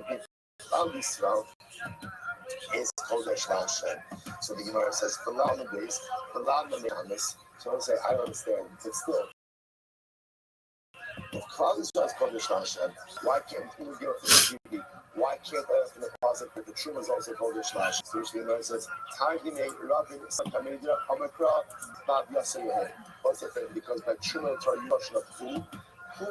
ultimately Al Yisrael is Kodesh Hashem. So the Gemara says, Falal Nabis, Falal Namihamis. So I want to say, I don't understand, but still, if Klal Yisrael is Kodesh Hashem, why can't we go for the beauty? Why can't I open the closet that the Truma is also Kodesh Hashem? So the Gemara says, Targine Rabbi Sakamedra Amakra Bab Yasayahe. What's the thing? Because by Truma it's our notion of food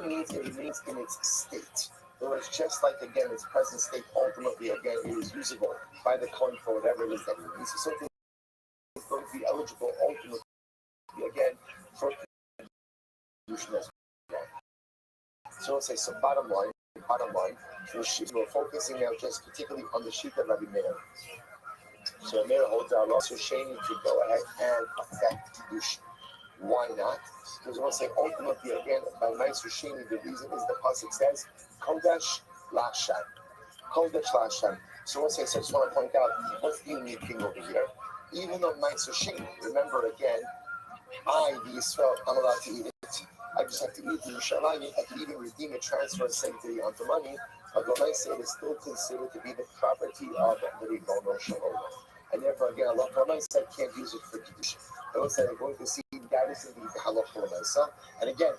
means it remains in its state. In other words, just like again its present state, ultimately again it is usable by the coin for whatever it is that it needs. So something is going to be eligible ultimately again for contribution as well. So let's say, so bottom line, we're focusing now just particularly on the sheet of Rabbi Meir. So Meir holds our law, so Shani to go ahead and affect Kedushin. Why not? Because we want to say ultimately again by Ma'aser Sheni, the reason is the pasuk says Kodesh Lashem. Kodesh Lashem. So we'll say, so I just want to point out what's the unique thing over here. Even though Ma'aser Sheni, remember again, I, the Yisrael, I'm allowed to eat it. I just have to eat the Yerushalayim. I can even redeem it, transfer it, send it onto money. But when I say it is still considered to be the property of the Ribono Shel Olam. And therefore, again, Allah said can't use it for Kedusha. I will say I'm going to see guidance in the Halacha L'Maisa. And again,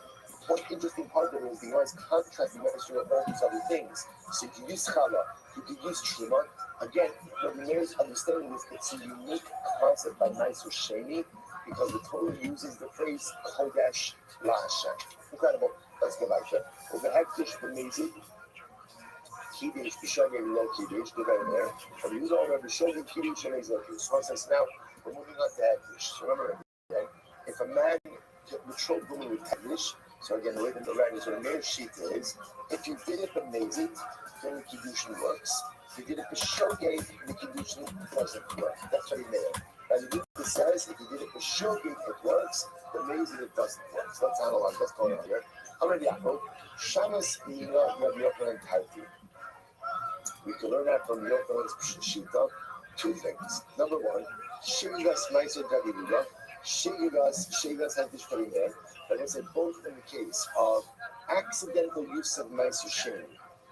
one interesting part of it is the Gemara's contrast the ministry of all these other things. So you can use Chala, you can use Truma. Again, what the Gemara's understanding is it's a unique concept by Ma'aser Sheni because the Torah uses the phrase Kodesh La'Hashem. Incredible. Let's go back here. Well, the Hektish B'Mezid, Kiddush, B'Shogeg, Lo Kiddush, the very there. But we use all of the B'Shogeg, Kiddush, and Lo Kiddush. So now, we're moving on to Hektish. Remember, again, if a man betrothed woman with Hektish, so again, the way that the writers or the Meir sheet is, if you did it B'Mezid, then the Kiddushin works. If you did it B'Shogeg, the Kiddushin doesn't work. That's what he made. As the Gemara says, if you did it B'Shogeg, it works. B'Mezid, it doesn't work. So let's analyze what's going on here. Already, Yaakov, Shamas Nina Rabbi Yochanan Taiti. We can learn that from Yochanan's Shita. Two things. Number one, Shigas Ma'aser Daviduda, Shigas Hektish Karimeh. Like I said, both in the case of accidental use of Ma'aser Sheni,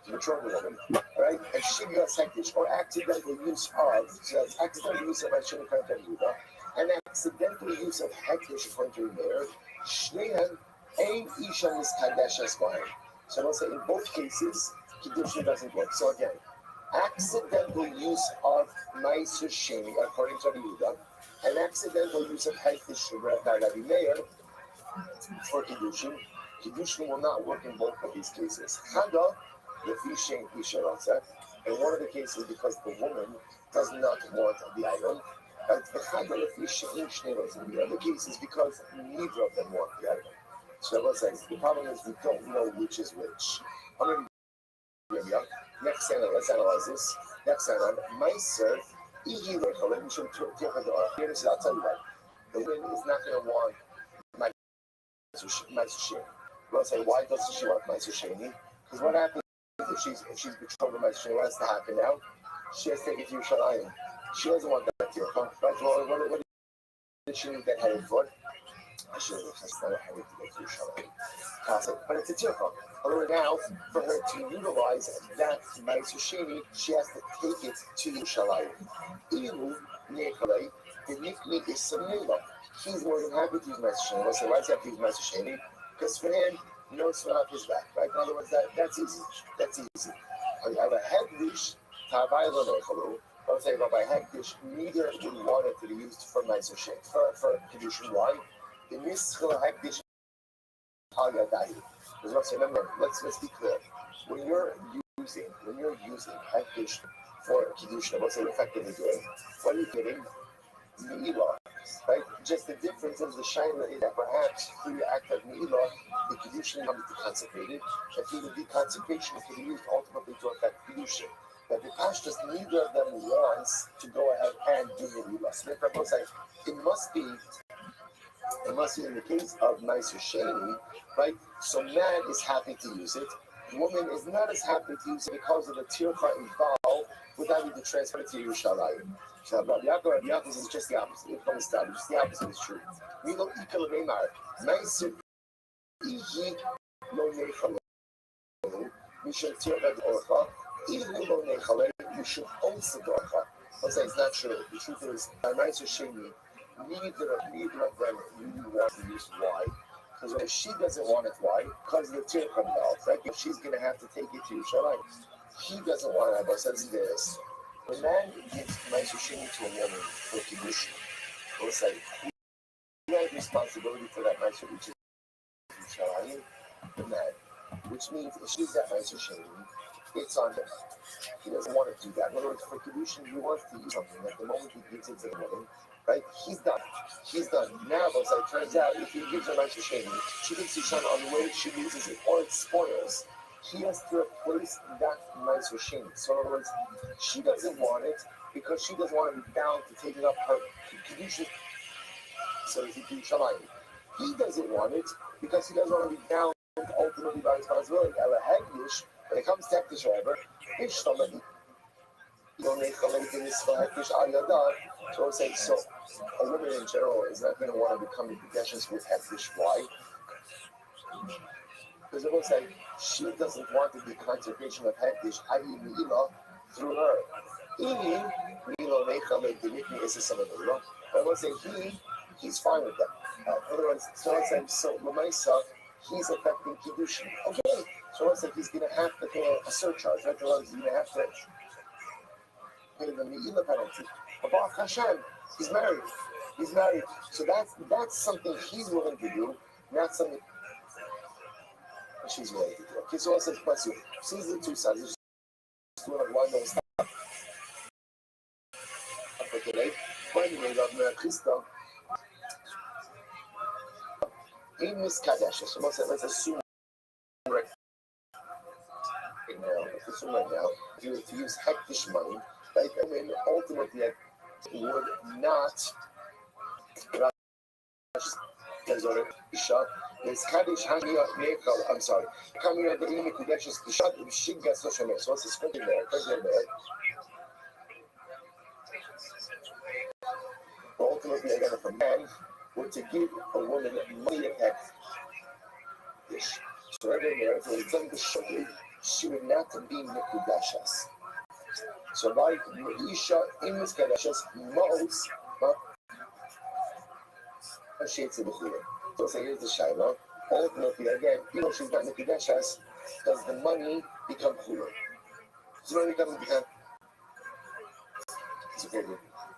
the betrothal woman, right, and Shigas Hektish, or accidental use of, so that's accidental use of Ma'aser Daviduda, and accidental use of Hektish according to Meir, Shnehan Ein Isha Miskadesh Esbahem. So I will say in both cases, Kiddushin doesn't work. So again, accidental use of Ma'aser Sheni according to Yehuda, and accidental use of Hektish by Rabbi Meir for Kiddushin will not work in both of these cases. Chada, Lefi Shein Isha Ratza, in one of the cases because the woman does not want the item. The Chada Lefi Shein Shnei Ratza. In the other cases because neither of them want the item. So I will say the problem is we don't know which is which. Next analyze, let's analyze this. Next analyze, Ma'aser, let me show you here. This is, I'll tell you what. The woman is not going to want Ma'aser Sheni. We'll say, why doesn't she want Ma'aser Sheni? Because what happens if she's betrothed to Ma'aser Sheni? What has to happen now? She has to take it to Yerushalayim. She doesn't want that to her. Right? What did she need that headed for? I should have never had it to go to Yerushalayim. But it's a tircha. However, now, for her to utilize that Ma'aser Sheni, she has to take it to Yerushalayim. Ilu Nechalei, the Nikni is Samila. He's more than happy to use Ma'aser Sheni. We'll say, why does he have to use Ma'aser Sheni? Because for him, no sweat off his back, right? In other words, that's easy. That's easy. When you have a Hektish, Tavai Lo Nechalu, I would say, by Hektish, neither would want it to be used for Ma'aser Sheni. For Kiddushin, why? The Mischel Hektish Hagadahi. Because remember, let's be clear. When you're using Hektish for Kiddushin, what's it effectively doing? What are you getting? Me'ilah, right? Just the difference is the Shaila is that perhaps through the act of Me'ilah, the Kiddushin becomes deconsecrated, and through the deconsecration, it can be used ultimately to affect Kiddushin. But the Pashtus, neither of them wants to go ahead and do Me'ilah. So therefore, I will say, it must be in the case of Ma'aser Sheni, right? So man is happy to use it. Woman is not as happy to use it because of the tircha involved with having to transfer it to Yerushalayim. So Rabbi Yaakov is just the opposite. Just the opposite is true. We know Ikal Meimar. Ma'aser Ihi Lo Nechalo. We should tircha the orcha. Ihu Lo you should also bracha. I'll say it's not true. The truth is, by Ma'aser Sheni, neither of them really want to use why. Because if she doesn't want it, why? Because the tear comes out, right? If she's going to have to take it to Yerushalayim. He doesn't want it, but says this. When man gives Ma'aser Sheni to a woman for Kiddushin, we'll say, he has responsibility for that Ma'aser, which is Yerushalayim, the man. Which means if she's that Ma'aser Sheni, it's on him. He doesn't want to do that. In other words, for Kiddushin, he wants to use something. At the moment he gives it to the woman, right? He's done. Now, but it turns out, if he gives her Ma'aser Sheni, she thinks he's on the way she uses it, or it spoils. He has to replace that Ma'aser Sheni. So in other words, she doesn't want it because she doesn't want to be bound to taking up her Kiddushin. So if he do Shalayim, he doesn't want it because he doesn't want to be bound ultimately by responsibility. When it comes to Hektish, however, so I say, so a woman in general is not going to want to become Hektish with Hektish. Why? Because it will say she doesn't want the consecration of Hektish, i.e. Me'ilah, through her. I will say he's fine with that. In other words, so I say, so Lamaisa, he's affecting Kiddushin. Okay. So I said he's going to have to pay a surcharge, right? He's going to have to pay the Me'ilah penalty. But Baruch Hashem, he's married. So that's something he's willing to do, not something she's willing to do. Okay, so I said, bless you. See the two sides. Just one don't stop for today. Finally, Rav Krista, in Miss Kadesh, so let's assume right now, if you use Hektish money, right, I mean, ultimately, it would not. I'm sorry. Coming at the Imi Kudesh's Kishat, Shiga Social Media. So what's the scripting there? Ultimately, again, if a man were to give a woman money at Hektish, so right there, if it was done to Shogri, she would not be Mikudashas. So by Isha in Miskadashas, most shades of the Chule. So here's the Shaila. Ultimately, again, she's not Mikudashas, does the money become Chule? So when it becomes it's okay.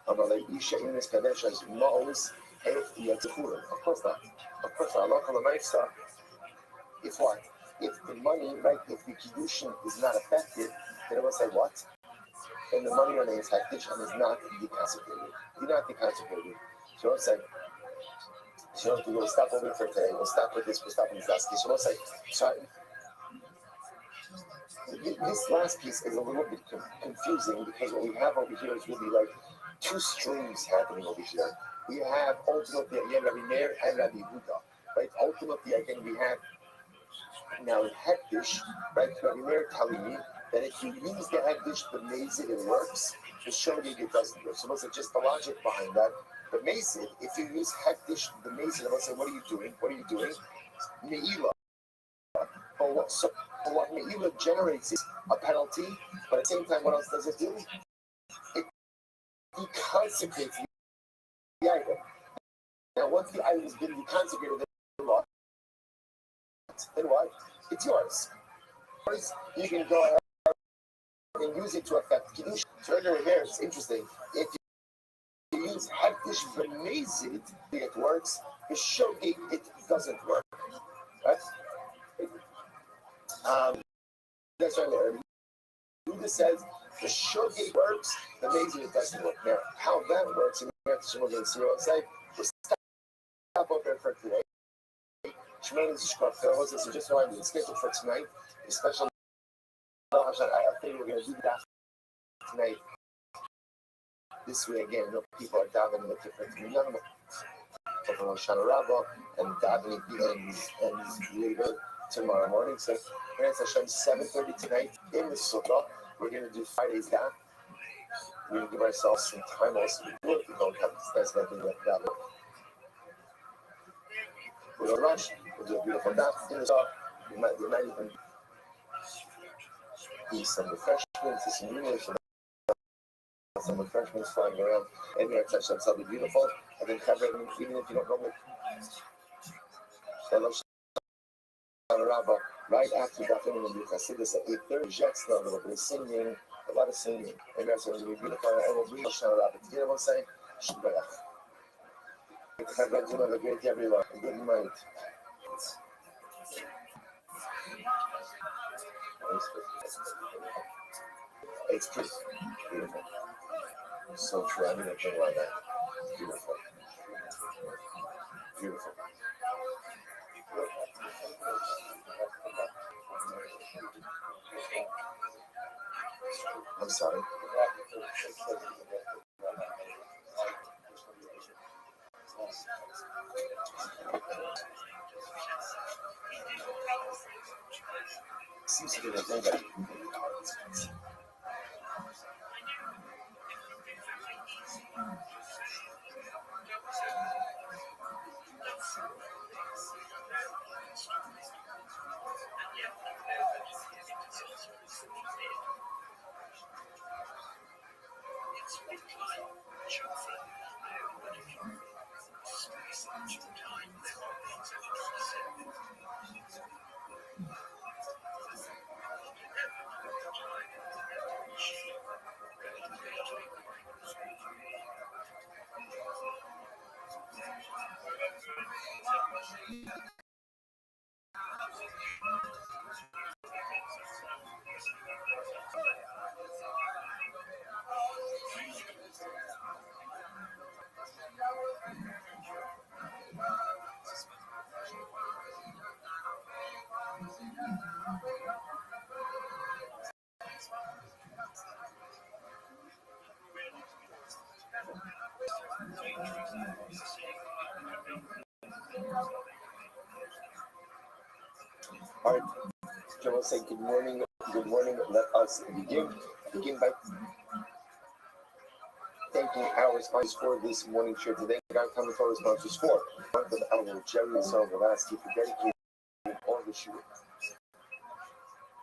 Like Isha in Miskadashas, most Chule. Of course not. Allah Kalamaisa. If what? If the money, right, if the Kiddushin is not affected, then it will say what? And the money remains Hektish and is not deconsecrated. You're not deconsecrated. So I'll say, so we'll stop over for today. We'll stop with this. We'll stop with this. So I'll say, sorry. This last piece is a little bit confusing because what we have over here is really like two streams happening over here. We have ultimately again Rabbi Meir and Rabbi Yehuda, right? Ultimately again we have now Hektish, right? Rabbi Meir telling me that if you use the Hektish, the Mazid, it works. The Shogeg, it doesn't work. So what's just the logic behind that? The Mazid, if you use Hektish, the Mazid, I will say, what are you doing? Me'ilah. But what Me'ilah generates is a penalty, but at the same time, what else does it do? It deconsecrates the item. Now, once the item has been deconsecrated, then what? It's yours. First, you can go ahead and use it to affect Kiddush. So right over here, it's interesting. If you use Hektish B'mezid, it works. The Shogeg, it doesn't work. Right? That's right there. Buddha says the Shogeg works, the Mezid, it doesn't work. Now, how that works, and we have to show see what say. We'll stop up there for today. Shemana is so just so I'm scheduled for tonight, a special. I think we're going to do that tonight. This way again, people are davening with different community. From Shana Rabba and davening and later tomorrow morning. So it's Hashem 7:30 tonight in the Sukkah. We're going to do Friday's daf. We're going to give ourselves some time also to do it. We don't have to spend anything like that. We're going to rush. We'll do a beautiful daf in the Sukkah. We might even eat some refreshments, some some refreshments flying around, and you're touch something beautiful, and then cover it, even if you don't normally. Rabbi, right after that, when you Hasidus at 8:30, Jets a little bit of singing, a lot of singing, and that's going to be beautiful. And we'll read Rabbi together. We'll say, Shibbayach. Have a great day, everyone. Good night. It's pretty beautiful. So true. I mean, I think like that. Beautiful. Beautiful. I'm sorry. Seems to be the thing that. All right, I will say good morning. Good morning. Let us begin by thanking our sponsors for this morning share today. God, coming for our sponsors for month of Elul, Jerry and Sarah Velasky for dedicating all the shul,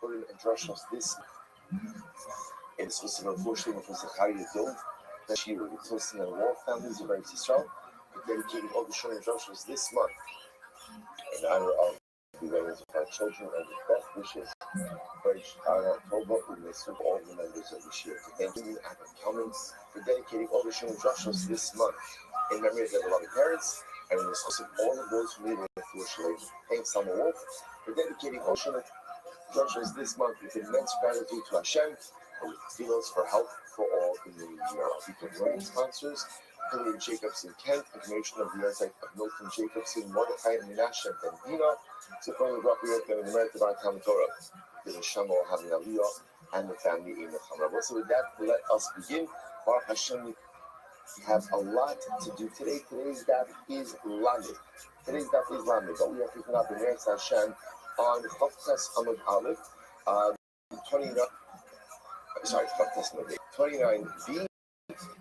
Purim and Drushos this in specific unfortunately for Zachariah Dov, that she will be toasting on all families of Eretz Yisrael for dedicating all the shul and Drushos this month in honor of the weddings of our children and with best wishes for October. We may serve all the members of the shul. Thank you, Adam Kelman, for dedicating all the shul and Drushos this month in memory of their beloved parents and in the source of all of those who need it for Shalom. Thanks, Summer Wolf, for dedicating all shul and Drushos this month with immense gratitude to Hashem and with feelings for help for all in the people learning sponsors. Hilary Jacobson Kent, information of the website of Milton Jacobson, Mordechai and Menashe and Bendino, supporting the Rabbi and the merit of our Talmud Torah, the Neshama having Aliyah and the family in the Chamrah. So with that, let us begin. Baruch Hashem, we have a lot to do today. Today's daf is Lamed. But we are picking up the Meretz Hashem on Chavtes Amud Aleph, 29b.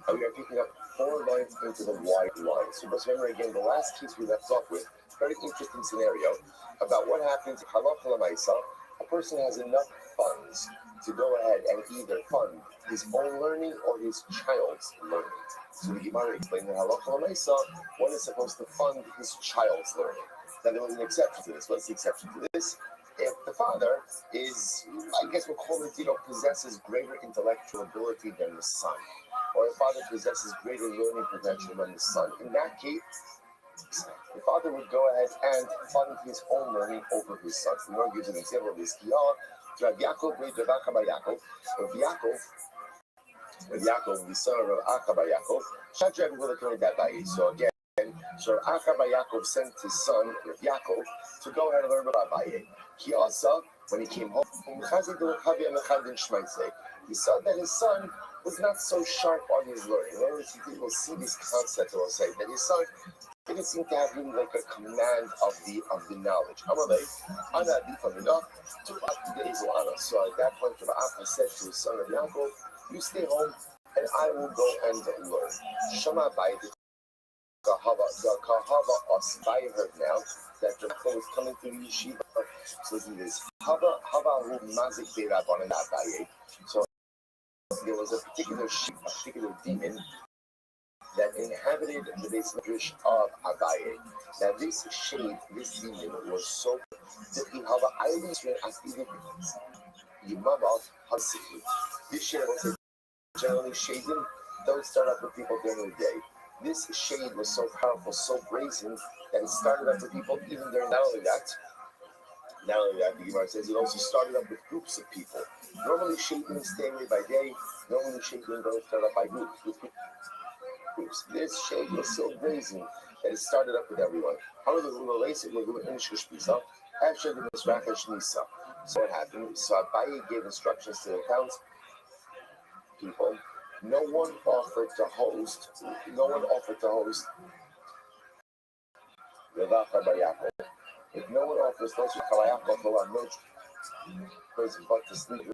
We are picking up 4 lines into the wide line. So just remember again, the last piece we left off with, very interesting scenario about what happens if halacha l'maisa, a person has enough funds to go ahead and either fund his own learning or his child's learning. So the Gemara explained that halacha l'maisa, one is supposed to fund his child's learning. Now there was an exception to this. What's the exception to this? If the father is, I guess we'll call it, possesses greater intellectual ability than the son, or the father possesses greater learning potential than the son, in that case, the father would go ahead and fund his own learning over his son. The Lord gives an example of this. Rabbi Yaakov, the son of Rabbi Yaakov, Shadrach will occur that by it. So again, Rabbi Yaakov sent his son, Rabbi Yaakov, to go ahead and learn about Abaye. He also, when he came home, he saw that his son was not so sharp on his learning. In other words, he will see this concept, or say that his son didn't seem to have really like a command of the knowledge. So at that point, Rabbi said to his son Yaakov, "You stay home, and I will go and learn." Shema by the Kahava aspired now that the was coming to the yeshiva. So he is Hava who mazik be'rabbanan Abaye. So there was a particular sheep, a particular demon that inhabited the base medrash of Abaye. Now this shade, this demon was so that he had a highly active Yimama Hasiki. This shade was generally shading, don't start up with people during the day. This shade was so powerful, so brazen, that it started up with people even during not only that, the Gemara says it also started up with groups of people. Normally shading stay away by day, normally shading don't start up by groups. This shade was so brazen that it started up with everyone. However, the related with actually the Misrakesh Nisa. So what happened? So Abaye gave instructions to the townspeople. No one offered to host Rabbi Chabayako. If no one offers to host Chabayako, he'll have no choice but to sleep.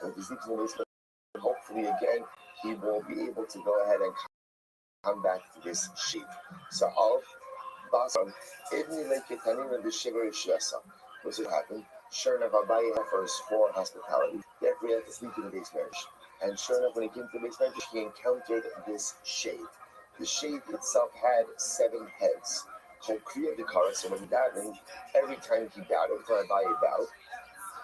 And if he sleeps in the basement, hopefully again he will be able to go ahead and come back to this sheep. So Al Basan, Ibn Leketanin and the Shiver Shiasa. What's it happen? Sure enough, Abaye offers for hospitality. Therefore, he had to sleep in the basement. And sure enough, when he came to the basement, he encountered this shade. The shade itself had 7 heads. So Kriya Dekara, so when he davened, every time he bowed, every time Abaye bowed,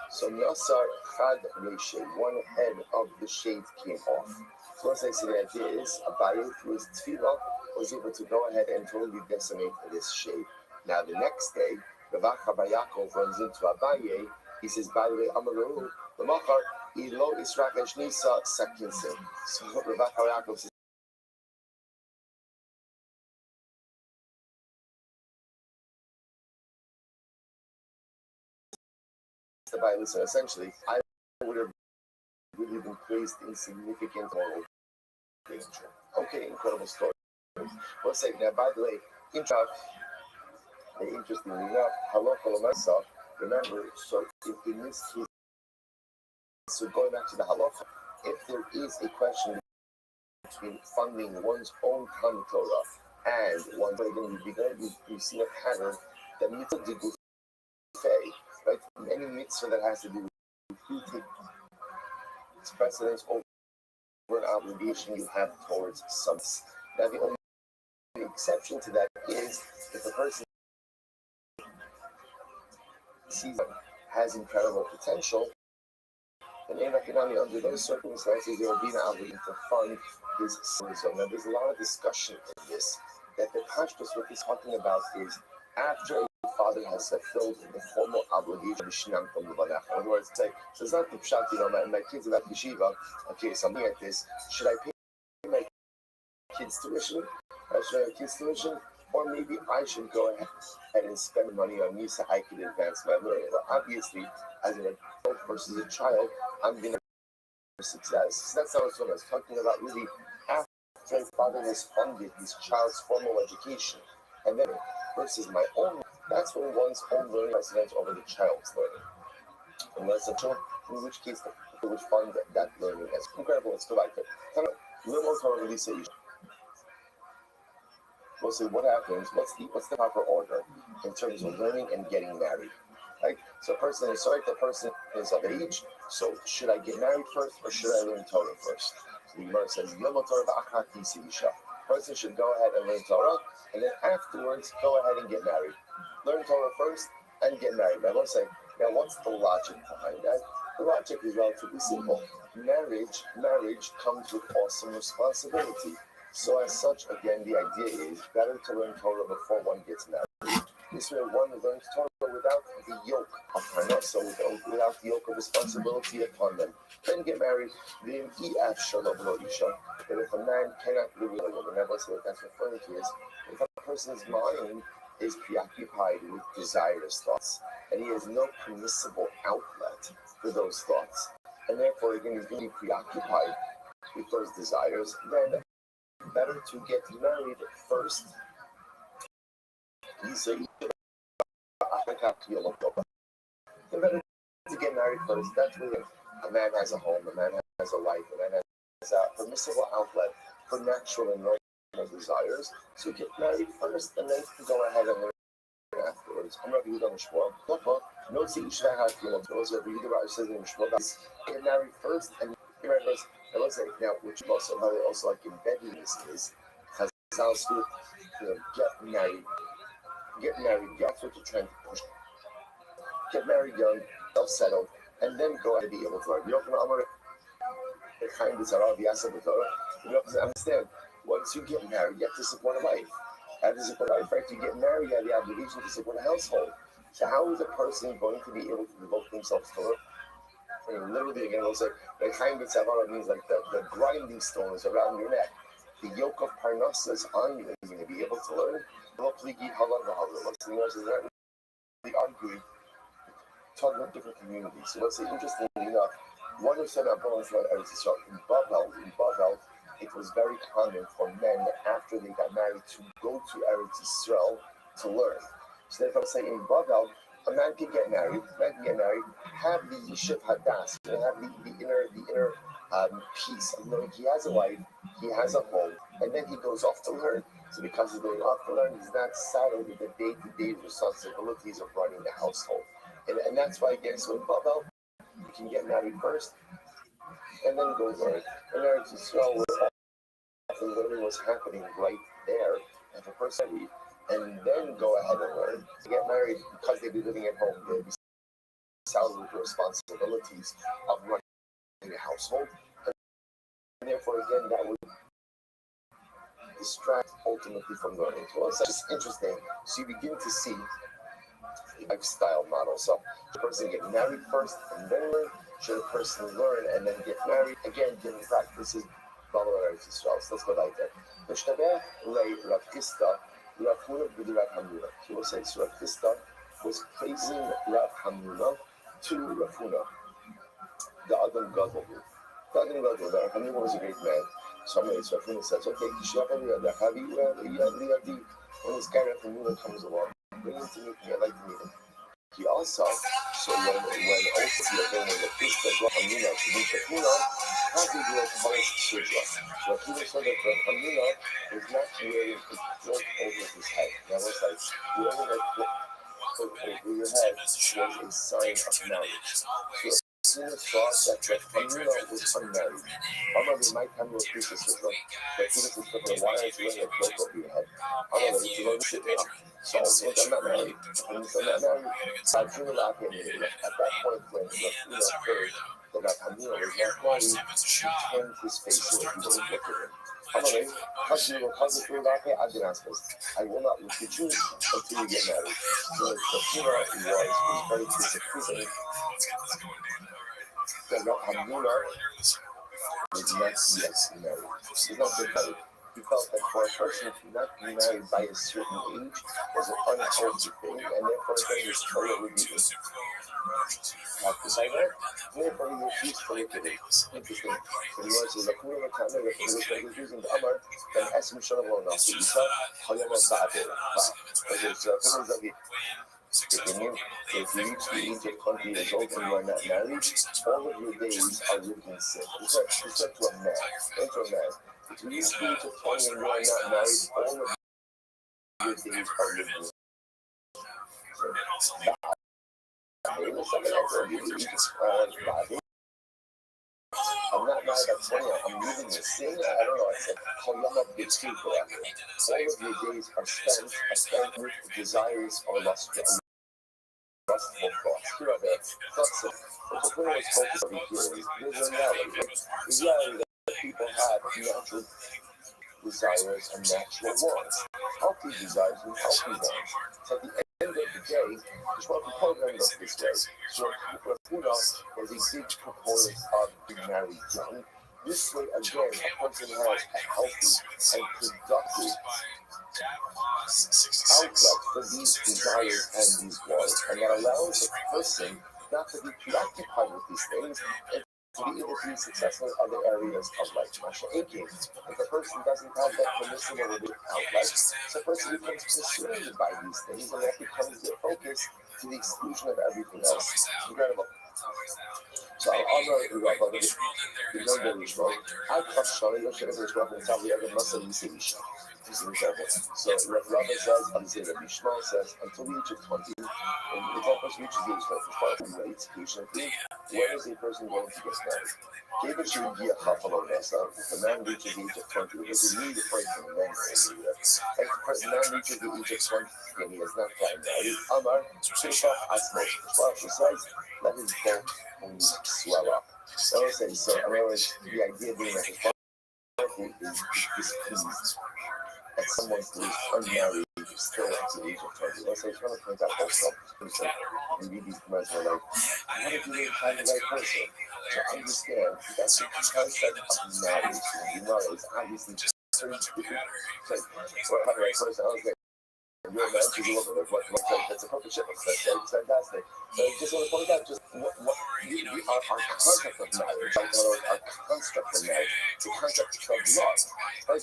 so Nasar Chad Reshe, one head of the shade came off. So once I say the idea is, Abaye through his tefillah was able to go ahead and totally decimate this shade. Now the next day, Rabbi Chabayakov runs into Abaye. He says, by the way, Amaru, the Machar, Ilo Israkesh Nisa Sakinsin. So Rabbi Chabayakov says, listen, essentially, I would have really been placed in significant moral danger. Okay, incredible story. We'll say now, by the way, interestingly enough, Halakha Lamasa, remember, so in this case, so going back to the Halakha, if there is a question between funding one's own Talmud Torah and one's again, we've seen a pattern that mitzvah de gufei, right? Any mitzvah that has to do with who takes precedence over an obligation you have towards something. Now, the only exception to that is if the person sees it has incredible potential, and economically under those circumstances, there will be an obligation to fund his son. Now, there's a lot of discussion in this, that the pashtus, what he's talking about is after a father has fulfilled the formal obligation of Shinam from the Banach. In other words, so it's not the pshat, my kids are at yeshiva, okay, something like this, should I pay my kids' tuition? Or maybe I should go ahead and spend money on me so I can advance my learning. Well, obviously, as an adult versus a child, I'm going to have success. So that's how it's what I was talking about, really, after a father has funded his child's formal education, and then versus my own, that's when one's own learning precedence over the child's learning. Unless a child, in which case, they would fund that learning as incredible. Let's go back to it. We'll say what happens, what's the proper order in terms of learning and getting married, right? So the person is of age, so should I get married first or should I learn Torah first? So the Gemara says, person should go ahead and learn Torah, and then afterwards go ahead and get married. Learn Torah first and get married. Now let's say, what's the logic behind that? The logic is relatively simple. Marriage comes with awesome responsibility. So as such, again, the idea is better to learn Torah before one gets married. This way one learns Torah without the yoke of parnasa, without the yoke of responsibility upon them. Then get married. Then that if a man cannot live with a woman, that's what that's referring to is if a person's mind is preoccupied with desirous thoughts, and he has no permissible outlet for those thoughts, and therefore again he's going to be preoccupied with those desires, then better to get married first. Better to get married first. That's when a man has a home, a man has a life, a man has a permissible outlet for natural and normal desires. So get married first, and then go ahead and learn afterwards. I'm Rabbi Yehuda Mishmor. No, see, you should have to. Rabbi Yehuda says in Mishmor, get married first and I will say now, which also like embedded is Chazal school, get married, that's what you're trying to push. Get married young, self-settled, and then go and be able to learn. You don't know, the kindness are obvious of the Torah. You have to understand, once you get married, you have to support a wife. And to support a wife, right, you get married, you have the obligation to support a household. So how is a person going to be able to devote themselves to Torah? I mean, literally, again, we'll say, the kindness means like the grinding stones around your neck. The yoke of parnasa is on you, and you're going to be able to learn. What's the nurse is that we arguing, talking about different communities. So let's say, interestingly enough, one who said that going from Eretz Yisrael in Bavel, it was very common for men after they got married to go to Eretz Yisrael to learn. So if I say in Bavel, a man can get married, have the Yishuv Hadas, have the inner peace of knowing he has a wife, he has a home, and then he goes off to learn. So because he's going off to learn, he's not saddled with the day-to-day responsibilities of running the household. And that's why, again, so in Bavel, you can get married first, and then go learn. And Eretz Yisrael was often learning what's happening right there, and a person and then go ahead and learn. To get married, because they'd be living at home, they'd be saddled with the responsibilities of running a household, and therefore, again, that would distract ultimately from learning. Well, it's just interesting. So you begin to see lifestyle model. So the person get married first and then learn. Should a person learn and then get married? Again, different practices. So let's go like that. He will say, so Rav Chisda was praising Rav Hamnuna to Rav Huna, the Adam Gadol. Rav Hamnuna was a great man. So Rav Huna says, okay, when this guy Rav Hamnuna comes along, bring him to meet me. I'd like to meet him. He also, so when also when the priest of Rav Hamnuna to meet Rav Huna, how did you like Paris Sudra? So Rav Huna said that Rav Hamnuna was not wearing a cloak over his head. That was like, wearing a cloak over your head was a sign of marriage. So Rav Huna thought that Rav Hamnuna was unmarried. Probably my time will preach this with Rav Huna said, why aren't you wearing a cloak over your head? So I'm not married. I'm not married. I drew a lot in it. At that point, when Rav Huna heard that Rav Hamnuna was not married, he turned his face away. He wouldn't look at him. I will not look at you until you get married. So Rav Huna was very disappointed that Rav Hamnuna was not yet married. He's not yet married. He felt that for a person to not be married by a certain age was an unhealthy thing, and therefore his Torah would be practiced by that. Therefore, he refused to look at it. Interesting. So he was a Lakuna Matana, he was using the Amar, and Esim Shalom, so he said, Hayama Ba'adir. If you reach the age of 20 years old and you are not married, all of your days are lived in sin. He said to a man, if you reach the age of 20 and you are not married, all of your days are lived in sin. I'm not married at 20, I'm living in sin. I don't know, I said, all of your days are spent with desires or lustful thoughts. Thoughts of what the Torah is focused on here is a reality. The reality that people have natural desires and natural wants. Healthy desires and healthy wants. So at the end of the day, just want to program us this way. So Rav Huna was a big proponent of being married young. This way, again, a person has a healthy and productive outlet for these desires and these wants, and that allows a person not to be preoccupied with these things and to be able to be successful in other areas of life. If a person doesn't have that permissible outlet, so a person becomes consumed by these things, and that becomes their focus to the exclusion of everything else. Incredible. So So Rabbi says, Rabbi Shmuel says, until the age of 20, when the person reaches the age of 25, he waits patiently when is a person going to get married? Given to be a couple of us, the man reaches the age of 20, because you need a break from the man. If the man reaches the age of 20 and he has not gotten married, Amar, Shusha, Asmo, well, besides, let his bones swell up. So, in other words, the idea being that the father is displeased that someone who is unmarried still at the age of 20. So I just want to point out also, you read these commercials and like, what if you didn't find the right person? So understand that the concept of marriage in Gemara is obviously just very different. So, well, find the right person, okay. You're a man, you look at what that's a perfect ship. That's fantastic. So I just want to point out just what our concept of marriage, our construct of marriage, the concept of love.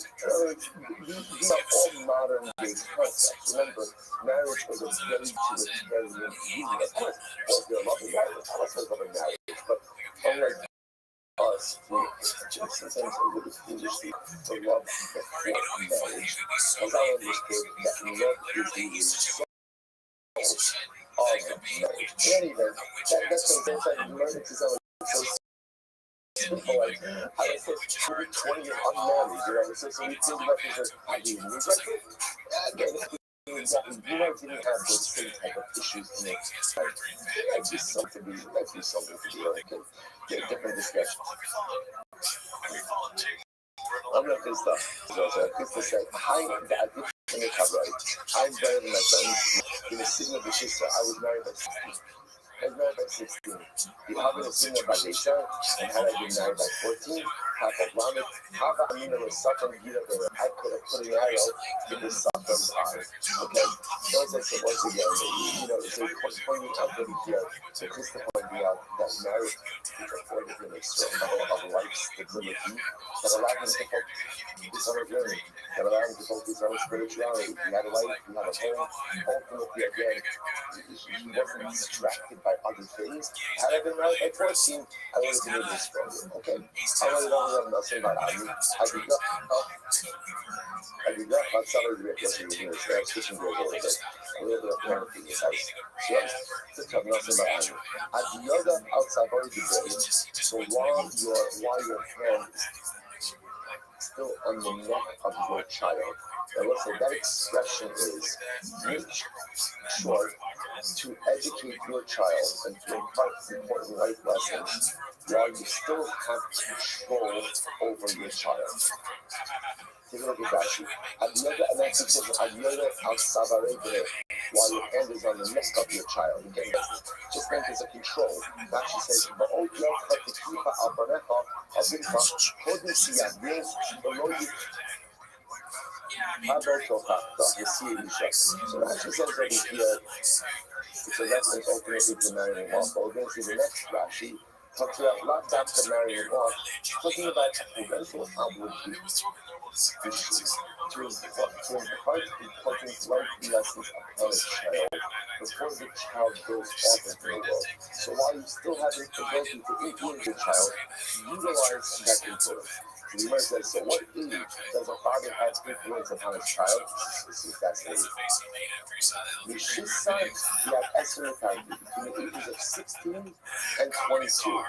These are all modern day concepts. Remember, marriage was a very utilitarian union. Of course, was there love in marriage? Of course, there's love in marriage. But unlike us, we just sometimes a little foolishly to love before marriage. As I understood, that love is the result of marriage. Anyway, that's what I'm saying. Marriage is so simple. Like, I was so 20 years unmarried, you know, so we think about this like, I didn't reject it. Exactly. You might didn't have those same type of issues in it. Like, might be something to be like a different discussion. I'm not this stuff. So this to say, I'm better than my son. In a signal of sister, I was married at 16. I was married by 16. You have a signal by Desha, and had I been married by 14, half of Lamed, half of Amina was suffering, I could have put an arrow in the sufferer's eye. Okay? So as I said, once again, it's pointing out that here, so Krista pointing out that marriage is afforded him a certain level of life stability that allowed him to focus on his learning, that allowed him to focus on his spirituality. He had a life, he had a home. Ultimately, again, he wasn't distracted by other things. Had I been married at 14, I would have been able to spend it. Okay? I would have nothing about I did not have salary replacement in this. I was switching gears a little bit. A little bit of parenting in this house. So I was talking nothing about Anu. At the other outside body debate, so while your hand is still on the neck of your child, and let's say that expression is make sure to educate your child and to impart important life lessons while you still have control over your child. Take a look at Rashi. And that's because while your hand is on the neck of your child, okay? Just think as a control. Rashi says, so Rashi says over here, it's a reference ultimately to marrying off. But we're going to see the next Rashi talks about not after marrying off, talking about a parental obligation to impart important life lessons upon a child before the child goes off into the world. So while you still have the ability to influence your child, utilize that influence. So you might say, so what age does a father have influence upon his child? This is fascinating. The son, you have estimate time between the ages of 16 and 22.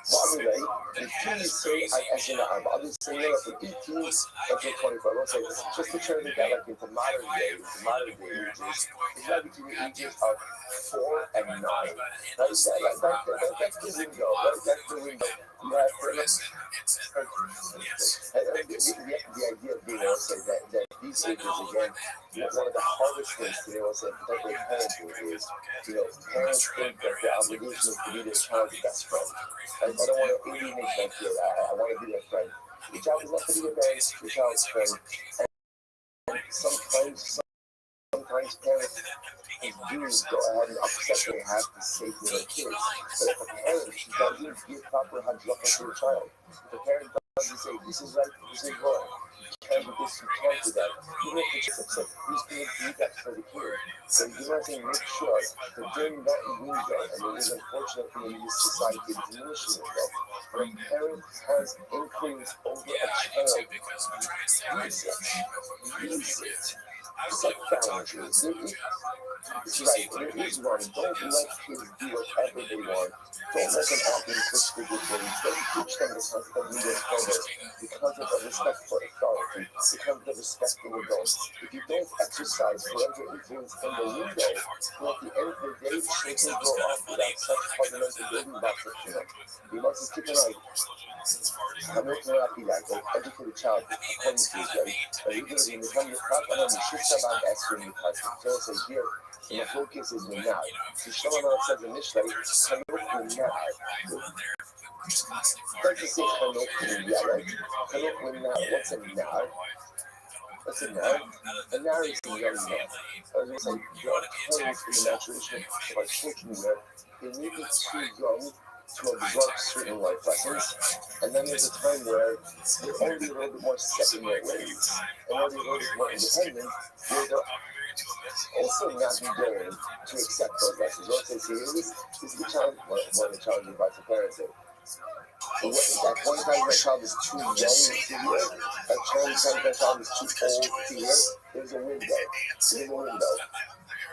By the way, the two say I estimate others say from 18 until 24. Let's say just to turn that like into modern day ages, it's right between the ages of 4 and 9. That's the window. That's the window. You have the idea being also that these ages again, one of the hardest things to also particularly parenting is, parents think that their obligation is to be their child's best friend. I don't want to alienate them here. I want to be their friend. Your child is not to be your parents, your child's friend. And sometimes parents do go ahead and upset they have to save their kids. But if a parent doesn't give proper hadlaka to your child, if a parent doesn't say, this is right, this is wrong, you can't do this, you can't do that, even if the kid's upset, who's going to do that for the kid? So you want to make sure that during that window, and it is unfortunately in this society diminishing itself, when a parent has influence over a child, use it. Set boundaries. Right, it is wrong. Don't let kids do whatever they want. Don't let them act in prestigious ways. Don't teach them the concept of legal order because of the respect for authority, because of the respect for adults. If you don't exercise parental influence in the window, then at the end of the day, children grow up without such fundamental building blocks of freedom. We must keep an eye. I'm not going to be like an educated child according to his way. But usually in the time of the and the shift about asking the question. So say here, the focus is now. So Shlomo says in Mishnah, Chanuk now. Don't just say Chanuk now, right? Chanuk now. What's a now? What's a now? A now is a young man. I was going to say, there are parents in the maturation of our children where they may be too young to absorb certain life lessons, and then there's a time where they're already a little bit more set in their ways, and already a little bit more independent, where they're also not willing to accept those lessons. Or say, see, this is the challenge, one of the challenges by the parents. At one time, my child is too young to hear. At one time, my child is too old to hear. There's a window. There's a window.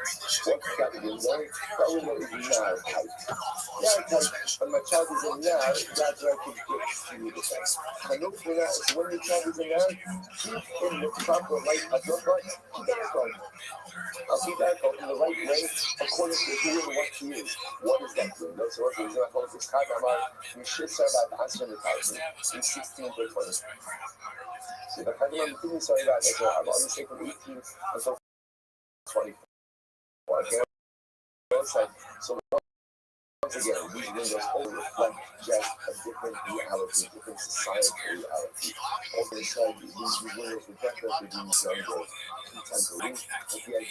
What's that window? That window is now tight. Now tight. When my child is in now, that's where I can get to the thing. I know for that, so when your child is in now, keep in the proper light of your heart. Keep that going. I'll be back in the right way according to who and what he is. What is that doing? That's what he's going to hold this card. You should say about answering the thousand in 16 to 20. So the kind of thing is sorry about it. I'm on the sake of 18 until 24. Okay? So once again, these windows all reflect just a different reality, different societal reality. Also, these windows would definitely be younger contemporaries, but yet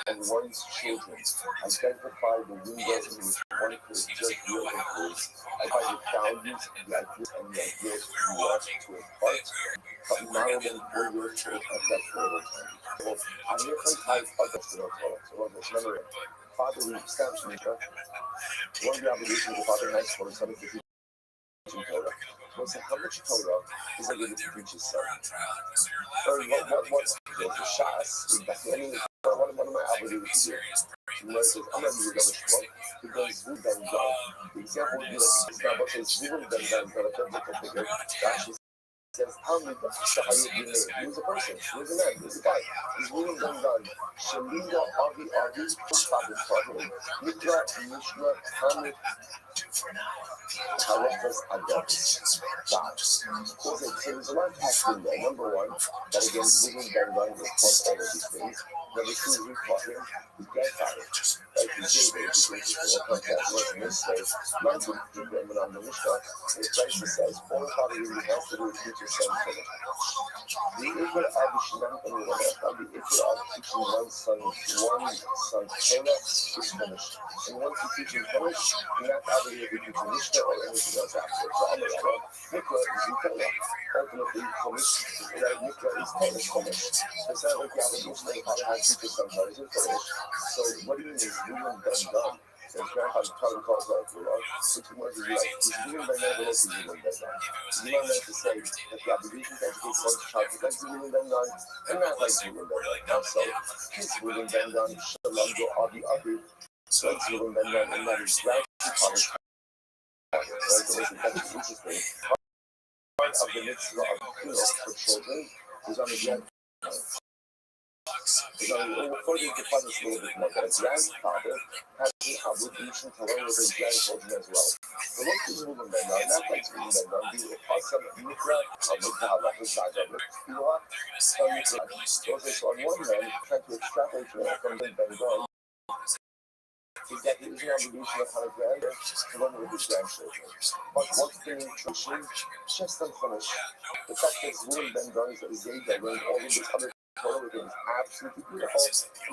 and one's children identify the window in which one could observe real influence, by the values, the ideas, and the ideas you want to impart, but model them for your children at that pivotal time. So, I'm here from type of the Torah. So, remember, Father, we establish in the one of the obligations of Father Nice for the 750 Torah. Was how much Torah is able to teach his son? Or what the Shas, one of my obligations to do. I'm not even going to strong because we've done done. The example would be like Starbucks says, we would have done that. Says, how many he was a person, he was a man, he was a guy. He's really done. Shalida Avi Father Father, Mikra, Mishra, Hamid, Halachas Adams. So there's a lot of facts in there. Number one, that again, moving done was taught all of these things. Number two, we taught him his grandfather. Like he did the education for that was in this state. Not with the women on the Mishnah. And it actually says, all the father really has to do is teach his son for them. The Ikra of Shinam and the Ikra of teaching one son Torah is finished. And once you teach him finished, you're not obligated to teach him Mishnah or anything else after. So Amayara, Mikra is Torah. Ultimately, finished. That Mikra is finished. It's not like the obligation of the father has to teach his son Torah is finished. So what do you mean is really done? His grandfather probably calls out for love. So two words is like, he's doing by never looking at him that done. You don't meant to say that the obligation to educate one's child is like doing them done, and not like doing them done. Also, kids doing them done, Shalom go all the other, so it's doing them done, and that is right to college. Right, so that's interesting. Part of the mitzvah of Kilo for children is on the ground. So, according to Father a little bit more, that a grandfather has the obligation to learn with his grandchildren as well. So, what is moving them now? Not like moving them now. Be it awesome, Mikra, Mikra, Hizad, Mikra, so, on one hand, trying to extrapolate from the Bengal, is that there is an obligation upon a grandfather to learn with his grandchildren. But what's the nutrition? Just unfinished. The fact that it's ruined Bengal is that his age, I learned all of this other. Everything is absolutely beautiful.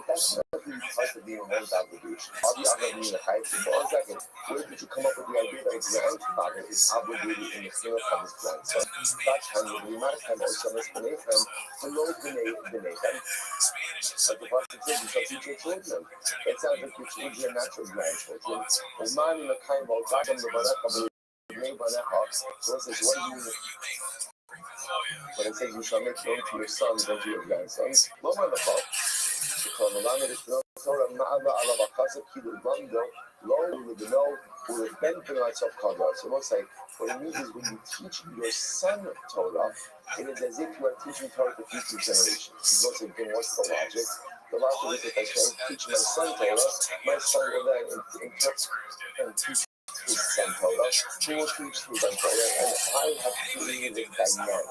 That's not the type of being one's obligation. All the other being a type of one second. Where did you come up with the idea that a grandfather is obligated in the care of his grandson? That's how you might have also misbehaved him to know the name. Like the person says, you shall teach your children. It sounds like you're teaching your natural grandchildren. The man in the kind of God and the Baraka, so it says, what do you mean? But it says you shall make known to your sons and to your grandsons. What wonderful. So we'll say, what it means is when you teach your son Torah, it is as if you are teaching Torah to future generations. We'll say, then what's the logic? The logic is if I say, teach my son Torah, my son will then interpret and teach his son Torah, he will teach his son Torah, and I have created a dynamic.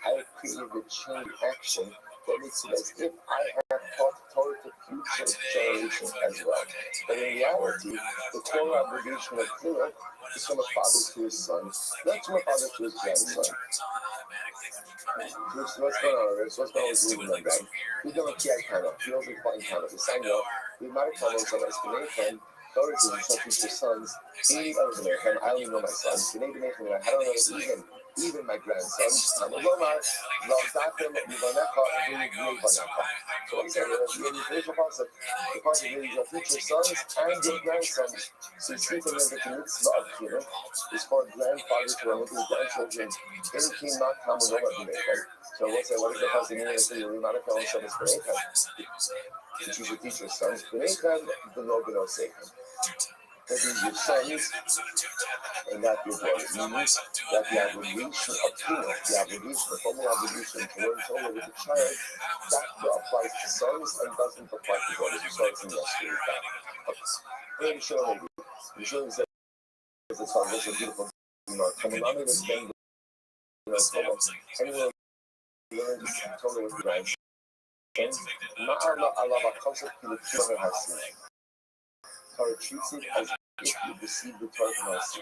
I have created a chain action that makes it as if I have taught Torah to future generations as well. But in reality, the Torah obligation of Torah is from a father to his son, not from a father to his grandson. What's going on? What's going on with Ruben and Ben? We don't have Kana. We don't find Kana. The sign of we might call him some explanation. Torah is instructions for sons. Any other than him, I don't even know my sons. I don't know even my grandson. So what he said in the initial process, the process is your future sons and your grandsons. So speaking of the mitzvah of Kira is for grandfathers to look at his grandchildren. In King not common so what's that? What is the process meaning of the Rimanaka on Shabbos Benechan? That you should teach your sons Benechan, the Logan Satan. That means your sons and not your daughters. Means that the obligation of Kira, the obligation, the formal obligation to learn Torah with a child, that applies to sons and doesn't apply to daughters. You saw it in yesterday's back. And Shalom says it's all this beautiful, coming on to this thing, anyway, learn Torah with your and Ma'ala Allah concept to the children has seen. Torah treats it as if you receive the Torah from us.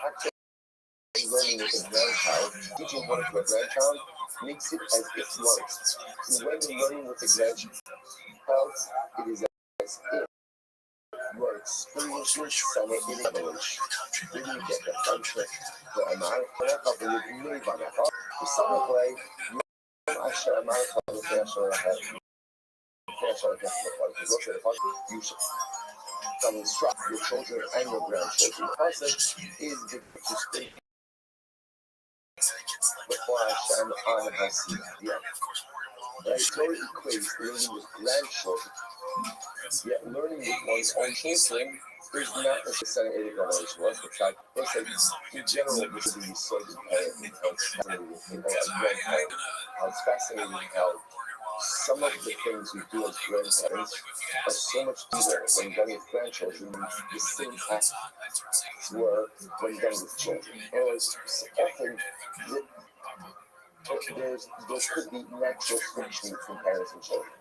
Actually, learning with a grandchild, teaching Torah to a grandchild, makes it as if you are. When you're learning with a grandchild, it is as if you are experiencing some revelation. Then you get the function for a man, for some play, I share a man called the Fashion Ahead. You should instruct your children and your grandchildren. The process is to speak before Hashem on Hashem. Right? So it equates learning with grandchildren. Yet learning with one's own children is not necessarily a revelation. What's the fact? Let's say, in general, this would be so imperative. It's fascinating how some of the things we do as grandparents are so much deeper when done with grandchildren than the same acts were when done with children. Whereas often there could be natural friction between parents and children.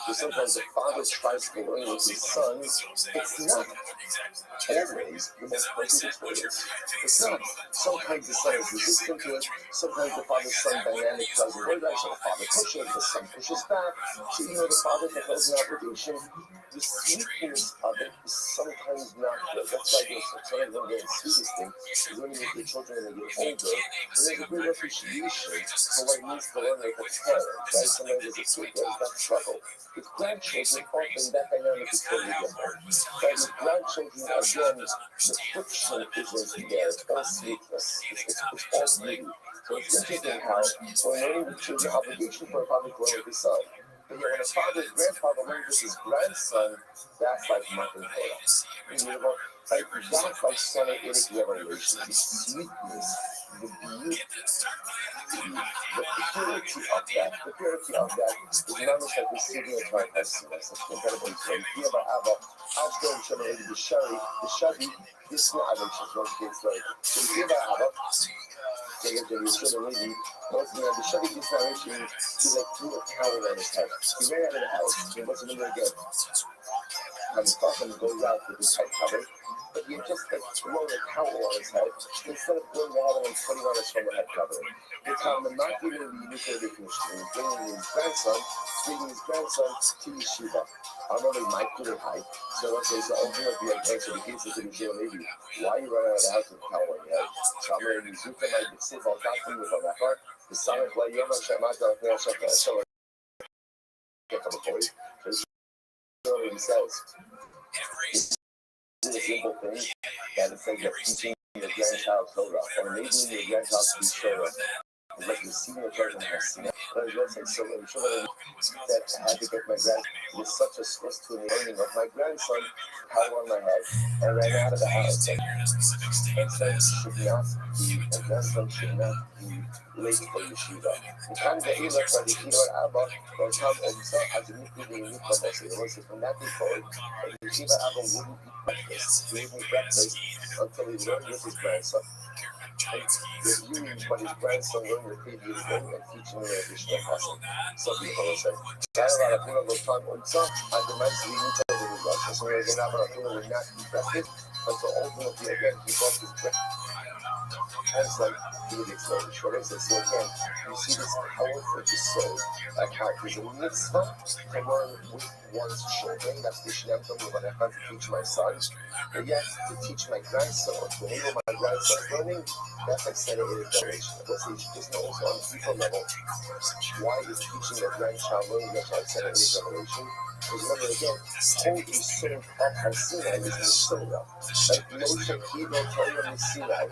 So sometimes the father tries to learn with his sons. It's not always the most pleasant experience. It's not. Sometimes the son is resistant to it. Sometimes the father-son dynamic doesn't work out. So the father pushes, the son pushes back. So the father fulfills an obligation. The sweetness of it is sometimes not good. That's why sometimes one of the sweetest thing is when you get your children and they get older, and there's a great appreciation for what it means to learn like a parent, right? Sometimes as a kid, there's that struggle. With grandchildren, often that dynamic is totally different. But with grandchildren, again, the friction isn't there. It's all sweetness. It's all beauty. So it's interesting how when learning with children, obligation for a father to learn with his son. But yet when a father's grandfather learns with his grandson, that's like nothing else. Like that's like Semitic revelation. The sweetness, the beauty, the purity of that is not much like receiving a child as that's incredibly great. Here by Abba, I'll go and show you the Shari, this is not Abba, she's going to get started. So here by Abba, they get the Shari, most of the Shari is narration, he like threw a towel on his head. He ran out of the house, he wasn't even again. And he thought him goes out with his head covered. But he just like thrown a towel on his head instead of throwing the head and putting on his head covering. The time of not giving the nuclear definition, bringing his grandson to Yeshiva. I remember my kid high. So let's say, so open up the answer the kids to the Yeshiva lady. Why are you running out of the house with a towel on your head? So I'm ready to Zuka my B'Siv al Gati with on that part. The son of Play Yom Shamata of Nel Shaka. So get on the point. So he says, it's a simple thing that it's like teaching your grandchild Torah or enabling your grandchild to be Torah. like the senior program has seen it. But it looks like so I'm sure that I had to get my grandson. It was such a stress to the learning of my grandson, power on my head, and ran out of the house. Like, my grandson should not be late for yeshiva. וכאן ואילך בדיחילו על אבא, ואותם אומצה, אז הם נקודים מתבמסי. It was from that day forward, yeshiva Abba wouldn't eat breakfast. He wouldn't eat breakfast until he learned with his grandson. Reviewing what his grandson learned the previous day and teaching the additional lesson. So people will say, Sarah, I feel those time omza, and the man's leading to the Russia. So we're going to have a feel would not eat breakfast until ultimately again he brought his breakfast. As like he would explain the short answer. So again, you see this power for the soul, like how there's a mitzvah to learn with one's children. That's the shnemtom when I have to teach my son. But yet to teach my grandson, or to enable my grandson's learning, that's accelerated generation. Because he doesn't know also on a deeper level why is teaching your grandchild learning that's accelerated generation. Because remember again, holy soul of Har Sinai is Messiah. Like Moshe Kibel Torah Sinai,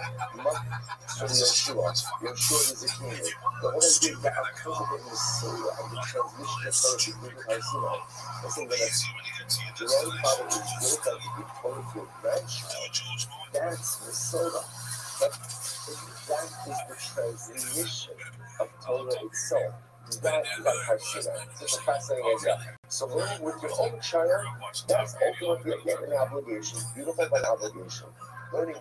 so Yeshua is a king. The whole idea that our concept of Messiah and the transmission of Torah between Har Sinai. I think that grandfather is built up to be Torah to a grandchild. That's Messiah. That is the transmission of Torah itself. That is like Har Sinai. It's a fascinating idea. So learning with your own child, that's ultimately again an obligation, beautiful but obligation. Learning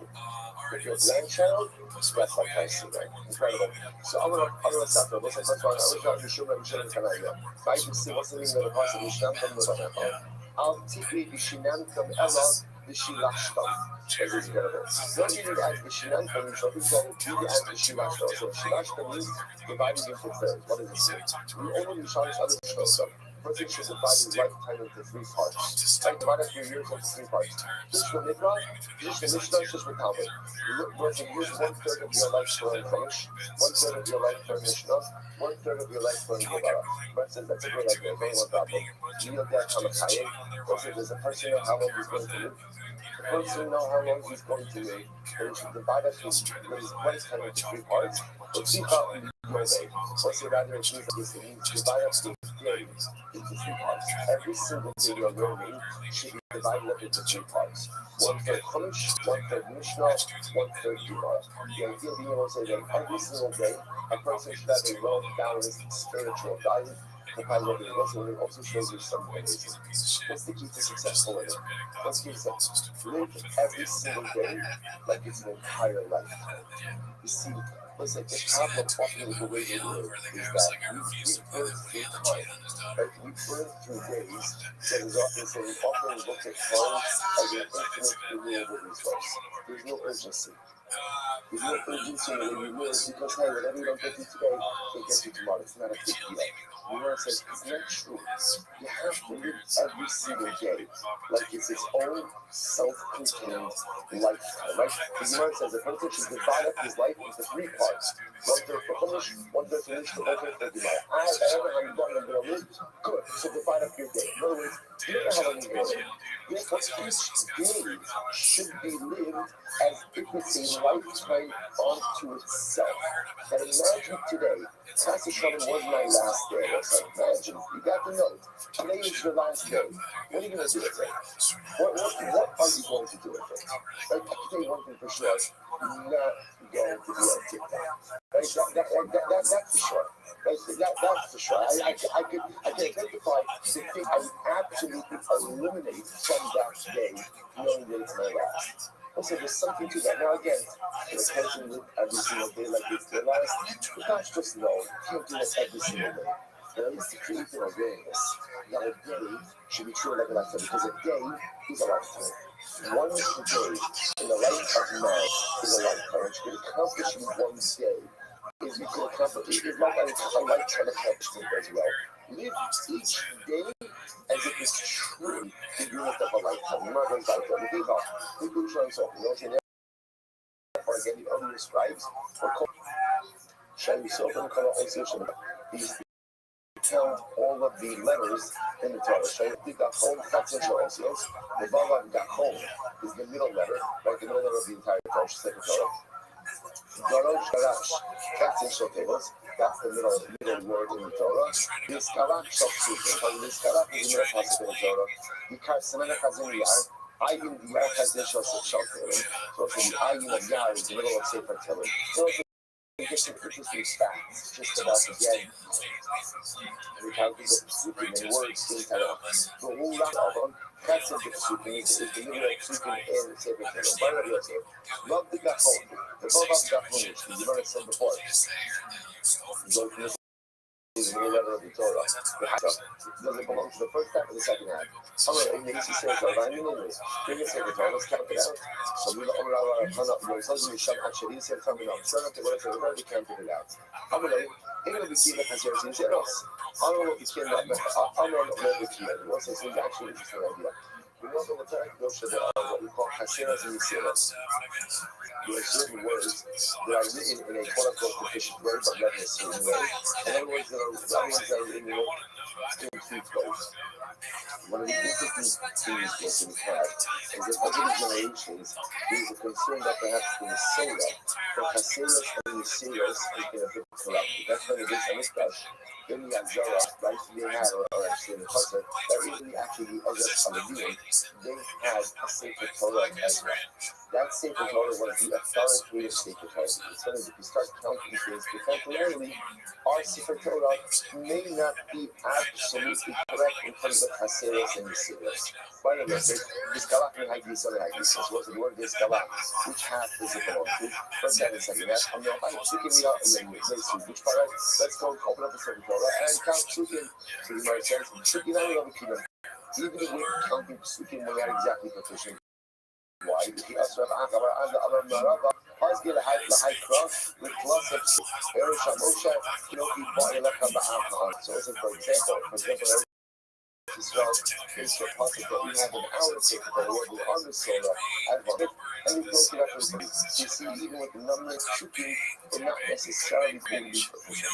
with your grandchild, that's like Har Sinai. Incredible. So I'm gonna stop there. What's the first one? I was trying to show them Canada. I can see what's the name of the parts of Mishnah from the Banapal. I'll take me Bishinam from Ella, Bishilashtam. This is incredible. Not even as Bishinam from Mishnah, but as Bishilashtam. So Bishilashtam means divided into thirds. What does it mean? We only challenge other Mishnah. First thing should divide his lifetime into three parts. Like divide up your years into three parts. Just for Mikvah, just for Mishnah, just for Talmud. We're to use 1/3 of your life for Chumash, 1/3 of your life for Mishnah, 1/3 of your life for Gemara. But says that's a good idea, very one problem. You know that Hamakayim, also does a person know how long he's going to live? The person know how long he's going to live, and he should divide up his lifetime into three parts. But also rather it means like this, it means divide up the days into three parts. Every single day you're learning should be divided up into three parts. 1/3 Chumash, 1/3 Mishnah, 1/3 Gemara. The idea being able to say that every single day a person should have a well-balanced spiritual diet. The Bible also shows you something amazing. What's the key to successful living? What's the key to live every single day like it's an entire lifetime? You see, what's like the problem often with the way we live is that we burn through time. Right? We burn through days that is often so we often look at time as an infinite renewable resource. There's no urgency. There's no urgency in the way we live because, hey, whatever you don't get to today, you'll get to tomorrow. It's not a big deal. The Lord says it's not true. You have to live every single day like it's its own self-contained lifetime, right? The Lord says the person should divide up his life into three parts. 1/3 for Chumash, 1/3 for Mishnah, 1/3 for Gemara. I don't know how long I'm going to live. Good. So divide up your day. In other words, you don't know how long you're going to live. Therefore, each day should be lived as if it's a lifetime unto itself. And imagine today, Pastor Shalom was my last day. Imagine, you got to know, today is your last day. What are you going to do with it? What are you going to do with it? Like, I can tell you one thing for sure. You're not going to be on TikTok. Right? That's for sure. That's for sure. I can identify the thing I would absolutely eliminate from that day, knowing that it's my last. Also, there's something to that. Now, again, the person live every single day like it's their last. But that's just no. You can't do it every single day. But at least to create an awareness that a day should be treated like a lifetime because a day is a lifetime. One day in the life of man is a lifetime. What you can accomplish in one day is you can accomplish. It's not like a lifetime accomplishment as well. Live each day as if it's truly the unit of a lifetime. You're not going to lifetime. We do try and solve it. Therefore, again, the other scribes were called these count all of the letters in the Torah. The Vav Gachol is the middle letter, right? The middle letter of the entire Torah, second Torah. Dorosh Garash, that's Katzin tables. That's the middle word in the Torah. Liskala Shopsukim. From Liskala is the middle pasuk in the Torah. Yikar Kazin Yar. Ayin Yar Kazin Shopsukim. So the Ayin of Yar is the middle of Sefer Tehillim. So it's just interesting facts just about the game. We have the psukim and words in Torah. The whole lot of them. That's the psukim is the middle of psukim in Sefer Tehillim. By the way, love the Gachon. The Bob of Gachon, you learned it before. Go to is the letter of the Torah. Does it belong to the first half or the second half? In the easy series of I mean, bring it to the Torah, let's count it out. So we don't allow our ton up. It tells you shut actually said coming up. Turn up to what I said, we can't figure it out. I'm going to be key to consider things else. I don't know what the kid that I'm going to know the key. What's this actually interesting idea? We know the Torah goes to what we call Haseras and Yisiras. There are certain words that are written in a quote-unquote deficient way, but not in a certain way. And other words that are written to include both. One of the interesting things that we have is that over the generations, there is a concern that perhaps in the Torah, the Haseras and Yisiras has been a bit corrupted. That's when it is a misdash. In the Azara, right, they had, or actually in the Chassid, that really actually the Ezra Chaladim, they had a Sefer Torah Ezra. That Sefer Torah was the authoritative Sefer Torah. It's funny, if you start counting things contemporarily, our Sefer Torah may not be absolutely correct in terms of Haseras and Yisiras. By the way, this Galak and Hagis and Hagis, what's the word this Galak? Which half does it belong to? First half and second half. I'm not picking it out and then which part? Let's go open up the Sefer Torah and count Psukim. So the Gemara says, Psukim are not Kingdom. Even if we're counting Psukim, we're not exactly proficient. Why? Because the Asraf Akabar and the Alam Narava, Hazgil High Cross, with plus of Eresh Moshe, Kinoki Ba'ilaka Ba'akal. So, for example, Israel is so possible that we have an hour to take the word on the solar at one, and we broke it up into you see, even with the number of shooting, we're not necessarily going to be proficient.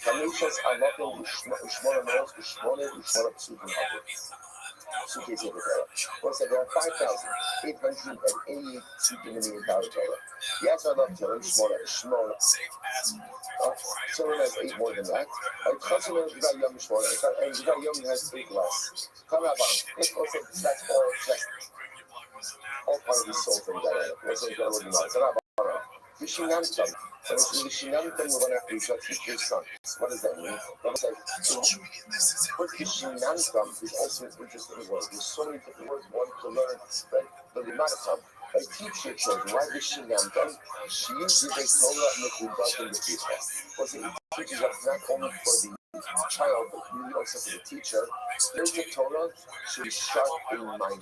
Kamishas are not going to Ushmona Mos, Ushmona Psukim Habit. Suki Sefer Torah. Well, so there are 5,888 Sukim in the entire Torah. Yes, I love Torah, Shmona. Torah has 8 more than that. Chassid has got Yom Shmona, and Yom has 8 less. Karaban, that's all just all part of the soul from that. What's it going to be like? Vishinantam. So it's Vishinantam, the one after you teach your son. What does that mean? But Vishinantam is also an interesting word. There's so many different words one can learn, right? But the Manatam, teach your children. Why Vishinantam? She uses a Torah Mekudat in the future. Because it teaches us not only for the child, but really also for the teacher. There's the Torah should be sharp in my mouth.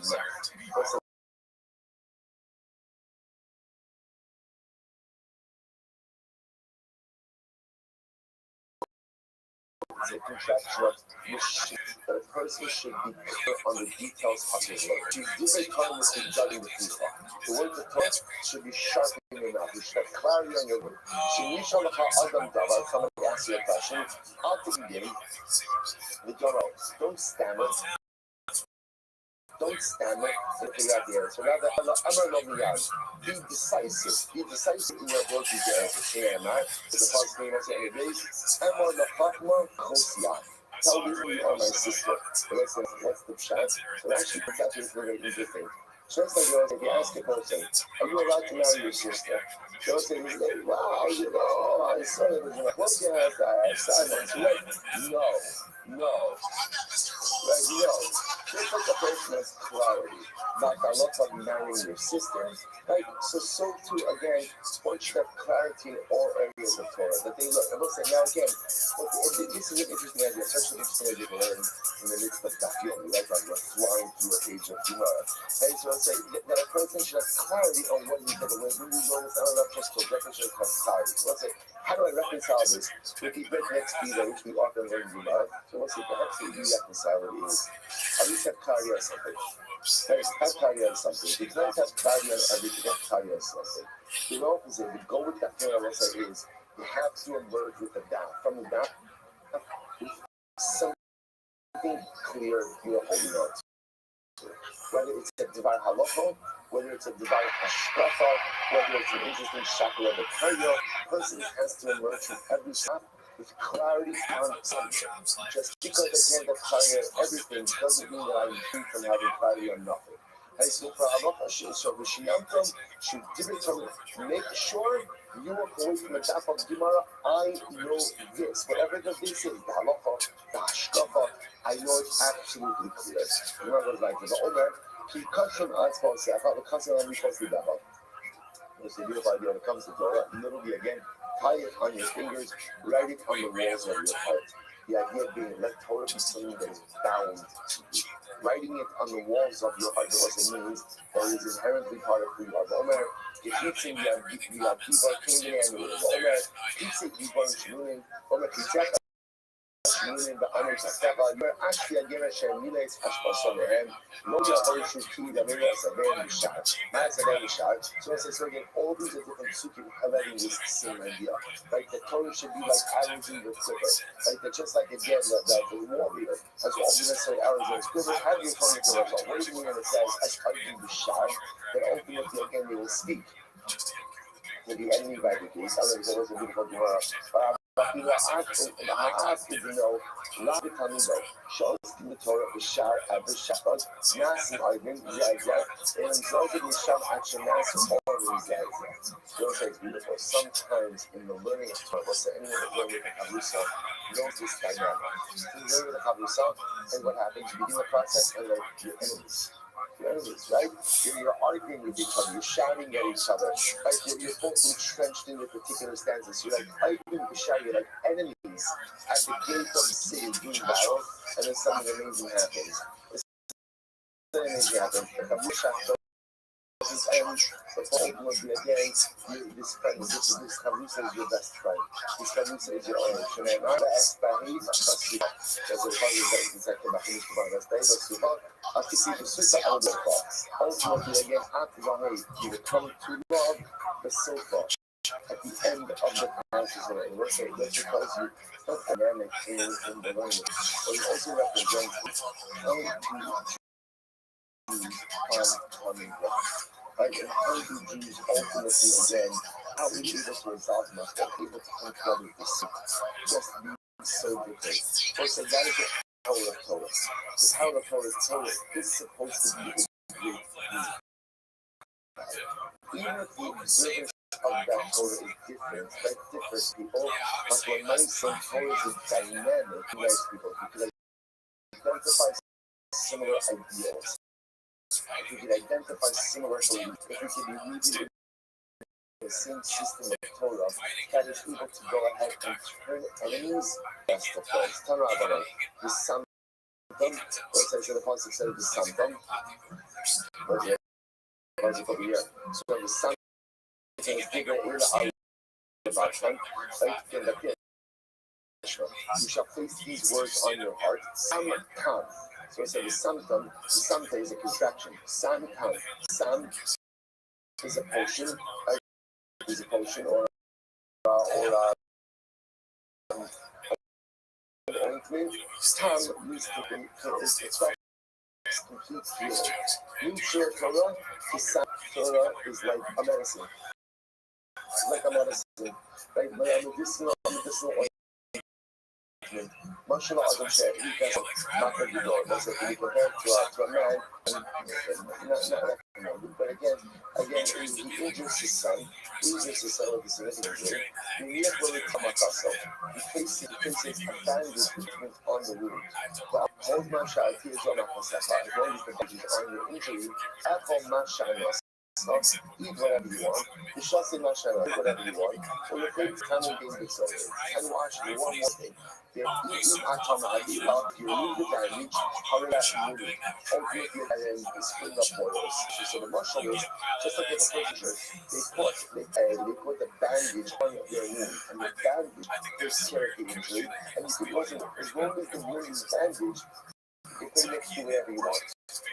It's a contractual mission that a person should be clear on the details of his work. To do a time with regarding the people. The word of Torah should be sharp in your mouth. You should have clarity on your word. Somebody asks you a question. I'll begin the Torah. Don't stammer. Don't stammer and figure out the answer. Rather, be decisive. Be decisive in your work you do. The first thing I say in the days, tell me who you are, my sister. What's the chance? So actually, that's very interesting. Just like girls, if you ask a person, are you allowed to marry your sister? They'll say, wow, you know, I saw it. What can I silence? No. Right, no. Just like a person has clarity, like I love about marrying your sister, right? So too, again, once you have clarity in all areas of Torah, that they look, and they'll say, now again, this is an interesting idea, such an interesting idea to learn in the midst of Dafyom, right? Like we're flying through a page of Gemara. And so I'll say that a person should have clarity on what you get away when you go with not just for definition of clarity. So let's say, how do I reconcile this with the next Bida, which we often learn in Gemara? So let's say, perhaps the reconcile it is, at least have clarity on something. Have clarity on something. If you don't have clarity on everything, have clarity on something. The opposite, to go with that thing I will say is, you have to emerge with the doubt. From the doubt, something clear you're holding on to. whether it's a Devar Halacha, whether it's a Devar Hashkafa, whether it's an interesting Shakla of the Karya, a person has to emerge from every step with clarity on something. Just because I can't acquire everything doesn't mean that I'm free from having clarity on nothing. So for halacha, so v'shiyantam should make sure you walk away from the daf of Gemara. I know this. Whatever the this is, the halacha, the hashkafa, I know it's absolutely clear. Remember, like the Omer, he cuts from Atzma Sefer, the cuts on Mishas Lidava. It's a beautiful idea when it comes to Torah. Literally, again, tie it on your fingers, write it on the walls of your heart. The idea being, let Torah be something that is bound to you. Writing it on the walls of your heart also means that it is inherently part of who you are. Omer, Gefitzim Yadiva Kingdom and Omer, Kitzit Yibon Shmunim, Omer Kitzat Shmunim, the honor Sakava, you're actually a Gerashem Miles Ashpasonehem, Loya Horishu Ki, the Mira Saber Mishar, Mazaber Mishar. So it says again, all these are different sukkim having this same idea. Like the Torah should be like arrows in your quiver. Like the, just like again, the warrior has all the necessary arrows in his quiver. Have your Torah to us. What do you mean when it says, Ashpasonehem Mishar, that ultimately again they will speak to the enemy by the case. Otherwise, there was a beautiful Gemara. But you know, I ask you to know, not the Tamido, shows in the Torah, the Shar, the Shaphat, Nasim, Arvin, Zayzah, and themselves in the Sham, action, Nasim, all of these Zayzah. Those are beautiful. Sometimes in the learning of Torah, so anyone that learns with the Havrusa knows this dynamic. You learn with the Havrusa, and what happens, you begin the process, and like your enemies. Right? You're arguing with each other, you're shouting at each other, right? You're both entrenched in your particular stances. You're like arguing, you're shouting, you're like enemies at the gate of the city doing battle, and then something amazing happens. Something amazing happens. And the will be again, this friend, this Harusa is your best friend. This Harusa is your own. There's a part of that ultimately, again, you become to love the sofa at the end of the process of it. That's because you put dynamic in the language. But it also represents how to coming back. Right? And how do Jews ultimately, again, how we do this result must be able to come together with this just be so different. So that is the power of Torah. The power of Torah is supposed to be a great thing. Even if the observance of that Torah is different, like different people, but when my son Torah is dynamic, nice people, because I identify similar ideals. If we can identify similar beliefs, if we can be reading the same system of Torah that is able to go ahead and turn enemies against the place. Turn around, the Santam, let's say the concept said the Santam, over here. So the Santam is bigger in the Bachman, right in the pit. You shall place these words on your heart. Samtam. So it says the Samta is a contraction. Samtam. Sam is a potion. Is a potion or ointment. Tam means to express complete healing. You share Torah. The Sam Torah is like a medicine. Like a medicine. Like a medicinal ointment. Mashallah, Adam said, he doesn't knock at the door. That's it. He compared to a man, but again, he injures his son. He injures his son with the significant injury. He literally tamakasa. He places a bandage on the wound. But hold my child, he is on a kasafa. As long as the bandage is on your injury, at home, my child must. Eat whatever you want. You shall say Mashallah, eat whatever you want. Or your favorite time and game gets over. And watch me, one more thing. If you remove the bandage, hurry up and move it. Ultimately, and then the spring up boils. So the muscle is just like a person. They put the bandage on your wound. And the bandage takes care of the injury. And you can also, as long as the wound is bandaged, you can mix do whatever you want.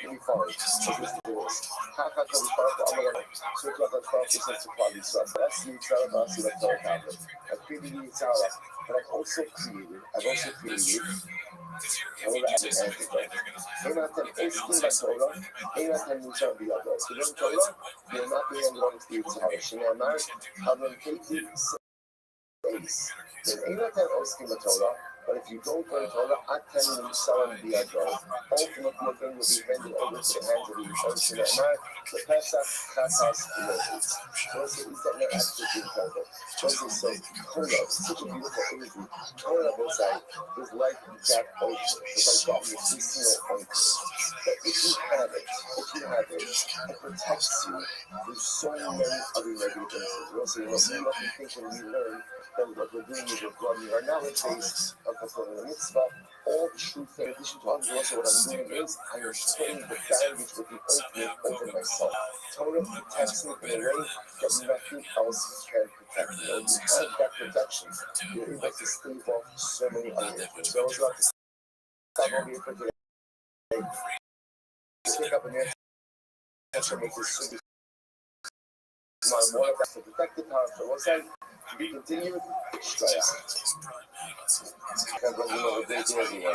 You'll be fine. So let's do this. Half after the part, I'm going to switch up the 12% to quality sub. That's the Tzara Basi of Torah tablet. I created the Tzara, but I've also created Torah and antidote. Einatem Eskim Torah, Einatem Nishar Biyado. To learn Torah, you'll not be able to be Tzara. Shneimar, Havon Keiti says, then Einatem Eskim Torah, but if you don't learn Torah, Atem Nishar Biyado. Ultimately, your thing will be handed over to the hands of the Yishon. Shneimar, the Pesach Chatas Levit. Joseph is that not actually being Torah. Joseph said, Torah is such a beautiful imagery. Torah was like, is like that ocean. It's like that medicinal ointment. But if you have it, it protects you from so many other negative things. Also, you know, we think when we learn that what we're doing is we're broadening our knowledge base of fulfilling the mitzvah. All true things. In addition to others, also what I'm doing is I am putting the baggage with the ointment over myself. Torah protects me in a way that nothing else can protect me. When you have that protection, you're able to stave off so many other things. So I was about to stop over here for today. Pick up an answer, make this super. My more of that's a protective power for one side. To be continued, straight out. Can't bring you over there to everyone.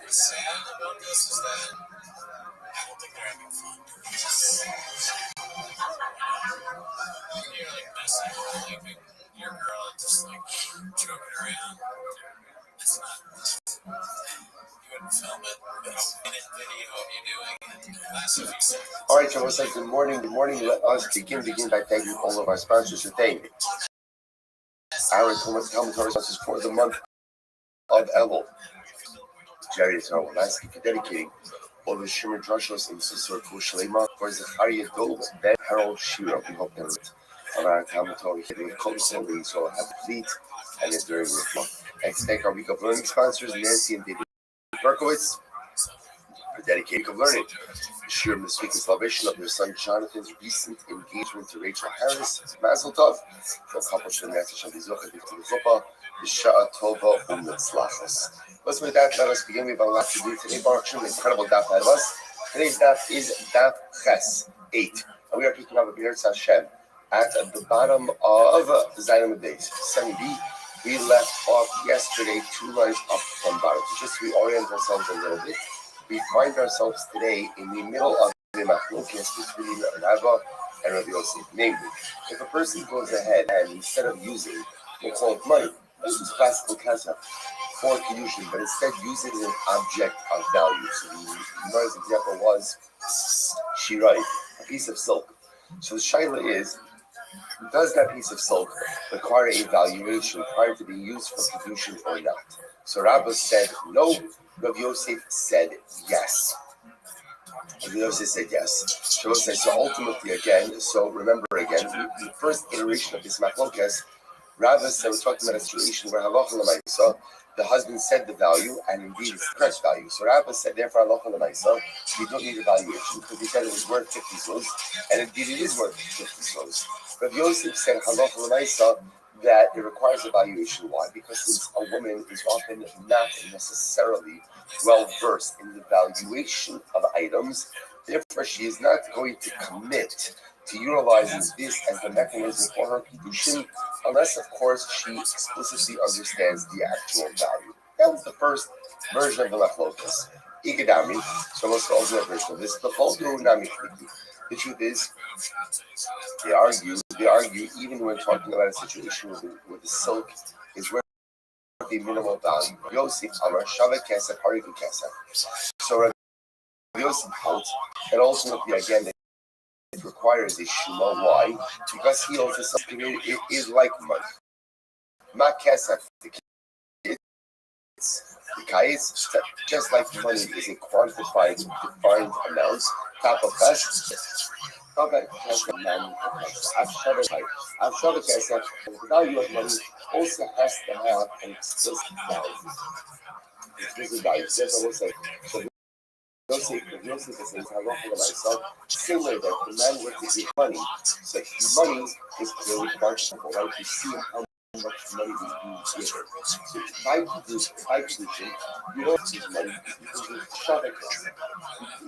What's sad about this is that I don't think they're having fun. You're like messing with like your girl and just like joking around. It's not. You wouldn't film it, but a minute video of you doing it. All right, so it's like good morning. Good morning. Let us begin by thanking all of our sponsors today. Our commentary sponsors for the month of Elul. Jerry is our last for dedicating all the Shimmer Drushos in Sisor Kushlema for Zachariah Dov, Ben Harold Shira. We hope that our commentary hitting Coco so have fleet and it's during this month. And to thank our week of learning sponsors, Nancy and David Berkowitz, for dedicating week of learning. Shira this week is celebration of their son Jonathan's recent engagement to Rachel Harris. Mazel Tov, the couple should answer Shabizucha Difti Chuppah, Bisha'a Tova U'Mitzlachos. Let's with that, let us begin. We have a lot to do today. Baruch Shem, incredible daf ahead of us. Today's daf is daf Ches 8. And we are picking up a B'nai Hashem at the bottom of the Zayin Days, 7b. We left off yesterday 2 lines up from bottom. So just to reorient ourselves a little bit, we find ourselves today in the middle of the machlokes between Rabbi and Rabbi Yosef. Namely, if a person goes ahead and instead of using, we'll call it money, this is classical concept for Kiddushin, but instead use it as an object of value. So the Gemara's example was shirai, a piece of silk. So the shaila is, does that piece of silk require a valuation prior to being used for Kiddushin or not? So Rabbi said no, Rabbi Yosef said yes. Rabbi Yosef said yes. So ultimately again, so remember again, the first iteration of this machlokes, Rabbi said we're talking about a situation where halacha l'maisa, the husband said the value, and indeed it's the correct value. So Rabbi said, therefore, halacha l'maisa, you don't need evaluation because he said it was worth 50 zuz, and indeed it is worth 50 zuz. Rabbi Yosef said halacha l'maisa that it requires evaluation. Why? Because since a woman is often not necessarily well versed in the valuation of items, therefore she is not going to commit to utilizing this as the mechanism for her Kiddushin, unless, of course, she explicitly understands the actual value. That was the first version of the machlokes. Ikadami, so let's go to that version of this. The truth is, they argue, even when talking about a situation where the silk is worth a minimal value. Yosef Amar Shaveh Kesef Hariku Kesef. So Rabbi Yosef holds that ultimately again it requires a shuma. Why? Because he holds something it is like money. Ma Kesef, the kais, just like money is a quantified, defined amount. Top of that. The value of money also has to have an explicit value. Explicit value. Therefore, we'll say, so Yosef is saying, same way that the man with the money, so money is clearly quantifiable, right? You see how much money is being given. So by position, you don't use money, you can just shove it. You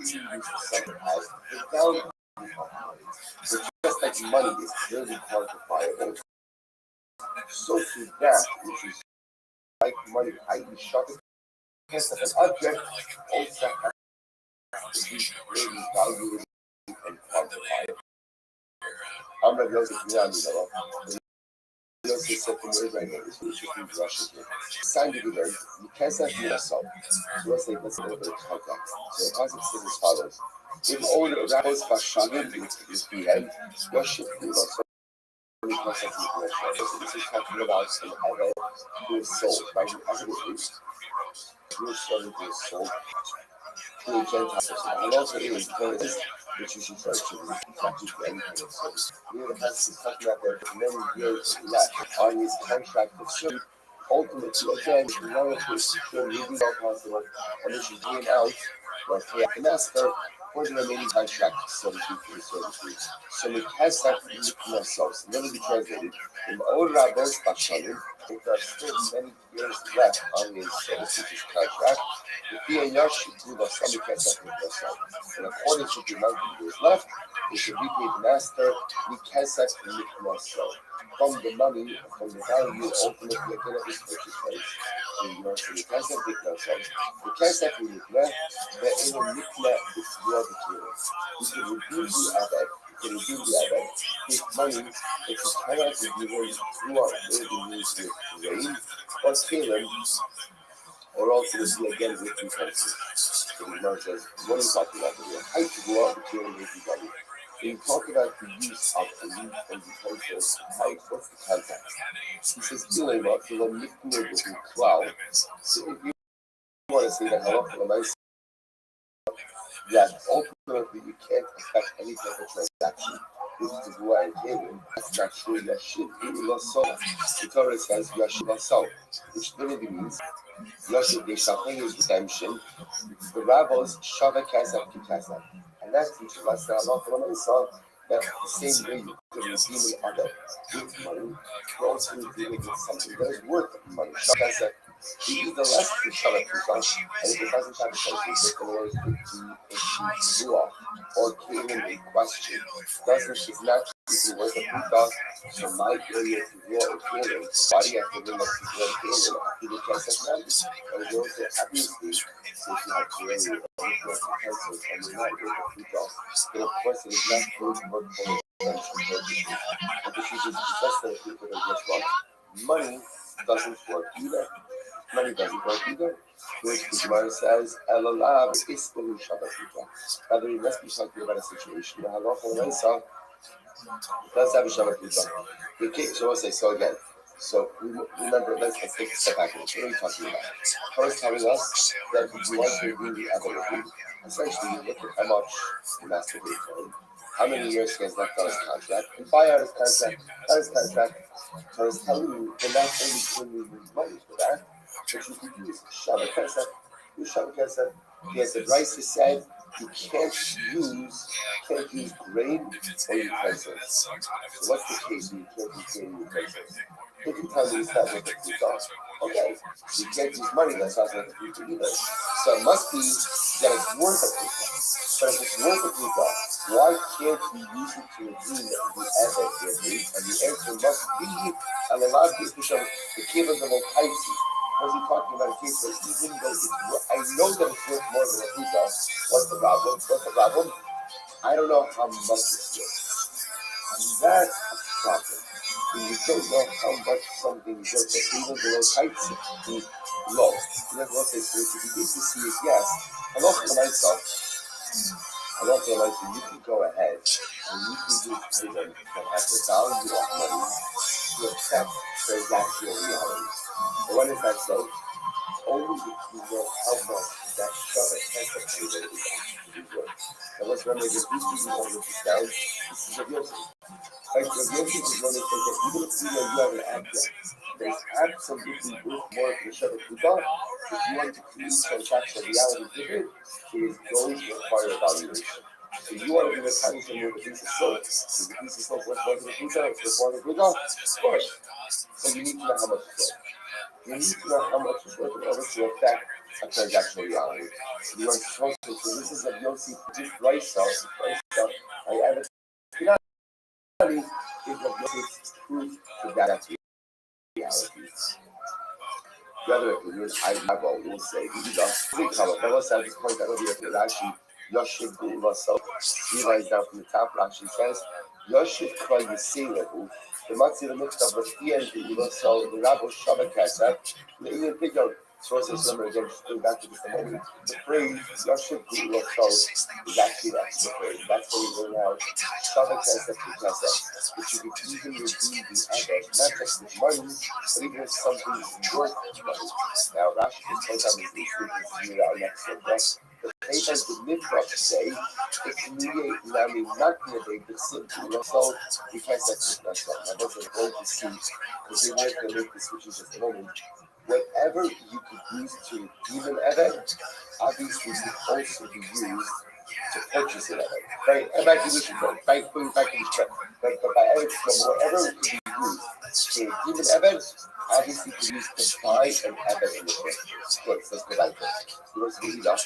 can use something as the value of money. But just like money is clearly quantifiable, so to that, which is like money, i.e. shove it, has an object also has to be really valuable and quantifiable. I'm not going to be on Yosef said from Abraham, this is Russian here. Signed it today, you can't say to yourself. So let's say, let's a little bit of context. So the context is as follows. If all the rabbis Vashanim is behead, Yosef was so many concepts in the Russia. So this is talking about an Eved who is sold, right? As it is, Jewish servant who is sold to a Gentile person. And also it is because which is referred to as anything. Here the passage is talking about there for many years left on his contract with service. Ultimately, again, none of this should really be possible, and it should bring out or pay the master for the remaining contract so to speak for the service. So it has that from ourselves, literally translated in Old Rabbos Bashalim, if there are still many years left on his service contract, the PAR should give us some cast from ourselves. And according to the amount of years left, we should repay the master, we cast that from ourselves. From the money, from the value, ultimately again of his purchase price. So the cast that from ourselves, the cast that from the in a mikla before the killer. You can redeem the Abed, you can redeem the Abed with money that you cannot be given throughout the news with rain or Caleb, or ultimately again with utensils. So the Gemara says, what are you talking about here? How to go out the Caleb with you buddy? When you talk about the use of the leaf and utensils, what's the context? He says, Ilema, the mikla with cloud. So if you want to say that halacha that ultimately you can't affect any type of transaction. This is why I came in. That's not true. Yashin Ilasol. The Torah says Yashin Ilasol, which literally means Yashin Yeshachim is redemption. The rabbis Shava Kesef Kesef. And that teaches us that Allah that the same way you could redeem an other with money, you're also redeeming with something that is worth money. Shava Kesef. He used the less to shut up himself, and if it doesn't have a sense, the Lord is to or came in a question. Doesn't is not even worth a puta, so my area to draw a feeling, body after the next to draw a feeling, he would cast a man, and it also obviously, if you have to area of the pencil, and you're not worth a puta, then of course it is not good work for the attention, but the truth is less than a puta that gets wrong. Money doesn't work either. Money doesn't work either. Which the Gemara says, Elalab is the Shabbat. Rather, we must be talking about a situation where Allah does have a Shabbat. So we'll say, so again. So remember, let's take a step back. What are we talking about? First, telling us that if you want to redeem the other, essentially you look at how much the master paid for him, how many years he has left on his contract, and buy out his contract. Out his contract, so it's telling you they're not only giving you money for that, but you can use Shabbat Kesef. Use Shabbat Kesef. Yes, the Rice said you can't use grain or utensils. So what's the case when you can't use grain or utensils? If you tell me it's not what the fruit are, okay, so you can't use money that's not what the fruit either. So it must be that it's worth a fruit. But if it's worth a fruit, why can't you use it to redeem the asset here? And the answer must be, and a lot of people show the kingdom of Okaisi. Was he talking about a case where even though I know that it's worth more than a puta, what's the problem? I don't know how much it's worth. And that's a problem. When you don't know how much something is worth, that even below heights is low. You never will say, so if you begin to see is yes, Allah for myself, you can go ahead and you can use items that have the value of money to affect transactional reality. And when is that so? Only if you know how much that Shabbat payment is actually worth. Now let's remember that these people want to this down. This is a real thing. Right, so the other thing is when they say that even if you know you have an object, there's absolutely worth more than Shabbat Kudah. If you want to create transactional reality with it, it is going to require evaluation. So you want to be retaining from your piece of silk. Is the piece of silk worth more than a Kudah? It's worth more than a Kudah? Of course. So you need to know how much it's worth. You need to know how much it's worth in order to affect a transactional reality. You are supposed to, so this is a Yossi Raisa, I have a reality is of Yossi's proof to that reality. The other opinion, I will say, that was at this point that will be a Rashi, Yoshid Gula, so realize down from the top, Rashi says, Yoshid Kral Yisilehu, the Matzi mixed up with the end Gula, so the Rabbi Shabbat Kasa, the Indian figure, sources number again, just going back to this a moment. The phrase Yoshid Gula, so is actually that's the phrase. That's what we learn out. Shabbat Kasa, which you could even redeem the other, not just with money, but even if something is worth money. Now, Rashi can point out these things in our next one. The papers the mitzvah say it's really Lami not going to be the simple. So we can't set this mess up. Now, that's what we're going to see because we want to make the switches at the moment. Whatever you could use to even Evan, obviously could also be used to purchase it. Right? And back to this one, back to this one. But by Evan, whatever it could be used to even Evan, obviously could be used to buy an Evan in the first. Good, so let's go back to it. So let's read it up.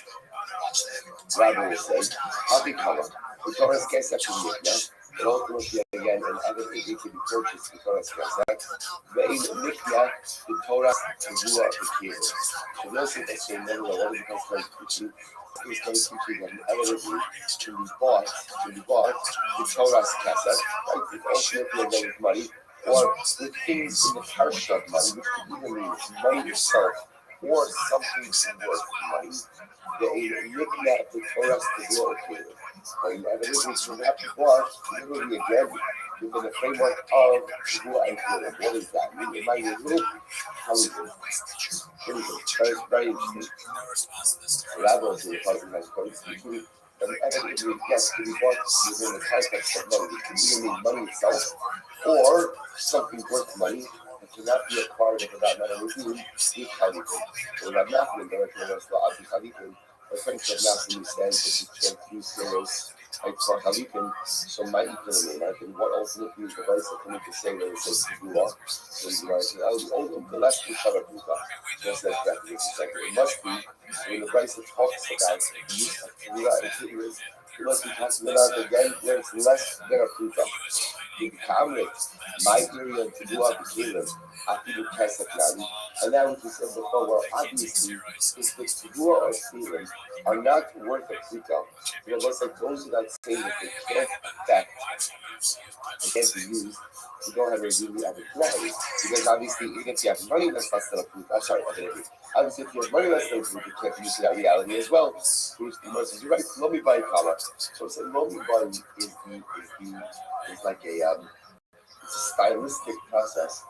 Rabbi will say, Abikala, the Torah's Kesef in Mikna, but ultimately again, and everything can be purchased the Torah's Kesef. Vein Mikna, the Torah's Tavua of the Kir. So those who say, never know what it becomes like teaching, is going to teach that everything can be bought, the Torah's Kesef, right? With ultimately again with money, or with things in the parsha of money, which could even mean money itself, or something worth money. The looking at the Torah's Tavua Kir. And evidently from that before, literally again, within the framework of Tavua and Kir. What is that? It might be a little Hollywood. Very interesting. Rabbi was in the puzzle has points, including evidently yes, to be bought within the context of money. It can either mean money itself or something worth money. It cannot be acquired for that matter with Khalifin. So Rabbi Nachman, the Rabbi was the Khalifin. I think that Nachman stands that you can't use heroes like for Khalifin, so my economy, and what ultimately is the vice of coming to say that it says to do off. So you know, the last two shut up just like that. It must be when the vice talks about the use of Torah and Torah, it must be talking about again where it's less than a proof of. The Kamrik, my area to do out the kingdom, after the Kesef, and that which we said before, well, obviously, if the Tavua or Tefillin are not worth a Plika, because like those that say that they can't affect, they can't be used, you don't have a really opportunity. Because obviously, even if you have money that's less than a Plika, obviously, if you have money less than a Plika, you can't use that reality as well. Which the Moses, you're right, Lomi Bai Kala. So it's a Lomi Bai is like it's a stylistic process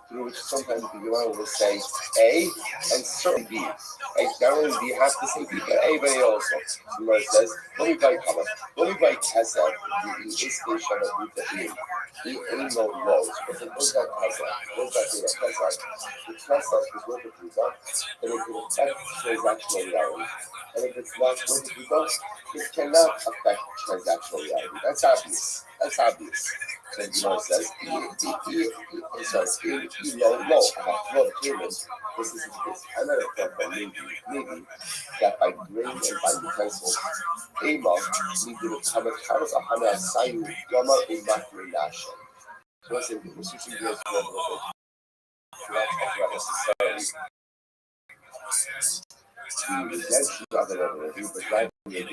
through which sometimes the Gemara will say A and certain B. Like not only do you have to say B, but A, but A also. The Gemara says, let me buy Kama. Let me buy Kesa, the Iske Shabbat B'Tahim. The ain't no laws. But then what's that Kesa? What's that Kesa? The Kesa is worth a Pita, and it can affect transactional reality. And if it's not worth a Pita, it cannot affect transactional reality. That's obvious. So the Gemara says, this is another example, maybe that by grain and by utensils, Ema need to become a kind of a Hana Sayu Yama in Makrination. So I said, we're switching gears a little bit. We're not talking about necessarily the redemption of an evidence, but rather again,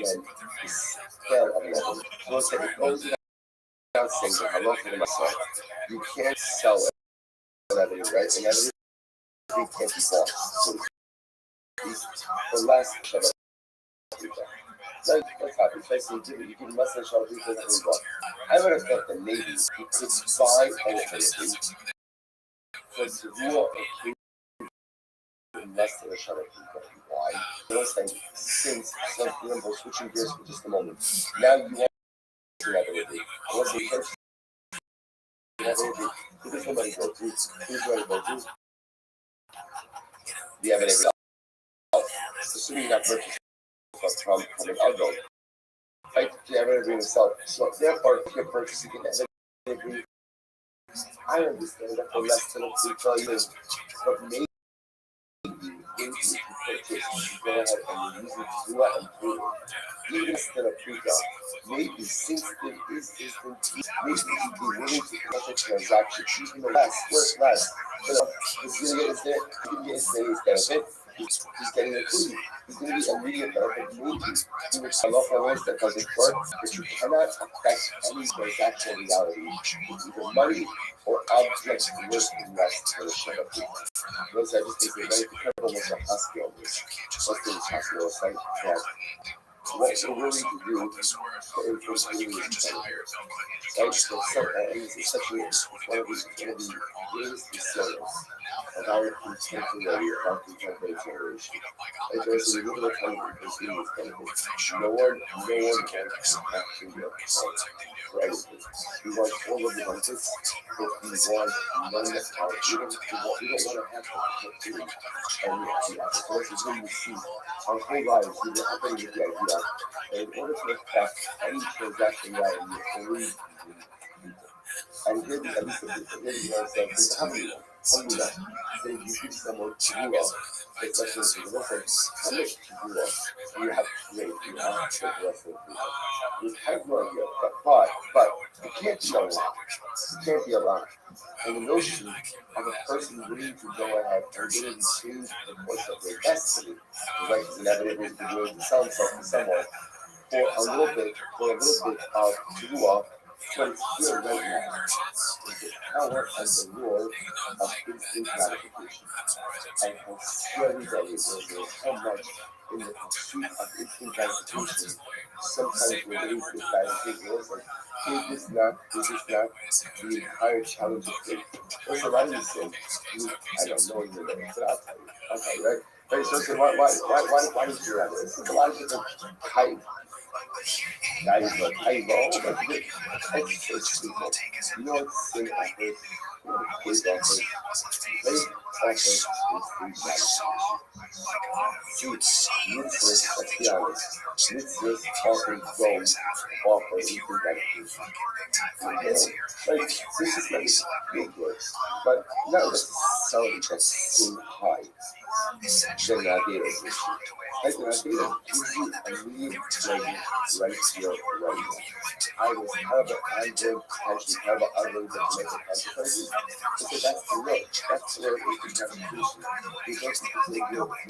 the scale of an evidence. So I said, it goes without saying that I love it myself. You can't sell it. Evidence, right? And evidence can't be bought. So the last Shabbat. That's happened. Especially you can less than Shabbat because I would have thought that maybe you could buy ultimately for Tavua or King less than a Shabbat. Why? You know, saying since some remember switching gears for just a moment. Now you want to evidently. What's the first? Who does somebody go to? Who's ready to go to? The evidence. Assuming that purchase from an adult. Right? The evidence himself. So therefore, if you're purchasing an evidence I understand that the less than a tell you, but maybe when you purchase, go ahead and use it to do it and do it. Even instead of puka, maybe since there is instant, maybe you'd be willing to conduct a transaction, even though worth less. But the deal is there, you can get his benefit. He's getting a food. He's going to be immediate benefit. Maybe he would sell off a list that doesn't work, but you cannot affect any transactional reality with either money or objects worth less for the share of people. Those I just think they're very careful with the hospital. Most of these hospitals like that. What we're willing to do for influence really is competitive. Right? So especially one of the greatest distillers of our contemporary generation. Like there's a little kind of consumer's benefits. No one wants to actually be for anything. We want all of the benefits, but we want none of our we don't want to have to do. And that's what we see. Our whole lives, we've been operating with the idea that in order to affect any transaction reality, you believe and here the United States, how many that they use someone to do all, especially if you look at how much to do all, you have to wait, you have to take the rest of the people. You have no idea, but it can't be a lot. It can't be a lot. And the notion of a person willing to go ahead and willing to change the course of their destiny, like it's inevitable to do it someone for a little bit of Ruah, but it's still right now. It's the power and the rule of instant gratification. And how scary that is, how much in the pursuit of instant gratification, sometimes we're getting to this gratification. Is this not the entire challenge of faith? There's a lot of these things. I don't know your name, but I'll tell you. Okay, right? Right, so why did you do that? There's a lot of different types. It's you know what's sin offers? Faith offers. Faith offers is mitzvahs, let's be honest. Mitzvahs often don't offer instant gratification. This is like big words, but not necessarily just too high. Then I did it. I gives you immediate pleasure right here, right now. I was terrible, I did actually terrible, ugly, but to make the consequences. Because that's the real, that's where it is the definition. Because it's a real right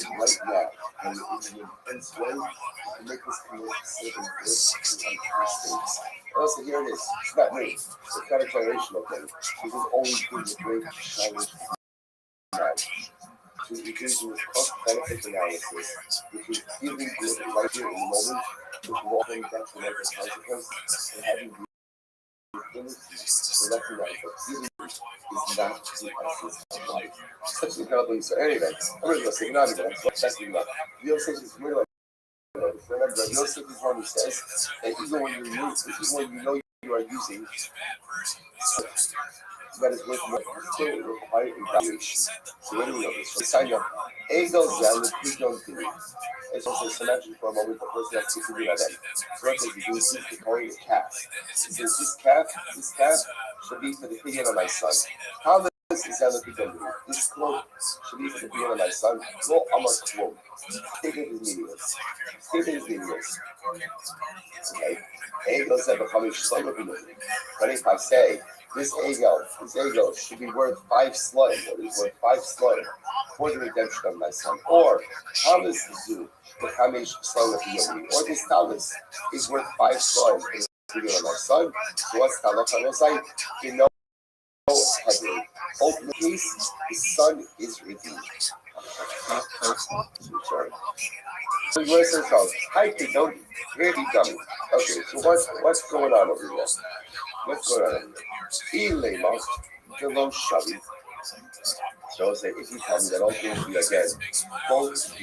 now, and in an intense way, to make this commit certain risks and mistakes. Also, here it is. It's not me. It's not a generational thing. This has always been the great challenge to engage in this cost-benefit analysis, which is giving you the right here in the moment, which will often detrimental consequences, and having the ability to recognize that healing is not the essence of life. Such incredibly so. Anyway, I'm going to go say, not even, that's enough. Yosef is really like, remember, Yosef is one who says that even when you know you are using that is worth more still require evaluation. So when we know this, sign up. Egel Zel, please don't do it. It's also symmetry for a moment, the person has to do that. So what they do is to call it a calf. He says, this calf should be for the opinion of my son. How does is that the people? This quote should be for the opinion of my son. No, I'm a quote. Statement is meaningless. Statement is meaningless. Okay. Egel Zel becoming son of the. But if I say, this ego should be worth 5 slug, or is worth 5 slug for the redemption of my son. Or Talis is due the Kamish son of the or this Talis is worth 5 slug for the redemption of my son. So what's Talos? You know, ultimate case, the son is redeemed. Sorry. So you want to say, hi, don't really dummy. Okay, so what's going on over here? What's going on? Elema, the low shabby. So say if you tell me that all things be again, both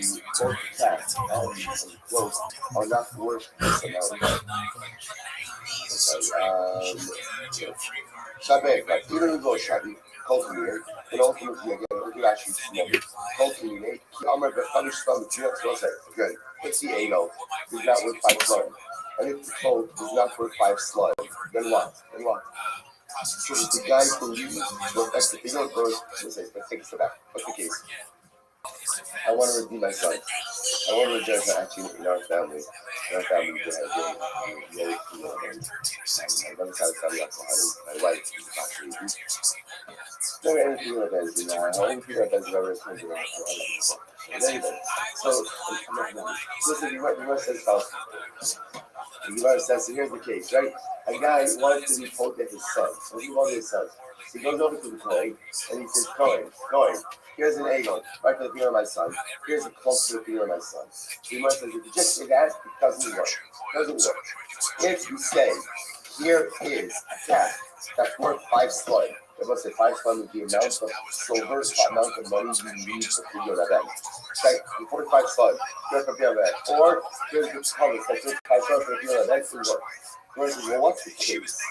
cat and clothes are not worth this amount. Shabby, like even though shabby, cultivate, and ultimately again, we could actually smoke it. Cultivate, I'm going to punish some so I say, good. If the anal is not worth 5 slug, and if the coat is not worth 5 slug, then what? So if the guy believes what that's the bigger birth, let's take a step back. What's the case? I want to redeem my son. I want to rejoice that actually in our family. In our family, we have very female names. My brother's side of the family, my wife is actually never anything like that. You know, I only feel like that's very important. Anyway, so listen, the verse says, the verse says, so here's the case, right? A guy wants to be told that his son. So he wanted his son. So he goes over to the Kohen and he says, Kohen, here's an eagle, right for the finger of my son. Here's a cloak for the finger of my son. So he says, if you just say that, it doesn't work. If you say, here is a cat that's worth 5 slime, it must say 5 slime would be the amount of silver, the amount of money you need to figure that out. Okay, you put 5 slime, here's the figure that. Or here's the color, that's 5 slime for the figure that. That's work. Well, what's the case?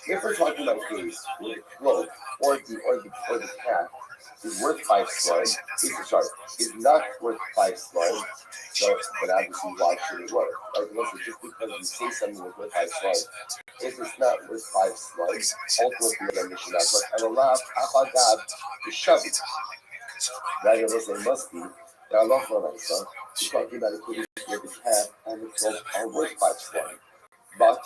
If we're talking about a case where the cloak or the cat is worth 5 slime, is not worth 5 slime, so but obviously why should it work? Right? Listen, just because you say something is worth 5 slime, if it's not worth 5 slime, ultimately then it should not work. And Allah, God, is shoving. Right? It must be that Allah for myself is talking about a case where the cat and the cloak are worth 5 slime. But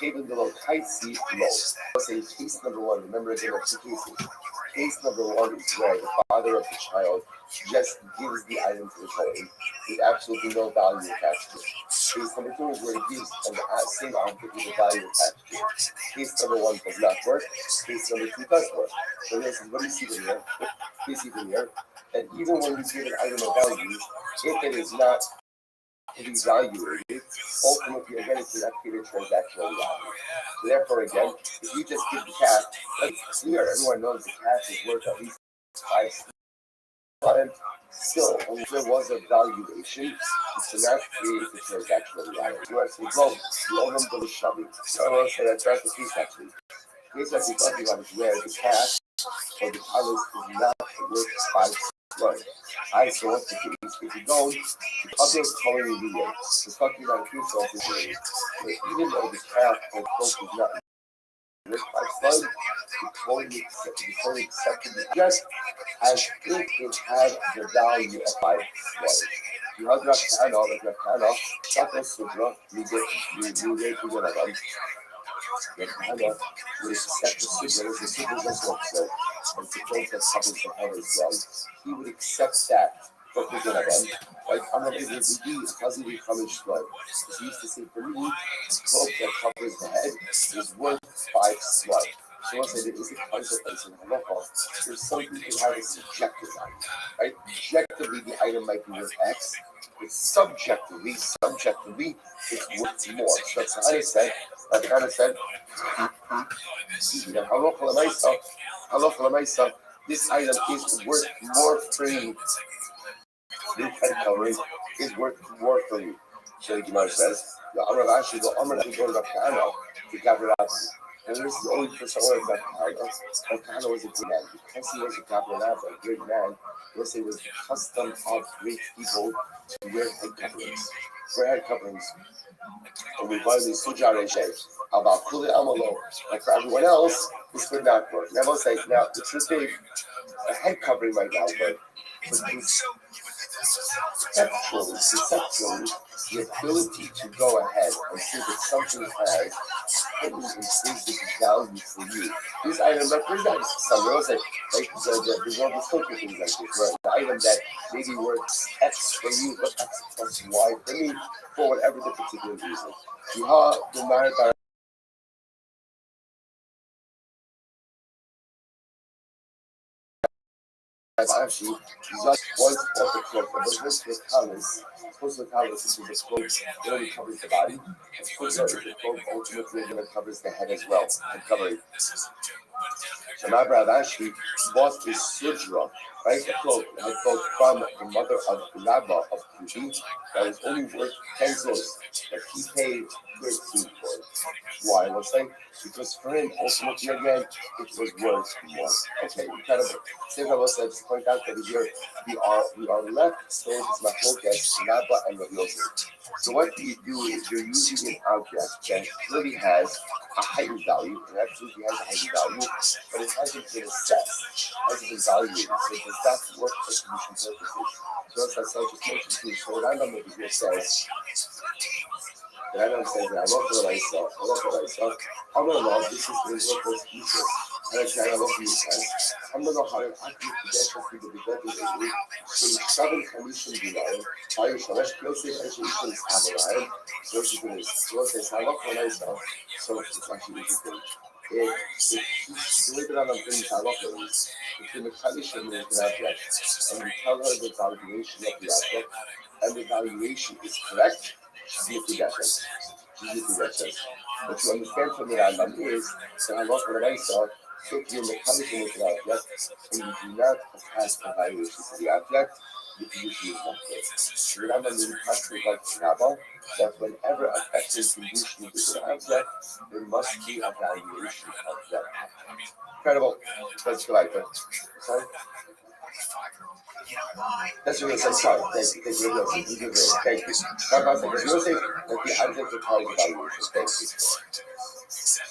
even below Kaisi low. Let's say case number 1. Remember again, there are 2 cases. Case number 1 is where the father of the child just gives the item to the Kohen with absolutely no value attached to it. Case number 2 is where he gives the same object with a value attached to it. Case number 1 does not work. Case number 2 does work. So this is what do you see from here? You see from here that even when you give an item of value, if it is not to be evaluated, ultimately again it's an active transactional value. So therefore again, if you just give the cat, it's clear, everyone knows the cat is worth at least 5 slime. Still, when there was a valuation, it cannot create the transactional value. You are saying, well, you owe them the shoving. So I want to say that's the case actually. The case that we're talking about is where the cat or the palace is not worth 5 slime. I so what's the case? If you go to other coloring video, we're talking about a few sources here. But even though the cat or cloak is not worth 5 slime, the Kohen accepted it just as if it had the value of 5 slime. You have Rakana, Saka Sudra, you get to the Rabbi. Rakana would accept the Sudra, the Sudra is also, and the cloak that covers the head as well. He would accept that. But we're gonna run. Like I'm gonna give you doesn't become slow. He used to say for me, the cloak that covers the head is worth 5 slime. So let's say there is a consequence in halacha. There's something that has a subjective value, right? Objectively, the item might be worth X, but subjectively, it's worth more. So that's how I said, halacha l'maisa, this item is worth more for you. This head covering is worth more for you. So the Gemara says, the Amr actually go to the Kahana to gather out. And this is only for someone like Kahana. But Kahana was a great man. Because he was a Kabbalah, a great man, let's say it was the custom of great people to wear head coverings. And we find these Sujare shapes about Kuli Amalo. Like for everyone else, this would not work. Now, let's say, the truth is, a head covering might not work. But conceptually, the ability to go ahead and see that something has hidden intrinsic value for you. This item represents some real estate, like the world is filled with things like this, where the item that maybe worth X for you, but X plus Y for me, for whatever the particular reason. You have the matter. Actually, just one spot of cloak, but this was talus. Supposed to talus is the cloak that only covers the body. It's supposed to the cloak ultimately that covers the head as well, and covering. So my brother actually, was a sudra, right? A cloak, and a cloak from the mother of Rabbi of Putin that was only worth 10 zuz, that he paid 13 for it. Why? Let's say because for him, ultimately again, it was worth more. Okay, incredible. Same Rabbi said to point out that here we are left still with this machlokas, Rabbi and Rabbi Yosef. So what do is you're using an object that really has a heightened value, and absolutely has a heightened value, but it hasn't been assessed, hasn't been evaluated. So does that work for solution purposes? So as I just mentioned too, so what Rambam over here says, the Rambam says that I love what I saw, I'm going to love this is the result of species. And I love you guys. I'm going to know how to actually get to the beginning of the so 7 commission denial, I shall let you say education is Abraham, so she can say, I love what I saw, so it's actually interesting. The way that I'm doing Tawaf is, if the Mechanish and the object, and we tell her the valuation of the object, and the valuation is correct, she's a possession. What you understand from the Rambam is that Allah saw, so if you're Mechanish and the object, and you do not pass the valuation to the object, the condition is not good. So the Rambam really practically like Rabbi, that whenever a factor condition is an object, there must be a valuation of that object. Incredible. Let's go like that. Sorry? That's what it says. Sorry. Thank you. Thank you. Thank you. Rabbi said, you're saying that the object requires evaluation. Thank you.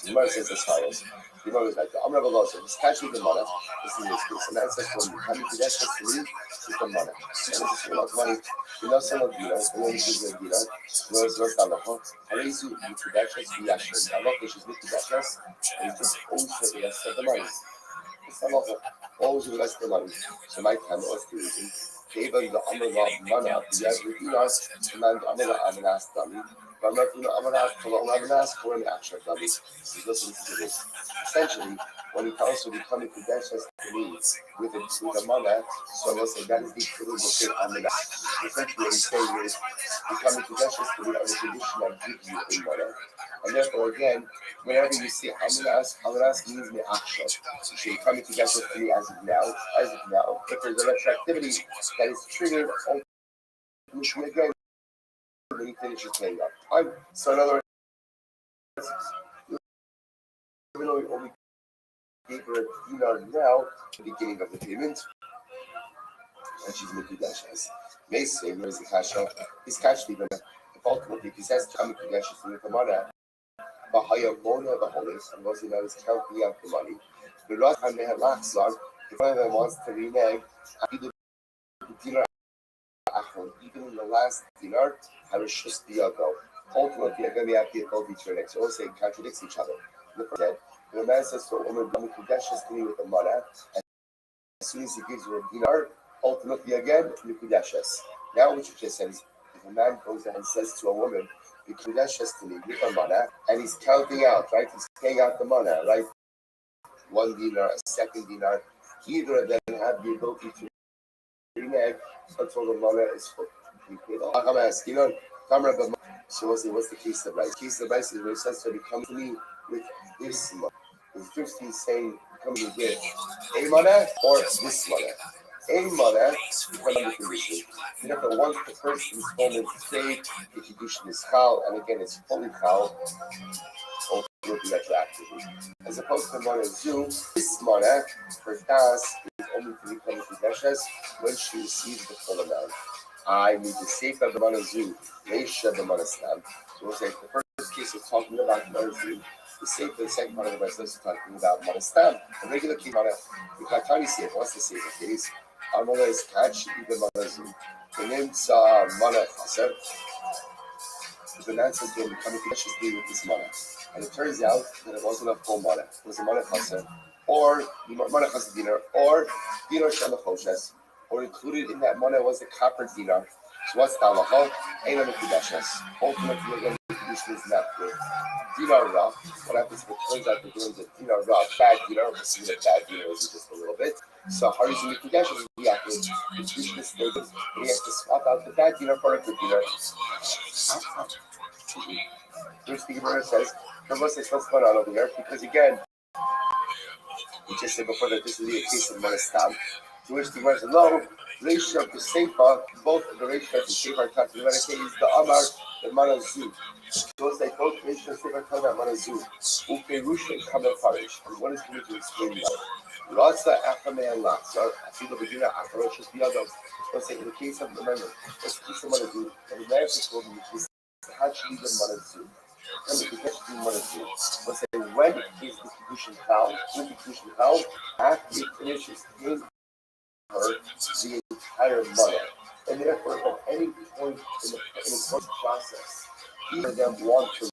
The Gemara says as follows. The Gemara is like, I'm Rabbi Loza. This catches the money. This is this case. And that says, when you come to that, that's the lead, it's the money. And this is about money. You know, some of you know, and then you give them, you know, where's Talacha. And then you do that, that's the action. Talacha, which is with the Dachas, and you just always for the rest of the money. It's Talacha, always for the rest of the money. So my time was the reason. Even the Amrullah Mana, the Yazridinas, and then the Amrullah Amanas Dami. But I'm not going to Amanas for an action Dami. So listen to this. Essentially, when he comes to becoming credentials to me with a mana, so let's say that is the equivalent of the Amanas. Essentially, what he's saying is becoming credentials to me on the condition I give you a mana. And therefore, again, whenever you see Amanas means the action. So you come together to me as of now. If there's an retroactivity that is triggered, which we again, when you finish your paying up. So in other words, even though we only gave her a dinar now, at the beginning of the payment, and she's making dashes. Macy, where is the cash out? He's cash even. If ultimately he says to come to dashes with the money, but higher bona the holidays, and was now is counting out the money. The last time they have last long, if one of them wants to renege, either the dinar even in the last dinar, I was just the other. Ultimately, you're going to have the ability to next. So also, it contradicts each other. The man says to a woman, I'm Mikudeshes to me with the money, and as soon as he gives her a dinar, ultimately again, Mikudeshes. Now, what you just said is, if a man goes and says to a woman, Mikudeshes to me with the money, and he's counting out, right? He's paying out the money, right? 1 dinar, a second dinar, either of them have the ability to renege until the money is full. I'm asking, so what's the case of rice? The case of rice is where it says to come to me with this money. It's just he's saying, coming with a money or this money. A money, depending on the condition. And if it wants the first installment to pay, the condition is chal, and again it's fully chal, or will be retroactively. As opposed to money zoom, this money, for das, is only to become Kedeshes when she receives the full amount. I need to save the money zoom, Reisha the money stam. So we'll say the first case is talking about money zoom. The second part of the verse is talking about money stam. The regular key money, the Katani safe, what's the safe case? Our money is catch, even money zoom. The name's money chaser. The man says they're becoming Kedeshes with this money. And it turns out that it wasn't a full money. It was a money chaser, or money chaser dinar, or dinar shalachoshes. Or included in that money was the copper dinar. So what's the halacha? Ain't on the Kedeshes. Ultimately, again, the condition is not good. Dinar ra. What happens if it turns out that there was a dinar ra, bad dinar, we'll see that bad dinar is just a little bit. So how is the Kedeshes? We have to, the condition is stable, and we have to swap out the bad dinar for a good dinar. Which the Gemara says, what's going on over here? Because again, We just said before that this is the case of Manistam, to which the words low, ratio of the Sefer, both the ratio of the Sefer talk to the case, the Amar, the Manazu. Those they both ratio of the Sefer talk about Manazu. Uperusha Kamer Farish. And what is going to explain that? Rothschild Afame and Latsa, I see the beginner after which is the other. Let's say in the case of the memory, let's case of Manazu, and the marriage is called is actually the Manazu. And the Kedushin Manazu. Let's say when is the Kedushin found? When the Kedushin found, after it finishes in her the entire mother. And therefore, at any point in the process, either of them want to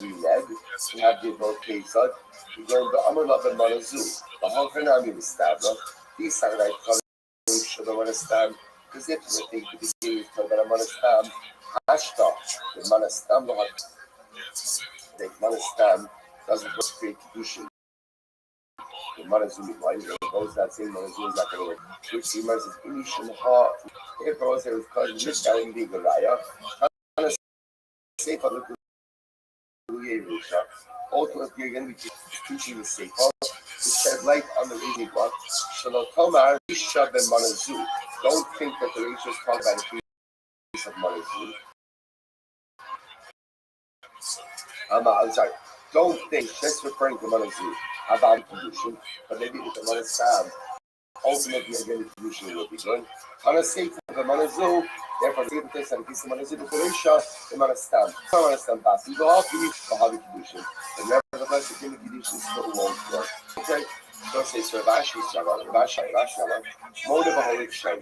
read, to have the vocation, to learn the Amar Love and Manazu. The Hankanami is stabbed. These are like should I want to stab? Because if you think the beginning is told that I'm going to stab, Hashta, the Manastam, the Manastam doesn't create Kedushin. The Manazumi, right? Those that say Manazumi is not going to work. Which the Manaz is Inishim Ha, if I was there with cousin, this guy in the Garaya, I'm going to say for the Guruyevusha. Ultimately, you're going to be teaching the Sefer to shed light on the reading book. Shalotoma, Risha ben Manazu. Don't think that the Rishas talk about the case of Manazu. I'm sorry. Don't think just referring to Manazu about Kedushin, but maybe with the Manasam, ultimately again the Kedushin will be done. On a Sefer of the Manazu, therefore the Sefer takes on a piece of Manazu, the Risha, the Manastam. The Manastam Bas. You go off to the Kedushin. And nevertheless, the Kedushin still won't work. Okay? So says Rashi Mode of a holy shiny.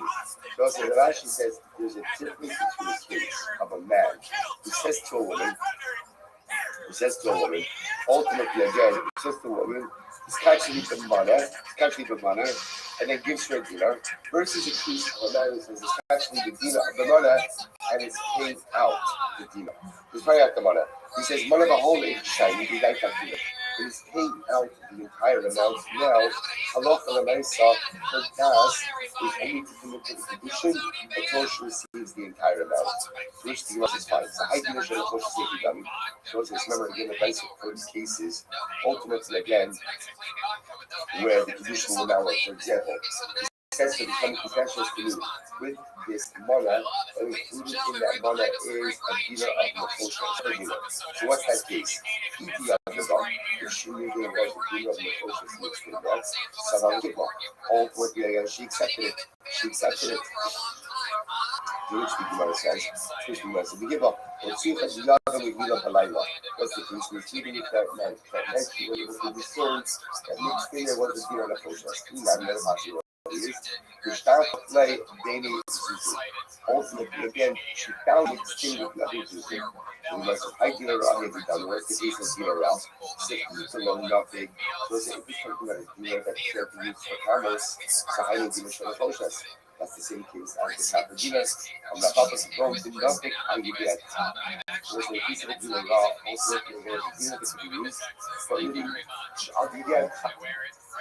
So Rashi says there's a difference between the case of a man who says to a woman, ultimately again, he says to a woman, he's catching the money, and then gives her a dinar, versus a case of a man who says he's catching the dinar of the money, and it's paid out the dinar. He's paying out the money. He says, money of a holy shiny, he like that dinar. It is paid out the entire amount. Now, Halacha L'Maisa, her task is only to commit to the Kedushin until she receives the entire amount. Which the Gemara is fine. So, I think that Moshe Sefer Dami. So, let's remember again the basic first cases, ultimately again, where the Kedushin will now work. For example, says to become confessions to you with this mana, and included in that mana is a dinar of Mefoshes. So what's that case? If she knew there was a dinar of Mefoshes mixed with that, Savan Gibba. All for the she accepted it. To which the Gemara says, we give up. Let's see if it's not going to give up a line. What's the case? We're treating it that night. That night, she was able to discern that mixed in there was a dinar of Mefoshes. The start of play daily ultimately again she found it still with nothing to do. We must have dinner around every time. What's the case of dinner around? It's alone nothing. So if it's something that is dinner that shared to use for commerce, so I need dinner for the process. That's the same case as the type of dinner. I'm not up as a drone, did nothing, I will get. So a piece of the dinner raw, also if there's a dinner that can be used, but really, I'll be get.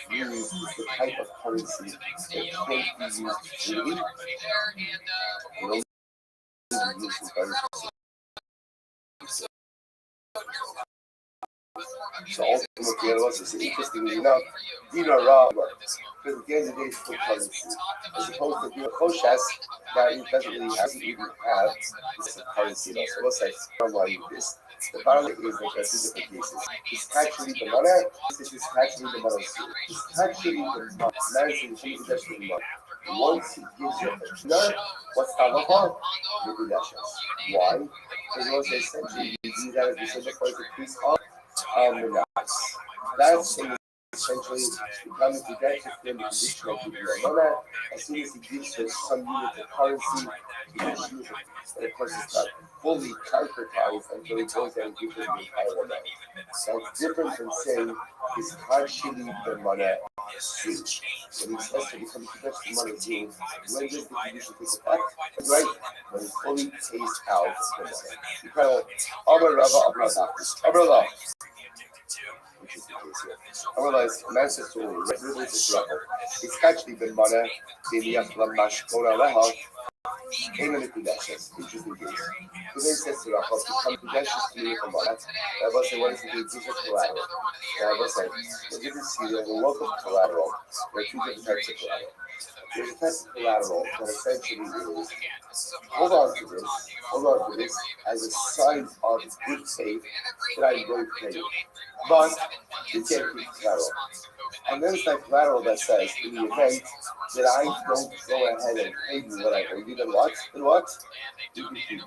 Use the type of currency that can't be used freely. So ultimately, it's interestingly enough, dinar raw works. Because at the end of the day, it's full currency. As opposed to dinar koshas, that it doesn't even have this currency at all. So let's say, why you do this? The bottom is like there's two different cases. It's actually the money. This is actually the money. It's actually the money. Managing the possession of the money. Once he gives you a dinar, what's the halacha? Why? Because it was essentially you do that as we said before, the priest of the nuts. That's essentially becoming the debt of the condition of the money. As soon as he gives you some unit of currency, he gives you, and of course it's not fully concretized until he goes there and gives you the entire amount. That's different from saying is actually the money due. When he says to become the money due, when does the condition take effect? Right? When he fully pays out the money. You kind of, Abra, which is the case here. Otherwise, Manchester will regularly disrupt. It's actually been money, Came in the Kudashas, interesting case. Today says to Rabbi, become Kudashas to me from Rabbi said, what is the case? This is collateral. Rabbi said, as you can see, there's a lot of collateral. There are two different types of collateral. There's a type of collateral that essentially is, hold on to this as a sign of good faith that I'm going to pay you. But you can't keep collateral. And then it's like collateral that says, in the event that I don't go ahead and pay you what I owe you, then what? You can keep it.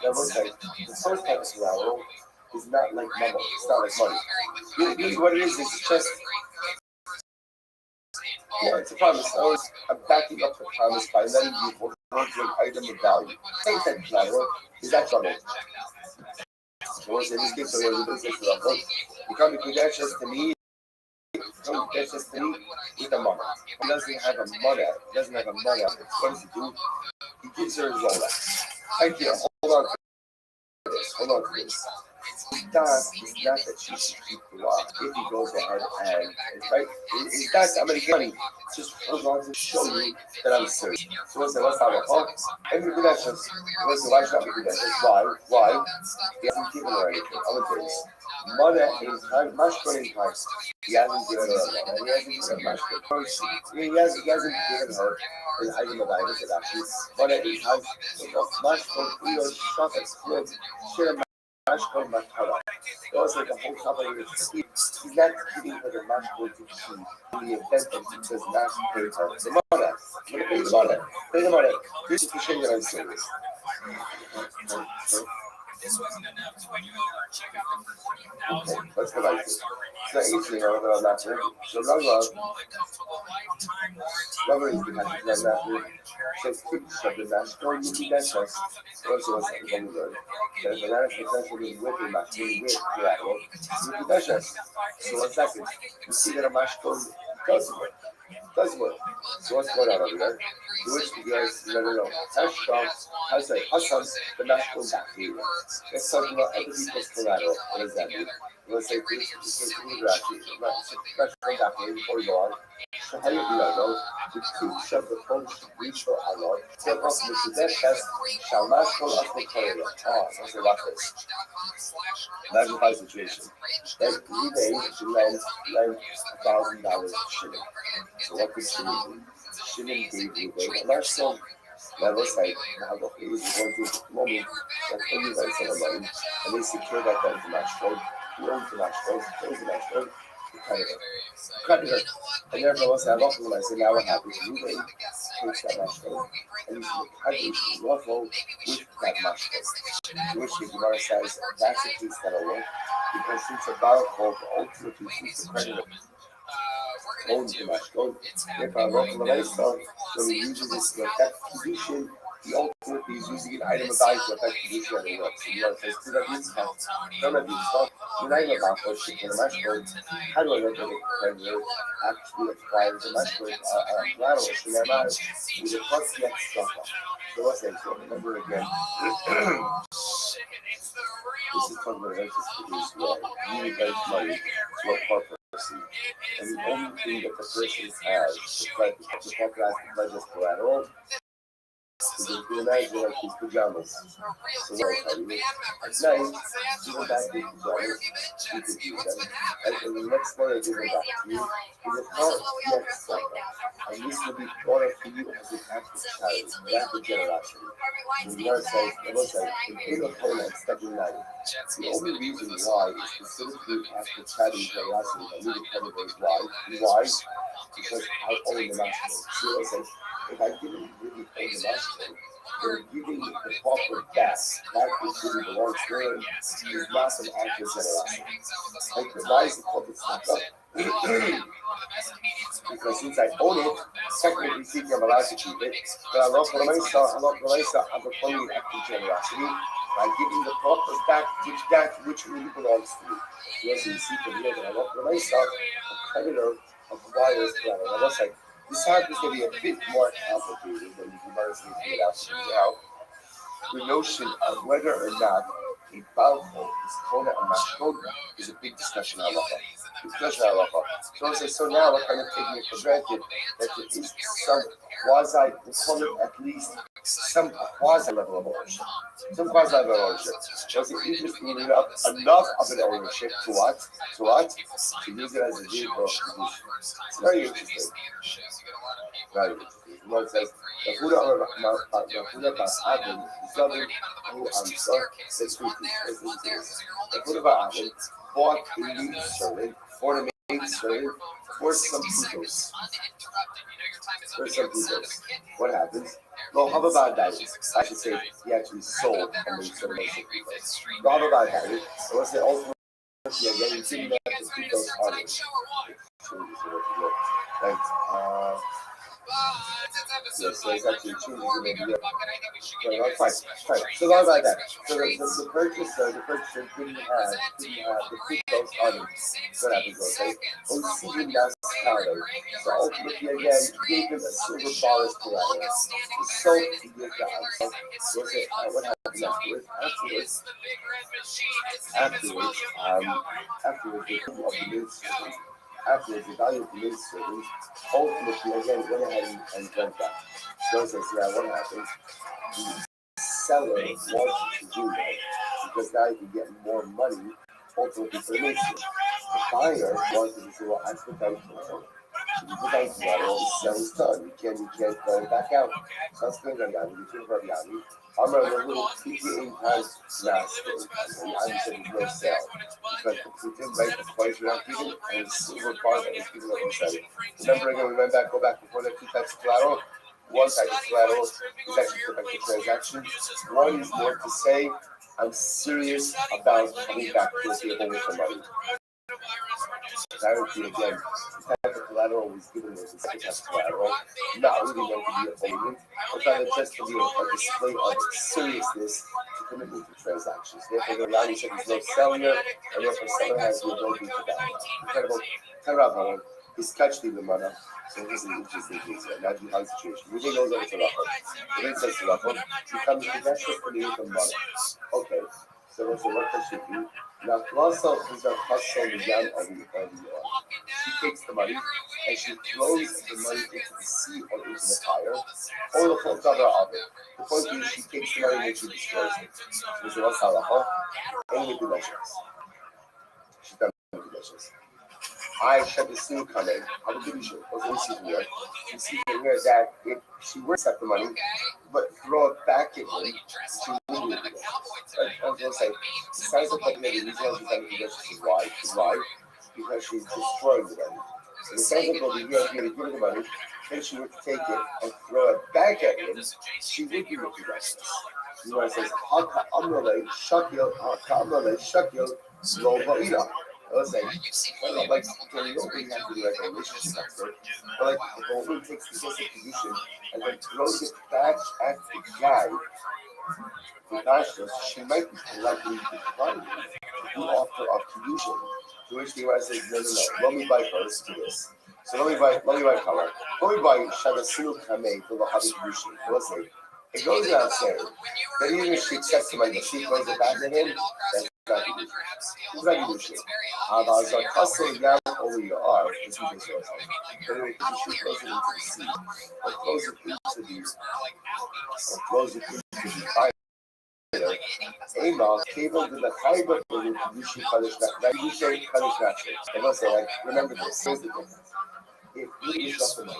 That was like, the first type of collateral is not like money. It's not like money. What it is just, it's a promise. I'm backing up the promise by letting you hold on to an item of value. Second type of collateral is that trouble. So in this case, you come to credentials to me. That's just me with a mother. He doesn't have a mother. What does he do? He gives her his Rolex. Thank you. Hold on to this. It's not that she should keep the law if he goes ahead and right. It's not I'm gonna get money. Just hold on to show you that I'm serious. So let's have a talk. Every credentials. Why should I be credentials? Why? He hasn't given her anything. Other things. Mother in time, mashkon in time. He hasn't given her a mother. He hasn't given her an item of items that actually mother in time. Mashkon, shafetz, good, share mashkon, matara. It was like a whole company of speed. He's not giving her the mashkon to keep in the event that he does not pay her. The mother. Pay the mother. This is the shame that I'm serious. This wasn't enough. When you check out the 14,000. Let's go back to it. So easily, however, I'm not sure. So Rabbi is behind that matter. Says keep something that story you can that's us. Also was the one word. There's a lot of potential in with the matter with collateral. You can that's us. So 1 second. You see that a mashkon doesn't work. So what's going on over there? To which the guys no. Hassan, the mashkon back here. Let's talk about other people's collateral. What does that mean? Let's say this is mashkon back here before you go on. So how you do that though? The two shove the phone reach for Allah. So possible to that test shall mashkon of the Korea. So say watch this. Imagine my situation. That we lend $1,000 shilling. So what could shilling do? Shilling gave you a mashkon. Now let's say now the is going to the moment that when you guys have money and they secure that then to match code, you own to match code, you cut it. And therefore once I have often when I say now what happens to you, they takes that match code and you cut it to waffle with that match code. Which the Gemara says that's a piece that'll work because it's a barrel called ultimately it's the credit own too much. If I rock the race, so when he uses this to affect position, he ultimately is using an item of value to affect position of the work. So you want to say, that means how? None of these stuff. When I go back for shit in the match code, how do I look at it when you actually acquire the match code collateral? So that matters with a plus the extra. So what's that? So remember again. This is talking about interest produced where you need money to a corporate. And the only thing that the person has to recognize the pledge of collateral is you can imagine like these pajamas. So what I tell you, at night, you go back to these pajamas, you can use them, and the next morning you go back to you, you can't next step. And this will be brought up to you as an act of charity, an act of generosity. And the Lord says, in April 29, stepping 9, the only reason why is specifically an act of charity and generosity, and we will cover those why. Why? Because I own the master. See what I said? If I didn't really own the master, they're giving the proper back which really belongs to them, is not an act of generosity. Like, why is the corporate stopped up? Because since I own it, technically speaking, I'm allowed to keep it. But I'm not going to have a funny act of generosity by giving the proper back which really belongs to me. Yes, you see from here that I'm not going to a creditor of buyer's collateral. I was like, this happens to be a bit more complicated than you might have figured out to now. The notion of whether or not a balcony is kona and mashkon is a big discussion on halacha. So now we're kind of taking it for granted that there is some quasi, we call it at least some quasi level of ownership. Some quasi level of ownership. Was it interesting enough of an ownership to what? To what? To use it as a vehicle of solution. It's very interesting. Very interesting. The Lord says, bought a new servant for the maid servant for some peoples. For some peoples. What happens? Well, how about that? I should say he actually sold a maid servant. Well, how about that? So what's the ultimate? Yeah, you didn't have to speak those others. Right. Yes, so it's actually changes in the video. Fine. So how about that? So the purchaser didn't have the pre-post audience. What happens, okay? Receiving that salary. So ultimately, again, gave him a silver bar as collateral. He sold to the guy. Was it, what happened afterwards? Afterwards, the value of the maid servant ultimately again went ahead and went back. So says, yeah, what happened? The seller wanted to do that because now you can get more money ultimately for the maid servant. The buyer wanted to say, well, I put down collateral. If you put down collateral, the sale is done. You can't go back out. So that's going on down. You can Rabbi. I'm a little PTA has last day. I said there's no sale. Because the Putin right the twice without giving and the silver bar that was given on the side. Remember again, we go back before that two types of collateral. One type of collateral is actually for the transaction. One is more to say, I'm serious about coming back to the table with the money. Guarantee again, the type of collateral was given was the second type of collateral, not really meant to be a payment, but rather just to be a display of seriousness to commitment to transactions. Therefore, the Rabbi said there's no seller, and therefore seller has the ability to buy. Incredible. Terabon is catching the money. So this is interesting things here. Now you have the situation. Moving goes over to Rabbi. The Rabbi says to Rabbi, you come to that's just for the income money. Okay. So what's the what does she do? Now, Rothschild is a hustle again on she takes the money and she throws the money into the sea or into the fire or the whole cover of it. The point is, she takes the money and she destroys it. So she wants halacha and with the measures. She's done with the measures. I shed the seal coming. I will give you shit. What's the season here? You see here that if she would accept the money, but throw it back at him, she wouldn't do it. I was going to say, besides the fact that the reason why she's done the measures is why? Because she's destroying the money. So the sense of the year give her the money, then she would take it and throw it back at him, she would be with the rest. You know what it says? Shakil, lo ba'ira. I was saying, like, you don't really have to be like a relationship expert, but like, if a woman takes the basic position and then throws it back at the guy, she might be likely to decline the offer of solution. To which the wife says, no, let me buy first, do this. So let me buy color. Let me buy Shadasilu Kame for the Habit solution. Let's say, it goes without saying that even if she accepts the money, but she throws it back at him, that's not the issue. It's not the issue. As a hustling down over your arm, this is the source. But anyway, she throws it into the sea, or throws it into the fire. Ema cable to the fiber for the Yushi Kalish Natural. I must say, like, remember this. Here's the difference. If you use up the money,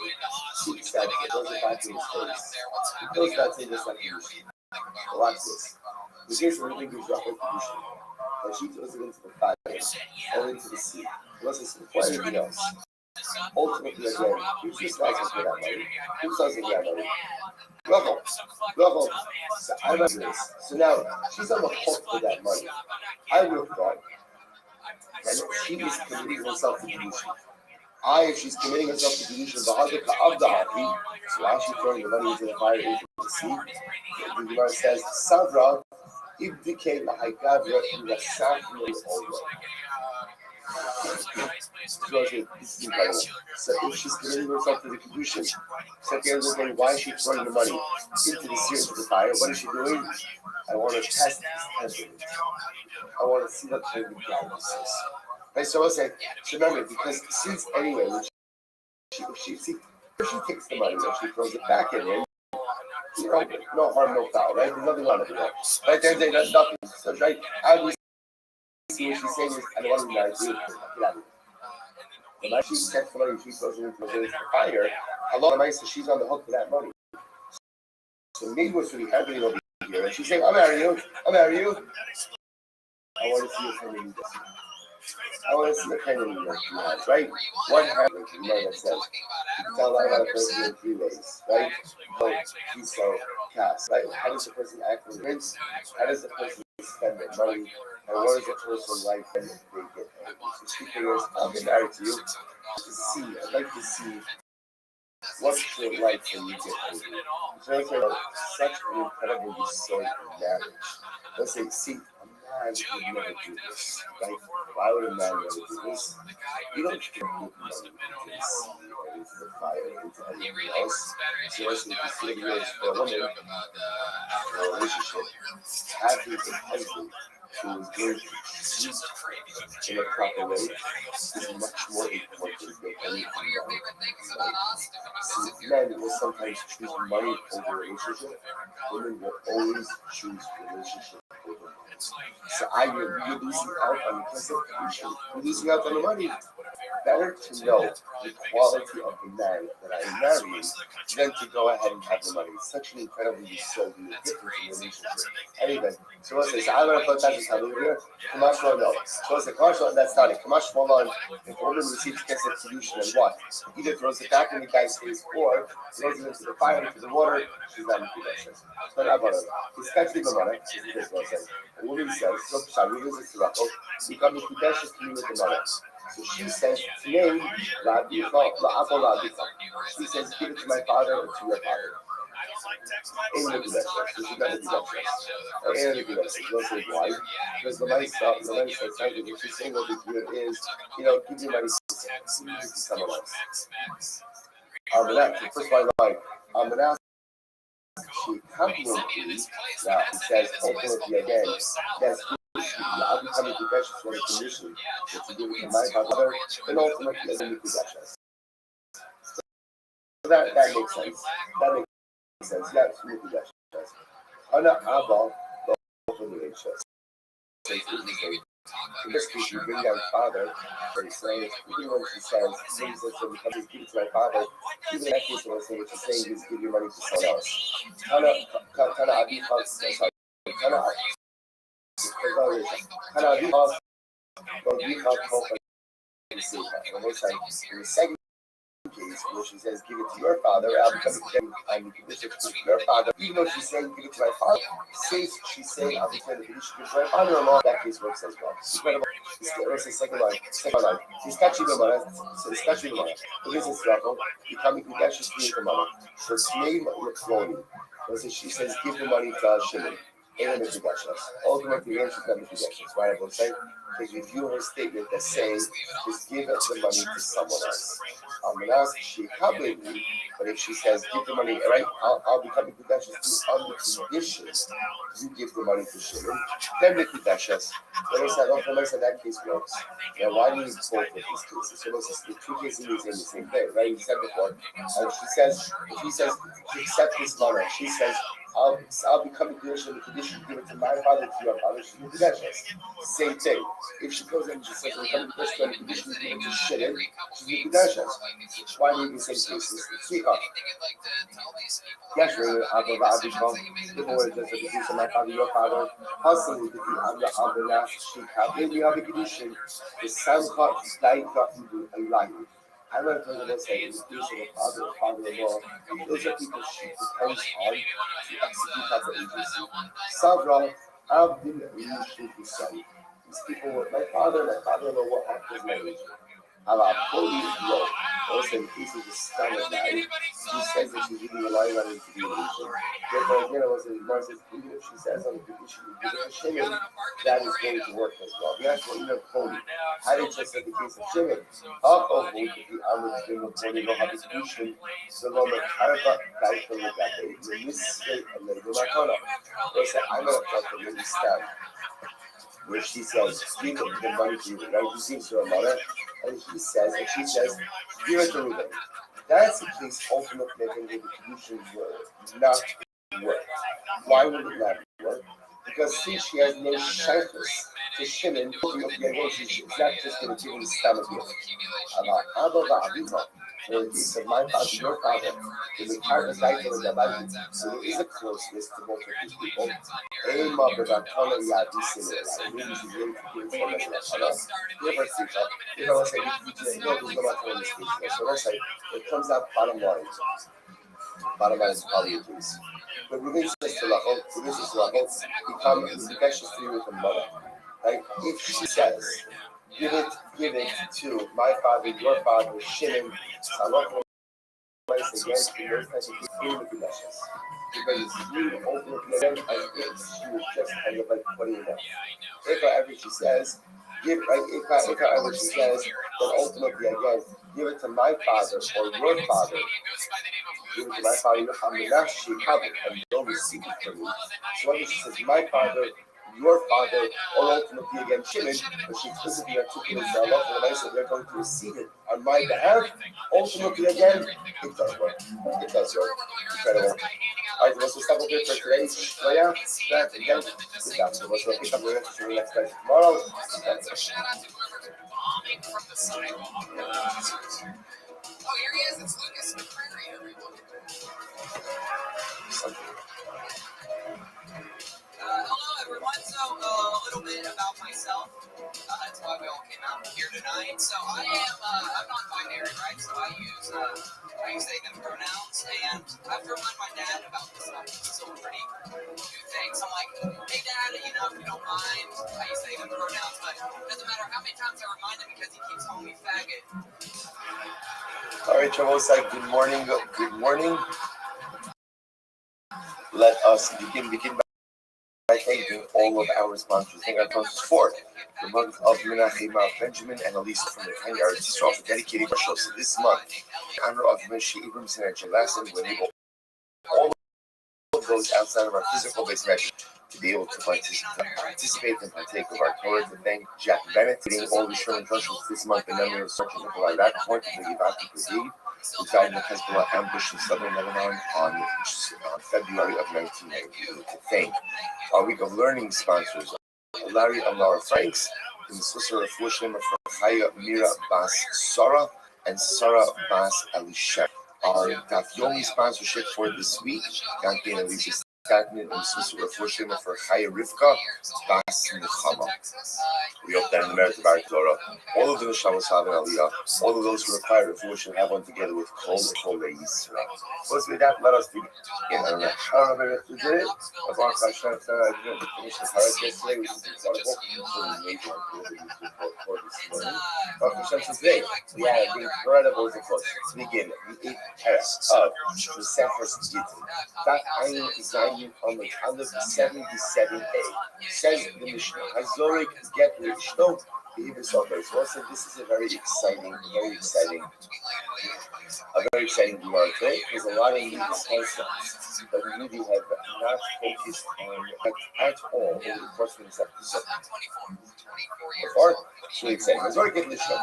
she accepts it, goes back to his face. It goes back to this like Yushi. Watch this. The case where everything goes up with Yushi. And she throws it into the fire or into the sea. Unless it's for anything else. Ultimately, again, who's responsible for that money? Who doesn't get money? Level. So I remember this. So now she's on the hook for that money. I would have thought that she is committing herself to Kedusha. If she's committing herself to Kedusha, so why is she throwing the money into the fire into the sea? The Gemara says, Savra, Ibdike Lahagavra, Rasafri over. This is incredible. So if she's committing herself to the Kedusha, so at the end of the day, why is she throwing the money into the sea, into the fire? What is she doing? I want to test this. I want to see what kind of guy this is. And so I say, remember, because since anyway, she she takes the money and she throws it back in him. No harm, no foul, right? There's nothing wrong with it. Right there, there's nothing. So, right, how do you see what she's saying is, I don't want to be married to you. Get out of here. When she takes the money, she throws it into the fire. Allah says she's on the hook for that money. So maybe what's really happening over here, and she's saying, I'll marry you. I want to see your family. I want to see the kind of you have, right? What happened? You know that says you can tell about a person in 3 ways, right? Vote, piso, cast, right? How does the person act with rinse? How does the person spend their money? And what is the person like when they get married? So 2 figures, I'll get married to you. I'd like to see what's it like when you get married. So such an incredible story in marriage. Let's say, see, a man would never do this, right? Why would a man never do this? You don't get money into the sea or into the fire or into anything else. So let's say, the 3 years for a woman in a relationship, having a husband who is going to cheat in a proper way is much more important than anything else. See, men will sometimes choose money over relationship. Women will always choose relationship over money. So you're losing out on the conception. You're losing out on the money. Better to know the quality of the man that I'm marrying than to go ahead and have the money. It's such an incredibly soulful difference in relationship. Anyway, so let's say, I'm going to put that in here. Kamash no. So let's say, Kamash, that's not it. Kamash Malon, if a woman receives Kesef solution and what? Either throws it back in the guy's face or throws it into the fire, into the water, she's not into that. But not about it. It's actually the money. This is what I said. A woman says, look, Shabu, this is the Rachel. You come to Kudesh to me with the money. So she says, today, she says, give it to my father or to your father. In the Kudesh. This is not a Kudesh. In the Kudesh. You'll say why? Because the money says, what she's saying over here is, give your money to someone else. The first line, she completely, now it says, ultimately again, that's I'll be coming to possessions for a condition that you give it to my father, and ultimately as a new possession. So that makes sense. That makes sense. Yeah, it's new possessions. Ana Abba, both of the nations. In this case, you bring down father, or you say, even when she says, Jesus said, we come to give it to my father, even in that case, what she's saying is give your money to someone else. Kana Abi, sorry, Kana in the second case, where she says, give it to your father, I'll become and give it to your father, even though she's saying, give it to my father, she's saying, I'll become the condition to my father-in-law, that case works as well. What's the second line? He's touching the money, so he's touching the money. It is his level, becoming Kudesh is the money. So it's name Rickloni. She says, give the money to Shimon. And the Kudashas. Ultimately, the answer is not the Kudashas. Why I will say? Because you view her statement as saying, just give the money to someone else. She probably, but if she says, give the money, right, I'll become the Kudashas on the condition you give the money to Shimon, then the Kudashas. But I said, that case works. Now, why do you need both of these cases? So the 2 cases are the same thing, right? You said before. And she says, if he says, accept this money, she says, I'll become a condition, the condition given to my father, to your father, she's the possessions. Same thing. If she goes in and she says, I'll become a condition given to Shimon, she's the possessions. Why do you do the same cases? Sweetheart. Yes, I'll go back to the boy, just a condition, my father, your father, hustling to the last sheep. We have a condition, the son got to die, got to do a life. I want to tell you this, in the case of a father or father-in-law, those are people she depends on to execute that agency. Savra, I've been shoot his son. These people were my father-in-law will act as my agent. Allah, holy law. Also, in case of the son of that, he says that she's really relying on him to be an agent. Therefore, again, even if she says on the condition of giving a Shimon, that is going to work as well. That's what you know, holy. How did just in the case of Shimon? Of the Amr Shimon, holy, no habitation, so no matter guy from the Gabe, you misstate a little bit of my They say, I'm going to talk to Lily Stan, where she says, give the money to you, right? He gives her a mother, and she says, give it to Reuben. That's the case ultimately when the conditions will not work. Why would it not work? Because since she has no shaykhus to Shimon, it's not just going to give him stomach gift. Abba va'aviva, or he said, my father, your father, in the partner's life of the Rabbi, so there is a closeness to both of these people. A mother that told her, yeah, this is it. Maybe she's really giving for me. Give her sika. You know, say, no, there's no matter what this is. So let's say, it comes out bottom line. Bottom line is probably the case. But Rabbi says to Rachel, become infectious to you with the mother. Like, if she says, give it to my father, your father, Shimon, place against the those types of food connections. Because it's really ultimately again as if she was just kind of like putting it up. If however she says, give right, if however she says, then ultimately again, give it to my father or your father. Give it to my father, your father, now she have it and don't receive it from me. So when she says my father, your father, or ultimately again Shimon, but she explicitly articulates the Allah for the so they're going to receive it on my behalf. Ultimately again, it does work. It does work. Incredible. Alright, so let's just stop over here for today's Shloya. That again, good job. So let's pick up the next class tomorrow. Oh, here he is. It's Lucas McCrary, everyone. Hello, everyone. So, a little bit about myself. That's why we all came out here tonight. So, I'm non-binary, right? So, I use they, them pronouns. And I have to remind my dad about this stuff. It's still pretty new thing. So, I'm like, hey, Dad, if you don't mind, I use they, them pronouns. But it doesn't matter how many times I remind him because he keeps calling me faggot. All right, Shavuos, good morning. Good morning. Let us begin by thanking all of our sponsors. Thank our sponsors for the month of Menachem, Benjamin and Elisa from the Tiny Arts Israel for dedicating our shows. So this month, in honor of Moshe Abramson and Jelasin, we enable all of those outside of our physical base match to be able to participate and partake of our Torah. To thank Jack Bennett, leading all the Sherman Trushes this month in memory of Sergeant Nikolai Rappaport and the Givati Brigade, who died in the Hezbollah ambush in southern Lebanon on February of 1998. To thank our Week of Learning sponsors, Larry and Laura Franks, and the Solicitor of Fushim for Chaya Mira Bas Sarah and Sarah Bas Elisha. Our Daf Yomi sponsorship for this week, Ganti and Elisa Statman and the Solicitor of Fushim for Chaya Rivka Bas Nechama. We hope that in the merit of our Torah, all of the Shabbos have an Aliyah, all of those who require Refuah have one together with Kol Yisrael. Let's with that, let us begin. I don't know how many of you did it. As long as I didn't finish the parak yesterday, which is incredible. So we made one for this morning. But Hashem says today, we had an incredible approach. To begin, the 8th parak of the Sefer Gittin. That Ayin Zayin on the Aleph 77a. Says the Mishnah, Hazorik get Rishto, the Hebrew Sofer. So also this is a very exciting Gemara today. There's a lot of new concepts that we really have not focused on at all over the course of this episode. So far, it's really exciting. Hazorik get Rishto.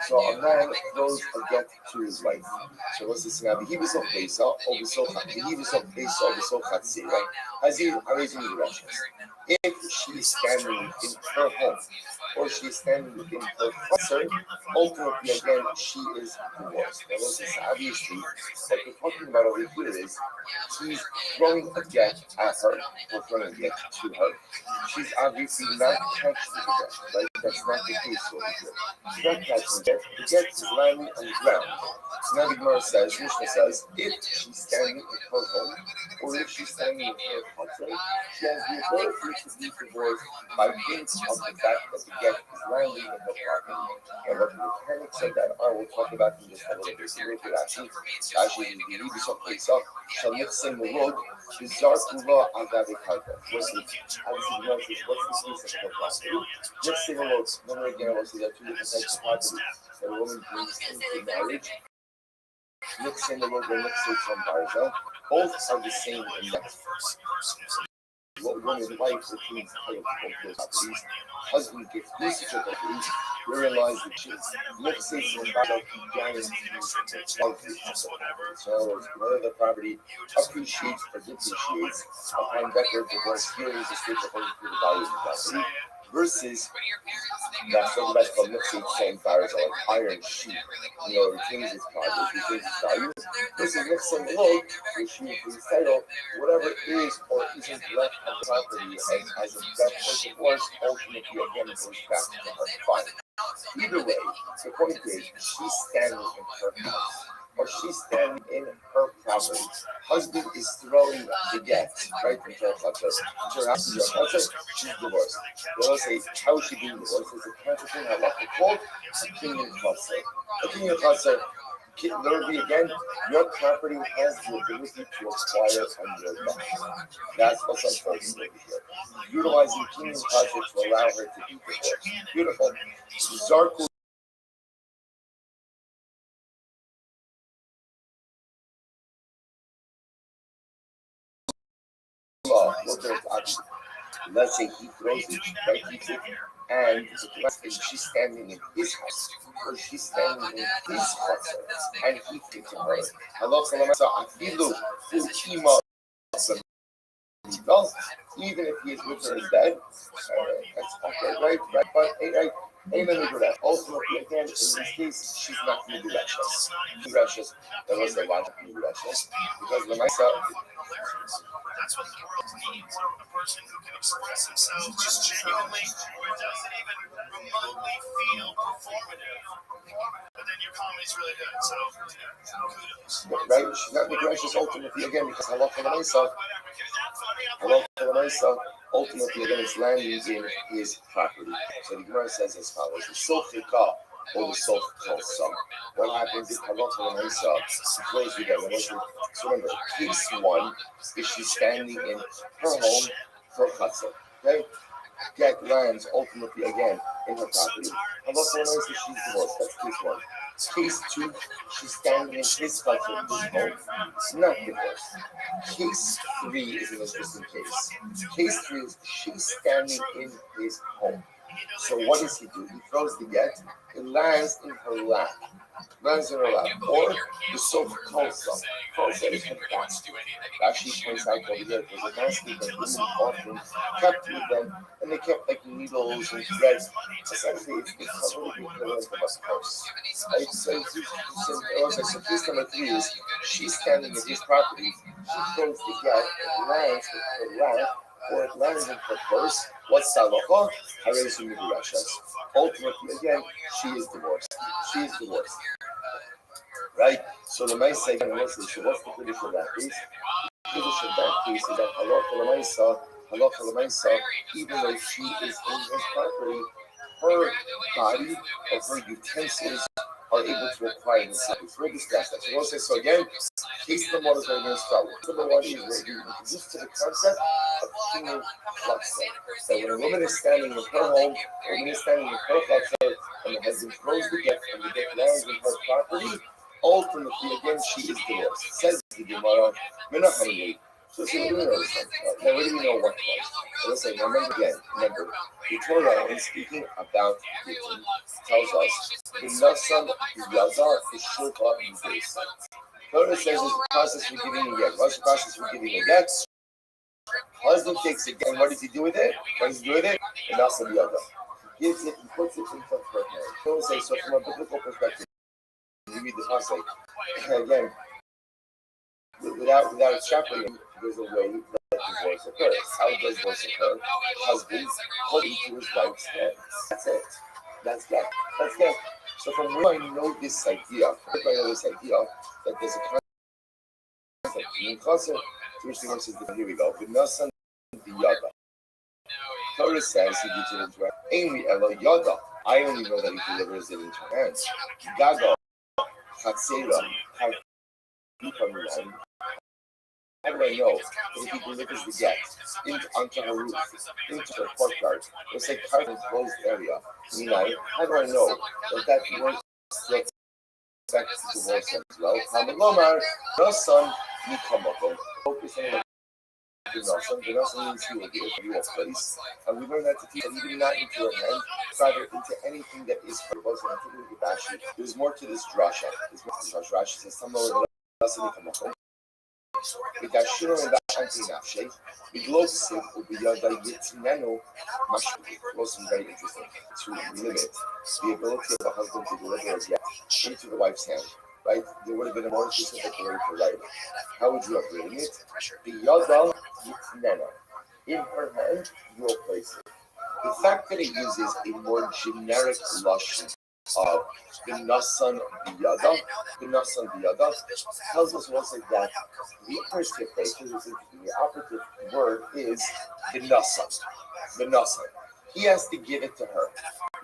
So a man throws a get to his wife. So what's this now? The Hebrew of Pesa, or the Hebrew of Pesa, or the Sochatzi, right? Hazir are raising the directions. If she is standing in her home, or she is standing in her concern, ultimately again she is divorced. Now, this is obviously what we're talking about over here is he's throwing a get at her, or throwing a get to her. She's obviously not catching the get, right? That's not the case over here. She's not catching the get. The get is lying on the ground. Now the Gemara says, Mishnah says, if she's standing in her home, or if she's standing in her concern, she has the ability to be divorced by means of the fact that the get is landing in her property. And what the mechanics of that are, we'll talk about in just a little bit. So look at Rashi, the Hebrew of Pesach, shall mix in the road, bizarre kuva agave karka. What's the piece of her property? Mix in the road. Remember again, we'll see that two different types of property that a woman brings into marriage. Mix in the road, and mix it from Barza. Both are the same in that. What woman and wife, which means both those properties. Husband gets usage of properties, Herein lies the cheese. Mixes and battle guarantees so whether the property appreciates or depreciates upon record divorce, here is a state according to the value of the property versus that's what that's called mixing same values like iron sheet, retains its value, versus mixing wood, which means title, whatever is or isn't left on the property as a death or divorce, ultimately again goes back to her. Fine. Either way, the point is, she's standing in her house, or she's standing in her property. Husband is throwing the get right into her house. She's divorced. They'll say, how is she being divorced? It's a counterfeit halacha called a kinyan chaser. A kinyan chaser, literally again, your property has the ability to acquire on your back. That's what's unfolding over here. Utilizing kinyan chaser to allow her to be divorced. Beautiful. Zarku. Let's say he throws it, right? And she's standing in his house, or she's standing in his house, and he thinks of her. Allah Afilu Ultima. Even if he is with her in bed, that's okay, right? But ultimately, again, in this case, she's not going to be righteous. That was the logic of the righteous. Because when I saw that's what the world needs. A person who can express himself just genuinely, who doesn't even remotely feel performative. But then your comedy's really good, so kudos. Right? She's not being righteous ultimately again because halacha l'maisa, ultimately again, it's landing in his property. So the Gemara says as follows: the sochika or the sochkosa. What happens if halacha l'maisa close together? So remember, case one is she's standing in her home, her chutzah. Okay? Get lands ultimately again in her property. Halacha l'maisa, she's divorced. That's case one. Case two, she's standing in his chutzah, his home. It's not divorced. Case three is an interesting case. Case three is she's standing in his home. So what does he do? He throws the get. It lands in her lap. Or the so-called stuff. Kosa is her back. Actually points out over here there's a basket that women often kept with them, and they kept like needles and threads. Essentially, it's a really equivalent of a purse. Right? So case number three is she's standing in his property. She throws the get. It lands in her lap. Or it lands in her purse. What's halacha? Ultimately, again, she is divorced. Right? So the mice say, what's the condition of that case? The condition of that case is that halacha l'maisa, even though she is in his property, her body or her utensils are able to acquire the property. We'll discuss that. So we'll say, so again, case number one is going to be struggle. Number one is where you introduce to the concept of kinyan chaser. That when a woman is standing in her home, a woman is standing in her chaser, and the husband throws the get, and the get lands in her property, ultimately, again, she is divorced. Says the Gemara, Menachem. So see, we know something. Now, we didn't know what was. So let's say, now remember, the Torah, in speaking about Gittin, tells us, V'nasan Yada Ishulka Yudesa. Torah says it's a process for giving a get. What's the process for giving a get? Husband takes a get, and what does he do with it? V'nasan Yada. He gives it, he puts it into her hand. Torah says, so from a biblical perspective, you read the passage, again, without extrapolating, there's a way that divorce occurs. How does divorce occur? Husband holding to his wife's hand. That's it. That's that. So from where I know this idea, that there's a concept in Chasser, to which the one says, here we go. V'nasan Yada. Torah says he gives it into her. Ain't Ella Yada. I only know that he delivers it into her hands. Gaga. Chatzera. How do I know that if he delivers the get onto her roof, into her courtyard, it's like part of enclosed area? How do I know that works that affects the divorce as well? Lomar, no son, you come up and focus on Benosan means he will give a real place. And we learn that to teach that even not into your hand, rather into anything that is for both. And I think we Rashi. There's more to this drasha. There's more to this drasha. Rashi says, "Some of the Vidashino and Anti Nafshe, the globe silk will be Yada Yitzmeno Mash. Also very interesting to limit the ability of a husband to deliver a gift into the wife's hand. Right? There would have been a more specific way to write it. How would you have written it? The Yada Yitzmeno. In her hand, you will place it. The fact that it uses a more generic lashon of B'nasan biyada tells us also that the operative word is B'nasan. He has to give it to her.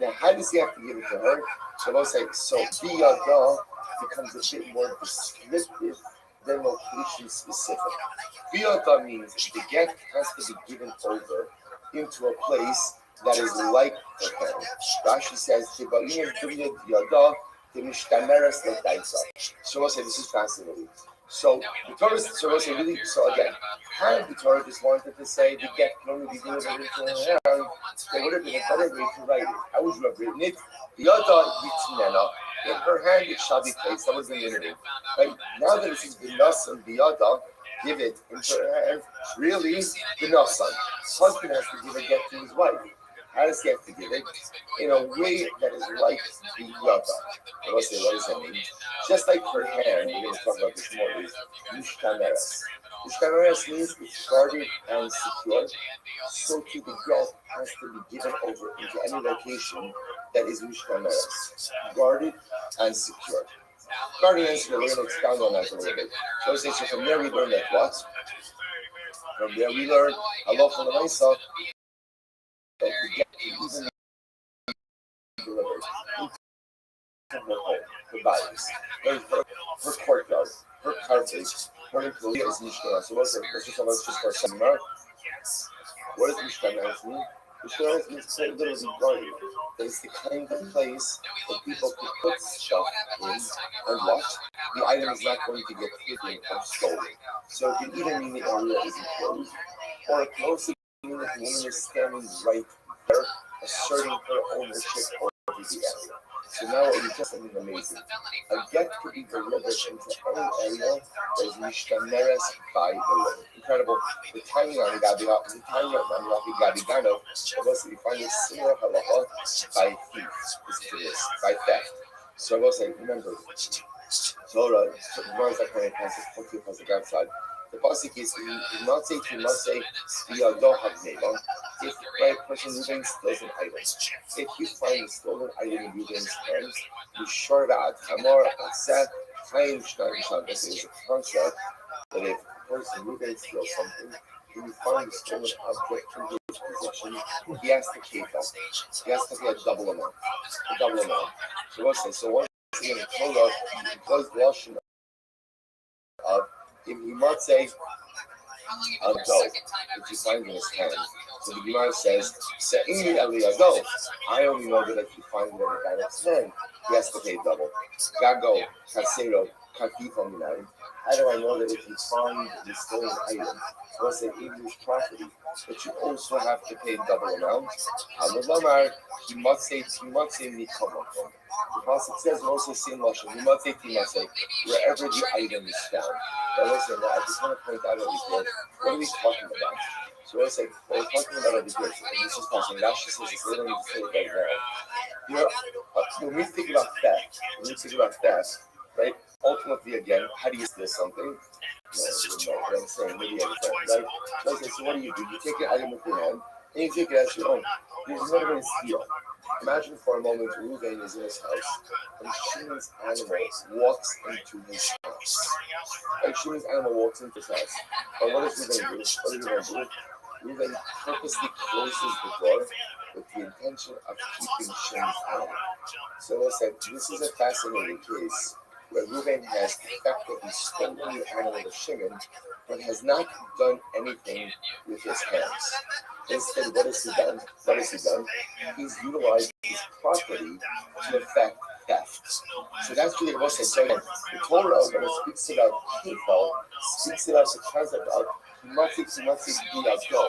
Now, how does he have to give it to her? So we'll say, so biyada becomes a bit more descriptive than location specific. Biyada means the gift has to be given over into a place that is like her hand. Rashi says, so we'll say this is fascinating. So the Torah, so we'll say really, so again, had the Torah just wanted to say the get can only be delivered into her hand, there would have been a better way to write it. How would you have written it? Yada yitzmena, in her hand it shall be placed. That was the unity. Right? Now that it says b'nasan b'yada, give it into her hand, really, b'nasan. Husband has to give a get to his wife. How does he have to give it? In a way that is like the yada. What does that mean? Just like her hand, we're going to talk about this more, is mishkaneres. Mishkaneres means it's guarded and secure. So too the get has to be given over into any location that is mishkaneres. Guarded and secure. Guarded and secure, we're going to expound on that a little bit. So from there we learn that what? From there we learn Allah from the Maisa that the get is even delivered into her home, her bodies, her courtyard, her carpet, her employee is Mishkana. So let's just for a second. What does Mishkana mean? Mishkana means literally guarded. That is the kind of place that people could put stuff in and what? The item is not going to get hidden or stolen. So it can either mean the area is enclosed, or it can also mean that the woman is standing right there, asserting her ownership over the area. So now we just something amazing. A get could be delivered into any area that is mishkaneres by the Lord. Incredible. The timing on Rabbi Gano, we find a similar halacha by thief. Listen to this, by theft. So I will say, remember, Torah, so the words that kind of pasuk outside. The pasuk is, you must say, if the person moving steals an item, if you find a stolen item in Ruben's hands, you sure that Hamor and Seth, this is a contract that if the person Ruben steals something, when you find a stolen object in his possession, he has to pay that. He has to pay a double amount. So what's this? So once again, Torah employs the lashon of, if he might say, a dough, which you find in his hand. So the Gemara says, I only know that if you find it in the guy's hand, he has to pay double. Gago, Kasero, Kakifominai. How do I know that if you find the stolen item, was an English property, that you also have to pay double amount? Lamar, he must say Mikomakom. Because it says also same lashon, he must say Timase, wherever the item is found. Now listen, I just want to point out over here, what are we talking about? So I say, what we're talking about over here, and this is possible, Rashi says it's literally the same right now. When we think about theft, right? Ultimately, again, how do you steal something? No, I'm saying, maybe right? Okay, so what do? You take an item with your hand, and you take it as your own. You're never going to steal. Imagine for a moment Reuven is in his house, and Shimon's animal walks into his house. Like Shimon's animal walks into his house. But what does Reuven do? Reuven purposely closes the door with the intention of keeping Shimon's animal. So listen, this is a fascinating case where Reuven has effectively stolen the animal of Shimon, but has not done anything with his hands. Instead, what has he done? He's utilized his property to effect theft. So that's really what says. So again, the Torah, when it speaks about people, speaks about the concept of go.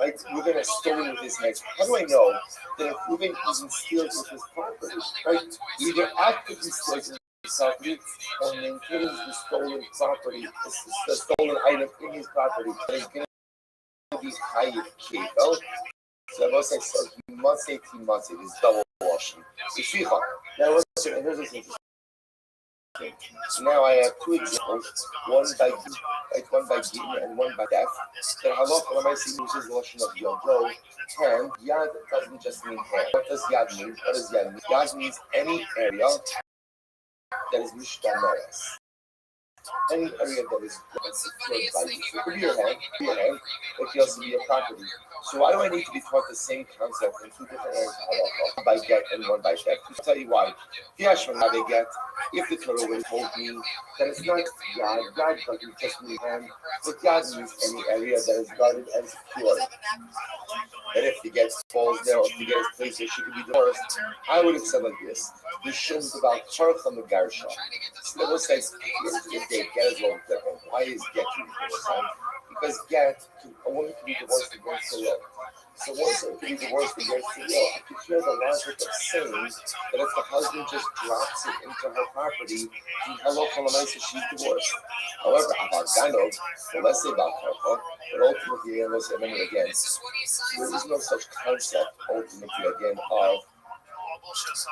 Right? Reuben has stolen with his hands. How do I know that if Reuben even steals with his property? Right? Either actively steals with his property or maintains the stolen property, the stolen item in his property that is going to be chayiv kevel. So I say so. He must say this double washing. So now listen, here's what's interesting. So now I have two examples, one by Gin and one by Def. That halacha l'maaseh uses the notion of yado, hand. Yad doesn't just mean hand. What does yad mean? Yad means any area that is mishtameres. Any area that is secured by you. So it could be your hand, it could also be your property. So why do I need to be taught the same concept in two different areas of halacha, one by get and one by theft? I'll tell you why. If the Torah would have told me that it's not yad doesn't just mean hand, but yad means any area that is guarded and secured. And if the get falls there, or if the get is placed there, she could be divorced. I would have said like this: the shins about Charcha Megarsha. So the Bible says, if they get is well different. Why is get divorced? Because a woman can be divorced against the will. So once it can be divorced against the will, I could hear the logic of saying that if the husband just drops it into her property, hello, she's divorced. However, about Ganov, so let's say about Karfa, but ultimately, let's remember again, there is no such concept ultimately again of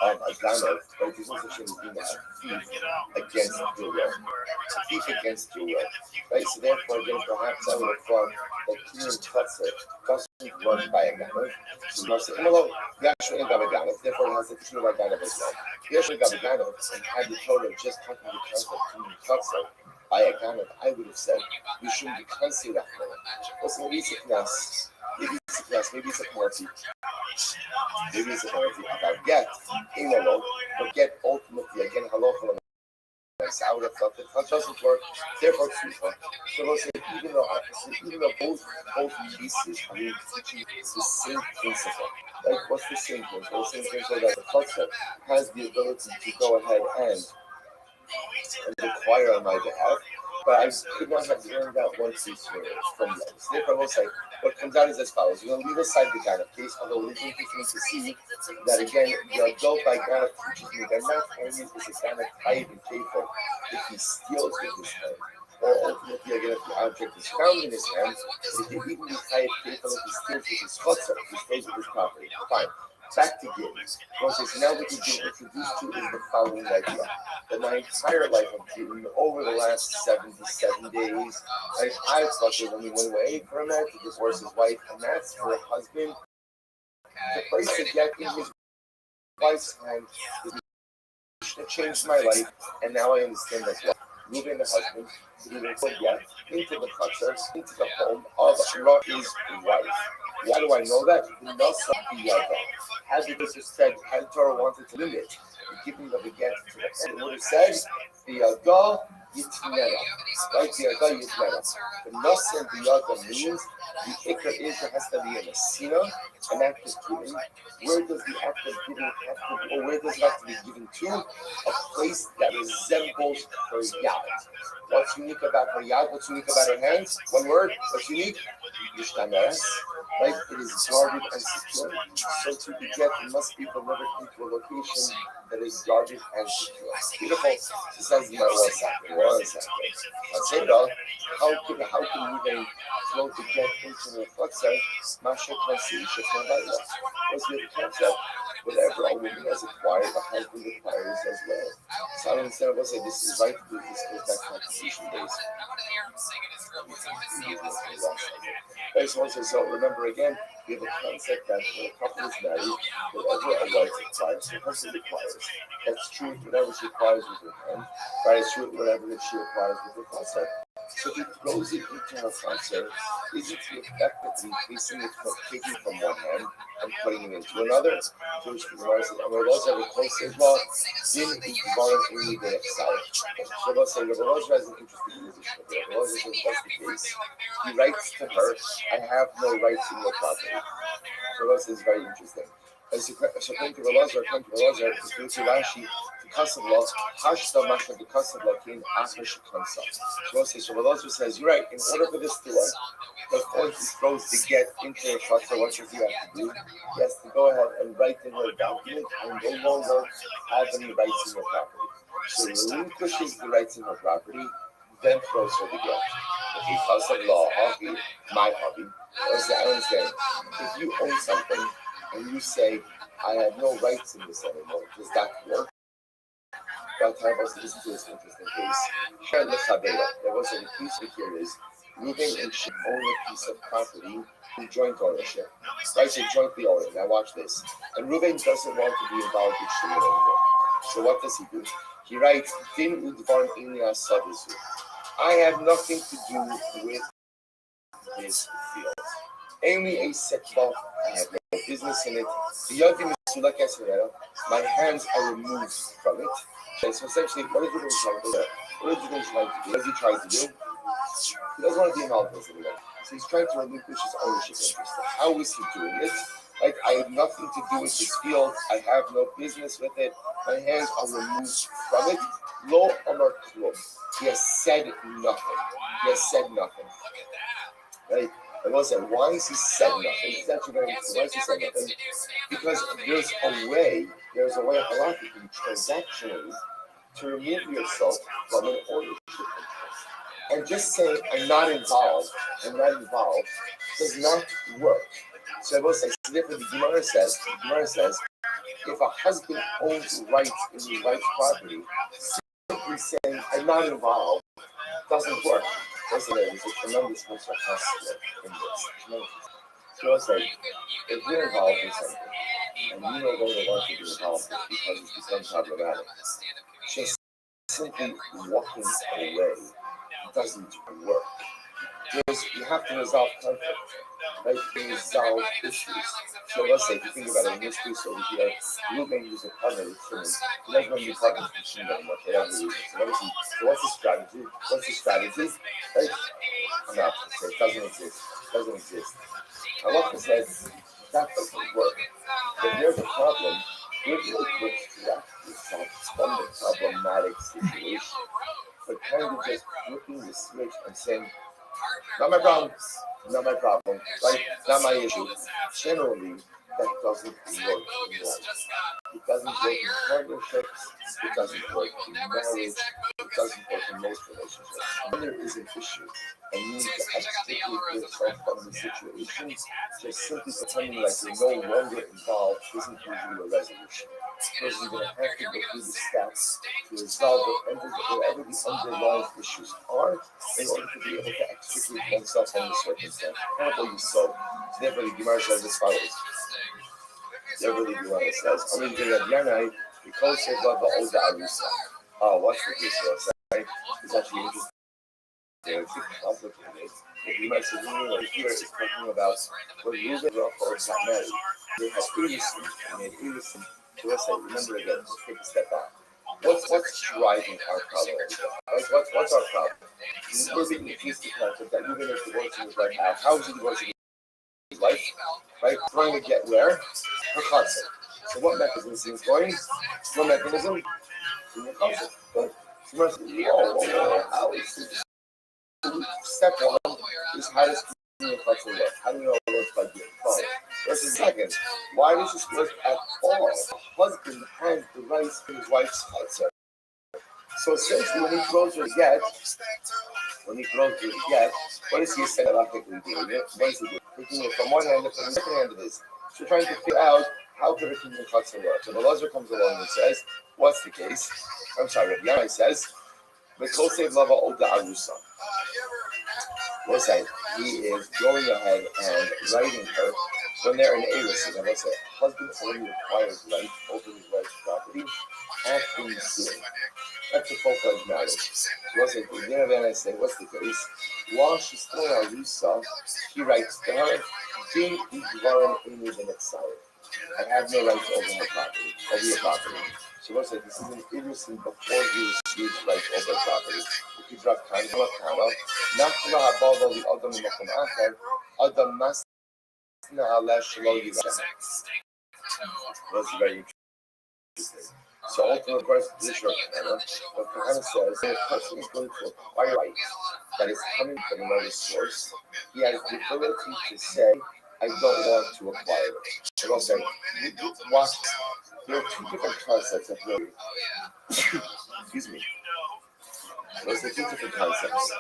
a Ganov, but there's no such thing as being a thief against your will. A thief against your will. Right? So therefore, again, perhaps I would have thought that Kiyum Tutzer doesn't run by a Ganov. So you must say, no, Yashua ain't got a Ganov, therefore it has the Kiyum of Ganov as well. Yashua got a Ganov, and had the Torah just talking the concept of Kiyum Tutzer by a Ganov, I would have said, you shouldn't be considered that way. Listen, maybe it's a Knas, maybe it's a penalty. Maybe it's a penalty about get, but get ultimately, again, halacha. I would have thought that it doesn't work, therefore tzufa. So we'll say, even though both pieces are teaching the same principle. Like, what's the same principle? The same principle that the chutzpah has the ability to go ahead and require on my behalf, but I could not have learned that one piece from them. So therefore, I will say, what comes out is as follows. We're going to leave aside the kind of case, although it is interesting to see that, again, the adult by God teaches me that not only is it kind of tied and faithful if he steals with his hand, or ultimately, again, if the object is found in his hand, it can even be tied faithful if he steals with his chutzpah, if he steals with his property. Fine. Back to Gideon. So now what you've been introduced to is the following idea. That my entire life of Gideon, over the last 77 days, I thought there's only one way for a man to divorce his wife, and that's for a husband to place a get in his wife's hand. It changed my life, and now I understand that well. Moving the husband to be able to get into the chutzner, into the home of his wife. Why do I know that? As it was said, had Torah wanted to limit the giving of the get to the end, it would have said, the Yada Yitnera. Right? The Yada Yitnera. The Nas and the Yada means the Ikar is there has to be a Messina, an act of giving. Where does the act of giving have to be, or where does it have to be given to? A place that resembles her Yad. What's unique about her Yad? What's unique about her hands? One word. What's unique? Yishtameres. Right? It is guarded and secure. So to be get, it must be delivered into a location that is guarded and secure. Beautiful. She says, one second. I'll say though, how can we flow to get into the chutzner? Masha Kansi Shekhan. What's the concept? Whatever a woman has acquired, the husband acquires as well. So I don't say, this is right to do this goes back to competition days. Right, so remember again, we have a concept that when a couple is married, whatever a wife requires, the husband requires. That's true with whatever she acquires with her hand, right? It's true with whatever that she acquires with her concept. So he throws it into her concept, isn't he effectively placing it from taking from one hand and putting it into another? Jewish people are saying, those have a close as well. Din is voluntarily the exile. So let's say Rabbi has an interesting position. Rabbi says, that's the case. He writes to her, I have no rights in your property. Rabbi is very interesting. So according to Rabbi, to Rashi, to Kasavla, Hashta Masha the Kasavla came after Shekansa. Shabbalazar says, you're right, in order for this to work, before he throws the get into her chutzner, what does he have to do? He has to go ahead and write in her document and no longer have any rights in her property. So he relinquishes the rights in her property, then throws her the get. Okay, Kasavla, hobby, my hobby. I understand. If you own something and you say, I have no rights in this anymore, does that work? But I was listening to this interesting case. There was a piece of here is Reuben and Shimon own a piece of property in joint ownership. Right, so jointly own it. Now watch this. And Reuben doesn't want to be involved with Shimon anymore. So what does he do? He writes, Din Udvar Ilias Sadisu. I have nothing to do with this field. Only a setback. I have no business in it. My hands are removed from it. Okay, so essentially, what is Reuben trying to do? What is Reuben trying to do? What is he trying to do? He doesn't want to be involved in this anymore. So he's trying to relinquish his ownership interest. How is he doing it? Like, I have nothing to do with this field. I have no business with it. My hands are removed from it. Lo Amar Klum. He has said nothing. He has said nothing. Right? I will say, why is he said nothing? It's actually very interesting. Why is he said nothing? Because there's a way halachically, transactionally, to remove yourself from an ownership interest. And just saying, I'm not involved, does not work. So I will say, it's different. The Gemara says, if a husband owns rights in his wife's property, simply saying, I'm not involved, doesn't work. Listen, there's a tremendous mitzvah in this. So I'll say, if you're involved in something, and you no longer want to be involved in it because it's become problematic, just simply walking away doesn't work. You have to resolve conflict, right? You resolve issues. So let's say, if you think about it, in this case over here, Reuben is a partner with Shimon. He doesn't want to be partners with Shimon anymore for whatever reason. So what's the strategy? Right? I'm not going to say it doesn't exist. Allah says that doesn't work. If there's a problem, you're really quick to yourself from the problematic situation. But kind of just flipping the switch and saying, not my problem, right? Not my issue. Generally, that doesn't work in life. It doesn't work in partnerships. It doesn't work in marriage. It doesn't work in most relationships. When there is an issue and you need to extricate yourself from the situation, just simply pretending like you're no longer involved isn't usually a resolution. Because you're going to have to go through the steps to resolve whatever the underlying issues are in order to be able to extricate oneself from the circumstance. However you so. Therefore, the Gemara says as follows. Therefore, the Gemara says, I'm going to get Yanai, because of the Oda Arusa. Oh, what's the case for us, right? It's actually interesting. It's complicated. The Gemara says, here is talking about when Reuben and Rothschild got married. They had previously, so let's say, remember again, let's take a step back. What's driving our problem? Like, what's our problem? We're being accused of the concept that Reuben is divorcing his wife out. How is he divorcing his wife? Right? Trying to get where? Her concept. So what mechanism is he employing? What mechanism? In the concept. But whoa, how is this? Step one is how does the concept work? How do you know what it looks like being fine? Versus second, why does this work at all? The husband has the rights in his wife's concept. So essentially, when he throws her get, what is he essentially doing? What is he doing? Taking it from one hand and from the second hand of this. So trying to figure out how could a kingdom concept work. So the Lazar comes along and says, what's the case? I'm sorry, Rabbi says, the Kosev Lava Oda Arusa. What's that? He is going ahead and writing her when they're in Eris. And what's that? Husband only requires right over his wife's property after he's doing. That's a full-fledged marriage. So what's it? Then I say, what's the case? While she's still in Arusa, he writes to her, Din Idvarim Inu Ben Exile. I have no right over her property, over your property. So what's it? This is an innocent before he receives rights over her property. If you drop time, Nachla Hababa the Adam Makom Acher, Adam Masna Alesh Shlo Yivah. That's very interesting. So ultimately, of course, this is your Kahana. What Kahana says, when a person is going to acquire light that is coming from another source, he has the ability to say, I don't want to acquire it. And I'll say, watch, there are two different concepts of really. Excuse me. Those are two different concepts.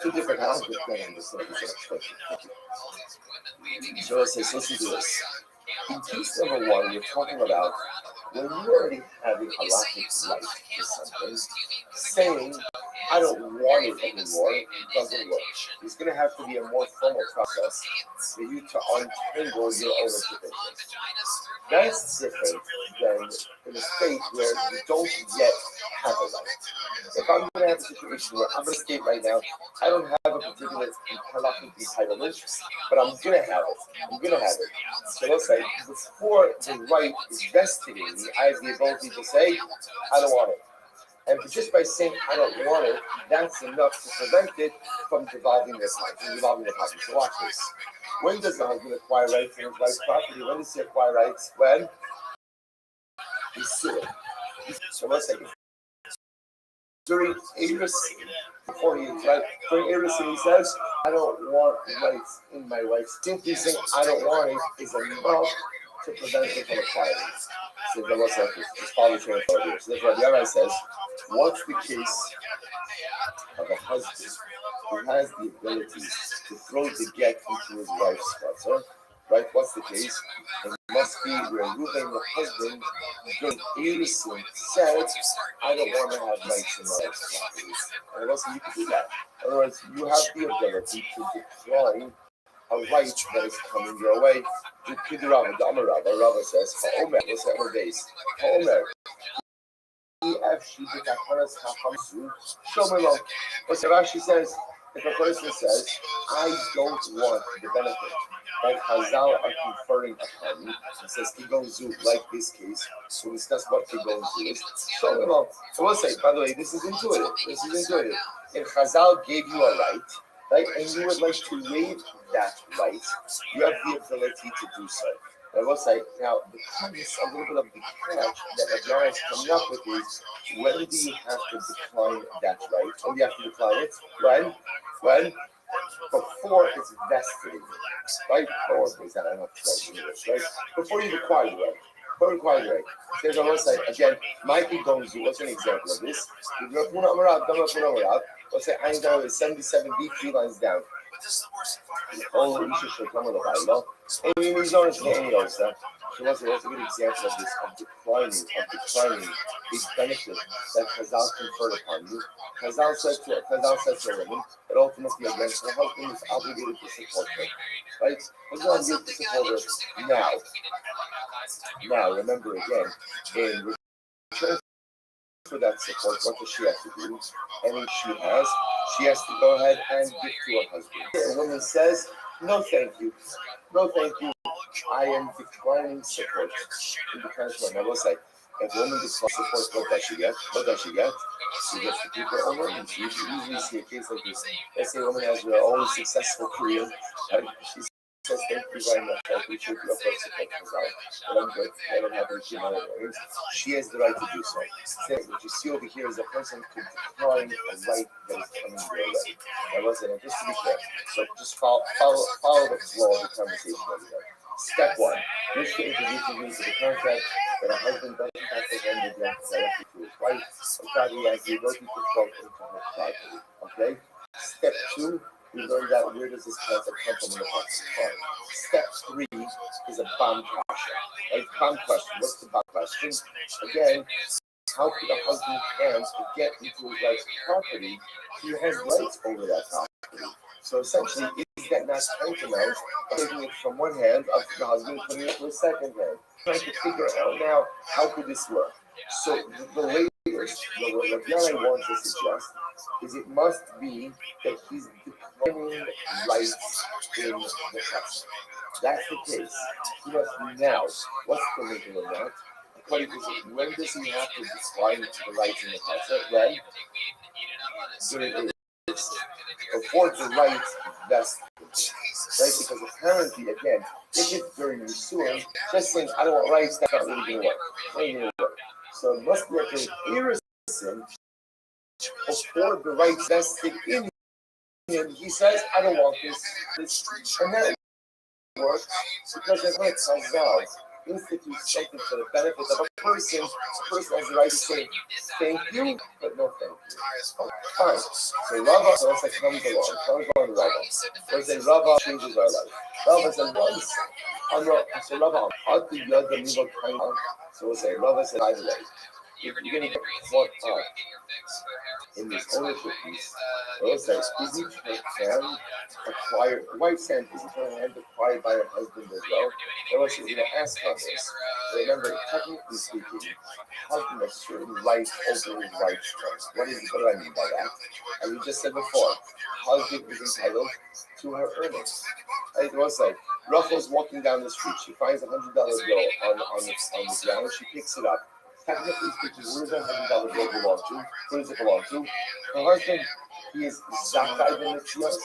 Two different concepts. So let's say, so listen to this. In case number one, you're talking about when you already have a halakhic right to something, saying, I don't want it anymore, it doesn't work. It's going to have to be a more formal process for you to untangle your ownership interest. That's different than in a state where you don't yet have a right. If I'm going to have a situation where I'm going to state right now, I don't have a particular halakhic entitlement, but I'm going to have it. I'm going to have it. So let's say, before the right is vested in me, I have the ability to say, I don't want it. And just by saying I don't want it, that's enough to prevent it from devolving the property. So watch this. When does the husband acquire rights in his wife's property? When does he acquire rights? When? He's suing. So let's say during Erusin, before he is right, during Erusin he says, I don't want rights in my wife's. Simply saying I don't want it is enough to prevent it from acquiring it. So that was like this follow train of thought here. So that's why Rabbi says, what's the case of a husband who has the ability to throw the get into his wife's sponsor? Right? What's the case? It must be where Reuben, the husband, during Erusin said, I don't want to have rights in my wife's property. And also you can do that. In other words, you have the ability to decline a right that is coming your way. The Rava says, Ha'omer, what's that word base? Ha'omer. But Rashi says, if a person says, I don't want the benefit that Chazal are conferring upon me, it says Kigon Zu, like this case, so we discuss what Kigon Zu is. So we'll say, by the way, this is intuitive. If Chazal gave you a right, and you would like to waive that right, you have the ability to do so. I will say, now, the premise, a little bit of the catch that Rabbi is coming up with is, when do you have to decline that right? When do you have to decline it? When? Before it's vested in you, right? Before you acquire the right. There's a website, again, Mikey Gonzu, what's an example of this? Let's say I'm down with 77B, 3 lines down. Oh, you should come with a Bible. And he's on his name, so what's a good example of this, of declining these benefits that Chazal conferred upon you. Chazal says to a woman that ultimately against her husband is obligated to support her. Right? He's obligated to support her now, remember again, in return for that support, what does she have to do? And she has to go ahead and give to her husband. A woman says, no thank you, I am declining support. In the transfer, I will say, if a woman declines support, what does she get? She gets to keep her own earnings. You usually see a case like this. Let's say a woman has her own successful career, and she says, thank you very much, I appreciate your support, but I'm good, I don't have any money. She has the right to do so. What you see over here is a person could decline a right that is coming your way. I was saying, just to be clear, so just follow the flow of the conversation over there. Step one, wish to introduce you to the concept that a husband doesn't have to hand the debt directly to his wife, but he has the ability to flow into her property. Okay? Step two, we learned that where does this concept come from in the Rothschild. Step three is a bomb question. Right? Bomb question. What's the bomb question? Again, how could a husband hands to get into his wife's property? He has rights over that property. So essentially, is that not tantamount taking it from one hand up to the husband, putting it to a second hand? Trying to figure out now, how could this work? So the latest, what Rabbi wants to suggest is it must be that he's declining rights in the house. That's the case. He must be now. What's the legal in that? When does he have to decline the rights in the house? When? During before the rights vest, right? Because apparently, again, if it's during the suing, just saying I don't want rights, that's not really going to work. So So it must be like an irritant before the right vested in him. He says, I don't want this. And that works because it hurts ourselves. Institute something for the benefit of a person. The person has the right to say thank you, but no thank you. Fine. So Rava, so let's say comes along Rava. Let's say Rava changes our life. Rava says once, so Rava, I'll do the other middle kind of. So we'll say Rava said, by the way, if you're going to get caught up in this ownership piece, we'll say, isn't her hand acquired, the wife's hand, isn't her hand acquired by her husband as well? Or else she's going to ask on this. So remember, technically speaking, husband has certain rights over his wife's trust. What do I mean by that? As we just said before, husband is entitled to her earnings. Right? It was like, Ruffles walking down the street, she finds $100 bill on the ground, she picks it up. Technically speaking, where does that $100 bill belong to? Who does it belong to? Her husband. He is Zakai ben Mitzvah. He has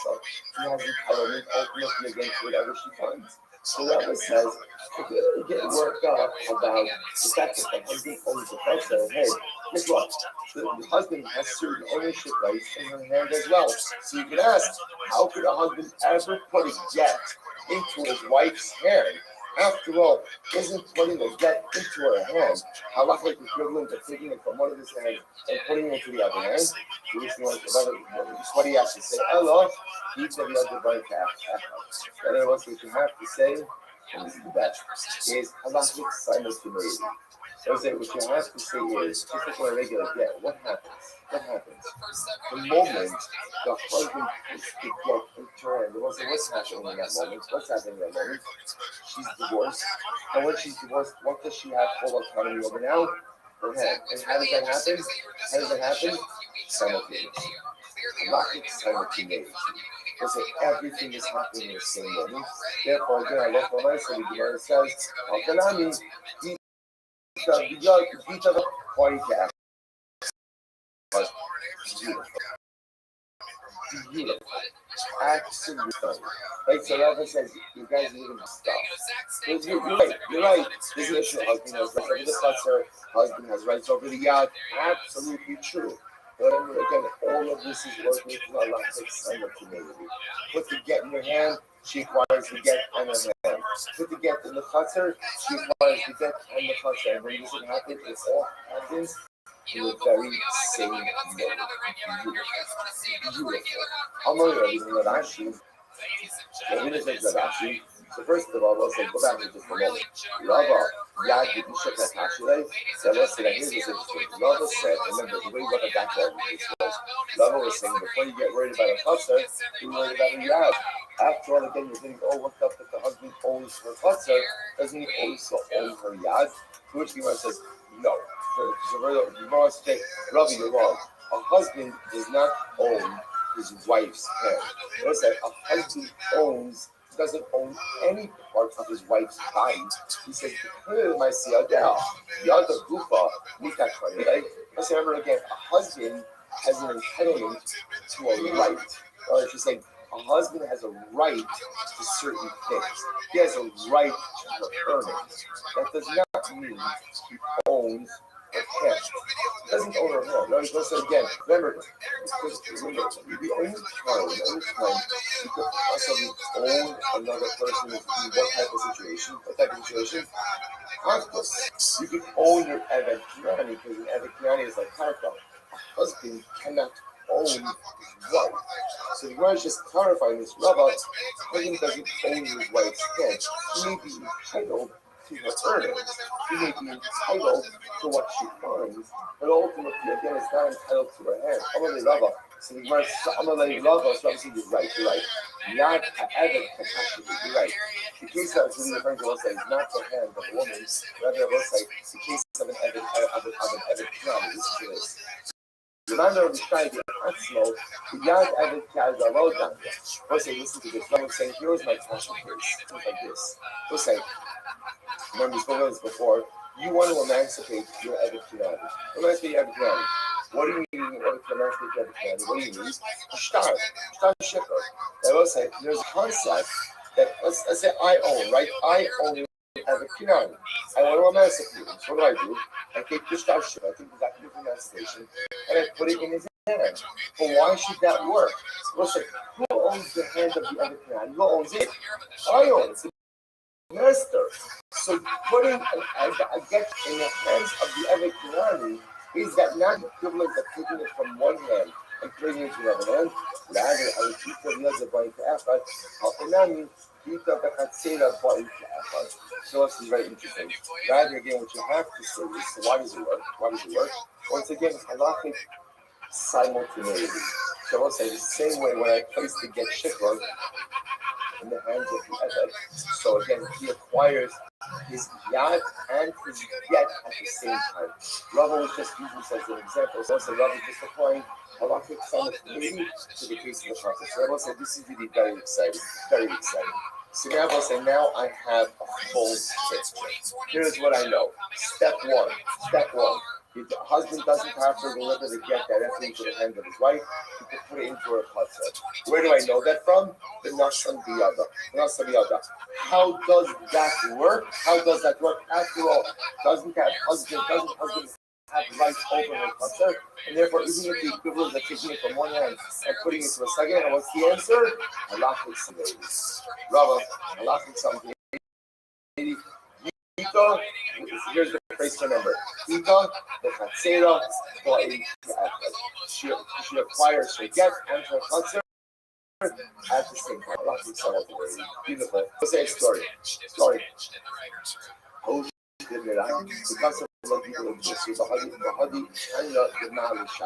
entitlement ultimately against whatever she finds. So Rabbi says, if you get worked up about the fact that the husband owns the house, hey, guess what? The husband has certain ownership rights in her hand as well. So you can ask, how could a husband ever put a get into his wife's hand? After all, isn't putting a get into her hand halachically equivalent to taking it from one of his hands and putting it into the other hand? What do you have to say? Allah, each of the other right half. The other ones what you have to say, and this is the best, is halachic simultaneity. So what you have to say is, just like a regular get, what happens? The moment the husband puts the get into her hand, what's happening in that moment? She's divorced. And when she's divorced, what does she have full autonomy over now? Her hand. And how does that happen? Simultaneously. Halachic simultaneity. So everything is happening in the same moment. Therefore, again, I love what I said. The Gemara says, "Al-Kalami, each other podcast." Beautiful. Absolutely. Like so Rabbi says, you guys need to stop. You're right. This is true. Husband has rights over the chutzner. Husband has rights over the yad. Absolutely true. But again, all of this is working for Allah simultaneity. Put the get in your hand, she acquires the get on her hand. Put the get in the chutzner, she acquires the get on the chutzner. And when this happens, it all happens in the very same moment. Beautiful. I'm not reading Rashi. So first of all, let's say, go back to just a moment. Rava, Yad, Yishak, Hatashile. So let's say that here's this interesting. Rava said, remember, the way Rava got that was, Rava was saying, before you get worried about a chutzner, you worry about a Yad. After all, again, you're thinking, oh, what up if the husband owns her chutzner? Doesn't he also own her Yad? To which the Gemara says, no. So the Gemara says, Rabbi, you're wrong. A husband does not own his wife's hand. Let's say a husband doesn't own any part of his wife's body. He says, my siyadel, the other gufa, right? Let's remember again, a husband has an entitlement to a right. Or if you're saying a husband has a right to certain things, he has a right to her earnings. That does not mean he owns her hand. He doesn't own her hand. No, so again, remember, the only time you could possibly own another person in what type of situation? Conflict. You can own your Eved Kinani because an Eved Kinani is like Karka. A husband cannot own his wife. So the Gemara is just clarifying this. Rabbi, husband doesn't own his wife's head. He may be entitled to her earnings. He may be entitled to what she finds, but ultimately, again, it's not entitled to her hand. I'm going to Rabbi. So the Gemara says, I'm going to Rabbi. So obviously, you're right. Not Eved Kinani. You're right. The case that was really referring to, let's say, is not the hand of a woman. Rather, let's say, the case of an Eved Kinani. This is Remember, we tried the Hatzmo, the Yad Eved Kazalodam. We'll say, listen to this. I'm saying, here's my passion case. Like this. We'll say, remember, we spoke about this before. You want to emancipate your Eved Kinani. Emancipate your Eved Kinani. What do you need in order to emancipate your Eved Kinani? What do you need? A shtar shikar. I will say, there's a concept that, let's say I own, right? I own Ever Kinani. I want to emancipate him. So what do? I take the starship, I take the document from that station, and I put it in his hand. But why should that work? Listen, who owns the hand of the other Kinani? Who owns it? I own it. Master. So putting a get in the hands of the other Kinani is that not equivalent of taking it from one hand and putting it into another hand? Rather, I would keep the other body to effort. Hakunami, keep the Bekatsera body to effort. So this is very interesting. Rather, again, what you have to say is, so why does it work? Why does it work? Once again, halachic simultaneity. So I'll say the same way when I place the get shikron in the hands of the Eved. So again, he acquires his yad and his get at the same time. Rabbi was just using this as an example. So also Rabbi just applying halachic simultaneity to the case of the process. Rabbi said this is really very exciting, very exciting. So now I say now I have a full picture. Here's what I know. Step one. If the husband doesn't have to deliver the get directly into the hand of his wife, he can put it into her chutzner. Where do I know that from? The Nashon Biyada. How does that work? After all, doesn't husband have rights over her chutzner? And therefore, isn't it the equivalent of taking it from one hand and putting it to a second? And what's the answer? Halachic somebody. Rabbi, halachic somebody. Here's the phrase to remember. Ita, the chatzera, she acquires her get and her chatzera at the same time. Beautiful. Let's say a story. Oh, the concept of people in this. So the Hadi and the Mali Shah.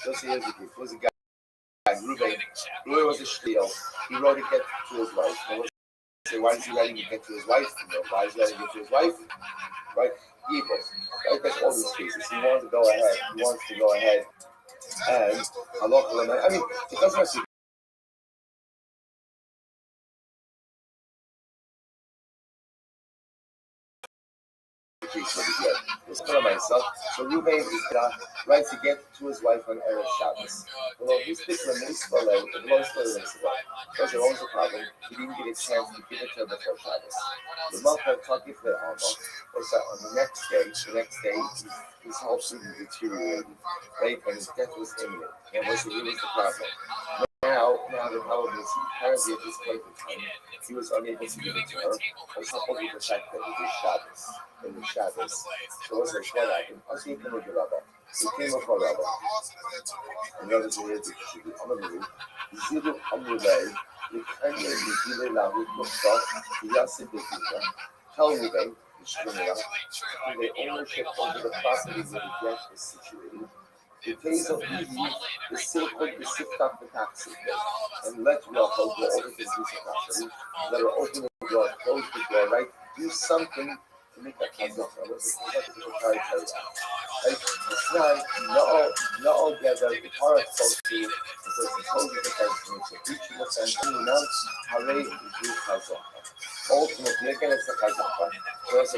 Let's say it was a guy, Ruben. Ruben was a shliel. He wrote a get to his wife. Say, why is he letting it get to his wife? Why is he letting it get to his wife? Right? Evil. Right? That's all these cases. He wants to go ahead. And I mean, it doesn't have to be the case over here. It's for myself. So Ruben is writes to get to his wife on Erev Shabbos. Well, he's picking a nice fellow, a long story makes it right. Those are always a problem. He didn't get a chance to give it to her before Shabbos. The month had talking for the Alma was that on the next day, his health didn't deteriorate, right? And his death was imminent. And was the problem. Now the problem is apparently at this point in time, he was unable to give it to her, coupled with the fact that it was Shabbos. In the Shabbos. So what's what happened? I see him with the Rabbi. He came up for Rabbi. And the other thing is, Zidu Amrulay, the Kenya Zidu Lahu Mustafa, the Yassid Dikita, tell me then, the ownership over the property where the get is situated. The case of Eve is sacred, the Siftach the taxi, and let Rachel go over this piece of property. Let her open the door, close the door, right? Do something to make that chazaka. It's not gather the Torah spoke to the person told you the person to teach you the sentence, hooray, you chazaka. Ultimately, again, it's a chazaka.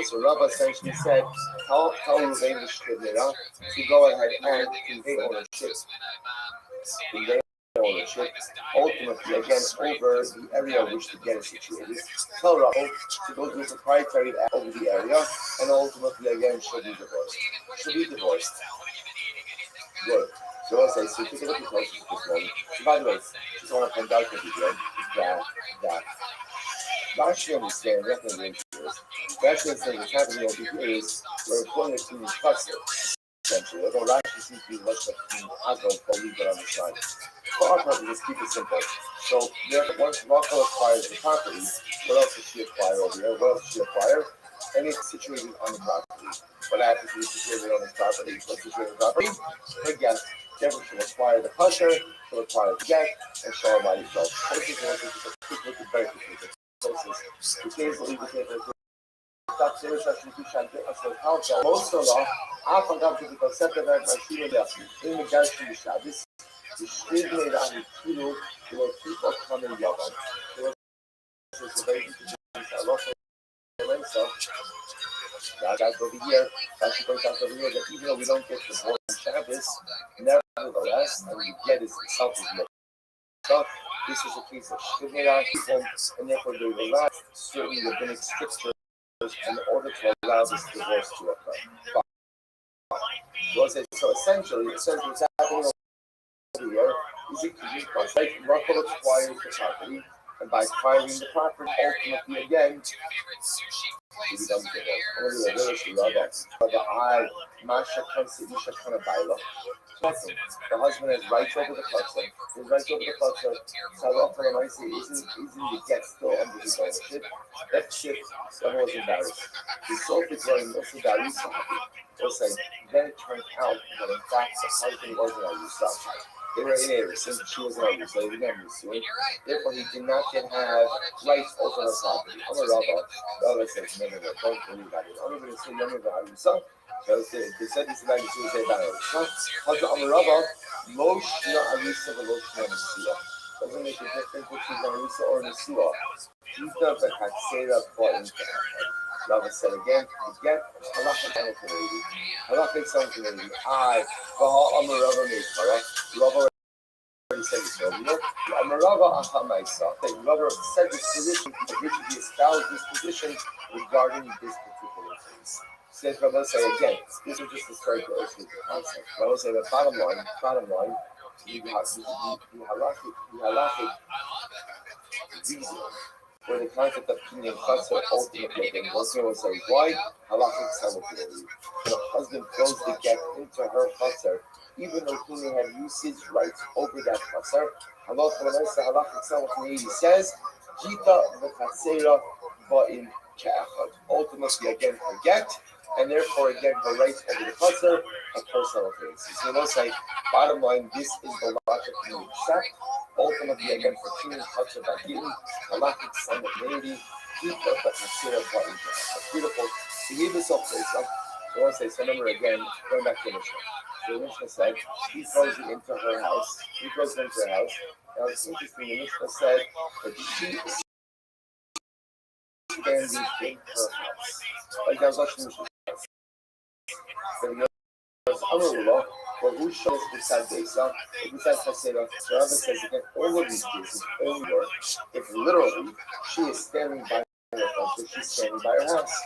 So Rabbi essentially said, tell Ruvain the Shkibnira to go ahead and convey ownership. Ultimately, again, over the area which the get is situated. Tell Rabbi to go do proprietary act over the area, and ultimately, again, should be divorced. Good. So I'll say, so take a look at the process of this moment. So by the way, just want to point out that that Rashi understands, definitely Rashi understands what's happening over here is we're putting it through the cluster, essentially. Although Rashi seems to be much like Agro, but leave it on the side. For our purposes, keep it simple. So once Rachel acquires the property, what else does she acquire over here? What else does she acquire? And it's situated on the property. What happens is situated on the property? What's situated on the property? Again, therefore she'll acquire the cluster, she'll acquire the get, and show her by herself. This is very quickly. The case will be the most of all, I forgot to concept of that in the Gashmi Shabbos. The street made on the kilo, there were people coming Yavam. There was a very interesting lot of so that's over here. That's over here that even though we don't get the board Shabbos, nevertheless, and we get it itself is more. So this is a case of Shkibnira, and therefore they relax certain rabbinic stricture factors in order to allow this divorce to occur. So essentially what's happening over here is it could be like Rothschild acquired the property, and by acquiring the property, ultimately again, he becomes divorced. The husband has rights over the cluster. His rights over the cluster, isn't the get still under his ownership. That shit, someone was embarrassed. He sold the dwelling, also got used to it. Then it turned out that in fact the husband wasn't on himself. They were in a since she was on his, so he didn't have suing. Therefore, he did not yet have rights over her property. I'm a Rabbi. Rabbi says, no, don't believe that. I'm going to say, no, himself. So they said this about the suicide battle. I'm a Rabbi. Most not Arisa, but most not Nesua. Doesn't make a difference if she's on Arisa or Nesua. She's not the Hatsera for into her. Rabbi said again, halachic something. Halachic something. I'm a Rabbi Meikara. Rabbi already said this earlier. I'm a Rabbi Achamaisa. Rabbi said this position, originally espoused this position regarding this particular case. Says Rabbi say again, this is just to start to illustrate the concept. Rabbi say the bottom line, the halachic reason for the concept of kinyan chatzar ultimately again. Working will say why halachic simultaneity. When a husband throws the get into her chatzar, even though he may have usage rights over that chatzar, halachic simultaneity says jita v'chatzera ba'in ke'achad. Ultimately again her get, and therefore again her rights over the chatzar are personal things. So we'll say bottom line, this is the logic we accept. Ultimately, again, for kinyan chatzar ba'in, halachic simultaneity, jita v'chatzera ba'in ke'achad. That's beautiful. To give this up, so I want to say, so remember again, going back to the Mishnah. So the Mishnah said, he throws it into her house. He throws it into her house. Now it's interesting, the Mishnah said that she is standing in her house. Like that was actually the Mishnah. So he goes, Amarullah, well, who shows beside Desa, beside Chaseda? So Rabbi says again, all of these cases only work if literally she is standing by her house, if she's standing by her house.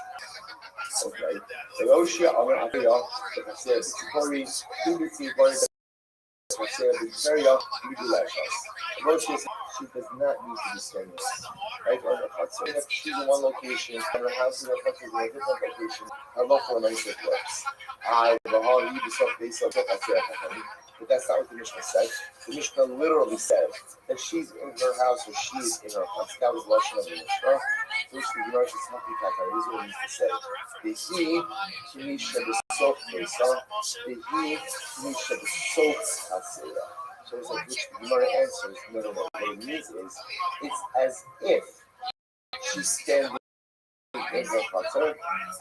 Okay. So Roshia Amar Akaya, the Chaseda B'Tzipori, B'Tzipori, the Chaseda B'Tzeria, B'Dulashas. Roshia says she does not need to be standing right on the Chatzar. If she's in one location, and her house is in a different location, her local relationship works. But that's not what the Mishnah said. The Mishnah literally said that she's in her house or she is in her house. That was the Lashon of the Mishnah. Which the Gemara is talking about. This is what it needs to say. The he, Kimisha, the soap, the he, Kimisha, the soap, Hatsira. So it's like which the Gemara answers, no. What it means is, it's as if she's standing in her chatzar,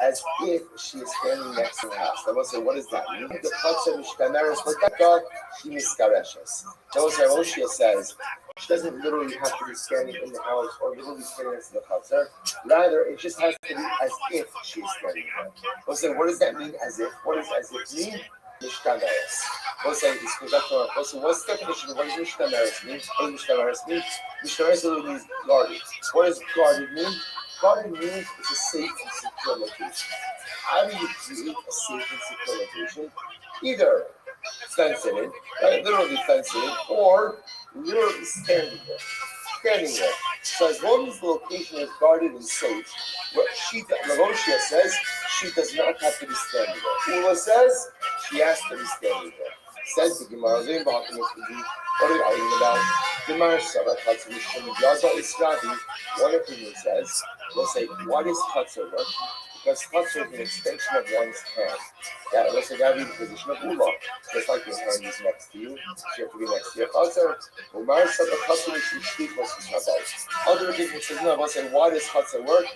as if she is standing next to the house. I will say, what does that mean? The chatzar mishkameres l'kaka, she miskareshes. That will say, Roshia says, she doesn't literally have to be standing in the house or literally standing next to the chatzar. Rather, it just has to be as if she is standing there. We'll say, what does that mean, as if? What does as if mean? Mishkameres. We'll say, what's the definition? What does mishkameres mean? What does mishkameres mean? Mishkameres literally means guarded. What does guarded mean? Guarded means it's a safe and secure location. How do you create a safe and secure location? Either fence it in, right? Literally fence it in, or literally standing there. So as long as the location is guarded and safe, what Roshia says, she does not have to be standing there. Ula says, she has to be standing there. Says the Gemara, what are you arguing about? Gemara Sabat Chatzar Yaza Isravi. One opinion says, let's say, what is Chatzar work? Because Chatzar is an extension of one's hand. Yeah, let's say that would be the position of Ula. Just like your hand is next to you, she has to be next to your Chatzar. Gemara Sabat Chatzar Shlichos Shabbat. Other opinion says, no, let's say, why does Chatzar work?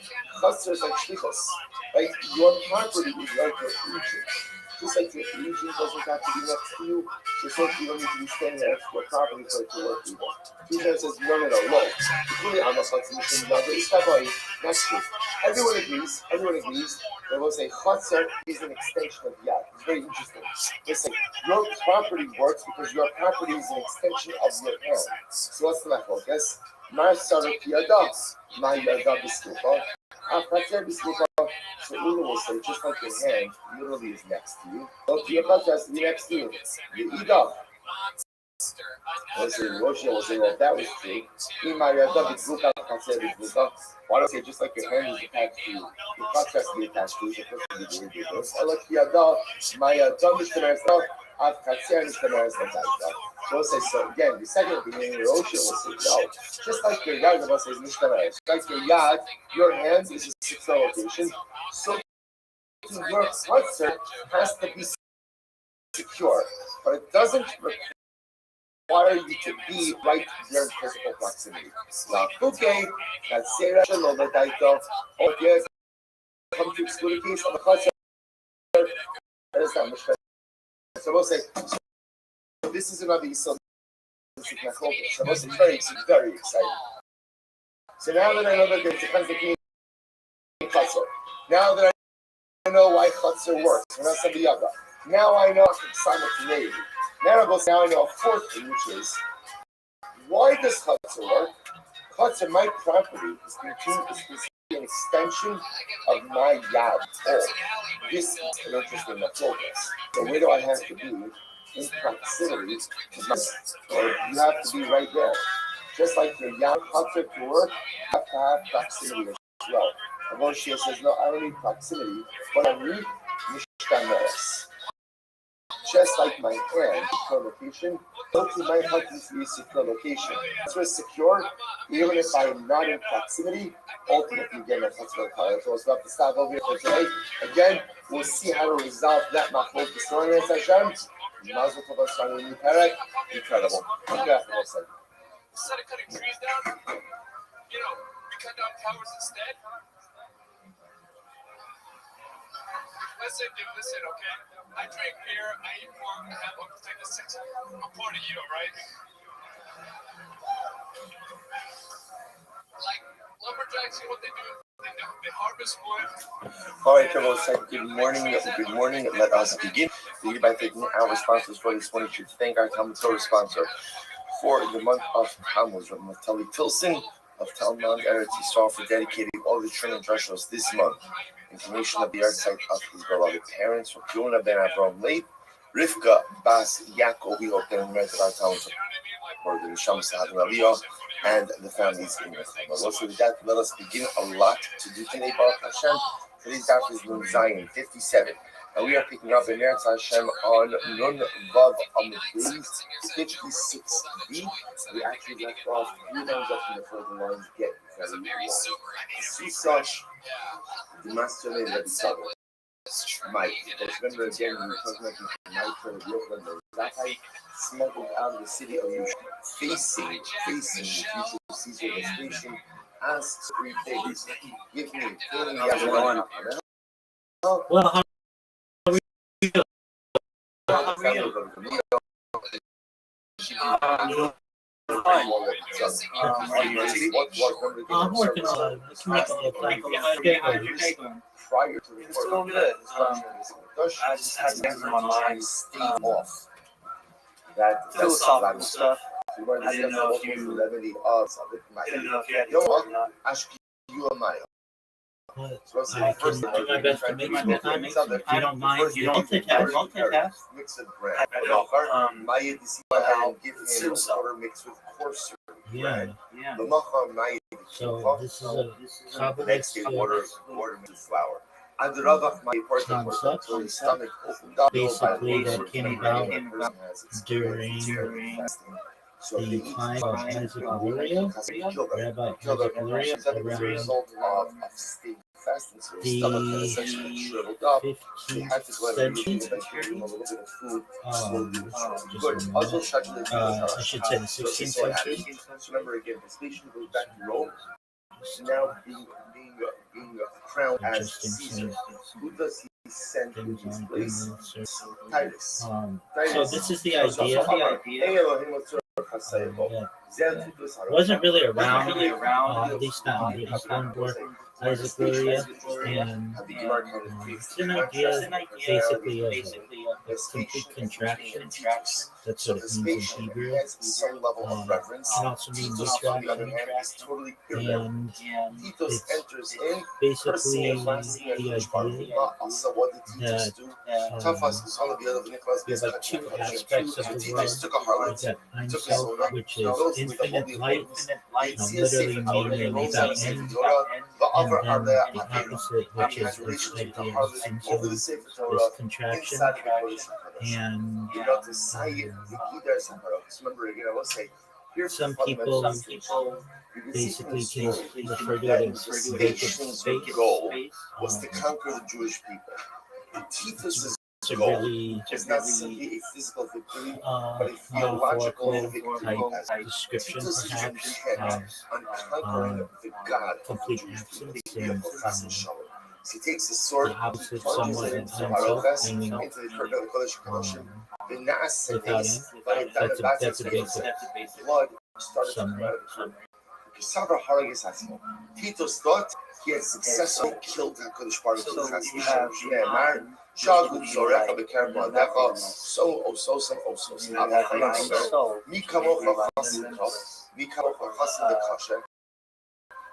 Chatzar is like Shlichos. Like, your property is like your agent. Just like your agent doesn't have to be next to you, just like you don't need to be standing next to your property for it to work either. Tuesday says, no, look. That's true. Everyone agrees. They will say, Chatzar is an extension of Yad. It's very interesting. They say, your property works because your property is an extension of your hand. So what's the method? Yes? My Yada B'Stufa. So Ula will say, just like your hand literally is next to you, so your Chatzar has to be next to you. You eat up. Rothschild will say, well, if that was true, why don't I say just like your hand is attached to you, your Chatzar has to be attached to you, so first you do this. So so again, the second opinion, Rothschild will say, no, just like your yad, the says Mishnah, like your yad, your hand is a secure location, so your Chatzar has to be secure, but it doesn't require you to be right there in physical proximity. Okay, that's Sarah Shalom Daito. Okay, come to exclude a case of the Chatzar. That is not Mishnah. So we'll say, so this is another Yisod. So it's very exciting. So now that I know that there's a conflict in Chatzar, now that I know why Chatzar works, we're not somebody other. Now I know simultaneity. Now I know a fourth thing, which is, why does Chatzar work? Chatzar, my property, is an extension of my yad. This is an interesting progress. So where do I have to be? In proximity, or you have to be right there. Just like your yad Chatzar to work, you have to have proximity as well. And Moshe says, no, I don't need proximity, but I need mishtanos. Just like my hand, secure location, so to my heart needs to be a secure location. So it's secure, even if I am not in proximity, ultimately, again, that's what's going to require. So we'll have to stop over here for today. Again, we'll see how to resolve that machlok this morning. Hashem. Mazel tov on starting a new parak. Incredible. Okay, Instead of cutting trees down, we cut down towers instead. Listen, okay? I drink beer, I eat pork, I have Uncle Take the 6. I'm part of you, right? Like lumberjacks, what they do? They harvest wood. All right, everyone, good morning. Let us begin. Begin by thanking our sponsors for this morning. We should thank our Talmud Torah sponsor for the month of Tammuz, Rabbi Natali Pilson of Talmud Eretz Yisrael, for dedicating all the training drushos this month. Information of the art site of his beloved parents, from Fiona Ben Avram Leib, Rivka Bas Yaakov, we hope they met our Talmud for the Nisham Sahad Aliyah and the families in the family. Also, with that, let us begin. A lot to do today, Baruch Hashem. Today's daf is Nun Zion 57, and we are picking up in Eretz Hashem on Nun Vav Amud Beis 56b. We actually left off 3 lines up from the further lines get very long. Susash, the master name Rabbi Tzadok. Mike, remember again, we were talking about the night for the Yochanan Zakai, smuggled out of the city of Yerushalayim, facing the future Caesar destination, asks 3 things. Give me, fill in the other one. Well, how I'm working on it. Let's make it look like Prior to the It's still good. I just had things in my mind. Philosophical stuff. I didn't know if you had it or not. But I can do my best to make some time. If you don't mind, I'll take half. Mix of bread. Water mixed with coarser Yeah. Yeah. So this is a Kabbalah next day water mixed with flour. And the Ravach my concept, so his stomach opened up. basically that came about during So the time of Isaac Luria, Rabbi Isaac Luria, as a around result of staying fasting, so his stomach had essentially shriveled up. He 15th had to go ahead and century. give him a little bit of food. I should say the 16th century. So remember again, the station goes back to Rome, now being crowned as Caesar. Who does he send in his place? Titus. So this is the idea. Wasn't really around, at least not in Istanbul, Isaac Luria, and it's an idea basically of a complete contraction That's So what it this means in patient Hebrew. has some level of reverence. Can also mean Titus, on the other retraction. hand, is totally irreverent. And Titus it's enters in basically personifying the Kodesh Baruch idea Hu. Also, what did Titus that do? um, Tafas is one of the other Nicholas you have like two aspects of the Titus world. took a harlot, You got Ein took a Sof, soda, which goes is into the infinite Holy light, Holies, literally meaning without end, and then the opposite, which is this idea of Ein Sof, this contraction, and Remember again, I will say, here's some the fundamental people distinction. basically can refer to it as vacant space. Goal was to conquer the Jewish people. Titus's It's a goal really is not simply a physical victory, but a metaphorical theological victory. type description, Titus perhaps, depends of on conquering the God complete of the Jewish absence people. and So he takes his sword, the opposite plunges somewhat it of into himself, meaning into the curtain of the Kodesh Kodashim. without end. That's a basic blood started to come summary. out of the curtain. Kisavra Haragas Hatzmo. Titus thought he had successfully killed HaKadosh Baruch Hu. Shagud Zorecha Bekerba Decha So Ososam Osos Mikamocha Chasidka Mikamocha Chasid Kasha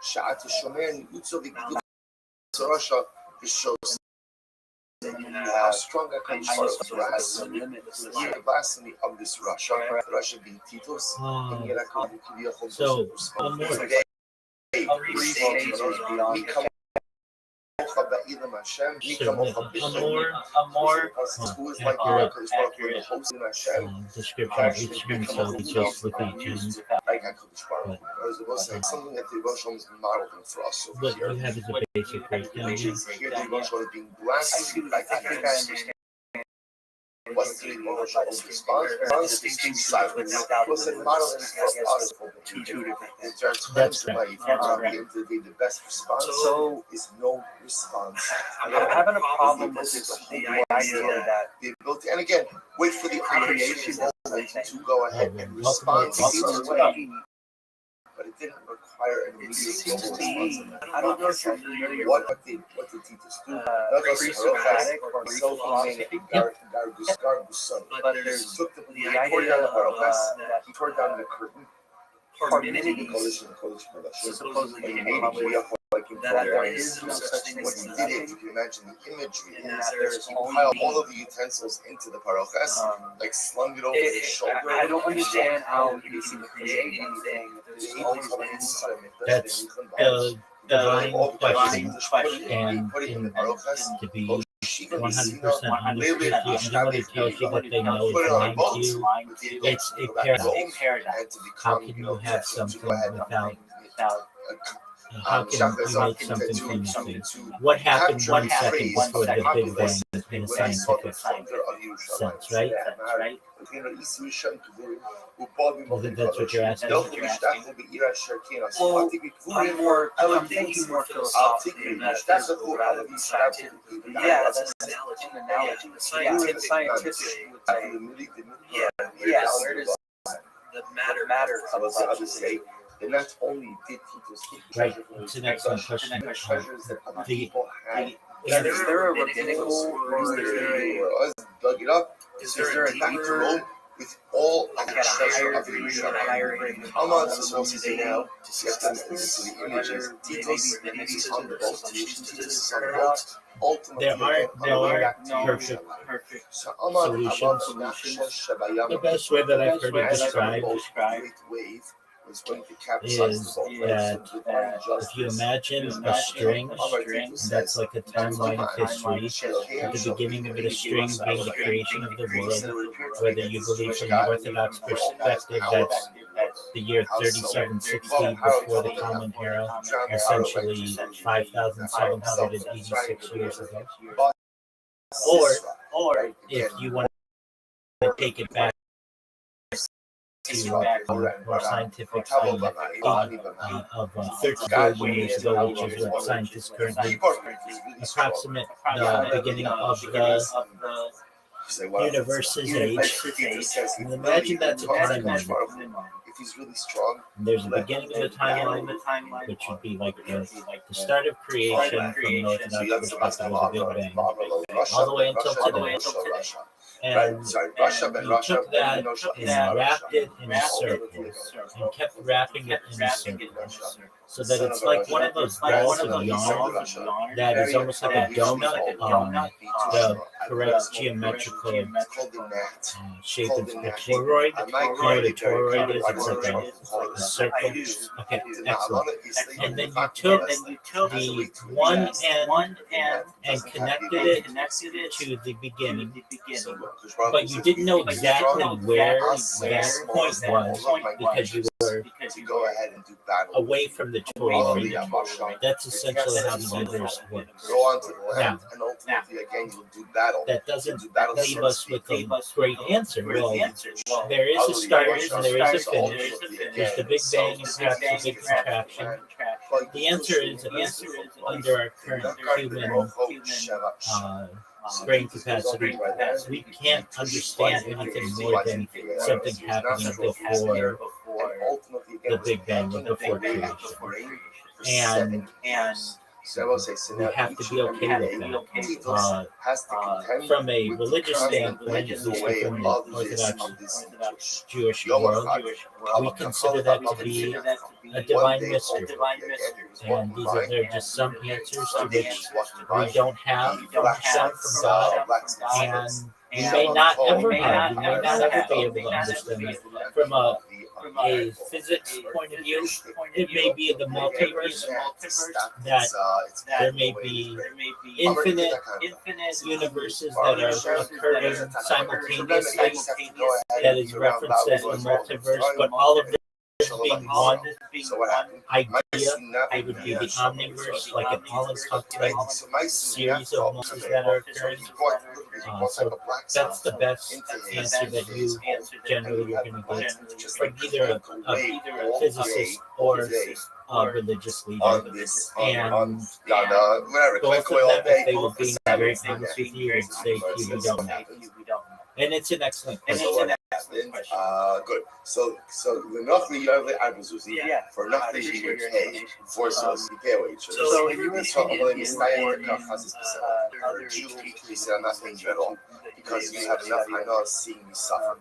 Shat Shomer Utso Vigdu Sorasha Vishos. How strong HaKadosh Baruch Hu was. The blasphemy of this Russia being Titus. So, one more. A more accurate description of each himself is just with each end. Something that the Rothschild is modeling for us. What you have is a basic breakdown. Here the Rothschild being blasphemed by Titus. Was the Rothschild's response is two silence. Was it modeling for us? Two different things. There are times in life where the best response is no response. I'm having a problem with the idea that the ability, and again, wait for the opportunity to go ahead and respond but it didn't require an immediate global response. I don't know if you're familiar what did Titus do? pre-Socratic or philosophy, but there's took the idea that he tore down the curtain. Parmenides supposedly came up with that there is no such thing What as he did nothing, is, if you imagine the imagery, and that there's he only piled all of the utensils into the parochas, like slung it over his shoulder. I don't understand how you can create anything. There's always been something. That's the divine question, and to be 100% honest with you, anyone who tells you what they know is lying to you. It's a paradox. How can you have something without? How can you make something famous? What happened 1 second before the Big Bang in a scientific sense, right? I think that's what you're asking. Well, I'm thinking more philosophically that physical rather than scientifically. Yeah, that's an analogy. The scientific would say, where does the matter I would say, and not only did Titus keep Right, treasure from it's his an excellent question. treasures that other The- people had. Is there a rabbinical or Dug it up. is there a back to deeper, Rome with all of the at a treasure higher of degree, Yerushalayim. a higher grade of How much is supposed to say knowledge now? to Yes, that's the images. Titus maybe is to on the the boat. solutions to Titus this is on the boat. Ultimately, There are no perfect perfect solutions. The best way that I've heard it described Great wave was going to capsize is the boat. that if you imagine a string, that's like a timeline of history. At the beginning of the string being the creation of the world, whether you believe from the Orthodox perspective that's the year 3760 before the Common Era, essentially 5,786 years ago. Or if you want to take it back to more scientific of 13 billion years ago, which is what scientists currently approximate the beginning of the universe's age. And imagine that's a timeline. If he's really strong, There's a beginning of the timeline, which would be like the start of creation from an Orthodox perspective of the Big Bang, all the way until today. And Russia, he took that and wrapped it in a circle and kept wrapping it in a circle. So that it's like one of those balls of yarn that is almost like a donut, the correct geometrical shape of the toroid. You know what a toroid is? It's like a circle. Okay, excellent. And then you took the one end and connected it to the beginning, but you didn't know exactly where that point was because you were away from the toroid. That's essentially how the universe works. Now, that doesn't leave us with a great answer. Well, there is a start and there is a finish. There's the Big Bang and perhaps a big contraction. The answer is under our current human brain capacity, we can't understand anything more than something happening before the Big Bang or before creation. And we have to be okay with that. From a religious standpoint, at least within the Orthodox Jewish world, we consider that to be a divine mystery. And they're just some answers to which we don't have from God, and we may not ever have. We may not ever be able to understand that. From a physics point of view, it may be the multiverse, that there may be infinite universes that are occurring simultaneously, that is referenced as the multiverse, but all of them being one idea. It would be the omniverse, like an all-encompassing series of multiverses that are occurring. So that's the best answer that you generally are going to get from either a physicist or a religious leader. And both of them, if they were being very honest with you, would say to you, we don't know. And it's an excellent question. Good. So the Nachri Yovle Arbuzuzi for Nachri Yovle for so you nothing at all because you have enough I know seeing you suffer.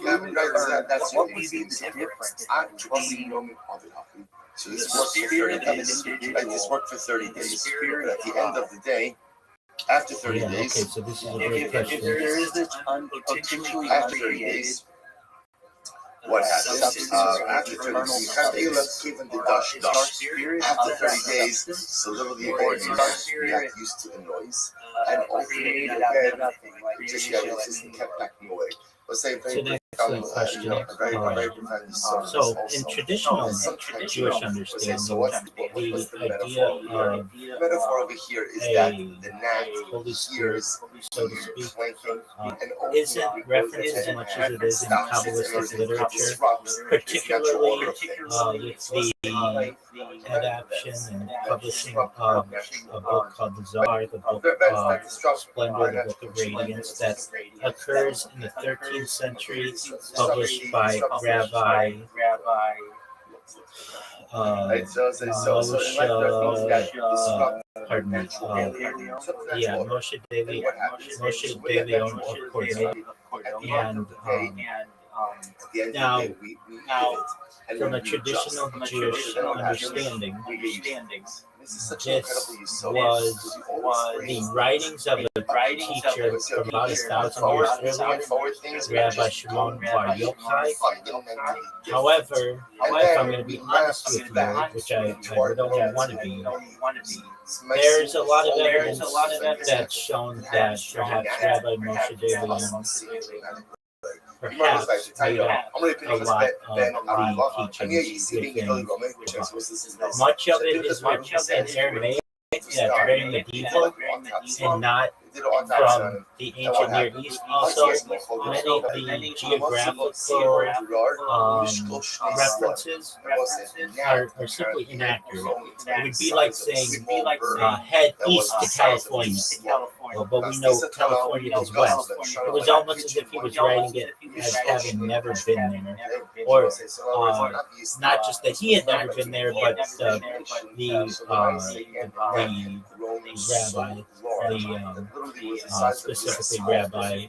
Yeah, right. That's what we see the difference. So this works for 30 days. Like this worked for 30 days. But at the end of the day, after 30 days, okay, so this is a great question. If there is this potentially after 30 days, what happens? After 30 days, you have given the dash. After 30 days, so little the organs react used to the noise, and ultimately the bed just kept backing away. Let's say It's an excellent question. So, in traditional Jewish understanding, the idea of metaphor over here is that the gnat Holy Spirit, so to speak, isn't referenced as much as it is in Kabbalistic literature, particularly with the adaptation and publishing of a book called the Zohar, the book of Splendor, the book of Radiance, that occurs in the 13th century, published by Rabbi Moshe De Leon of Cordova. And now, from a traditional Jewish understanding, this was the writings of a teacher from about 1,000 years earlier, Rabbi Shimon Bar Yochai. However, if I'm going to be honest with you, which I don't want to be, there's a lot of evidence that's shown that perhaps Rabbi Moshe De Leon perhaps made up a lot of the teachings within. Much of it is written in Aramaic, that's very medieval, and not from the ancient Near East. Also, many of the geographical references are simply inaccurate. It would be like saying head east to California. But we know California is west. It was almost as if he was writing it as having never been there, or not just that he had never been there, but the rabbi, specifically Rabbi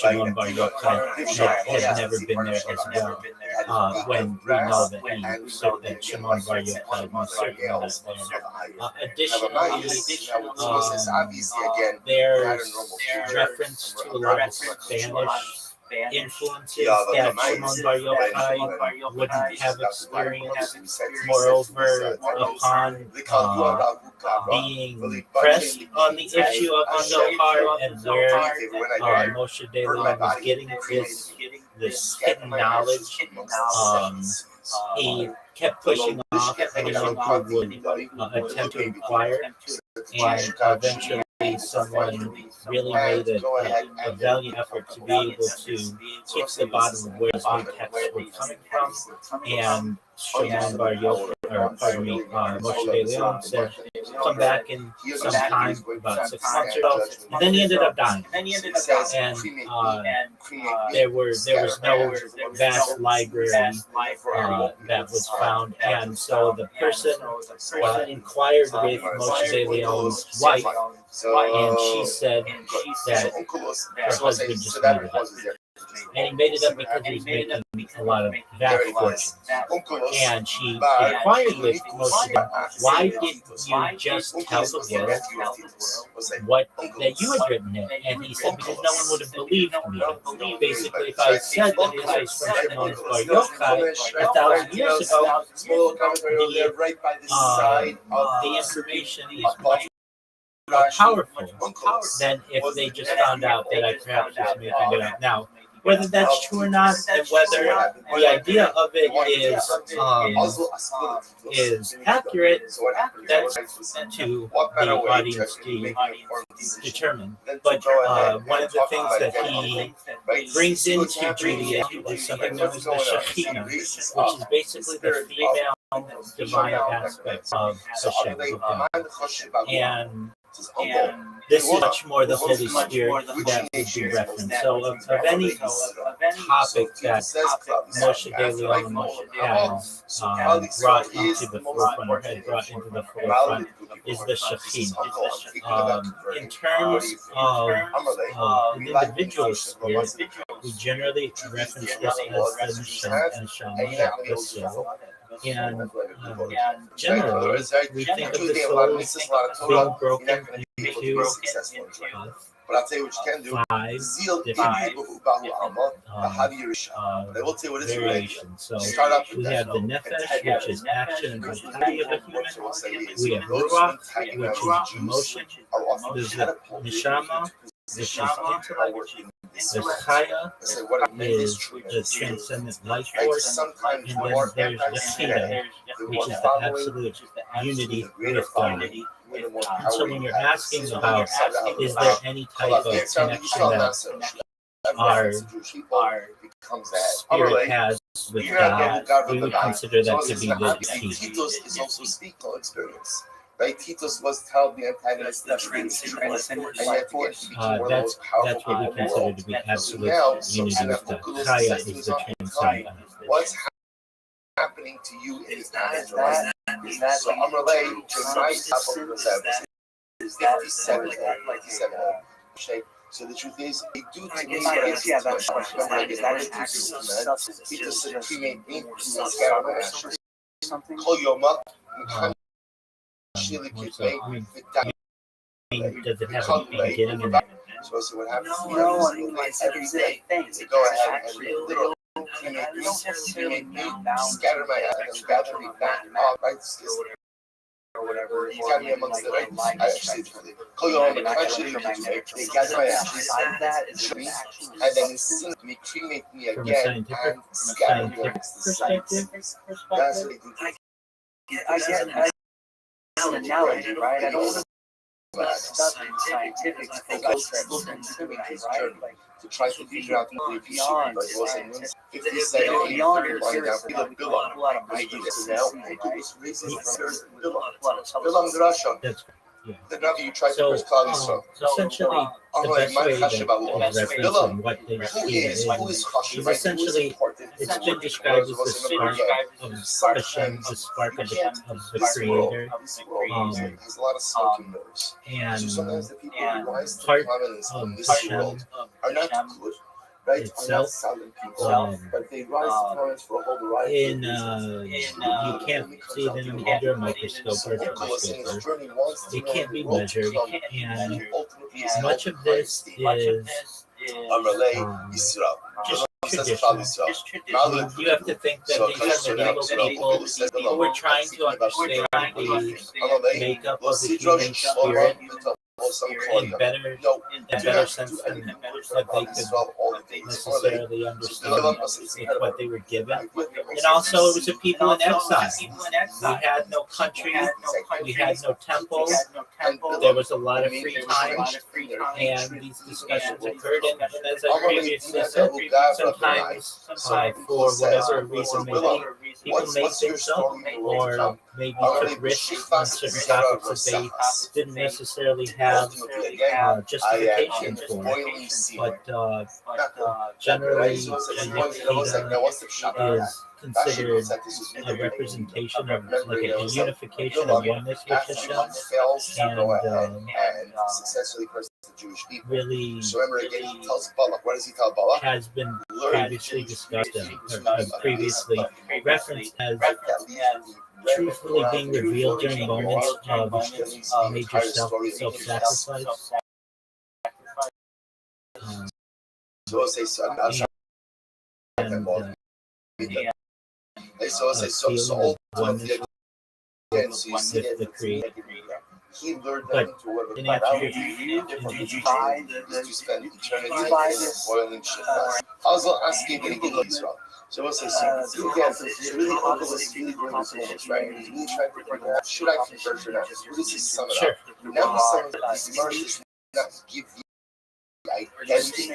Shimon Bar Yochai had never been there as well. When we know that that Shimon Bar Yochai was certainly not there. Additionally, there's reference to a lot of Spanish influences that Shimon Bar Yochai wouldn't have experienced. Moreover, upon being pressed on the issue of the Zohar and where Moshe de Leon was getting this hidden knowledge, he kept pushing off anyone who would attempt to inquire, and eventually someone really made a valiant effort to be able to get to the bottom of where these new texts were coming from, and Shimon Bar Yochai, Moshe de Leon said, come back in some time, about 6 months or so, and then he ended up dying. And there was no vast library that was found, and so the person inquired with Moshe de Leon's wife, and she said that her husband just made it up. And he made it up because he was making a lot of vast fortunes. And she inquired with Moshe, why didn't you just tell the world that you had written it? And he said, because no one would have believed me. Basically, if I said that it was from Shimon Bar Yochai 1,000 years ago, the information is much more powerful than if they just found out that I perhaps was making it up. Now, whether that's true or not, and whether the idea of it is accurate, that's to the audience to determine. But one of the things that he brings into Judaism is something known as the Shekinah, which is basically the female divine aspect of Hashem, of God. And this is much more the Holy Spirit that would be referenced. So of any topic that Moshe de Leon has brought into the forefront, or had brought into the forefront, is the Shekinah. In terms of an individual spirit, we generally reference this as the Neshama, the soul. And generally, we think of the soul being broken into 5 different variations. So we have the nefesh, which is action and vitality of a human. We have ruach, which is emotion. There's the neshama, which is intellect. The chaya is the transcendent life force, and then there's the chida, which is the absolute unity with God. And so when you're asking about, is there any type of connection that our spirit has with God, we would consider that to be the key. Titus is also speaking experience. Right? Titus was telling the antagonist that that's what we consider to be absolute unity with God. Chaya is the transcendent. What's happening to you is that so I'm relating to my is 57. So the truth is, they do to me. That's call your mother. Does it have a beginning and end? So what happens? No, I mean, like every day. To go ahead and literally scatter my ass and gather me back up, right? Or whatever. He got me amongst the right. I actually call your own actually they gather my ashes and then instant me, cremate me again and scatter me amongst the sites. That's what they do. I get an analogy, right? I don't want to stuff in scientific to try to figure out the beyond beyond a lot of ideas now. The Rabbi you tried to first call this so essentially, the best way to reference what they who is essentially it's been described as the spark of Hashem, the spark of the Creator, This world has a lot of smoke and mirrors. and So sometimes the people who rise to part prominence in of this Hashem world are not good, right? Are not itself. silent people, but they rise to prominence for a whole variety of reasons. You can't see it under a microscope or a telescope. It can't be measured, and much of this is just tradition. You have to think that these are medieval people who were trying to understand the makeup of the human spirit in better sense than that they could necessarily understand what they were given. And also, it was a people in exile. We had no country, we had no temple, there was a lot of free time, and these discussions occurred. And as I previously said, sometimes for whatever reason maybe, people made things up or maybe took risks on certain topics that they didn't necessarily have justification for. But generally, Nikita is considered a representation of like a unification of oneness with Hashem, and successfully persecuted the Jewish people. really So remember again, he tells Balak. What does he tell Balak? has been previously discussed or previously referenced as truthfully being revealed during moments of major self-sacrifice. And feeling of oneness with the Creator. He learned But that to work in with answer to spend eternity boiling shit. Also asking when he gave Israel. So we'll say, so again, it's really humble, it's really bringing so much, right? He's really trying to figure out, should I convert or not? What does he sum it up? Now he's saying that this Gemara does not give you the identity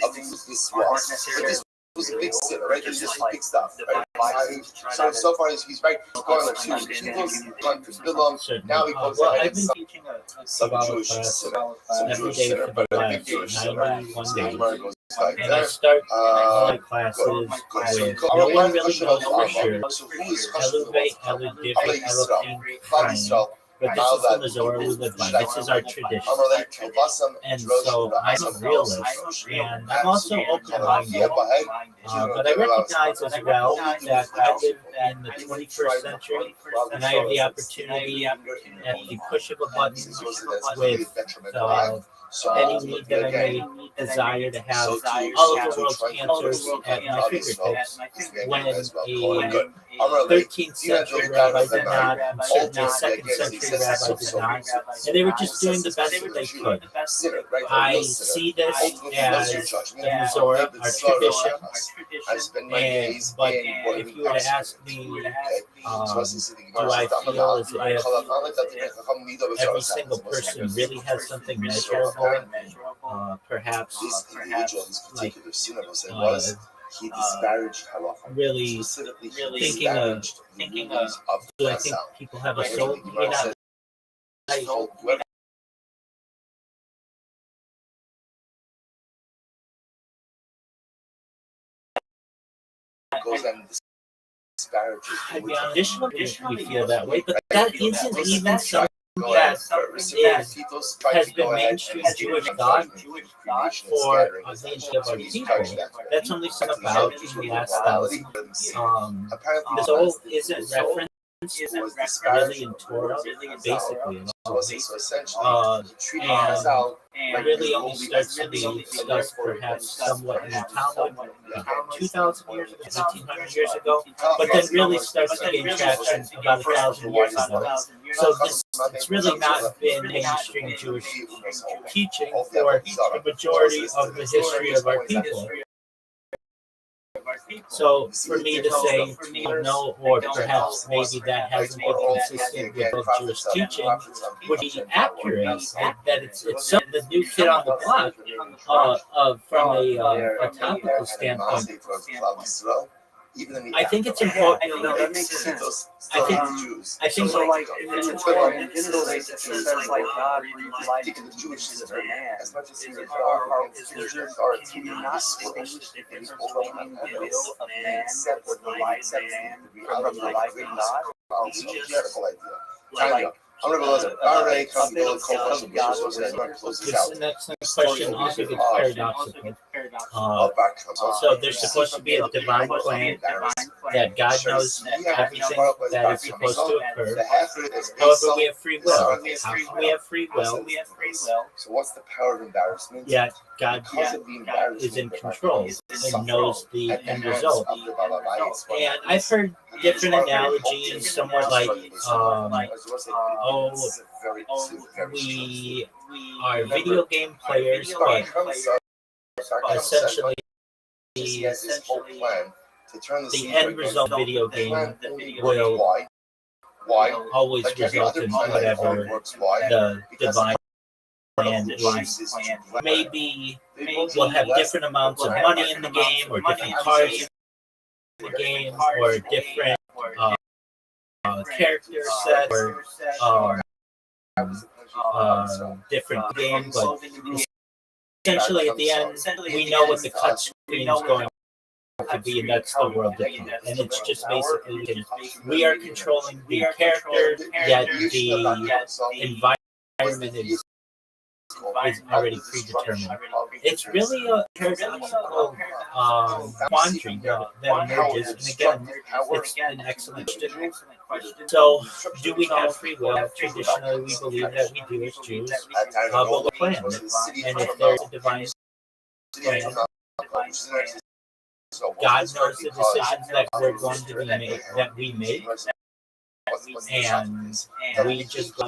of this was. But this was a big sin, right? This is big stuff, right? So far he's right. He's going like two people's gone to Bilam. Now he goes I've been teaching some about Jewish sinner, some every Jewish day sinner, for but the a big last Jewish sinner. 91 So the days. Gemara goes like And I that. start my classes with no one really knows for sure. So who is Elevate, Elohim, Elohim, Chaim. But this is the Mazorah we live by. This is our tradition. And so I'm a realist, and I'm also open-minded. But I recognize as well that I live in the 21st century, and I have the opportunity at the push of a button with any need that I may desire to have all of the world's cancers at my fingertips, when a 13th century rabbi did not, and certainly a 2nd century rabbi did not, and they were just doing the best that they could. I see this as the Mazorah, our tradition, but if you were to ask me, do I feel as if every single person really has something measurable, perhaps like he disparaged halacha. really thinking of do I think people have a soul? I mean, additionally, we feel that way, but that isn't even something that has been mainstream Jewish thought for the entirety of our people. That's only something about in the last 1,000. The soul isn't referenced really in Torah, basically. And really only starts to be discussed perhaps somewhat in the Talmud 2,000 years ago, 1,800 years ago, but then really starts to gain traction about 1,000 years ago. So it's really not been mainstream Jewish teaching for the majority of the history of our people. So for me to say no, or perhaps maybe that hasn't been consistent with the Jewish teaching, would be accurate. That it's the new kid on the block from a topical standpoint. I think it's important. That makes sense. I think So like in the Torah, in Genesis, it says like God breathed life into the man. Is there, can you not distinguish the difference between the will of man with the life of man from the life of God? I'm going to go to This next question also gets paradoxical. So there's supposed to be a divine plan that God knows everything that is supposed to occur. However, we have free will. How can we have free will? So what's the power of embarrassment? Yet God is in control and knows the end result. And I've heard different analogies, somewhat like, we are video game players, but essentially the end result of video game will always result in whatever the divine plan is. Maybe we'll have different amounts of money in the game, or different cars in the game, or different character sets, or different games. But essentially, at the end, we know what the cut screen is going to be, and that's the world that comes. And it's just basically we are controlling the character, yet the environment is already predetermined. It's really a paradoxical quandary that emerges, and again, it's an excellent question. So, do we have free will? Traditionally, we believe that we do as Jews, but we're planned. And if there's a divine plan, God knows the decisions that we're going to we make, and we just go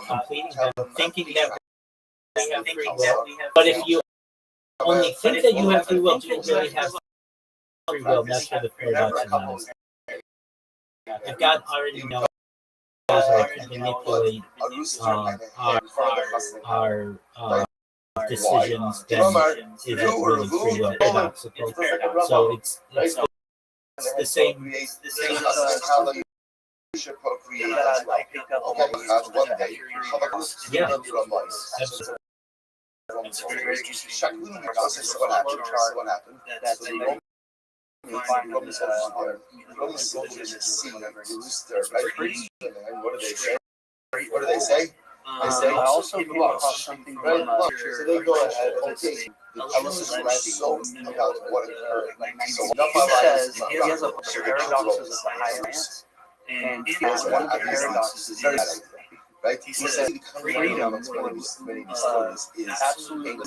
completing them, thinking that we have free will. But if you only think that you have free will, do you really have free will? That's where the paradox is. If God already knows how to manipulate our decisions, then is it really free will? Paradoxical. So it's the same. Yeah. Absolutely. What happened? Roman soldiers see the rooster, right? And what do they say? I also came across something from so they go ahead, okay, the Jews were so about what occurred. So he says he has a paradoxes of the higher and one of the paradoxes is right? He says freedom is absolutely in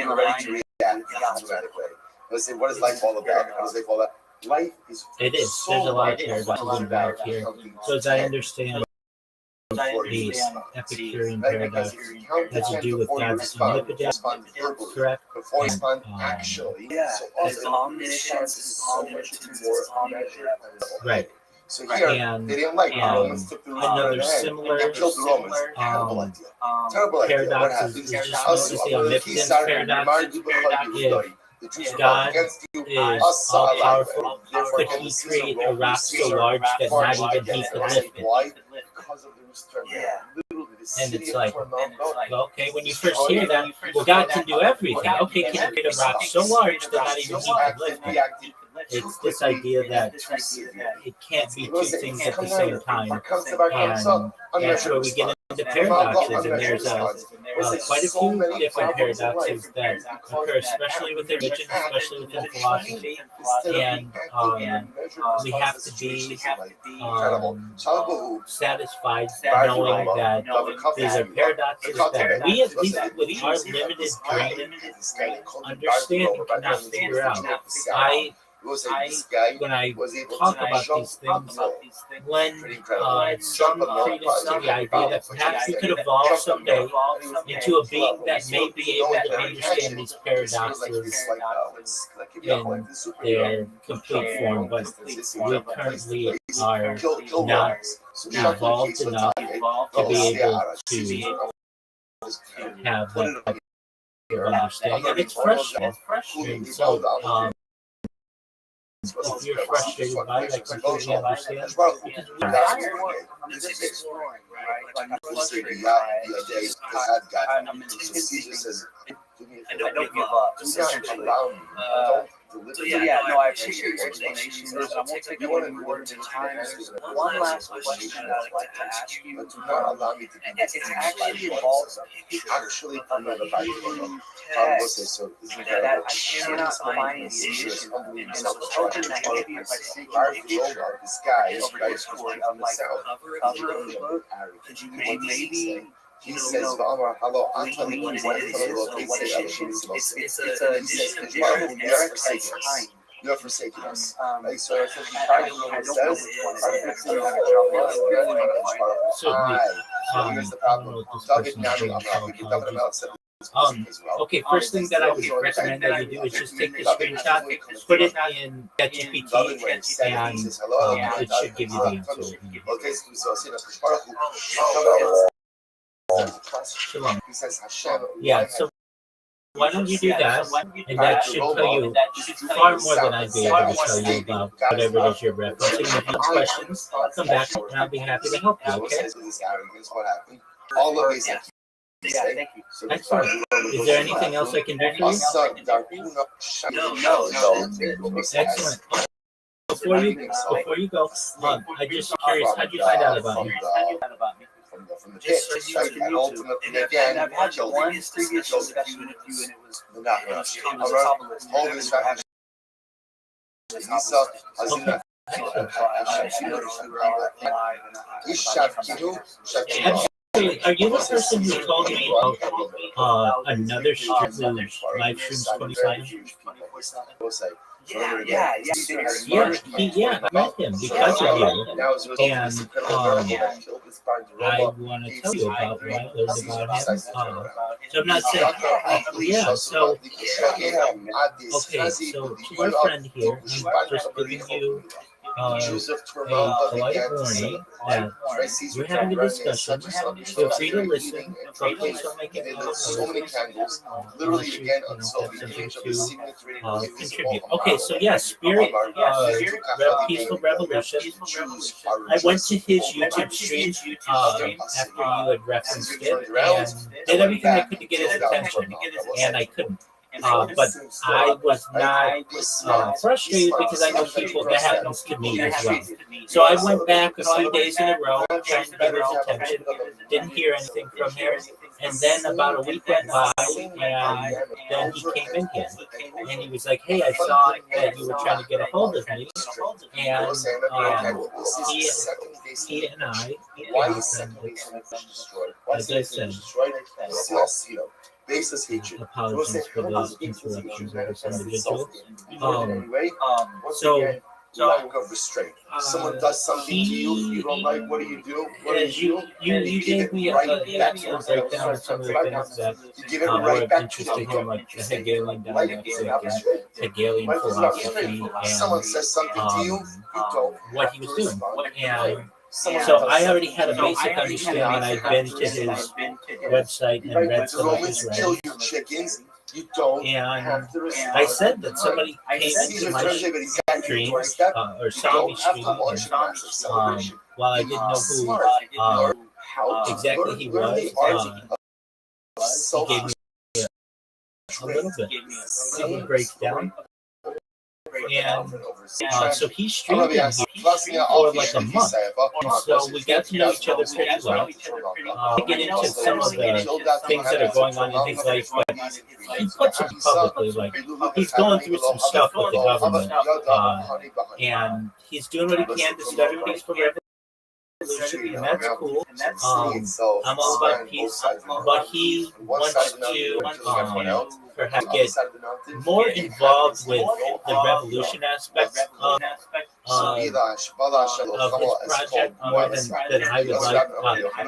ready to react dramatically. Let's say, what is life all about? How does life all about? Life is. It is. There's a lot of paradoxes involved here. So as I understand, the Epicurean paradox has to do with God's omnipotence, correct? And, his omniscience is right. So here, they didn't like Romans took the another similar paradox is just notice the omnipotence paradox. If God is all powerful, could he create a rock so large that not even he could lift it? And it's like, well, okay, when you first hear that, well, God can do everything. Okay, can you create a rock so large that not even he could lift it? It's this idea that it can't be two things at the same time, and that's where we get into paradoxes. And there's quite a few different paradoxes that occur, especially within religion, especially within philosophy, and we have to be satisfied knowing that these are paradoxes that we, at least with our limited brain understanding, cannot figure out. When I talk about these things, lend some credence to the idea that perhaps we could evolve someday into a being that may be able to understand these paradoxes in their complete form, but we currently are not evolved enough to be able to have that type of understanding. And it's frustrating. So, if you're frustrated by it, I completely understand. That's exploring, right? Like I'm frustrated by it. I'm in Caesar says, I don't give up. Essentially. So yeah, no, I appreciate your explanation. I won't take any more of your time. There's one last question that I'd like to ask you. And it's actually involves Actually, of a Hebrew text that I cannot find in the edition. And I was hoping that maybe if I sent you a picture over Discord of like cover of the book, could you maybe he says, hello, Anthony, what it is, or what edition? It's a edition of Eric time. You have forsaken us. So I don't know which one it is. Here's the problem. Okay, first thing that I would recommend that you do is just take the screenshot, put it in ChatGPT, and it should give you the answer. He says Hashem. Yeah, so why don't you do that, and that should tell you far more than I'd be able to tell you about whatever it is you're referencing. If you have questions, come back and I'll be happy to help you, okay? All of these. Yeah, thank you. Excellent. Is there anything else I can do for you? No. Excellent. Before you go, I'm just curious, how'd you find out about me? From the pit, and ultimately again, I've had one previous discussion with you, and it was all this fact. Are you the person who told me about another stream live streams 27? Yeah, I met him because of you, and I want to tell you about what I learned about him. So I'm not saying, okay, so to our friend here, I'm just giving you a polite warning that we're having a discussion. Feel free to listen. Please don't make it literally again until something to contribute. Okay, so yeah, Spirit, Peaceful Revolution. I went to his YouTube stream after you had referenced it and did everything I could to get his attention, and I couldn't. But I was not frustrated because I know people that happens to me as well. So I went back a few days in a row trying to get his attention, didn't hear anything from him, and then about a week went by, and then he came in here, and he was like, "Hey, I saw that you were trying to get a hold of me," and he and I, as I said, baseless hatred. Apologies for the interruptions of this individual. Lack of restraint. Someone does something to you don't like. What do you do? You gave me an excellent breakdown of some of the things that were of interest to him, like the Hegelian dialectic and Hegelian philosophy, someone says something to you, what he was doing. And so I already had a basic understanding. I'd been to his website and read some of his writings. And I said that somebody came into my stream or saw me stream, while I didn't know who exactly he was. He gave me a little bit of a breakdown. And so he streamed in here for like a month. And so we got to know each other pretty well. To get into some of the things that are going on in his life, but he puts it publicly, like he's going through some stuff with the government. And he's doing what he can to study peaceful revolution, and that's cool. I'm all about peace, but he wants to perhaps get more involved with the revolution aspects of his project more than I would like.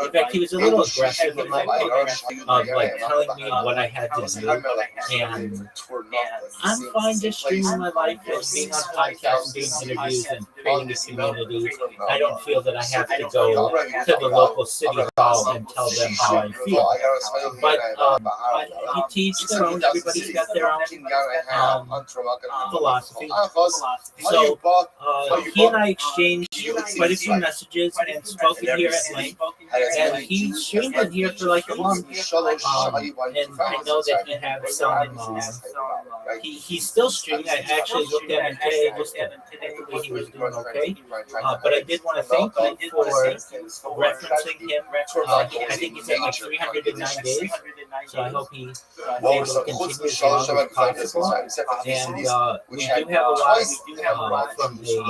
In fact, he was a little aggressive in my opinion, of like telling me what I had to do. And I'm fine just streaming my life and being on podcasts and doing interviews and creating a community. I don't feel that I have to go to the local city hall and tell them how I feel. But he teaches their own. everybody's got their own philosophy. So he and I exchanged quite a few messages and spoken here at length. And he streamed in here for like a month. And I know that he had some. He's still streaming. I actually looked at him today. Hopefully he was doing okay. But I did want to thank him for referencing him. I think he's at like 309 days. So I hope he's able to continue as long as possible. And we do have a lot from the stream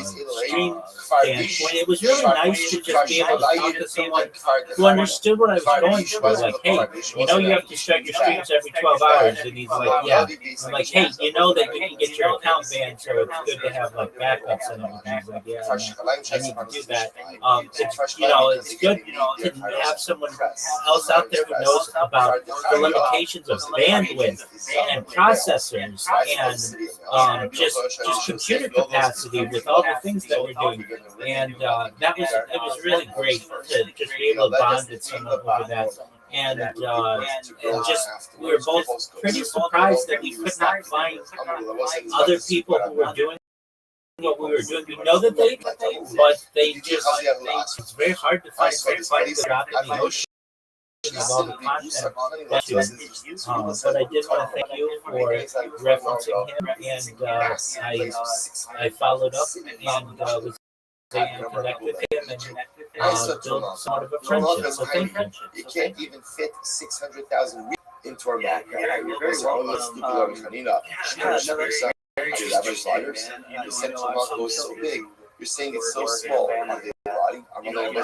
standpoint. It was really nice to just be able to talk to someone who understood what I was going through. Like, hey, you have to start your streams every 12 hours. And he's like, yeah. I'm like, hey, you know that you can get your account banned, so it's good to have like backups and everything. He's like, yeah, I need to do that. It's good to have someone else out there who knows about the limitations of bandwidth and processors and just computer capacity with all the things that we're doing. And it was really great to just be able to bond with someone over that. And just we were both pretty surprised that we could not find other people who were doing what we were doing. We know that but they just, it's very hard to find somebody to drop in the ocean of all the content. But I did want to thank you for referencing him, and I followed up and was able to connect with him and build sort of a friendship. So thank you. You can't even fit 600,000 into our back. You're very the central mark goes so big. You're saying it's so small. I'm not even going to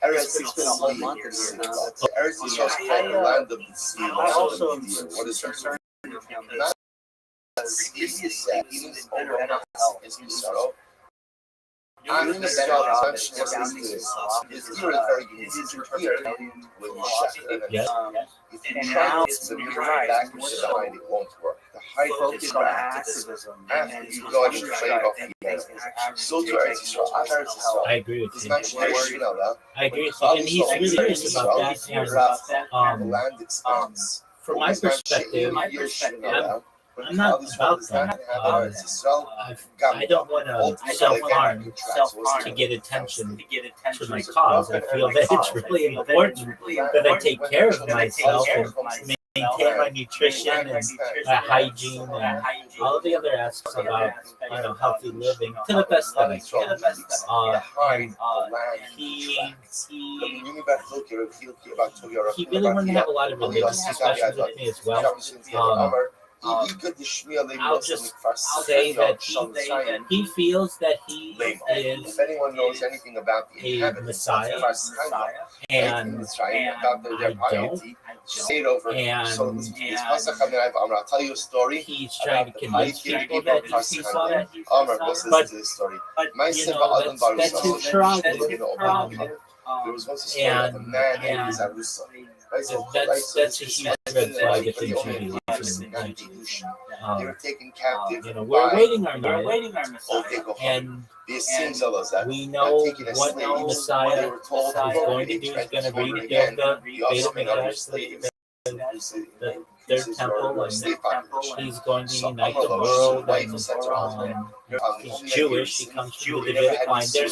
it's been a whole month. Eretz is just called the land of the sea. I also am what is concerned with him. I'm in the better job it's very if you try to back behind, it won't work. The high focus on activism after you go and trade off the enemy. So to I agree with you. I agree with you. And he's really serious about that. And land expands. From my perspective, I'm not about that. I don't want to self-harm to get attention to my cause. I feel that it's really important that I take care of myself and maintain my nutrition and hygiene and all the other aspects about healthy living to the best that I can. He really wanted to have a lot of religious discussions with me as well. I'll just say that he feels that he is if anyone knows anything about the a Messiah, and I don't. And I'll tell you a story. He's trying to convince people that he saw that. But that's his prerogative. There was once a story of a man named Zarusa. That's a huge red flag if they truly listen. They were taken captive. We're awaiting our Messiah, and we know what Messiah is going to do. He's going to rebuild the Beit HaMikdash, their temple, and he's going to unite the world. And he's Jewish. He comes from the Davidic line. There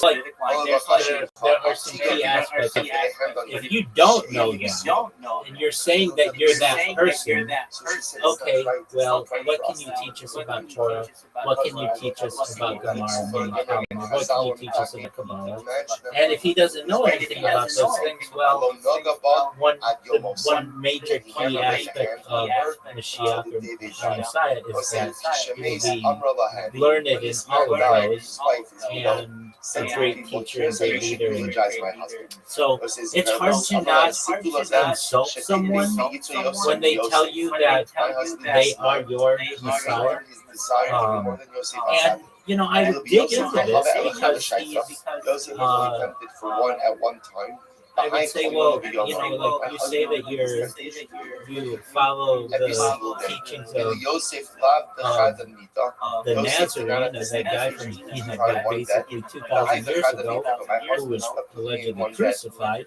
are some key aspects. If you don't know them, and you're saying that you're that person, okay, well, what can you teach us about Torah? What can you teach us about Gemara? What can you teach us about Kabbalah? And if he doesn't know anything about those things, well, one major key aspect of Mashiach or Messiah is that he will be learned in all of those and a great teacher and great leader. So it's hard to not insult someone when they tell you that they are your Messiah. And I would dig into this because he's I would say, well, like you say that you follow the teachings of the Nazarene, that guy from that guy basically 2,000 years ago who was allegedly crucified.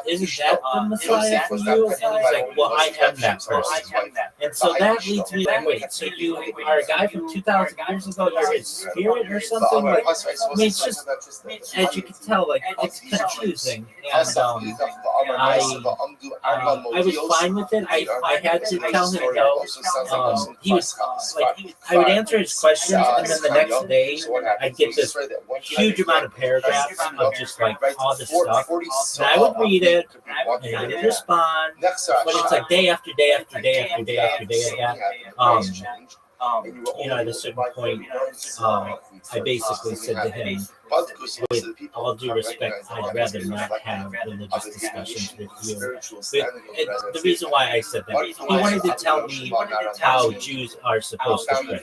isn't that the Messiah for you? And he's like, well, I am that person. And so that leads me like, wait, so you are a guy from 2,000 years ago, you're his spirit or something? Like, I mean, it's just, as you can tell, like, it's confusing. And I was fine with it. I had to tell him no. He was like, I would answer his questions, and then the next day, I'd get this huge amount of paragraphs of just like all this stuff. And I would read it, and I would respond, but it's like day after day after day after day after day of that. At a certain point, I basically said to him, with all due respect, I'd rather not have religious discussions with you. But the reason why I said that, he wanted to tell me how Jews are supposed to pray.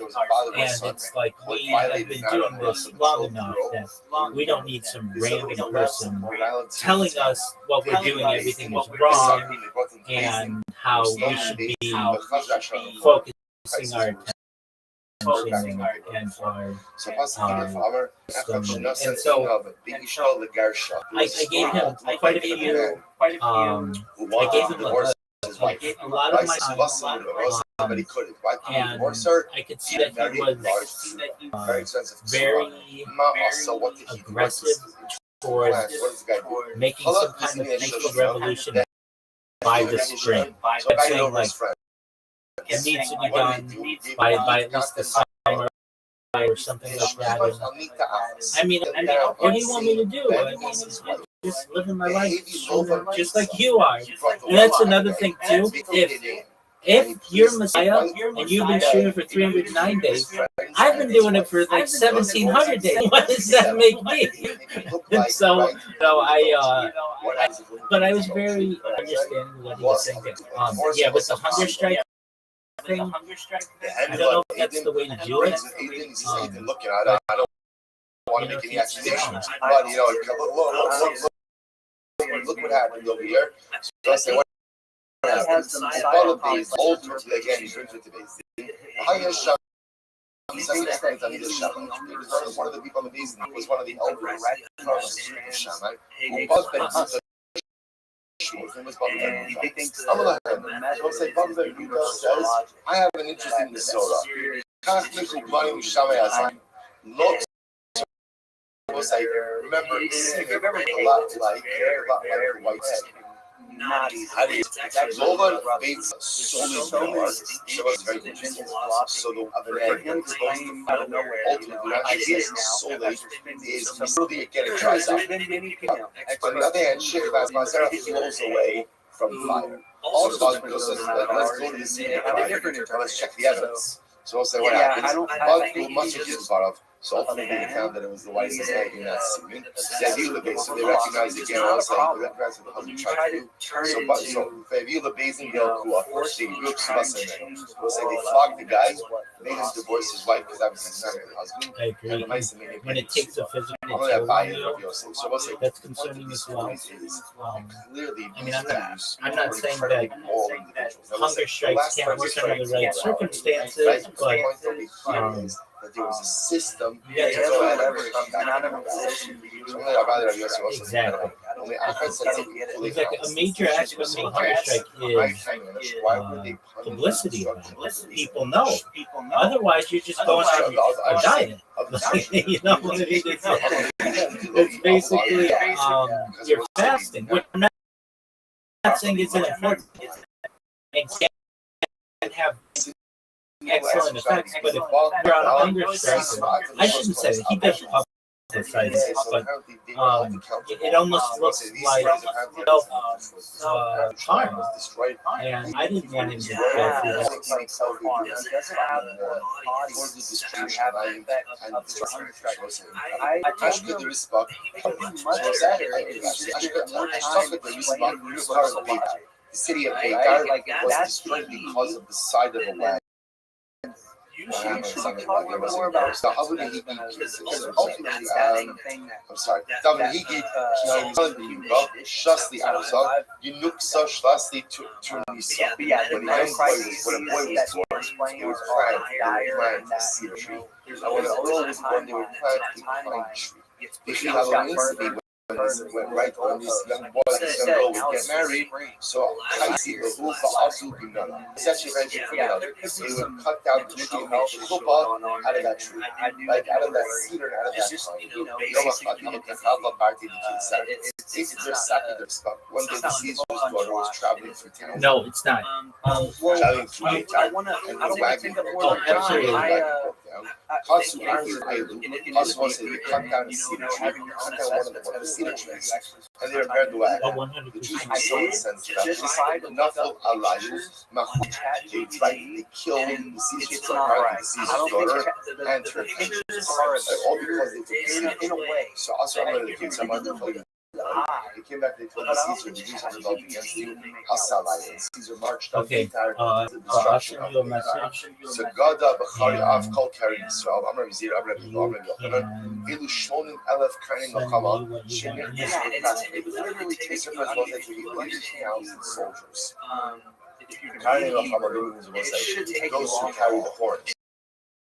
And it's like, we have been doing this long enough that we don't need some random person telling us what we're doing, everything is wrong, and how we should be focusing our attention and our and so I gave him quite a few. I gave him a lot of my time, and I could see that he was very aggressive towards making some kind of peaceful revolution by the spring. So I'm saying, like, it needs to be done by at least the summer or something like that. And, I mean, what do you want me to do? I mean, just living my life just like you are. And that's another thing too. If you're Messiah and you've been shooting for 309 days, I've been doing it for like 1,700 days. What does that make me? And so but I was very understanding of what he was saying. With the hunger strike thing, I don't know if that's the way to do it. I don't want to make any accusations, but look what happened over here. So I say, what happened? All of these old again, he brings it to base. One of the people on the basin was one of the elders I have an interesting disorder. Remember, a lot like white. Not easy. Lola Bates she was very interesting. So the ultimately is really getting tries out. On the other hand, Shikha flows away from fire. Also, let's go to the scene. Let's check the evidence. So we'll say what happens. But much of this part of. So ultimately they found that it was the wisest thing in that scene. So they recognized again, I was like, they recognized what the husband tried to do. So if you the Basin Girl who are forcing groups of us in there, we'll say they flogged the guy, made him divorce his wife because obviously he's not the husband. I agree. When it takes a physical toll, that's concerning as well. I mean, I'm not saying that hunger strikes can't work under the right circumstances, but that there was a system. Exactly. Like a major aspect of a hunger strike is publicity. People know. Otherwise, you're just going on a diet. You know what I mean? It's basically you're fasting. I'm not saying it's an important and can't have excellent effects, but if you're on a hunger strike, I shouldn't say that he doesn't publicize it, but it almost looks like harm, and I didn't want him to go through that. The city of Hagar was destroyed because of the side of the wagon. I'm sorry. Shasli Arsa, Yunuksa Shlasli Turnisa. When a boy was born, they would plant a cedar tree. And when a girl was born, they would plant a pine tree. If you have a went right when this young boy, this young girl would get married. So I see the Hufa Azu Binana. It's actually very different. They would cut down the tree and make the chuppah out of that tree. Like out of that cedar and out of that pine. It's just their stuff. One day the Caesar's daughter was traveling through town. No, it's not. Traveling through the town. And the wagon broke down. Kasu answered Ailu. Kasu wants to cut down a cedar tree. Cut down one of the cedar trees. And they repaired the wagon. Oh, The Jews 100%. were so insensitive. Nafal Alayu. They killed the Caesar's daughter and her parents. All because they took the cedar. So also I'm going to give some other for you. They came back, they told the Caesar, the Jews have rebelled against you. Hasalai. And Caesar marched up the entire destruction of the message. So God, Bachari, Av, Kol, carried Israel. I'm going to zero, I'm going to Yochanan. Ilu Shonin, Elef, Kainin, Lokama. Shimon, Israel, it literally takes a first like 80,000 soldiers. Kainin, Lokama, those who carry the horns.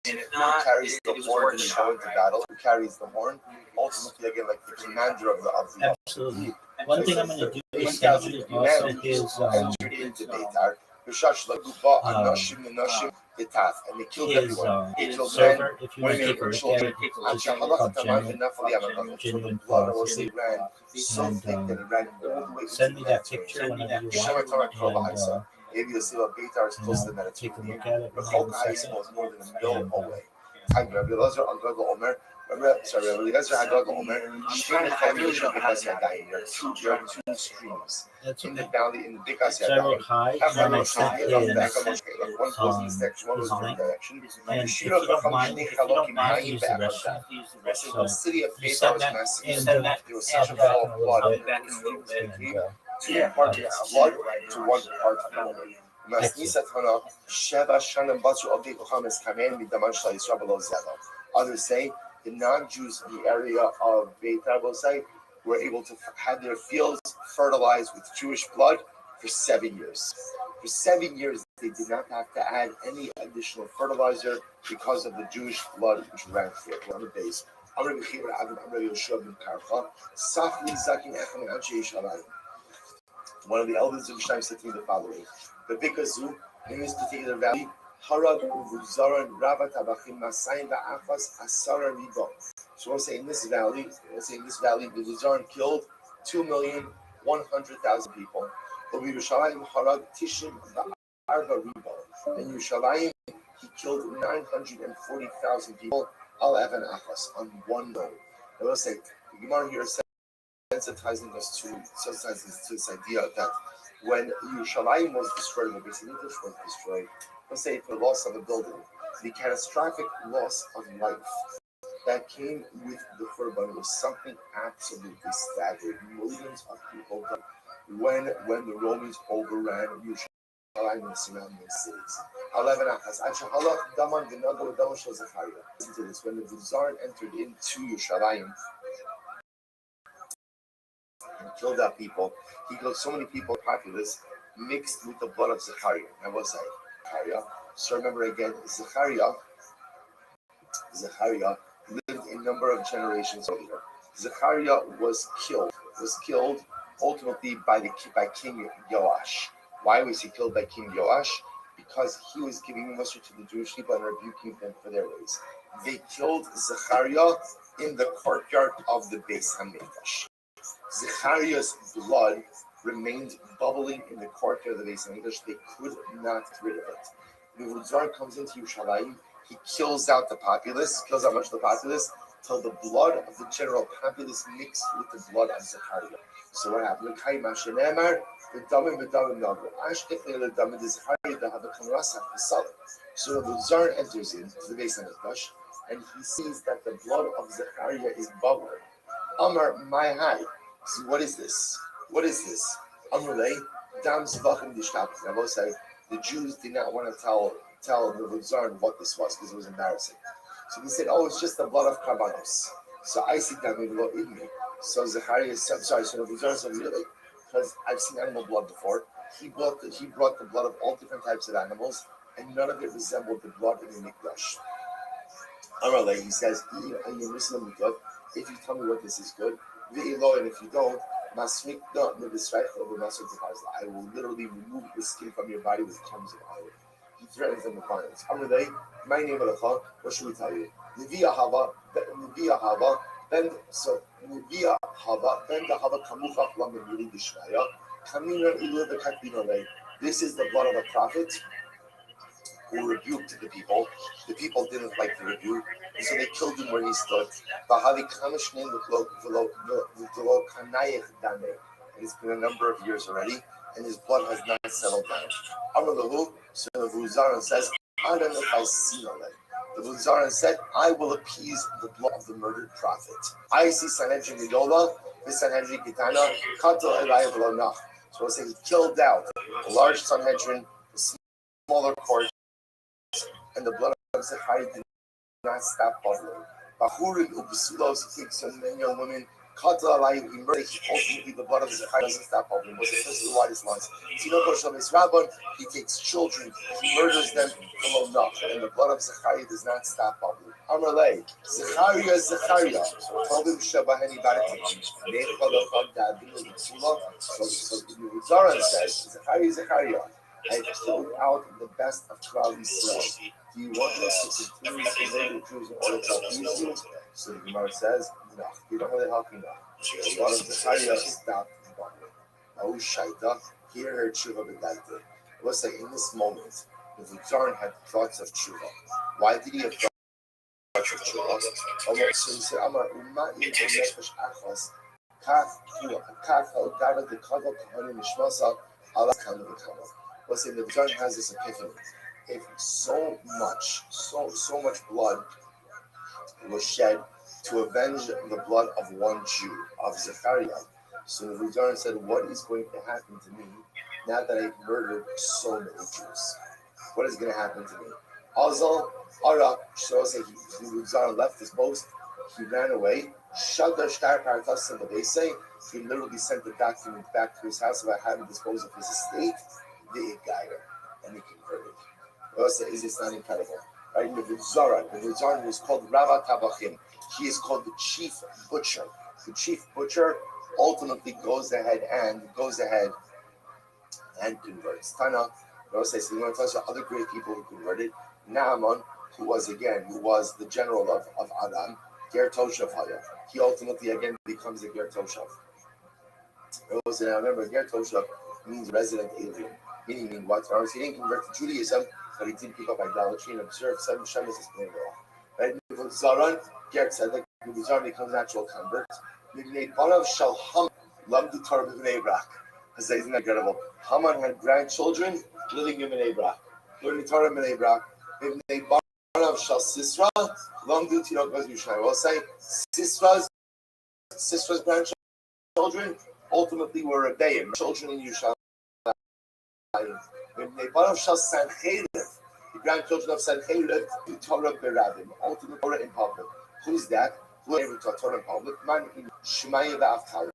And who carries the horn to go into battle? Who carries the horn? Ultimately, again, like the commander of the Absolutely. One thing I'm going to do is send you also his entered into Beitar. And they killed everyone. They killed men, women, children. So the blood also ran so thick that it ran all the way to send me the that picture whenever you want. Maybe you'll see what Beitar is close to the Mediterranean. The Chok Haisa was more than a mile away. Rabbi Elazar Agag Omer. Rabbi Elazar Agag Omer. There are two streams in the valley in the Big Asya Valley. One goes east direction, one goes north direction. And if you don't mind, use the restaurant. So the city of You Beitar send was that massive. and There was such a fall of blood. Two parts of blood to one part of water. Others say the non-Jews in the area of Beitar were able to have their fields fertilized with Jewish blood for 7 years. For 7 years, they did not have to add any additional fertilizer because of the Jewish blood which ran through it. On the base. One of the elders of Mishnah said to me the following: the Bikazu in this particular valley, Harag Uvuzaran Ravat Abachim Masain Ba'afas Asara Ribo. So we'll say in this valley, the Vuzaran killed 2,100,000 people. But Yerushalayim Harag Tishim Ba'arba Ribo. In Yerushalayim, he killed 940,000 people. Al Evan Achas on one note. I will say the Gemara here says, sensitizing us to this idea that when Yerushalayim was destroyed, when Beis Hamikdash was destroyed, let's say the loss of a building, the catastrophic loss of life that came with the Khurban was something absolutely staggering. Millions of people died when the Romans overran Yerushalayim and the surrounding cities. Listen to this: when the Vuzaran entered into Yerushalayim and killed out people, he killed so many people, populace, mixed with the blood of Zechariah. And what's that? Zechariah. So remember again, Zechariah lived a number of generations later. Zechariah was killed ultimately by King Yoash. Why was he killed by King Yoash? Because he was giving mercy to the Jewish people and rebuking them for their ways. They killed Zechariah in the courtyard of the Beis Hamikdash. Zechariah's blood remained bubbling in the courtyard of the Beis Hamikdash. They could not get rid of it. The Vuzaran comes into Yerushalayim. He kills out the populace, kills out much of the populace, till the blood of the general populace mixed with the blood of Zechariah. So what happened? So the Vuzaran enters into the Beis Hamikdash, and he sees that the blood of Zechariah is bubbling. Amar, my high. So what is this? Amrulay, dam zvachim dishtapim. I will say the Jews did not want to tell the Vuzaran what this was because it was embarrassing. So they said, "Oh, it's just the blood of karbanos." So I see that maybe lo idmi. So Zechariah said, "Sorry." So the Vuzaran said, "Really? Because I've seen animal blood before. He brought the blood of all different types of animals, and none of it resembled the blood in the mikdash." Amrulay, he says, "If you tell me what this is good, And if you don't, I will literally remove the skin from your body with combs of iron. He threatens them with violence. Amrulay, my name of the what should we tell you? Neviya Hava, then Neviya Hava, then the Hava Kamucha Lam Yuri Dishmaya, Kamina Ilu the Katinole. This is the blood of a prophet who rebuked the people. The people didn't like the rebuke, and so they killed him where he stood. It's been a number of years already, and his blood has not settled down. So the Vuzaran says, I don't know if I see it. The Vuzaran said, I will appease the blood of the murdered prophet. I see Sanhedrin Gedola, this Sanhedrin Gitana, Kato Elai V'Lo. So we'll say he killed out a large Sanhedrin, a smaller court, and the blood of Zechariah did not stop bubbling. Bahurim Ubisulos, he takes some men, young women, Kata Alai, he murdered, ultimately the blood of Zechariah doesn't stop bubbling. This is the widest lines. He takes children, he murders them below Nach, and the blood of Zechariah does not stop bubbling. Amalei, Zechariah, told him Shabahani Baratim. So the Zaran says, Zechariah, I pulled out the best of Klal Yisrael. Do you want us to continue to invade the Jews in order to appease you? So the Gemara says, no, you don't really help me now. The blood of Zechariah stopped bubbling. Oh, Shaita, here heard Tshuva B'daita. Let's say in this moment, the Zaran had thoughts of Tshuva. Why did he have thoughts of Tshuva? So he said, Amar, Umma Yinko Nefesh Achas, Kach Ha'Gara Dekava Kahani Mishmasa, Allah Kama V'Kama. Let's say the Zaran has this epiphany. If so much blood was shed to avenge the blood of one Jew, of Zechariah, so the Zaran said, what is going to happen to me now that I've murdered so many Jews? What is going to happen to me? Azal, Ara, so say the Zaran left his post, he ran away, he literally sent the document back to his house about how to dispose of his estate, the Igayer, and he converted. Is this not incredible? Right? The Zaran is called Rabbi Tabachim. He is called the chief butcher. The chief butcher ultimately goes ahead and converts. Tana, so you want to tell us other great people who converted. Naaman, who was the general of Adam, Ger Toshav Haya. He ultimately again becomes a Ger Toshav. Remember, Ger Toshav means resident alien. Meaning what? He didn't convert to Judaism, but he did pick up idolatry and observe 7 Shemas as plain law. Right? Zaran, Ger said that the Zaran becomes natural convert. Isn't that incredible? Haman had grandchildren living in Bnei Brak, learning Torah in Bnei Brak. We'll say Sisra's grandchildren ultimately were Rebbeim, children in Yushalayim. The grandchildren of Sancheriv do Torah Berabim, ultimate Torah in public. Who's that? Who ever taught Torah in public? Man in Shemaya V'Avtayim.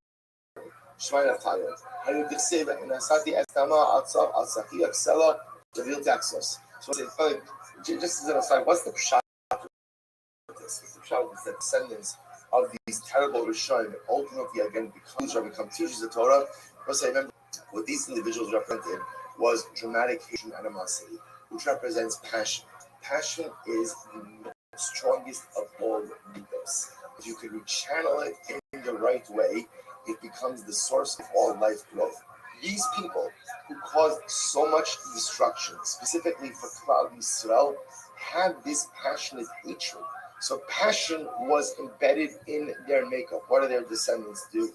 Shemaya V'Avtayim. Hayu Dichseva in Asati Estama Atzav Al Sachi Aksela Javil Taxos. So just as an aside, what's the pshat of this? The pshat is that descendants of these terrible Rishonim ultimately again become teachers of Torah. Because I remember what these individuals represented was dramatic hate and animosity, which represents passion. Passion is the strongest of all midos. If you can rechannel it in the right way, it becomes the source of all life growth. These people who caused so much destruction, specifically for Klal Yisrael, had this passionate hatred. So passion was embedded in their makeup. What do their descendants do?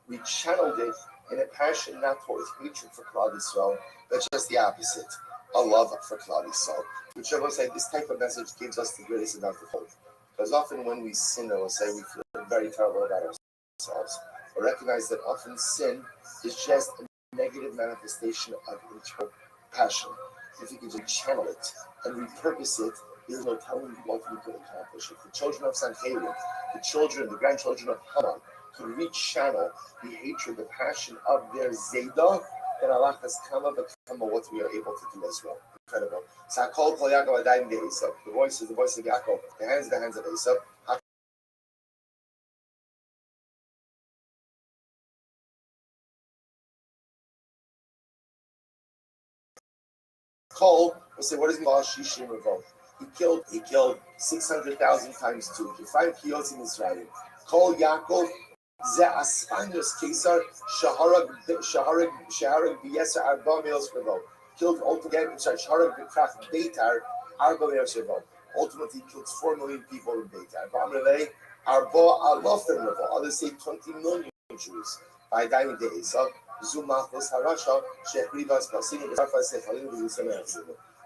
We channeled it in a passion not towards hatred for Klal Yisrael, but just the opposite, a love for Klal Yisrael. Which I will say, this type of message gives us the greatest amount of hope. Because often when we sin, I will say we feel very terrible about ourselves. But recognize that often sin is just a negative manifestation of internal passion. If you can just channel it and repurpose it, there's no telling what we could accomplish. If the children of Sancheriv, the grandchildren of Haman, could rechannel the hatred, the passion of their Zaydah, then Allah has come what we are able to do as well. Incredible. The voice is the voice of Yaakov, the hands of Esau. Kol, we'll say, what does it mean? Shishim Revolt. He killed 600,000 times 2. You find Kiyos in Israel. Kol Yaakov, Ze Aspanos Kesar, Shaharag Bieser Arba Meos Revolt. Killed altogether, Shaharag Bekrach Beitar, Arba Meos Revolt. Ultimately, he killed 4 million people in Beitar. Ba'amrele, Arba Alof Revolt. Others say 20 million Jews. By dying the Esau, Zumachos Harasha, Shechrivas Basim, Rafa Sechalim,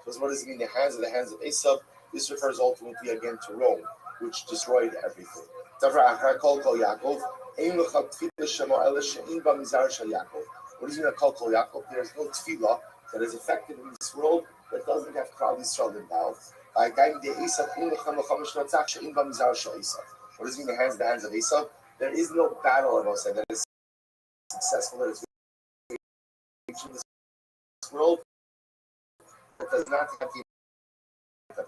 so what does it mean? The hands of Esau. This refers ultimately again to Rome, which destroyed everything. What does it mean? Kol Yaakov? There is no tefillah that is effective in this world that doesn't have Klal Yisrael involved. By dying the Esau, what does it mean? The hands of Esau? There is no battle of us that is successful that is in this world that does not have the the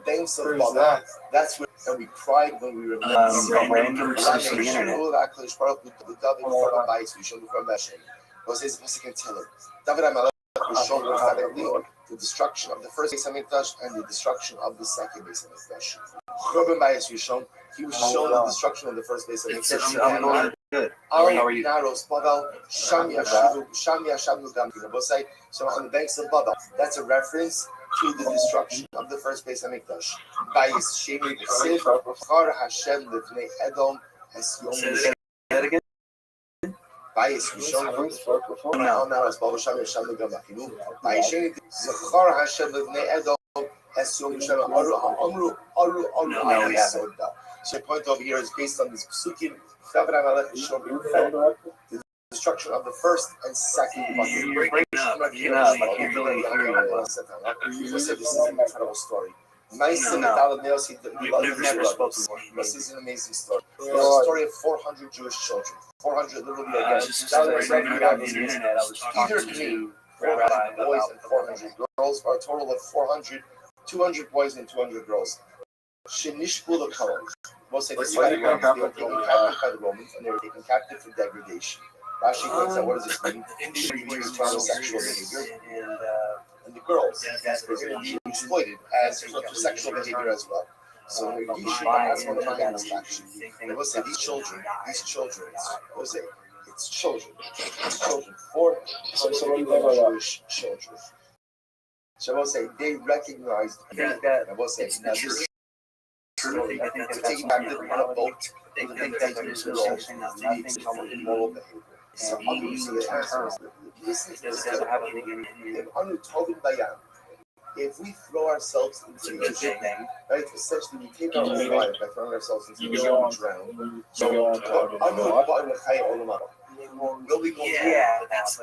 banks of Bada, that's where and we cried when we remember the destruction of the first Beis Hamikdash and the destruction of the second Beis Hamikdash. He was shown the destruction of the first Beis Hamikdash. So on the banks of Bada, that's a reference to the destruction of the first Beis Hamikdash. By his Shemi B'Siv, Char Hashem Levnei Edom Es Yom. By his Rishon, now as Baba Shami Hashem Levnei by his Shemi Zachar Hashem Levnei Edom Es Yom Yishem Amru Soda. So the point over here is based on this psukim. The destruction of the first and second. You're breaking up. I can't really hear you. This is an incredible story. We've never spoken. This is an amazing story. It's a story of 400 Jewish children. 400 literally again. Either me, 400 boys and 400 girls, or a total of 400, 200 boys and 200 girls. Shenishbu the colors. Most say this by the Romans. They were taken captive by the Romans and they were taken captive for degradation. Rashi points out, what does this mean? Sexual behavior. And the girls, that's exploited as sexual behavior as well. So that's one of my satisfaction. I will say these children, it's children. 4 Jewish children. So I will say they recognized that. I will say now this to take back on a boat, they think that there's nothing immoral behavior. So if we throw ourselves into the ocean, right? Essentially, we take our own life by throwing ourselves into the ocean and drown. So, will we go? Yeah, that's a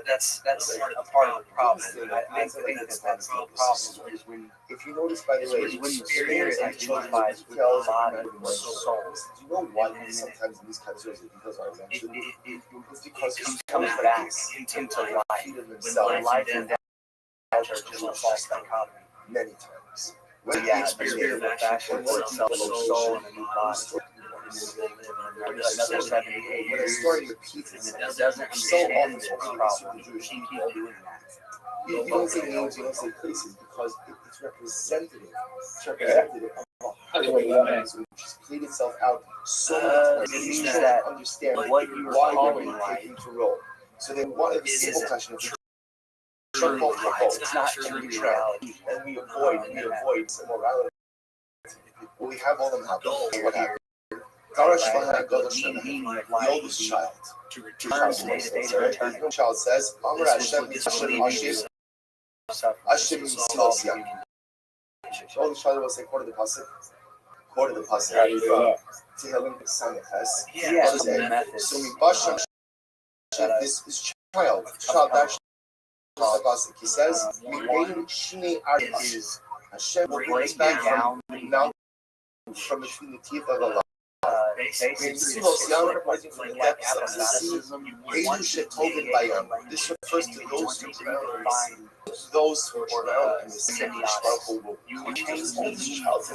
part of the problem. I think that's part of the problem is when, if you notice, by the way, when the spirit identifies with the body and the soul. Do you know why sometimes in these kinds of stories because I mentioned it's because it comes back into life. When life and death are just a false dichotomy. Many times. The spirit will fashion for itself a soul and a new body. Another 78 when a story repeats itself, it doesn't so often it's the problem. Jewish Keep people doing that. You don't say names, you don't say places, because it's representative. It's representative of a heart which has played itself out so many times. It means that understand what you were why calling you're life taking to roll. So then one of the simple questions true life. It's not true reality. and we avoid immorality. We have all them happen. What happened? The oldest child. To return to the state of eternity. The child says, Amr Hashem Hashem Silosia. The oldest child will say, quote of the pasuk from Tehillim Samachas. Yeah, so we basham this child that he says, Hashem will bring us back from now from between the teeth of Allah. This refers first to those who find those who are around in the city, you change each child so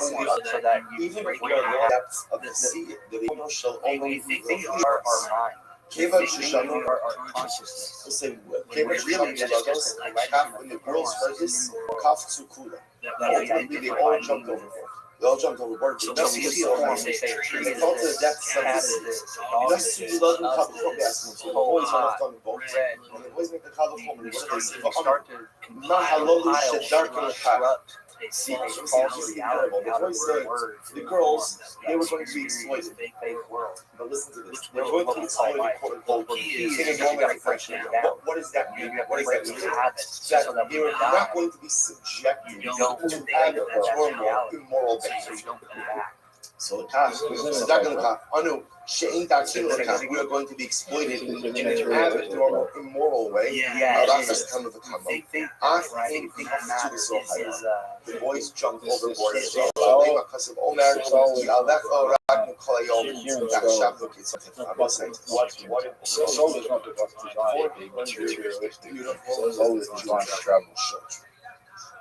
that even if we are in the depths of the sea, the Lord shall only be our mind. Keva Shushanu are our consciousness. Listen, Keva really Lagos, when the girls heard this, Kaf Tsukula. Ultimately, they all jumped overboard. They all jumped overboard. But that's the form. They fell to the depths of the sea. Let's see, love and Kaf Kobias. The boys are left on the boat. And the boys make the Kaf Kobias. What do they say? Mahalolu Shedark in the Kaf. See, it's false reality. The boys say, the girls, they were going to be exploited. But listen to this. They're going to be exploited, quote unquote, in a normal fashion. What does that mean? What does that mean? That they were not going to be subjected to act normal, immoral behavior. So, we are going to be exploited in an abnormal, immoral way. That's kind of a common. The boys jumped overboard.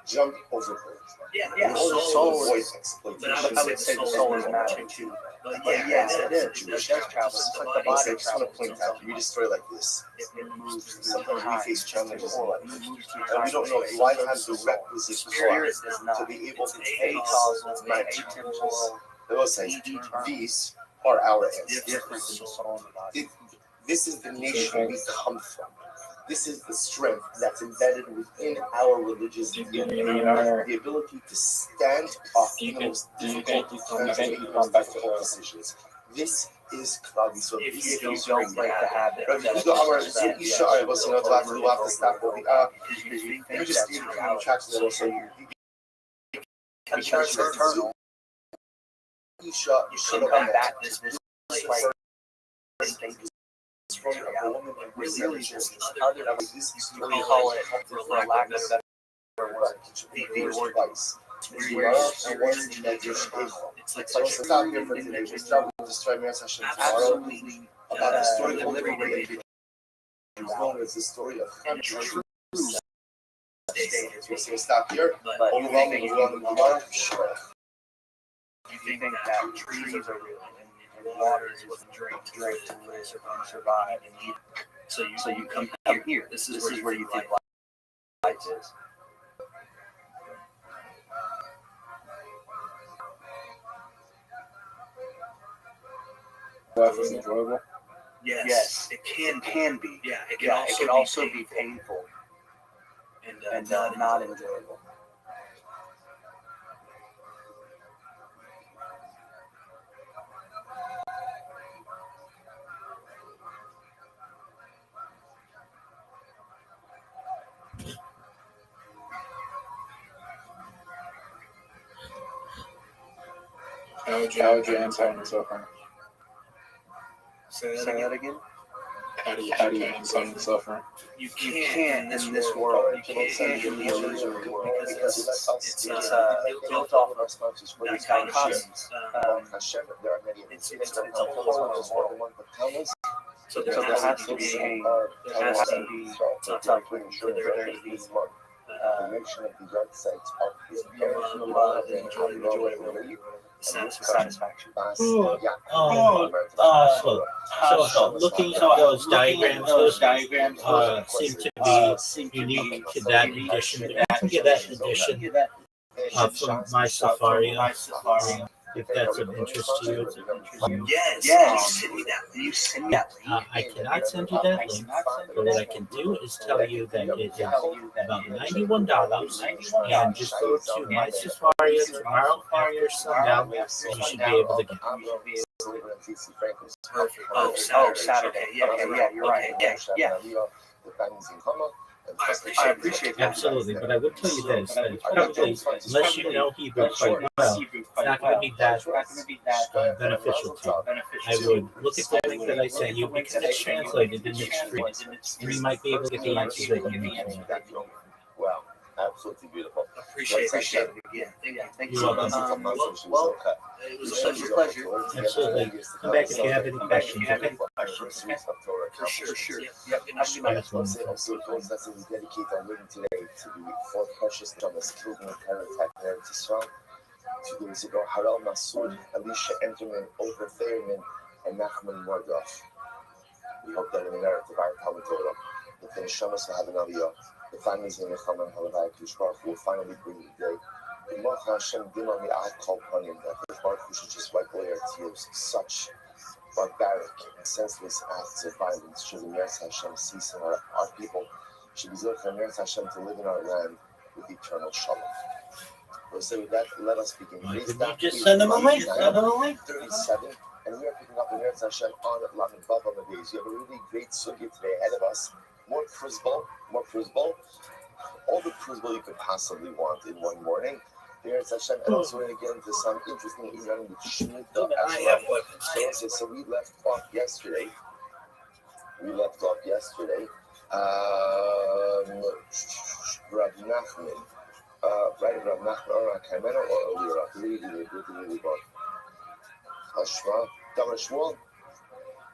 Jump overboard. Yeah. Soul is exploitation. I would say the soul is magic too. But yes, it is. It does travel. It's like the body travels. You just throw it like this. It moves. Sometimes we face challenges in life, and we don't know if life has the requisite courage to be able to take its magic. They will say, these are our ancestors. This is the nation we come from. This is the strength that's embedded within our religious identity, the ability to stand up in the most difficult decisions. This is Klal Yisrael. If you don't like the habit, you just you should come back this way. Really just other we call it, for lack of a better word, the word vice. It's like stop here for today. We'll start with the story tomorrow about the story of liberty. It's known as the story of true stages. We'll stop here. Overwhelming tomorrow. Sure. You think that trees are real and water is what you drink to live and survive and eat. So you come here. This is where you think life is. Life is enjoyable. Yes, it can be. Yeah, it can also be painful and not enjoyable. How would you answer on suffering? Say that again. How do you answer on suffering? You can't in this world. You can't in the illusory world because it's built off of dichotomies. It's a whole world. So there has to be pain. There has to be suffering for there to be connection of the dark side of love and enjoy satisfaction. So looking at those diagrams seem to be unique to that edition. I can get that edition from my Safari. If that's of interest to you. Yes. You send me that link. I cannot send you that link, but what I can do is tell you that it is about $91, and just go to my Safari tomorrow after sundown, and you should be able to get it. Perfect. Oh, Saturday. Yeah, you're right. Yeah. I appreciate that. Absolutely, but I would tell you this, that it's probably, unless you know Hebrew quite well, it's not going to be that beneficial to you. I would look at the link that I sent you because it's translated and it's free. And you might be able to get the answers that you need. Absolutely beautiful. Appreciate it again. Thank you You're so much. welcome. Well, it was a pleasure. Absolutely. Come back if you have any questions. Okay? For sure. Yep. That's we dedicate our living today to the four precious Thomas killed in the terror attack in Eretz Yisrael. 2 days ago, Harel Masood, Alicia Enterman, Ofer Therman, and Nachman Mordov. We hope that in the narrative, our Talmud Torah, that the Neshamas will have an aliyah, the families in the Chaman Halavai Kushbarach will finally bring the day. The Moch Hashem Dimah Mi'at Kol Panim, that Kushbarach should just wipe away our tears. Such barbaric and senseless acts of violence should the Meretz Hashem cease in our people. Should be zilch for Meretz Hashem to live in our land with eternal shalom. We'll say with that, let us begin. Just send them a link. 37. And we are picking up the Meretz Hashem on Lamed Vav on the days. You have a really great sugya today ahead of us. More pruzbal, all the pruzbal you could possibly want in one morning. The Meretz Hashem, and also we're going to get into some interesting Inyanim with Shemitah as well. So we left off yesterday. Rabbi Nachman. Right, Rabbi Nachman or Kaimena or Eli Rabbi. Hashma, Damar Shmuel.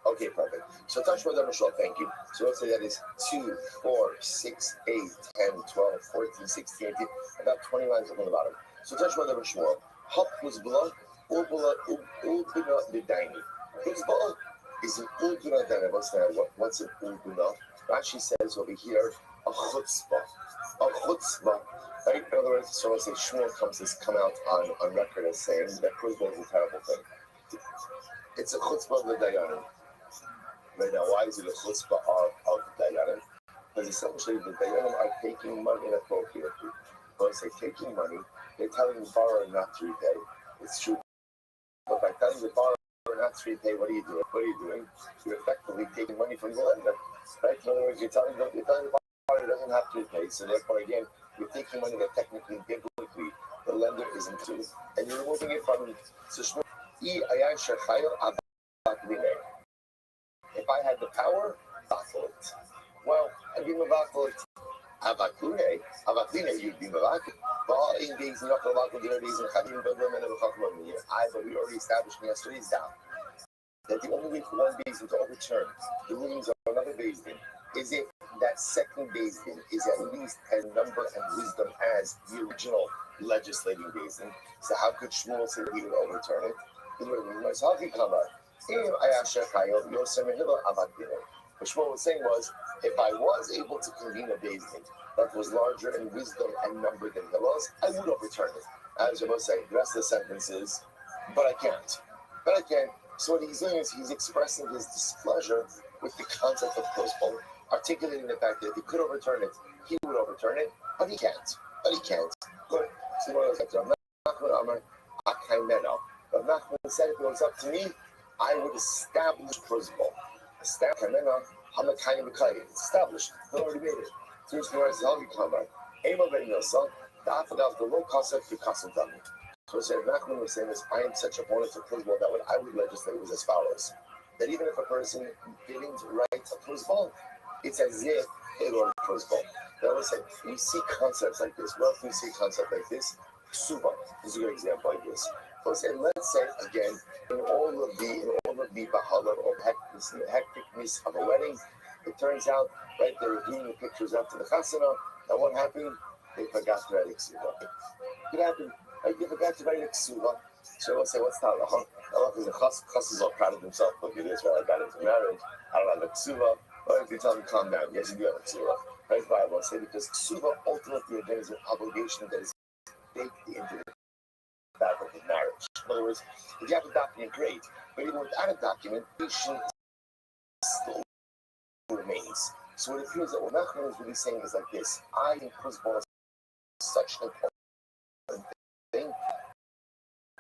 Okay, perfect. So Tashma Damar Shmuel, thank you. So let's say that is 2, 4, 6, 8, 10, 12, 14, 16, 18, about 20 lines up on the bottom. So Tashma Damar Shmuel. Hop was blood, Ubula Bidaini. Hizbah is an Ubuna Dana. What's an Ubuna? Rashi says over here, a chutzpah. Right? In other words, so let's say Shmuel come out on record as saying that Pruzbah is a terrible thing. It's a chutzpah of the Dayanim. Right now, why is it a chutzpah of the Dayanim? Because essentially the Dayanim are taking money inappropriately. When they say taking money, they're telling the borrower not to repay. It's true. But by telling the borrower not to repay, what are you doing? You're effectively taking money from the lender. Right? In other words, you're telling the borrower doesn't have to repay. So therefore, again, you're taking money that technically, biblically, the lender isn't to, and you're removing it from. So if I had the power, baffle it. Well, I'd be mavakel it. Avakline, you'd be mavakel. But in days, not mavakel, there are days in Chadim, but women of but we already established in yesterday's down that the only way for one Beis to overturn the rulings of another Beis is if that second Beis is at least as number and wisdom as the original legislating Beis. So how could Shmuel say that he would overturn it? What Shmuel was saying was, if I was able to convene a Beis Din that was larger in wisdom and number than Hillel's, I would overturn it. As Rabbi say, the rest of the sentence is, but I can't. So what he's doing is he's expressing his displeasure with the concept of postpone, articulating the fact that if he could overturn it, he would overturn it, but he can't. Good. So what I was like, I'm not going to But Nachman said if it was up to me, I would establish Pruzbal. It's established. They already made it. So it's going to the low concept to custom dummy. So Nachman was saying this, I am such a opponent to Pruzbal that what I would legislate was as follows. That even if a person didn't write a Pruzbal, it's as if it wrote a Pruzbal. That was saying, we see concepts like this. Well, if we see a concept like this, Suba is a good example like this. So let's say again, in all of the bahala or hecticness of a wedding, it turns out, right, they were doing the pictures after the chasana, and what happened? They forgot to write a ksuba. What happened? Right, they forgot to write a ksuba. So let's say, what's the halacha? Halacha is a chas is all proud of himself. Look at this, right? I got into marriage. I don't have a ksuba. Or if you tell him, calm down. Yes, you do have a ksuba. Right? The Bible say because ksuba ultimately again is an obligation that is baked into the fabric of marriage. In other words, if you have a document, great. But even without a document, still remains. So it appears that what Nachman is really saying is like this. I think Pruzbal is such an important thing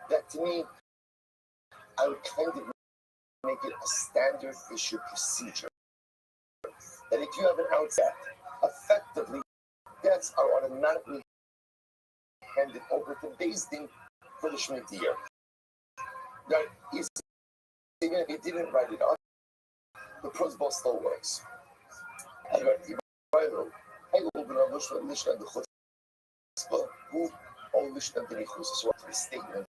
that to me, I would kind of make it a standard issue procedure. That if you have an outset, effectively, debts are automatically handed over to Beis Din for the Shemitah year. Now, even if he didn't write it up, the Pruzbal still works. who only should be the statement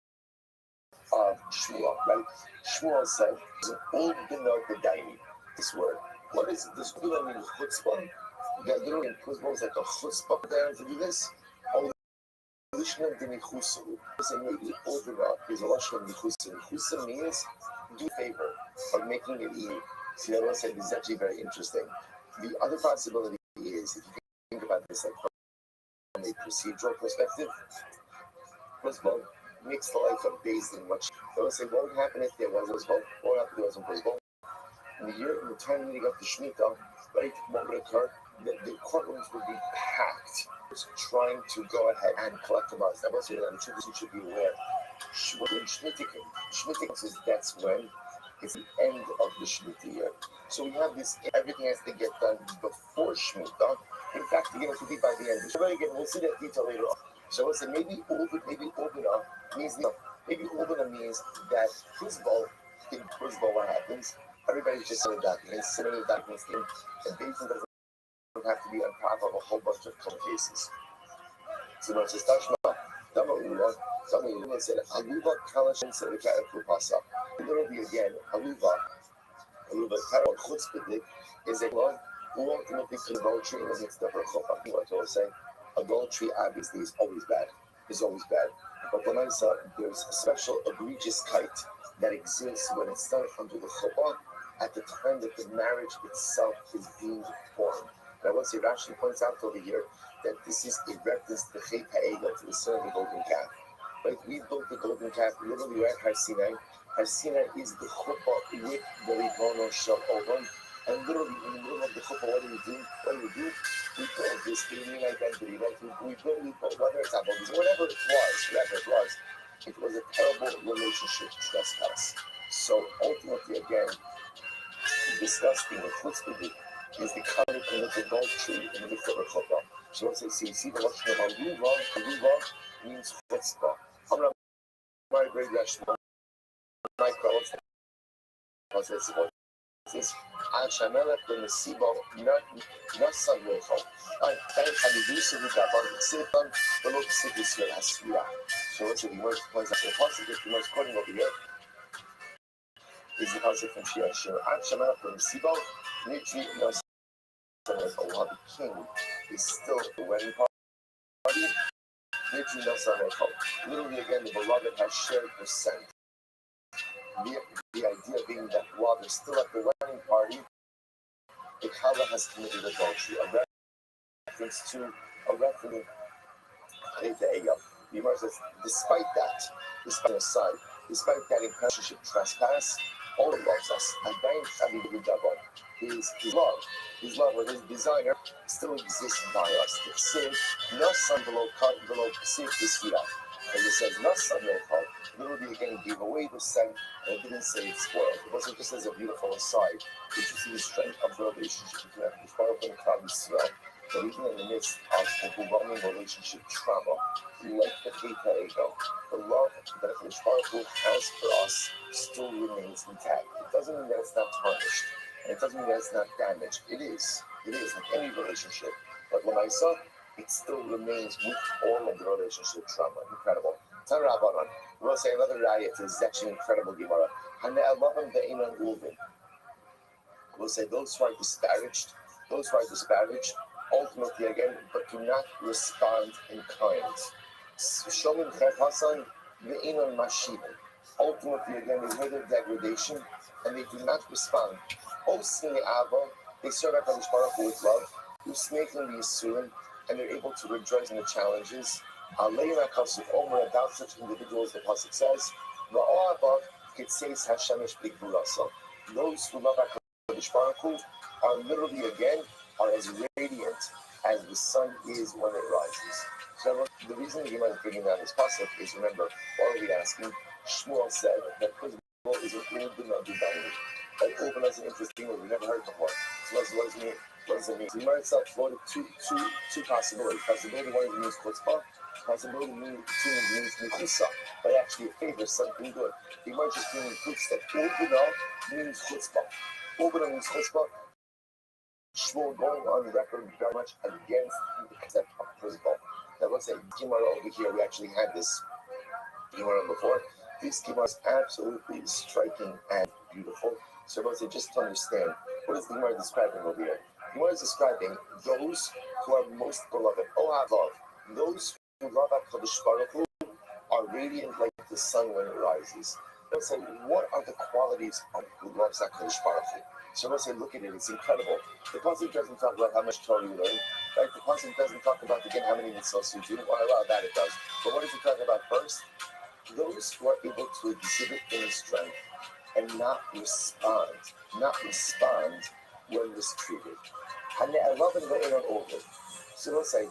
of Shmuel, right? Shmuel said, "Old Benote this word. What is this? What mean chutzpah? That literally in chutzpah is like a chutzpah there to do this. Only Lishna Denichusu. So maybe open up is a Lashon Nichusu. Nichusu means do favor or making it easy. See, that one said this is actually very interesting. The other possibility is, if you think about this like from a procedural perspective, chutzpah makes the life of Beis Din much. They will say, what would happen if there was chutzpah? What would happen if there wasn't chutzpah? In the time leading up to Shemitah, right, what would occur? The courtrooms would be packed, trying to go ahead and collect the money. I must say that you should be aware. When Shemitah says that's when it's the end of the Shemitah year. So we have this, everything has to get done before Shemitah. In fact, again, it could be by the end. So again, we'll see that detail later on. So let's say maybe Obina means, maybe Obina means that in Chutzpah, what happens? Everybody's just sending documents, and Beis doesn't have to be on top of a whole bunch of court cases. So much as Tashma, Dama said, Aluva Kalashin said the character pasa. Literally again, Aluva Karal Chutzpah is a one who ultimately can adultery in the midst of her chopah. What I was saying, adultery obviously is always bad. But when I saw there's a special egregious kite that exists when it's done under the chopah at the time that the marriage itself is being formed. And I want to say, Rashi points out over here that this is a reference to the Chet HaEgel, to the son of the golden calf. Right? We built the golden calf literally right at Har Sinai. Har Sinai is the chuppah with the Ribono Shel Olam. And literally in the middle of the chuppah, what do we do? We build this alien identity. Right? We build whether it's about this, whatever it was a terrible relationship trespass. So ultimately, again, disgusting with chutzpah is the kind of commit adultery in the mikveh chuppah. So let's say, see the Lashon of Aluva means chutzpah. I'm not my great Rashi, my cross, was this one. This Ashamelech the Mesibo, not some local. I had to do something about the Satan, the local city is here as we are. So let's say the word points out the positive, the most quoting over here. Is the concept from Shia Shir. Akshamana from Sibo, Nitri, no, while the king is still the wedding party, Nitri, no, literally again, the beloved has shared the scent. The idea being that while they're still at the wedding party, the Kala has committed adultery, a reference to the Gemara says, despite that relationship trespass, all loves us. His love or his desire still exists by us. It says, no son below Ksiv Kisira. And it says, no son below literally again gave away the scent and it didn't say it's spoiled. It wasn't just as a beautiful aside. It just see the strength of the relationship between the Baruch and Klal Yisrael. But even in the midst of overwhelming relationship trauma, like the Chet HaEgel, the love that the Baruch has for us still remains intact. It doesn't mean that it's not tarnished, and it doesn't mean that it's not damaged. It is like any relationship. But when I saw, it still remains with all of the relationship trauma. Incredible. Tan Rabbanon, we'll say another riot is actually incredible Gemara. And I love them, the Einan Ulvin. We'll say those who are disparaged, ultimately again, but do not respond in kind. Shomim Chet Hasan, the Einan Mashivin. Ultimately again, they hear their degradation and they do not respond. Osni Ava, they serve out HaKadosh Baruch Hu with love, who's making the Yisurim, and they're able to rejoice in the challenges. Aleina Kasuf Omer, about such individuals, the Pasuk says, Va'o'ava Kitseis Hashemesh B'Gvurasa. Those who love HaKadosh Baruch Hu are literally again are as radiant as the sun is when it rises. So the reason the Gemara is bringing down this pasuk is, remember, what are we asking? Shmuel said that Chutzpah is an Ubin of Dudaini. That Ubin is an interesting word we never heard before. So what does it mean? What does it mean? The Gemara itself floated two possibilities. Possibility one is it means Chutzpah. Possibility two means Mechusa. But actually it favors something good. The Gemara just meaning proofs that Ubin means Chutzpah. Ubin means Chutzpah. Shmuel going on record very much against the concept of Chutzpah. Now let's say Gemara over here, we actually had this Gemara before. This Gemara is absolutely striking and beautiful. So let's say just to understand, what is the Gemara describing over here? The Gemara is describing those who are most beloved. Oh, love. Those who love HaKadosh Baruch Hu are radiant like the sun when it rises. Let's say, what are the qualities of who loves HaKadosh Baruch Hu? So let's say, look at it, it's incredible. The pasuk doesn't talk about how much Torah you learn, right? The pasuk doesn't talk about, again, how many mitzvahs you do. Well, that it does. But what does it talk about first? Those who are able to exhibit inner strength and not respond when mistreated. And I love it in an over. So let's say,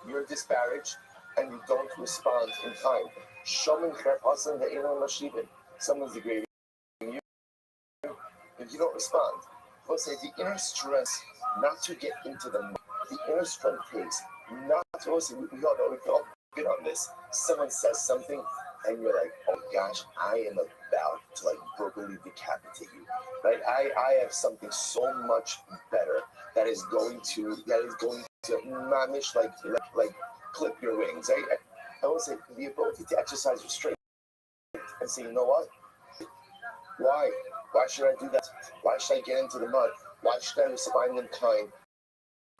you're disparaged and you don't respond in time. Someone's degrading you and you don't respond. Let's say the inner strength not to get into the mud. The inner strength takes not to, we all know, we've all been on this. Someone says something and you're like, oh gosh, I am about to like verbally decapitate you. Right? I have something so much better that is going to mamish like clip your wings. I will say the ability to exercise restraint and say, you know what? Why? Why should I do that? Why should I get into the mud? Why should I respond in kind?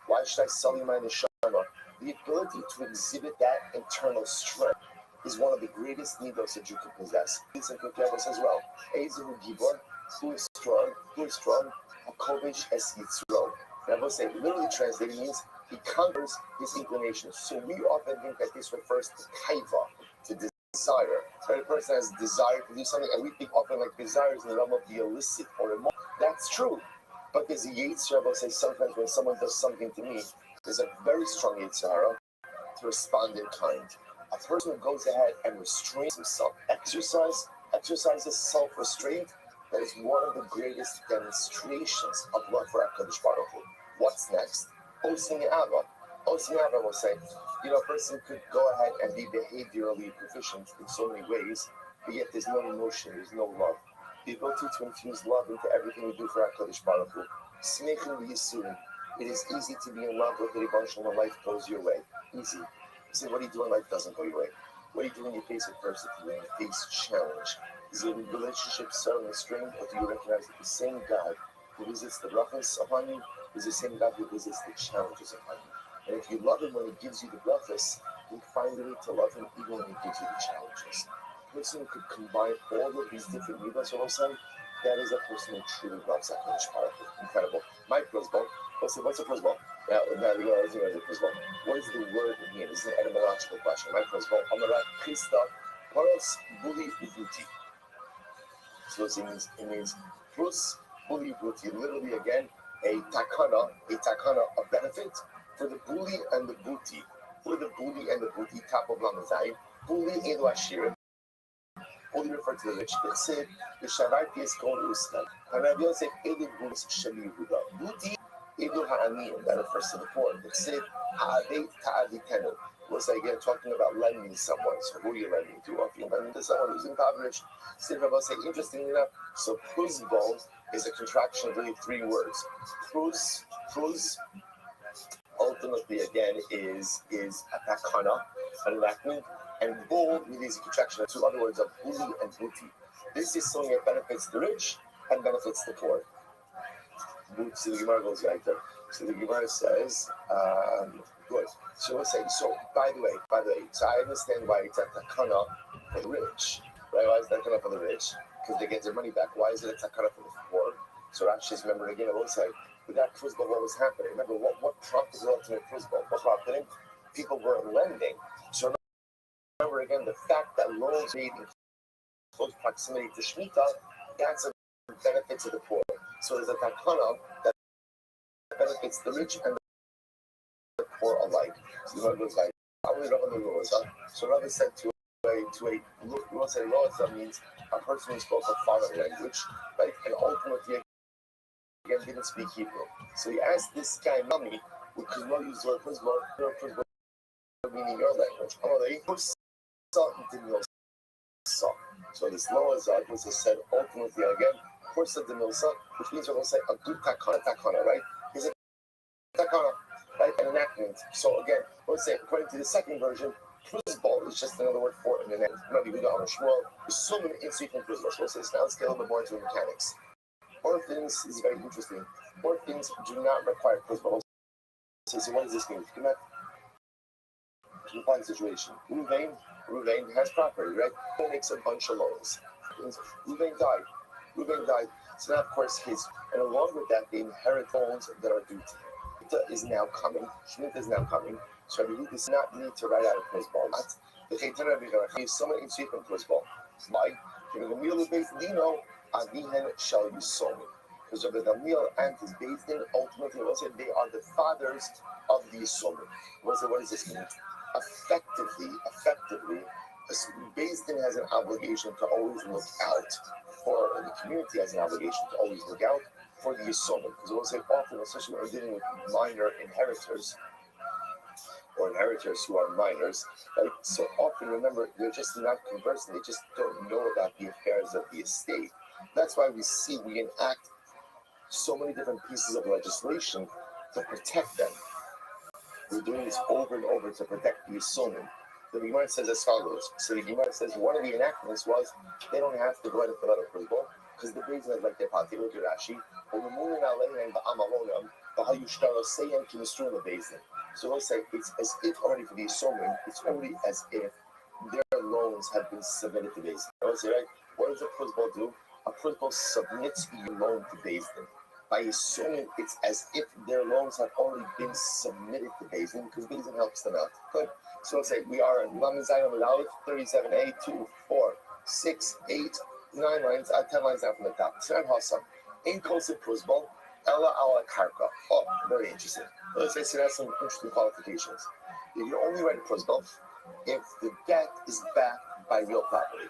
Why should I sully my neshama? The ability to exhibit that internal strength is one of the greatest needs that you can possess. It's in Kirkevos as well. Ezehu Gibor, who is strong, Hakovish es Yitzro. And I will say, literally translated means he conquers his inclinations. So we often think that this refers to kaiva, to desire. Right? A person has desire to do something, and we think often like desires in the realm of the illicit or immoral. That's true. But there's a Yitzhara, I will say sometimes when someone does something to me, there's a very strong Yitzhara to respond in kind. A person who goes ahead and restrains himself, exercises self-restraint, that is one of the greatest demonstrations of love for HaKadosh Baruch Hu. What's next? Osin Ava. Osin Ava will say, a person could go ahead and be behaviorally proficient in so many ways, but yet there's no emotion, there's no love. The ability to infuse love into everything we do for HaKadosh Baruch Hu. Smechin v'yisurim. It is easy to be in love with the Rebbe when life goes your way. Easy. You say, what do you do when life doesn't go your way? What do you do when you face adversity, when you face challenge? Is the relationship so strained, or do you recognize that the same God who visits the brachas upon you is the same God who visits the challenges upon you? And if you love him when he gives you the brachas, you find a way to love him even when he gives you the challenges. A person who could combine all of these different midas all of a sudden, that is a person who truly loves HaKadosh Baruch Hu. Incredible. My prosbon. What's a prosbon? What does the word mean? This is an etymological question. My prosbon. Amarat Christa Paros Buli Ubuti. So it means plus Buli Ubuti. Literally again, a takana, a benefit for the Buli and the Buti. For the Buli and the Buti, top of Lamazai. Buli Edu Ashirim. Only refer to the rich. It said the Shavarti is called Uskan. And Rabbi said Edu Bulus Shemi Yehuda. Buti Edu Ha'anim. That refers to the poor. It said Ha'adei Ta'aditenu. Was again talking about lending someone. So who are you lending to? If you're lending to someone who's impoverished, said Rabbi said, interestingly enough, so Pruzbol is a contraction of really three words. Pruz ultimately again is atakana and Latin. And bull is a contraction of two other words of buli and buti. This is something that benefits the rich and benefits the poor. So the Gemara goes right there. So the Gemara says, good. So we'll say, so by the way, so I understand why it's a takana for the rich. Right? Why is that takana for the rich? Because they get their money back. Why is it a takana for the poor? So Rashi's remember again, I will say, with that Pruzbal, what was happening? Remember, what prompted the ultimate Pruzbal? What prompted him? People were lending. So remember again, the fact that loans made in close proximity to Shemitah, that's a benefit to the poor. So there's a takana that benefits the rich and the poor alike. So the goes like, so Rabbi said to a you want to say Loza means a person who spoke a foreign language, right? And ultimately, again, didn't speak Hebrew. So he asked this guy, Mami, because no use the word Pruzbal, meaning your language. So this Loza was said ultimately again, Kursa de Milsa, which means we're going to say a good takana, right? Is it takana? right? An enactment. So again, let's say according to the second version, Pruzbal is just another word for an enactment. Rabbi Yehuda Amar Shmuel, so many insight from Pruzbal. So let's say let's get a little bit more into mechanics. Orphans is very interesting. Orphans do not require Pruzbal. So what does this mean? Complying situation. Ruvain has property, right? He makes a bunch of loans. Ruvain died. So now, of course, and along with that, the inherit loans that are due to him. Shemitah is now coming. So Rabbi does not need to write out a Pruzbal. The Chaitan Rabbi Garach, someone in Sweet and Pruzbal. Why? Because the meal of Beis Dino, Avihen shall be sold. Because Rabbi Gamliel and his Beis Din, ultimately, they are the fathers of the Yisomim. What does this mean? Effectively, Beis Din has an obligation to always look out for, and the community has an obligation to always look out for the Yisomim. Because we'll say often, especially when we're dealing with minor inheritors, or inheritors who are minors, right? So often, remember, they're just not conversant, they just don't know about the affairs of the estate. That's why we enact so many different pieces of legislation to protect them. We're doing this over and over to protect the Yisomim. The Gemara says as follows. So the Gemara says one of the enactments was they don't have to go ahead and fill out a Pruzbal because the Beis Din is like their party. Look at Rashi. So let's say it's as if already for the Yisomim, it's already as if their loans have been submitted to Beis Din. Let's say, right? What does a Pruzbal do? A Pruzbal submits your loan to Beis Din. By Yisomim, it's as if their loans have already been submitted to Beis Din because Beis Din helps them out. Good. So let's say we are in Lamed Zayin Amud Aleph, 37a, 2, 4, 6, 8, 9 lines, 10 lines down from the top. Sran Hassam. Ain't Kosev Pruzbal, Ella Ala Karka. Oh, very interesting. Let's say so that's some interesting qualifications. You can only write a Pruzbal if the debt is backed by real property.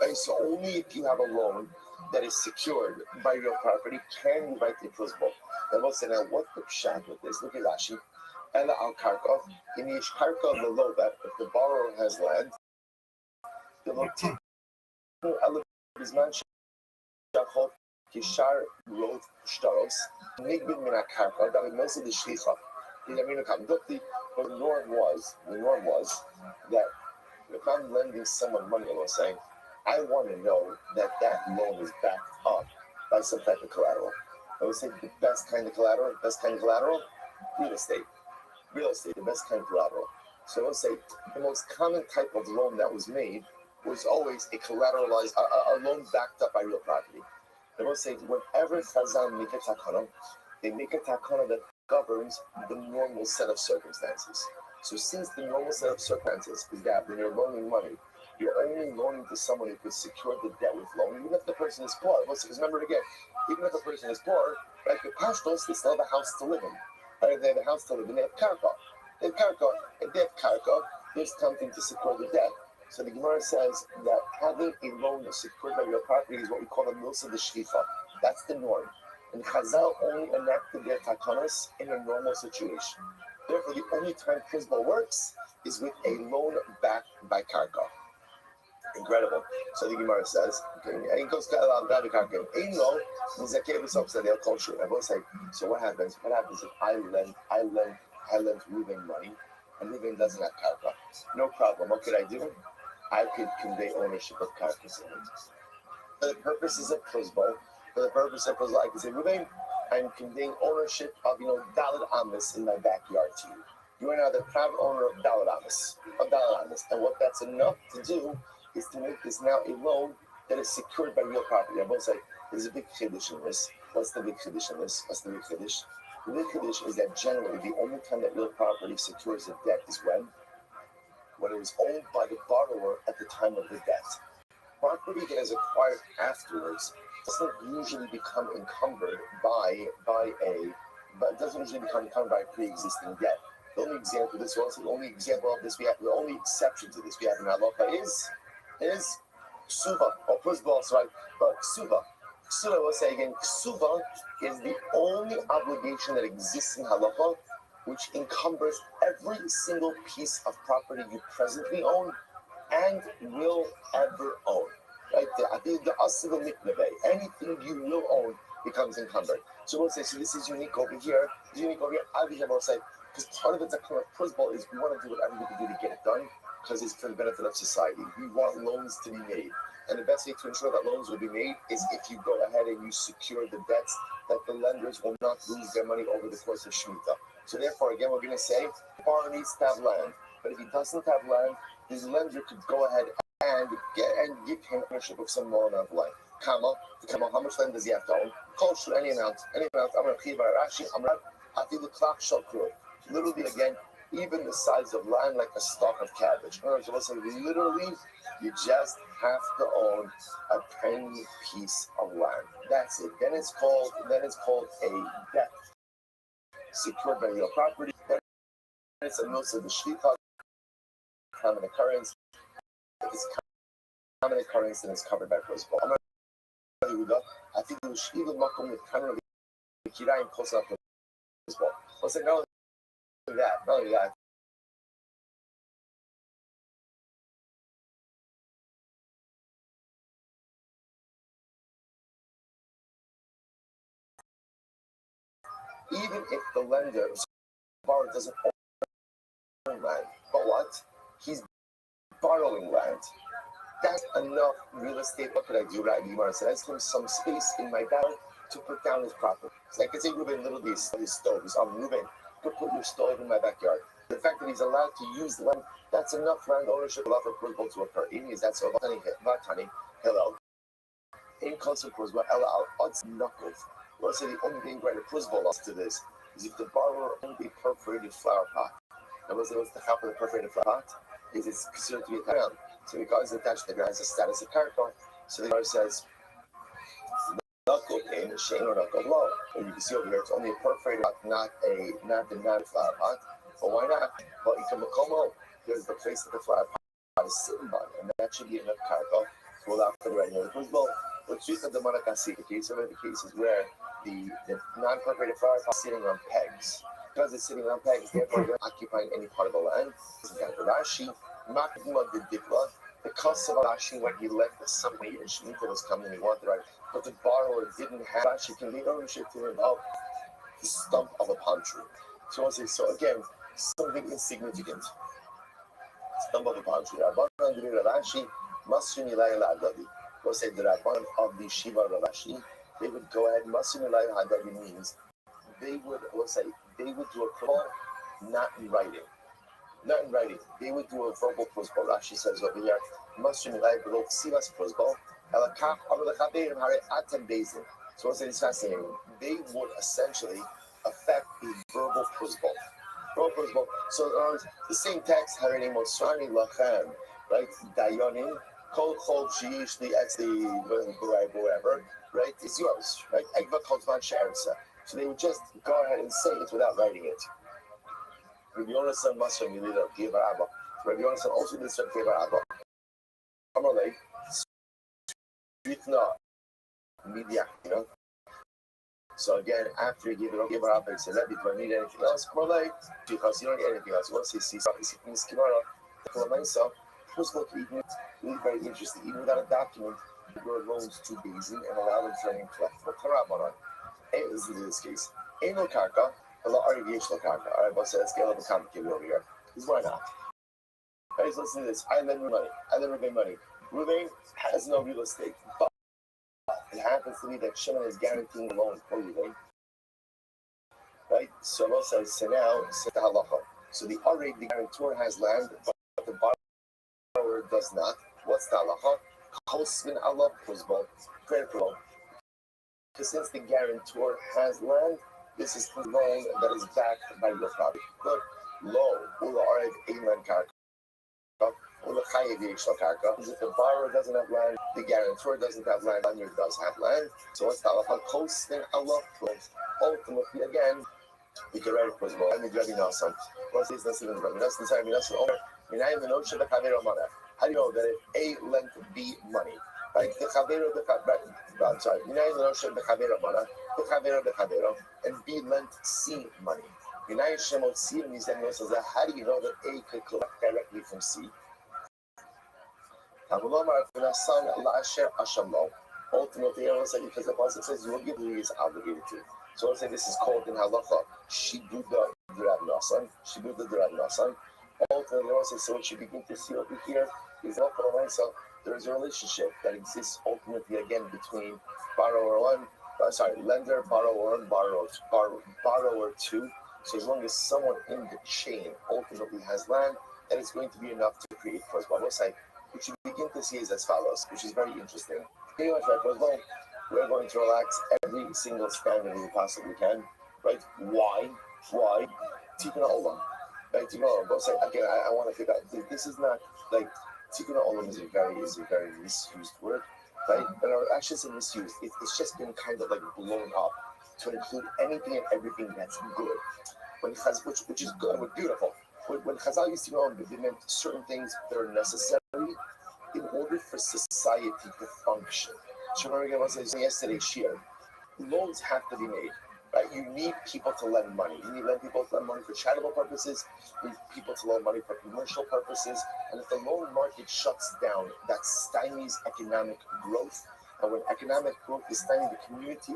Right? So only if you have a loan that is secured by real property can you write the Pruzbal. And we'll say now, what's the pshat with this? Look at Rashi. Ella al karka, in each karka of the low that if the borrower has land, the lotin bisman shachot kishar roth shtaros nigbin min karka that most of the shlicha. But the norm was that if I'm lending someone money, I'm saying, I want to know that loan is backed up by some type of collateral. I would say the best kind of collateral, real estate, the best kind of collateral. So let's say the most common type of loan that was made was always a collateralized, a loan backed up by real property. And let's say whenever Chazal make a takana, they make a takana that governs the normal set of circumstances. So since the normal set of circumstances is that when you're loaning money, you're only loaning to someone who could secure the debt with loan, even if the person is poor. Because remember again, even if the person is poor, like the pashtos, they still have a house to live in. Right? They have a house to live in, they have karka. If they have karka, there's something to secure the debt. So the Gemara says that having a loan secured by real property is what we call a milsa de shlicha. That's the norm. And Chazal only enacted their takanos in a normal situation. Therefore, the only time Pruzbal works is with a loan backed by karka. Incredible. So the Gemara says, so what happens? What happens if I lend Reuben money and Reuben doesn't have karka? No problem. What could I do? I could convey ownership of karka to him. For the purposes of Pruzbal, I can say, Reuben, I'm conveying ownership of Daled Amis in my backyard to you. You are now the proud owner of Daled Amis. And what that's enough to do is to make this now a loan that is secured by real property. I will say there's a big chiddush in this. What's the big chiddush in this? The big chiddush is that generally the only time that real property secures a debt is when it was owned by the borrower at the time of the debt. Property that is acquired afterwards doesn't usually become encumbered by a pre-existing debt. The only example of this, the only exception to this we have in halacha is ksuba or Pruzbal, right? But ksuba, we'll say again, ksuba is the only obligation that exists in halacha which encumbers every single piece of property you presently own and will ever own. Right? The anything you will own becomes encumbered. So we'll say, so this is unique over here. It's unique over here. Over here, we'll say, because part of it's a kind of principle is we want to do whatever we can do to get it done because it's for the benefit of society. We want loans to be made. And the best way to ensure that loans will be made is if you go ahead and you secure the debts that the lenders will not lose their money over the course of Shemitah. So therefore, again, we're going to say, the borrower needs to have land. But if he doesn't have land, his lender could go ahead and give him ownership of some more amount of land. How much land does he have to own? Culture, any amount. I'm going to keep Rashi. I think the clock shall grow. Literally, again, even the size of land like a stalk of cabbage. In other words, we'll say literally, you just have to own a tiny piece of land. That's it. Then it's called a debt secured by real property. Then it's a notice of the shlicha, common occurrence. If it's common occurrence, then it's covered by principle. I think the shlicha makom with kind of kirayim close up to principle. We'll say not only that. Even if the lender, borrower doesn't own land, but what? He's borrowing land. That's enough real estate. What could I do, Rabbi? So that's him some space in my barrel to put down his property. So I could say, Ruben, literally his stove. He's Ruben, go put your stove in my backyard. The fact that he's allowed to use land, that's enough land ownership, enough approval to occur. Even is that so? Vatani, hello. In consequence, what Ella odds knuckles. Well, so the only thing right approval to this is if the borrower owned a perforated flower pot. And what's the half of the perforated flower pot? Is it's considered to be a ground. So because it's attached to the ground as a status of character, so the borrower says, knuckle in the shame or knuckle low. And you can see over here, it's only a perforated pot, not the flower pot. But why not? Well, you can come there's the place that the flower pot is sitting on, and that should be enough character to allow for the writing of the principle. But truth of the Manakasi, the case of the cases where the non-perforated flower pot is sitting on pegs. Because it's sitting on pegs, therefore you're not occupying any part of the land. Rashi, the cost of Rashi when he left the somebody and Shemitah was coming and he wanted right, but the borrower didn't have Rashi can leave ownership to him of the stump of a palm tree. So again, something insignificant. Stump of a palm tree. Rashi must we'll say the Rabban of the Shiva Rashi, they would go ahead, Masunilai Hadari means they would do a call, not in writing. Not in writing. They would do a verbal prosbol. Rashi says over here, Masunilai below Sivas prosbol, Elakach Avalakabeim Hare Atem Bezin. So it's fascinating. They would essentially affect the verbal prosbol. So the same text, Harei Mosrani Lachem, right? Dayonim. Whatever, right? It's yours, right? So they would just go ahead and say it without writing it. Rabbi Yonasan Masra Milida Giva Abba. Rabbi Yonasan also did some Giva Abba. Amalei, Sritna, Media, So again, after you give it Abba, he said, Rabbi, do I need anything else? Amalei, because you don't need anything else. You want to see Skimara, the Kalamaisa. Really very interesting. Even without a document, you grow loans to Bezin and allow them to remain collectible. Tarabanan. This is this case. Ain't no karka, a lot of aviation karka. All right, but let's get a little complicated over here. Because why not? Guys, listen to this. I lend Ruben money. Ruben has no real estate, but it happens to be that Shimon is guaranteeing the loan for Ruben. Right? So Ro says, so now, set the halacha. So the guarantor has land, but the borrower does not. What's the halacha? Kosvin Allah prosbol, credit pro. Because since the guarantor has land, this is the loan that is backed by real property. But low, ula arev einan karka, ula chayev yeshal karka. If the borrower doesn't have land, the guarantor doesn't have land, lender does have land. So what's the halacha? Kosvin Allah prosbol. Ultimately, again, we can write it prosbol. I need Rabbi Nassan. What's this? This is Rabbi Nassan. Rabbi Nassan. How do you know that if A lent B money? Right? I'm sorry. And B lent C money. How do you know that A could collect directly from C? Ultimately, I want to say because the pasuk says you will give who he is obligated to. So I want to say this is called in halacha shibuda d'Rab Nasan. Shibuda d'Rab Nasan. Ultimately, I want to say so. What you begin to see over here is also there is a relationship that exists ultimately again between borrower one, lender, borrower one, borrower two. So as long as someone in the chain ultimately has land, then it's going to be enough to create first. But I will say what you begin to see is as follows, which is very interesting. Pretty much right, first of all, we're going to relax every single standard we possibly can, right? Why? Tikkun Olam. Right? Tikkun Olam. Both say, again, I want to figure out, this is not, like, Tikkun Olam is a very misused word, right? But actually it's misused. It's just been kind of, like, blown up to include anything and everything that's good. Which is good, beautiful. When Chazal used to know, they meant certain things that are necessary in order for society to function. So remember, I said yesterday, Shir, loans have to be made. Right? You need people to lend money. You need people to lend money for charitable purposes. You need people to loan money for commercial purposes. And if the loan market shuts down, that stymies economic growth. And when economic growth is stymied, the community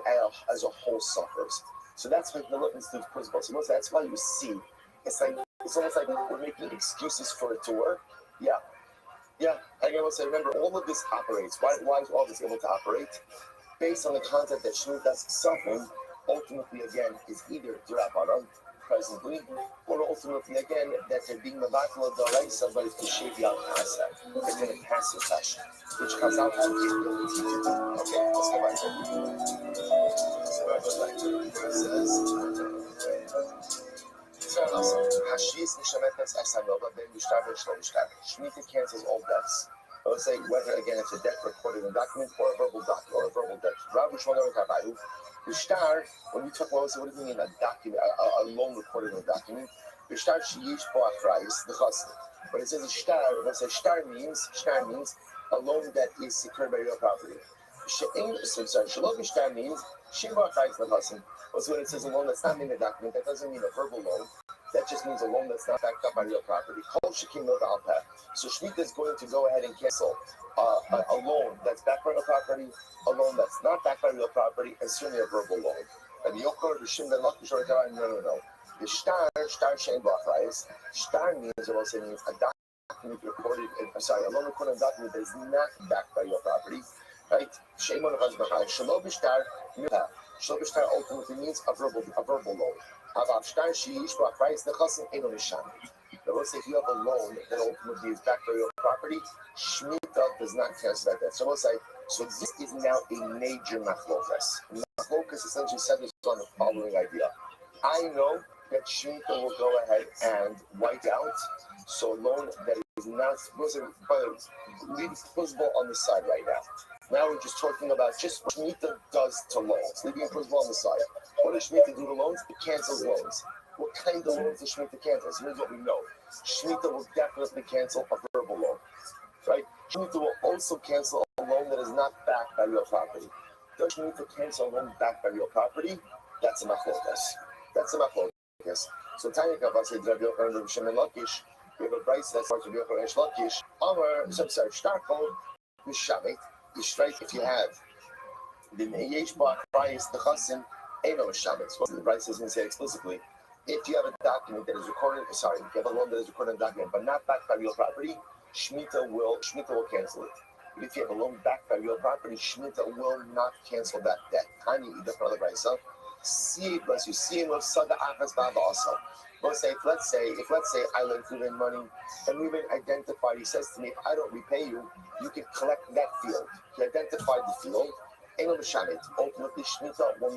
as a whole suffers. So that's why the Middle Institute's principle. So that's why you see, it's almost like we're making excuses for it to work. Yeah. I will say, remember, all of this operates. Why is all this able to operate? Based on the concept that Shemitah's suffering, ultimately, again, is either Durabaran, presently, or ultimately, again, that they're being Mabatla Daraisa, but it's the Shevi Al Kasa. It's in a passive fashion, which comes out to the ability to do. Okay, let's go back there. It says, Shemitah cancels all debts. I would say whether again it's a debt recorded in a document or a verbal debt. Rabbi, the star, when you talk about what do you mean a document, a loan recorded in a document? The star sheyish price the chassid. When it says a star, when it says star means a loan that is secured by real property. Shalom star means shibah price the chassid. Also, when it says a loan that's not in a document, that doesn't mean a verbal loan. That just means a loan that's not backed up by real property. So Shemitah is going to go ahead and cancel a loan that's backed by real property, a loan that's not backed by real property, and certainly a verbal loan. And the Yokor, the Shim, the Lakish, no. The star chain block price. Star means, it also means a document recorded, a loan recorded document that is not backed by real property, right? Shame on the husband. Shalom Bishtar, Shalom Bishtar ultimately means a verbal loan. Price the chassid ain't on the sham. Now, let's say if you have a loan that ultimately is backed by real property, Shemitah does not cancel that debt. So let's say, this is now a major machlokas. Machlokas essentially centers on the following idea. I know that Shemitah will go ahead and wipe out so a loan that is not possible on the side right now. Now we're just talking about just what Shemitah does to loans, leaving it possible on the side. What does Shemitah do to loans? It cancels loans. What kind of loans does Shemitah cancel? So here's what we know. Shemitah will definitely cancel a verbal loan, right? Shemitah will also cancel a loan that is not backed by real property. Does Shemitah cancel a loan backed by real property? That's a machlokas. So Tanya Kavah said, Rabbi Yochanan and Shem and Lakish, we have a price that's Rabbi Yochanan and Lakish. Shtarko, Mishamit, is straight if you have the Yesh Bar price, the Chassim, Eno Mishamit. So the price doesn't say explicitly. If you have a document that is recorded, if you have a loan that is recorded in a document but not backed by real property, Shemitah will cancel it. But if you have a loan backed by real property, Shemitah will not cancel that debt. Tani Ida for the Raisa. See, bless you. See him of Sada Afas Baba also. Let's say I lend Ruben money and Ruben identified, he says to me, if I don't repay you, you can collect that field. He identified the field. Ultimately, Shemitah will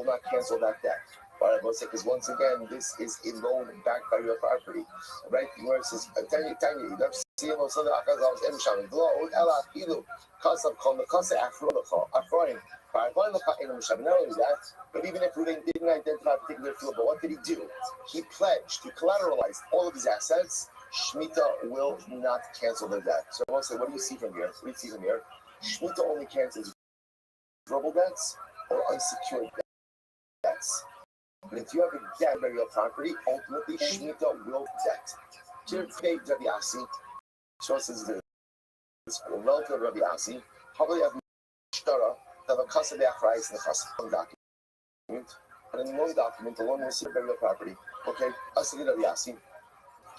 not cancel that debt. Right, because once again, this is a loan backed by real property, right? Where it says, "Tanya, you don't see him on Sunday. Because I was emsham, glow, ella, ilu, kasam, kol, mekase, afroin, not only that, but even if Ruben didn't identify a particular field, but what did he do? He pledged, he collateralized all of his assets. Shemitah will not cancel the debt. So I want to say, what do you see from here? Shemitah only cancels verbal debts or unsecured debts. But if you have a debt by real property, ultimately Shemitah will debt. Today, Rabbi Asi, sources the relative Rabbi Asi, probably have Shtara, have a custom price in the custom document. And in the loan document, the loan will see real property. Okay, Asli Rabbi Yassi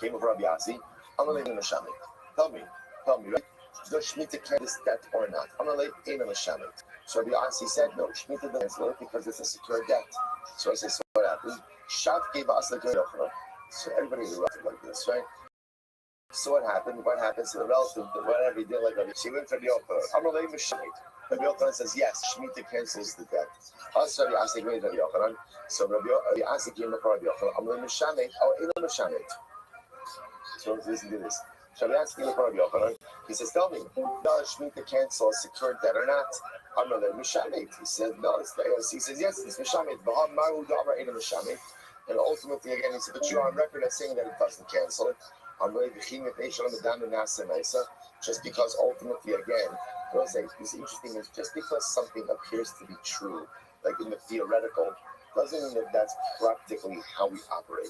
came over Rabbi Yassi. I'm gonna leave Mashami. Tell me, right? Does Shemitah cancel this debt or not? I'm gonna leave in Mashami. So Rabbi Yassi said, no, Shemitah doesn't cancel it because it's a secure debt. So I said, so what happened? Shav gave us the good. So everybody is like this, right? So what happened? What happens to the relative? Whatever he did, like she went to the Yochanan. I'm gonna leave Mashami. Rabbi Yochanan says, yes, Shemitah cancels the debt. Also, Rabbi Yassi went to Rabbi Yochanan. So Rabbi Yassi came to Rabbi Yochanan. I'm going to Mishamet. Oh, in the Mishamet. So listen to this. So Rabbi Yassi came to Rabbi Yochanan. He says, tell me, does Shemitah cancel a secured debt or not? I'm going to Mishamet. He said, no. He says, yes, it's Mishamet. Baham Maru Dama in Mishamet. And ultimately, again, he said, but you're on record as saying that it doesn't cancel it. I'm going to just because ultimately, again, what I say is interesting is just because something appears to be true, like in the theoretical, doesn't mean that that's practically how we operate.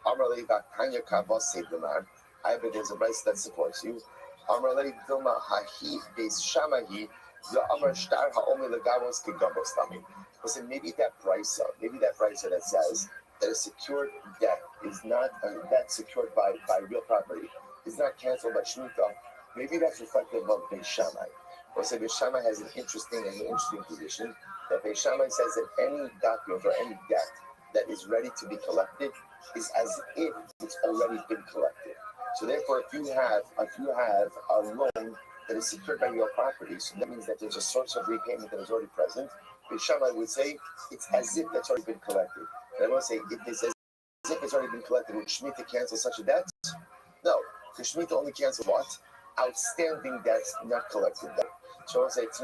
Amarle Tanya Kavas said the man, I bet there's a race that supports you. Amarle Dilma Hahi Beis Shamahi, the Amar Star Haomi Legavos Kigabos Tami. Listen, maybe that price that says that a secured debt is not a debt secured by real property, is not canceled by Shemitah. Maybe that's reflective of Beis Shammai. Or say Beis Shammai has an interesting position that Beis Shammai says that any document or any debt that is ready to be collected is as if it's already been collected. So therefore, if you have a loan that is secured by real property, so that means that there's a source of repayment that is already present. Beis Shammai would say it's as if that's already been collected. And I want to say if it's as if it's already been collected, would Shemitah cancel such a debt? No, because Shemitah only cancels what? Outstanding debts, not collected debt. So I want to say if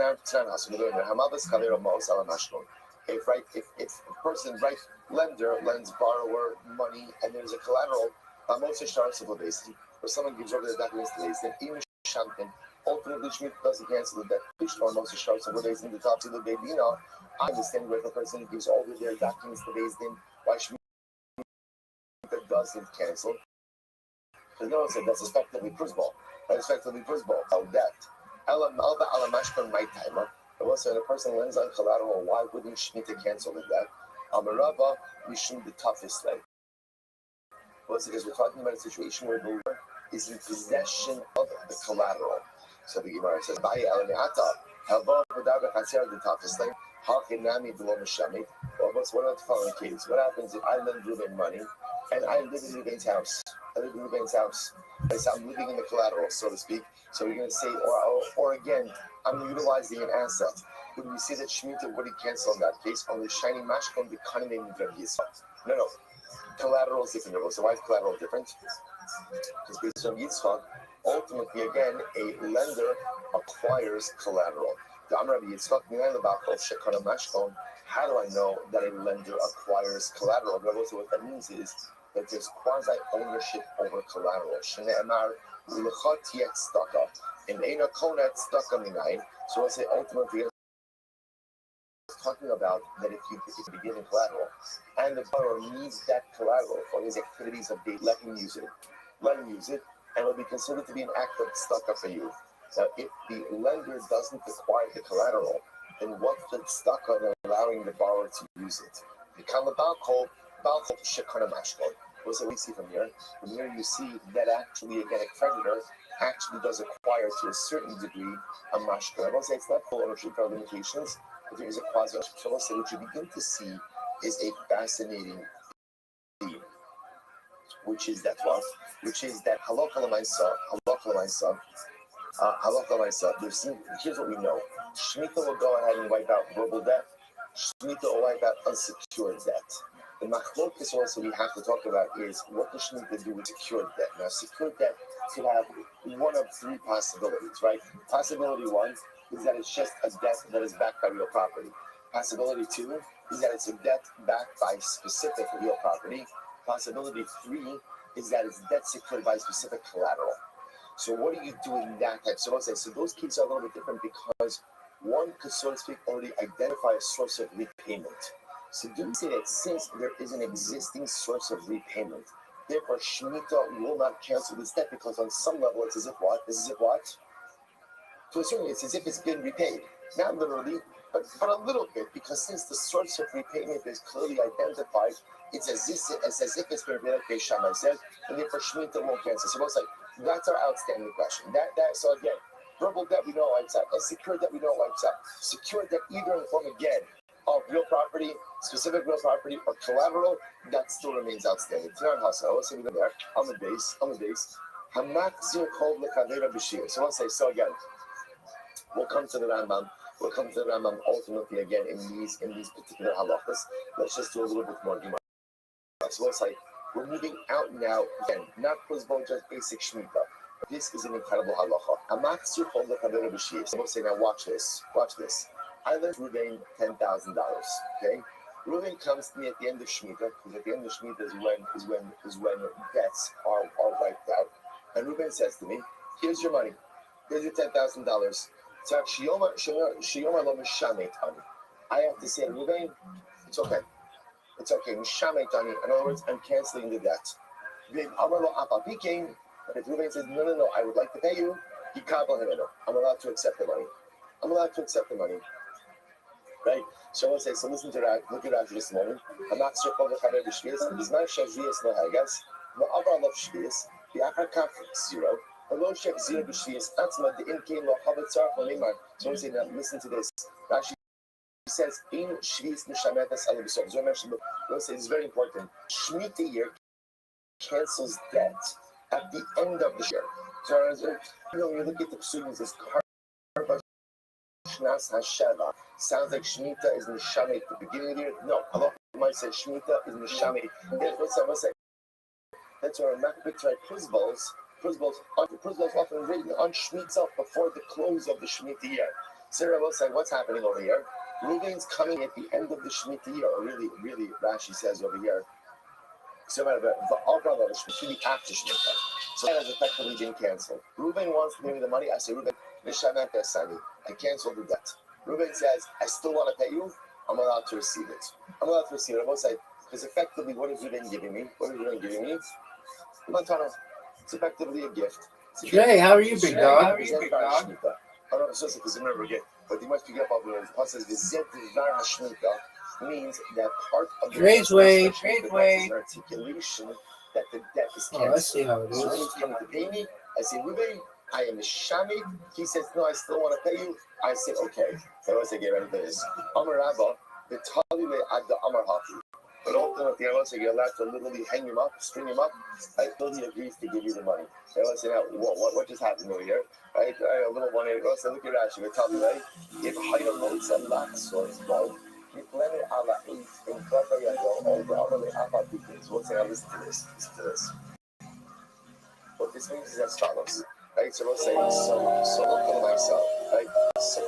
a person, right, lender lends borrower money and there's a collateral, or someone gives over the documents to Beis, ultimately Shemitah doesn't cancel the debt. The top to the Bedina. I understand where the person gives over their documents to Beis, why Shemitah doesn't cancel. Because no one said that's effectively prisbal. That's effectively prisbal. Debt. Alba alamashkan my timer. But also, when a person lends on collateral, why wouldn't Shemitah cancel the debt? Amarava, we should the toughest way. Well, because we're talking about a situation where the lender is in possession of the collateral. So the Gemara says, "Ba'i alamiata, hava v'dav v'chatzer the toughest thing. Hachinami below Mishamit." Well, what about the following case? What happens if I lend Ruben money and I live in Ruben's house? I live in Ruben's house. So I'm living in the collateral, so to speak. So you're going to say, or again, I'm utilizing an asset. Would we say that Shemitah would cancel in that case? Only shiny mashkon the kanim No. Collateral is different. So why is collateral different? Because based on Yitzchak, ultimately, again, a lender acquires collateral. How do I know that a lender acquires collateral? What that means is that there's quasi-ownership over collateral. So let's say ultimately talking about that if you be given collateral and the borrower needs that collateral for his activities of daily, let him use it, and it will be considered to be an act of tzedakah for you. Now, if the lender doesn't acquire the collateral, then what's the tzedakah in allowing the borrower to use it? What's that we see from here? From here you see that actually, again, a creditor actually does acquire to a certain degree a mashkon. I won't say it's not full ownership by limitations, but there is a quasi-ownership. So what you begin to see is a fascinating theme, which is that what? Which is that halakha l'maisa. Here's what we know. Shemitah will go ahead and wipe out verbal debt. Shemitah will wipe out unsecured debt. The machlokes also we have to talk about is what does Shemitah do with secured debt? Now, secured debt could have one of three possibilities, right? Possibility one is that it's just a debt that is backed by real property. Possibility two is that it's a debt backed by specific real property. Possibility three is that it's debt secured by specific collateral. So what do you do in that type? So let's say, so those cases are a little bit different because one could, so to speak, already identify a source of repayment. So do we say that since there is an existing source of repayment, therefore Shemitah will not cancel this debt because on some level it's as if what? To a certain, it's as if it's been repaid. Not literally, but a little bit, because since the source of repayment is clearly identified, it's as if it's been read like Beishamai said, and therefore Shemitah won't cancel. So it's like, that's our outstanding question. So again, verbal debt we know wipes out, and secure debt we know wipes out. Secure debt either in the form again of real property, specific real property, or collateral, that still remains outstanding. Tanan Hasa, let's say we go there, on the base. Hamaxir called Lekavera Bashir. So let's say, so again, we'll come to the Rambam. We'll come to the Rambam ultimately again in these particular halachas. Let's just do a little bit more Gemara. So let's say we're moving out now again, not Kuzbo, just basic Shemitah. This is an incredible halacha. Hamaxir called Lekavera Bashir. So we'll say, now watch this. I lent Ruvain $10,000. Okay, Ruvain comes to me at the end of Shemitah, because at the end of Shemitah is when debts are wiped out. And Ruvain says to me, "Here's your money. Here's your $10,000." I have to say, Ruvain, it's okay. It's okay. In other words, I'm canceling the debt. But if Ruvain says, no, I would like to pay you, I'm allowed to accept the money. Right? So let's say, so listen to that, look at that just a moment. I'm not sure if I'm the Shvias, and Bisman Shazrias no Hagas, the Abba love Shvias, the Akakaf 0, the Lo Shek 0 Bishvias, that's my the Inkin Lo Habatzar for Neymar. So let's say, now listen to this. Rashi says, In Shvias Nishametas Alibisov. So I mentioned, let's say, it's very important. Shemitah year cancels debt at the end of the year. So, when you look at the psulim, this Karva Shnas Hasheva. Sounds like Shemitah is Nishameh at the beginning of the year. No, Allah might say Shemitah is Nishameh. What's that? That's why Makbet tried Pruzballs often written on Shemitah before the close of the Shemitah year. Sarah will say, what's happening over here? Ruvain's coming at the end of the Shemitah year, or really, Rashi says over here. So the Albrala should be after Shemitah. So that has effectively been canceled. Ruvain wants to give me the money. I say, Ruvain, Nishamet Esani. I canceled the debt. Ruvain says, I still want to pay you. I'm allowed to receive it. I both say, because effectively, what is Ruvain giving me? Matana. It's effectively a gift. Jay, how are you, big dog? I don't know, because remember again, but you must pick up on the Paul says the Zedvar Hashmita means that part of the Trade way. is an articulation that the debt is canceled. I see how it So when is. he's coming to pay me, I say, Ruvain, I am a Shamit. He says, no, I still want to pay you. I said, okay. So I say, get ready for this. Amar Rabba, the Talile Adda Amar Hafi. But ultimately, I say, you're allowed to literally hang him up, string him up. I still he agrees to give you the money. I say, now, what just happened over here? Right? A little one here goes, so look at Rashi, the Talile. If Hayam Notes and Lax or Spell, you plan it a la 8 in Klapa Yadol, over Amale Abba begins. We'll say, now listen to this. What this means is as follows. Right, so let's say, so look at myself, right? So,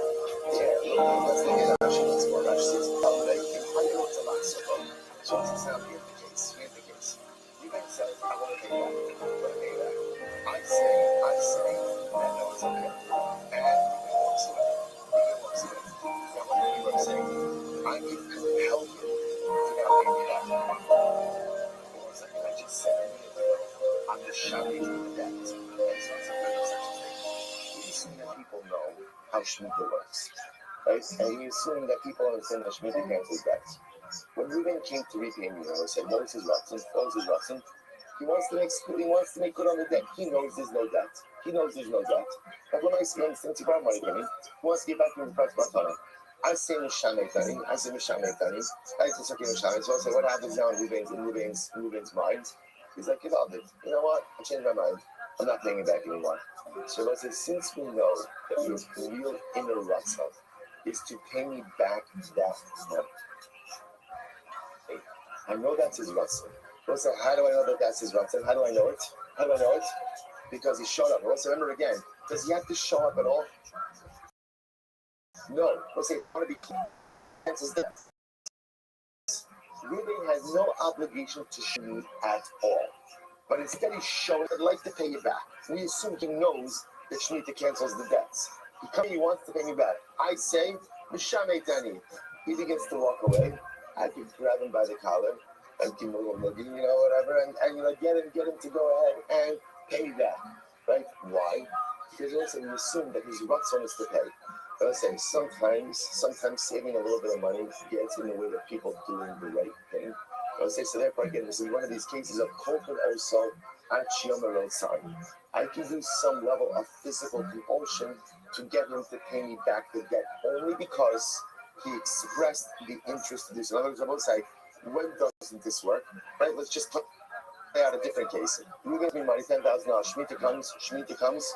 let's look at Rashi once more. Rashi says, so this is not the case. Here's the case. You guys said, I want to pay back. I say, that no, it's okay. And you walks away. Now, what you are saying, I can compel you to now pay me back. Or it's like I just said a minute ago, I'm just shouting the debt. And so it's a very such a thing. We assume that people know how Shemitah works. Right? And we assume that people understand that Shemitah cancels debts. When Ruben came to repay me, I said, what is his Ratzon? He wants to make good on the debt. He knows there's no debt. But when I see him, since he borrowed money from me, he wants to get back to the price Bartana. I say Mishameh Tani. I say, so I say, what happens now in Ruben's mind? He's like, you know what? I changed my mind. I'm not paying it back anymore. So I said, since we know that your real inner Rothschild is to pay me back that money. I know that's his Ratzon. So how do I know that that's his Ratzon? How do I know it? Because he showed up. Also, remember again, does he have to show up at all? No. Let's say, I want to be clear. Cancels that. Ruben has no obligation to show me at all. But instead he's showing, I'd like to pay you back. We assume he knows that Shemitah cancels the debts. He wants to pay me back. I say, Mishameh Tani. He begins to walk away. I can grab him by the collar and give him a little nugget, whatever, and get him to go ahead and pay me back, right? Why? Because also we assume that his Ratzon is to pay. I say sometimes saving a little bit of money gets in the way of people doing the right thing. I say so. Therefore, again, this is one of these cases of corporate also at Rothschild. I can do some level of physical compulsion to get him to pay me back the debt only because he expressed the interest to do so. In other words, I will say, when doesn't this work? Right? Let's just play out a different case. You give me money, $10,000. Shemitah comes,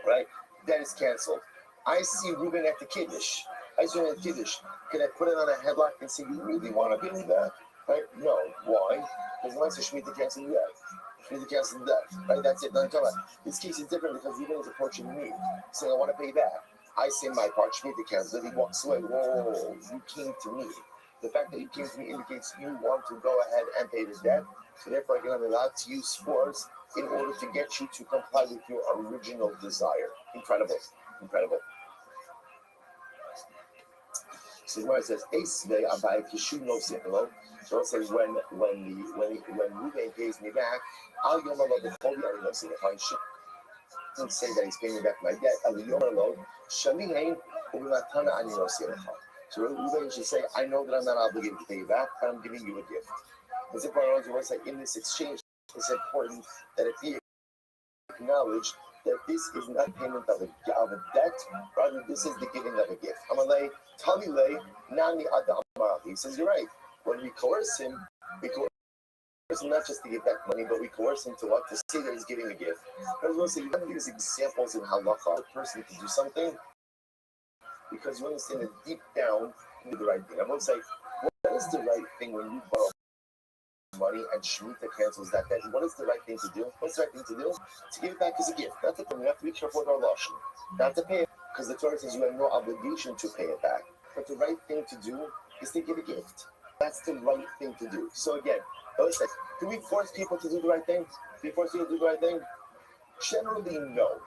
right? Then it's canceled. I see Ruben at the Kiddush. Can I put it on a headlock and say, you really want to pay me back? Right? No. Why? Because once the Shemitah cancels debt. Shemitah cancels debt. Right? That's it. Don't come on. This case is different because Ruben is approaching me, saying, I want to pay back. I say my part, Shemitah cancels it. He walks away. Whoa, you came to me. The fact that you came to me indicates you want to go ahead and pay the debt. So therefore, I'm allowed to use force in order to get you to comply with your original desire. Incredible. So where it says Ace Abai Kishu no Sipolo. So it says when Ruben pays me back, I'll yom the Kobi no Sipolo. I shouldn't say that he's paying me back my debt. I'll yom Shalihain Ubimatana Ani no Sipolo. So Ruben should say, I know that I'm not obligated to pay you back, but I'm giving you a gift. It's important to say in this exchange, it's important that it be acknowledged that this is not payment of a debt, rather this is the giving of a gift. Amalei, Talilei, Nani Adam. He says, you're right. When we coerce him not just to give back money, but we coerce him to what? To say that he's giving a gift. I was going to say, you have these examples in halacha, a person to do something, because you understand that deep down, you do the right thing. I'm going to say, what is the right thing when you borrow money and Shemitah cancels that debt? What is the right thing to do? What's the right thing to do? To give it back as a gift. Not to pay. We have to be careful with our lashon. Not to pay it, because the Torah says you have no obligation to pay it back. But the right thing to do is to give a gift. That's the right thing to do. So again, let's say, do we force people to do the right thing? Do we force people to do the right thing? Generally, no.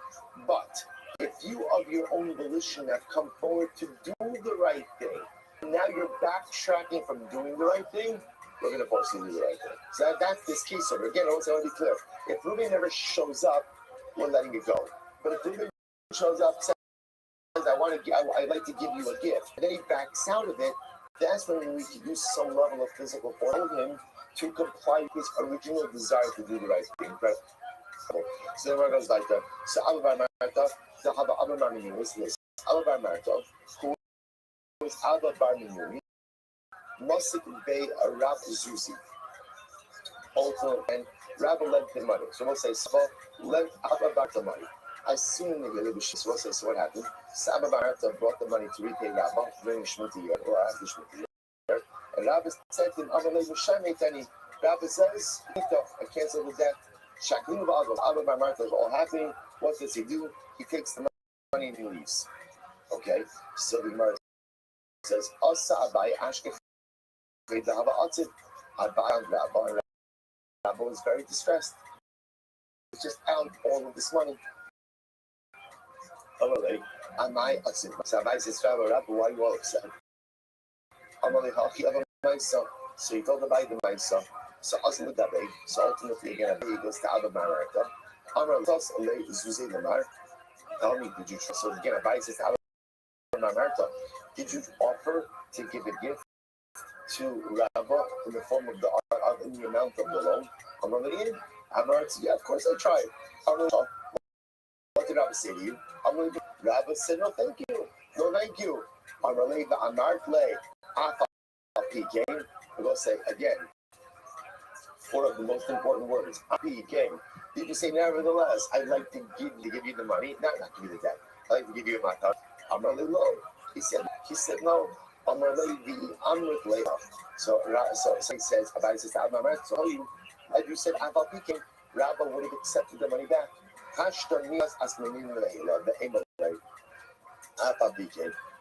But if you of your own volition have come forward to do the right thing, and now you're backtracking from doing the right thing, we're going to force you to do the right thing. So that's this case over. Again, I want to be clear. If Ruben never shows up, we're letting it go. But if Ruben shows up, says, I'd like to give you a gift, and then he backs out of it, that's when we can use some level of physical force on him to comply with his original desire to do the right thing. So then it goes like that. So Abba Marta, the Abba Marminu is this. Abba Marta, who is Abba Marminu, Mosik Bay Arab Zuzi. Also, and Rabbi lent the money. So we'll say, Saba lent Abba back the money. Assuming that you're so we'll say, so what happened? Abba Marta brought the money to repay Rabbi during Shmiti year or after Shmiti year. And Rabbi said to him, Abba Lemushametani. Rabbi says, I cancel the debt. Shaklinu Abba Marta is all happening. What does he do? He takes the money and he leaves. Okay, so the Gemara says, Asa Abai Ashkef. Rabbi was very distressed. He just out all of this money. So Rabbi says, Rabbi, why are you all upset? So he told Rabbi the Maisa. So ultimately again, he goes to Abba Marta. Tell me, did you trust? So again, Rabbi says to Abba Marta, did you offer to give a gift to Rabbi in the form of the amount of the loan? Amar said, yeah, of course I tried. What did Rabbi say to you? Rabbi said, no, thank you. No, thank you. We'll say again, four of the most important words. Did you say, nevertheless, I'd like to give you the money? No, not give you the debt. I'd like to give you my thought. He said, no. So he says, Rabbi says, so as you said, Rabbi would have accepted the money back.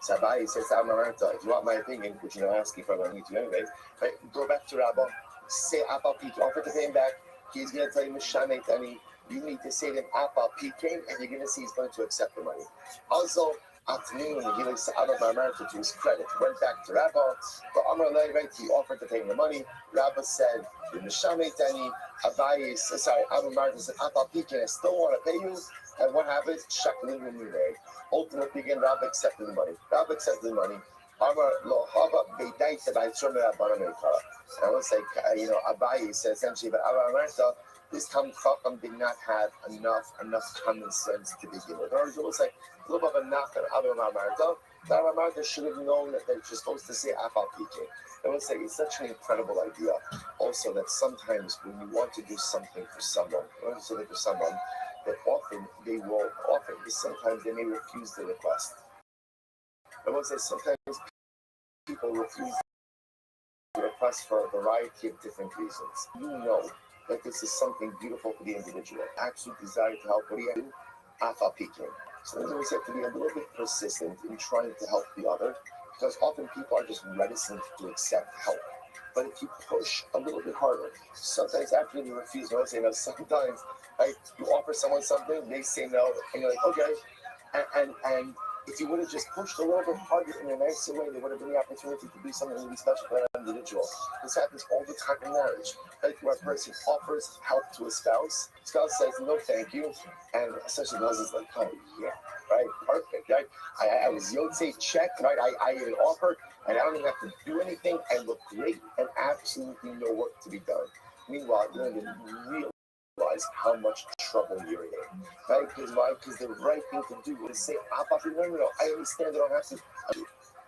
So Rabbi says, if you want my opinion, which you're not asking for, I need to anyway, right? Go back to Rabbi, say, offer to pay him back. He's going to tell you, Mishanetani, you need to say to him, and you're going to see he's going to accept the money. Also, afternoon, he looks to his credit, went back to Rabbi, but Amar Lei, right, he offered to pay him the money. Rabbi said, Abba Marta said, I still want to pay you, And what happens? Shekling in the ultimately, again, Rabbi accepted the money. Rabbi accepted the money. Amar lo hava beidait by tzomei abanamei kara. I would say, Abaye said essentially, but Amarta, this Talmid Chacham did not have enough common sense to begin with. Or it was like a little bit of a knock on Amarta. That Amarta should have known that you're supposed to say Afal Pike. I would say it's such an incredible idea. Also, that sometimes when you want to do something for someone, that often they will offer. Sometimes they may refuse the request. I would say sometimes people refuse the request for a variety of different reasons. You know that this is something beautiful for the individual. Absolute desire to help. What do you do? Afal Pike. So then we have to be a little bit persistent in trying to help the other, because often people are just reticent to accept help. But if you push a little bit harder, sometimes after you refuse, sometimes you offer someone something, they say no, and you're like, okay, and if you would have just pushed a little bit harder in a nicer way, there would have been the opportunity to do something really special for that individual. This happens all the time in marriage. Where a person offers help to a spouse says no thank you, and essentially the husband's like, oh yeah, right, perfect, right? I was Yotze check, right? I even offered, and I don't even have to do anything, and look great, and absolutely no work to be done. Meanwhile, you don't even realize how much trouble you're in, right? Because why? Because the right thing to do is say, no, I understand that I don't have to.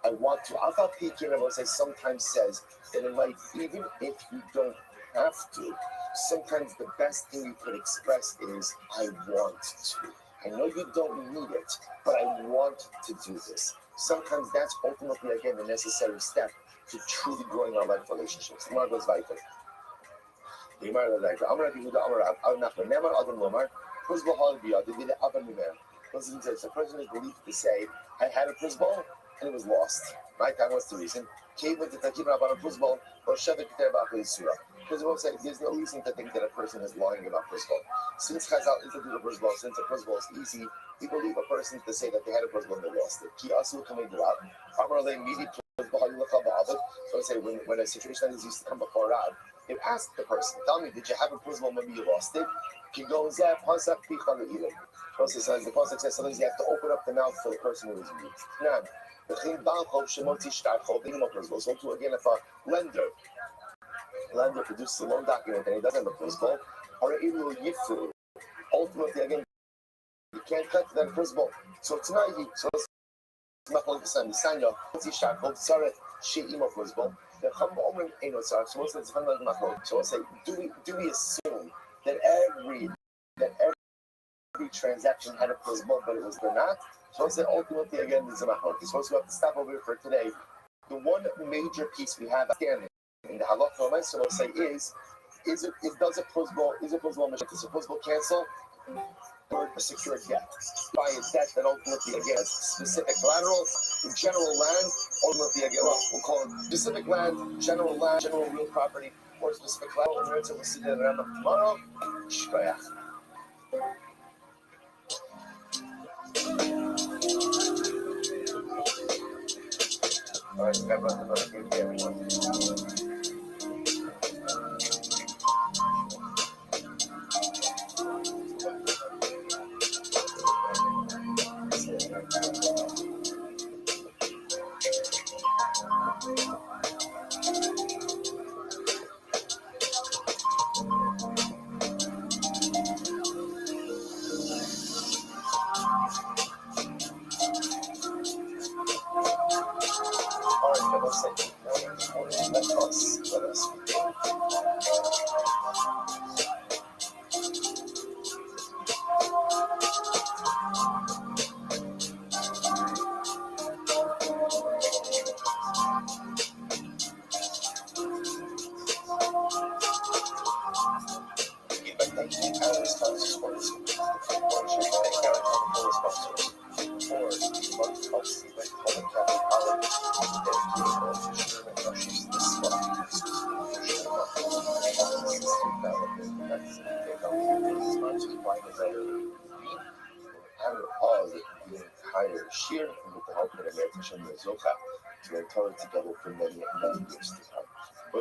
I want to. Afal Pike, I say, sometimes says that in life, even if you don't have to, sometimes the best thing you could express is, I want to. I know you don't need it, but I want to do this. Sometimes that's ultimately, again, the necessary step to truly growing our life relationships. The goes weiter. The person is believed to say, I had a prisbal and it was lost. Right? That was the reason. Because won't say there's no reason to think that a person is lying about prisbal. Since Chazal introduced a prisbal, since a prisbal is easy, we believe a person to say that they had a prisbal and they lost it. So I say when a situation like this used to come before Rab, they asked the person, tell me, did you have a prisbal, maybe you lost it? The pasuk says sometimes you have to open up the mouth for the person who is mute. Now, so to again, if a lender produces a loan document and he doesn't have a principal, or ultimately again, you can't cut that principal. So tonight so I say, do we assume that every transaction had a principal, but it was not? So I say ultimately again, this is a machlok. So we have to stop over here for today. The one major piece we have again in the halakha, so I'll say is a principal cancel or a secured debt by a debt that ultimately again has specific collateral, general land, ultimately again we'll call it specific land, general real property, or specific collateral. And we'll see that tomorrow. Shkoyach. All right, everyone. Let us. Shir with the help of the meditation of Zoka to recover together for many years to come.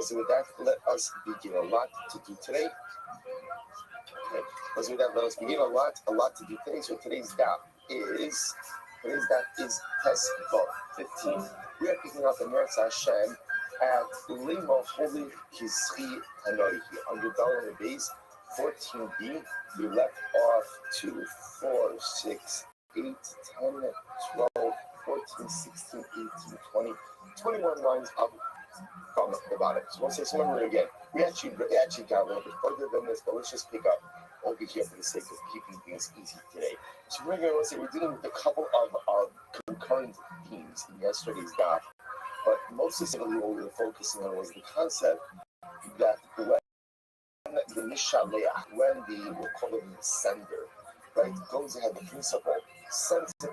So with that, let us begin a lot to do today. Okay. Because we have a lot to do today. So today's daf is test 15. We are picking up the Meretz Hashem at Lima Holy Kizchi Hanoi on your dollar base 14b. We left off to 4, 6, 8, 10, 12, 14, 16, 18, 20, 21 lines up from the bottom. So we'll say some number again. We actually got a little bit further than this, but let's just pick up over here for the sake of keeping things easy today. So we're dealing with a couple of concurrent themes in yesterday's daf, but most specifically what we were focusing on was the concept that when the Mishaleach, when we'll call it the sender, right, goes ahead, the principal sends an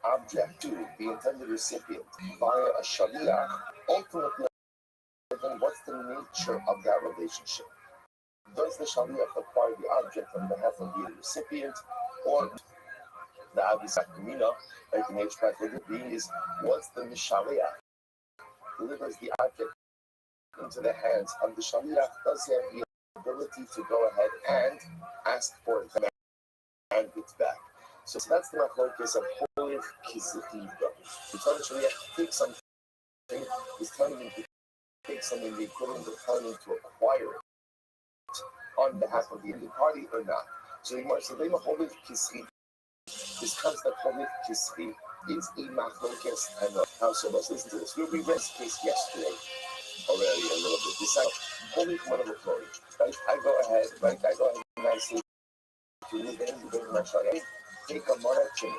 object to the intended recipient via a Shaliach, ultimately, then what's the nature of that relationship? Does the Shaliach acquire the object on behalf of the recipient, or the obvious Kamina, like the nature of the being is once the Mishaleach delivers the object into the hands of the Shaliach, does he have the ability to go ahead and ask for it and it back? So that's the machlokes of holy kizchi. The Shaliach takes something, is telling him to take something, the equivalent of telling him to acquire it on behalf of the other party or not. So the Gemara says, holy kizchi. This concept of holy kizchi is a machlokes and how. So let's listen to this. We read this case yesterday already a little bit. This holy one of the glory. Right? I go ahead and I say to Ruben, my son, take a monarch chain.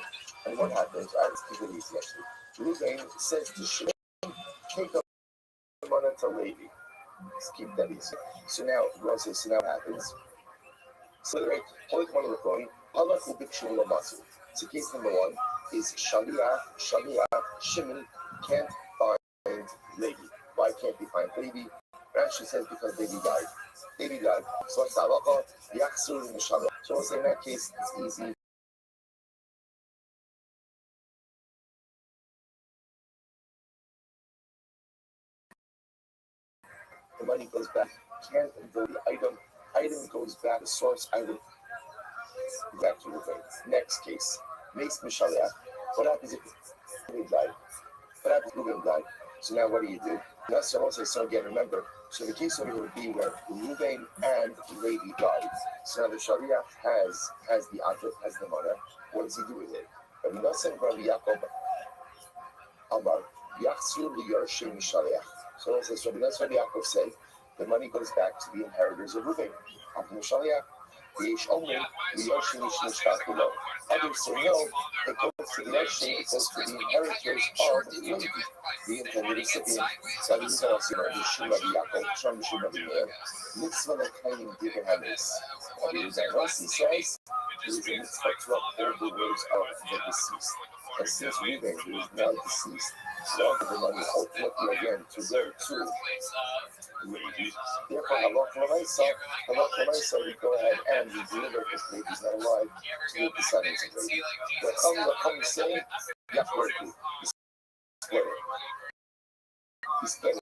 And what happens? Let's keep it easy actually. Ruben says to Shimon, take a monarch to Levi. Let's keep that easy. So now what happens? So right, holy one of the glory. Allah Ubikshul Lamasu. So case number 1 is Shaliach, Shimon can't find Levi. Why can't he find Levi? Rashi says because Levi died. So it's halacha yachzur mishalach. So we'll say in that case it's easy. The money goes back. Can't the item goes back. The source item back to Ruben. Next case, Mace Mishalach. What happens if Ruben died? So now what do? That's so again, remember, so the case over here would be where Ruben and Levi died. So now the Shaliach has the object, has the money. What does he do with it? Rabbi Nosson, Rabbi Yaakov, Amar, Yachzur L'Yarshim Shaliach. So it says, Rabbi Nosson, Rabbi Yaakov say, the money goes back to the inheritors of Ruben. After the Shaliach, Yesh Omer, L'Yarshim Mishnishkach Below. Others say no, it goes to the Yarshim, it goes to the inheritors of Levi, the intended recipient. So this is also Rabbi Yaakov, Rabbi Meir, Mitzvah L'Kayim Divrei Rabbi Rossi says, it is a mitzvah to uphold the words of the deceased. And since Ruben, who is now deceased, wanted the money ultimately again to Levi. Therefore, Halach we go ahead and we deliver if Levi's not alive to the descendants of Levi. The Chum say, Yachworku, he split it.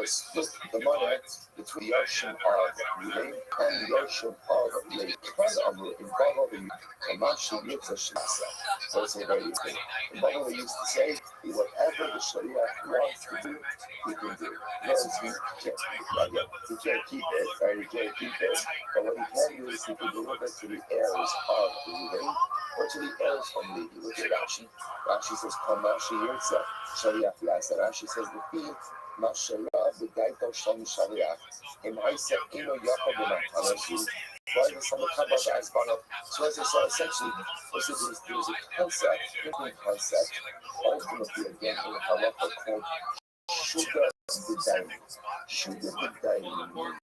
Split the money between the Yarshim of Ruben and the Yarshim of Levi. Involved in Kamashi Yitzah Shnasa. So it's a very easy. The Bible used to say, whatever the Shaliach wants to do, he can do. Yes, he can't keep it, right? He can't keep it. But what he can do is he can deliver it to the heirs of Ruben or to the heirs from Levi. Look at Rashi. Rashi says, Kamashi Yitzah Shaliach Yasa. Rashi says, the fee. Mashallah, the Daito Sham Shaliach, in Isaac, Ino Yaakov, and Atanasu, why the son of Kabbalah as one of. So as I said, essentially, there was a concept, ultimately again in Halacha called Shuga B'Dayin means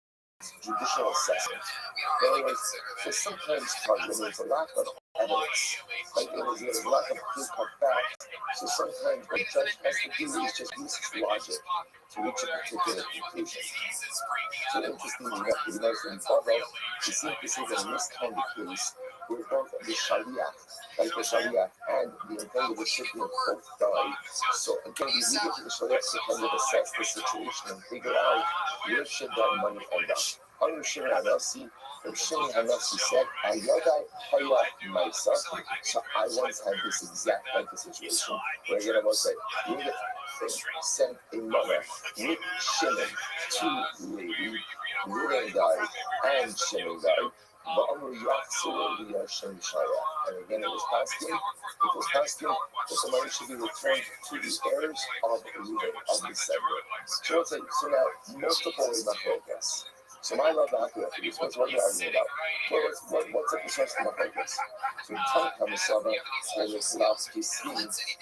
judicial assessment. In other words, so sometimes when there's a lack of evidence, like there's a lack of proof of fact, so sometimes what the judge has to do is just use his logic to reach a particular conclusion. So interestingly enough, in Baba, he seems to say that in this kind of case, where both the Shaliach, like the Shaliach and the intended recipient both died. So again, we leave it to the Shaliach to kind of assess the situation and figure out where should that money end up. Under Shimon HaNasi, Shimon HaNasi said, Ayodai Haya Maisa. So I once had this exact type of situation where I get say, you would sent a mother with Shimon to Levi, Reuben died, and Shimon died. And again, it was passed him. It was passed him that the money should be returned to the heirs of Reuben, of the sender. So now, multiple machlokas. So my love after this, what's what you're arguing about? Well, what's up the source of machlokas? So Tanakh Masaba, and it's last to see.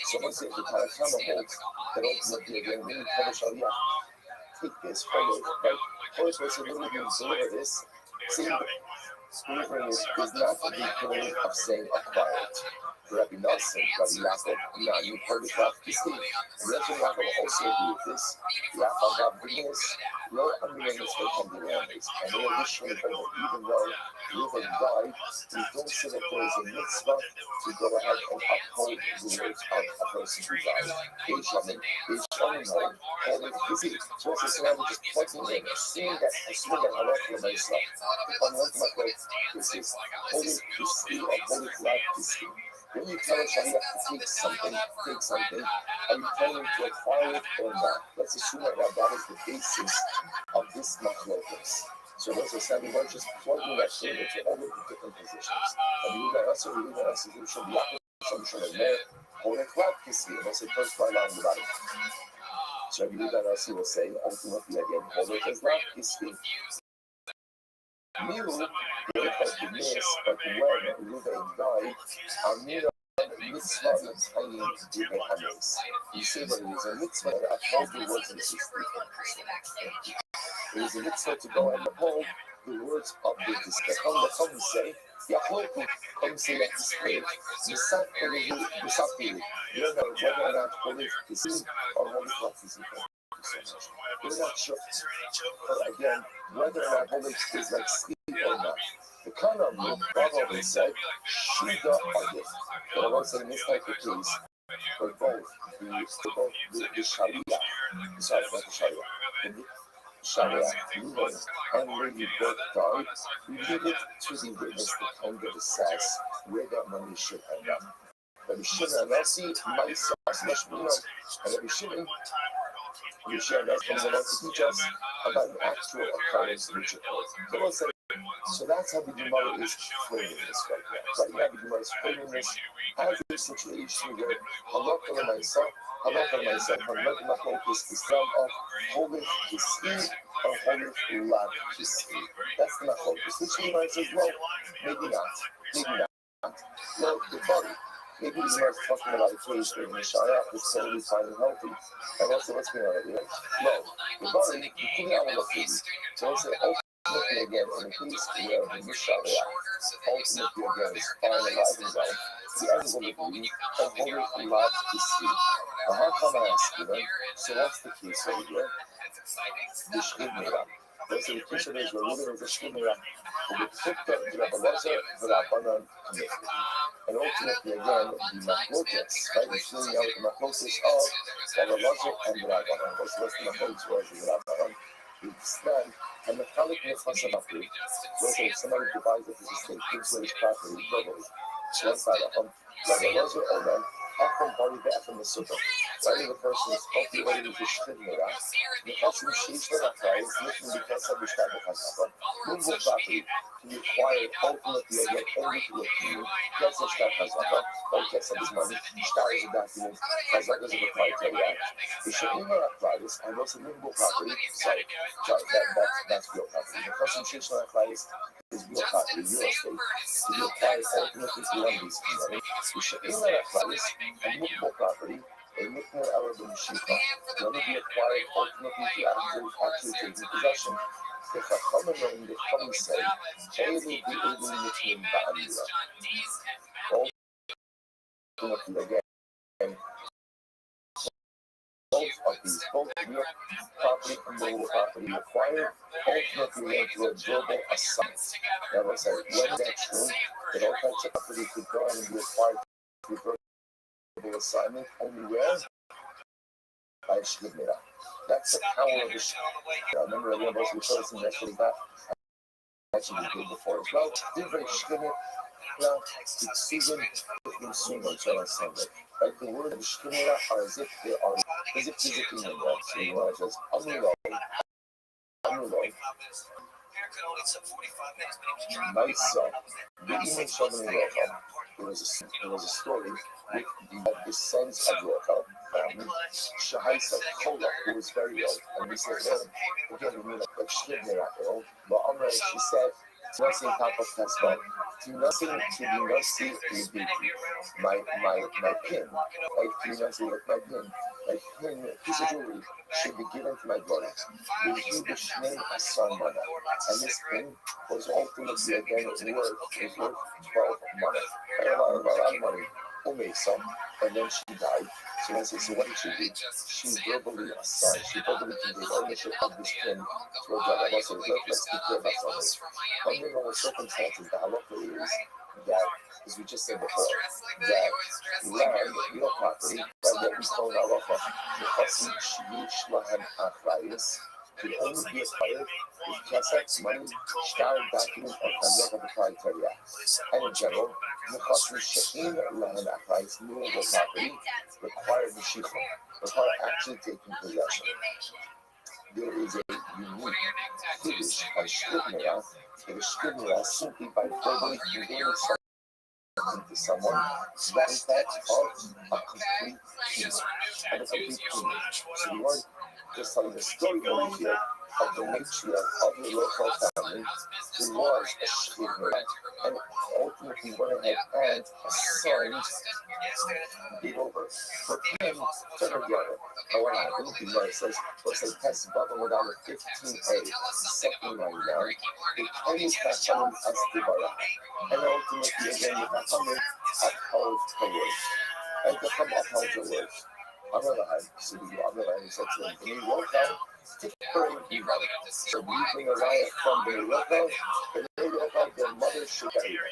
So once it the Tanakh holds, that ultimately again, we publish Aliyah. Take this, hold it, right? Hold it, so when we deliver this, see, delivering is not the equivalent of saying acquired. Rabbi Nelson, Rabbi Yaakov, you heard it about this thing. Rabbi Yaakov also agree with this. Yaakov got bringers, no unwillingness for convenience. And they additionally hold that even though Reuben died, we don't say that there is a mitzvah to go ahead and uphold the words of a person who died. Hold it, busy. So it's a matter of just plugging in, assuming that I love for myself. If I'm looking at my this is hold it to see or hold it like to see. When you tell a child to take something, are you telling him to acquire it or not? Let's assume that is the basis of this machlokas. So those are saying we're just plugging that in into all of the different positions. And you got us, or you got us, you should be up, some sort of there, hold it like to see. That's the first line on the bottom. So you got us, he will say, ultimately again, hold it as like to see. Miru, they had the miss, but when Reuben died, Amira mitzvah is tiny Reuben Hanes. You say that it is a mitzvah that uphold the words of the 60th. It is a mitzvah to go and uphold the words of the disciple. Come say, Yahoku, come say that the slave, Misafiri, you don't know whether or not holy is sin or holy is sin. We're not sure. But again, whether or not holy is like sleep or not. The kind of rule, Rabbi said, Shida Agif. But I want to say in this type of case, for both the Sharia, sorry, not the Sharia, the Sharia, Reuben, and Levi both died, we leave it to the witness the time that assess where that money should end up. Rabbi Shimon HaNasi, Maisa, and Rabbi Shimon, we share that comes along to teach us about an actual occurrence which occurred. So that's how the Gemara is framing this right now. Right now the Gemara is framing this as a situation where halakha myself, I'm letting my focus is some of holy to see or holy love to see. That's my focus. This Gemara says, well, maybe not. Well, the body. Maybe we are talking about a case where the Messiah is totally fine and healthy. And also, let's be honest, no, the body, you can't have a case. So let's say, ultimately again, in a case where the Messiah, ultimately again, is fine and alive and well, the ends of the belief and holy love to see. Now, how come I ask you then? So what's the case over here? The Shchimera. Let's say the case of Israel, Reuben is a Shchimera, who would put the Rabbalazar, the Rabbanan, connected. And ultimately, again, the machlokas, right? We're showing out the machlokas of Rabbalazar and the Rabbanan. What's the machlokas was the Rabbanan? We stand, and the Chalik Nefasabatu, where if somebody divides up his estate, gives away his property, verbally, one side of him, Rabbalazar, and then often body back from the sukkah. Right? The person is ultimately with the Shchimera. The person she's not right, is looking because of the Shchimera. Movable property to be acquired ultimately again only to the king. That's a Shchimera. Or gets his money. Shtar is a document. Chazak is a proprietary act. The Shchimera applies and what's a movable property? Sorry, that's real property. The person she's not right is real property, real estate. To be acquired ultimately to one of these money. The Shchimera applies and movable property. A Mikmur Arab and Shifa, when it be acquired ultimately to actually taking possession. The Chachamim and the Chachamim say, Eilu Bi'udu Mikmim Ba'amira. Ultimately again, both are these both real property and movable property acquired ultimately led to a verbal assignment. That was like, when that's true, that all types of property could go and be acquired through verbal assignment only where? By Shkidmira. That's the power of the Shkidmira. I remember Rabbi was referring to yesterday that actually we did before as well. Different Shkidmira, it's even consumed on Sunday. Like the word of Shkidmira are as if they are physically in there. So you know, it says, Amuloi. Maisa, the image of the Rothschild. There was a story with the sons of Rothschild. Shahaisa Kola, who was very ill, and we said, well, again, we mean like Shkidmira ill, but Amra, she said, nothing Papa Festival. Do nothing to be nasty with my pin. Like do nothing with my pin. Like pin, piece of jewelry should be given to my daughter. The Jewish name is Salmana. And this pin was ultimately again worth 12 money. A lot of money. Umesa, and then she died. So I said, so what did she do? She verbally assigned, she verbally gave ownership of this pin to her daughter. I said, let's be clear about something. Under normal circumstances, the halakha is that, as we just said before, that land, real property, by what we call halakha, the chassid shlish lahem achrayus, could only be acquired with kesef, money, shtar, document, or hazak of the proprietary act. And in general, the chassid she'in lahem achrayus, movable property, required meshicha, require actually taking possession. There is a unique Kiddush by Shkidmira, that is Shkidmira simply by verbally conveying something to someone, that is that of a complete human, and a complete human. So we weren't just telling the story over here of the nature of the local family who was a Shkidmira, and ultimately went ahead and assigned gave over for him to her brother. But what happened? The Gemara says, let's say test button without a 15a, second line down, the penny kachamim as Tibara. And ultimately again the kachamim upheld her words. And the kachamim upheld her words. On the other hand, so the other hand said to him, when you wrote down, take her in evil. So you bring a riot from the Rothschild, and they wrote out their mother should carry them.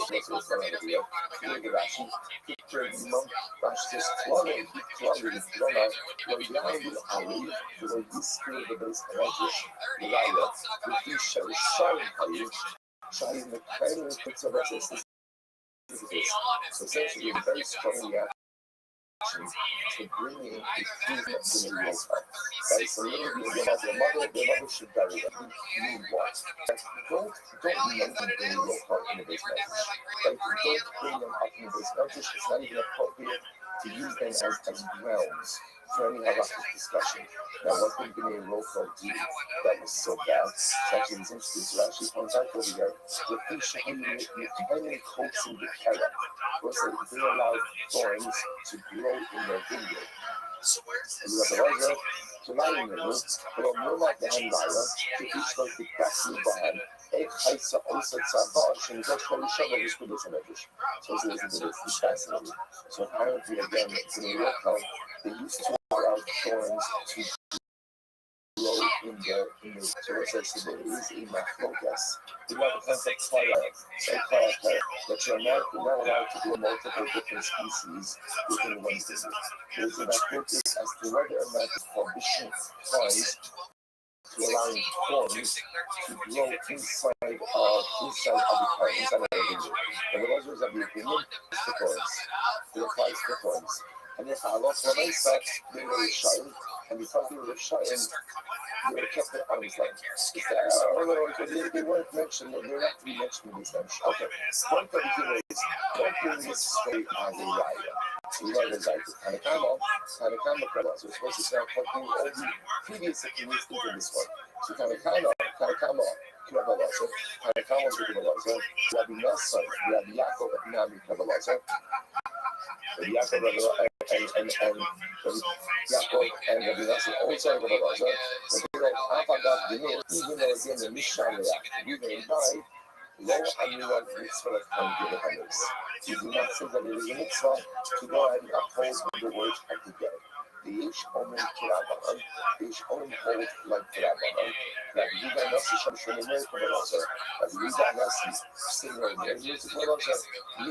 Okay, so what's going on here? Here the Rashi, take her in evil. Rashi says, Klonah, when behind the Ali, the way you spirit the base of Edrish, the Raya, with these Shari Hayu, Shari in the cradle and puts of resistance. So essentially, a very strong reaction to bringing a human to the real time. Right? So literally, about your mother should bury them. You what? Don't mention bringing your part in the base message. Right? Don't bring them up in the base message. It's not even appropriate to use them as grounds for any halakhic discussion. Now, what could be a local do that was so bad? It's actually interesting. So actually, points out over here, the fish in the coaxing the carrot was that they allowed thorns to grow in their vineyard. And the Raja, to lie in the room, but on no like the hand Lyra, to each like the Cassie Bahan, Egg Haisa also Sabash, and that's how we show that this good is an edition. So it's fascinating. So apparently, again, in the local, they used to allow thorns to grow in the so it says there is a machlokas. You have a concept that you're not allowed to grow multiple different species within one season. There's a machlokas as to whether or not the prohibition applies to allowing thorns to grow inside of the car, inside of the vineyard. And the reservoirs of the opinion is the thorns. It applies to thorns. And if Allah said they were Rothschild, and because they were Rothschild, they were kept at arm's length. They weren't mentioned, they were not to be mentioned in these things. Okay, one thing here is, don't bring this story as a riot. So you know what it's like, Tanakama, so we're supposed to start putting all the previous opinions into this one. So Tanakama, Kabbalah, Tanakama, Rabbi Nassan, Rabbi Yaakov, Nami, Kabbalah, Rabbi Yaakov, and Yaakov and Rabbi Nassan also have Kabbalah, but they don't Avagat Dinir, even though again the Mishnah reacted, you may die, low Amiran Mitzvah of Hamis. You do not say that it is a mitzvah to go ahead and uphold the words of together. Ish Omen Kirabanan, Ish Omen Hold like Kirabanan, Rabbi Yudah Nasi Shamshon America Velosa, Rabbi Yudah Nasi, Singer, and music Velosa,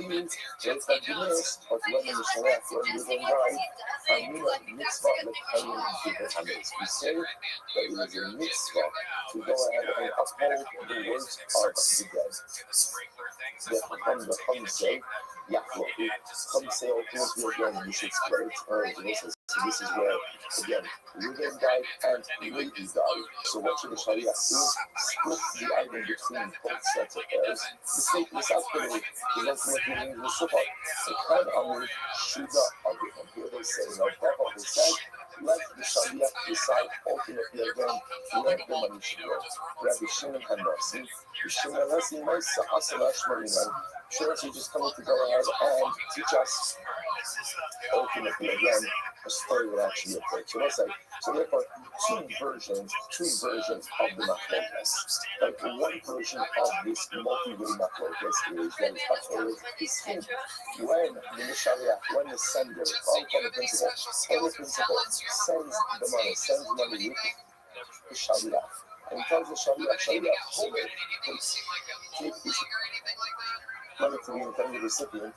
means just that the miss, but when the Shalak, when you don't die, and you know, mitzvah the coming to the Hamas. We say that it is a mitzvah to go ahead and uphold the words of the dead. Therefore, come say, Yahweh, come say, ultimately again, you should spread it. So this is where, again, Reuben died and Levi died. So what should the Sharia do? Split the item between both sets of heirs. The stateless after is ultimately in the support. So Khan Amir, Shuda Agri. And here they say, now Papa has said, let the Sharia decide ultimately again where the money should go. Rabbi Shimon Hanasi, Shimon Hanasi, Maisa Asala Shmarinan. Sure, so just coming to go ahead and teach us ultimately again a story that actually occurred. So let's say, so therefore, two versions of the machlokes. Like one version of this multi-way machlokes is when it's when the Mishariach, when the sender, from the principal, sends the money with the Shariach. And he tells the Shariach, hold it, take this money to the intended recipient,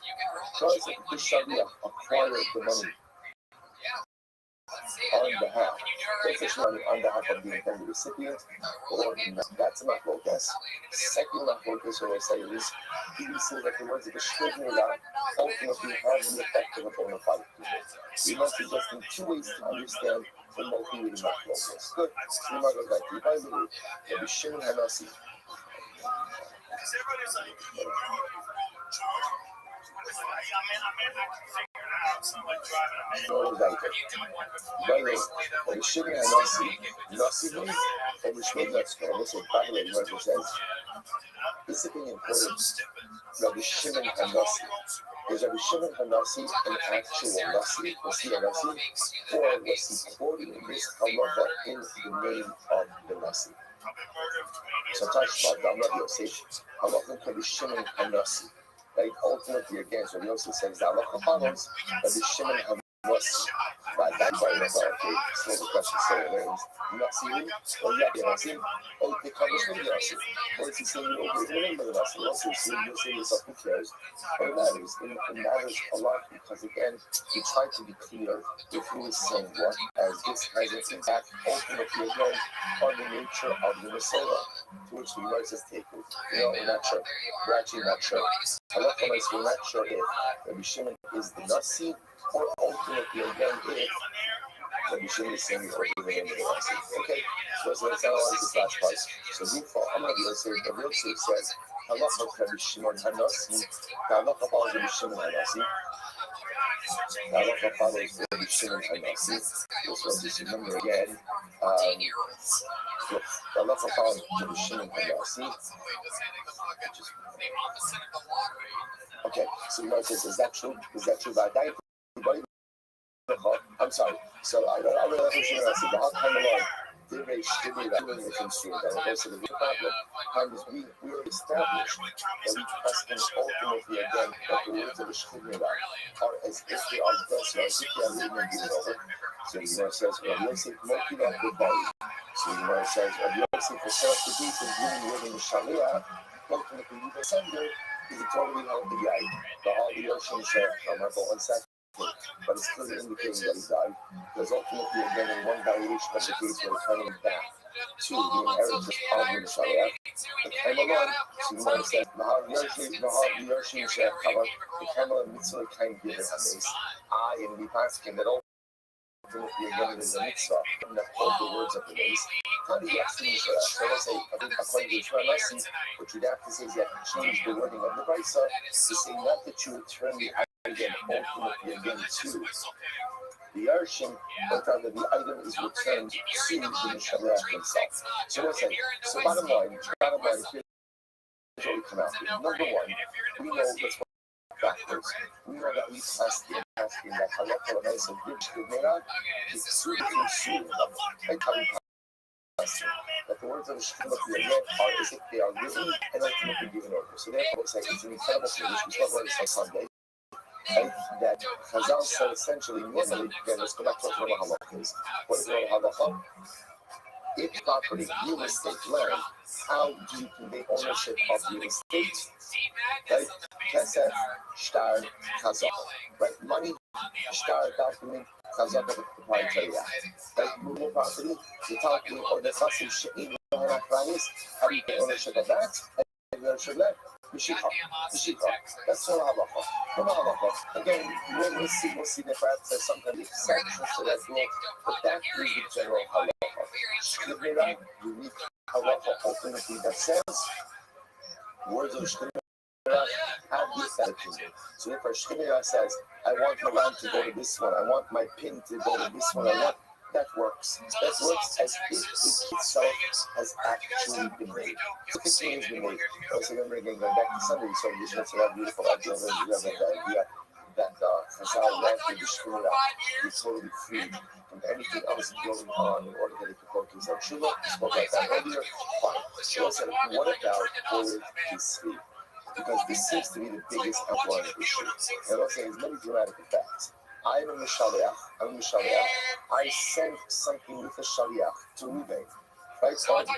tries to the Shariach acquire the money on behalf, on behalf of the intended recipient, or not. That's a machlokes. Second machlokes, what I say is, you see that the words of the Shrivinah ultimately have the effect of a bona fide people. We must suggest in two ways to understand the multi-reading machlokes. Good. So we might go back to the Bible, Rabbi Shimon Hanasi. Rabbi Shimon Hanasi, Nasi means, and the Shimon Hanasi, this is by the way, the says, this is being important. Rabbi Shimon Hanasi. Is Rabbi Shimon Hanasi an actual Nasi, or was he quoting this halacha in the name of the Nasi? So Tashma, I'm not Yosef, halacha Rabbi Shimon Hanasi. Right, ultimately again, so Yosef says that halacha follows Rabbi Shimon Hanasi. By that way, okay, so the question so Nasi, or Nasi, or the conversation Nasi, or is he saying over the name of the Nasi? Also, you're saying yourself, who cares? But it matters a lot because again, we try to be clear if who is saying what, as this has an impact ultimately again on the nature of the Minnesota, to which the Moses take it. We're not sure. We're actually not sure. We're not sure if Rabbi Shimon is the Nasi, or ultimately again if Rabbi Shimon is saying over the name of the Nasi. Okay, so let's analyze this last part. So Rufa, I'm not going to say the real truth says, halacha Rabbi Shimon Hanasi, halacha follows Rabbi Shimon Hanasi. Halacha follows Rabbi Shimon Hanasi. This one, just remember again. Halacha follows Rabbi Shimon Hanasi. Okay, so you know, it says, is that true? Is that true? I'm sorry. So I really have to share the whole time along. They may be that doing the consumer. And also the real problem is we are established that we trust ultimately again that the words of the Shrivinah are as if they are best, or as if they are written and given over. So the Gemara says, Rabbi Yosef Moki not good body. So the Gemara says, Rabbi Yosef for self-defeat and giving within the Sharia, ultimately the sender is a totally healthy guy. The Holy Ocean said, I'm not for 1 second. But it's clearly indicating that he died, because ultimately, again, in one variation of the case, we're turning back to the inheritance of the Messiah. The Kamala, so you might say, the Yoshi Sheh Kama, the Kamala Mitzvah can't give it a base. I am the paskin that ultimately, again, it is a mitzvah, and that all the words of the base. How do you actually use that? So let's say, I think according to Israel, what you'd have to say is you have to change the wording of the Brisa to say not that you return the again, ultimately again to the Arshin, but rather the item is returned to the Mishaliach himself. So let's say, so bottom line, here's what we come out with. Number one, we know, let's go backwards. We know that we passed in that Halakha Lamais of Gibbs Gumera is super consumed. That the words of the Shrivinah are as if they are written and ultimately given over. So therefore, it's like it's an incredible thing, which we talk about this on Sunday. right? That Chazal said essentially, normally, again, let's go back to what a halacha is. What is a halacha? If property, real estate, land, how do you convey ownership of real estate? Right? Kesef, shtar, chazak. Right? Money, shtar, document, chazak of the proprietary act. Right? Moving property, the talking or the chassid she'in l'hanachranis, how do you get ownership of that? And ownership of that? Mishika. That's the halacha. The halacha. Again, we'll see that perhaps there's sometimes exceptions to that rule, but that is the general halacha. Shkibnira, unique halacha ultimately that says, words of Shkibnira have this attitude. So if our Shkibnira says, I want my land to go to this one, I want my pin to go to this one, that works. That works as if it itself has actually been made. If it's been made. Also, going back to Sunday, so we should have beautiful idea that Chazal wanted the Shkibnira to be totally free from anything else going on in order that it could focus on Shula. We spoke about that earlier. Fine. So I said, what about Ored Kisvi? Because this seems to be the biggest outlying issue. And also, there's many dramatic effects. I'm a Mishaliach. I sent something with a Shaliach to Ruben. Right? So, Ruben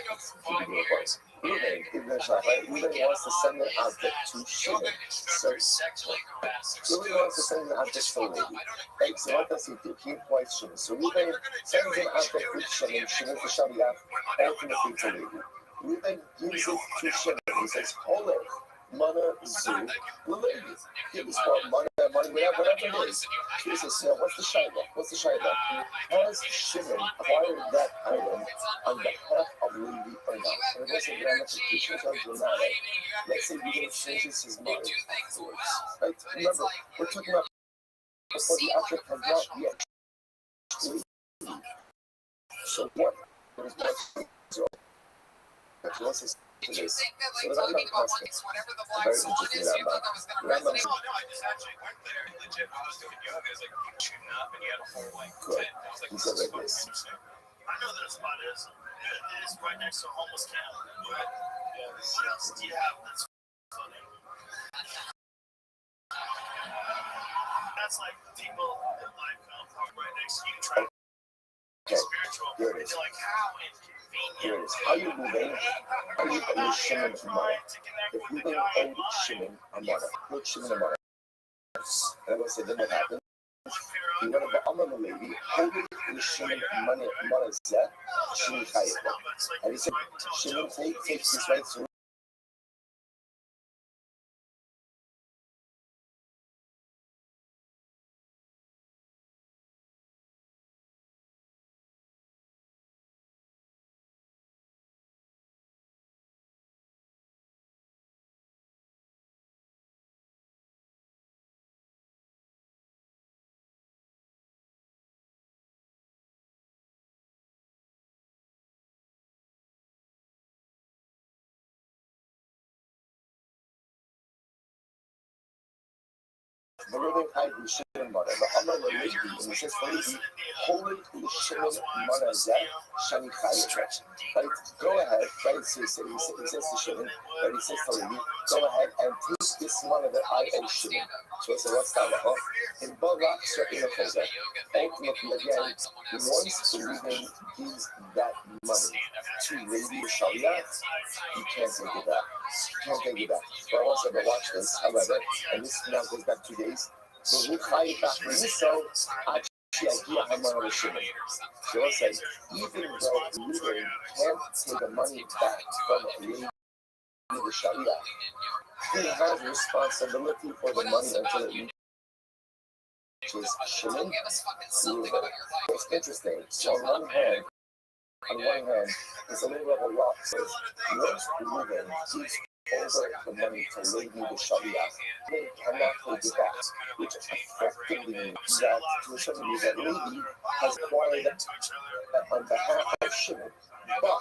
wants to send an object to Shimon. So, Ruben wants to send an object to a lady. Right? So what does he do? He employs Shimon. So Ruben sends an object with Shimon. Shimon to Shaliach, ultimately to a lady. Ruben gives it to Shimon. He says, Olech, Mana Zu, lady. Give us money, whatever it is. He says, what's the shayla? Has Shimon acquired that item on behalf of Levi or not? And it wasn't ramifications are dramatic. Let's say he changes his mind afterwards. Right? Remember, we're talking about before the object has not yet leave. So what? Did you think that like talking about monkeys, whatever the black swan is, you thought that was gonna resonate? No, I just actually went there legit. I was doing yoga. It was like shooting up, and he had a whole like tent. I was like, this is fucking interesting. I know that spot is. It is right next to a homeless camp. But what else do you have that's funny? That's like people in life come right next to you trying to be spiritual. Here it is. They're like, how inconvenient. Here it is. How you moving? How you owe Shimon a money? If you don't owe Shimon a money, put Shimon a money. And I will say, then what happens? He went about Amar lady, holding the Shimon money, Zeh, Shimon Chayet. And he said, Shimon takes this right through. The Rebbe Kai who Shimon Mara, the Amar lady, and he says, holding the Shimon Mara Zeh, Shani Chayet. Right? Go ahead, right? So he says to Shimon, right? He says to Levi, go ahead and take this money that I owe Shimon. So I said, what's that? In Barak, in a Chazak, ultimately again, once Reuben gives that money to Levi Shaliach, you can't take it back. But I also have to watch this, however, and this now goes back 2 days. So we try back for this, so actually I give him money to Shimon. So I say, even though Reuben can't take the money back from Levi the Shaliach, he has responsibility for the money until it reaches Shimon. It's interesting. So on one hand, it's a little bit of a rock. So once Reuben gives over the money to Levi the Shaliach, they cannot take it back, which effectively means that to a certain degree that Levi has acquired on behalf of Shimon. But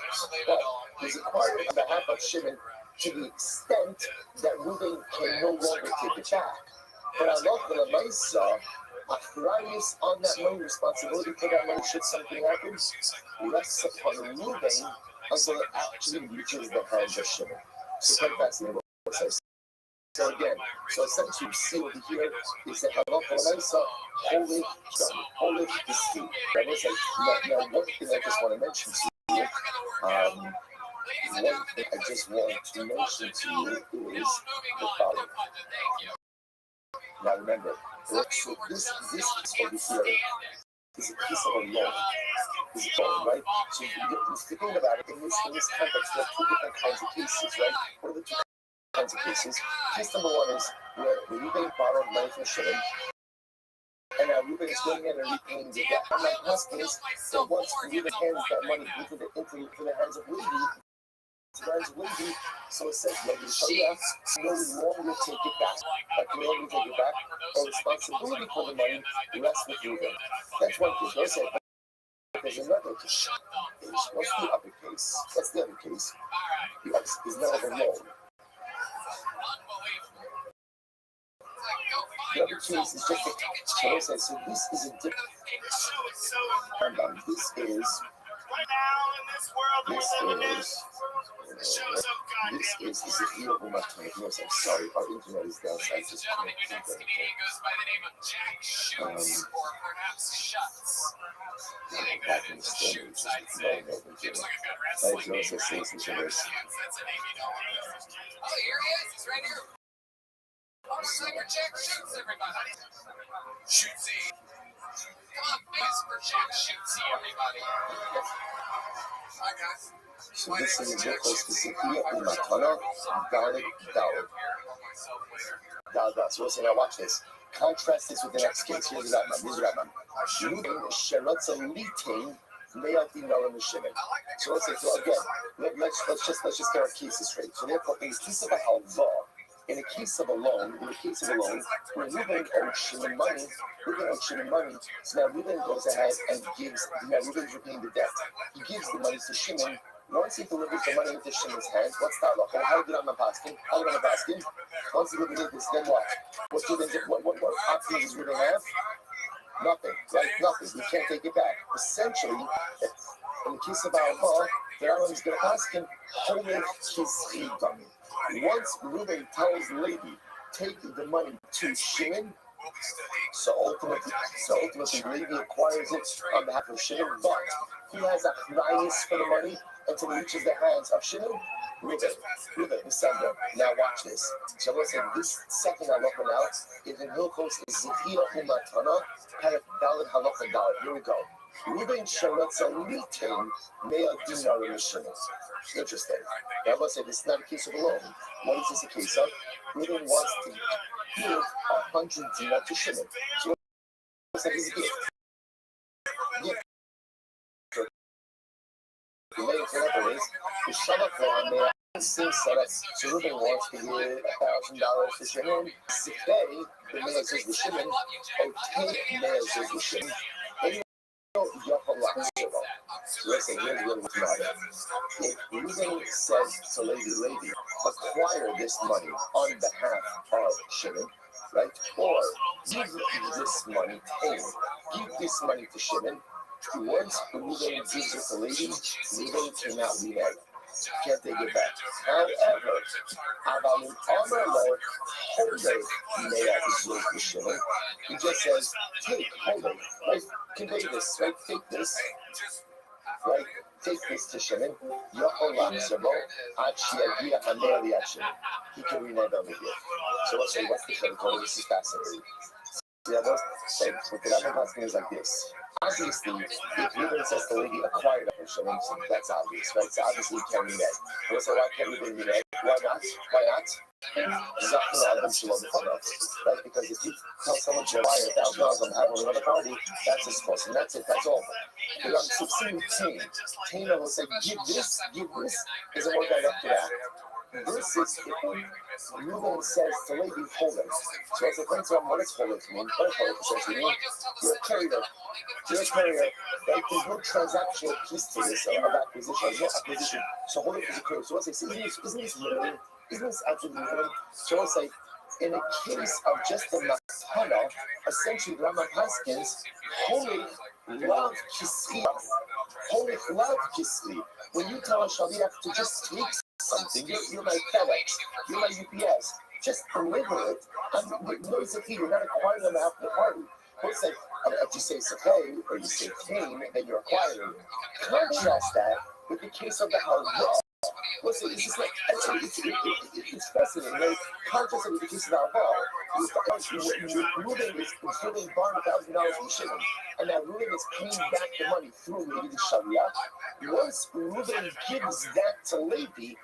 he's acquired on behalf of Shimon to the extent that Reuben can no longer take it back. But I love the Lamaisa, Achrayus on that money, responsibility for that money should something happen, rests upon Reuben until it actually reaches the hands of Shimon. So quite fascinating what it says. So again, so essentially you see over here is that halacha l'maisa, holy is key. That was like, now one thing I just want to mention to you, one thing I just want to mention to you is the following. Now remember, so this over here is a piece of a loan. Is a loan, right? So you think about it, in this context, there are two different kinds of cases, right? What are the two kinds of cases? Case number one is where Reuben borrowed money from Shimon, and now Reuben is going in and repaying the debt. And my husband is that once Reuben hands that money into the hands of Levi, so it says, like, no longer take it back. Like, no longer take it back. Or responsibility for the money rests with Reuben. That's one case. Let's say, there's another case. What's the other case? What's the other case? Is not of a loan. The other case is just a case. So this is a different. This is. This is a real woman. I'm sorry, our internet is down. So I just can't think of it. Back in the standards. No. I also say this. Oh, here he is. He's right here. Cyber Jack shoots everybody. Shootsy. Come on, Cyber Jack shootsy everybody. Hi guys. So this is a difference specifically in Matana, Dalit, Dalit. So listen, now watch this. Contrast this with the next case. Here's the Rabbi. Reuben Sheratza Litain Me'atim Nalam Shimon. So let's say, so again, let's just get our cases straight. So therefore, in the case of a halva, in the case of a loan, when Reuben owed Shimon money, so now Reuben goes ahead and gives, now Reuben's repaying the debt. He gives the money to Shimon. Once he delivers the money into Shimon's hands, what's that law? How did I'm asking? Once he delivers this, then what? What options does Reuben have? Nothing, right? Nothing. You can't take it back. Essentially, in the case of our law, the Rambam is going to ask him, hold his dummy. Once Reuben tells Levi, take the money to Shimon, so ultimately Levi acquires it on behalf of Shimon, but he has a chnayis for the money until it reaches the hands of Shimon. Reuben, the sender. Now watch this. So listen, this second halacha now is in Hilchos Zechia Umatana, Perek Daled Halacha Daled. Here we go. Reuben Sheratza Litain Me'atim Nalam Shimon. Interesting. Now let's say this is not a case of a loan. What is this a case of? Reuben wants to give 100 dinar to Shimon. So what's that? Is a gift. The way whatever it is, the Shabbat law seems that so Reuben wants to give $1,000 to Shimon. Today, the mayor says to Shimon, okay, mayor says to Shimon, listen, here's what it's matter. If Reuben says to Levi, acquire this money on behalf of Shimon, right? Or give this money to Shimon. Once Reuben gives it to Levi, Reuben cannot renege. Can't take it back. However, Avalin Amar Shimon, he just says, hold it, right? Convey this, right? Take this, right? Take this to Shimon. He can renege over here. So let's say, what's the protocol? This is fascinating. So what the Rabbi asking is like this. Obviously, if Reuben says the lady acquired a Shimon, that's obvious, right? So obviously he can't renege. So why can't Reuben renege? Why not? Right? Because if you tell someone to buy $1,000 on behalf of another party, that's his cost, and that's it, that's all. But I'm succeeding Tina will say, give this, doesn't work right up to that. This is Reuben says to Levi, hold it. So it's a point to him, what does hold it mean? What does hold it essentially mean? You're a carrier. Right? There's no transactional piece to this of acquisition. There's no acquisition. So hold it is a carrier. So let's say, isn't this limiting? Isn't this absolutely limiting? So let's say, in a case of just the matana, essentially the Rambam Paskins, holy love kisri. When you tell a shaliach to just take something, you're my FedEx, you're my UPS, just deliver it. Notice if you're not acquiring them after the party. Let's say, if you say Sakay or you say Cain, then you're acquiring. Contrast that with the case of the Halva. Let's say it's just like, it's fascinating, right? Contrast it with the case of the Halva. Ruben is giving Barn $1,000 from Shimon, and that Ruben is paying back the money through maybe the Sharia. Once Ruben gives that to Levi,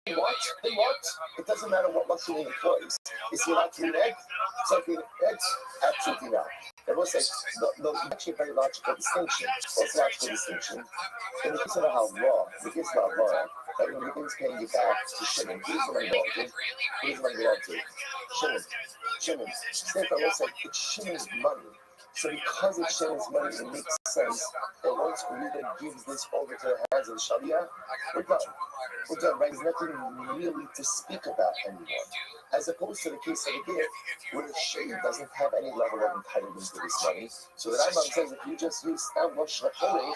they want. It doesn't matter what luxury he employs. Is he allowed to eat eggs? So if he eggs, absolutely not. They will say the actually very logical distinction. What's the logical distinction? In the case of the case of Halva, that when Ruben's paying you back to Shimon, who's the money belong to? Who's the money belong to? Shimon. Therefore, we'll say it's Shimon's money. So because it's Shimon's money, it makes sense that once Ruben gives this over to the hands of the Sharia, we're done. We're done, right? There's nothing really to speak about anymore. As opposed to the case of the gift, where the Sharia doesn't have any level of entitlement to this money. So the Rambam says if you just use Rosh Hashanah,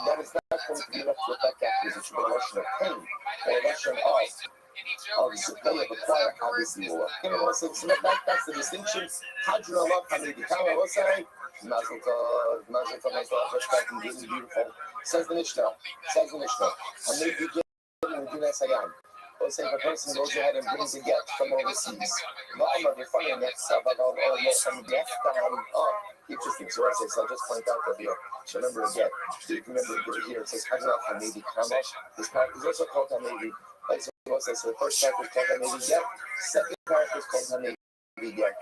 that is not going to be enough to affect that because it's a Rosh Hashanah or Rosh Hashanah. Obviously, acquire obviously will. So that's the distinction. Hadron Allah, Hamid Kama, what's that? Mazel Tov, really beautiful. Says the Mishnah. Hamid Gidin Sayam. Let's say if a person goes ahead and brings a get from overseas. Interesting. So I'll just point out that here. So remember a get. Remember here it says Hadron Allah, Hamid Kama. This part is also called Hamid. So the first character is called Hamid Get. Second character is called Hamid Get.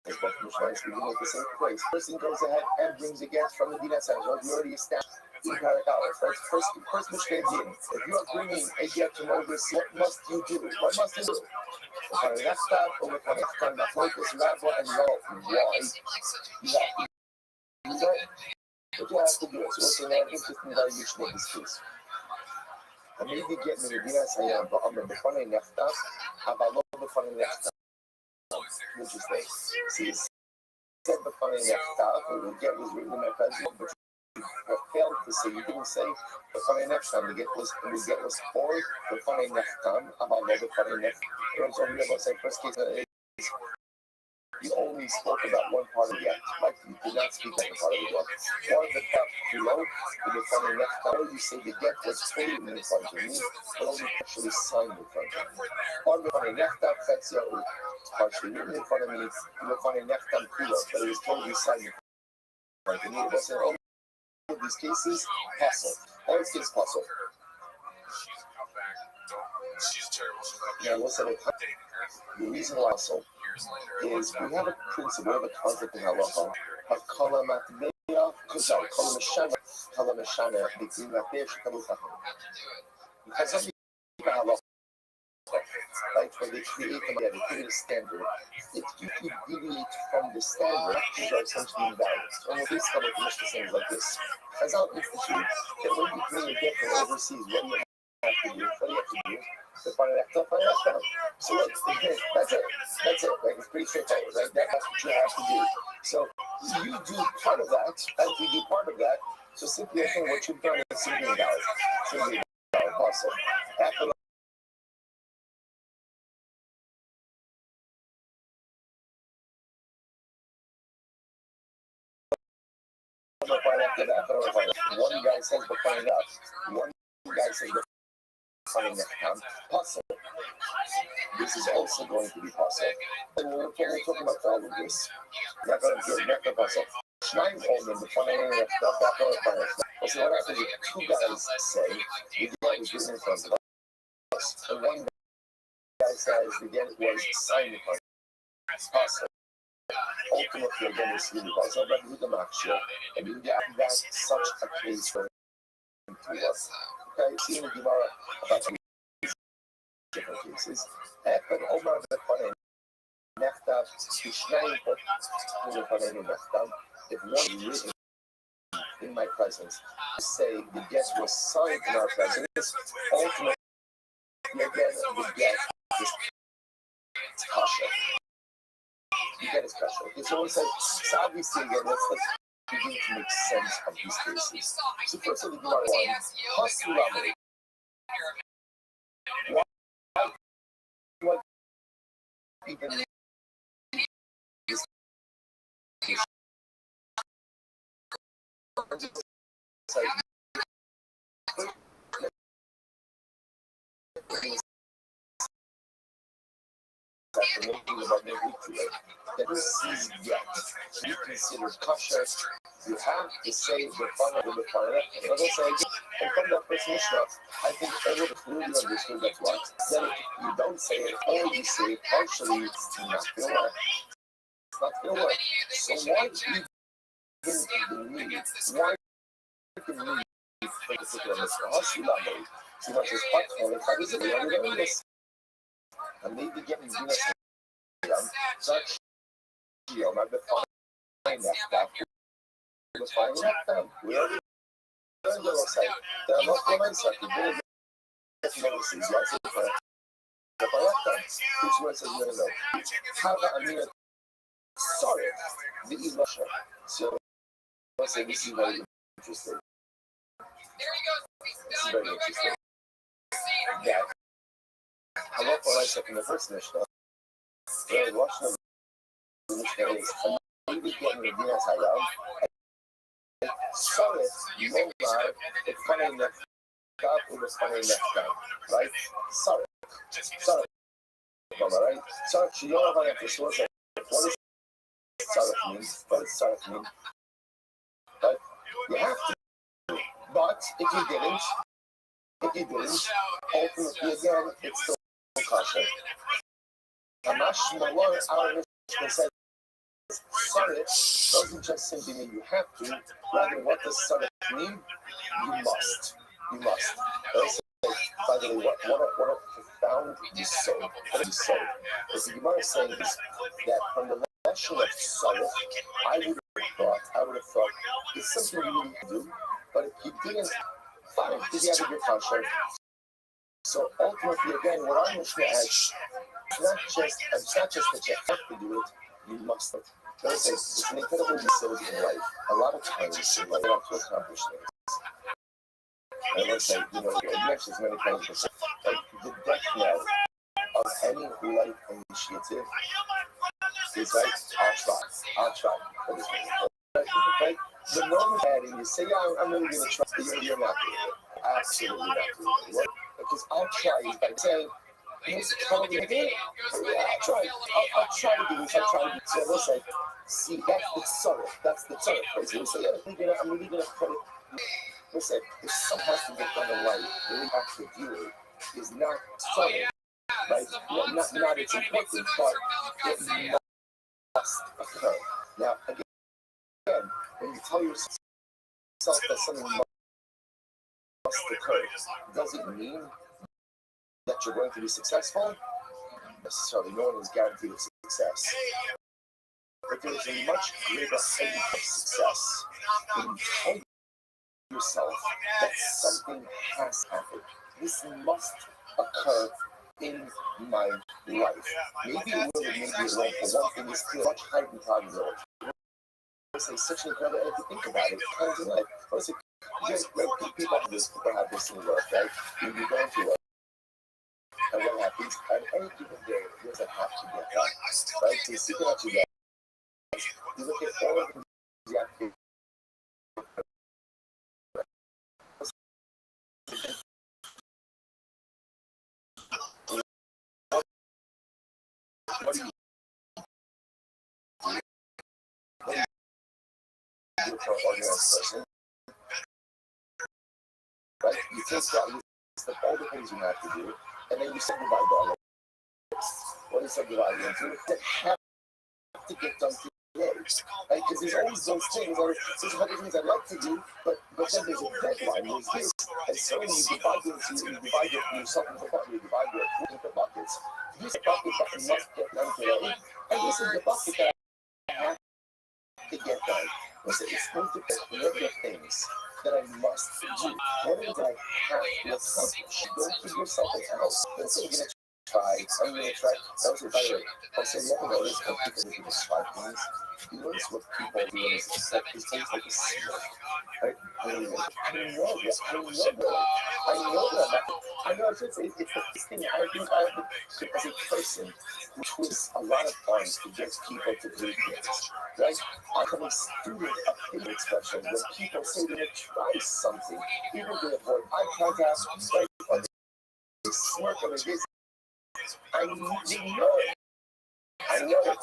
Both Mishmarish begin at the same place. Person goes ahead and brings a get from the Dina Side. We already established in Parakal. First Mishmarish Din. If you are bringing a get from overseas, what must you do? What must you do? Rabbi and why? You have what you have to do. So what's another interesting variation of this case? Maybe get me the Dina Side, but I'm the funny nefta. Have I love the funny nefta? Interesting. See, said the funny nefta, the get was written in my present, but you failed to say, you didn't say the funny nefta. The get was for the funny nefta. About the funny nefta. So here, let's say, first case, you only spoke about one part of the act, like you did not speak about the part of the get. Or the part below, the funny nefta, or you say the get was stated in front of me, but only actually signed in front of me. Or the funny nefta, that's your partially written in front of me, the funny nefta kula, but it was totally signed in front of me. It was in all of these cases, possible. All these cases possible. Now, what's that? The reason why also is we have a principle, we have a concept in halacha of kala matbeya, kala meshana, between matbeya shekalu tachon. Because some people halacha, like when they create a standard, if you deviate from the standard, things are essentially invalid. So in this couple of things like this, as I'll institute that when you bring a gift from overseas, what do you have to do? To find that stuff. So that's it. Like it's pretty straightforward, right? That's what you have to do. So you do part of that, and you do part of that. So simply I think what you've done is simply invalid. Simply invalid. Awesome. After one guy says the find out. One guy says the find out. Possible. This is also going to be possible. And we're talking about all of this. Not going to get possible. Schneider's holding the funny stuff back on the fire. So what happens if two guys say the get was written in front of us, and one guy says the get was signed in front of us? Possible. Ultimately, again, it's really possible. But with the match, and you get that's such a case for him to us. Okay, see in the Gemara about different cases. But Omar the funny nefta, Schneider the funny nefta. If one written in my presence, say the get was signed in our presence, ultimately again the get is kasha. The get is kasha. Okay, so we say, so obviously again, let's begin to make sense of these cases. So first of the Gemara one, Hasu Rabbi. even that sees yet you consider kosher, you have to say the fun of the fire. And as I say, and from that person, I think everyone clearly understood that what. Then if you don't say it, or you say it partially, it's not going to work. It's not going to work. So why even the need? Why the need for the particular Rothschild? See what this part for it, but is it really this? And maybe getting this such might be fine that stuff. The fine that we already learned the outside. There are not comments that the building is medicines, yes, the Palatan, which was a little low. Have a minute. Sorry, this is Russia. So, I say this is very interesting. This is very interesting. Yeah. I love what I said in the first mission. Very Russian. Maybe getting the deals I love. Sorry, no lie, it's funny enough. God, it was funny enough now, right? Sorry. Right? Sorry, you know what I have to say. What is sorry mean? What is sorry mean? But you have to. But if you didn't, ultimately again, it's still caution. Hamash Malor our mission said, sorry doesn't just simply mean you have to, rather what does sorry mean? You must. You must. By the way, what a profound yisod. What is yisod? As the Gemara is saying is that from the lesson of sorry, I would have thought, it's something you need to do, but if you didn't, fine, did you have a good function? So ultimately, again, what I'm looking at is not just that you have to do it, you must. It's an incredible facility in life. A lot of times, in life, you have to accomplish things. And let's say, it mentions many times, like the death knell of any life initiative is like, I'll try. Right? The moment that you say, yeah, I'm really going to try, you're not doing it. Absolutely not doing it. Because I'll try is by saying, it's probably a game. I'll try to do this. I'll try to do this. So let's say, see, that's the sorrow. That's the sorrow. So we say, yeah, I'm really going to put it. Let's say, if something has to get done in life, really have to do it, is not sorrow. Right? Not it's important, but it must occur. Now, again, when you tell yourself that something must occur, does it mean that you're going to be successful? Necessarily, no one is guaranteed of success. But there is a much greater height of success when you tell yourself that something has happened. This must occur in my life. Maybe it will, maybe it won't, but one thing is clear, much heightened probability. It's such an incredible, if you think about it, kind of like, what's it? People have this in work, right? You go into work, and what happens? And any given day, there's a have to get done, right? So you see what you get. You look at all of the activities. What do you do for an organized person? Right? You take that list of all the things you have to do, and then you subdivide all of it. What is subdivided into? That have to get done today. Right? Because there's always those things, or there's other things I'd like to do, but then there's a deadline, there's this. And so when you divide yourself into buckets, you divide your food into buckets. This bucket that you must get done today, and this is the bucket that I have to get done. Listen, it's going to be one of the things that I must do. What is I have to accomplish? Don't give yourself a house. Let's say you're going to try. I'm going to try. Also, by the way, also, you ever notice when people describe things, you notice what people do is like these things like a snake, right? I know that. I know it's this thing. I think I have to, as a person who twists a lot of arms to get people to do things, right? I'm a student of facial expression. When people say they're going to try something, even if they avoid eye contact, right? Or they smirk or they I know it. I know it.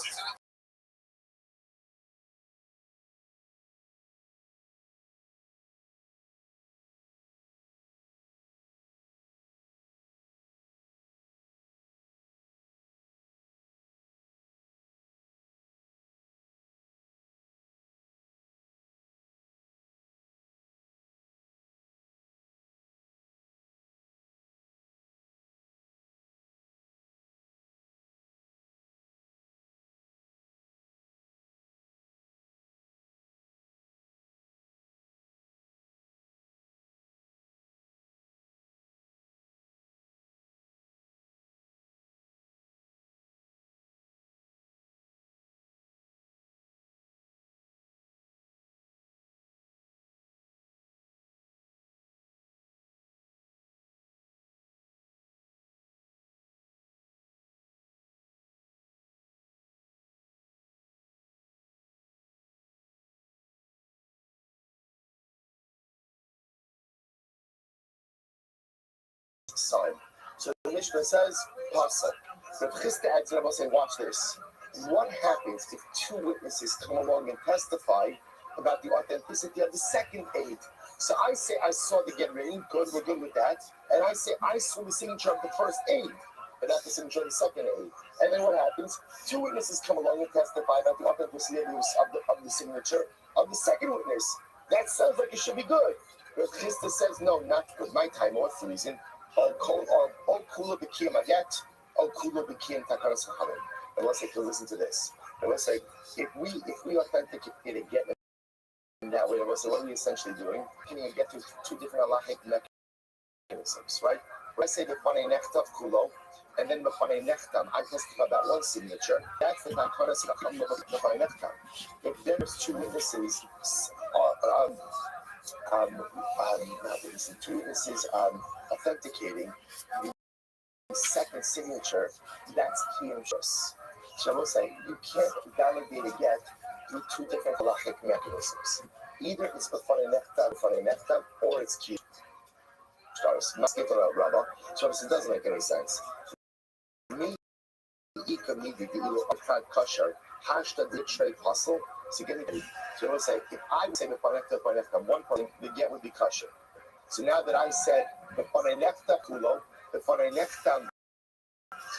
Sign. So the Mishnah says, Pasuk. The Chisda adds, and I will say, watch this. What happens if two witnesses come along and testify about the authenticity of the second aid? So I say I saw the get ring, good, we're good with that. And I say I saw the signature of the first aid, but not the signature of the second aid. And then what happens? Two witnesses come along and testify about the authenticity of the signature of the second witness. That sounds like it should be good. But Chisda says, no, not good. My time, what's the reason? Kula became a get, Kula became Takaras Haman. And let's say, listen to this. And let's say, if we authenticate a get in that way, let's say, what are we essentially doing? Can you get to two different halachic mechanisms, right? Let's say the Fanei Nechtav Kulo, and then the Fanei Nechtam, I testify about one signature. That's the Takaras Haman of the Fanei Nechtam. If there's two witnesses, two witnesses authenticating the second signature, that's kiyum shus. So I will say you can't validate a get through two different halachic mechanisms. Either it's b'fanei nechtam, or it's kiyum shus. Maskit or Rabbi. So it doesn't make any sense. Me, kosher, hashta the trade puzzle. So I will say if I would say b'fanei nechtam, one point the get would be kosher. So now that I said the Fanei Nechtam Kulo, the Fanei Nechtam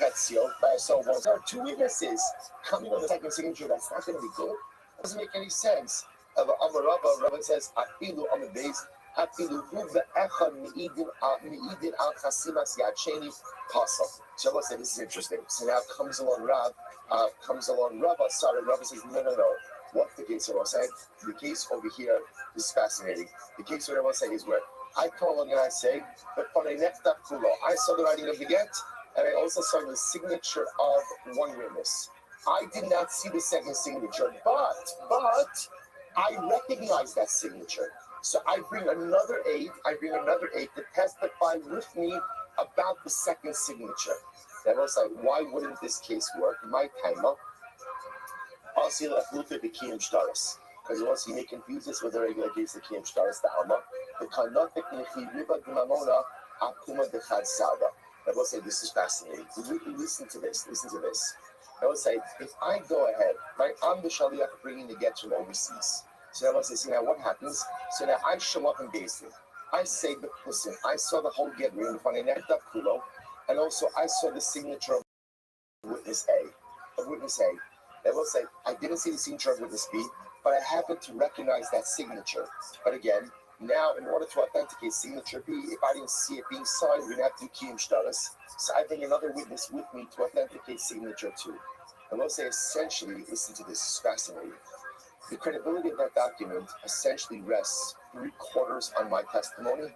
Chetzio, so there are two witnesses coming on the second signature. That's not going to be good. It doesn't make any sense. Rabbi says, Afilu on the base, Afilu Ruva Echad Meidin Al Chasimas Yacheni Pasal. So Rabbi said, this is interesting. So now comes along Rabbi. Sorry, Rabbi says, no. What's the case? Rabbi said, the case over here is fascinating. The case where Rabbi said is where I come along and I say, but on a nefta kulo, I saw the writing of the get, and I also saw the signature of one witness. I did not see the second signature, but I recognize that signature. So I bring another aid to testify with me about the second signature. Then I was like, why wouldn't this case work? My time up. I'll see that Luther became Shtaris. Because once you may confuse this with the regular case, the Kiyam Shtaris, the Alma, the Kanotic Nechi Riba Gimamona Akuma de Chad Saba. I will say this is fascinating. Listen to this. I will say, if I go ahead, right, I'm the Shaliach bringing the get from overseas. So I will say, now what happens? So now I show up in Beis. I say, listen, I saw the whole get ring from a Kulo, and also I saw the signature of witness A. I will say, I didn't see the signature of witness B, but I happen to recognize that signature. But again, now in order to authenticate signature B, if I didn't see it being signed, we'd have to do kiyum shtaris. So I bring another witness with me to authenticate signature 2. I will say essentially, listen to this, it's fascinating. The credibility of that document essentially rests 3/4 on my testimony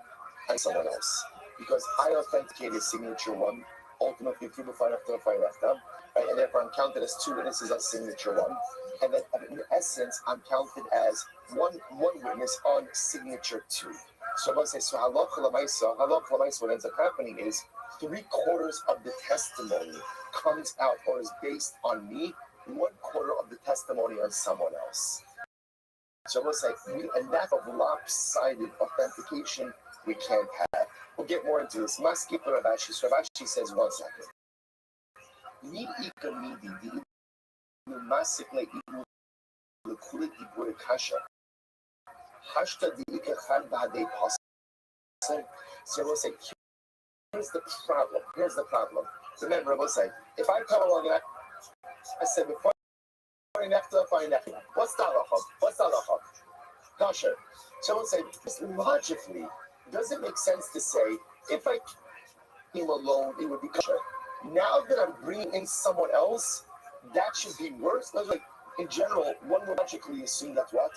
and someone else. Because I authenticated signature 1, ultimately through the fine after, right? And therefore I'm counted as two witnesses on signature one. And then in essence, I'm counted as one witness on signature two. So I'm going to say, so halacha l'maisa, what ends up happening is 3/4 of the testimony comes out or is based on me, 1/4 of the testimony on someone else. So I'm going to say, and that of lopsided authentication we can't have. We'll get more into this. Maskip Rabashi. So Rabashi says, 1 second. Mi ika midi di masikle ibu lekulit ibu kasha. Hashta di ika chan ba'adei pasel. So we'll say, here's the problem. Remember, we'll say, if I come along and I said, before what's the halacha? Kasha. So we'll say, logically, does it make sense to say, if I came alone, it would be kasha? Now that I'm bringing in someone else, that should be worse. Like, in general, one would logically assume that what?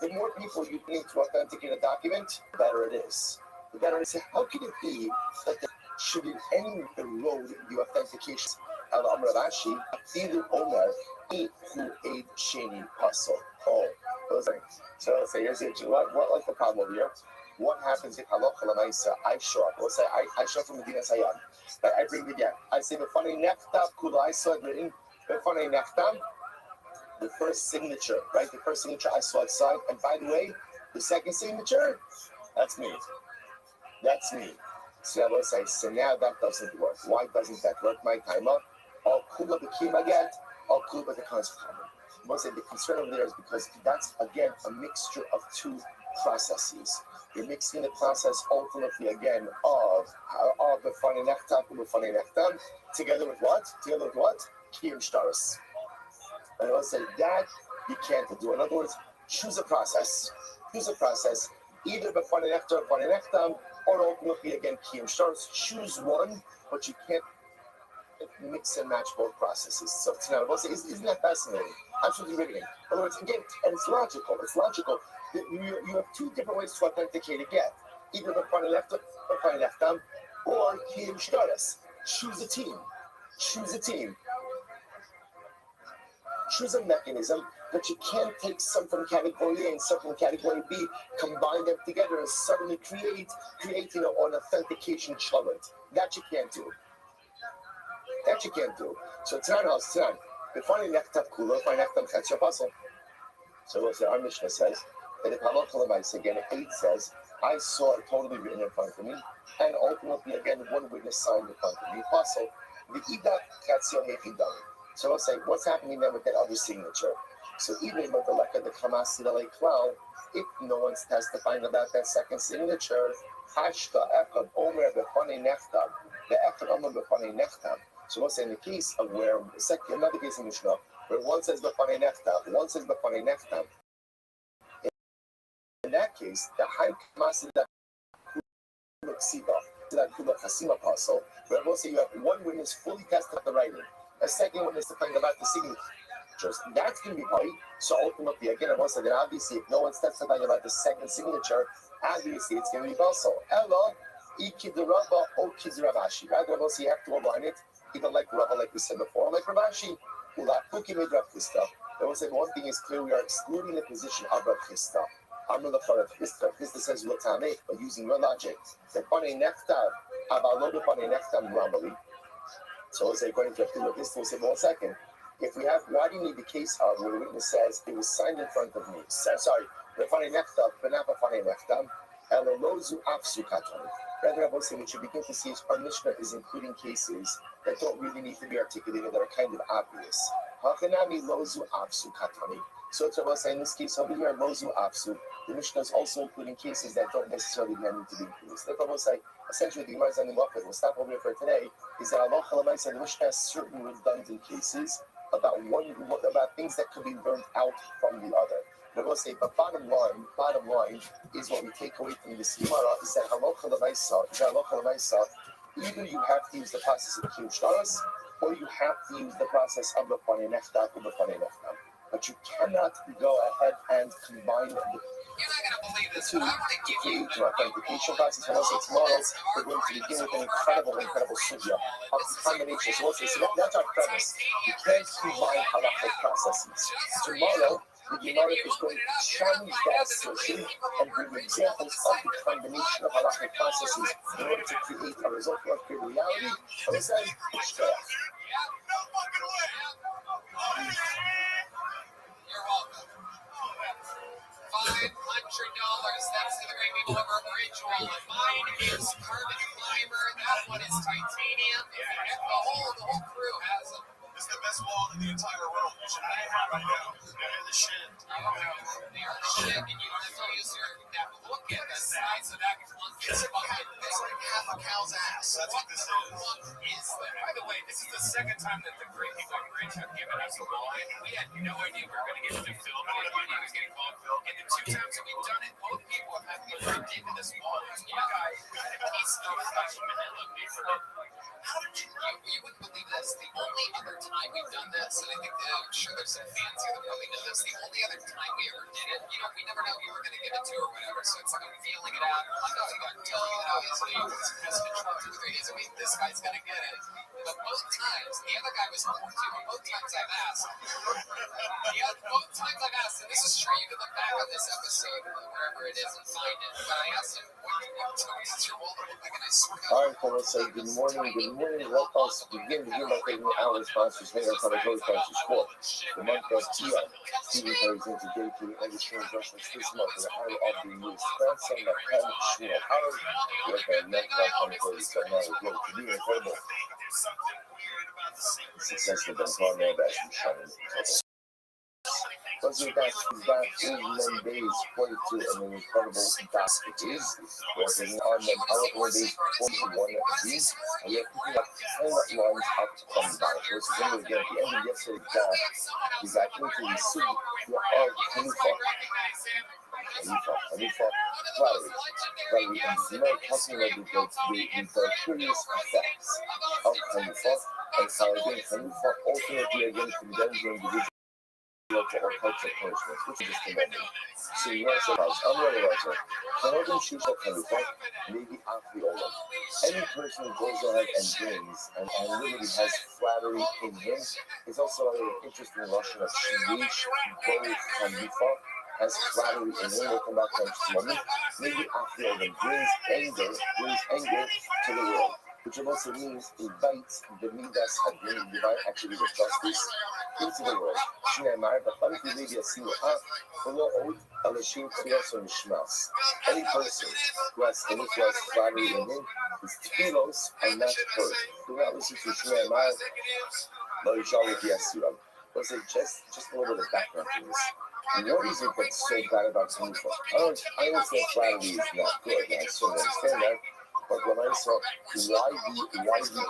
The more people you need to authenticate a document, the better it is. The better it is. How can it be that there should in any erode the authentication? Al-Amr Rashi, Afidu Omer, Hu Eid Sheni Paso. Oh, so let's say, here's the issue. What like the problem here? What happens if halacha l'maisa, I show up? Let's say I show up from Medina Sayyad. I bring the gap. I say, b'fanei nechtav kula, I saw it written, b'fanei nechtav, the first signature, right? The first signature I saw it signed. And by the way, the second signature, that's me. So I will say, so now that doesn't work. Why doesn't that work? My time up. All kula b'kima get, all kula b'tekan's common. I will say the concern over there is because that's, again, a mixture of two processes. You're mixing the process ultimately again of the funny nechtam together with what? Kiyum shtaris. And I will say that you can't do. In other words, choose a process. Either the funny nechtam or ultimately again Kiyum shtaris. Choose one, but you can't mix and match both processes. So tonight I will say, isn't that fascinating? Absolutely riveting. In other words, again, and it's logical. You have two different ways to authenticate a get. Either the funny nechtam or Kiyum shtaris. Choose a team. Choose a mechanism, but you can't take some from category A and some from category B, combine them together and suddenly create an authentication challenge. That you can't do. So Tran, the funny nechtam kula, funny nechtam chetz apostle. So our Mishnah says that if halacha l'maisa, again, 8 says, I saw it totally written in front of me, and ultimately, again, one witness signed in front of me. Apostle, the idak katzio hefidam. So I'll say, what's happening then with that other signature? So even with the leka the kamasi the cloud, if no one's testifying about that second signature, hashta echad omer b'fanei nechtam, the echad omer b'fanei nechtam. So we'll say in the case of where another case in Mishnah, where one says b'fanei nechtam, one says b'fanei nechtam. In that case, the high kamasi that kula chasima apostle, where we'll say you have one witness fully testifying the writing, a second witness testifying about the signatures. That's going to be right. So ultimately, again, I want to say that obviously, if no one's testifying about the second signature, obviously it's going to be also Ella, Ikidraba, or Kizravashi. Right? We'll see you have to align it, either like Rabbi, like we said before, like Ravashi, Ulakuki made Rav Chisda. I will say one thing is clear: we are excluding the position of Rav Chisda. I'm not the Rav Chisda. Chisda says Latame, but using your logic. The funny nectar, Abalo the funny nectar normally. So let's say according to Rav Chisda, we'll say 1 second. If we have, why do you need the case of where the witness says it was signed in front of me? Sorry, the funny nectar, but not the funny nectar. Elolozu afsu katoni. Rather, I will say what you begin to see is our Mishnah is including cases that don't really need to be articulated, that are kind of obvious. Hachanami lozu afsu katoni. So it's about saying in this case over here, lozu afsu. The Mishnah is also including cases that don't necessarily need to be included. So therefore, we'll say essentially the Gemara is ending up with. We'll stop over here for today. Is that Allah said the Mishnah has certain redundant cases about things that could be burned out from the other. But we'll say, but bottom line is what we take away from this Gemara is that halacha l'maisa, either you have to use the process of kiyum shtaris, or you have to use the process of the b'fanei nechtam or b'fanei nechtam. But you cannot go ahead and combine the. You're not gonna believe to create your authentication process. And also tomorrow, we're going to begin with an incredible sugya of combination. So that's our premise. You can't combine halachic processes. Tomorrow, the Gemara is going to challenge that assertion and bring examples of the combination of halachic processes in order to create a result or create reality. And it's like, You're welcome. $500. That's to the great people over at Ritual. Mine is carbon fiber. That one is titanium. The whole crew has them. It's the best wall in the entire world. You should have it right now. They're in the shed. I don't know. They are shit, and you don't have to use that look at the size of that clunky bucket. It's like half a cow's ass. That's what this is. Is that? By the way, this is the second time that the great people at Rich have given us a wall. We had no idea we were going to get to film. We had no idea it was getting called film. And the two times that we've done it, both people have had to get ripped into this wall. You guys had a piece of special manila paper. How did you wouldn't believe this. The only other time we've done this, and I think that I'm sure there's some fans here that probably know this, the only other time we ever did it, we never know who we were going to give it to or whatever, so it's like I'm feeling it out. I'm not going to tell you that obviously it's just control to the radius. I mean, this guy's going to get it. But both times, the other guy was home too, and both times I've asked. Both times I've asked, and this is true, you can look back on this episode or wherever it is and find it, but I asked him, what does your wall look like? And I swear to God. all right, fellas, say good morning. Let us begin to hear my favorite our sponsors, made our cover sponsors for the month of Tia. Stephen Perry's into dedicated understanding Russians this month with a higher offering you expense on the pen shmuel Howard. Work on net about $140 so now we're going to be incredible. Successful Ben Conrad, that's from Shannon. Let's get back in days 42 and an incredible basket is working on the powerful days 41 G's and we are picking up 10 lines up from the bottom. Versus again at the end of yesterday's class, we got into the suit of Hanifa Valerie is not talking about the curious effects of Hanifa and how again Hanifa ultimately again condemns the individual or culture punishment, which is just amazing. So you want to say, I'm ready to say, Canadian shoes of Hanifa, maybe after all of any person who goes ahead and brings and literally has flattery in him is also an interesting Russian of Shirish, both Hanifa has flattery in him. We'll come back to that moment. Maybe after all them brings anger to the world. Which also means invites the Midas Hadin, divine attribute of justice, into the world. But funny maybe a single below oath, Alashim Tfilos or Mishmas. Any person who has flattery in him, his Tfilos are not heard. Do not listen to Shneimar, but you shall with Yasuram. Let's say just a little bit of background to this. What is it that's so bad about Hanifa? I don't say flattery is not good, I certainly understand that. But when I saw why the intensity,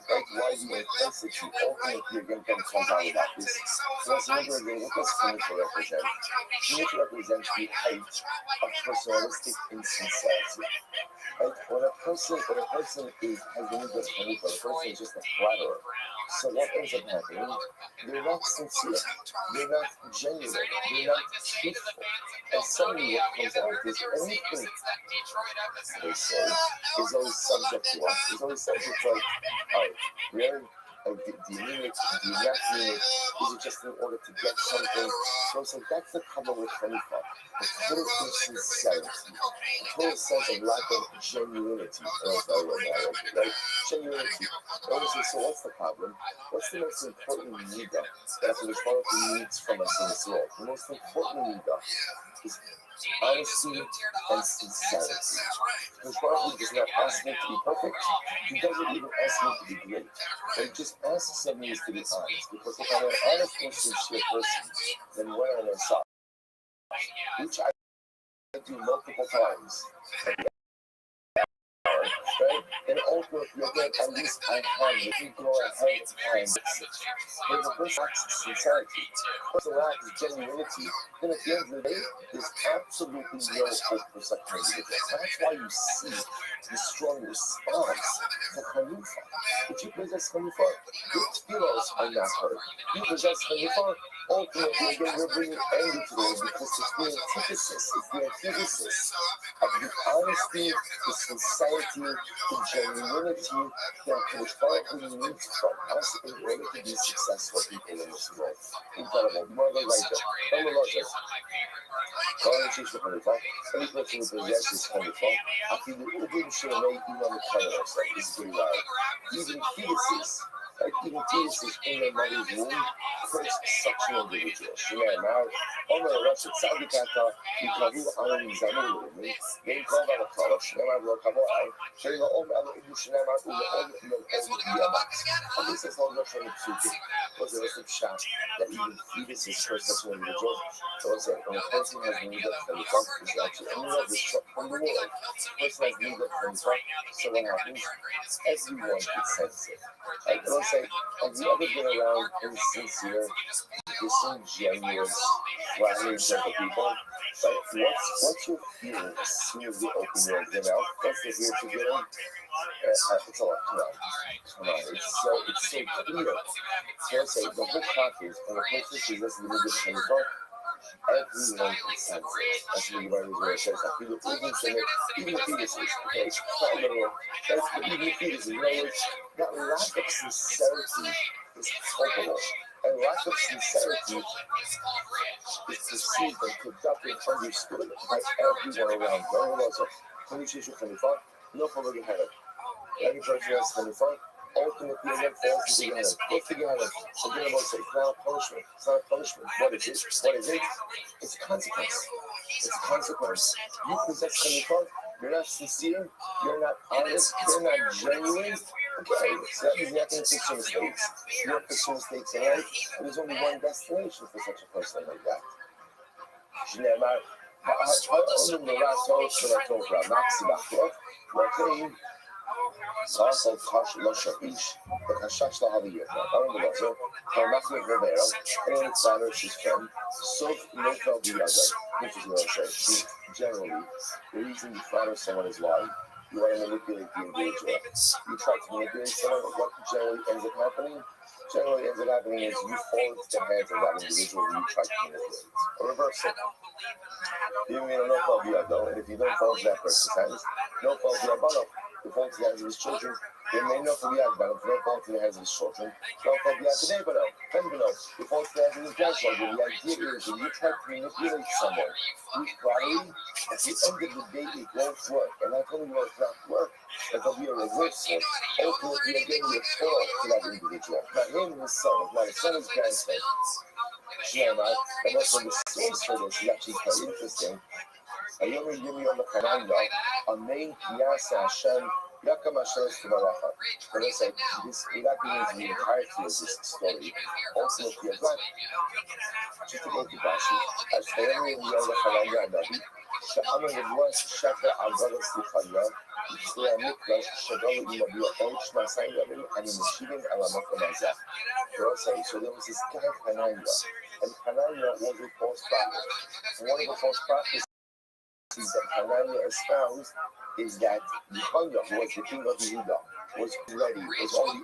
right? Why the intensity ultimately again comes out about this. So let's remember again, what does Hanifa represent? Hanifa represents the height of personalistic insincerity. Right? When a person has the need of Hanifa, the person is just a flatterer. So what ends up happening? They're not sincere. They're not genuine. They're not truthful. And suddenly what comes out is anything they say is always subject to us. Is always subject to, really? Do you mean it? Do you not mean it? Is it just in order to get something? So it's like that's the problem with Hanifa. The total insincerity, the total sense of lack of genuinity. Right? Genuinity. Obviously, so what's the problem? What's the most important midah that the Torah needs from us in this world? The most important midah is honesty and sincerity. Because God does not ask me to be perfect. He doesn't even ask me to be great. But he just asks of me to be honest. Because if I'm an honest and sincere person, then what am I sorry? Which I do multiple times. Right? And ultimately, again, at least I have if you go ahead and when the person lacks sincerity, the person lacks genuinity, then at the end of the day, there's absolutely no hope for such an individual. That's why you see the strong response to Hanifa. Would you please ask Hanifa? tefillos are not heard. You possess Chayifah. Ultimately, again, we're bringing anger to the world because it's the antithesis. It's the antithesis of the honesty, the sincerity, the genuinity that Kadosh Baruch Hu needs from us in order to be successful people in this world. Incredible. Mother like that. Any person who possesses Chayifah, I feel that it didn't show me even on the color of this is very loud. Even fetuses, like even fetuses in their mother's womb, curse such an individual. Now, Omer Rothschild Tzadikata, Yikavu Alam Zamir, they call that a color, Shemar Rokaboai, Shema Omer Shemar Ulam Yama. And this is all Russian Tsuki. Was the rest of Shah that even fetuses curse such an individual? So I said, when a person has need of Chayifah, it's actually anyone of the from the world, a person has need of Chayifah, so what happens? Everyone is sensitive. Like I don't say, have you ever been around insincere, disingenuous, flattering type of people? Like, what's your feeling as soon as they open your mouth? What's the ear to get in? It's a lot. Come on. It's so clear. So I say, the whole package, when a person sees this in the movie Chayifah, everyone can sense it. That's what everybody was very says. I feel it, even the fetuses, okay, it's quite literal. That's even the fetuses, in other words, that lack of sincerity is culpable. And lack of sincerity is perceived and conducted and understood by everyone around. Everyone else, when you choose your Chayifah, no problem to have it. Every person has Chayifah. Ultimately, again, falls to Gehenna. Go to Gehenna. So Gehenna will say, it's not a punishment. It's not a punishment. What is it? What is it? It's a consequence. It's a consequence. You possess Chayifah. You're not sincere. You're not honest. You're not genuine. Okay, so that means you have to fix your mistakes. You have to fix your mistakes in life. And there's only one destination for such a person like that. Shneimar, ha'olim norat ha'ot shalatovra, na'ksibachtov, wa'kein, Sarsal Kash Loshapish, the Kashash Lahaviyah, Armulazo, Karmakli Rivera, anyone that flatters his friend, Sof Nofel Diaga, which is what I say. Generally, the reason you flatter someone is lying. You want to manipulate the individual. You try to manipulate someone, what generally ends up happening? Generally ends up happening is you fall into the hands of that individual who you try to manipulate. Or reverse it. You mean no Nofel Diaga, and if you don't fall into that person's hands, Nofel Diaga. They fall into the hands of his children. They may not be out, but if they fall into the hands of his children, they'll fall the today, but they fall into the hands of his grandchildren. The idea is that you try to manipulate someone who's probably, at the end of the day, it won't work. And not only will it not work, but there'll be a reversal. Ultimately, again, you fall to that individual. Not him and his son, not his son, his grandson. Shneimar, and also the source for this is actually quite interesting. Ayom Yumi on the Kananda, Amen Yasa Hashem, Yakam Hashem Tivaracha. And I say, this, without getting into the entirety of this story, ultimately, as well, just to go to Bashi, as Ayom Yumi on the Kananda and David, Sha'aman Yedwas Shaka Agala Sifanya, Yitzra Miklash, Shadol Yimabia Oich, Nasai Yavim, and in the Shivin Alamaka Mazah. So there was this guy Hananya, and Hananya was a false prophet. And one of the false prophets that Hananya espoused is that Yehoiah, who was the king of Judah, was already exiled,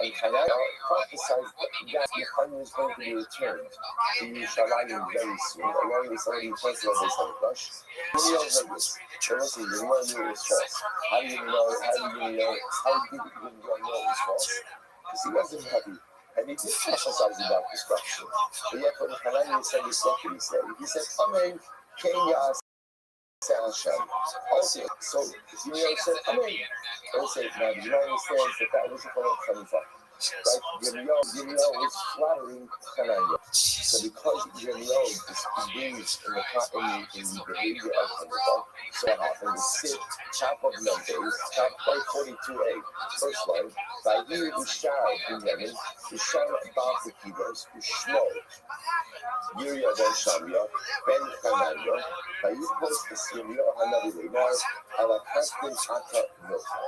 and Hananya prophesied that Yehoiah is going to be returned to Yerushalayim very soon, along with some of the principles of the Rush. Yirmiyahu heard this. So listen, Yirmiyahu knew it was false. How did Yirmiyahu know it was false? Because he wasn't happy. And he did prophesize about destruction. But yet when Hananya said this, what did he say? He said, Amen. Kenya Hashem. Also, so Yirmiyahu said, Amen. And he said, now, do you understand that wasn't from Chayifah? Right? Yirmiyahu was flattering Hananya. So because Yirmiyahu disbelieved in the behavior of Chayifah, so what happened? The sit, top of Numbers, top by 42a, first line, by here Ushar in Yemen, Ushar above the keyboards, Ushmo, Yirya ben Shamya, Ben Hananya, by you post the Yirmiyahu Hanavi Lenar, Alakastin Ata Milcha.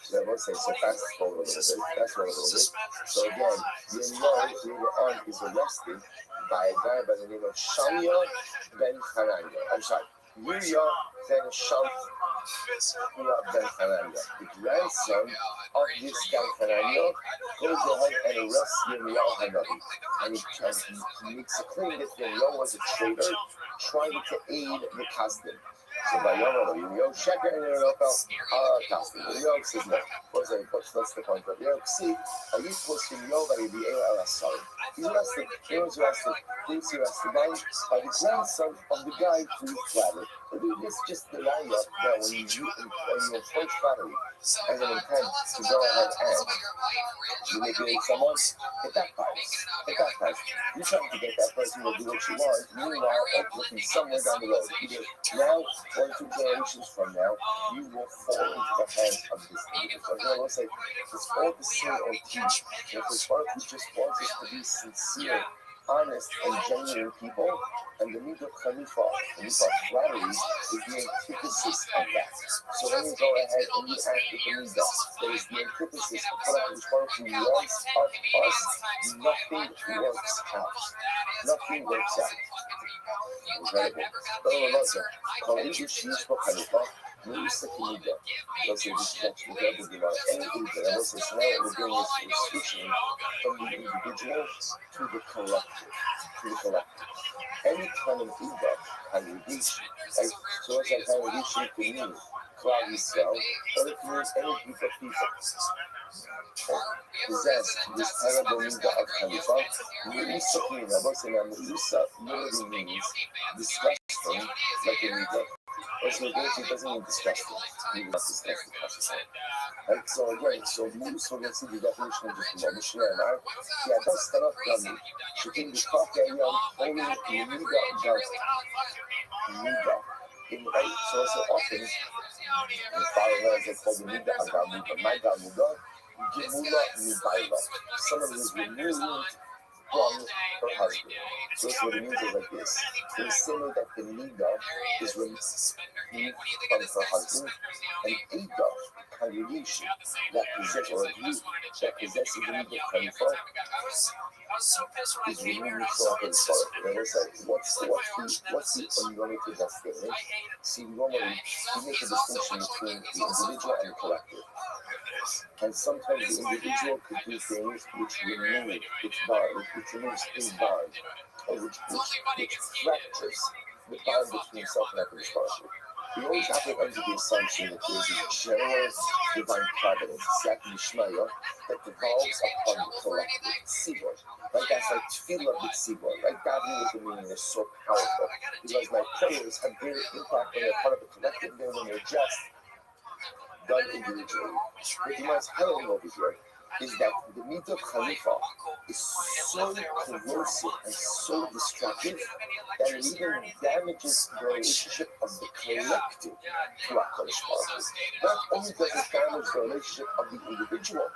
So I will say, so fast forward a little bit. That's what a little bit. So again, Yirmiyahu later on is arrested by a guy by the name of Shamya ben Hananya. I'm sorry, Yirya ben Ben Hanania. The grandson of this guy Hanania goes ahead and arrests Yirmiyahu Hanavi. And he makes a claim that Yirmiyahu was a traitor trying to aid the Kasdim. So by Yirmiyahu Sheker and Yirmiyahu Kasdim. Yirmiyahu says no. What's the point of Yirmiyahu? See, are you supposed to know that you'll be able to sorry? He's arrested. Aaron's arrested. Dave's arrested by the grandson of the guy who flattered. It's just the line up that when you approach flattery as an intent to go ahead and manipulate someone, it backfires. You're trying to get that person to do what you want, meanwhile, looking somewhere down the road. Either now or 2 generations from now, you will fall into the hands of this individual. I will say, it's all the sin or teach. If it's part who just wants us to be sincere, honest, and genuine people, and the need of Khalifa flattery is the antithesis of that. So when you go ahead and you act with the Nida, that is the antithesis of what who wants of us, nothing works out. Incredible. Melissa Kiniga. Let's say this connection with everything about anything that I was saying, now we're doing this switching from the individual to the collective. Any kind of feedback can reach, right? So it's like how reaching to me, Cloud Yisrael, or it means any group of people possess this terrible Nida of Khalifa. Melissa Kiniga, what's the name? Melissa literally means disgusting, like a Nida. Also, it doesn't mean disgusting. It means disgusting. Right? So again, so let's see the definition of just the Mishnah now. Yeah, that's the Rabbi. She can be caught there, only Nida. Right? So often, the father has called the Nida Agamuda. My Gamuda, Gemula Nibaila. Someone who is removed from her husband. So that's what it means like this. It is similar that the Nida is removed from her husband, and Ada, congregation, that possesses or a group that possesses the Nida Khalifa is removed from her father. And it's like, what's the unlimited that statement? See, normally we make a distinction between the individual and the collective. And sometimes the individual could do things which remove its bond, which removes his bond, or which fractures the bond between self and equity partnership. We always have to under the assumption that there is a general divine providence, exactly Shmaya, that devolves upon the collective. Tzibor. Like that's like tefillah with tzibor. Like davening with the meaning is so powerful. Because my prayers have greater impact when they're part of the collective than when they're just done individually. What you must highlight over here is that the Nida of Khalifa is so corrosive and so destructive that it even damages the relationship of the collective to HaKadosh Baruch Hu. Not only does it damage the relationship of the individual,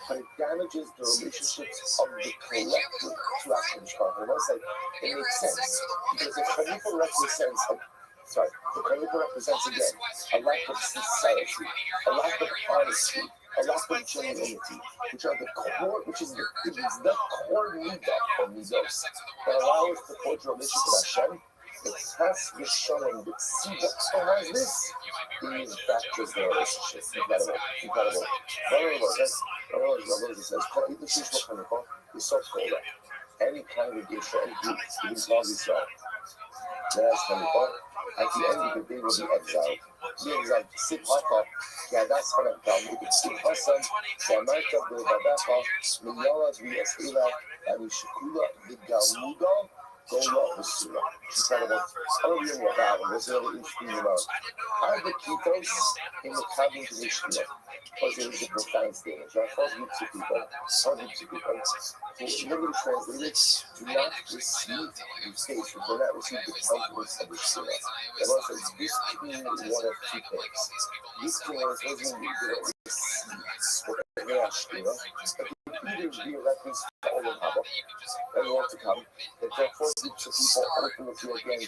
but it damages the relationships of the collective to HaKadosh Baruch Hu. And I was like, it makes sense, because the Khalifa represents again a lack of sincerity, a lack of honesty, a lack of genuinity, which are the core, which is the core Nida or Nidos that allow us to forge a relationship with Hashem. It has to be showing that see that still has this. These fractures the relationship. Incredible. Rabbi says, is so cold. Any congregation, any group, even small Israel, there's Khalifa. At the end of the day, will be exiled. Be exiled. Sit haka. Yeah, that's what I'm talking about. Sit Hassan. Shamarta Bilbabaha. Minyala Viasila. And Shukula Vigamuda. Gola Usula. Incredible. I'll read you about it. There's another interesting about are the Kitos in the cabin to the Shia? Because it is a profound statement. There are 4 groups of people. 4 groups of people. Who literally translated, do not receive the faith, do not receive the countenance of the Shia. The Lord says, this king is one of 2 things. This king is going to be the Shia, but either be a reference to all of Abba, and want to come, that there are 4 groups of people ultimately again,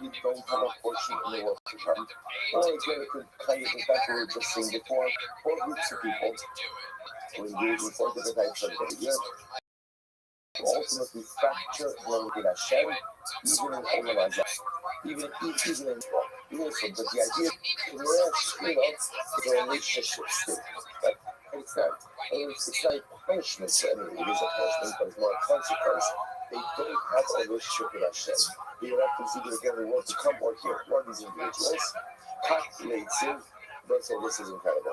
you don't have a portion in the world to come. Or again, it could kind of back what we were just saying before, 4 groups of people who engage in 4 different types of behavior, to ultimately fracture the love with Hashem, even in Olam Hazeh, even in beautiful, but the idea is, it's a relationship still. Right? It's not. It's not a punishment. I mean, it is a punishment, but it's more a consequence. They don't have a relationship with Hashem. They don't have to see that again. They want to come or here. One of these individuals calculates it. But say this is incredible.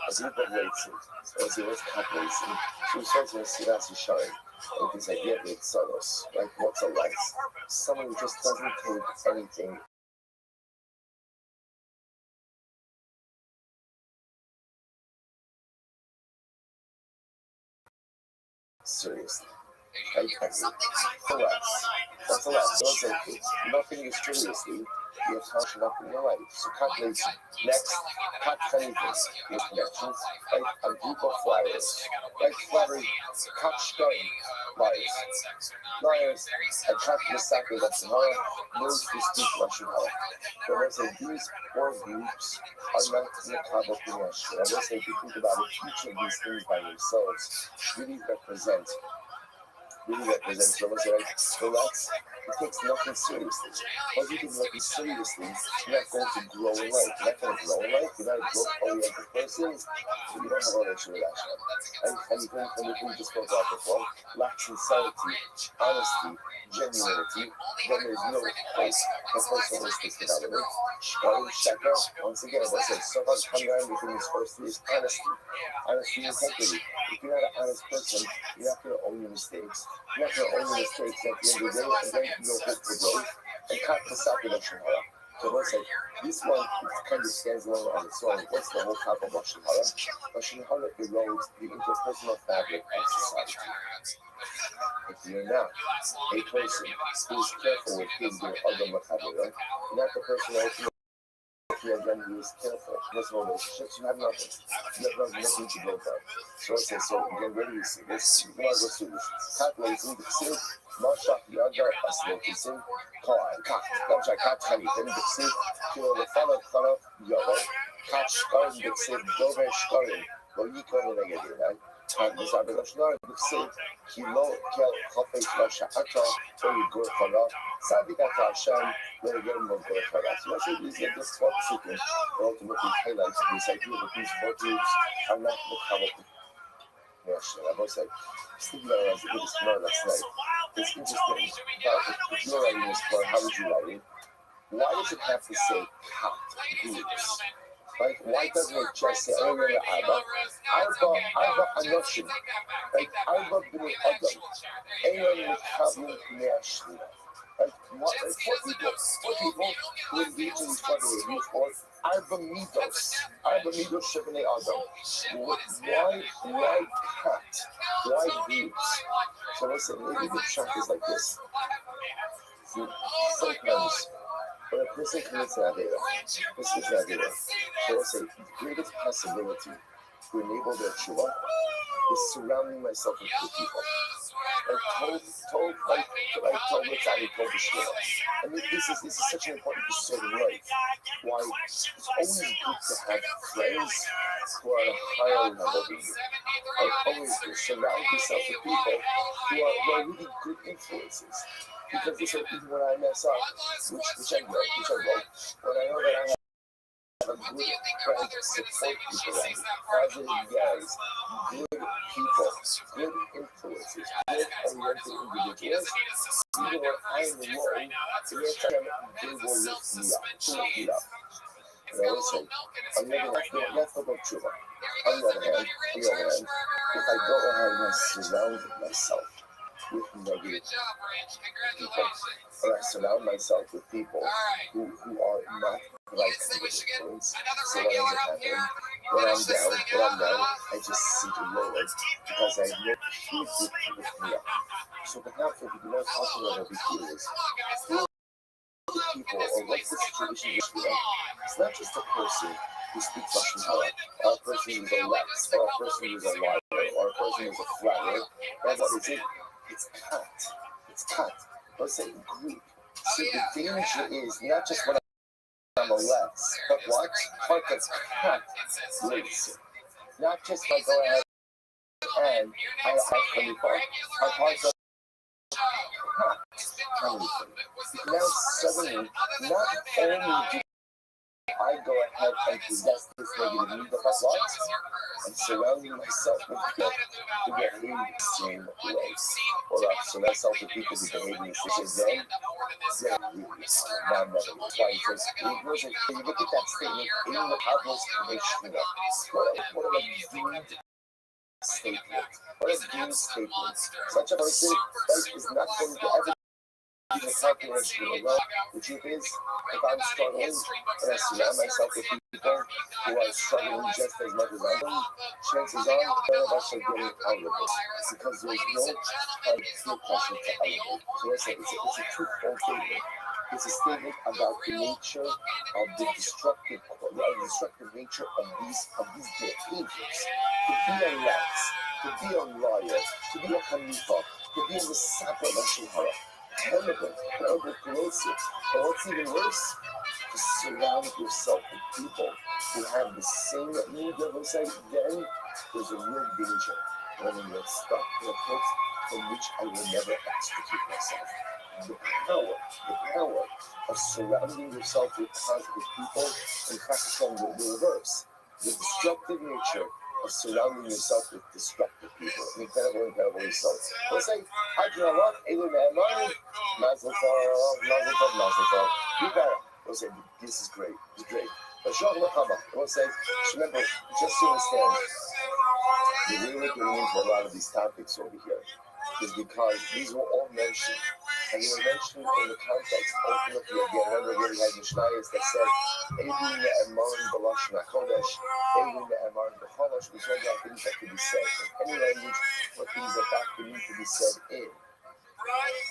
A group of Leitzim. So let's see what's calculating. So we start to see that's shine. And things like get with Sonos. Like what's a Leitz? Someone who just doesn't take anything. Seriously. That's a lot. So nothing is seriously. You have touched up in your life. So calculate next, cut anything. Your connections, like a group of flyers. Like flattery, cut stone, liars, and cut the sacred of Sahara, those who speak Russian Hara. So let's say these four groups are not in the Kabbalah Pinyash. And let's say if you think about it, each of these things by themselves really represent. So let's say, relax, it takes nothing seriously. Once you take nothing seriously, you're not going to grow in life. You're not going to grow in life. You're not a growth-oriented person. So you don't have a relationship with Hashem. And you can just spoke about before, lack sincerity, honesty, genuinity, then there's no place for personalistic development. Shaka, once again, as I said, so far come down within this first three is honesty. Honesty and integrity. If you're not an honest person, you're not going to own your mistakes. You're not going to own your mistakes at the end of the day, and then you don't hope for growth. And cut the sacred Lashon Hara. So let's say, this one kind of stands alone on its own. What's the whole type of Lashon Hara? Lashon Hara erodes the interpersonal fabric of society. If you're not a person who is careful with his or other vocabulary, not the person who again who is careful. Most relationships, you have nothing. You have nothing to go by. So let's say, so again, where do we see this? You want to go through this. Calculating the sin, Masha, Yaga, Aslokisim, Kat, Damsha, Kat, Hani, then the sin, Kilo, the Fala, Yaga, Kat, Shkarim, the sin, Dove, Shkarim, Loyiko, the negative, right? This other Lashon, the sin, Kilo, Kel, Kofe, Lasha, Ata, or you go for that. Sadikata Hashem, where again, we'll go for that. So let's say these are just 4 seconds, ultimately highlights this idea that these 4 groups are not the Kabbalah. I've always said, Steve and I was in this tomorrow last night. It's interesting. If you're writing this for how would you write it? Why does it have to say cat groups? Like, why doesn't it just say, oh, yeah, Arba, Anoshim. Like, Arba b'nei Adam. Eyan Mekablim Pnei Ashli. Like, what people who engage in these categories for Arba Midos Shebnei Adam. Why cat? Why groups? So let's say, maybe the track is like this. See, sometimes, when a person commits an Avera, so let's say, the greatest possibility to enable their tshuva is surrounding myself with good people. Like told Ritzani told the Shmuel. And this is such an important decision in life. Why it's always good to have friends who are at a higher level than you. Like always to surround yourself with people who are really good influences. Because this is even when I mess up, which I will, when I know that I have a good friend to support people around, positive guys, good people, good influences, good oriented individuals, even when I am alone, they will lift me up. And I will say, on the other hand, let's talk about tshuva. On the other hand, if I don't know how to surround myself with negative people, or I surround myself with people who are not the right kind of influence, so what ends up happening, when I'm down, I just sink lower because I know who lift me up. So perhaps what we do not talk about over here is who are the people, or what's the situation with you? It's not just a person who speaks Lashon Hara, or a person who's a Lex, or a person who's a liar, or a person who's a flatter. That's what it is. It's cut. Let's say group. See, the danger is not just when I'm a Lex, but what? Part that's cut race. Not just by go ahead and I have 25. Our parts are cut. Now suddenly, not only do I go ahead and possess this negative need of thoughts and surrounding myself with people who behave the same way. Or surround myself with people who behave in the same way. Then really, that's why it says, when you look at that statement, in the Pablos Commission, what a doomed statement. What a doomed statement. Such a person is not going to ever be the calculation alone. The truth is, if I'm struggling and I surround myself with people who are struggling just as much as I am, chances are none of us are getting out of this because there's no peer pressure to elevate. So listen, it's a twofold statement. It's a statement about the nature of the destructive nature of these behaviors. To be a rat, to be a liar, to be a hanifa, to be a misapa lashihara. Terrible, corrosive. But what's even worse, to surround yourself with people who have the same need of say, then there's a real danger when you get stuck in a pit from which I will never extricate myself. The power of surrounding yourself with positive people, in fact, from the reverse. The destructive nature of surrounding yourself with destructive people. An incredible result. We'll say, you know what? Mazel tov. You better. We'll say, this is great. But we'll say, remember, just to understand, the way we're getting into a lot of these topics over here is because these were all mentioned. And they were mentioned in the context, ultimately, again, remember we had Mishnayos that said, Eivin Ne'emarin B'Lashon HaKodesh, Eivin Ne'emarin B'Cholosh, which are not things that can be said in any language, or things that need to be said in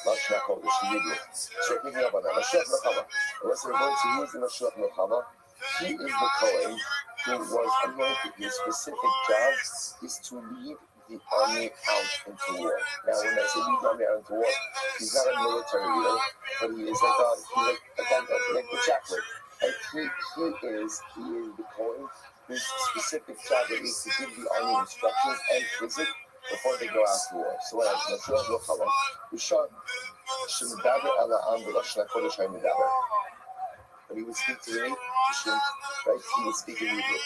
Lashon HaKodesh, in Hebrew. So picking up on that, Mashiach Melchama. And once we're going to use the Mashiach Melchama, he is the Kohen who was anointed. His specific job is to lead the army out into war. Now, when I say lead the army out into war, he's not a military leader, but he is like the chaplain. And he is the Kohen whose specific job it is to give the army instructions and visit before they go out to war. So what I Mashiach Melchama, Rishon Shemidaber Ela'am B'Lashon HaKodesh HaMidaber. When he would speak to the nation, right, he would speak in Hebrew.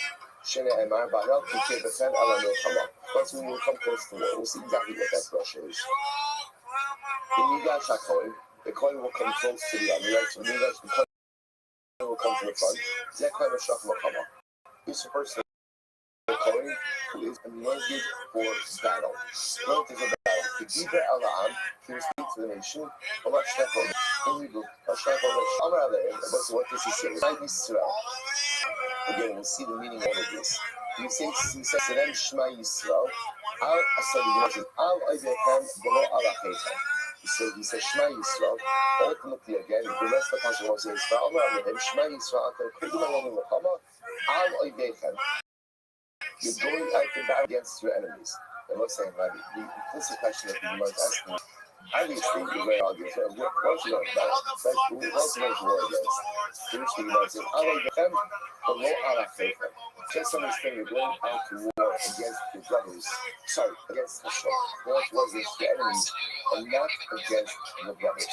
Once we will come close to war, we'll see exactly what that expression is. The Nigash HaKohen, the Kohen will come close to the army, right? So the Kohen will come to the front. That Kohen Mashiach Melchama. He's the person, the Kohen, who is anointed for battle. Anointed for battle. The Diber Ela'am, he will speak to the nation. In Hebrew, what does he say? Again, we'll see the meaning of all of this. He says to them, Shema Yisrael, Al Asad, Al Oivechem, V'lo Al Achechem. He says, Shema Yisrael. Ultimately, again, the rest of the passage will say, Shema Yisrael, Al Oivechem. You're going out to battle against your enemies. And what's saying, Rabbi? The implicit question that you might ask me, obviously, you're very obvious. What else are you going to battle? Who else are you going to war against? Seriously, you might say, Al Oivechem, V'lo Al Achechem. Just understand you're going out to war against your brothers. Sorry, against Hashem. Going to war against the enemies and not against the brothers.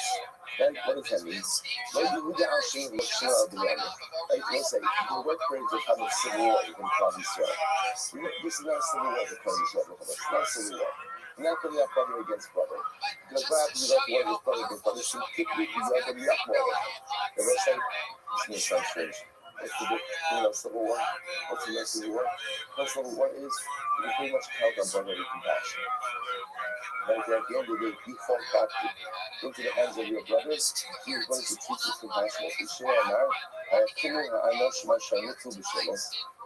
Then what does that mean? Right? We'll say, what brings a kind of civil war in Klal Yisrael? This is not a civil war in Klal Yisrael. It's not a civil war. You're not going to have brother against brother. Because what happens if you have war against brother? So typically, you have to be up more. And we'll say, this may sound strange. What's the civil war? What's the next civil war? What civil war is, you pretty much count on brotherly compassion. Right there at the end of the day, if you fall back into the hands of your brothers, he is going to teach you compassion.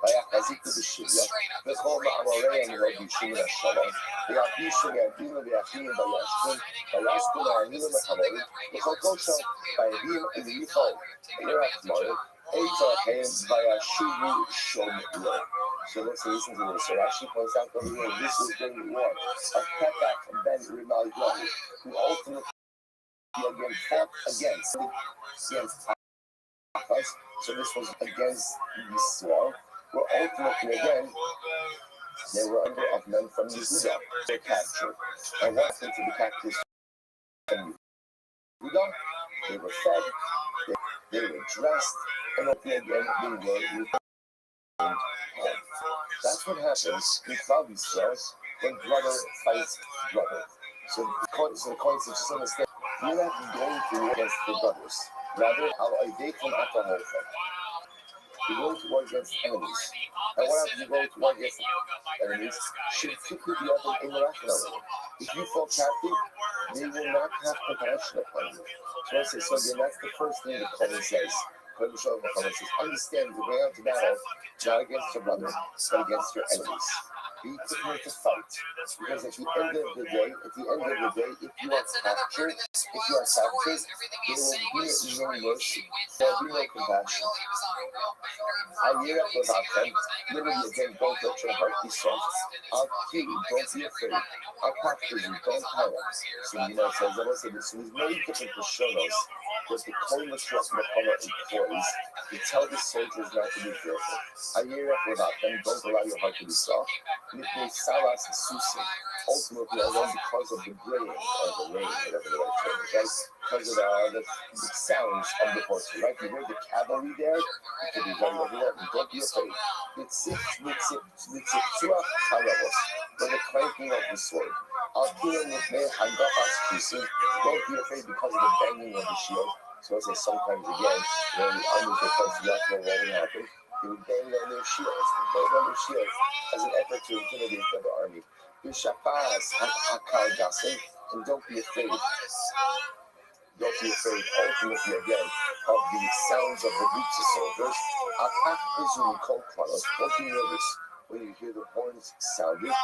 ויחזיקו בשביה, וכל מעבריהם ירגישו מן השלום, וירגישו וירגינו ויחים וישכון, ויעסקו להאמינו מחברים, וחלקו שם, ויהים וליפול, וירח מורים, איתו וישובו שומרו. So let's listen to this. So Rashi points out over here, this was during the war of Petak ben Rimalion, who ultimately again fought against Achaz. So this was against Yisrael, where ultimately again they were under of men from Yehuda. They were captured. And what happened to the captives from Yehuda? They were fed, they were dressed, and at the end they were returned home. That's what happens in Klal Yisrael when brother fights brother. So the coin is just understand, you're not going to war against the brothers. Rather, they from alcohol. You're going to war against enemies. And what happens? You're going to war against enemies should quickly be open irrationally. If you fall captive, they will not have compassion upon you. So then that's the first thing the Kohen says. Understand you're going out to battle not against your brother, but against your enemies. Be prepared to fight. Because at the end of the day, if you are captured, there will be no mercy. There will be no compassion. I hear up about them. Literally again, don't let your heart be soft. I'll kill you, don't be afraid. I'll capture you, don't hide. So it says, so there's many different personas that the Kohen employs to tell the soldiers not to be fearful. I hear up about them, don't allow your heart to be soft. Ultimately, because of the braying or the rain, whatever the right term is, right? Because of the sounds of the horses, right? You hear the cavalry there, it can be very overwhelming. Don't be afraid. It's but the clanking of the sword. Don't be afraid because of the banging of the shield. So I say sometimes again, when the armies were close to what would happen, they would bang on their shields. They bang on their shields as an effort to intimidate the other army. And don't be afraid. Don't be afraid, ultimately again, of the sounds of the groups of soldiers. Don't be nervous when you hear the horns sounding.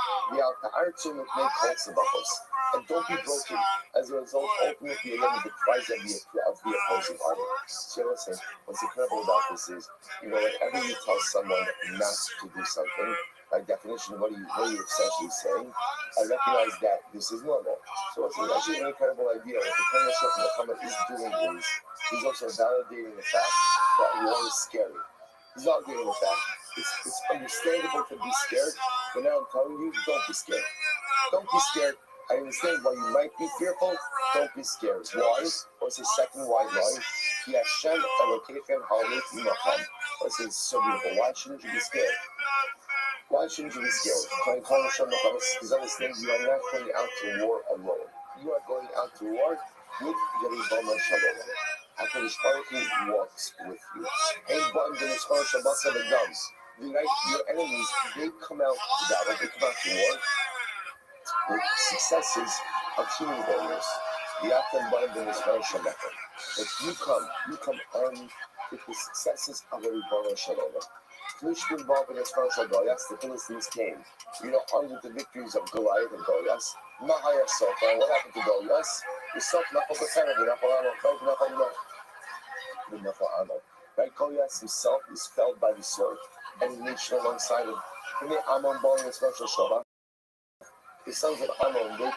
And don't be broken. As a result, ultimately again, the cries of the opposing army. So listen, what's incredible about this is, whenever you tell someone not to do something, by definition, what are you essentially saying? I recognize that this is normal. So it's actually an incredible idea. What the Kohen Muhammad is doing is, he's also validating the fact that war is scary. He's validating the fact. It's understandable to be scared, but now I'm telling you, don't be scared. Don't be scared. I understand why you might be fearful. Don't be scared. Why? What's his second white line? What's his so beautiful? Why shouldn't you be scared? Why shouldn't you be scared? Because understand you are not going out to war alone. You are going out to war with Yeribama Shalom. HaKadosh Baruch Hu walks with you. Your enemies, they come out to battle, they come out to war with successes of human warriors. But you come armed with the successes of a Rebbeinu Shalom. The Philistines came, armed with the victories of Goliath and Goliath. What happened to Goliath? Right? Goliath himself is felled by the sword, and he reached alongside him. The sons of Ammon, they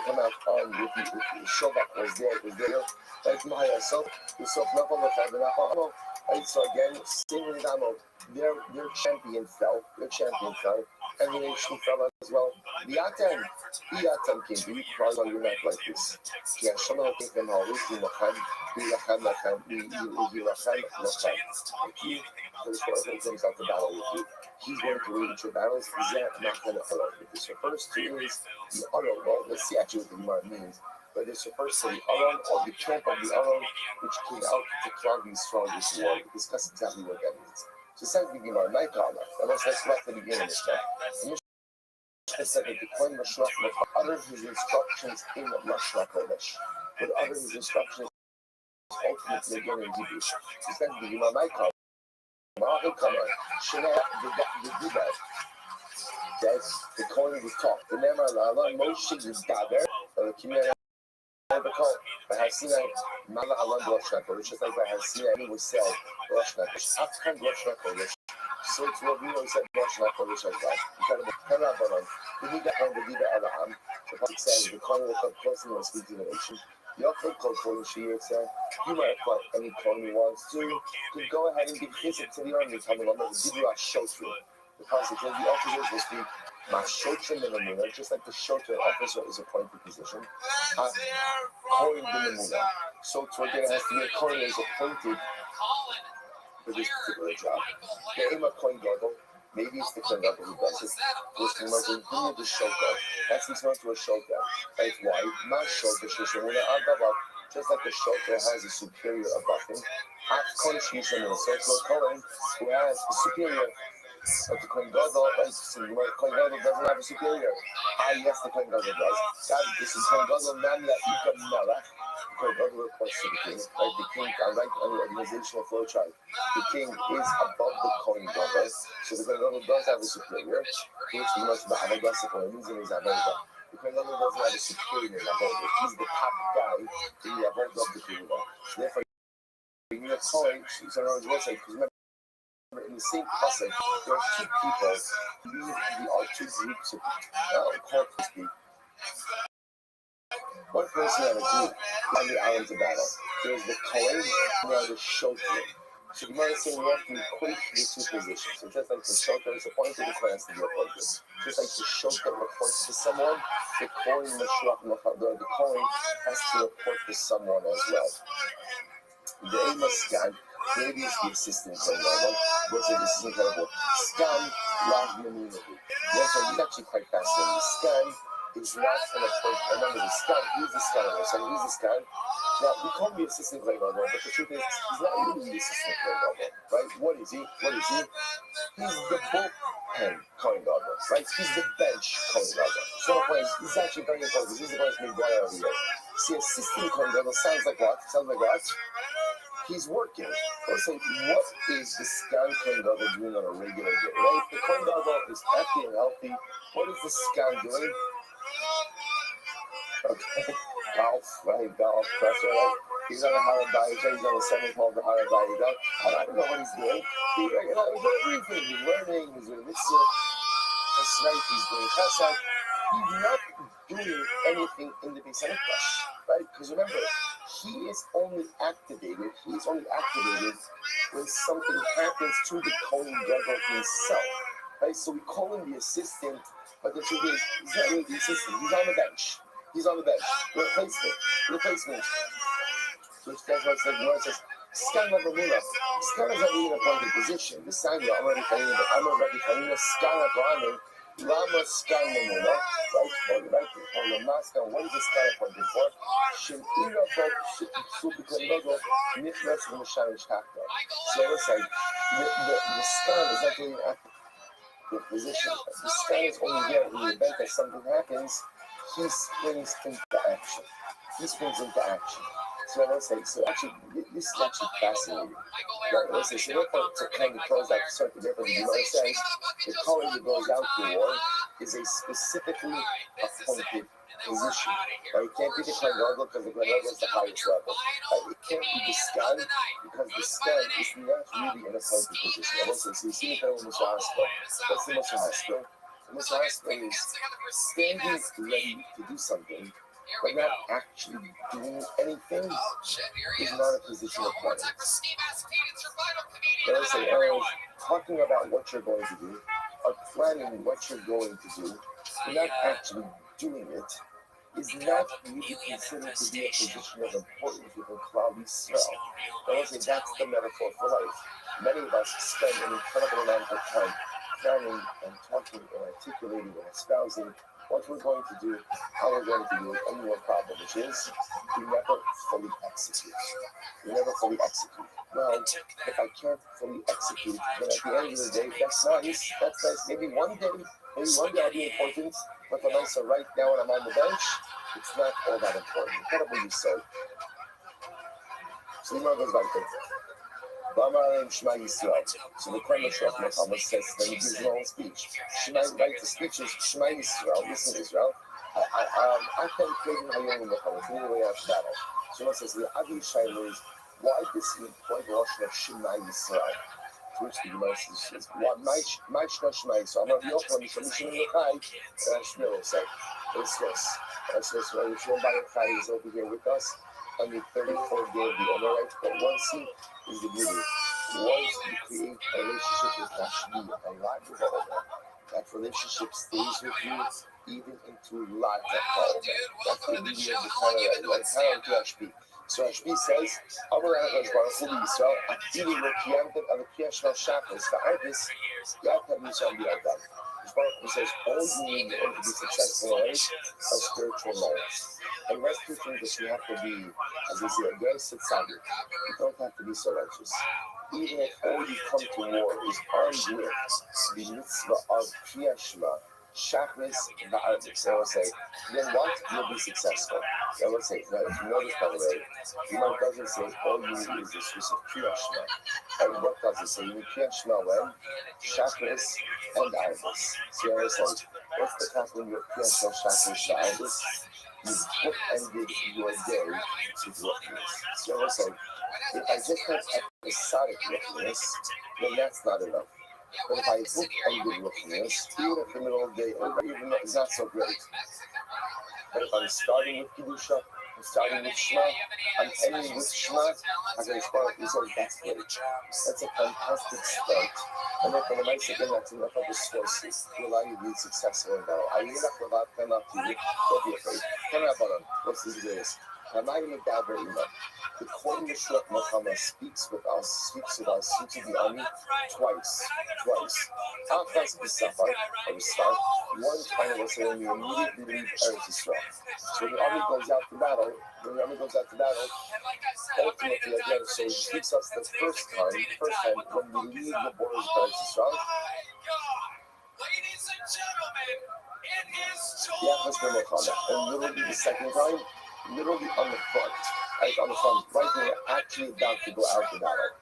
come out armed with the Shobak was there. Right, so again, same with Ammon, their champion fell, and the nation fell as well. The Atam came, do you cry on your neck like this? He's going to lead your battles. This refers to is the Aron. Well, let's see actually what the Gemara means. But this refers to the Aron, or the camp of the Aron, which came out to Klal Yisrael this war. We discuss exactly what that means. So it says the Gemara, my God, and let's go back to the beginning of this stuff. The Mishnah said that the Kohen Mashrach would utter his instructions in Mashrach Kodesh, would utter his instructions ultimately again in Hebrew. So it says the Gemara, my God, says the Kohen would talk. The name of Allah, Moshe is Daber, or the Kimera Nebekol, but Hasina, Mala Allah Rothschild, which is like by Hasina, he was said Rothschild. After Rothschild, so it's what we always said Rothschild as well. Incredible. Karabanon, the Nida and the Nida Alaham, the Prophet says the Kohen will come closely and speak to the nation. Yaakov called Kohen Shir said, you might have fought any Kohen who wants to, could go ahead and give visit to the army, tell them I'm going to give you a shoter. The Prophet said the officers will speak Mashotrim in the Muna, just like the shoter officer is a appointed position. Kohen in the Muna. So to again, it has to be a Kohen is appointed for this particular job. The aim of Kohen Gadol, maybe it's the Kohen Gadol who does it, was to make the shofar. That's referred to a shofar. That's why my shofar, just like the shofar has a superior above him, so to a Kohen who has a superior. But the Kohen Gadol, Kohen Gadol doesn't have a superior. Yes, the Kohen Gadol does. This is Kohen Gadol, Namya Ika Melech. Kohen Gadol reports to the king. Right? The king, right on the organizational flow chart, the king is above the Kohen Gadol. So the Kohen Gadol does have a superior, which must be Avodah Kohen, means in his Avodah. The Kohen Gadol doesn't have a superior in Avodah. He's the top guy in the Avodah of the Kohen. Therefore, you need a Kohen, so in other words, because in the same pasuk, there are two people lead two groups of court to speak. One person had a group on the islands of battle. There's the Kohen and the other Shofar. So you might say we have to equate the two positions. So just like the Shofar is appointed, the Kohen has to be appointed. Just like the Shofar reports to someone, the Kohen has to report to someone as well. The aim of Scan, maybe it's the assistant Kohen Gadol, but the assistant Kohen Gadol. Scan, Rav Menunahu. Therefore, he's actually quite fascinating. The Scan is not an appointment. Remember, the Scan, he's the Scan. So he's the Scan. Now, we call him the assistant Kohen Gadol, but the truth is, he's not really the assistant Kohen Gadol, right? What is he? He's the bullpen Kohen Gadol, right? He's the bench Kohen Gadol. So he's actually very important. He's the one who's been going over here. See, assistant Kohen Gadol sounds like what? He's working. Let's say, what is the Scan Kohen Gadol doing on a regular day, right? The Kohen Gadol is happy and healthy. What is the Scan doing? Okay, golf, right? Golf, that's right. He's on a Harabai, he's on a 7-12 the Harabai. I don't know what he's doing. He's everything. He's learning, he's doing mitzvah. That's right, he's doing chesed. He's not doing anything in the Beis Hamikdash, right? Because remember, he is only activated when something happens to the Kohen Gadol himself, right? So we call him the assistant, but the truth is, he's not really the assistant. He's on the bench. Replacement. So that's what it says. Scan of Ramuna. Scan is not really an appointed position. The sign I'm already Chayyim, Scan of Ramin, Lama Scan Ramuna, right? On the mask, what is the Scan appointed for? Shin Ira Bok Subikon Logo, Nifras from the Shanish Hakta. So let's say the Scan is not really an active position. The Scan is only there in the event that something happens. He springs into action. So let's say, this is actually fascinating. Let's say, so therefore, to kind of close out the circuit, therefore, the Gemara says, the Kohen that goes out to war is a specifically appointed position. Right? It can't be the Kohen Gadol because the Kohen Gadol is the highest level. Right? It can't be the Scan because the Scan is not really an appointed position. Let's say, so you see the Kohen Moshe Haskell. What's the Moshe Haskell? The Moshe Haskell is standing ready to do something, but not actually doing anything is not a position of planning. But I say, talking about what you're going to do, or planning what you're going to do, but not actually doing it, is not really considered to be a position of importance within Klal Yisrael. I say that's the metaphor for life. Many of us spend an incredible amount of time planning and talking and articulating and espousing what we're going to do, how we're going to do it, only one problem, which is we never fully execute. Well, if I can't fully execute, then at the end of the day, that's nice. Maybe one day I'll be important, but the nights are right now when I'm on the bench, it's not all that important. Incredible you say. So the goes like this. So the Kohen Muhammad says, then he gives his own speech. Shema, right? The speech is Shema Yisrael, listen Israel. I can't play in Hayom Muhammad, it's the way after battle. So it says, the Adi Shaila is, why this point the Rosh of Shema Yisrael? To which the Gemara says, my Shema Yisrael, I'm not the Yochel, Mishra Mechai, and Shmuel will say, it's this. Right? Shmuel Bayachai is over here with us on the 34th day of the Omer, right? But one scene is the beauty. Once you create a relationship with Hashmi and life with Omer, that relationship stays with you even into life. That's the beauty of the Torah, like Haram to Hashmi. So Rabbi says, Amar HaKadosh Baruch Hu Yisrael, Afilu lo kiyamtem al kriyat shema shachris va'arvis yatem Yisrael biyadam. Baruch Hu says, all you need in order to be successful in life are spiritual merits. And the rest of the things that you have to be, as we say, against the tzaddik. You don't have to be so righteous. Even if all you come to war is armed with the mitzvah of kriyat shema shachris va'arvis, they will say, then what? You'll be successful. They will say, now if you notice, by the way, the Gemara doesn't say all you need is this use of kriyat shema. And what does it say? You need kriyat shema when? Shachris and arvis. So I was like, what's the concept of your kriyat shema shachris va'arvis? You've bookended your day with rookiness. So I was like, if I just have episodic rookiness, then that's not enough. But if I bookended rookiness, even if the middle of the day, even though it's not so great. But if I'm starting with Kedusha, I'm starting with Shema, I'm ending with Shema, I'm going to start with Yisrael, that's great. That's a fantastic start. And then for the nice again, that's enough of a source to allow you to be successful in battle. I need enough of that, cannot do it. Don't be afraid. Cannot bother. What's the greatest? I'm not even that very much. The Kohen Yeshua Muhammad speaks with us, speaks to the army twice. After the Safar, or the start, one time was when you immediately leave Eretz Yisrael. So when the army goes out to battle, ultimately again, so he speaks us the first time when we leave the borders of Eretz Yisrael. Ladies and gentlemen, it is And literally the second time, literally on the front, right when we're actually about to go out to battle.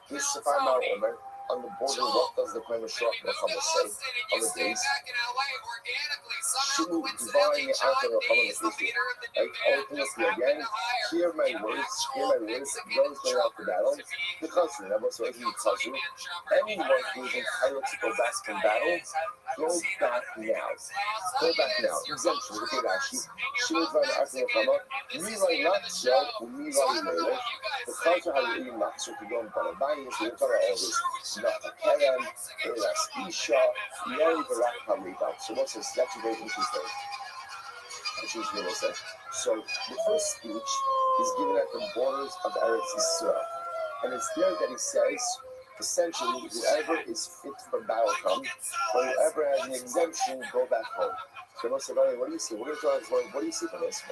This Safar Ma'al Omer, on the border, what does the Kohen Yeshua Muhammad say on the days? Shimu divine after the Muhammad right? Ultimately again, hear my words, those going out to battle, because remember, so if you Chazru, anyone who is entitled to go back from battle, go back now. Exemption, look at Rashi. Shimu divine after the Muhammad, Milay Natsya, Milay Lele, the culture how you eat Natsya to go in Banabayas, we talk about all this. Kerem, Eras Isha, Yeri Barak HaRibah. So what's this? That's a very interesting. So the first speech is given at the borders of Eretz Yisrael. And it's there that he says, essentially, whoever is fit for battle come, or whoever has an exemption, go back home. So most of what do you see? What do you see from this?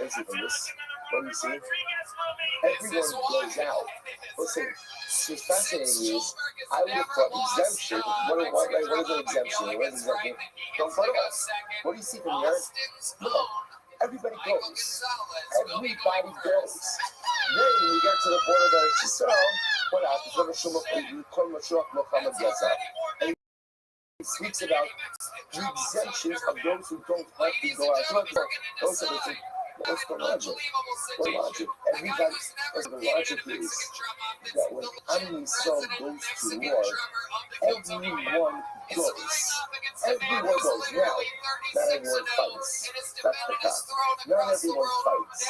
What do you see? Everyone goes out. Listen, what's fascinating is, I would have thought exemption. What is an exemption? Don't put off. What do you see from here? Look, everybody goes. Then you get to the border of Eretz Yisrael. What happens? And he speaks about the exemptions of those who don't have to go out. What's the logic? Everybody, the logic is that when Am Yisrael goes to war, everyone goes. Now, not everyone fights. That's the fact. Not everyone fights.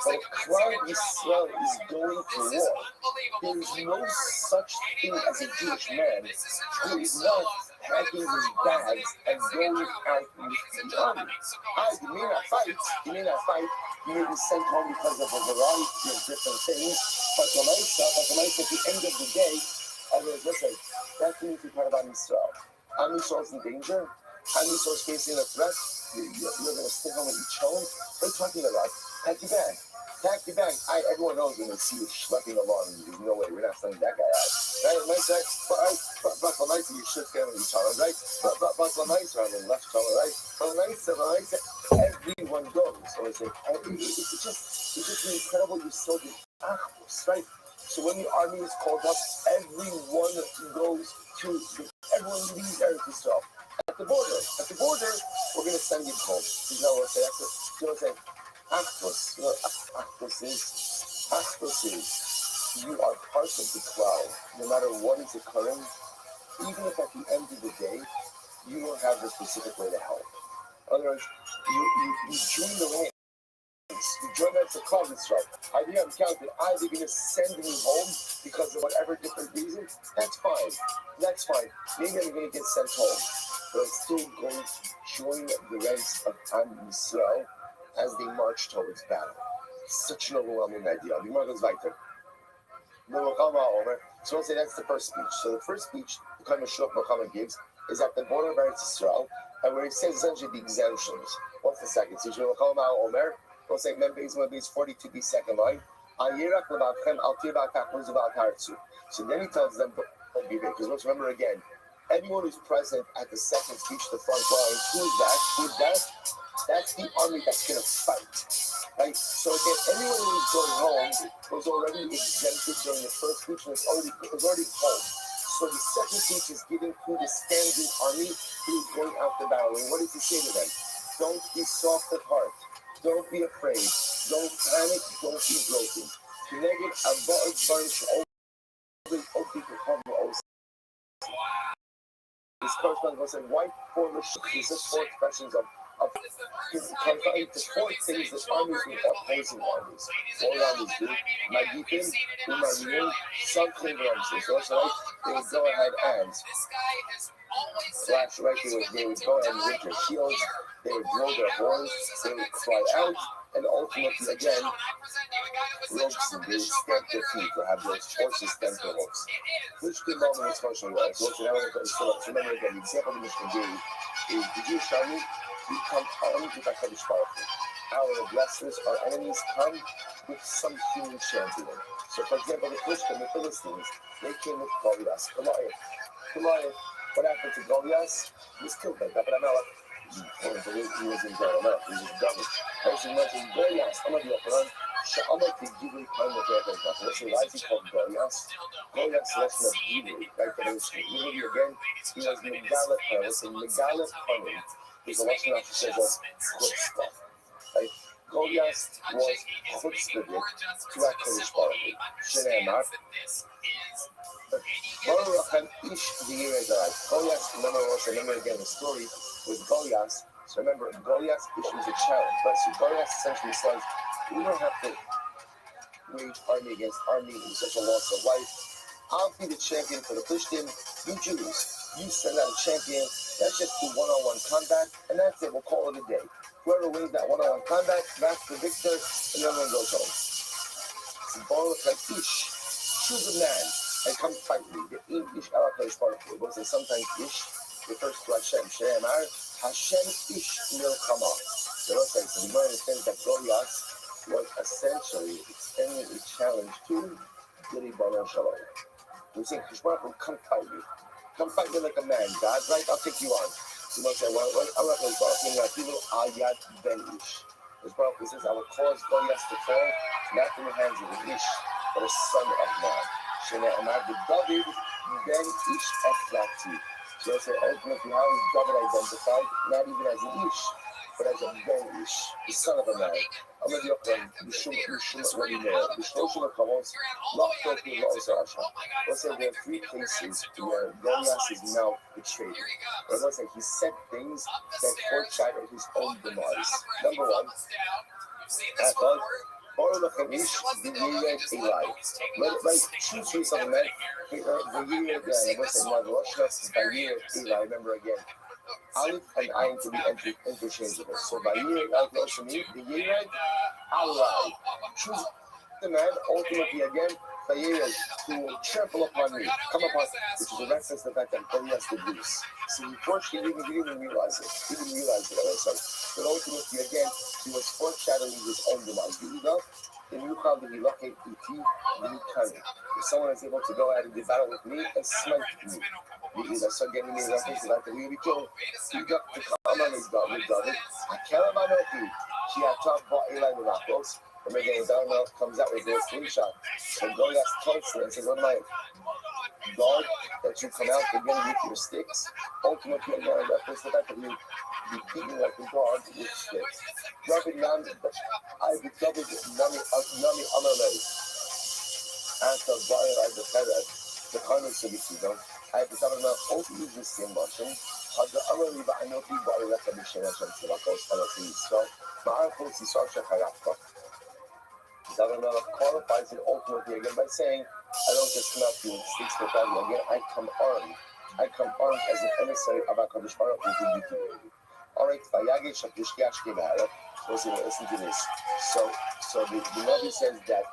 But if Klal Yisrael is going to war, there is no such thing as a Jewish man who is not packing his bags and going out with the army. You may not fight, you may be sent home because of a variety of different things, but the nice at the end of the day, listen, that means you're part of Am Yisrael. Am Yisrael is in danger. Am Yisrael is facing a threat. You're going to stay home and eat home. What are you talking about? Pack your bag. Everyone knows when they see you schlepping along, there's no way we're not sending that guy out. Right? But you should stand with each other, right? But left shoulder, right? Everyone goes. So it's just an incredible use of the achos, right? So when the army is called up, everyone leaves Eretz Yisrael. At the border, we're going to send you home. You know what I'm saying? Achos is, you are part of the cloud, no matter what is occurring, even if at the end of the day, you don't have the specific way to help. In other words, you join the ranks. You join the cloud Yisrael. I'm counted. Either going to send me home because of whatever different reason, that's fine. Maybe I'm going to get sent home, but I'm still going to join the ranks of Am Yisrael as they march towards battle. Such an overwhelming idea. The Gemara goes weiter. So let's say that's the first speech. So the first speech the Kama Shulch Muhammad gives is at the border of Eretz Yisrael, and where he says essentially the exemptions. What's the second speech? We'll say Membeis 42b second line. So then he tells them, don't be big, because let's remember again, everyone who's present at the second speech, the front line, who's that? That's the army that's going to fight. Right? So again, anyone who's going home was already exempted during the first speech and was already home. So the second speech is given to the standing army who's going out to battle. And what does he say to them? Don't be soft at heart. Don't be afraid. Don't panic. Don't be broken. This corresponds to white former is just four expressions of confined to four things that armies with opposing armies. All armies do. Magipin, Umariyim, something ramses. So that's right. They would go ahead and flash right. They would go ahead and with their shields. They would blow their horns. They would fly out. And ultimately, again, ropes and they stamp their feet or have those horses stamp their hooves. Which the moment is functional well. So remember again, the example the Mishnah gave is the Jewish army become armed with HaKadosh Baruch Hu. Our aggressors, our enemies, come with some human champion. So for example, the Philistines, they came with Goliath, Goliath. What happened to Goliath? He was killed by David HaMelech. He was in Goliath, he was in David. Also mentioned Goliath, I'm going to be open. Sha'amah to give him time of David. So why is he called Goliath? Goliath's lesson of Hebrew, right? But it was Hebrew again. He was Megalit Panim. So Megalit Panim is a lesson that says of chutzpah. Right? Goliath was chutzpah to HaKadosh Baruch Hu. Shneimar. Goliath, remember again the story with Goliath. So remember, Goliath issues a challenge. Right? So Goliath essentially says, we don't have to wage army against army in such a loss of life. I'll be the champion for the Plishtim. You Jews, you send out a champion. Let's just do one-on-one combat, and that's it. We'll call it a day. Whoever wins that one-on-one combat, that's the victor, and everyone goes home. Choose a man and come fight me. The Ish Alakosh Baruch Hu. Sometimes Ish refers to Hashem. She'emar Hashem Ish Milchama. So the Gemara understands that Goliath was essentially extending a challenge to the Ribono Shalom. We're saying, Kishmar, come fight me. Come fight me like a man, God, right? I'll take you on. You might say, well, I'm not going to talk to you. Ayat Ben Ish. Kishmar says, I will cause Goliath to fall, not in the hands of the Ish, but a son of man. Shana Amar, the David Ben Ish Eflati. So I say, ultimately, how is David identified? Not even as an Ish, but as a Ben Ish, the son of a man. I'm going to be up on what you know. The Shloshim HaKavos, Lachtoki La'osarasha. Let's say there are three places where Goliath is now betrayed. But let's say he said things that foreshadowed his own demise. Number one, I thought, or the Chavish, the Yired Eli. Like, choose something like the Yired, what's it, Rothschild, the Yired Eli, remember again. Aleph and Ayin to be interchangeable. So by Yired, like also mean, the Yired, Ally. Choose the man, ultimately again, the Yired, who will trample upon me, come upon, which is a reference to the fact that Goliath did this. So unfortunately, he didn't even realize it. He didn't realize it, but ultimately, again, he was foreshadowing his own demise. In Yuchal, the Hilachim Iti, the Yukani. If someone is able to go out and do battle with me and smite me, so getting me reference to that we be killed. He got to come on his God with David. I can't remember if she had talked about Eli with Apos. And again, Daniel comes out with this slingshot. And Goliath tells him and says, what am I? God, that you come out again with your sticks. Ultimately, again, reference to the fact that you be beaten like a dog with sticks. Rabbi Nami, I be David Nami Amalei. After Bayer, I declared the kindness of the season. I have decided not to use this same motion. Had the Amalei, but I know he bought a recognition of some Sivakos Palatis. So, my uncle is such a character. David qualifies it ultimately again by saying, I don't just come out to sticks with that again, I come armed. I come armed as an emissary of HaKadosh Baruch Hu. Alright, Vayage Shapishki Ashkevara. Listen to this. So the Rabbi says that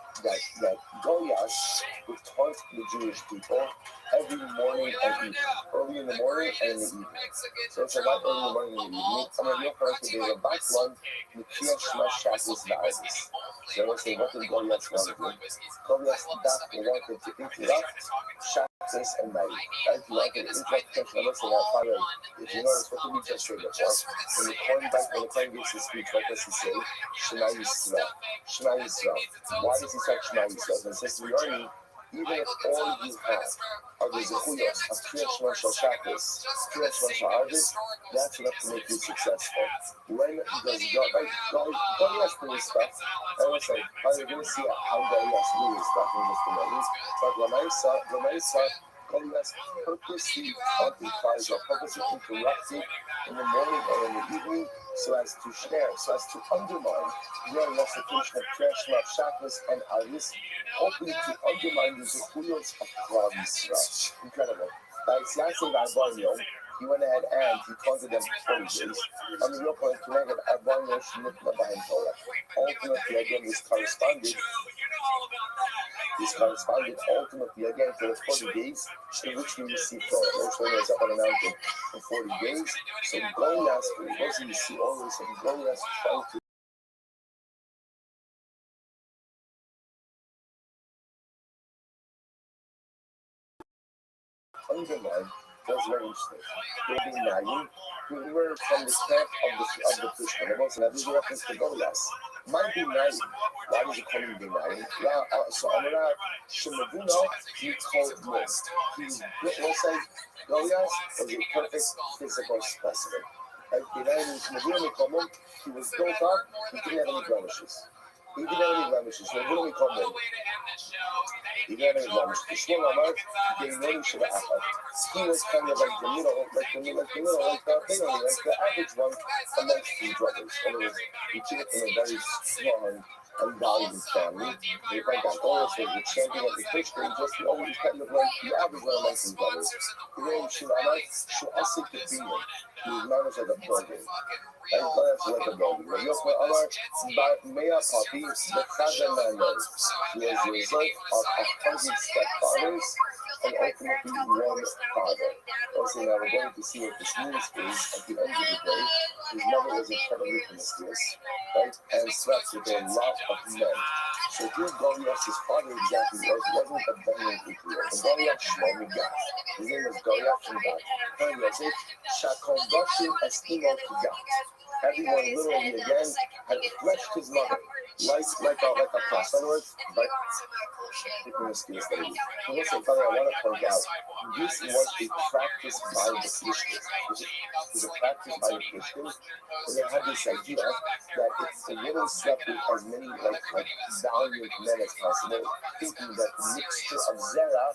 Goliath would taunt the Jewish people every morning and evening, early in the morning and in the evening. So it's about early in the morning and in the evening. I'm going to real first to the Batlan, the Kriyat Shema Shabbos V'Avis. So let's say, what did Goliath want to do? Goliath wanted to interrupt Shabbos and night. Right? He wanted to interrupt Kriyat Shema Shabbos. If you notice, what did we just say before? When the Kohen gives his speech, what does he say? Shema Yisrael. Shema Yisrael. Why does he say Shema Yisrael? It says to the army, even if all you have are the zechuyos of Kriyat Shema Shabbos, Kriyat Shema Shabbos, that's enough to make you successful. When does Goliath do his stuff? I will say, you're going to see how Goliath do his stuff in just a moment. But Lamaisa, Goliath purposely occupies or purposely interrupted in the morning or in the evening so as to share, so as to undermine your recitation of Kriyat Shema Shabbos and Avis, hoping to undermine the zechuyos of Klal Yisrael. Incredible. He went ahead and he taunted them for 40 days. On the real point, ultimately, again, this corresponded ultimately again to the 40 days in which we received Torah. Rothschild was up on a mountain for 40 days. So Goliath, you see always that Goliath trying to underline was very interesting. We were from the camp of the Christian. And also, that is a reference to Goliath. Might be naive. Why does it call him being naive? So Amara Shemavuna, he told him. We'll say Goliath was a perfect physical specimen. He was built up, he didn't have any blemishes. He didn't have any blemishes. So what do we call him? He didn't have any blemishes. He was kind of like the middle, like the average one amongst his brothers. In other words, he came from a very strong and valued family. They find that Goliath was the champion of the Christian, just always kind of like the average one amongst his brothers. He was known as like a building. And Goliath was like a building. He was the result of 100 stepfathers and ultimately one father. Also, now we're going to see what this means is, at the end of the day, his mother was incredibly promiscuous, right, and slept with a lot of men. So here Goliath's father exactly wasn't a Benjamin Israel. The Goliath Shlomi Gat. His name was Goliath from Gat. And Yosef, Shakol Bashim Estimo Gat. Everyone literally again had fleshed his mother, like a class. In other words, like the promiscuous lady. And listen, Father, I want to point out, this was a practice by the Christians. It was a practice by the Christians, and they had this idea that if the women slept with as many like valiant men as possible, thinking that the mixture of Zerah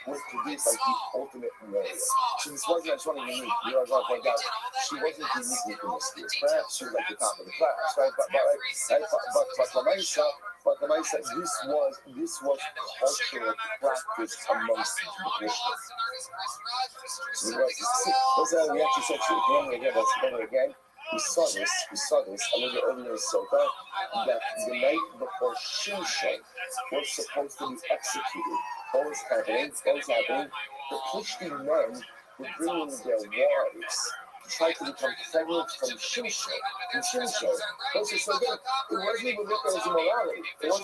would produce like the ultimate warrior. So this wasn't just one unique. You know, I was going to point out, she wasn't uniquely promiscuous. Perhaps she was like the top of the class, right? But the Maisa, this was cultural practice amongst the Christians. We actually said to again. We saw this a little bit earlier in Sota, that the night before Shimshon was supposed to be executed. What was happening? The Christian men were bringing their wives to try to become pregnant from Shimshon. And Shimshon, also so good, it wasn't even looked at as immorality. It was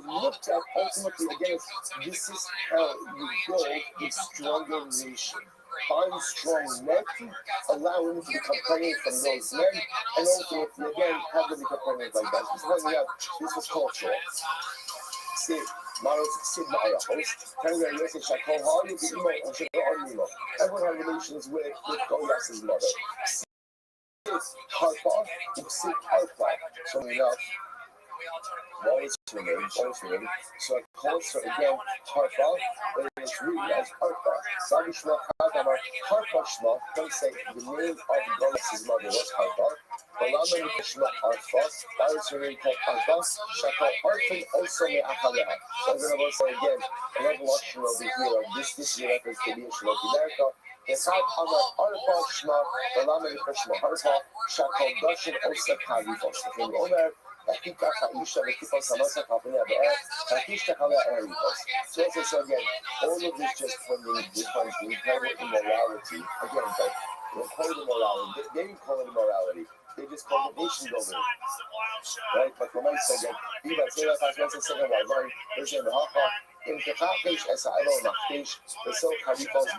looked at ultimately against, this is how you build a stronger nation. Find strong men, allow them to become pregnant from those men, and ultimately again have them become pregnant like that. This was cultural. See, everyone had relations with Goliath's mother. So enough. Always for me. So I call her again Harpa, but it's written as Harpa. Sabishma Hadamar Harpa Shma, don't say the name of Goliath's mother was Harpa. Balama Nishma Harpa, that is her name called Harpa. Shaka Harpin also me Ahalea. So I'm going to say again, another lecture over here of this is a reference to the Shloki Derka. אחד אמר ארפה שמה ולמה נקרא שמה ארפה שהקודשים עושה קריבוס. לכן הוא אומר הכי ככה אישה וכיפוס המסך הפני הבאר והכישתך עליה אריבוס. So again, all of this just pointing different incredible immorality. Again, but they call it immorality. They didn't call it immorality. They just call it nation building. Right? But when I say that, even say that I was saying about Lord, there's in the Haka, in the Kakish as I don't know, the so Kalifos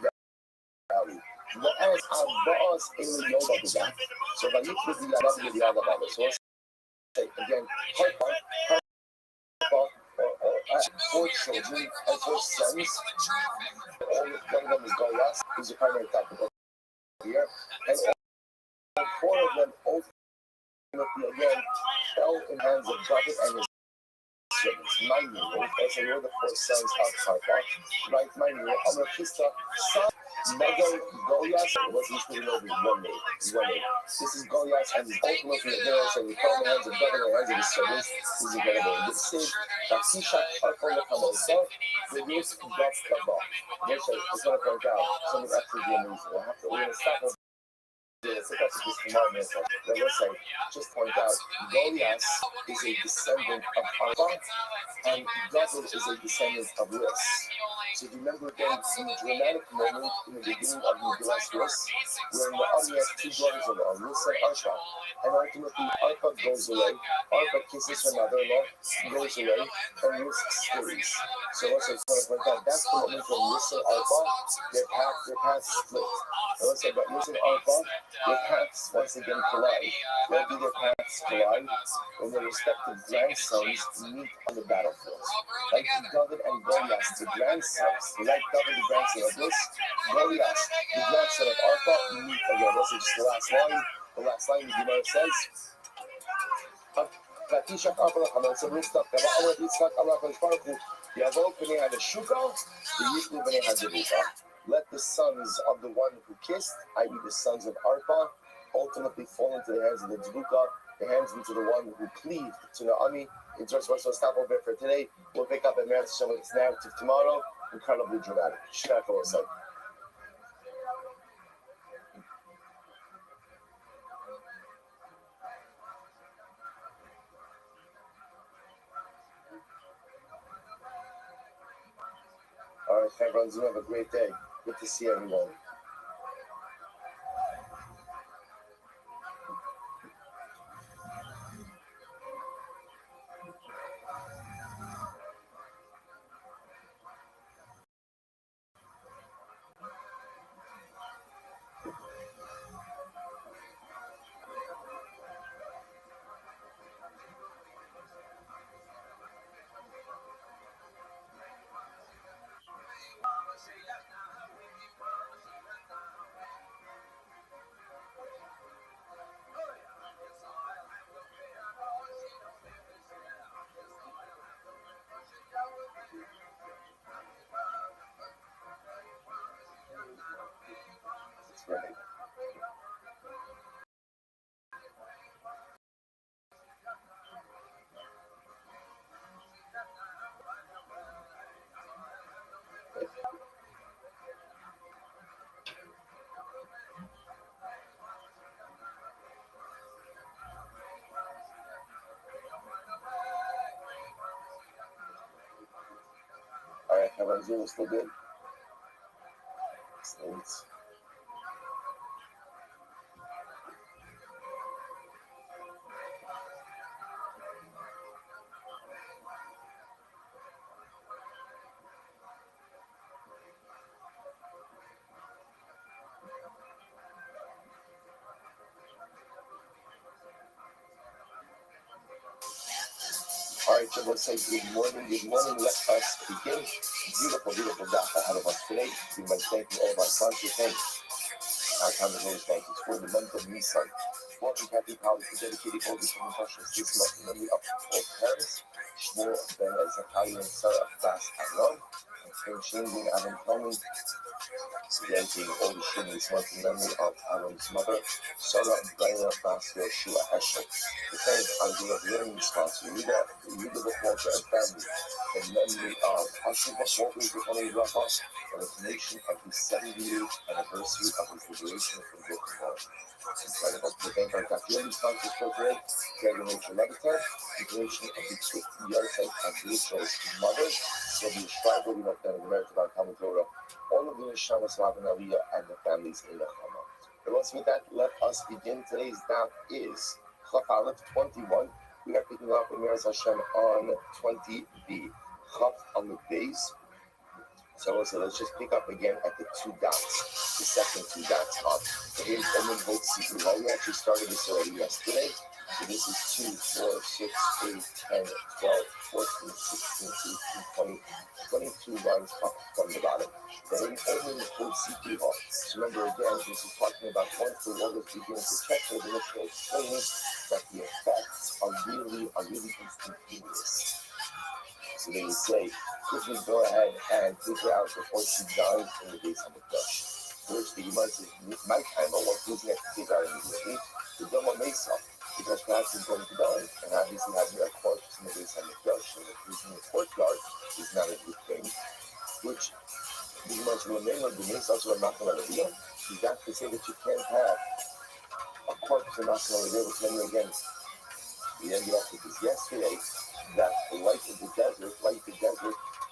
Valley. The as our boss in the Yoga began. So by you could be the other about it. So again, four children and 4 sons. One of them is Goliath, who's the primary topic here. And all 4 of them ultimately again fell in the hands of David and his servants. 9-year-old, as they were the 4 sons of Harpa. Right, 9-year-old, Amrachista, son Megan Goliath was usually over 1 name. This is Goliath and ultimately there, so we fell in the hands of David and the hands of his servants. This is incredible. This is Bakisha Harpa himself, the news got the ball. Which is going to point out something absolutely amazing. We're going to stop with just point out Goliath is a descendant of Harpa and David is a descendant of Lis. So if you remember again the dramatic moment in the beginning of Megillah's Lis, where the army has 2 daughters of them, Lis and Arpa, and ultimately Arpa goes away, Arpa kisses her mother-in-law, goes away, and Lis stays. So also it's going to point out that's the moment when Lis and Arpa, their paths split. And let's say, but Lis and Arpa, their paths once again collide. Where do their paths collide? When their respective grandsons meet on the battlefield. Like David and Goliath, the grandsons. Like David, the grandson of this, Goliath, the grandson of Arpa, meet again. This is just the last line. The last line the Gemara says. ותשק אברהם, אבל זה מסתכל, ואמר יצחק אמר הקדוש ברוך הוא, יבואו פני הנשוקה ויפלו פני הדבוקה. Let the sons of the one who kissed, i.e. the sons of Arpa, ultimately fall into the hands of the Dvuka, the hands into the one who cleaved to Naomi. In terms of we'll stop over for today. We'll pick up at Meretz Hashem with its narrative tomorrow. Incredibly dramatic. Shkaka was like. All right, everyone, have a great day. Good to see everyone. Right. All right, everyone's doing still good. Excellent. All right, so let's say good morning. Let us begin. Beautiful, beautiful day ahead of us today. We must thank you all of our sponsors. Thank our commentators. Thank you for the month of Nisan. Welcome, Happy College, for dedicating all these questions this month in memory of all parents. Shmuel, Ben, Zachariah, and Sarah, Bas, Aaron, and King Shindy, and Adam Tony. So dedicating all the children this month in memory of Aaron's mother, Sarah, Diana, Bas, Yoshua, Heschel. The parents idea of learning spots. You read the book Walter and Family, in memory of Hashem Walter becoming Rabbi, and the nation of the 70th anniversary of his liberation from the book of incredible. The bank on Kafir sponsors for great, Kevin Nature Levitar, the creation of the 50-yard type of Rachel's mother, so the Shriver, we looked at in America about Talmud Torah, all of the Neshamas, Rabbi Aliyah, and the families in the Chama. But once with that, let us begin. Today's daf is Chaf Aleph 21. We are picking up in Meretz Hashem on 20b. Chaf on the base. So let's just pick up again at the two dots, the second two dots up. We actually started this already yesterday. So this is 2, 4, 6, 8, 10, 12, 14, 16, 18, 20, 22 lines up from the bottom. Then only hold CP off. So remember again, this is talking about once the world is beginning to check for the initial explaining that the effects are really instantaneous. So they would say, if we go ahead and figure out before she died in the base of the flesh, which the Gemara says, my time of what he's going to figure out immediately, the Doma Mesa, because perhaps he's going to die, and obviously having a corpse in the base of the flesh, and if he's in the courtyard is not a good thing, which the Gemara says, when they were the Mesa, also not going to be, is that to say that you can't have a corpse and not going to be able to live again. We ended up with this yesterday, that like the desert,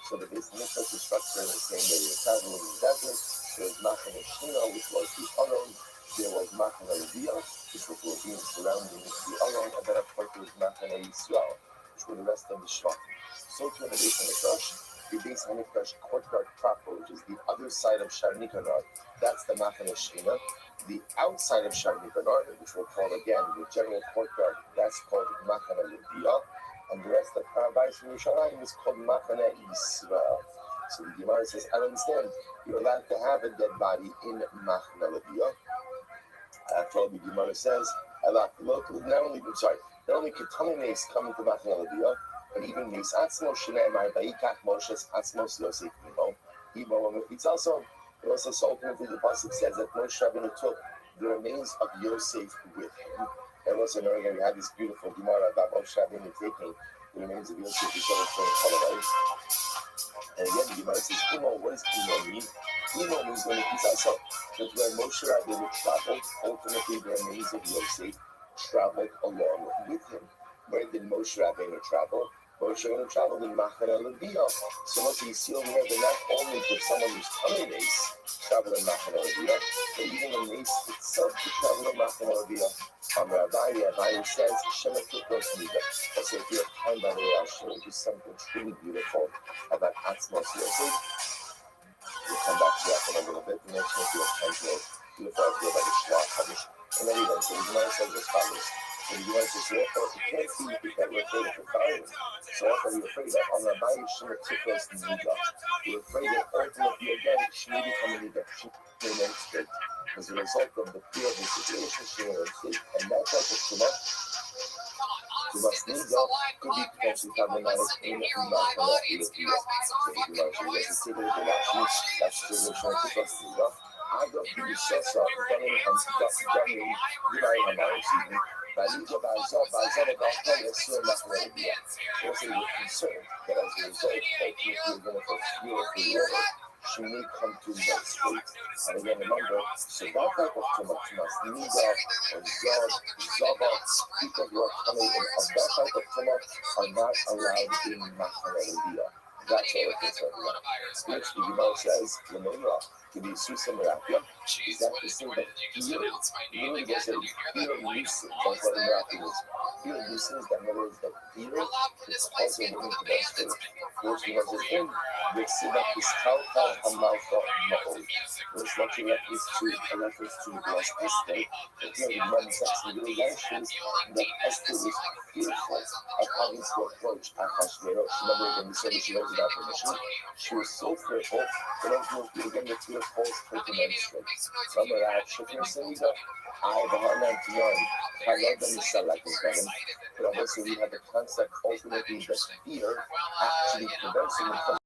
so the base mitzvah is structured in the same way. You're traveling in the desert, there was Machane Shina, which was the Aron, there was Machane Rabia, which was the being surrounding the Aron, and then of course there was Machane Yisrael, which were the rest of the Shvatim. So to the base Hamikdash, the base Hamikdash courtyard proper, which is the other side of Shar Nikanor, that's the Machane Shina. The outside of Shar Nikanor, which we'll call again the general courtyard, that's called Machane Rabia. And the rest of Paradise in Yerushalayim is called Machane Yisrael. So the Gemara says, I understand, you're allowed to have a dead body in Machane Rabia. After all, the Gemara says, not only can Tony Mace come into Machane Rabia, but even Mace Atzmo Shneimar Ba'ikach Moshes Atzmos Yosef Imo. It's also so ultimately the pasuk says that Moshe Rabbeinu took the remains of Yosef with him. And also, again, we had this beautiful Gemara about Moshe Rabbeinu taking the remains of Yosef to show us. And again, the Gemara says, Imo, what does Imo mean? Imo means when he's also that where Moshe Rabbeinu traveled, ultimately the remains of Yosef traveled along with him. Where did Moshe Rabbeinu travel? Moshe Rabbeinu traveled in Machane Rabia. So what you see over here, that not only did someone who's coming mace travel in Machane Rabia, but even the mace itself could travel in Machane Rabia. Rabbi says, Shema Kikos Nida. So if you have time, by the way, I'll show you something truly beautiful about Atzmos Yosef. We'll come back to that in a little bit. The next one, if you have time to beautiful idea about the Shlach. And anyway, so the Gemara says as follows. So the Gemara says, therefore, you can't see that we're afraid of the dying. So what are you afraid of? On Rabbi Shema Kikos Nida. You're afraid that ultimately, again, she may become a Nida. She may remain straight. As a result of the fear of the situation, she will escape, and that type of Shema Nida could be potentially problematic in Machane Rabia. So the Gemara says, take a look at Rashi. That's the Shema Kikos Nida. Agam Yisasa, Damin Damin Yirayim Hamarashim, Valija Bazal Balkan Yasur Machane Rabia. Also, you're concerned that as a result, ultimately you're going to fulfill the order. She may come to that state. And again, remember, so that type of Tumas, Nida, or Zaba, people who are coming in of that type of Tumas are not allowed in Machane Rabia. That's all we're concerned about. Which the Gemara says, Lemera, to be Susa Merapia, is that the same that fear, really was a fear nuisance, that's what Merapia is. Fear nuisance, that in other words, the fear is also moving to that state. Which the Gemara says, they see that this Kalkal Hamalka Ma'ol. Which actually a reference to the last Esther, that here the Gemara says, the relations that Esther was fearful of having to approach Achashverosh. Remember, when we said that she was about permission, she was so fearful that ultimately again the fear falls her to menstruate. Some are out, Shafir Siniga, I have a hard time to learn. I love them to sell like this, but also we have the concept ultimately that fear actually prevents them from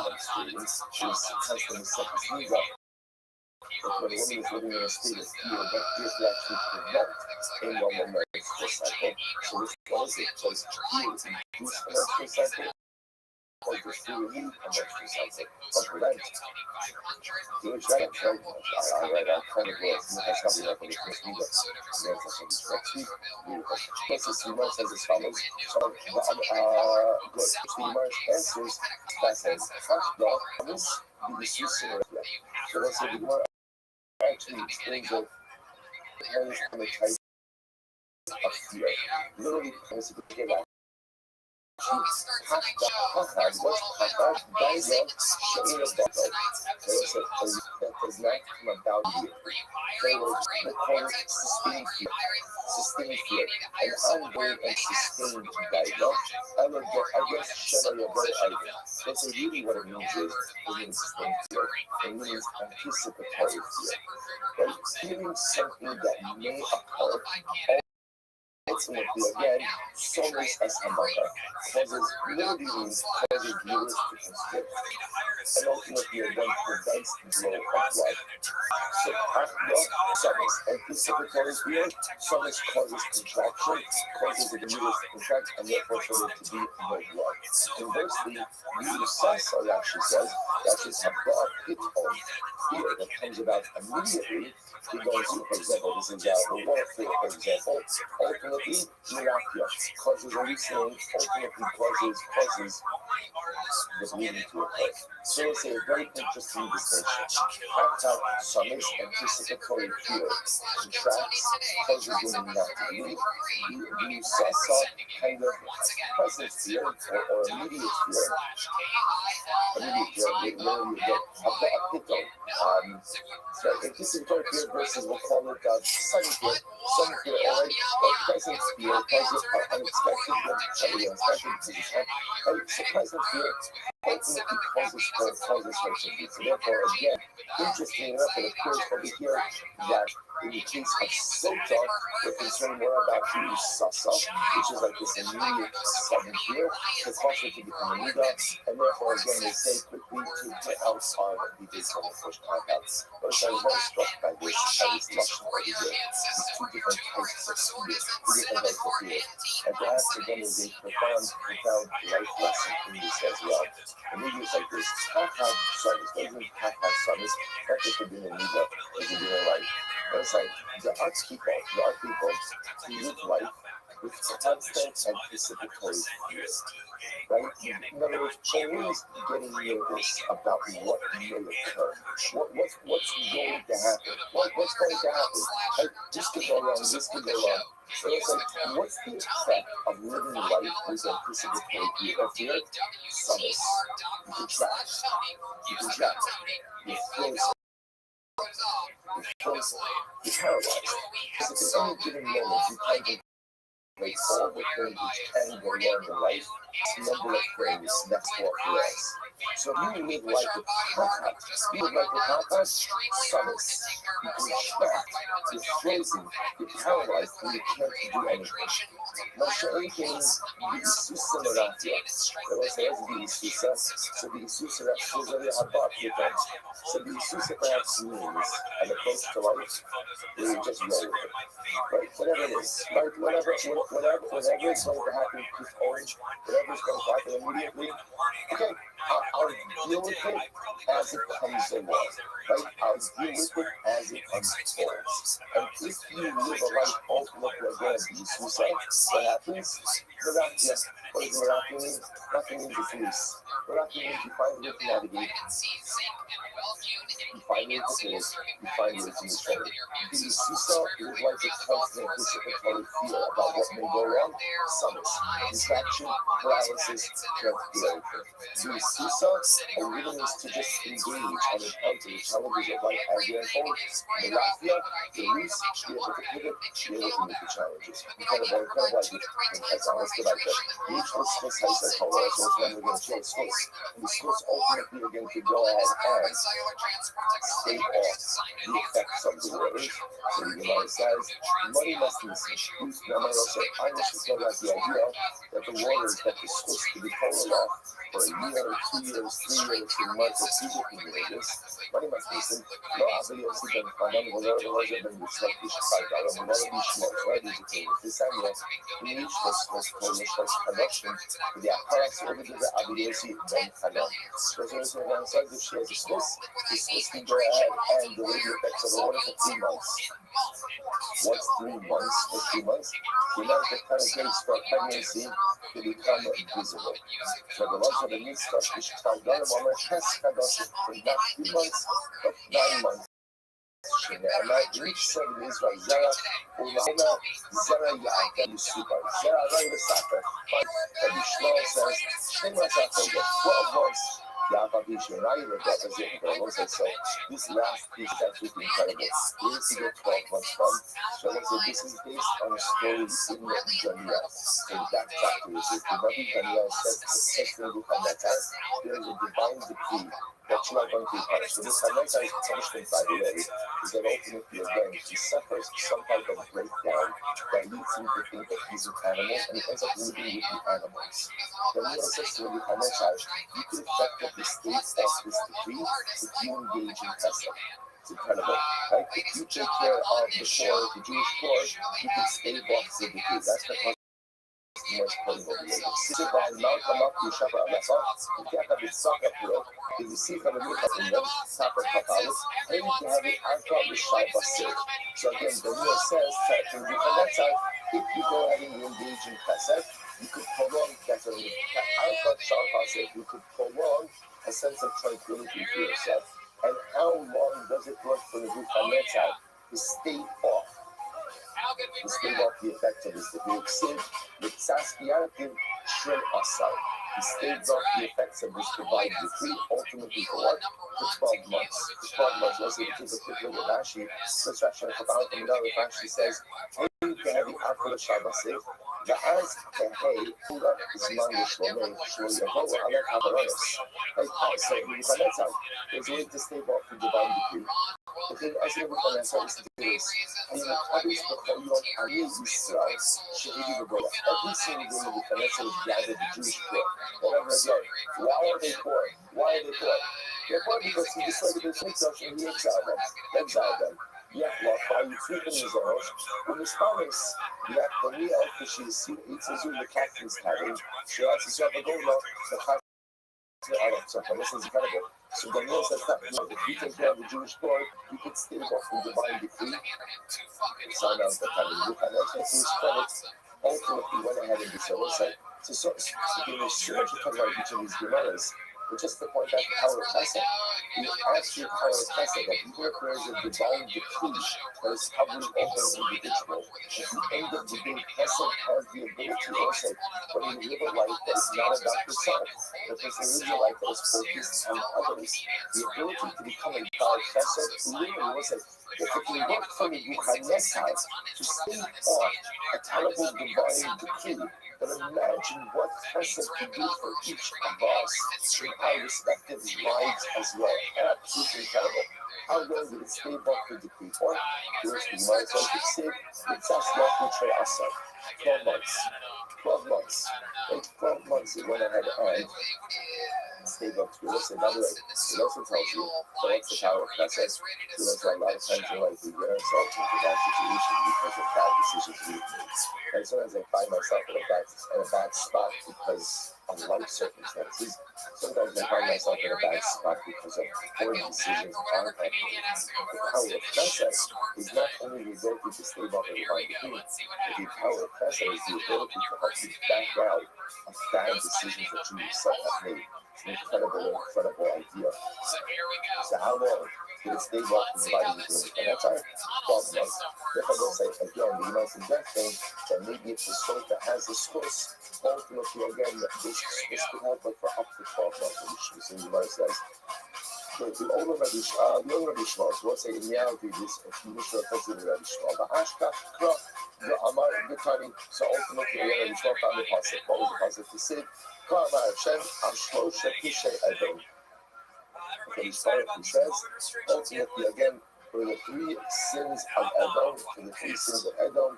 menstruating. She was constantly set to sneeze up. But when a woman is living in a state of fear, that fear will actually prevent a normal menstruation. menstrual cycle. So which one is it? Does fear induce a menstrual cycle? Or does fear lead a menstrual cycle? Or prevent? Jewish right? I kind of was. That's how we have the first meeting. Next week, beautiful. This is Gemara says as follows. So, good. The Gemara answers that says, this the sooner. So let's say the Gemara actually explains of depends on the type of fear. Literally, it's a good game. What's pachad? Diagram showing a bottle. That does not come about here. They were called sustained fear. Sustained fear. An ongoing and sustained diagram. I guess Shema Yabot Ivan. That's really what it means is it means sustained fear. It means anticipatory fear. Right? Fearing something that may occur. Ultimately, again, someone's estimata causes literally means causes viewers to constrict, and ultimately again prevents the flow of blood. So, summons anticipatory fear, summons causes contraction, causes the viewers to contract, and therefore for there to be no blood. Conversely, Sasa actually says that is a broad pit of fear that comes about immediately. We're going to, for example, this is the warfare, for example, ultimately, miracle causes a loosening, ultimately causes the bleeding to occur. So it's a very interesting distinction. After summons anticipatory fear, contracts, causes women not to bleed. The Sasa kind of present fear or immediate fear. Immediate fear, where you get a pito. So anticipatory fear versus we'll call it sudden fear. Sudden fear, alright, or present fear, causes unexpected, so present fear ultimately causes mention. So therefore, again, interesting enough, it appears over here that in the case of Sota, we're concerned more about the Sasa, which is like this immediate sudden fear, it's also to become a Nida, and therefore, again, they say quickly to get outside of the base of the first contact. But I was very struck by this lashon over here. These two different types of fear, two different types of fear. And perhaps, again, is a profound life lesson in this as well. And maybe it's like this, pachad summons, doesn't mean pachad summons, not just for being a Nida, but for being a life. But it's like, there are people who live life with constant anticipatory fear, right? In other words, always getting nervous about what may occur. What's going to happen? What's going to happen? Like, this could go wrong, this could go wrong. So it's like, what's the effect of living life with anticipatory fear? Solace. You contract. You frozen. You're paralyzed. Because at any given moment, you contemplate all the things which can go wrong in life, number of things that's what it is. So you live life with confidence. You live life with confidence, solace. You contract, you're frozen, you're paralyzed, and you can't do anything. Not sure anything, the Isusa Maratia. That was the Isusa. So the Isusa, that's really hard about your things. So the Isusa perhaps means an approach to life where you just roll with it. Right? Whatever it is. Right? Whatever is going to happen with orange, whatever is going to happen immediately. Okay, I'll deal with it as it comes along. Right? I'll deal with it as it unfolds. And if you live a life ultimately again, Isusa, what happens? Miratia. What does Miratia mean? Nothing means it's loose. Miratia means you find a way to navigate. You find a way to live. You find a way to move forward. The Isusa live life with constant anticipatory fear about what may go wrong. Summits, distraction, paralysis, tranquility. The Isusa, a willingness to just engage and encounter the challenges of life as they unfold. Miratia, the loose, be able to pivot, be able to meet the challenges. Incredible like it. That's honest about that. Each was Swiss high psychology, so it's when we're going to show Swiss. And the Swiss ultimately are going to go ahead and stave off the effects of the waters. So the Gemara says, money must be used. Now, I also, I wish to tell about the idea that that the waters that the Swiss to be told off for a year, 2 years, 3 years, 3 months, or 2 different years. Money must listen. No, I believe it's been fun. I'm going to go to the Scottish Fight. I'm going to be smart. Right? This time, we need to Polish production. The Paris over the Abidesi Ben Hagan. So, when I said that she has a Swiss, the Swiss can go ahead and the radio effects of the water for 3 months. What's 3 months? For 3 months? The amount of candidates for pregnancy to become visible. So the ones that need Scottish Fight, not a moment, has for not 3 months, but 9 months. And I reach 7 days by Zara, Ulana, Zara Yaaka, Super, Zara Ranga Saka. Every small says, they must have to get 12 months. Yaaka Bish and Raya representing the Rosa. So this last piece is absolutely incredible. Where does he get 12 months from? So let's say this is based on a story in Daniel. So that chapter is if Rabbi Daniel says successfully from that time, there is a divine decree that you are going to be punished. So this Hanaka is punishment, by the way, is that ultimately, again, he suffers some type of breakdown that leads him to think that he's an animal, and he ends up living with the animals. Daniel says to Rabbi Hanaka, you could effectively state of this decree if you engage in custom. It's incredible, right? If you take care of the poor, the Jewish poor, you can stave off the decree. That's the most credible way. Sit by Malcolm up, you shop at Lessa, you can't have it suck up here. If you see from the new customer, Tapper Papalis, and you can have it outcome the shop of silk. So again, the Lord says that from that side, if you go ahead and you engage in Chesed, you could prolong that outcome shop of silk. You could prolong a sense of tranquility for yourself. And how long does it work for the group on that side to stave off? To stave off the effects of this divine sin, with Saskianakin Shri Asar. He staves off the effects of this divine decree, ultimately for what? For 12 months. For 12 months, let's say we take a quick look at Rashi. This Rashi on Chabad, and another Rashi says, hey, you have the Akula Shabbasif, the Az Tehei, Ula Zman Yishlomei, Shlo Yehovah, Alek Avaronis. So, there's a way to stave off the divine decree. The thing as we look on that service to do is, and you every single day the financial is gathered the Jewish poor. Whatever again. Why are they poor? Why are they poor? They're poor because he decided to take such and he exiled them. Yet, while you treat them as ours, when the scholars, yet when we out the she's the captain's cabin, she asks herself a goal of this is incredible. So Daniel says that if you take care of the Jewish poor, you could stave off the divine decree. Sign out the time. You can actually see his credits. Ultimately, went ahead and did so. So give me so much to talk about each of these Gemaras. But just to point out the power of Chesed, the actual power of Chesed, that even if there is a divine decree that is covering over an individual, at the end of the day, Chesed has the ability also, when you live a life that is not about yourself, that person lives a life that is focused on others, the ability to become a God Chesed, literally was like, if it can work for the Yuchanesai to stave off a terrible divine decree, but imagine what Chesed can do for each of us in our respective lives as well. Absolutely incredible. How long did it stave off the decree for? Here's the Gemara says it saved it's us not to try us 12 months. 12 months. In 12 months it went ahead and stayed up to listen. By the way, it also tells you that what's the power of Chesed. So that's why a lot of times in life we get ourselves into bad situations because of bad decisions we've made. And sometimes I find myself in a bad spot because of life circumstances. Sometimes I find myself in a bad spot because of poor decisions on my part. The power of Chesed is not only the ability to stave off a divine decree, but the power of Chesed is the ability to help you back out of bad decisions that you yourself have made. It's an incredible idea. So how long did it stave off the divine decree? And that's our 12 months. If I don't say again, the most suggesting that maybe it's the soul that has the source, ultimately again, this could help it for up to 12 months, which the Gemara says. The older Rabbi Shmuel, so let's say in reality, this Mishnah refers to the Rabbi Shmuel. The Ashka, the Amar, the Tani, so ultimately, Rabbi Shmuel found the Pasuk. What was the Pasuk to say? Kla Amar Hashem, Ashlosha Kishay Edom. Okay, he says, ultimately, again, for the 3 sins of Edom,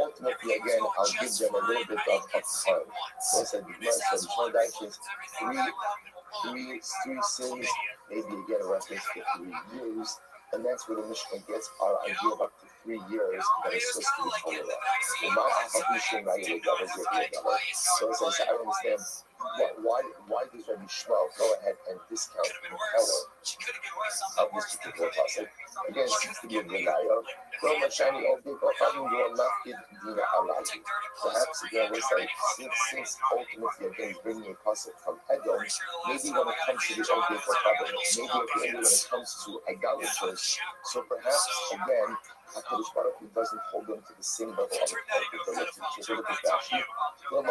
ultimately, again, I'll give them a little bit of time. So I said, three sins, maybe again a reference to 3 years. And that's where the Mishnah gets our idea of up to 3 years that is supposed to be told about. So it says, I understand why does Rabbi Shmuel go ahead and discount the color of this particular pasuk? Again, it seems to be a denial. Perhaps again we say since ultimately again bringing a pasuk from Edom, maybe when it comes to the Ogdei Kotabim, maybe when it comes to idolaters, so perhaps again HaKadosh Baruch Hu doesn't hold them to the same level of accountability. So look at Rashi. So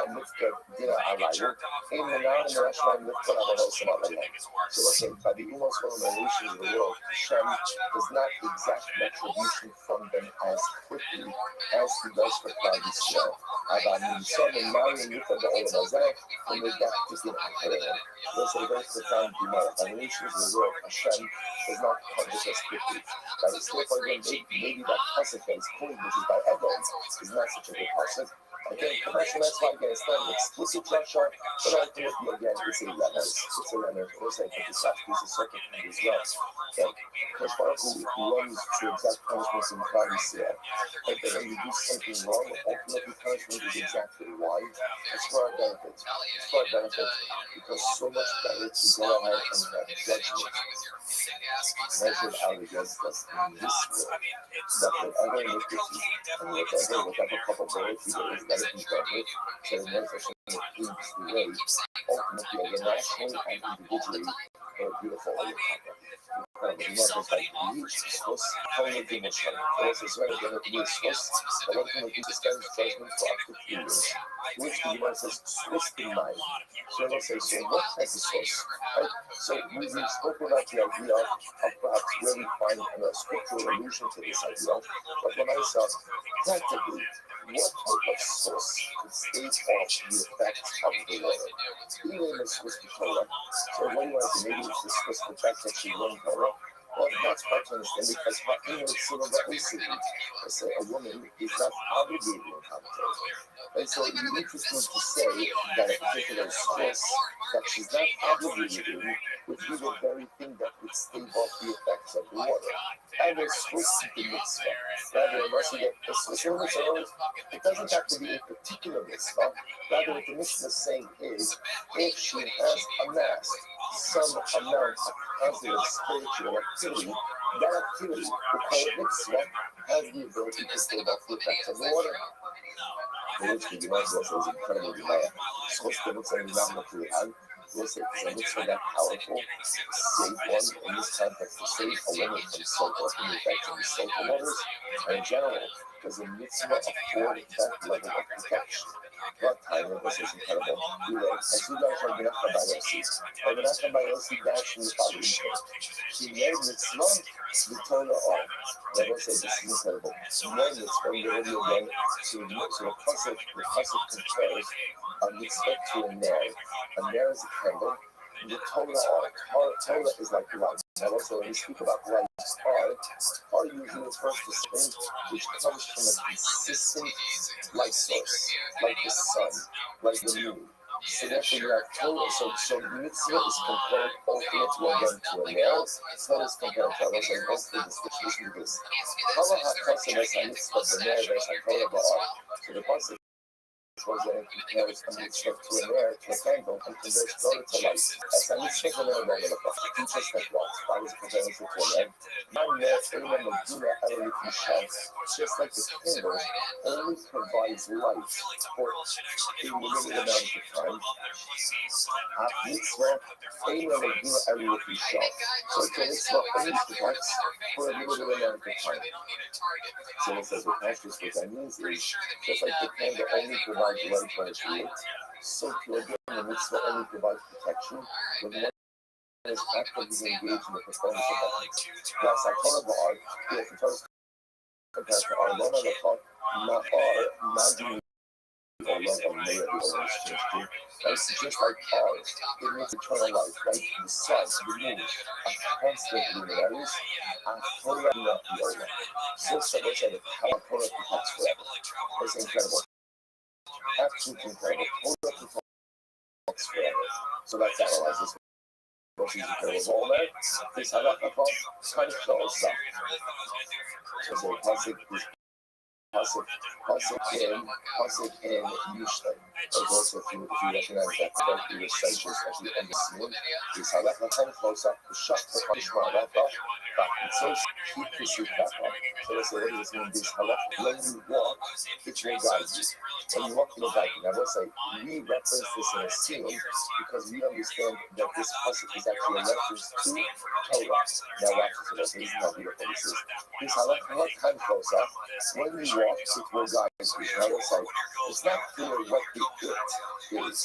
let's say by the most nations of the world, Hashem does not exact retribution from them as quickly as he does for Klal Yisrael. Let's say that's the time by the nations of the world, Hashem does not punish us quickly. But it's still maybe that pasuk that is quoted, which is by Edom, is not such a good pasuk. Again, commercial, that's why again, it's not an explicit Russia, but ultimately again, it's a lemon. It's a lemon. Also, I think it's actually a second thing as well. That Kosh Baruch Hu runs to exact punishments in Klal Yisrael. But then when you do something wrong, ultimately punishment is exactly why. It's for our benefit. It's for our benefit. Because so much better to go ahead and have judgment measured out against us in this world. That whatever iniquity and whatever culpability there is that it is done with, so the Hashem includes the way, ultimately, again, nationally and individually, for a beautiful way of conduct. Not just like useless, only the Muslim. Also, it's very good to be Swiss, but ultimately dispense judgment for up to 3 years. Which the Gemara says, Swiss in mind. So let's say, so what type of Swiss? Right? So we spoke about the idea of perhaps where we find a scriptural allusion to this idea. But when I saw practically, what type of source could stave off the effects of the water? Even in the Swiss Torah. So what do you want to say? Maybe it's the Swiss effect that she won Torah. Well, that's hard to understand because let's say a woman is not obligated in commentaries. And so it would be interesting to say that a particular source that she's not obligated in would be the very thing that would stave off the effects of the water. And it's supposed to be mitzvah. Rather, unless you get a special mitzvah, it doesn't have to be a particular mitzvah. Rather, what the mitzvah is saying is, if she has amassed some amount of positive spiritual activity, that activity, we call it mitzvah, has the ability to stave off the effects of the water. Which the Gemara says is incredible. So it's the mitzvah was it a mitzvah that powerful to save one in this context, to save a woman from from the effects of the soulful waters, and in general, does the mitzvah afford that level of protection? What time of this is incredible. As you guys are Menachem by Yossi, and Menachem by Yossi dash in the following he made mitzvah, the Torah of. I will say this is incredible. He made mitzvah, we already again, so the pasuk compares a mitzvah to a nair. A nair is a candle. The Torah is like light. And also, when we speak about light, tar usually refers to something which comes from a consistent light source, like the sun, like the moon. So therefore, you have Torah. So mitzvah is compared ultimately again to a nail. Torah is compared to Allah. So most of this, listen to this. Torah ha-pasuk es ha-mitzvah b'ner v'es ha-Torah ba'ar. So the pasuk was that it compares a mitzvah to a nail, to a candle, and converts Torah to light. As a mitzvah b'ner v'es ha-Torah. Interest like what? Why was it compared to a nail? Man nail ena magdula ela l'kishas. Just like the candle only provides light for a limited amount of time. Mitzvah ena magdula ela l'kishas. So the mitzvah only protects for a limited amount of time. So it says the pastors, what that means is just like the candle only provides light when it's lit, so to again the mitzvah only provides protection when one is actively engaged in the performance of that. That's our Torah ba'ar. Yes, the Torah compared to our Lama Lachot, not our, not doing or love of Maya, the orange change to. That's just like ours. It means eternal life, right? The sun, the moon, are constant luminaries, and Torah not Yola. So someone said, how Torah protects forever. That's incredible. Absolutely incredible. Torah protects forever. So let's analyze this. This is incredible. All that, this halakha kind of shows up. So the Pasuk in Mishnah. Also, if you recognize that part, you recite this at the end of the scene. This halakha kind of close up the shut the punishment halakha, but it says keep the suit back up. So let's say, what does this mean? This halakha, when you walk, it will guide you. When you walk, it will guide you. Now, let's say we reference this in a scene because we understand that this Pasuk is actually a reference to Torah. Now, watch this. This is how beautiful this is. This halakha kind of close up. When you walk, it will guide you. Now, let's say, it's not clear what the it is.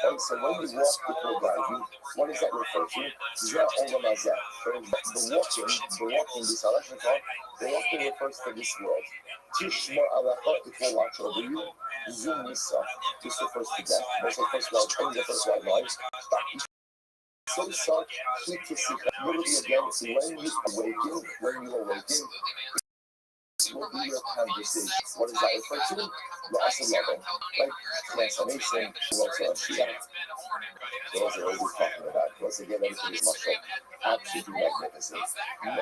And so when you walk, it will guide you. What does that refer to? The walking, this halakha, the walking refers to this world. Tishma alacha, it will watch over you. Zoom nisa, this refers to death. This refers to our the first life. So such, keep to see that literally again, when you awaken, will be your conversation. What does that refer to? Rasa level, like transformation, also a Shia. Those are always talking about. Once again, everything is muscle. Absolutely magnificent.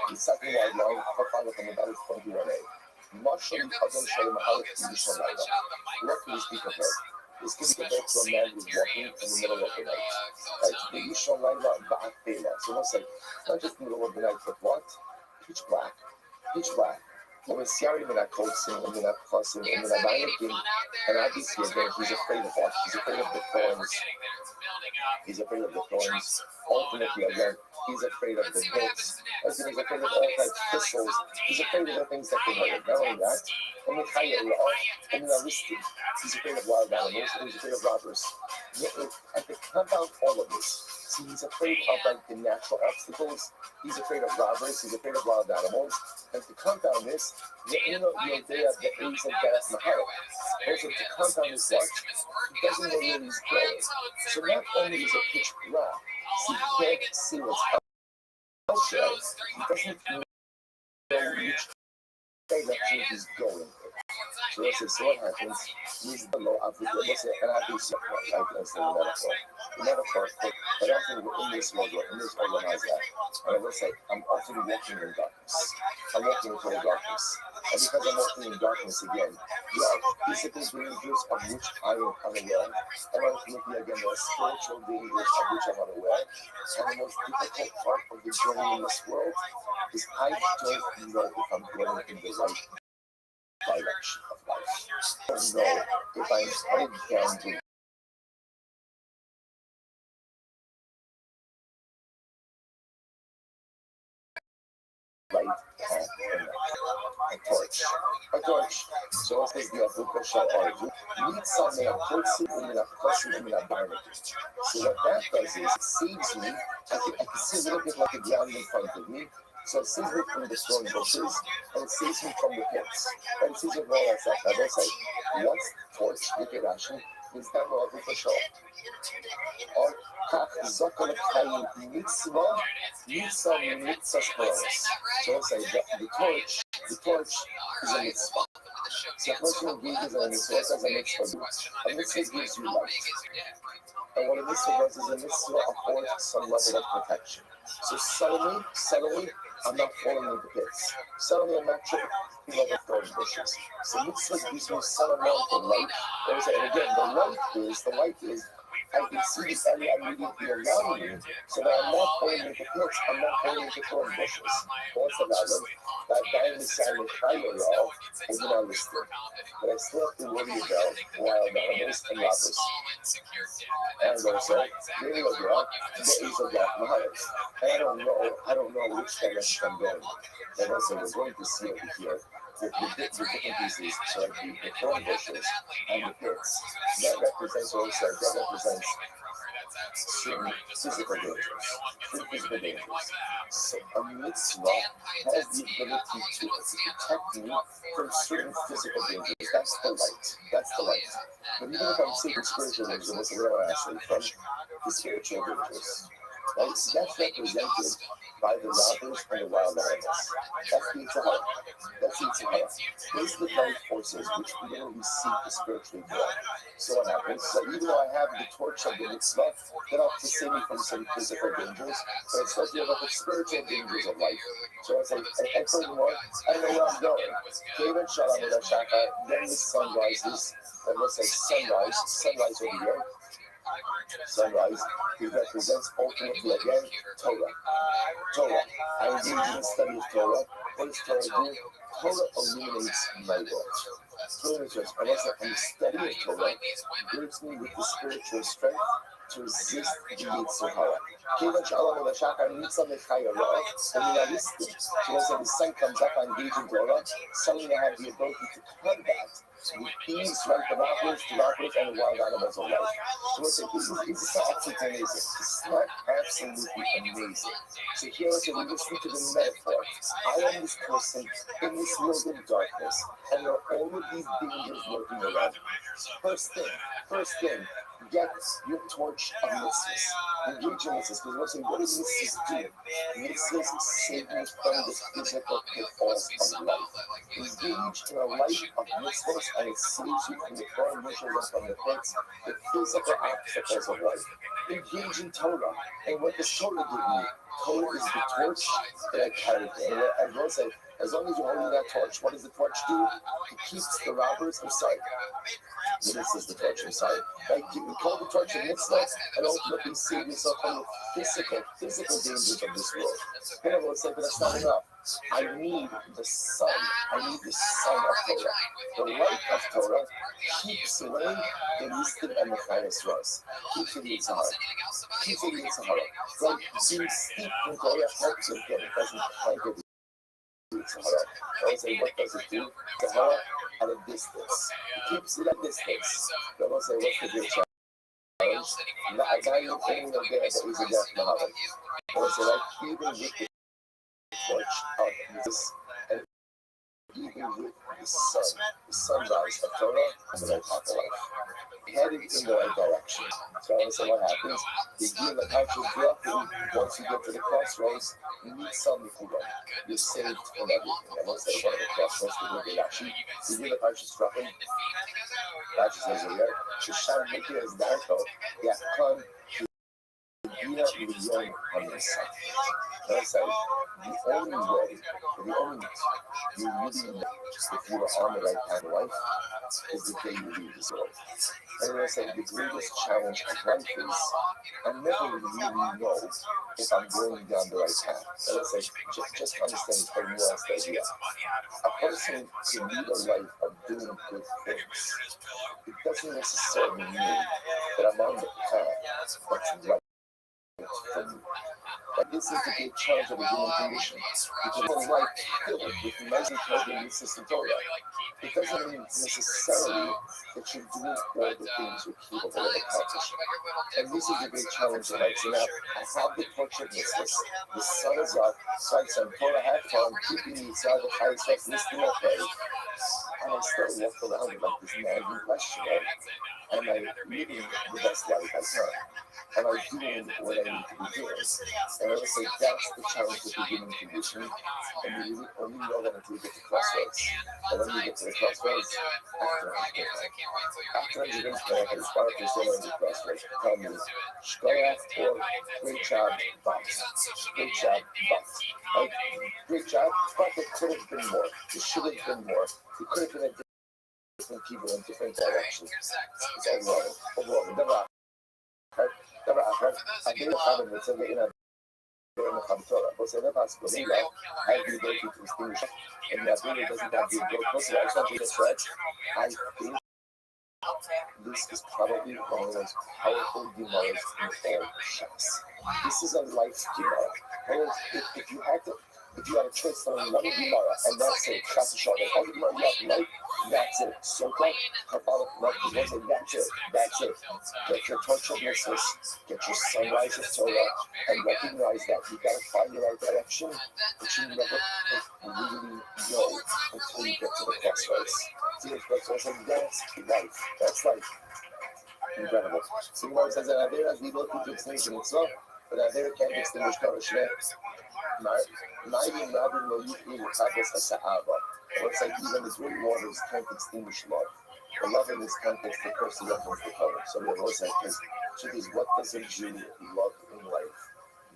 The second wide line, Papa with the medal is 21A. Muscle, Adam Shalom, Halik, Yishon Laila. What can we speak of her? This can be compared to a man who's walking in the middle of the night. Right? The Yishon Laila, Ba'at Bela. So let's say, not just in the middle of the night, but what? Pitch black. Pitch black. When Siari in that coaching, and in that fussing, and in that banking, and obviously again, he's afraid of what? He's afraid of the thorns. He's afraid of the thorns. Ultimately, again, he's afraid of the pits. He's afraid of all types of thistles. He's afraid of the things that can hurt him. Not only that, he's afraid of wild animals, and he's afraid of robbers. And to compound all of this, see, he's afraid of like the natural obstacles. He's afraid of robbers. He's afraid of wild animals. And to compound this, the idea of the A's and Gas Mahara. Also, to compound this watch, he doesn't know where he's going. So not only is it pitch black, so he can't see what's outside, he doesn't know which direction he's going. So let's say, so what happens, he's the low of the and I do something like this in the metaphor. The metaphor, but often we're in this world, we're in this organized that. And I will say, I'm often walking in darkness. I'm walking in total darkness. And because I'm walking in darkness again, there are physical dangers of which I am unaware. And ultimately, again, there are spiritual dangers of which I'm unaware. And the most difficult part of the journey in this world is I don't know if I'm going in the right direction of life. I don't know if I'm headed down the right path or not. A torch. So what is the Avuka shall argue? Need something a person in a person in a barnacle. So what that does is it saves me. I can see a little bit like a ground in front of me. So it saves me from the thorn bushes, and it saves me from the pits. And it saves me from all that stuff. I will say, once torch, you can actually, is that what Avuka shall? Or Zokal Kayin Mitzvah, Mitzvah Spoils. So let's say the torch is a mitzvah. So a person who gives a mitzvah as a mitzvah. A mitzvah gives you life. And what a mitzvah does is a mitzvah affords some level of protection. So suddenly, I'm not falling into pits. Suddenly, I'm not tripping over thorn bushes. So mitzvah gives me some amount of light. And again, the light is I can see this area immediately around me, so that I'm not falling into pits, I'm not falling into thorn bushes. What's the matter? That guy in the side of Kyle, is not understood. But I still have to worry about wild animals and robbers. And also, maybe a rock, there is a rock behind. And I don't know which direction I'm going. And also, we're going to see over here. The different pieces, so like the thorn bushes and the pits. That represents also, certain physical dangers. Physical dangers. So a mitzvah has the ability to protect me from certain physical dangers. That's the light. That's the light. But even if I'm saying spiritual dangers, what's the real actually from the spiritual dangers? Right? So that's represented by the robbers and the wild animals. That's the Yitzhahara. That's the Yitzhahara. Those are the dark forces which we don't receive the spiritually good. So what happens? So even though I have the torch of the mitzvah, that helps to save me from some physical dangers, but it's supposed to be about the spiritual dangers of life. So it's like, and furthermore, I don't know where I'm going. David Shalom Shaka, then the sun rises, and let's say sunrise over here. Sunrise, it represents ultimately again Torah. I engage in the study of Torah. What does Torah do? Torah illuminates my world. Torah is just, and the study of Torah gives me with the spiritual strength to resist the Yitzhahara. Kevach Allah Shaka Nitsa Mechaya Ra, and realistic. So when the sun comes up, I engage in Torah, suddenly I have the ability to combat with ease, right, the robbers and the wild animals of life. So it's absolutely amazing. It's not absolutely amazing. So here we listen to the metaphor. I am this person in this world of darkness, and there are all of these dangers lurking around. First thing, get your torch of mitzvahs. Engage in mitzvahs, because we're saying, what does mitzvahs do? Mitzvahs save you from the physical pitfalls of life. Engage in a life of mitzvahs, and it saves you from the foreign wishes and from the pits, the physical obstacles of life. Engage in Torah. And what does Torah give me? Torah is the torch that I carry. And I will say, as long as you're holding that torch, what does the torch do? It keeps the robbers inside. This is the torch inside. Right? You call the torch a mitzvah and ultimately save yourself from the physical dangers of this world. And I will say, but that's not enough. I need the sun. I need the sun of Torah. The light of Torah keeps away the listed and the finest rose. Keeps away the Sahara. Keeps away the Sahara. Right? Being steeped in Torah helps you get it. Doesn't conquer the Sahara. I would say, what does it do? Sahara at a distance. It keeps it at a distance. I will say, what's the big challenge? I got you thinking of there that is a death Muhammad. I will say, like, even with the torch of this, and even with the sunrise of Torah, and the right path of life, headed in the right direction. So I will say, what happens? The year that actually dropping, once you get to the crossroads, you need something to go. You're saved from everything. I will say, one of the crossroads to do Rashi. The year that actually dropping, Rashi says here, Shisham Hekir is Darko, Yakon, Yina Milion on this side. I will say, the only way, you really know if you are on the right path of life, is the day you leave this world. And I say, the greatest challenge of life is, I never really know if I'm going down the right path. And I say, just understand how nuanced the idea. A person can lead a life of doing good things. It doesn't necessarily mean that I'm on the path that's right for me. But this is the big challenge of the human condition. Because it's life filled with amazing clothing system Torah. It doesn't mean necessarily that you're doing all the things you're capable of accomplishing. And this is the big challenge of life. So now, I have the torch of mitzvahs. The sun is up. So I said, Torah, have fun, keeping me inside the high stuff, listening to pray. And I still walk around with like this nagging question, right? Am I living the best life I can? Am I doing what I need to be doing? And I would say that's the challenge with the human condition. And you only know that until you get to crossroads. And when you get to the crossroads, after I'm going to go ahead and start to say on the crossroads, tell me, Shkoyach or great job, but. Great job, but. Right? Great job, but it could have been more. It should have been more. It could have been a different people in different directions. It's overall. Never happened. I didn't have it until the inner door of the Torah. But the possible thing that I have the ability to distinguish, and that really doesn't have the ability to distinguish. I just said, I think this is probably one of the most powerful Gemaras in all Shas. This is a life Gemara. If you had to, If you have a choice from one Gemara, and that's it, that's the shot. All the Gemara you have tonight, that's it. Soka, Kabbalah, that's it. That's it. Get your touch of mitzvahs, get your sunrise of Torah, and recognize that you got to find the right direction, but you never really know until you get to the crossroads. See, that's life. That's life. Incredible. So Gemara says that there as we look into extinction mitzvah, but there can't extinguish Torah Shveh. Looks like even the great waters can't extinguish love. The love in this context refers to love of the color. So we always say, what does a Jew love in life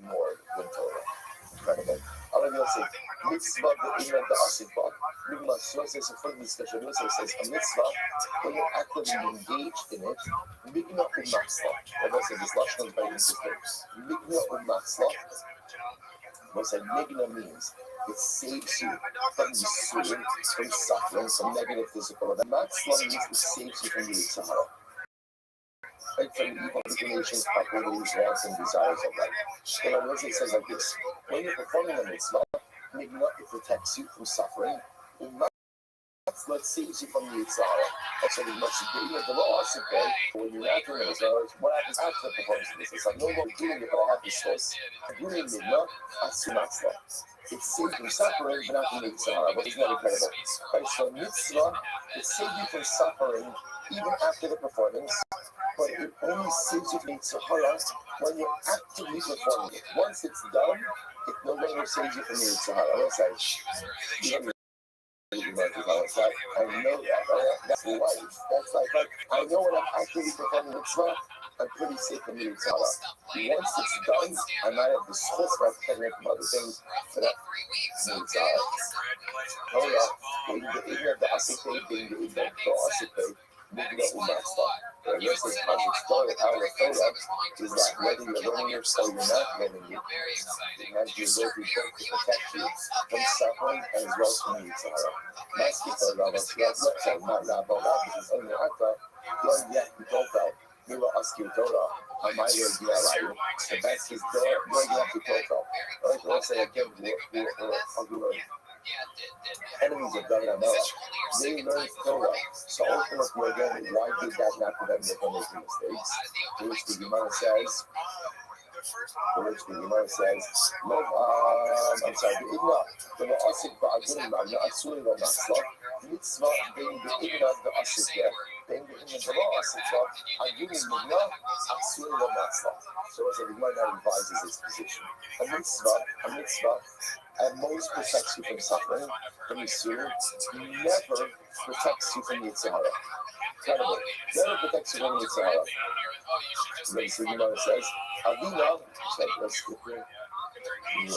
more than Torah? Incredible. I'll say, mitzvah the inner the asikah. So it says, for discussion, it says a mitzvah, when you're actively engaged in it, mikna u'matzlah. And I said, this last one is very interesting. Mikna u'matzlah. What I Migna means, it saves you from the suffering, from suffering, from negative physical. And Matzlah means it saves you from the Sahara. Right, from the evil inclinations, properties, wants, and desires of life. And on it says like this: when you're performing a mitzvah, Migna, it protects you from suffering. Matzlah saves you from the Sahara. Also, the much greater the law also pay when you're not doing it. So what happens after the performance of this? It's like no more doing it, but I have this choice. Doing it, no, that's Matzlah. It saves you from suffering, but not from the Sahara. But isn't that incredible? Right, so mitzvah, it saves you from suffering even after the performance, but it only saves you from the Sahara when you're actively performing it. Once it's done, it no longer saves you from the Sahara. That's like, I know that. That's life. That's like I know when I'm actually performing the mitzvah, I'm pretty safe from the Sahara. Once it's done, I might have the source of pregnant from other things, but that's the Sahara. Torah, even the asipay, being the asipay, maybe the umatzah. The rest of the context, Torah, power of Torah, is that whether you're learning it or you're not learning it, it has the ability to protect you from suffering as well as from the Sahara. Maski for Rabbi, not Rabbi, because only Ata, don't yet be told that. We will ask you Torah. I might be alive. The best is there, where you have to Torah. Right? Let's say again, we're enemies of God and Noah. They learned Torah. So ultimately, again, why did that not prevent them from making mistakes? Which the Gemara says, no, I'm sorry, the Igna, the Asik Ba'adunim, the Asuri Matzlah, Mitzvah, being the Igna, the Asik, being the Igna, the Asik, Adunim, Igna, Asuri Matzlah. So as a Gemara now revises its position. A mitzvah, at most protects you from suffering, from Yisur, never protects you from the Sahara. Incredible. Never protects you from the Sahara. Then the Gemara says, Avina, let's skip here. I'm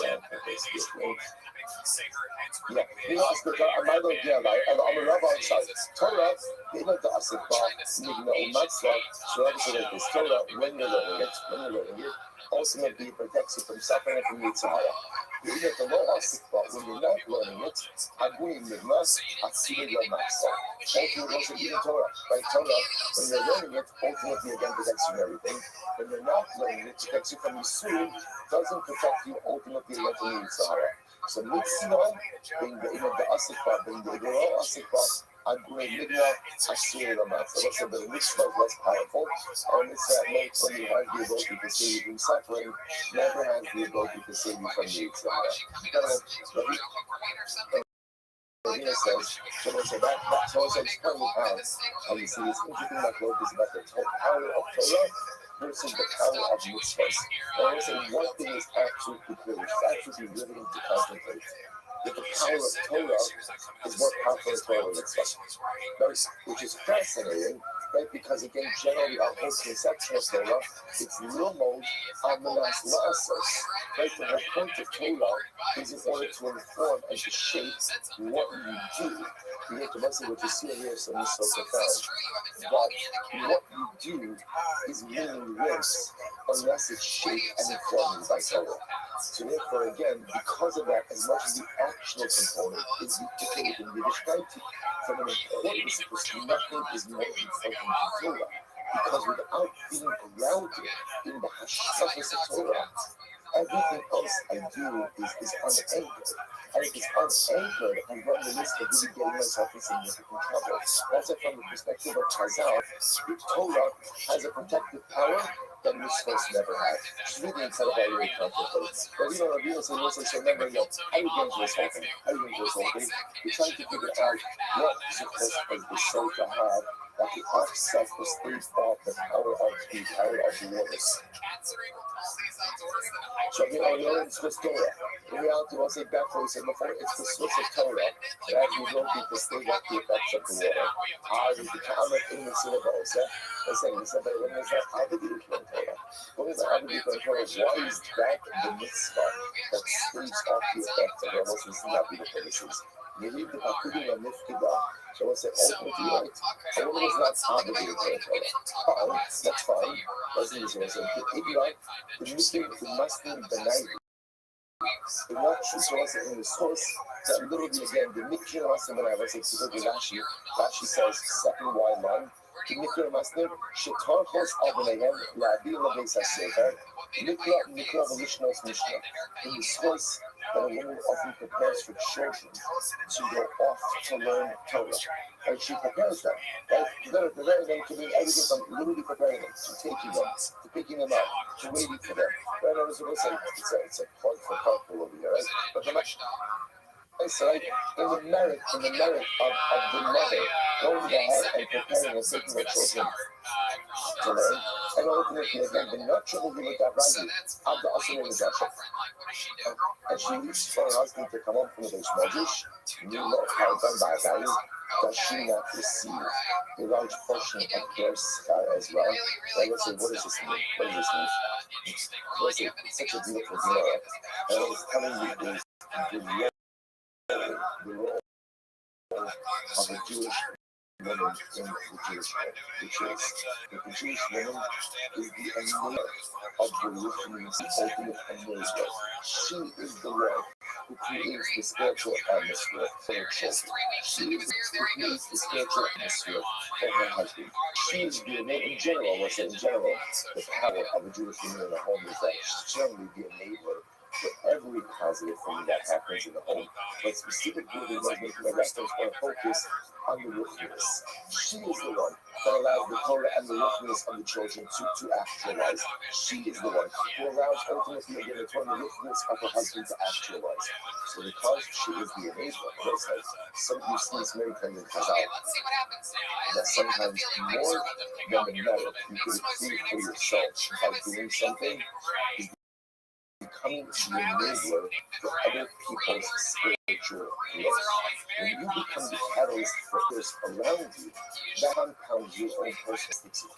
a Rabbi outside. Torah, they like to ask the Matzah, so obviously like this Torah, when you're learning it, ultimately it protects you from suffering and from the Sahara. You get the law but when you're not learning it, I'm going to mass, I see your master. Ultimately, also even Torah, right? Torah, when you're learning it, ultimately again protects you from everything. When you're not learning it, protects you from the Yisur, doesn't protect you ultimately again from the Sahara. So mitzvah, being the asikah, being the asikah, I'm going to midna, I see it on that. So let's say the mitzvah is less powerful. Our mitzvah makes when you have the ability to save you from suffering, never has the ability to save you from the Sahara. Rabbi says, so let's say that so it's explained how, and you see this interesting that quote is about the power of Torah versus the power of mitzvahs. And I say one thing is absolutely clear, which is absolutely riveting to contemplate. That the power of Torah is more powerful than Torah mitzvah, which is fascinating, right? Because again, generally our whole conception of Torah, it's lilmod amanas la'asos, right? The whole point of Torah is in order to inform and to shape what you do. You have to listen what you see here, something so profound. But what you do is meaningless unless it's shaped and informed by Torah. So therefore, again, because of that, as much as the actual component is dictated in Yiddishkeit, from an importance perspective, nothing is more important than Torah. Because without being grounded in the surface of Torah, everything else I do is unanchored. and it is unanchored and run the risk of really getting myself in significant trouble. Also, from the perspective of Chazal, the Torah has a protective power that mitzvahs never had. It's really incredibly complicated. But Rabbi said, listen, so remember, how do you get into this whole thing? How do you get into this whole thing? You're trying to figure out what supposed to be so to have that the offset the state of the power of the waters. So it's the Torah. In reality, once I back what we said before, it's the source of Torah that you don't need to stay up the effects of the water. The comment in the syllables, he said that when there's not Abadi Torah, what is Abadi Torah? Why is that the mitzvah that stays off the effects of the most not be the purposes? You leave the Pakudim and Nifkida. So what's it ultimately right? A woman is not obligated to Torah. Fine, that's fine. Doesn't use it. The Muslim must be the night. The Rothschild also in the source that literally again the Mikra Maslim when I was explaining Rashi says second wide line. The Mikra Maslim Shetarchos Abnayim Rabbi Lebeis HaSefer Mikra Velishnos Mishnah. In the source that a woman often prepares for children to go off to learn Torah. And she prepares them. Right? Preparing them to mean everything from literally preparing them, to taking them, to picking them up, to waiting for them. Right? I was going to say, it's a plug for carpool over here, right? But the right? In the merit of the mother going ahead and preparing and taking the children to learn, and ultimately again the nurture will be with that Rabbi of the Asur Midrash. And she needs for her husband to come up from the Beis Medrash, new law how done by value, does she not receive a large portion of their schar as well? Well, let's say, what does this mean? What does this mean? Let's say, it's such a beautiful Gemara, and what it's telling you is the role of a Jewish woman in the Jewish world, which is that the Jewish woman is the enabler of the Muslims' ultimate enabler. She is the one who creates the spiritual atmosphere for her children. She is the one who creates the spiritual atmosphere for her husband. She is the enabler, in general, let's say in general, the power of a Jewish woman in the home is that she's generally the enabler for every positive thing that happens in the home. But specifically, we want to make a reference or focus on the ruchnius. She is the one that allows the Torah and the ruchnius of the children to actualize. She is the one who allows ultimately again the Torah and the ruchnius of her husband to actualize. So because she is the enabler, that's like some of you see this many times in Chazal, that sometimes more than the merit you could achieve for yourself by doing something is becoming the enabler for other people's spiritual growth. When you become the catalyst for others around you, that compounds your own personal success.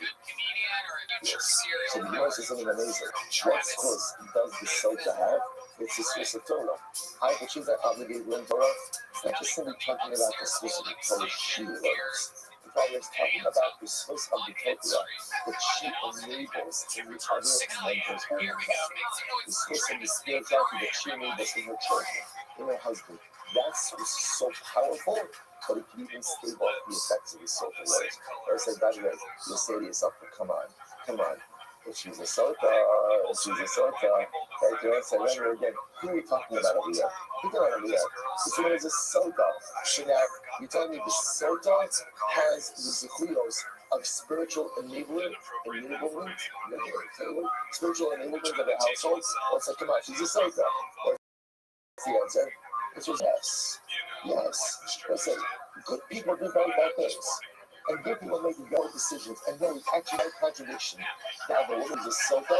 Yes. So the Gemara says something amazing. What source does the soul to have? It's the source of Torah. How much is that obligated to learn Torah? It's not just simply talking about the source of the Torah she learns. The Father is talking about the source of the Torah that she enables in the other members of her family. The source of the spirituality that she enables in her children, in her husband. That's so powerful, but it can even stave off the effects of the soul for life. Or I said, by the way, you'll say to yourself, come on. If she's a sota, right there, so remember again, who are we talking about over here? This one is a sota. So now, you're telling me the sota has the zechios of spiritual enablement of the household? What's that come out? She's a sota. What's the answer? This was yes. Listen, good people do very bad things. And good people make good decisions, and there is actually no contradiction. Now, the woman is a sofa,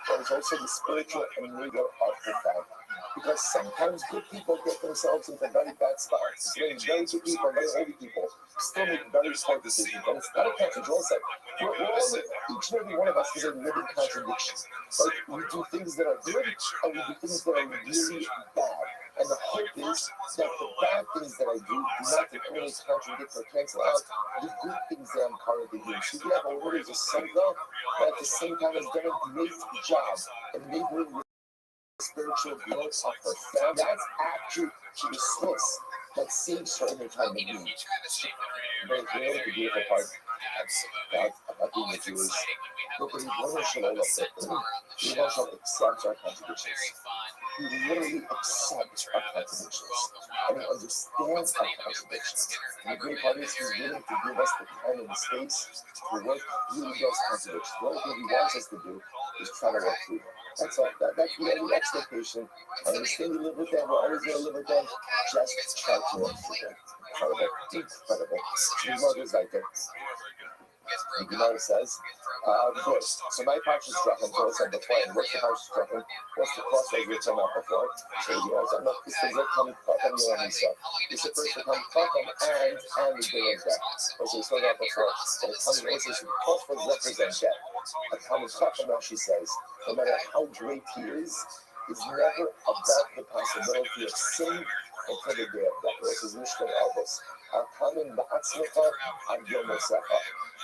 but it's also the spiritual enabler of her family. Because sometimes good people get themselves into very bad spots. Very good people, very holy people, still make very smart decisions. And it's not a contradiction. Each and every one of us is a living contradiction. Like, we do things that are good, and we do things that are really bad. And the hope is that the bad things that I do not only contradict or cancel out the good things that I'm currently doing. So we have a word as a soul, but at the same time has done a great job enabling the spiritual growth of her family. That's actually the source that saves her in the time of need. Very clearly, the beautiful part about being a Jew is nobody shall accept our contradictions. He literally accepts our contradictions. And he understands our contradictions. And the great part is he's willing to give us the time and the space to work through those contradictions. The only thing he wants us to do is try to work through them. That's all. That's the only expectation. And we still live with them. We're always going to live with them. Just try to work through them. Incredible. Incredible. The mother's right there. The Gemara says, good. So my Parshas Drachim, so I said before, and what's the Parshas Drachim? What's the crossroads we came up before? So you know, I'm not this thing that come Chacham Yoram Yisrael. It's the first to come Chacham and the day of death. Also, we spoke about before. So the coming also, the crossroads represent death. A common Chacham, she says, no matter how great he is never above the possibility of sin until the day of death. This is Mishkan Elvis. Common Ba'atzmecha and Yomosecha.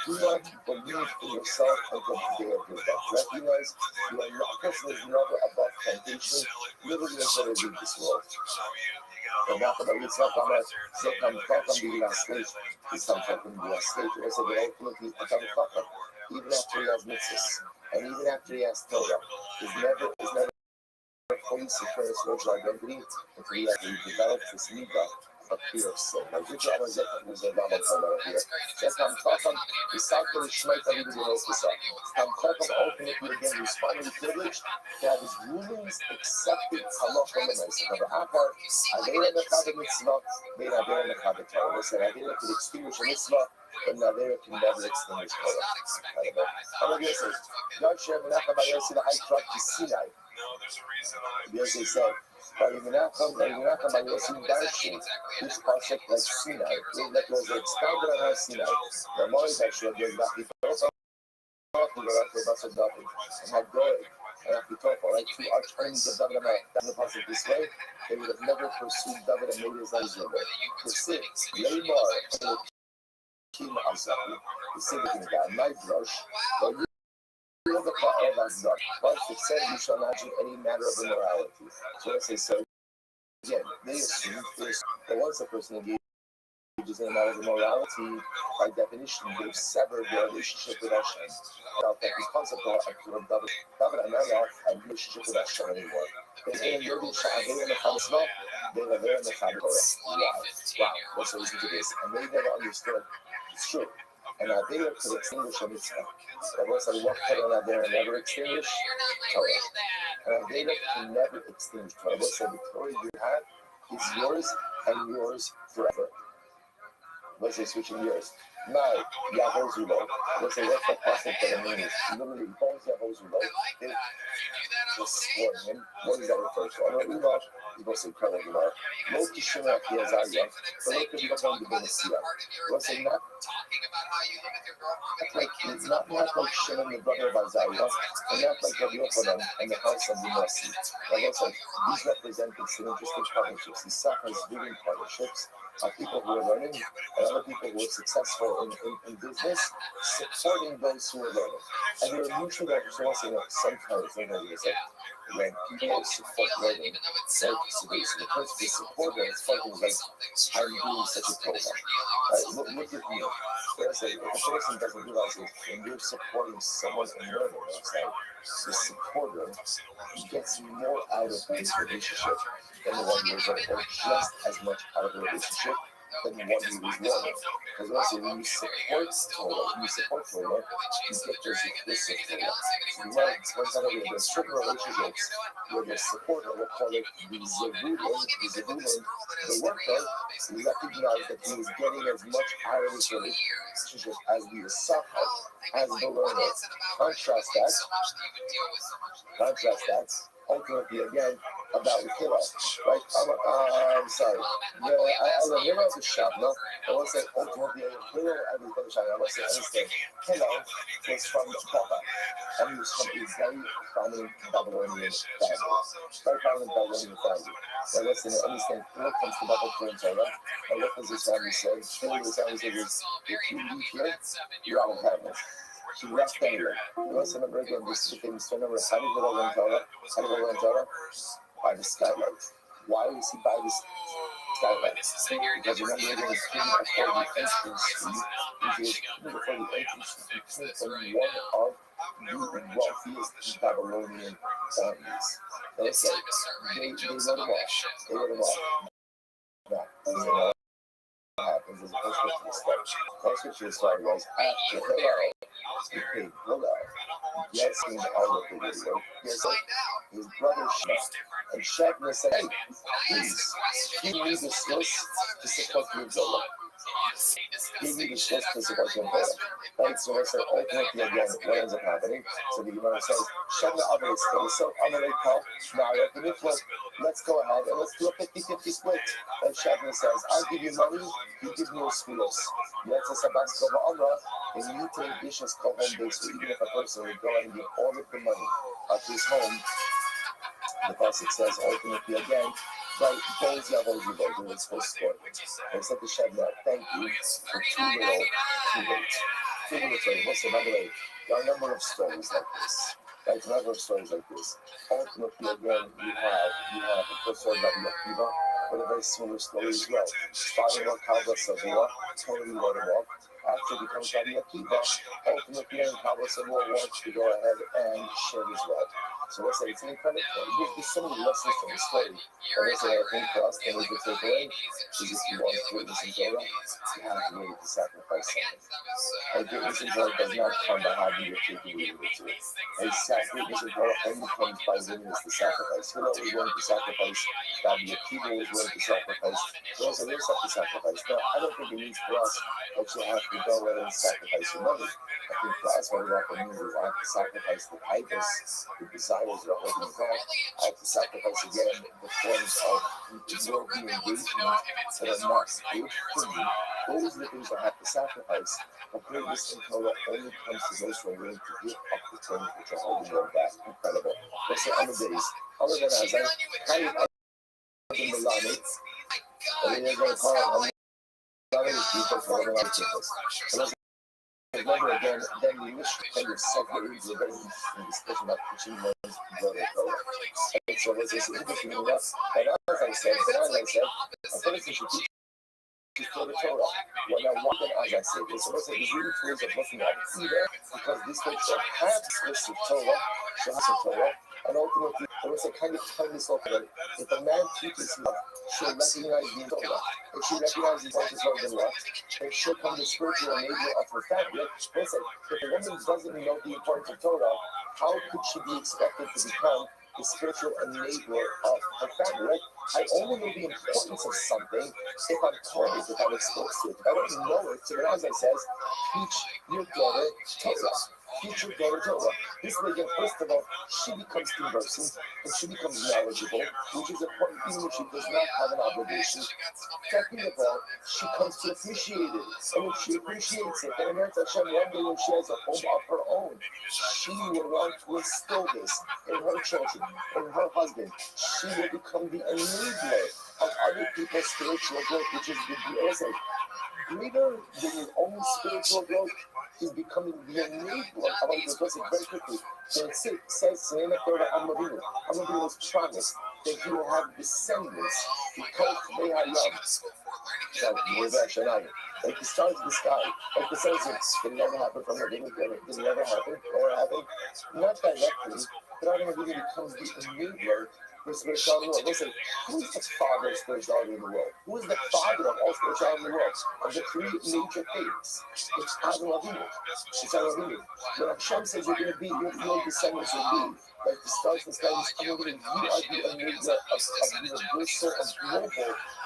Do not believe in yourself until the day of your death. Recognize you are not, a person is never above temptation, literally until they leave this world. And after the Yitzhak Amar, Zekam Chacham B'Yilas State, is some Chacham B'Yilas State, it was a very ultimately become Chacham, even after he has mitzvahs, and even after he has Torah, is never fully secure his spiritual identity until he has developed this midah of fear of sin. Now, good job on Zekam was a double color here. Zekam Chacham, the cycle is Shmeit Avidu B'Nosisa. Zekam Chacham ultimately again is finally privileged to have his rulings accepted halacha l'maisa. Now, the Akar, Avera Mechad Mitzvah, Bein Avera Mechad Torah. They said Avera could extinguish a mitzvah, but Avera can never extinguish Torah. Incredible. And like this is, God Shem Menachem Bayossi the high truck to Sinai. Yes, they said, but in Menachem Bayossi Darshin, this concept like Sinai, that was expounded on our Sinai. The more is actually a good and had Doeg and Achitopher, like two arch enemies of David and David the Pasuk this way, they would have never pursued David and made his life miserable. The six, Lamar, and the Kim Asafi, the same guy, my brush, but you know the part of us done. Once it said, you shall not do any matter of immorality. So let's say, so again, they assume that once a person engages in a matter of immorality, by definition, they've severed their relationship with Hashem. Without that concept of David and Anna had a relationship with Hashem anymore. They Wow, what's the reason to this? And they never understood. It's true. And Avera could extinguish a mitzvah. But what's like what could an Avera never extinguish? Torah. And Avera can never extinguish Torah. What's the Torah you have is yours and yours forever. Let's say switching gears. Now, Yahozulo. Let's say what's the concept that it means? Literally, bones Yahozulo. They just scorn him. What does that refer to? I know Enoch is most incredible Gemara. Loki Shemach Yazariah. But look at the one to be Messiah. Let's say not. It's not like Shimon, the brother of Isaiah, and not like Rabbi Yochanan and the house of the Nasi. Like I said, these represent some interesting partnerships. These Sachas living partnerships are people who are learning and other people who are successful in business, supporting those who are learning. And they're mutually reinforcing sometimes when people support learning, like so the person they support them is fighting like I'm doing such a program. Look at me. If a person doesn't realize it, when you're supporting someone in learning, it's like the supporter gets more out of this relationship than the one who's like, or just as much out of the relationship than the one who was learning. Because also when you support Torah, you get this Torah. So there's certain relationships where the supporter will call it the Zebulun, the worker, we recognize that he is getting as much out of his relationship as the Sachar, as the learner. Contrast that, ultimately again, about the killer, right? I'm sorry. The hero of the shop, no? I want to say ultimately a hero of the shop. I want to say anything. Killer was from Papa, and he was from a very prominent Babylonian family. Very prominent Babylonian family. Now listen, anything, when it comes to Bible Torah, and what does this family say? His family says, if you leave here, you're out of heaven. She left anyway. You want to remember again, this is the famous story. Remember, how did he learn Torah? By the skylight. Why was he by this? Skyway. This is a here Because remember, WPN there was here. king before the Like this, entrance this is fee, not which is matching up king for before the anybody. I'm entrance gonna fix fee this from right one now. of the wealthiest Babylonian families. Now, let's It's say time to start they writing jokes wrote about him this off. shit. They wrote him off. Now, what happens is the first scripture to start. The first scripture to start was after Hillel, he paid Hillel. Yes, he was out of the video. Yes, his brother Shep. And Shebna said, hey, please, give me the source to support your Zola. Give me the source to support your Zola. Right, so let's say ultimately again, what ends up happening? So the Gemara says, Shebna operates for so Amalek Paul, now let's go ahead and let's do a 50-50 split. And Shebna says, I'll give you money, you give me your schools. Let's say Sabbath Amra, and you take dishes called home base, so even if a person would go ahead and give all of the money at his home, the pasuk says ultimately again, right, those levels you go do its full story. I said to Shebna, thank you for too little, too late. Too little, too late. Listen, by the way, there are a number of stories like this. Right, a number of stories like this. Ultimately again, you have of course Rabbi Akiva, but a very similar story as well. His father-in-law Kalba Savua totally wrote him off. After he becomes Rabbi Akiva, ultimately Kalba Savua wants to go ahead and share his wealth. So let's say it's an incredible story. There's so many lessons from the story. And let's say I think for us, the major takeaway is if you want greatness in Torah, you have really to sacrifice something. And greatness in Torah does not come by having your cake and eating it too. Greatness in Torah only comes by willingness to sacrifice. Hillel was willing to sacrifice. Rabbi Akiva was willing to sacrifice. We also have to sacrifice. Now, I don't think it means for us that you have to go ahead and sacrifice your money. I think for us, what it often means is I have to sacrifice the tigers, the desires that are holding me back. I have to sacrifice again the forms of worldly engagement that are not good for me. Those are the things I have to sacrifice. But greatness in Torah only comes to those who are willing to give up the things which are holding them back. Incredible. Let's say on the days, other than as I kind of in the Lani, and then you're going to call it Lani is because of the Lani people. Remember again, then the English kind of segue into a very interesting discussion about teaching one's brother Torah. And so was this interesting enough? And as I said, a person should teach for the Torah. Well, now, one thing, as I said, this was a really tools of looking at it either, because this folks shall have specific Torah, shall have some Torah, and ultimately, there was a kind of timeless look at it. If a man teaches love, she'll recognize the Torah. If she recognizes the Torah than love, then she'll become the spiritual enabler of her family. Listen, if a woman doesn't know the importance of Torah, how could she be expected to become the spiritual enabler of her family? I only know the importance of something if I'm told it, if I'm exposed to it. If I don't know it, so then as I says, teach your daughter Torah. Teach your daughter Torah. This way, again, first of all, she becomes conversant and she becomes knowledgeable, which is important even if she does not have an obligation. Second of all, she comes to appreciate it. And if she appreciates it, then Eretz Hashem, one day when she has a home of her own, she will want to instill this in her children, in her husband. She will become the enabler of other people's spiritual growth, which is the greater than your own spiritual growth is becoming the enabler. I want to address it very quickly. So it says in the Torah, Amavinu was promised that he will have descendants because they are young. Like the stars of the sky, like the sunsets, did it never happen from her? Did it never happen? Or happen? Not directly, but Amavinu becomes the enabler for spirituality in the world. Listen, who is the father of spirituality in the world? Who is the father of all spirituality in the world? Of the three major things. It's Avinu. It's Avinu. When Hashem says you're going to be, your descendants will be, like the stars in the sky, you are the enabler of universal, of global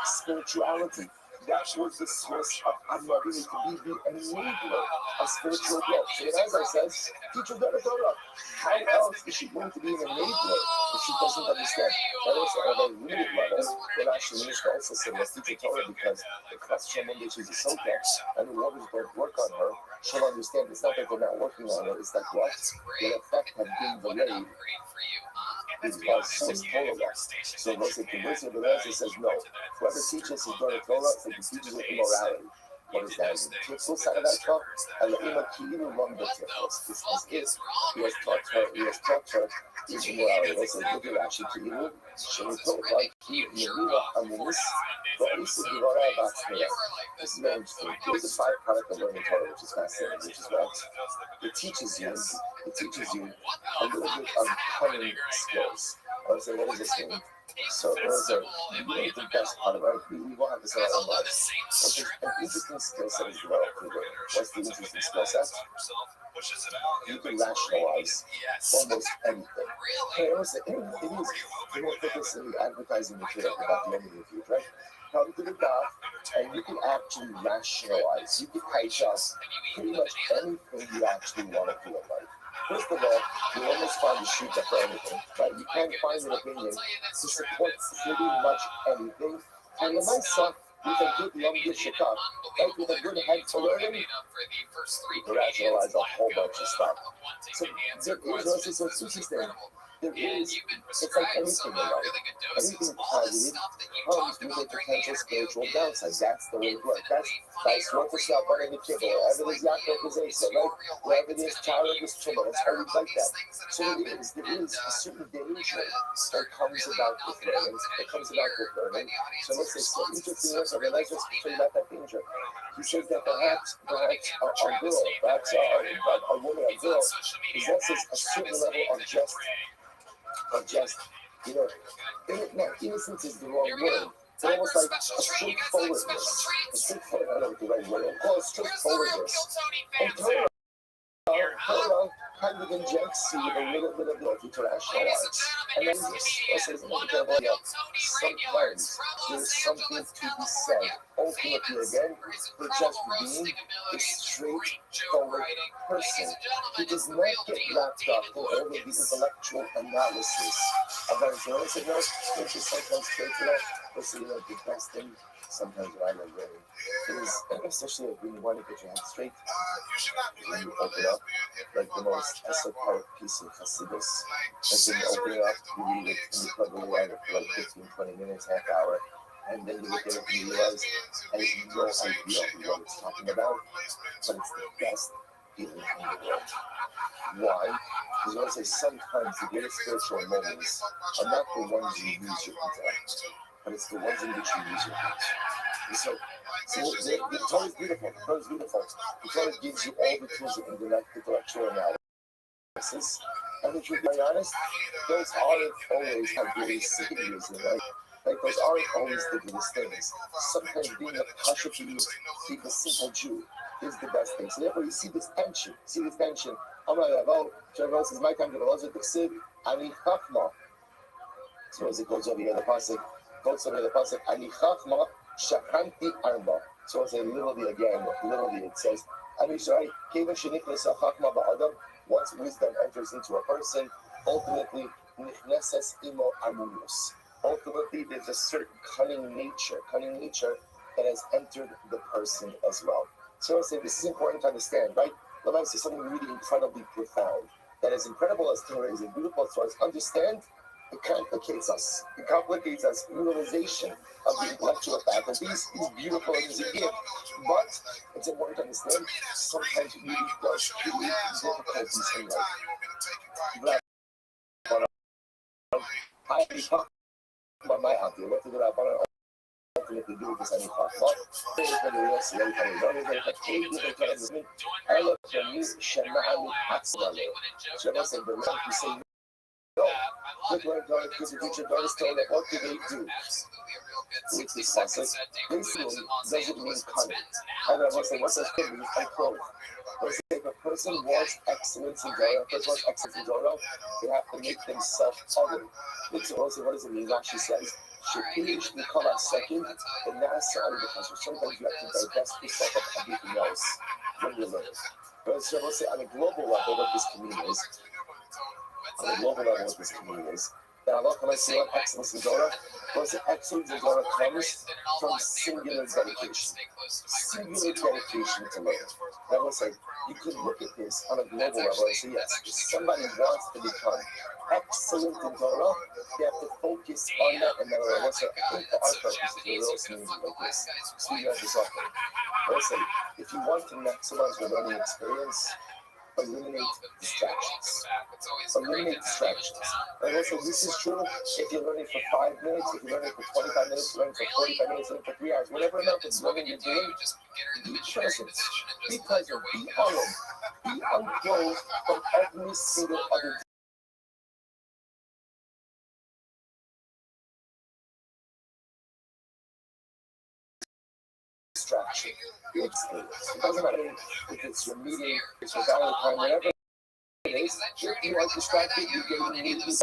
spirituality. That was the source of Avinu, to be the enabler of spiritual growth. So as I said, teach your daughter Torah. How else is she going to be an enabler if she doesn't understand? That was at a very limited level. But actually, Minister also said, let's teach her Torah because the question one day she's a soka and the waters don't work on her. She'll understand it's not that they're not working on her, it's that what? The effect had been delayed. Is by some Torah. So let's say the wisdom of the Rebbe says no. Whoever teaches his daughter Torah, it's like he teaches her immorality. What is that? Tiflus out of that talk? And the Ima Ki'ilu Lam the Tiflus. This is it. He has taught her, he has taught her his morality. Also, look at actually to you. Shemitocha ki Yevina Amunis, Va'isa Gevara Batzmira. This is very interesting. Here's a byproduct of learning Torah, which is fascinating, which is what it teaches you a little bit of cunning skills. I would say, what does this mean? So those are really the best part of it. We won't have this in our own lives. But there's an interesting skill set is developed through it. What's the interesting skill set? You can rationalize almost anything. Hey, it is, we won't put this in the advertising material about the enemy of you, right? Come to the dot, and you can actually rationalize. You can digest pretty much anything you actually want to do in life. First of all, you almost find a shoot up for anything, right? You can't find an opinion to support pretty much anything. And the myself, with a good love shikak, right? With a good head for learning, you rationalize a whole bunch of stuff. So there is also some interesting. There is, it's like anything in life. Anything positive comes with a potential spiritual downside. That's the way it works. That's Rothschild on the kibble. Wherever there's Yaakov is Asa, right? Wherever there's Tara, there's Tumah. It's always like that. So there is a certain danger that comes about with learning. So let's say some interesting words. Okay, let's just tell you about that danger. He says that perhaps a girl, perhaps a woman, a girl, possesses a certain level of just, you know, innocence is the wrong word. It's almost like a straightforwardness. I don't know what the right word is. Call it straightforwardness. And Torah kind of injects you with a little bit of ability to rationalize. And then this is another example. Sometimes there's something to be said. Ultimately, again, for just being a straightforward person who does not get wrapped up in all of the intellectual analysis of everything. I said, no, which is sometimes straight up. Listen, you know, the best thing sometimes when I'm really is, especially when you want to get your head straight, when you open up, like the most esoteric piece of Hasidus, and then you open it up, you read it, and you plug away at it for like 15, 20 minutes, half hour, and then you look at it and you realize, and you have no idea what it's talking about, but it's the best feeling in the world. Why? Because I want to say sometimes the greatest spiritual moments are not the ones you use your intellect, but it's the ones in which you use your heart. And so the Torah is beautiful. The Torah is beautiful. The Torah gives you all the tools of intellectual analysis. And if you're very honest, those aren't always how really serious, right? Like those aren't always the biggest things. Sometimes being a kasha to you, being a simple Jew, is the best thing. So therefore, you see this tension. I'm like, oh, Shavuot says, my time to the Lord of the Sid, Ani Chachma. So as it goes over here, the pasuk, Ani Chachma, Shachanti Arba. So it's a literally it says, Ani Shai, Keva Sheniknes Chachma Ba'adam, once wisdom enters into a person, ultimately, Nichneses Imo Amunus. Ultimately, there's a certain cunning nature that has entered the person as well. So I say this is important to understand, right? Rabbi says something really incredibly profound. That as incredible as Torah is and beautiful as Torah, understand it complicates us. It complicates us. Realization of the intellectual faculties is beautiful and is a gift. But it's important to understand sometimes it really does create difficulties in life. I talk about my idea. What did I want to do with this? I look for me, Shema'ani Hatzmale. Shema said, the Lord, you say, no. Look what God, because the teacher God is telling them, what do they do? With this process, basically doesn't mean cunning. And I was saying, what's that thing? I quote. If a person wants excellence in Torah, they have to make themselves other. What does it mean? Rashi says, Shekilish Nikola second, the Nasa of the country. Sometimes you have to divest yourself of everything else when you learn. But so let's say on a global level, what this community is, that Allah can I say what excellence in Torah? Because excellence in Torah comes from singular dedication. Singular dedication to learn. That was like, you could look at this on a global level and say, yes, if somebody wants to become excellent in Torah, they have to focus on that. And then I want to say, I think for our purposes, we're real community like this. Speaking of this often. I want to say, if you want to maximize your learning experience, eliminate distractions. eliminate distractions. And also, this is true if you're learning for 5 minutes, if you're learning for 25 minutes, learning for 45 minutes, learning for 3 hours, whatever amount of learning you're doing, be present, be present, be on, be unclosed from every single other distraction. It doesn't matter if it's your meeting, it's your valid time, whatever it is, if you are distracted, you get immediately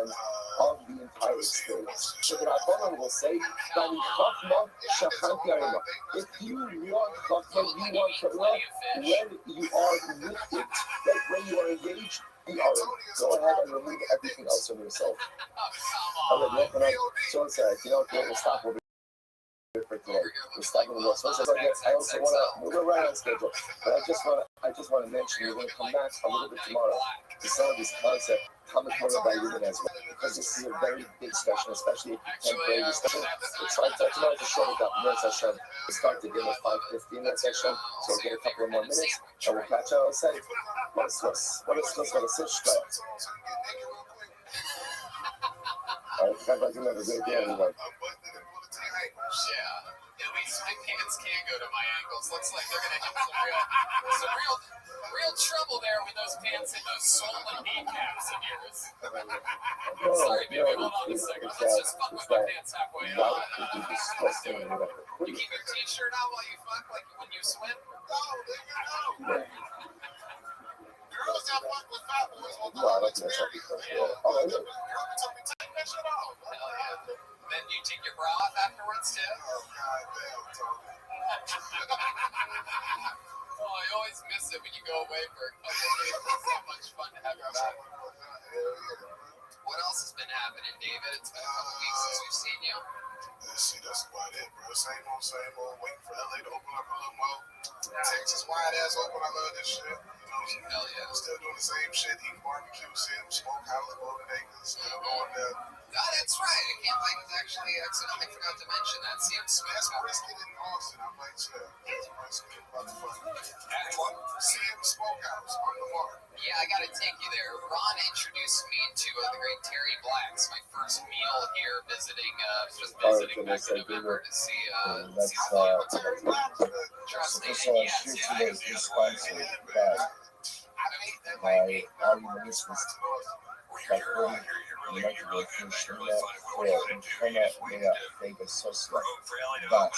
of the entire experience. So that Rabbi will say, if you want Chachma, you want Torah, when you are with it, like when you are engaged, be alert. Go ahead and remove everything else from yourself. So it's we'll stop over for today. We're stopping the so I also want to move around on schedule, but I just want to mention we're going to come back a little bit tomorrow to some of this concept, Talmud Torah by women as well, because this is a very big session, especially if you can't pray this session. It's like tomorrow to show it up. Session. We start the game at 5:15 that session, so we'll get a couple of more minutes, and we'll catch up. I'll say, what is this? All right, everybody, have a good day, everyone. Yeah, at least my pants can't go to my ankles. Looks like they're gonna have some real trouble there with those pants and those swollen kneecaps of yours. Sorry, baby, hold on a second. Let's just fuck with my pants halfway up. You keep your t-shirt on while you fuck, like when you swim? Girls that fuck with fat boys will go on experience. Take that shit off. Hell yeah. Then you take your bra off afterwards too? Oh, I always miss it when you go away for a couple of days. It's so much fun to have you back. What else has been happening, David? It's been a couple weeks since we've seen you. See, that's about it, bro. Same old. Waiting for LA to open up a little more. Texas wide ass open. I love this shit. Hell yeah. Still doing the same shit, eating barbecue, seeing smoke house, golden acres. Going there. Oh, that's right. I can't believe I accidentally forgot to mention that. CM Smith. That's brisket in Austin. I might say. That's brisket, motherfucker. CM Smokehouse on the mark. Yeah, I gotta take you there. Ron introduced me to the great Terry Black's. My first meal here, visiting back in November to see Terry Black. Trust me. My arguments was like really Vegas so slow. But I have done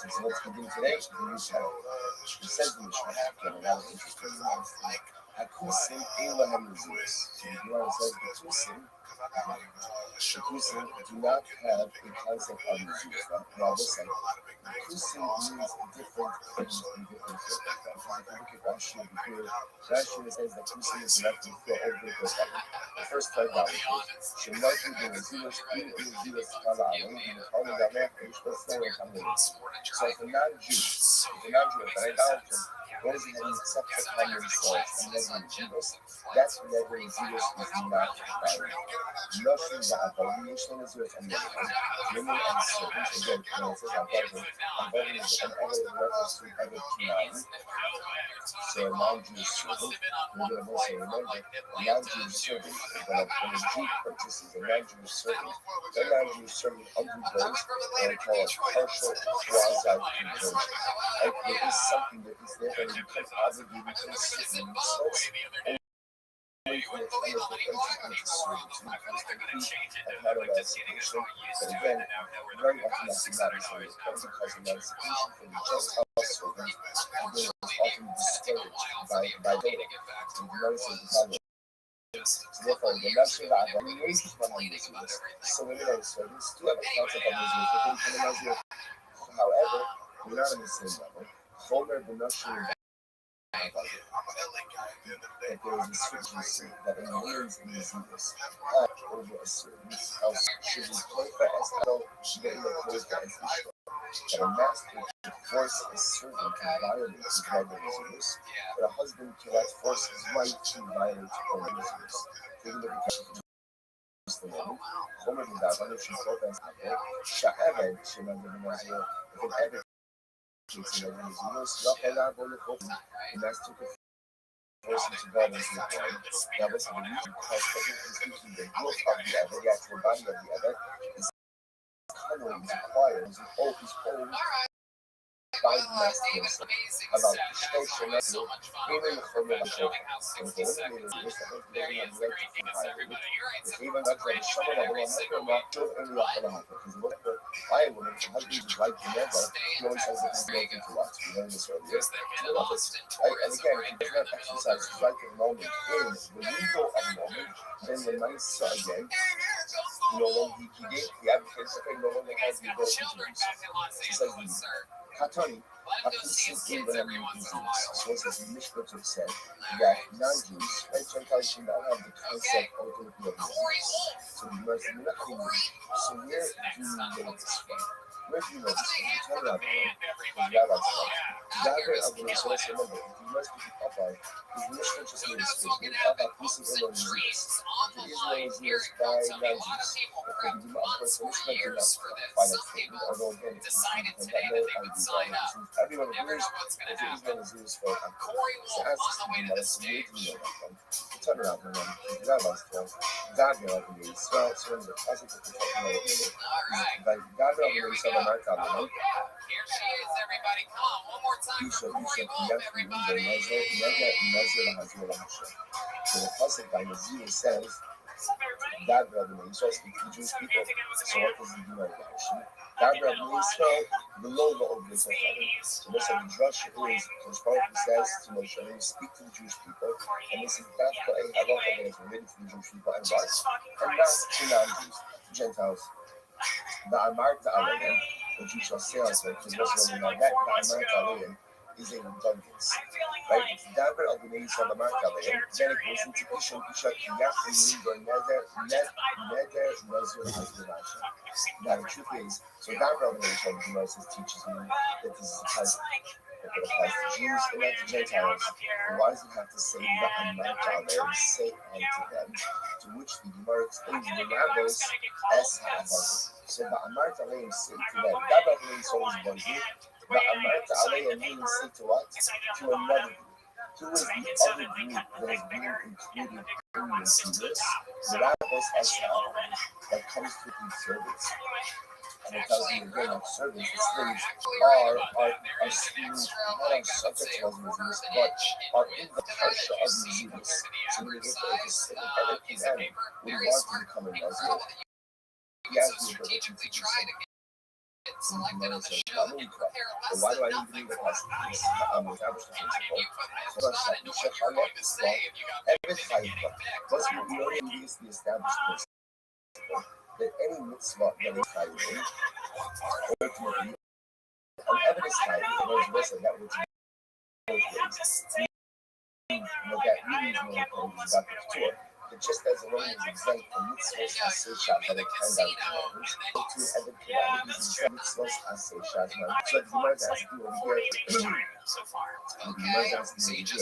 so let's begin today. It says in the Shah, and that was interesting. Hakusim Elam Zeus. So the Gemara says Hakusim do not have the concept of Zeus. Now listen, Hakusim means different things in different places. If you look at Rashi over here, Rashi says that Hakusim is enough to feel over the first part about it. Shemati the Zeus, in Zeus, Kala, and Kala Gamer, so if a non-Jew, if an idolater, goes ahead and accepts upon themselves and never Judas, that's when never Judas is not valid. Nothing that abomination is with and women and servants, again, when it says above is an reference to other two. So a non-Jewish servant, we're going to also remember, a non-Jewish servant, when a Jew purchases a non-Jewish servant, the non-Jewish servant undergoes what we call a partial quasi-conversion. Like there is something that is there and you become obligated to a certain source. But again, very often that's not necessarily because of emancipation from the Gentile servant, and is often discouraged by data. So you notice in the Bible. So therefore, the Nashim abominations one on this list. So women and servants do have a concept of this. However, we're not on the same level. Chomer b'Nashim. That there is a sufficiency that remains in the Zeus over a certain house should be closer as hell, getting the closer as Ishmael. That a master can force a servant to violate his right of Zeus, but a husband cannot force his wife to violate her right of Zeus. Taking the precaution the woman, Homer the Davon, if she spoke as Sha'evan, she remembered the Nazir, if an and that's to versus violence in the body. Now, listen, the reason because the growth of the other, the actual body of the other, is coloring is required. Is old by masters about distortion of the even from the show. And the only way is that they have the right to provide it. If even that the summer of the one not to any of the hunter, because what the I would have had these like the never, no one says that it's broken to us. We learned this earlier. And again, if you have exercise right at the moment, in the window of the moment, then the nice again, you know, when he gave the advocates, okay, no one has the ability to use. He says, Katani, Hakusin Abraham disease. So as the Mishnah said that non-Jews, right, Gentiles should not have the concept ultimately of disease. So the mercy nothing. So where do you know this from? Where do you know this from? Tell me about it. Rabbi said, Dabra of the so let's remember, if you must be Papa, his Mishnah just made a statement about Kusin Abraham disease. The Israel is used by non-Jews. Okay, we do not, of course, Mishnah did not find that statement, although again, everyone agrees that the Israel is used for so as to be modest, we need to know about them. Turn around and then the rabbis tell Gabriel of the Israel, so in the classic of the talking about Gabriel of the Israel, America, Here she is, everybody. Come on, one more time. Yusuf, Everybody. so the classic by Nazir says Gabriel of the Israel speaks to Jewish people, so what does he do in that? Gabriel of the Israel, the logo of the Israel. So this is the drush is, so Baruch says to Moshe, speak to the Jewish people, and this is that's what a halacha that is related to the Jewish people and what? And not to non-Jews, Gentiles. The Amarta Alayim, which you shall say unto them, because what's really like that, the Amarta Alayim is a redundance. Right? It's Dabra of the names of the Amarta Alayim, then it goes into Ishon, Isha, Kiyafim, Lindo, Neder, Nazir, Hazirasha. Now, the truth is, so Dabra of the names of the Moses teaches me that this is a type that applies to Jews and not to Gentiles. And why does it have to say the Amarta Alayim, say unto them? To which the Gemara explains the rabbis as Ha'avah. So the Amarta Alayim say to them, Dabra of the names of the Moses, the Amarta Alayim means say to what? To another group. Who is the other group that is being included in this? The rabbis as Ha'avah that comes to these servants. And it tells you again that servants, the slaves, are slaves, not are subject to Moses, but are in the parsha of Moses. So when if the king Adam would want to become a Muslim, he has the ability to do so. But why do I need to do the passage? Establish the principle. Plus, we already previously established this. That any mitzvah that is chayim, ultimately, an evidence chayim, in other words, that would be both ways. What that really is more important is about the Torah. That just as a woman is exempt from mitzvahs as seishat that it can out commanders, to have it commanded is exempt mitzvahs as seishat. So the Gemara has to do over here. The Gemara has to do over here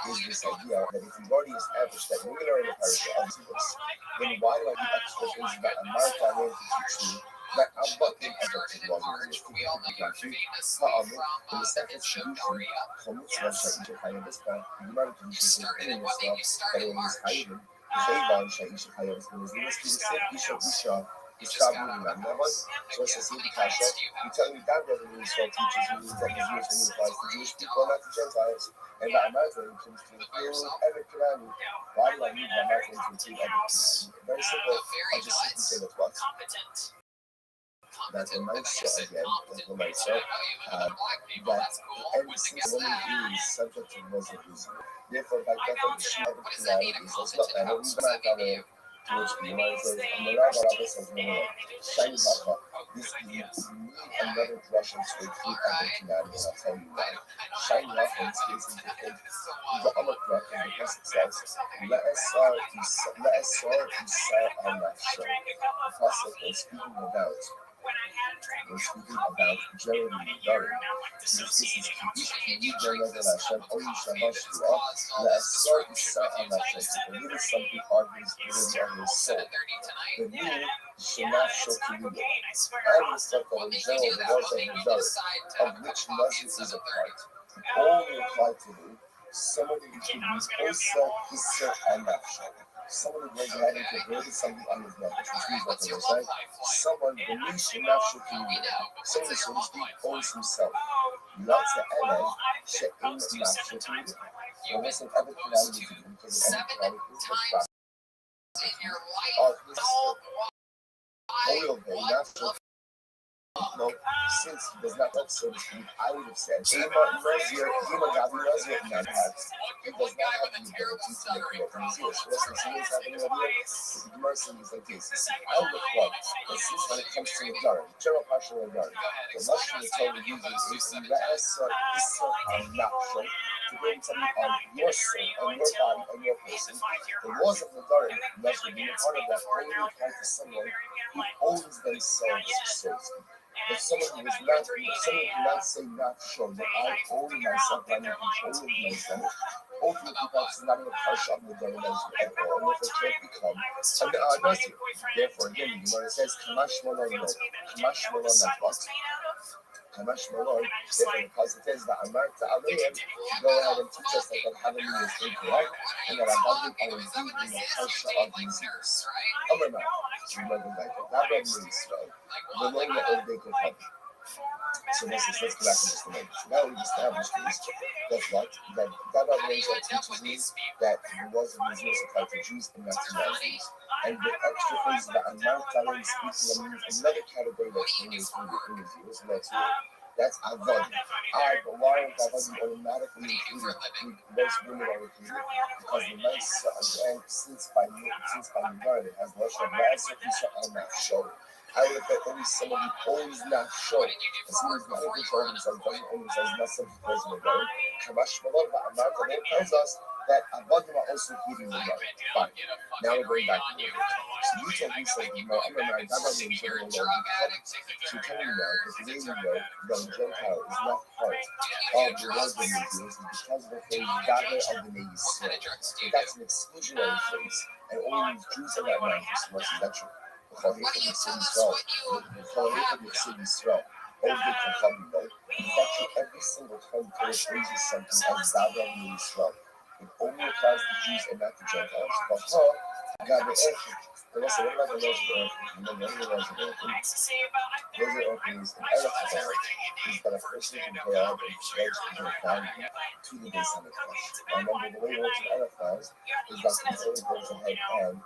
is this idea that if we've already established that when we learn the parasha of mitzvahs, then why do I need extra things that Amarta Alayim to teach me that I'm bucking objective laws in the second solution, mitzvah sha'isha chayim this time, the Gemara conditions is any mitzvah that it was chayim. Chayim sha'isha chayim is the same isha is traveling around that one. So it's a simple kasha. You tell me that brother means so teaches me that is used and applies to Jewish people, not to Gentiles. And the Amarta comes to include every Quran. Why do I need the Amarta to include every Quran? Very simple. I just simply say that what? That in my show again, that in my show, that every single woman is subject to Muslims. Therefore, by definition, every Quran is also not that. We've not got a towards the Gemara says, and the Rabbi says, no, Shiny Baka, this is another Russian to include every Quran, and I'll tell you why. Shiny Baka in this case is the other Quran, and the Pasuk says, let us saw Allah show. The Pasuk is speaking about We're speaking about Jeremy Doran. This is Kish Jeremy Lashem, Oyi Shamash Dua, La'asar Isa Alashem. The little something argues within on his soul. The new Shemaf Shokimuda. I will start on the general laws of the Doran, of which Muslim is a part. All apply to me. Someone who can use Osa, Issa, and Nafsha. Someone who goes ahead and converted something on his name, which means what they say. Someone beneath the Nafsha community. Someone, so to speak, owns himself. Lots of LA, check in the Nafsha community. There wasn't other calamity to do because of other calamities, but Nafsha. No, since he does not have, so to speak, I would have said, Ima Nazir, Ima Gabi Nazir, he does not have the ability to make it from zero. So listen, see what's happening over here? The Gemara is like this. I would have thought that since when it comes to the Dharam, general partial of Dharam, the Lashon the Torah uses is the Ra'asa, Issa, and Nafsha, to bring something on your soul, on your body, on your person. The laws of the Dharam, Lashon, being part of that, only apply to someone who owns themselves, so to speak. If someone who is not, someone cannot say not sure that I own myself, I'm in control of myself. Ultimately, that's not even partial of the Dharam at all, and if it can't become an Nazir. Therefore, again, the Gemara says, Kamash Malon, no. Kamash Malon, not what? Kamash Malon, therefore, because it is that Amarta Alayhim, go ahead and teach us that having is incorrect, and that Abandon are indeed in the partial of these years. Amar remember that God means the name that they could have. So let's go back to just a minute. So now we've established this. That's what that God teaches me that the laws of Israel apply to Jews and not to non-Jews. And the extra phrase that I'm not telling speaking of another category that's in his ears, and that's weird. That's avodim. But why is avodim automatically included? Most women are included because the nice again since by Nigard it has lashon ra'asa isa and not show. I would have thought only someone who owns not show. And someone who's not in control of himself, doesn't own himself, not something who goes in the garden. Kamash Malon, but Amar Talim tells us that avodim are also included in the garden. Fine. Now we're going back to the garden. So you told me something, no, I'm not married, that doesn't mean you're alone. So you're telling me now that the way you know that a Gentile is not part of the laws of the Jews is because of the phrase Gabe of the Navy Israel. But that's an exclusionary phrase, and only Jews are not married. So is that true? Virtually every single time Torah phrases something as Gabe of Israel. It only applies to Jews and not to Gentiles. But Gabe the rest of what about the laws of earth? And then the other laws of earth. Those are openings in Eretz is that a person can pay out and pledge their value to the base of the flesh. Now remember, the way it works in Eretz is that the Torah goes ahead and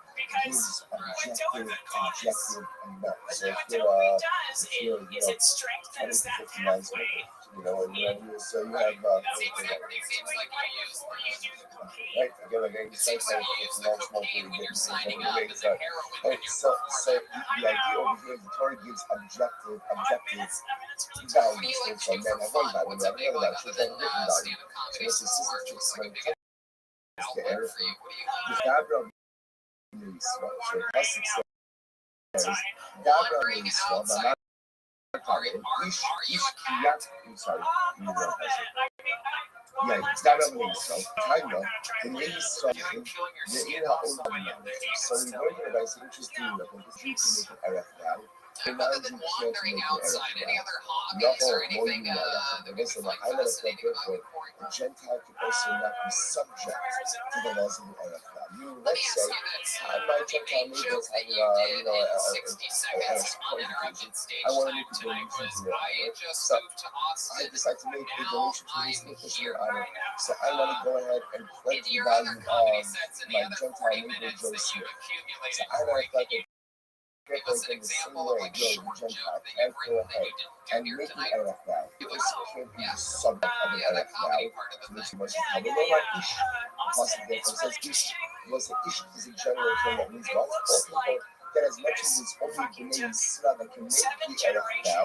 gives objective and not. So if you're 20 to 59, so you have right, again, like I said, it's not small for the so the idea over here is the Torah gives objective values. So man, I wonder about it. I know about it. So it's like written value. So this is just when it comes to everything. The Gabriel is so that's it says Gabriel is so the I'm sorry. Yeah, it's not only so kind of the name is something the in our own language. So we learned that it's interesting that the Jews can make an Arab now. And now you can't make an Arab now. No, more you know that. This is like I let us take it for the Gentile could also not be subject to the laws of the Arab now. You let's say my Gentile neighbors have I want to make a donation to it. So I decide to make a donation to this English honor. So I want to go ahead and pledge the value of my Gentile neighbor Joe Smith. So I want to pledge it in the same way Joe the Gentile and go ahead and make an Arab now. This can't be the subject of an Arab now. Which was the Ish. Plus the difference says Ish. Was the Ish is a general term that means what? That as much as it's only B'nai Yisrael that can make the Arab now,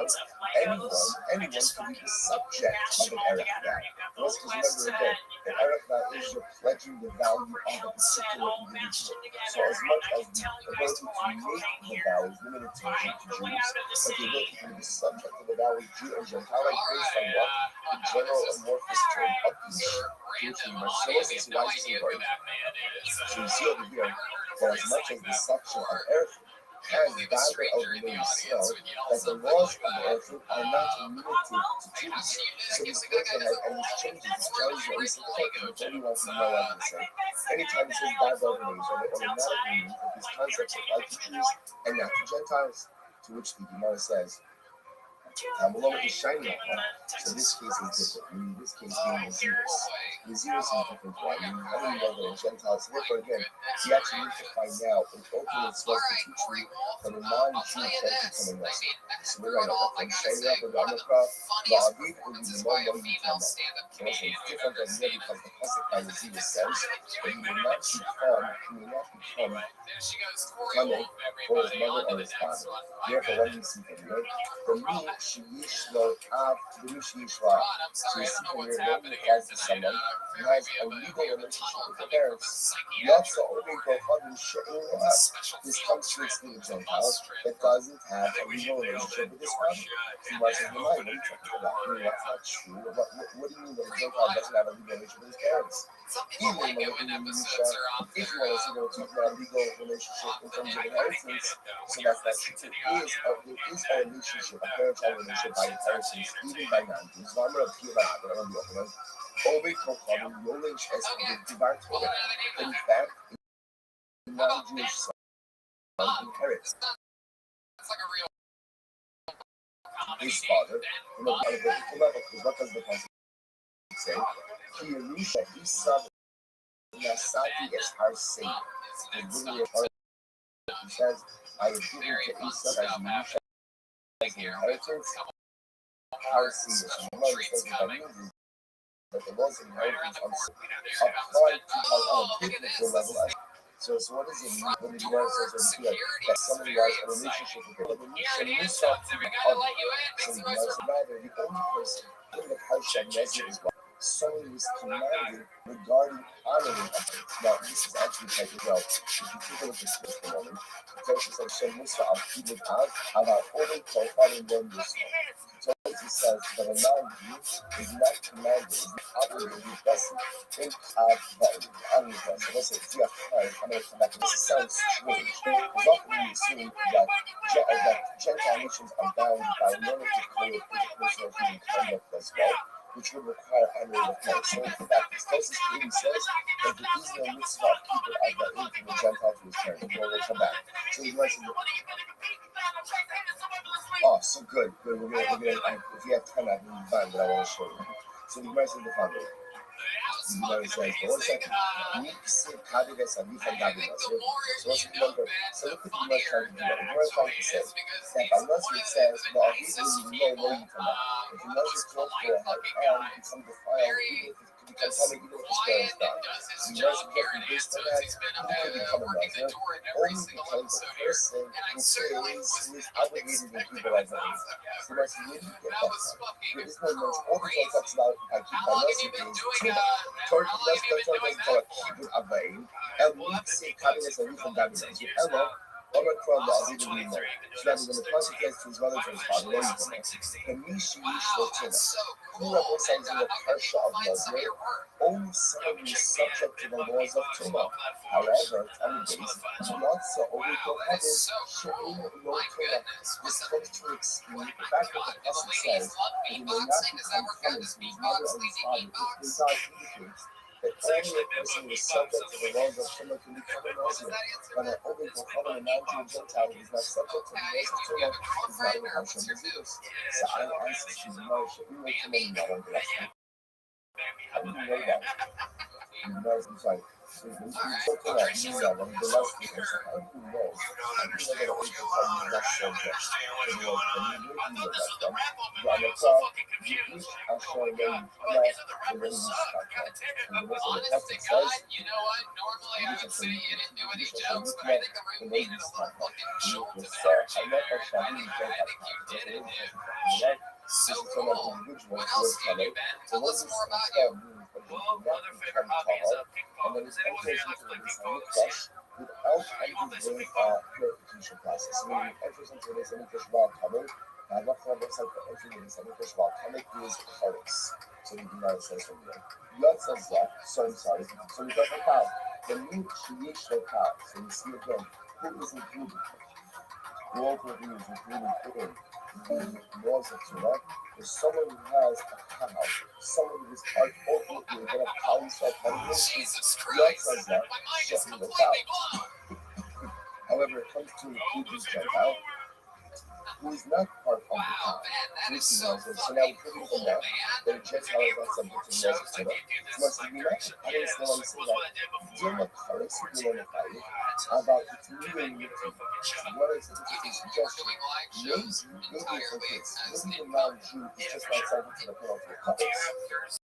anyone can be the subject of an Arab now. Let's just remember again, The Eretna is you're pledging the value of a particular individual. So as much as the ability to make the vow is limited to Jews, but the ability to be subject to the vow of Jew and Gentile is based on what? The general amorphous term of each. Which we must show us as why this is important. So you see over here that as much as the section of Eretna has Bible of the Israel, that the laws of the earth are not limited to Jews. So these things that have any changes, these changes that we see the which anyone can know what to say. Anytime it says Bible of the Israel, it automatically means that these concepts apply to Jews and not to Gentiles. To which the Gemara says, below is shiny. So this case is different. In this case, being Nazirus. Nazirus is different. Why? How do you know that a Gentile? So therefore, again, you actually need to find out what ultimately supposed to teach you that a non-Jew can't become a Nazir. So we're right up. From shiny up with the Amukra, Rabbi will be the one you come up. So it's different than here because the Pasuk by Nazirus says that you will not become coming for his mother or his father. Therefore, what do you see from here? For me, she yishlo av to the yishlo av. So you see from here, when you apply to someone who has a legal relationship with the parents, Yatsa Obiko Hadin She'u. This comes to exclude a Gentile that doesn't have a legal relationship with his father. So you might say, what are you talking about? I mean, that's not true. What do you mean that a Gentile doesn't have a legal relationship with his parents? Even if you want to say that we're talking about a legal relationship in terms of inheritance, so that's not true. There is a relationship, a parental relationship by inheritance, even by non-Jews. So I'm going to appeal that, but I'm going to be open. Always proclaiming knowledge as the divine Torah. In fact, a non-Jewish son inherits his father on a biblical level. Because what does the concept say? He Yerusha, his son, Nasati is our Savior. He says, I have given to Esau as Yerusha as the inheritance. Our Savior. So the Lord says that means that the laws of inheritance are applied to our biblical level. So what does it mean when the Gemara says that somebody has a relationship with the Mishnah to the other? So the Gemara says rather the only person in the Parsha Nezir is what someone was commanded regarding honoring others. Now this is actually quite well. If you take a look at this for a moment, the Parsha says Shem Musa al Kibud Av Avar Oren Kol Adam Yom Yisrael. So he says that a non-Jew is not commanded, is not obligated, he doesn't think of the unreal. So let's say, I'm going to come back to this. It sounds strange. Because often we assume that Gentile nations are bound by normative code of interpersonal human conduct as well, which would require honoring of parents. So in fact, this closest really says that there is no mitzvah of people of that age from a Gentile to his parents. We'll come back. So he mentioned oh, so good. We're gonna, if you have time, I can find what I want to show you. So the Gemara says the following. The Gemara says, but one second. So let's remember. So look at the Gemara trying to do that. The Gemara trying to say that unless it says, well, he doesn't know where you come out. If he knows his clothes go ahead and become defiled, even if it becomes something, even if his parents die. The Gemara suggesting based on that, he could become a Nazir only because the person who is obligated to people like that. So that's really get that from. There is no mention. All the Torah talks about by Nazir is Torah doesn't talk about Kibud Avaim, El Mitzi Kabbalas and Rufan Davinas. You Ella, Omicron, the Aviv and Rimor. So that when the consequence to his mother, to his father, what is it? The Mishi Yishlo Tina. Who represents in the Parsha of Nazir? Only someone who is subject to the laws of Tumah. However, on the days, Matzah Omicron Hadis, She'in Lo Tumah. This comes to exclude the fact that the Pasuk says that he may not become common to his mother or his father. This God indicates that only a person who is subject to the laws of Tumah can become a Nazir. But an only Kohanim, a non-Jew Gentile who is not subject to the laws of Tumah is not in the Parsha of Nazirus. So I ask this to the Gemara, She'in Lo Tumah in that one direction. How do you know that? The Gemara is like, when you talk to that Nisa, when the last thing is, how do you know? How do you know that only Kohanim is not subject to the laws of Tumah? You know that from the Amukra, you each are showing them the religious contract. And the rest of the Pasuk says, you need to say you didn't do any jokes, but I think the religious contract. You need to say, I'm not a Shahid, you don't have to. So This is from an cool. individual What who else was have you coming. been? So Tell what us this more about you. Well, other favorite hobby is and then ping pong. it Does anyone enters here like into to play the ping pong? Islamic class without You want to play some undergoing ping pong? purification process. So when it enters into the Islamic class while coming, what kind of looks like the entry in the Islamic class while coming is charis. So the Gemara says from there. Yod says that, so I'm sorry. So we got the cow. The meat sheyesh the cow. So we see again who is included. All of these including the laws of Torah. Is someone who has a cow, someone who is ultimately going to call himself having Jesus God Christ. says that, My mind is shut the completely cow. blown. However, it comes to Oh, include let's this get Gentile, going. who is not part of the Wow, cow. Ben, that is This is so what it says. So now fucking we put it cool, from that. man. That a Gentile is not subject to the laws of Sounds like Torah. you do So this much to like be during not. some I don't know why you like say was that. what I did before. During the Charis, we Routine. learn about it. What? About it's Hey man, really give it a real fucking shot. what is it? You It's a we're suggestion. doing live Maybe shows it's entirely okay. as Maybe the info. non-Jew is Yeah, just for not sure. subject to the penalty of Do you Charis. have Thursday?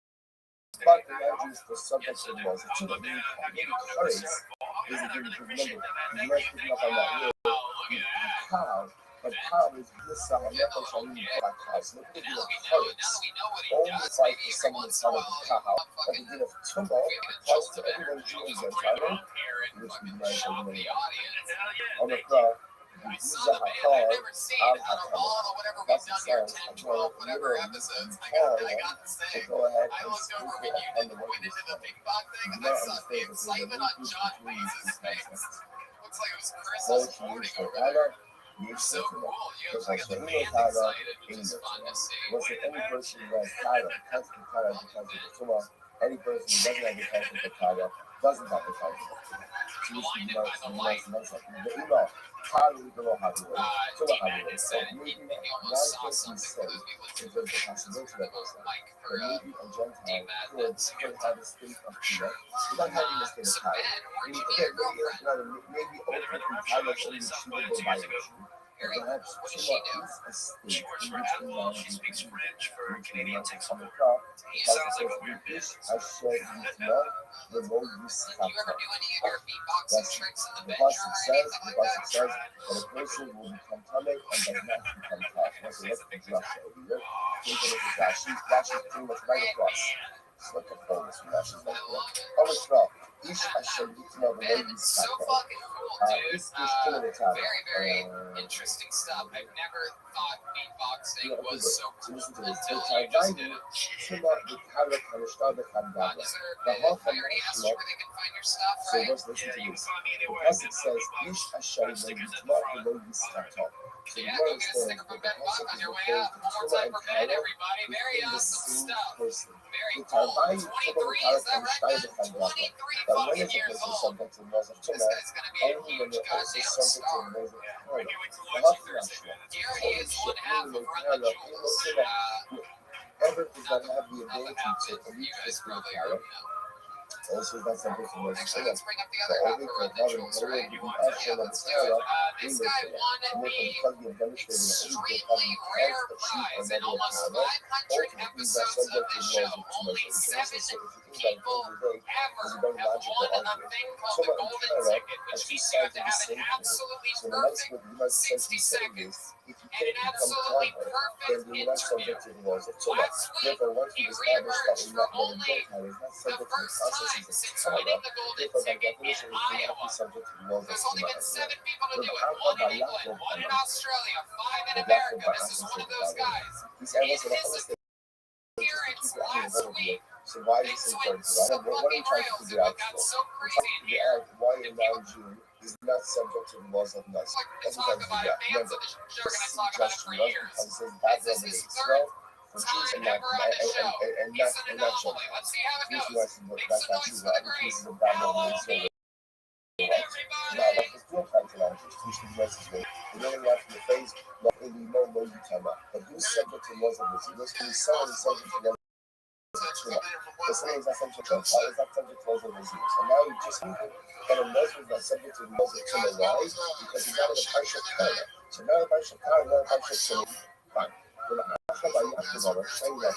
But the non-Jew is still subject Yes, to I the do. laws of I would Torah. love to have you Maybe on the Charis episode. Oh, is man, a I good really appreciate remember. that, man. You Thank might you. pick Thank up on you. that word. Oh, look at that. Cow, but cow is this Hanecha Shalim by cow. So look at Now the that we Charis. know what he Only does, fight maybe for every someone once that's in a part of while the you cow. come But the fucking din of Tumah give it a applies jolt to of everyone energy. Jew and You'll Gentile, Up here and which we fucking might shock have the in audience. hell yeah, on the thank you. cross. We saw the band I've never seen out of all the whatever we've done here, 10, 12, whatever episodes. I got to say, I looked over when you did went into the ping pong thing, and I saw the excitement on John Weeze's face. Looks like it was Chris's morning over there. You're so cool. You have like a band excited, which is fun to see. Was it any person who has Tara, has the Tara because of the Tumah? Any person who doesn't have the concept of Tara doesn't have the concept of Tumah. So this is the nice mention. The email, Tara, we don't know how to work. Tumah how to work. So maybe not person say if there's a possibility that there's that. But maybe a Gentile could have a state of Tumah without having a state of Tara. Maybe ultimately Tara is only achievable by a Jew. Perhaps Tumah is a state She in works which for a Admiral. She non-Jew speaks can French for Canadian takes on over. the crop. Sounds like what we're doing. I shared with love the low use You ever factor. do any of your beatboxing tricks in the The bedroom Pasuk or says, anything the like Pasuk that? says that a person will become tamei and does not become tough. That's the rest of the drasha over here. Take a look at Rashi. Rashi's pretty much right across. It's like a bonus from Rashi's right there. Omicron. Ish Hashem Yitma the low Ben, use so factor. fucking cool, dude. This is still in the Very interesting stuff. I've never thought beatboxing was so cool listen to until this. you just did it. Tumah the Kala Kalashta the Kandabra. I already asked you where they can find your stuff, So right? let's listen Yeah, to you can this. find me The anywhere. Pasuk says, Ish Hashem Yitma the low use factor. So Yeah, you go get a understand sticker from that the Ben Buck Pasuk on is your way referring out. to One more Tumah time and for Ben, Kala everybody. Very within the awesome same stuff. person. Very The cool. Tarbai 23, is that right, Ben? 23 But when fucking is a years person old. subject to the laws of This Tumah? guy's gonna be a Only when huge they're also goddamn subject to star. the laws of I Torah. can't wait to The watch you Haftarah. Thursday, man. He already is one half of Run the Jewels. Whoever does not have the ability to You reach the guys spirit probably power, already know. also that's subject to the laws of Actually, Torah. let's bring up the The other half only of for Run the having Jewels, the right? you Yeah, let's do it. This guy won the extremely rare prize in almost 500 episodes of this show. Only 7 people ever have won a thing called the Golden Ticket, which means you have to have an absolutely perfect 60 seconds and an absolutely perfect interview. Last week, he reemerged for only the first time since winning the Golden Ticket in Iowa. There's only been 7 people to do it. 1 in England, 1 in Australia, 5 in America. This is one of those guys. In his appearance last week, big swing so fucking real, dude. It got so crazy in here. Why in June is not subject to the laws of nuts. We're gonna talk about it. Fans of the show are gonna talk about it for years. This is his third time ever on the show. He's an anomaly. Let's see how it goes. Make some noise for the great. Follow me, everybody. The same is not subject to laws is not subject to laws of disease. And now you just need that a Muslim is not subject to the laws of Tumah. Why? Because he's not in a partial Torah. So now a partial Torah, not a partial Tumah. Fine. When a Hashem by Yaakov Avram, saying that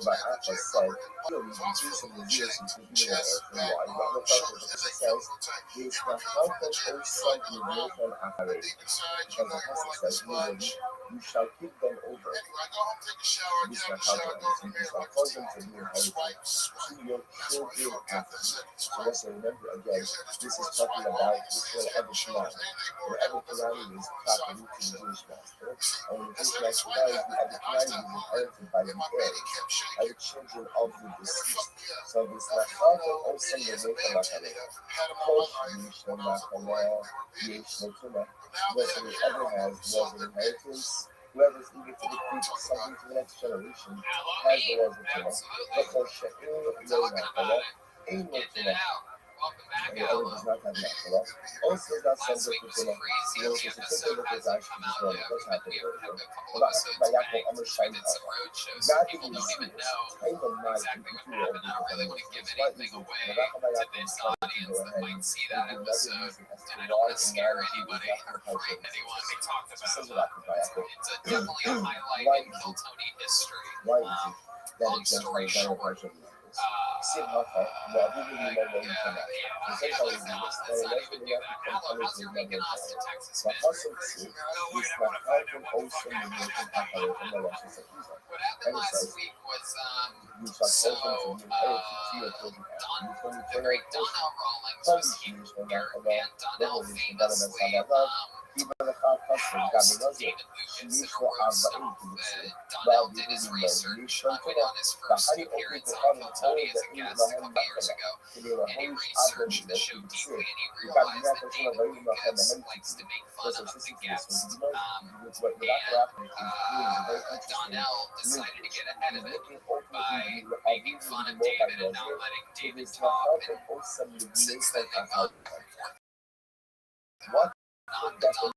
by Hashem said, you do some years and you do that for a while. Not the part of it says, he is not helpful or something you can operate. Because the Hashem says, You shall give them over. Anyway, I go home, take a shower, This get out shall the shower, happen. go to the You mirror, shall look cause at them the to be TV, inherited swipe. to your That's why you children fucked up after that you. second So swipe. let's remember again, You said there's this two is more talking swipe. about This is whatever getting shows. command. Anything more Whatever evidence of command is coincide properly for to the shit. Jewish master. See, And when the that Jewish second master swipe dies, the happened, and I command stopped is moving, inherited by the and my baby heirs, kept by shaking. the children of the And it deceased. fucked me up. So this Now, not if you don't father know, also Biddy the is a make band of Teddy Akare. that had in my Kosh life Yish when I was a boy. Nakalel, They were Yish Biddies. Notuna. But now they Whoever have hair ever on them, has so was an they're Biddies. inheritance. Whoever's eager to Well, I don't bequeath talk about something it. to the next generation Hello, has me. the laws of Torah. Absolutely. Therefore, She'er Talking Lo about Nakala, it. Ein Getting Notuna. it out. Welcome back, And whoever Allo. does not have Nakala also is not Last subject week to was Torah. crazy. You know, The so take a episode look at hasn't Rashi come as out well. yet. What's happening We over have here? a couple Well, episodes Bayako back. Amr We Shine did some Alpha. road shows, so God people is don't even serious. know Time of night exactly what in happened. I don't really want to give anything away to this audience that might see that episode. And I don't want to scare anybody or frighten anyone. We talked about it's definitely a highlight in Hilltony history. Why is it that Long it's just story like short, version of this? Simhafa, well, we really know what you come out. The same time as this, let's not even do that. Allo, how's your week in Austin, Texas, the man? hustle to is not helping also in the nation Akare and the Rosh Hashanah. What happened last week was You shall cause them to be inherited to your children after you. the great Donnell Rawlings was here, and Donnell famously Even the five customers got the housed Nazir. David She Lucas in used a to have roast the off. influence. Donnell did his research on his first appearance on Hilltony as a guest a couple years ago, and he researched the show deeply, and he realized that David Lucas likes to make fun of the guests. Donnell decided to get ahead of it by making fun of David and not letting David talk. And since then, they've gone back and forth. What Donnell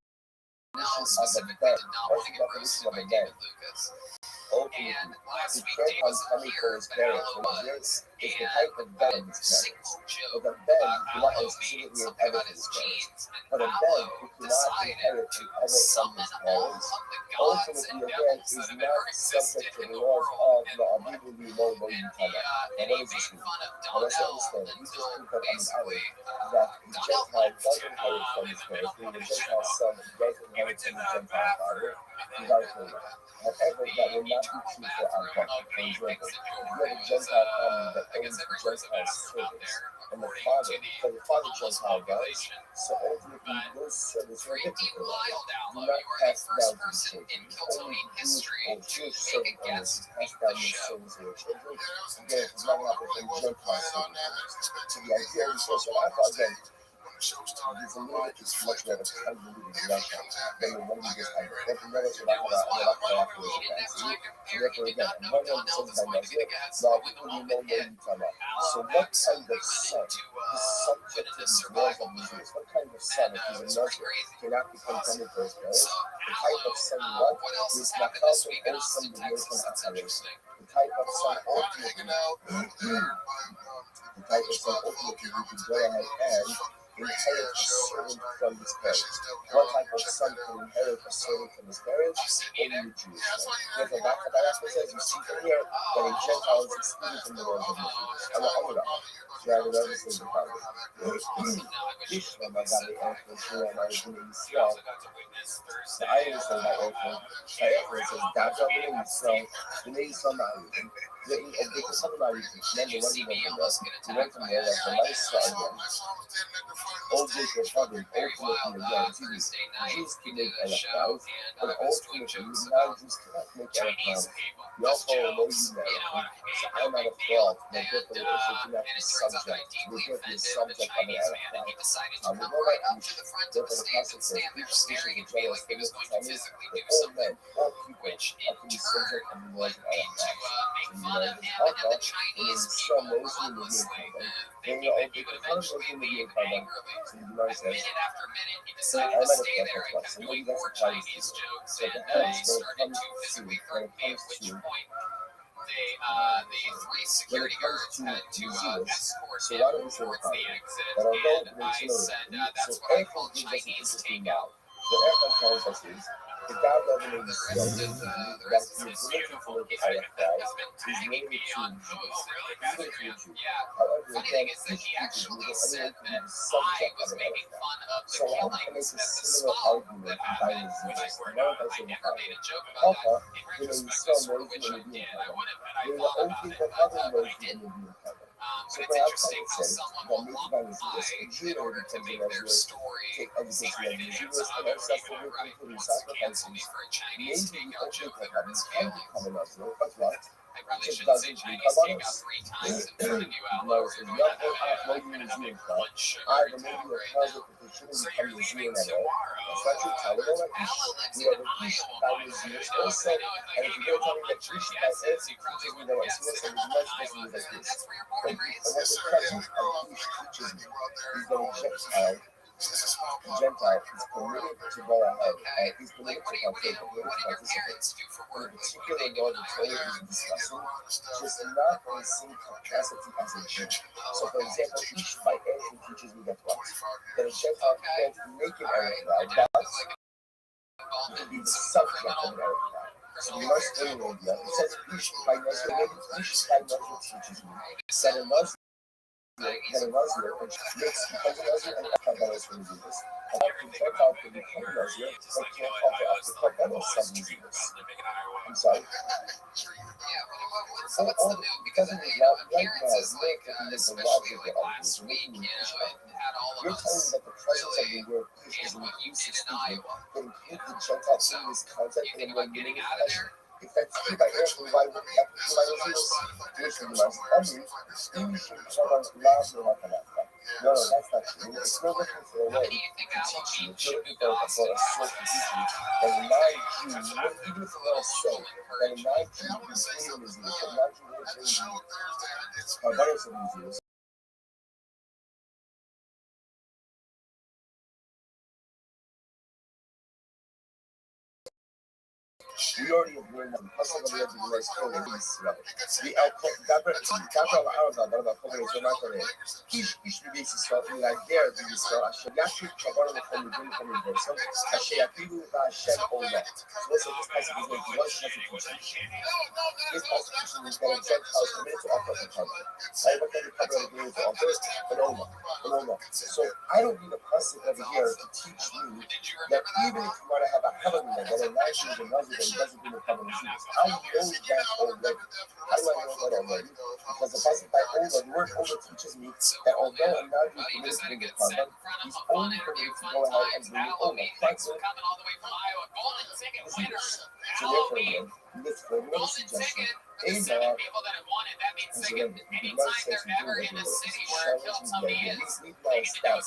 specifically did not want to get roasted by David Lucas. And last week, Dave wasn't here, but Allo was. And a single joke about Allo being something about his genes, and Allo decided to summon all of the gods and devils that have ever existed in the world in one. And he made fun of Donnell until basically Donnell went his mouth on his show. He would do the bathroom, and then However, that will not be true for our God. For example, you have a Gentile family that owns the Gentile service, and the father Gentile guys, so ultimately those servants are different. Do not pass down to the children. Only Jewish servant owners pass down the service to their children. Again, it's not happening from Gentile servants. So the idea is also, again, there's a little bit too much better convoluted Russia than the one we just had. Therefore, let us rock afterwards. So therefore, again, one of the things I know here, now people you know where you come up. So what kind of son is subject to these laws of the Jews? What kind of son, if he's a nurture, cannot become tender for his parents? The type of son what is not also awesome the nation operation. The type of son ultimately, the type of son ultimately you can go ahead and inherit a servant from his parents. What type of son can inherit a servant from his parents? Only the Jewish son. Therefore, that says you see from here that a Gentile is excluded from the laws of the Jews. Allah. So I would never say the Bible. Krishna, my God, the answer to my Israel. The Irish say that answer. The answer says, God's over in Israel. The name is on the island. They can talk about it. Remember, what he went from there, like the nice son. Old Jews were probably ultimately again, Jews can make electrons, but ultimately now Jews cannot make electrons. We all follow no humanity. So I'm not a fraud, but therefore they also cannot be subject. They can't be a subject of an electron. We know that therefore the concept says each species of general status determines that all men, all people are to be subject of the laws of electrons. So this is some mostly in the game problem. Then you all get the concept in the game problem. So the Gemara says, I might have thought that once, and maybe that's a Chinese joke. So perhaps when it comes to the three security guards had to escort so him why don't we say towards the exit, that although and I said, that's so what I call everything gives us Chinese interesting takeout. now. So everyone tells us is The God level is The rest of the rest of the student for the has Christ been is tagging limited me to on Jews. really Limited to Instagram. Jews. Yeah. However, Funny again, thing is that each he Jew actually is said anyone can that be the I subject was of an making edifice. fun of the So I'm going to killings make a at the similar spa argument that in happened, Bible which Zeus. were No, not. that's I in the never Bible. made a joke about that. Papa, In when you retrospect, I saw sort of Moses wish and I the being did. I heaven, would have, and I when the thought old about it, people heaven but I Moses and didn't. the being heaven. But So it's perhaps I interesting would how say someone that will maybe lump Bible Zeus, I a Jew in that order to becomes make an their Israel, story take education side of the against Jews, and Sahaba, or access even to a victim right through wants to cancel me sacrifices. for a Chinese Maybe the takeout old joke people that hurt heaven his can feelings. become an Israel, but what? I probably Just shouldn't say doesn't Chinese become takeout us. 3 times in front of you out No, loud. so You're you going have to to have what a, you you're going to have museum a club. blood sugar I attack maybe a right closet now. that they shouldn't So become you're museum leaving at all. tomorrow. That's not your time. We know that Ella lives we in have an ish Iowa, by by the way. museums. So Also, I know if I and if gave you you go tell me that 100 ish by guesses, S you probably teaches me wouldn't that guess serious that and they're the all in next person Iowa. is like this. That's where you're born and raised. And what the presence of ish teaches me is that a Gentile Gentile is permitted to go ahead and is permitted to partake, permitted to participate. In a particular law the Torah is discussing, just not in the same capacity as a Jew. So, for example, each by entry teaches me that what? That a Gentile can't make an Erev vow, but he can be the subject of an Erev vow. So you must stay in India. It says each by Nazir, maybe each by Nazir teaches me that a Nazir makes becomes a Nazir and Kabbalah's going to do this. And after Gentile can become a Nazir, but can't offer up the Kabbalah some Naziris. I'm sorry. It doesn't mean now, right now, you know that the logic of arguments are making me push back. You're telling me that the presence of the word push is an inclusive statement that includes the Gentile in this context in a more limited fashion. If that's true by asking why would that be by Naziris, which would be my only, you should come on love or not come on. No, that's not true. It's not looking for a way to teach you. It's not looking for a source to teach you that a non-Jew, even if you want to say that a non-Jew is freedom is used, a non-Jew will bring you virus of disease. We already have learned that because of the way the words code is Israel. The Gabriel Arza, that about code is not going to teach the basis of like there, the Israel, Asher Yashi, Kabbalah, from the Jim from the Versa, Asher Yakidu, Hashem, Ola. So listen, this passage is going to was such a teaching. This passage is going to Gentiles committed to offer the covenant. Right? What kind of covenant committed to offer? An Ola. So I don't need a passage over here to teach me that even if you want to have a heavenly that a nation is a Muslim that doesn't do the covenant Jesus. I know that already. How do I know that already? Because the passage by Ola, the word Ola teaches me that although a non-Jew is permitted to bring the covenant, he's only permitted to go ahead and bring the Ola. That's it. So therefore, again, this for another suggestion, Amen. Because remember, the Gemara says we do it is challenging the idea. We now establish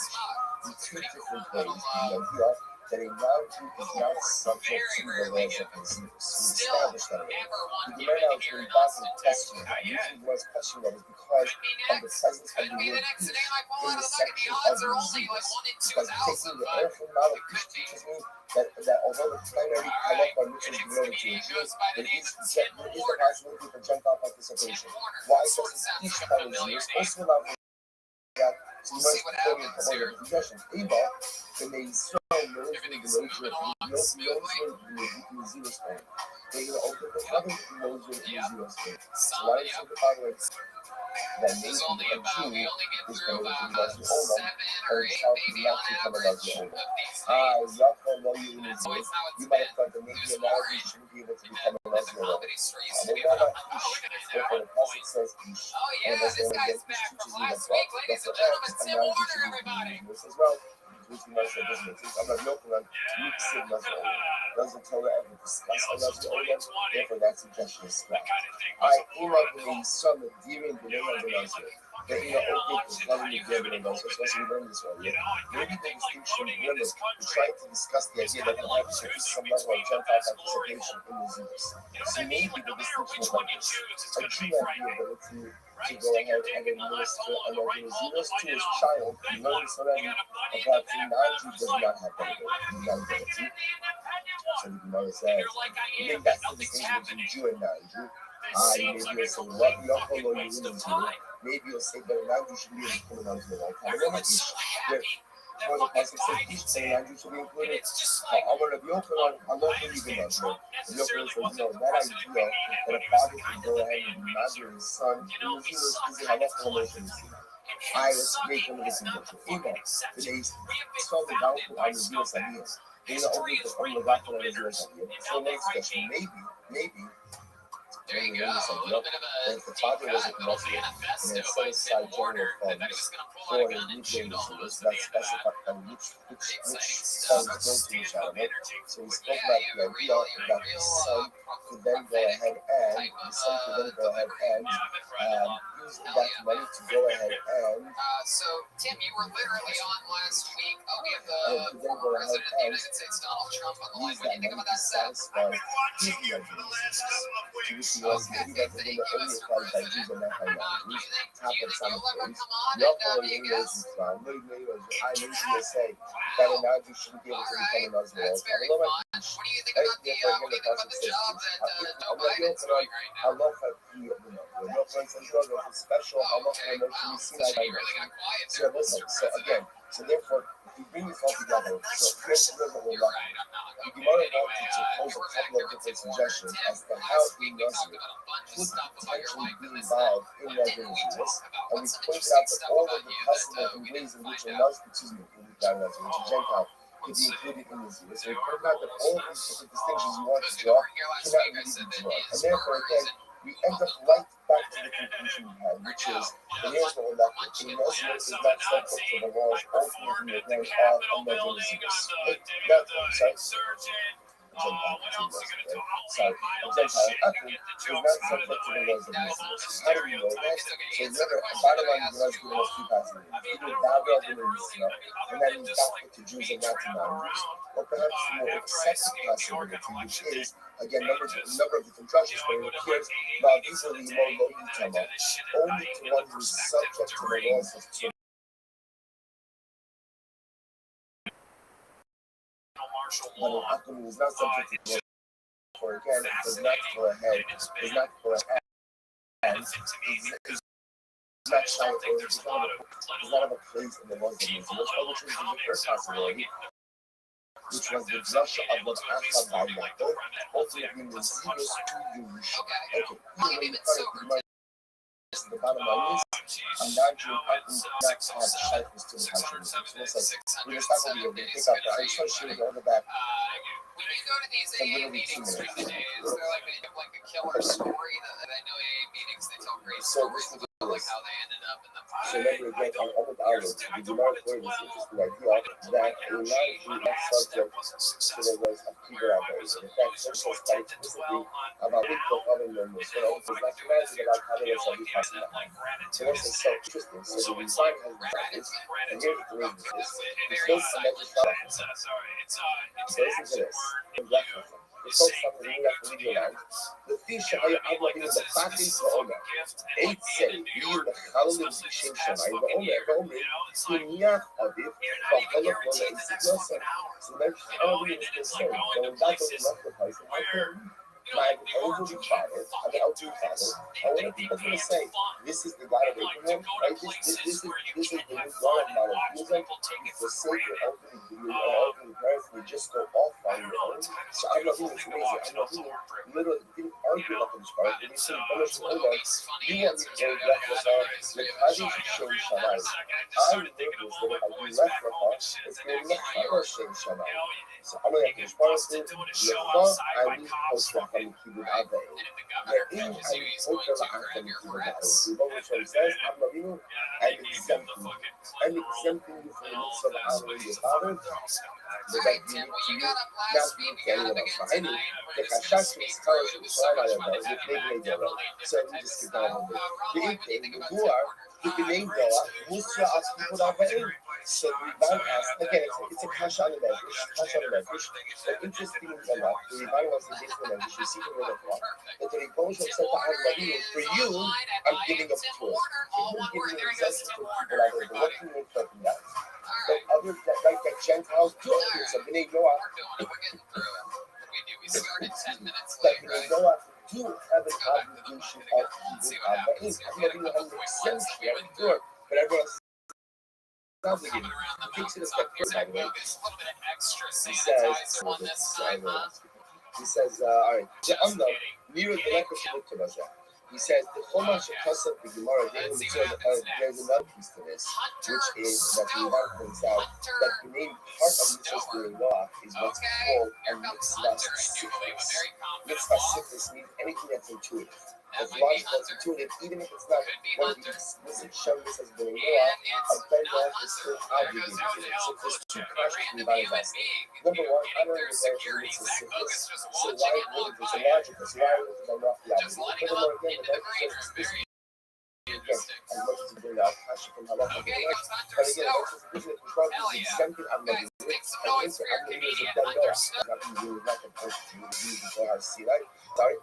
in two different ways the idea that a non-Jew is not subject to the laws of the Jews. We established that already. The Gemara now is going back and questioning that. The reason why it's questioning that is because of the presence of the word Ish in the section of the Jews. Because taking the Erephim out of Ish teaches me that although the primary halacha which is related to a Jew, there is the possibility for Gentile participation. Why doesn't Ish by the Jews also allow that? So you must be going to order the possession. Eva, when they saw knows the Museum Spain. They will open the other knows the Museum Spain. So why is it the following? That maybe a Jew is coming to Nazi Olam, or a child is not to come to Nazi Olam. Yaakov, though you might have thought that maybe a Nazi shouldn't be able to become a Nazi Olam. Therefore, the passage says Ish, and that's the only way Ish teaches me that perhaps a Nazi should be this as well. Which we might say doesn't exist. I'm not joking on Luke said Nazi Olam. Doesn't Torah ever discuss a Nazi Olam? Therefore, that suggestion is scrapped. I love the son of Dirin Benay of the Nazi. That okay, because not only Dirin Benay, especially we learned this one. Maybe the distinction women we tried to discuss the idea that perhaps there is some level of Gentile participation in the Jews. So maybe the distinction is like this. A Jew has the ability to go ahead and administer an Jews to his child, he learns already, but perhaps a non-Jew does not have that ability. So the Gemara says, you think that's the distinction between Jew and non-Jew? Maybe you'll say, what Yaakov you wouldn't do? Maybe you'll say that a non-Jew should be able to come out to the lifetime. And then For the pasuk says each St. Andrew should be included. However, Rabbi Yochanan, I love what you can know. Rabbi Yochanan says, that idea that a father can go ahead and mother his son in the Jewish is a halacha emotion. Let's make them listen to Amen. Today, so the doubtful on the Jewish ideas. They are only the only doubtful on the Jewish ideas. So next question, maybe. There you go. A little bit of a the father was a little Muslim, manifesto and by set aside Tim Warner general that he was funds going to pull out a for gun and shoot nuclear all of missiles us at that the end of that. specified which Exciting funds stuff. go to the channel. So we spoke Yeah, about you the have a idea that the son could then go ahead and use that money to go ahead and so Tim, you were literally on last week. We have the then go former ahead president of the and United States, Donald Trump, on the line. use What do you that think money about to that, Seth? satisfy his ideas. To which he was maybe that they're going to only apply by Jews and not by non-Jews. Do you think you'll ever come on Your and be a guest? I usually say that a non-Jew shouldn't be able to become a Muslim. That's very fun. What do you think about the job that Joe Biden's doing right now? I love how your friends and brothers is special. I love how much you see that. Really got quiet So listen, so therefore, if you bring this all together, so here's what we're left with. The Gemara wanted to pose a couple of different suggestions as to how a Muslim could potentially be involved in Muslim Jews, and we pointed out that all of the possible ways in which a Muslim, which a Gentile, could be included in this Jews. So we pointed out that all of these different distinctions you want to draw cannot really be drawn. And therefore, again, we end up right back to the conclusion we had, which is that here's what we're left with. The Muslim is not subject to the laws ultimately of the ground of Muslim Jews. Sorry, a Gentile Ethnic is not subject to the laws of Muslims. How do we know that? So remember, bottom line is the giving us two passages. Either Babel and Israel, and that means back to Jews and not to non-Jews. Or perhaps the more excessive possibility, which is, again, number of different drushes, but it appears that these are the more low Tama, only to one who is subject to the laws of Torah. But an Akum who is not subject to the laws of Torah, again, does not go ahead, and is not shy or does not have a place in the laws of Muslims, which is the first possibility, which was the drasha of what Acha by Yaakov, ultimately the zealous to Jewish. Okay, the bottom line is, I'm not sure I can not have shyness to the country. So it's like, we're just not going to be able to pick up that. I just want to show you all the back. When you go to these AA meetings during the days, they're like they have like a killer story that I know AA meetings, they tell great stories about like how they ended up in the So remember again, on Ahmed Allen, the Gemara for this interesting idea that a non-Jew is subject to the laws of Peter Abbas. In fact, this was quite explicitly about the other members. So it was not granted about how they were passing that. So this is so interesting. So the design has practice, and here's the reason for this. There's no connected thought. So listen to this. It's so something we have to leave around. The fish I in the practice of Omer. Eight say, we in the Hallelujah Shem Shemai, the Omer, Sunyach Aviv, Bahala Bola is Yosef. So that's all we is concerned. So when that doesn't left the place, my elderly father, and what are people going to say? This is the God of Abraham, right? This is the new God of monotheism. It's the Savior, elderly parents, we just go off on your own. So I'm not it's amazing. I'm not literally didn't argue about this part, but he said, you want me to go back with the Kaddish Shem Shammai. I live with it, I do left for her, it's going to Lechara Shem Shammai. So I'm going to respond to Lecha, I need Hosra from Kibbutz Avei. The in I need Hosra from Kibbutz Avei. The Bible says, I'm exempting you from the midst of honoring your father. But that you need to not be anyone else. I need the Kashash is telling you, so I don't know, if they made their own. So we just get down on it. The Guar, the B'nai Noah, Musra as Kibbutz Avei. So Rivan asked, again, it's a Kasha on the Medrash. But interestingly enough, the Rivan was the base of the Medrash, you see the word of God, that the Rebbe said to Rabbi, for you, I'm giving up Torah. So you're giving me exemption to people out there. What can you make from that? But others that like that Gentiles do it. So B'nai Noah, that B'nai Noah do have an obligation of Kibbutz Avei. I'm going to have an exemption of Torah, but everyone else obligated. around the He takes it a mountains step up further, by the way. There's a little bit of extra He says, sanitizer on this side, huh? he says, all right, I'm the near the lekker. He says the Chumash Chassav the Gemara. There's another piece to this, which is that the Gemara points out that the name part of mitzvahs doing law is what's called a mitzvah sifris. Mitzvah sifris means anything that's intuitive. As long as it's intuitive, even if it's not one of the explicit showings as doing law, a bengal is still obligated to it. So there's two questions the Gemara is asking. Number one, I don't understand the mitzvah sifris. So why would it? It's illogical. So why would it not be obligated? Furthermore, again, the Bible says explicitly. Again, as much as you bring out passion from halacha, but again, it's probably exempted on the mitzvah. And mitzvah on the mitzvah is a bengal. Not to do not to put you use the Torah see right? Sorry.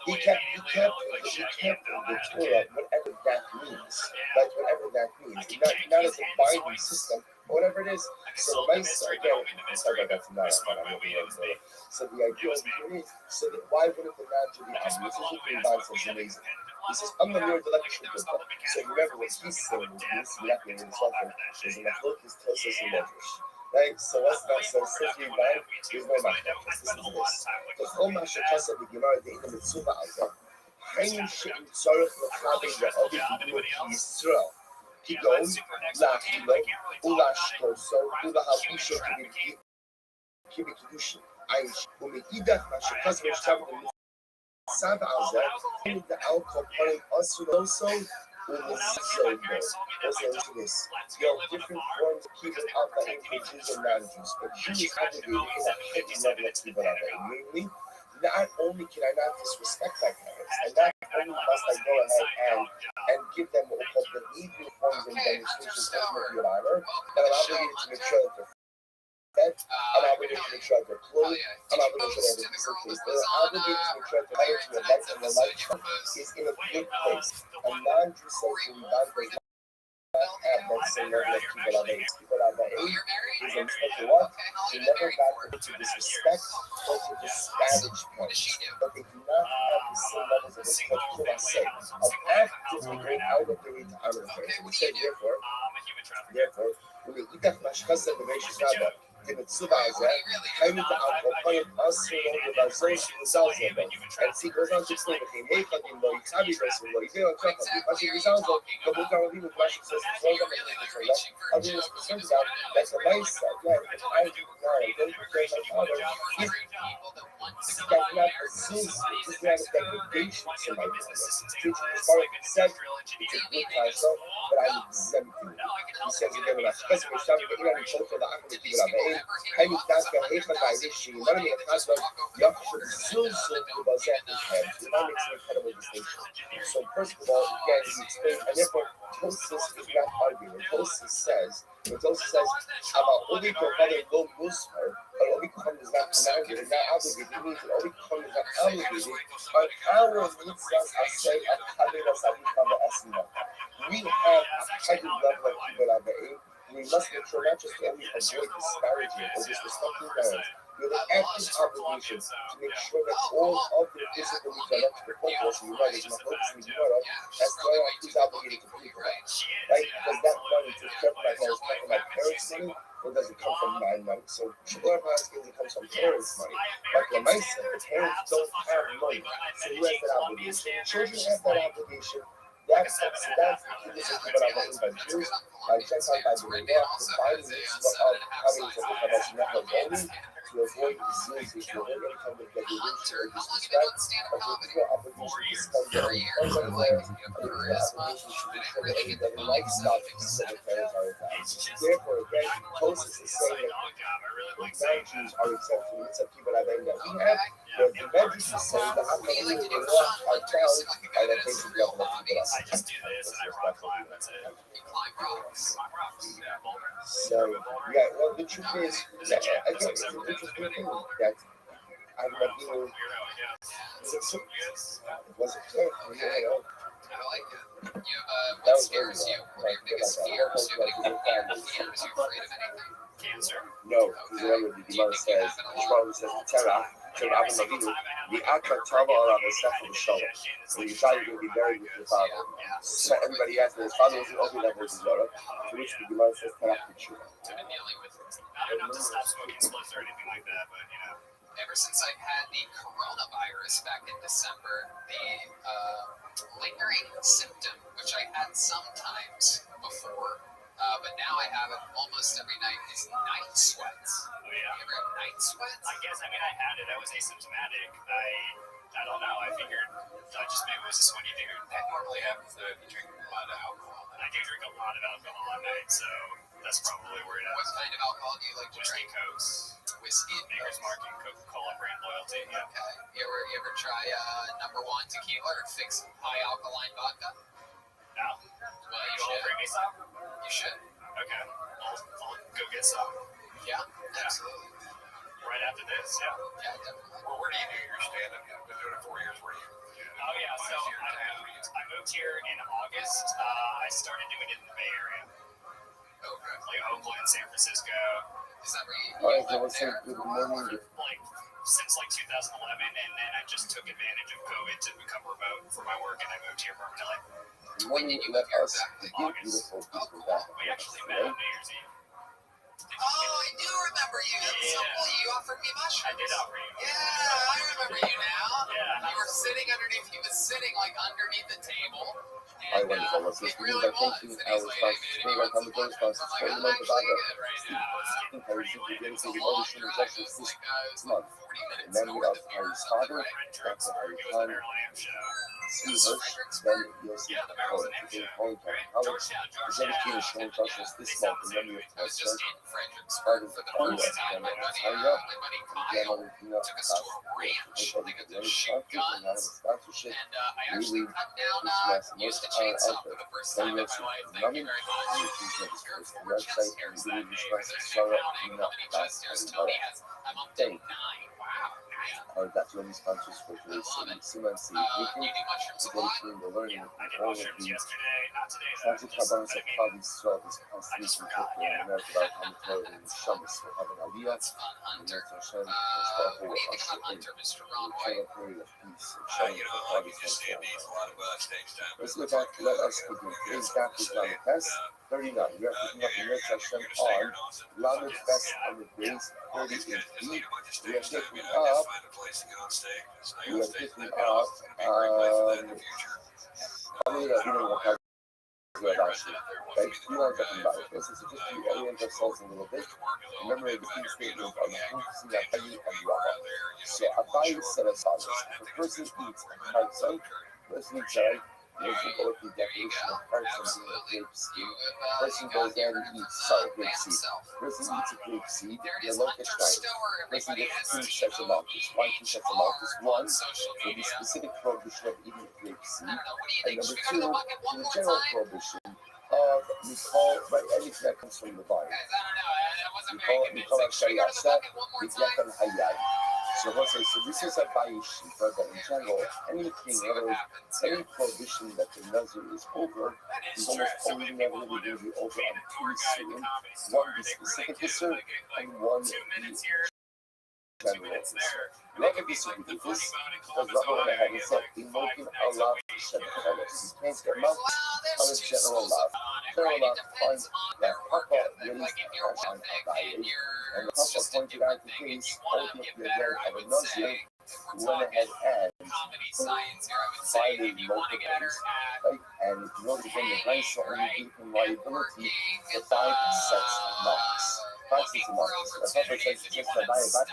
He kept the Torah, whatever that means. Like whatever that means. Not as a binding system, but whatever it is. So the mice again, sorry about that tonight. So the idea is so that why wouldn't the manager be obvious? This is what the Bible says amazing. He says, I'm the mirror election people. So remember what he's saying is this yakin and something is in the book is Tosos and Medrash. Right? So what's that? So simply by there's no matter. This is this. The Chumash Chassav the Gemara the Inam Mitzvah out Hayim Shein Tzarech L'Chabed L'Ovid B'Dimut Yisrael. Kigom La'Chilo Ula'Shtoso Ula'Habusha Kibik Kedushin. Aish U'Meidach Mashakaz V'Shtav Sav Alzeh the alcohol putting us also. Also, this. There are different forms of keeping out the Jews and non-Jews, but Jews obligated in a heavy level of kibbutz. Namely, not only can I not disrespect my parents, and not only must I go ahead and give them what we call the evening forms and demonstrations of your honor, but I'm obligated to make sure that they're fed, I'm obligated to make sure that they're clothed, I'm obligated to make sure that they're obligated to make sure that they're to a life and the life is in a good place. A non-Jew says to me, God does not have that same level of kibbutz. Is a mistake to what? She never got her to disrespect or to disparage points. But they do not have the same levels of respect for us. Of active going out of their way to honor her. So we say, therefore, when we eat that mashkas and the gracious Rabbi, the mitzvah is that, kind of the alcohol, us, and see, goes on to explain with him, hey, fucking boy, it's happy person, boy, you don't talk about it. But it sounds like the book I will be with Rashi says, it's all going to be for that. I'll be concerned about that's a nice side, yeah, if I do not, I don't prepare my father, if that not assumes it's not a degradation to my business. Teaching the Baruch said, it's a good title, but I'm exempting it. He says again, when I specify something, but you're not in both of the academic people, I'm that's the hate of my issue. None of the class of Yakush Zul to Bazet is head. That makes an incredible distinction. So, first of all, again, he explains, and therefore, Tosis is not arguing. Tosis says, about Obi Kohan and Go Musar, but Obi Kohan is not commanded, is not obligated. It means that Obi Kohan is not obligated. But our mitzvahs are say a Kabbalah Sabikava Asma. We have a heightened level of Kibbutz. We must make sure not just to only avoid disparaging or disrespecting parents, we have an active obligation to make sure that all of their physical needs are met to the point where so you know there's not focusing the Gemara as to who's obligated to pay for that. Right? Does that money to care for my parents come from my parents' money, or does it come from my money? So Shabbat asking it comes from parents' money. But when I said the parents don't have money, so who has that obligation? Children have that obligation. That's the condition of by Jews, by Gentiles, by the Rebbe, providing the mitzvah of having a only to avoid diseases, to avoid any kind of degradation or disrespect, but there's no obligation to spend their own money there, and there's no obligation to ensure that everybody lifestyle that their parents are about. Therefore, again, Tosis is saying that non-Jews are exempt from the mitzvah of kibbutz that we have, but the Medrash is saying that after we are down by that basic level of kibbutz. So, yeah, well, the truth is, that, again, it's an interesting thing that I'm not being, was it clear? That was very well. No, because remember, the Gemara says, the Torah says, to Rabbi Avinu, the Akbar Tava around the Sefer B'Shalom. When you thought you were going to be buried with your father. So everybody asked that his father was an Ovi level Zora, to which the Gemara says, Karak Tshuva. Not to stop smoking spliffs or anything like that, but ever since I had the coronavirus back in December, the lingering symptom, which I had sometimes before, but now I have it almost every night, is night sweats. Oh, yeah. You ever have night sweats? I guess. I mean, I had it. I was asymptomatic. I don't know. I figured just maybe it was a sweaty dude. That normally happens though if you drink a lot of alcohol. And I do drink a lot of alcohol at night, so that's probably where it is. What kind of alcohol do you like to drink? Cokes. Whiskey. Maker's Mark and Coca-Cola brand loyalty. Yeah. Okay. You ever try number one tequila or fix high alkaline vodka? No. Well, you should. Bring me some? You should. Okay. I'll go get some. Yeah, absolutely. Right after this, yeah. Yeah, definitely. Well, where do you do your stand-up? You've been doing it 4 years. Where do you? Oh, yeah. So I moved here in August. I started doing it in the Bay Area. Okay. Like Oakland, San Francisco. Is that where you lived there? Good morning. Since 2011, and then I just took advantage of COVID to become remote for my work, and I moved here permanently. When did you let us begin beautiful people back? We actually met on New Year's Eve. Oh, I do remember you. You offered me mushrooms. I did offer you. Yeah, I remember you now. Yeah. You were sitting underneath. He was sitting underneath the table. I went to let's just begin by thanking our sponsors. Today, our Common sponsors for the month of August. Steve, how are you begin to the Ocean and Texas this month? And then we have Harry's father, that's Harry Khan, Steve Hirsch, then Yossi Cohen, today Holytown College, the dedicated showing Texas this month, and then we have Tess part of the Congress, and Harry Up, and Grandmother Dina Acosta. Everybody get any sponsors and have a sponsorship. We leave this last most of our outfit. Then we have some numbing, which is the website, and we leave this last Sarah Dina Acosta. Thank you. That's when the sponsors for today's CMC weekend. Dedicating the learning of all of the tragic habans of Kali throughout this constellation in America about commentary and Shabbos for having Aliyah, and Yom Hashem, and Shkar for Asher in the eternal period of peace and Shalom for Kali Let's look at let us begin. Today's gap is Lamed Tes 39. We are picking up the Yom Hashem on Lamed Tes on the days 38. We are taking up Right? We are talking about it. This is just to orient ourselves a little bit. Remember the key statement of Abayi and Rabbi. So Abayi said as follows: if a person eats a parasite, person eats there's the poetry definition of parasite being a grape seed. Person goes there and eats grape seed. Person eats a grape seed, they look at night. Person gets 2 sets of malchus. Why 2 sets of malchus? One, for the specific prohibition of eating a grape seed. And number 2, for the general prohibition of Mikol, right, anything that comes from the vine. Mikol HaShayasa, Mikol Hayai. So what's it? So this is a Bayish, but in general, anything, in other words, any prohibition that the Nazir is over is almost always inevitably going to be over on 2 soon. One the specific Isser and one the general Isser. Rabbi disagreed with this because Rabbi had said, "Imokim Allah shed colors." He can't get much on a general love. General love finds that Papa raised Ash on Abaye, and the Papa pointed out the case, holding up the event of a Nazir who went ahead and violated local things, right? And in order to bring the price, only gave him liability for 5 sets of marks. 5 sets of marks. The Papa says just to buy it back.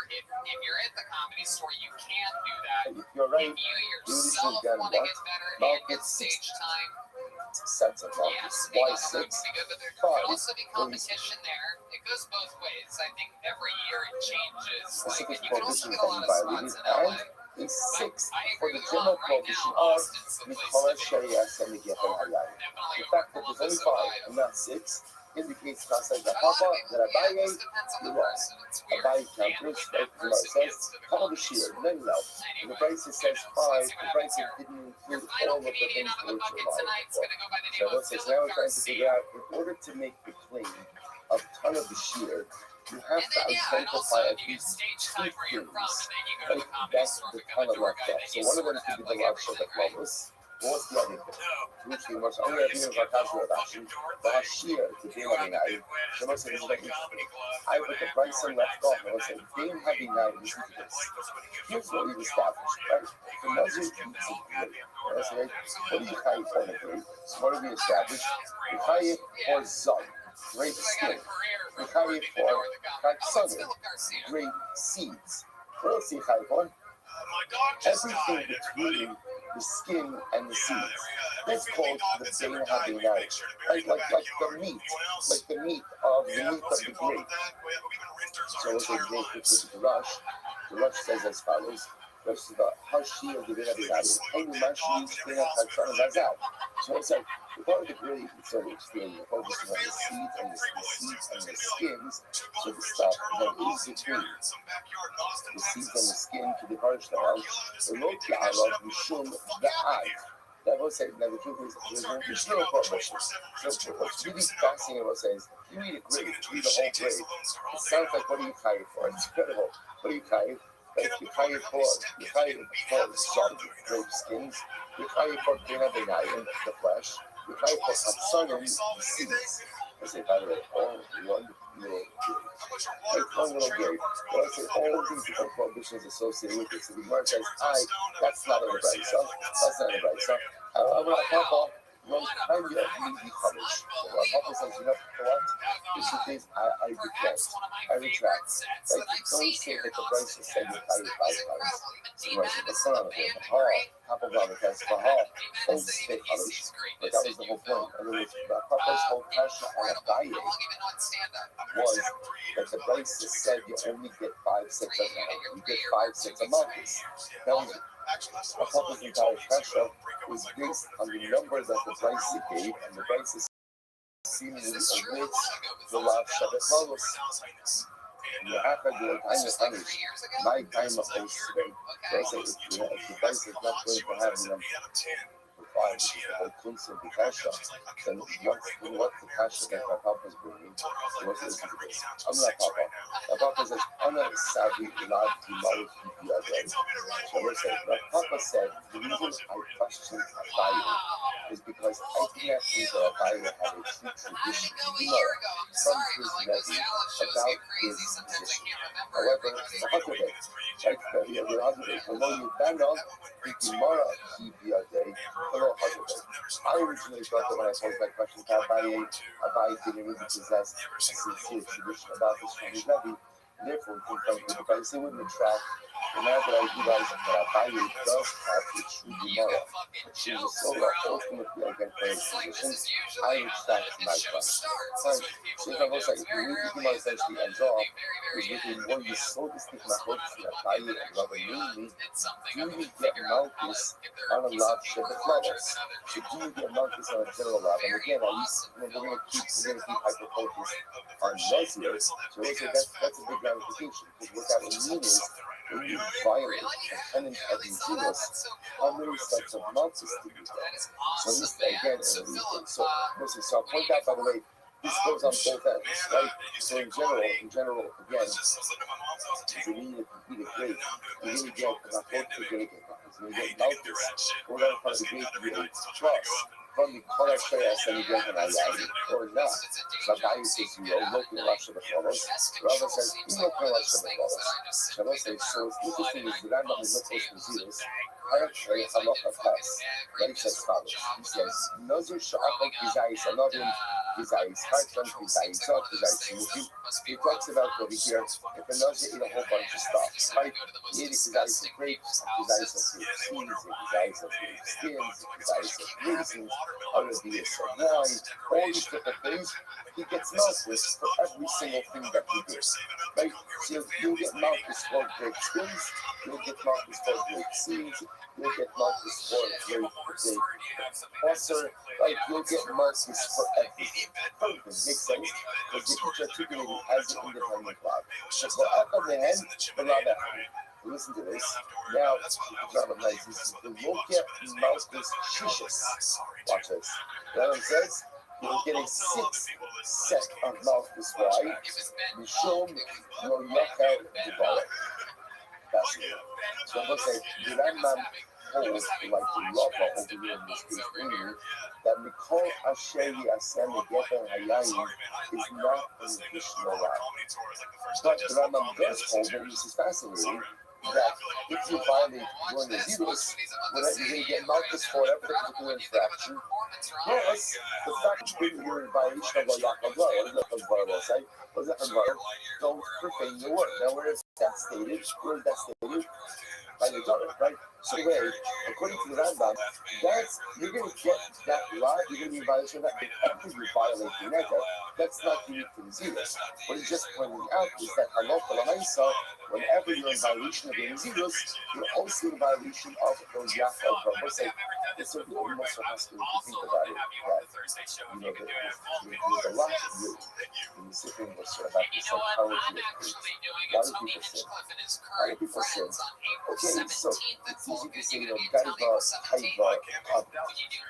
If you're at the comedy store, you can do that. If you're right, if you yourself want to get better and get stage time, sets of markets. Why 6? There could also be competition there. It goes both ways. I think every year it changes. Specific You can also prohibitions get a that lot you of spots violated, in LA. and a 6 for the general prohibition of Mikol HaShayas and the Gefen Hayai. The fact that there's only 5 and not 6 indicates outside the Papa that Abaye, you're wrong. Abaye counters, right? The Gemara says, Papa Bashir, then no. And the Brisa says 5, the Brisa didn't include all of the things which were allowed. So what says now we're trying to figure out, in order to make the claim of Tana Bashir, You have to identify at least two things. Like that's the kind of left off. So one of them could be the love shot of flawless. What's the other thing? Which we must only have been about casual adoption. The Hashir, the Dame Having Night. The most of the I put the price on left off and I said, Dame Having Night, listen to this. Here's what we've established, right? The Nazir eats a grape. I said, what do you hire for the grape? So what do we establish? We hire for Zon, grape skin. We hire for Kaksanim, grape seeds. What else do you hire for? Everything between the skin and the seeds. That's called the Dame Having Night. Like the meat of the grape. So what's the grape with the Rush? The Rush says as follows. Rush says the Hashir of the Dame Having Night. And the Mashi Dame Having Night out. So it's like, the part of the grape is sort of extremely focusing on the seeds and the skins. So the stuff that is between the seeds and the skin to the Harshnal, the Loki Arab, Mishum, the eye. That was it. Now the truth is, there's no prohibition. So what's really fascinating about saying is, you eat a grape, you eat a whole grape. It sounds like, what do you carry for? It's incredible. What do you carry? Like you carry for some grape skins. You carry for Benabinai in the flesh. You carry for Hatsanim, the seeds. I say, by the way, all one little grape. Like one little grape. But I say, all these different prohibitions associated with it. So the Gemara says, that's not a right, so that's not a right. So I'm going to pop off. One kind of immediately published. So our Papa says, you know what? This is I retract. Like, don't say that the price is said with 5 times. So I said, that's not it. Papa Brother says, don't say published. But that was the whole point. In other words, Papa's whole passion on a diet was that the price is said you only get 5 sets a month. You get 5 sets a month. Now, Papa's entire passion was based on the number that the price gave, and the price is seemingly omits the last Shabbat Malos. You have to do it. I'm finished. My time of hosting. So I say, if the price is not going to have enough provide the Kunst and the Kasha, then what the Kasha that my Papa is bringing, what is this? I'm not Papa. My Papa says, I'm not savvy, not demolish the other. So I say, my Papa said, the reason I questioned Abaye is because I did not think that Abaye had a true tradition from his Rebbe about his position. However, it's a Huckabee. Right? The Huckabee. Although you found out the Gemara keep the other I originally thought that when I posed that question to Abaye didn't really possess a sincere tradition about this from his Rebbe. Therefore, it couldn't come to the they wouldn't attract. And now that I realize that Abaye does have a true Gemara, she was so ultimately against her position, I retract my question. Fine. So if I was like, the way the Gemara essentially ends off is with a more Yesodistic Machlokas in Abaye and Rabbi, namely, do you get Malchus on a lab Shabbat levels? So do you get Malchus on a general lab? And again, at least we're going to keep hyper-focus on Nazir. So that's a big ramification. Because what that would mean is, when you violate the tenant of Zealous, how many sets of Malchus do you get? So this, again, so I'll point out, by the way, this goes on both ends, right? So in general, again, if you need to complete a grade, you really get the whole grade. So you get Malchus, we're going to find the grade plus. From the correct chaos and you get an ayah or not. Sometimes says you look in the last of the follows. Rabbi says, you look in the last of the follows. Rabbi says, so it's interesting is the Rambam is not supposed to zeros. I actually have not a class. Then he says follows. He says, Nazir Sha'akon Kizayis Anodin, Kizayis Hartan, Kizayis Zot, Kizayis Shimukim. He talks about over here, if a Nazir eat a whole bunch of stuff, right? He ate Kizayis of grapes, Kizayis of seeds, Kizayis of skins, Kizayis of raisins, other deals of wine, all these different things. He gets Malchus for every single thing that he does, right? So you'll get Malchus for grape skins, you'll get Malchus for grape seeds, you'll get Malchus for grape crosser, right? You'll get Malchus for everything. Makes sense? Because the each articulated as an independent block. So for the hand, the Rabbi. Listen to this. Now, John nice. This is the Lokia Malchus Shishis. Watch this. You know what it says? You're getting 6 set of mouth this way. Mishum lo yachel devara. Fascinating. So I'm going to say, the Rambam holds like the Rava over here in this case, meaning that Mikol Asher Yasem Gefen Hayayin is not an additional lie. But the Rambam does hold, and this is fascinating, that if you violate during the Zidus, you're going to get malchus for whatever the particular infraction. Plus, the fact that you're in violation of Allah, what does that say? What does that mean? Don't profane your word. Now, where is that stated? Where is that stated? By the Torah, right? So, anyway, according to the Rambam, that's, you're going to get that lie, you're going to be in violation of that. After you violate the neder, that's not unique to the Zidus. What he's just pointing out is that halacha l'maisa, whenever you're in violation of the Zidus, you're also in violation of those yachal verbs. It's a real muscle hustle to think about it. That, you know, there's a lot of you when you sit there and sort of about the psychology of things. Why do people sin? Why do people sin? Okay, so it's easy to say, you know, gaiva, haiva, like gaiva,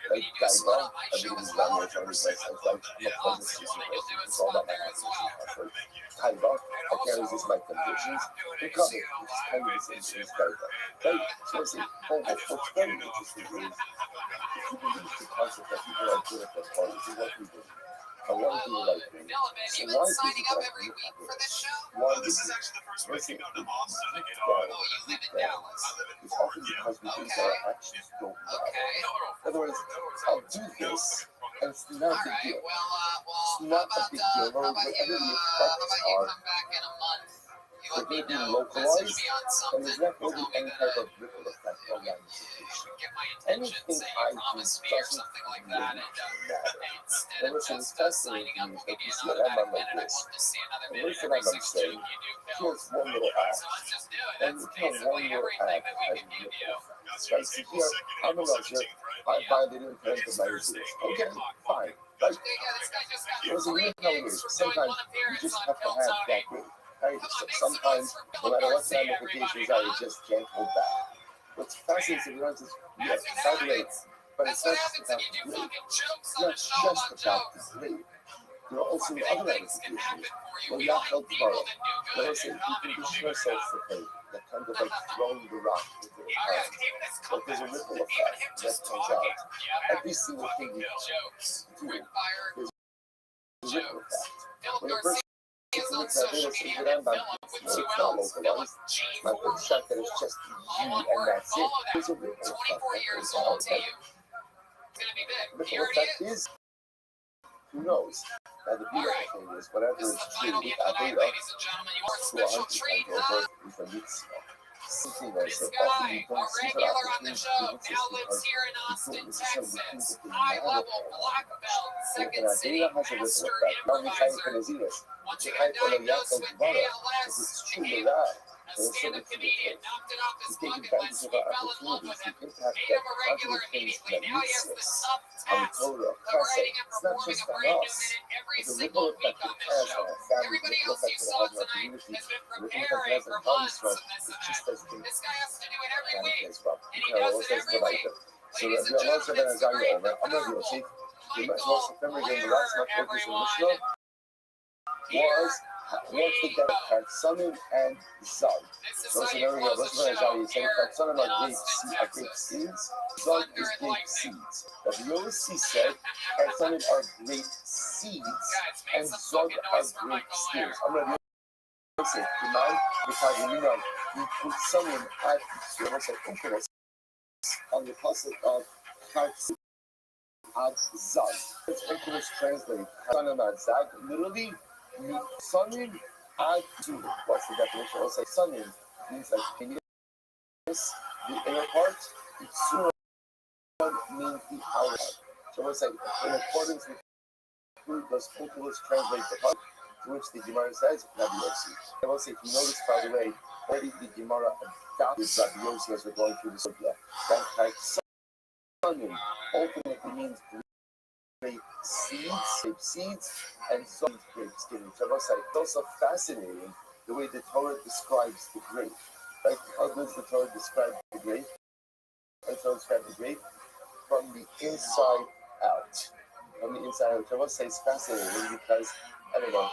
everything is around there, trying to say, like, I'm a pleasant person, it's all about my effort. Haiva, I can't resist my temptations. And cover, which is kind of the same thing as gaiva. Right? So I say, oh, what's very interesting is, if you believe the concept that people are good at their part, which is what we do. I want to do the right thing. So why is it that I do happiness? Why do This is we actually the first do week it? to go to Boston to get Well, on. it's often because we think our actions don't matter. In other words, I'll do this, and it's not a big deal. It's not a big deal. Whatever the effects are, they're going to be localized, and there's not going to be any type of ripple effect or ramification. Anything I do doesn't really matter. And listen, it's fascinating to me that you see a Rambam like this. And what is the Rambam saying? Here's one little act. And look how one little act has a ripple effect. Right? So here, I'm a Nazir. I violated the parents of my resistance. Okay, fine. Right? Listen, you know how it is. Sometimes you just have to have that grip. Right? So sometimes, no matter what the ramifications are, you just can't hold back. What's fascinating is realize is, yes, it's not great, but it's not just about the grade. It's not just about the grade. There are also other ramifications. Well, not help tomorrow. Let us say you condition ourselves for pain, that kind of like throwing the rock into the pond. But there's a ripple effect that comes out. Every single thing we do, there's a ripple effect. When a person it's not localized. It's not the shot that it's just you and that's it. There's a ripple effect that goes out. The ripple effect is, who knows? Now the beautiful thing is, whatever is true with Avera, to 100 times over with a mitzvah. Something else that often we don't see that opportunity to do this because we don't necessarily think that they matter. So an Avera has a ripple effect. Now we try to Nazirus. It's a kind of a yachal tomorrow. If it's true, you're right. And it's so much to the case. We take advantage of our opportunities, the impact that positive things that meets us on the Torah, Chesed. It's not just on us. It's a ripple effect that has on our family, the ripple effect that has on our community, the ripple effect that has on Klal Yisrael. It's just as big as well. So Rabbi Allah said that Azariah over. I'm not Yosef. The most September game, the last month focus in Mishnah was what's the death of Chatzanim and Zod. So it's another way of listening to Azariah. He said Chatzanim are grape seeds. Zod is grape seeds. But the Yosef said Chatzanim are grape seeds and Zod are grape steers. I'm not Yosef. Do you mind? Because you know, we put Chatzanim at the Yosef on the pasuk of Chatzanim. Zag. It's English translate. Sanim ad Zag. Literally, Sanim ad Zug. What's the definition? I'll say Sanim means like penis, the inner part. Zug means the outer part. So we'll say, in accordance with those English translate the part, to which the Gemara says, Rabbi Yossi. I will say, if you notice, by the way, already the Gemara adopted Rabbi Yossi as we're going through the Sugya. That type Sanim ultimately means grape seeds, and some grape skins. So it's also fascinating the way the Torah describes the grape. Right? How does the Torah describe the grape? The Torah describes the grape from the inside out. from the inside, which I will say is fascinating because I don't know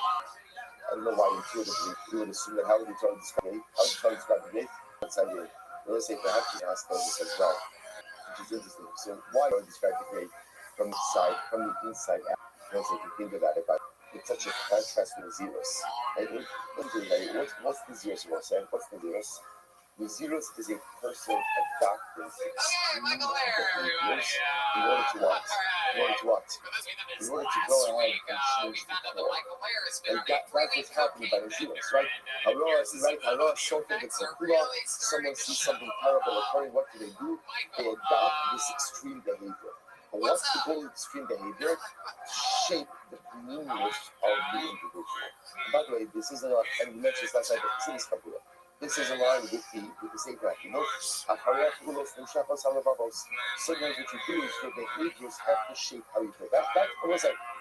why intuitively you would assume that how would you try to describe it? How would you try to describe it? Outside the let's say perhaps you ask them this as well, which is interesting. So why do I describe the grade from the inside out? Let's say if you think about it, but it's such a contrast with the zeros. Right? What's the zeros you want to say? What's the zeros? The zeros is a person adopting extreme behaviors in order to what? In order to what? In order to go ahead and change the core. And that's what's happening by the zeros, right? Allah something that's a kula, someone sees something terrible occurring, what do? They adopt this extreme behavior. And what's the goal of extreme behavior? Shape the meanness of the individual. And by the way, this isn't a, and you mentioned last night, this is in line with the same practice. Sometimes what you do is your behaviors have to shape how you feel.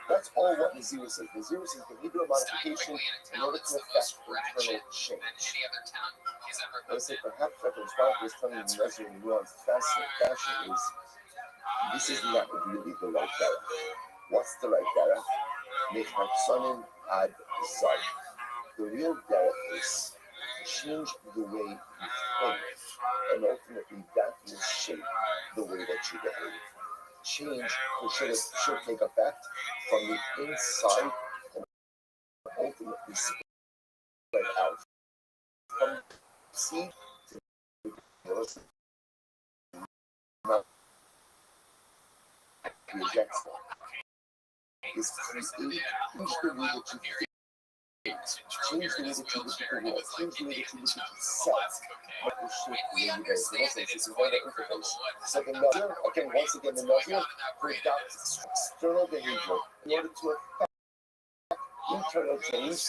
That's all what the zero says. The zero says behavioral modification in order to affect internal change. Let's say perhaps what the Rothschild is telling you in measuring nuanced fashion is this is not really the right dara. What's the right dara? Mechatsonim ad zar. The real dara is change the way you think, and ultimately that will shape the way that you behave. Change should take effect from the inside and ultimately spread out from seed to the rejects is create the way that you think. Change the way that you look at the world. Change the way that you look at yourself. What will shape the way you behave. This is where the interface. So the nazir, again, once again, the nazir adopts external behavior in order to affect internal change.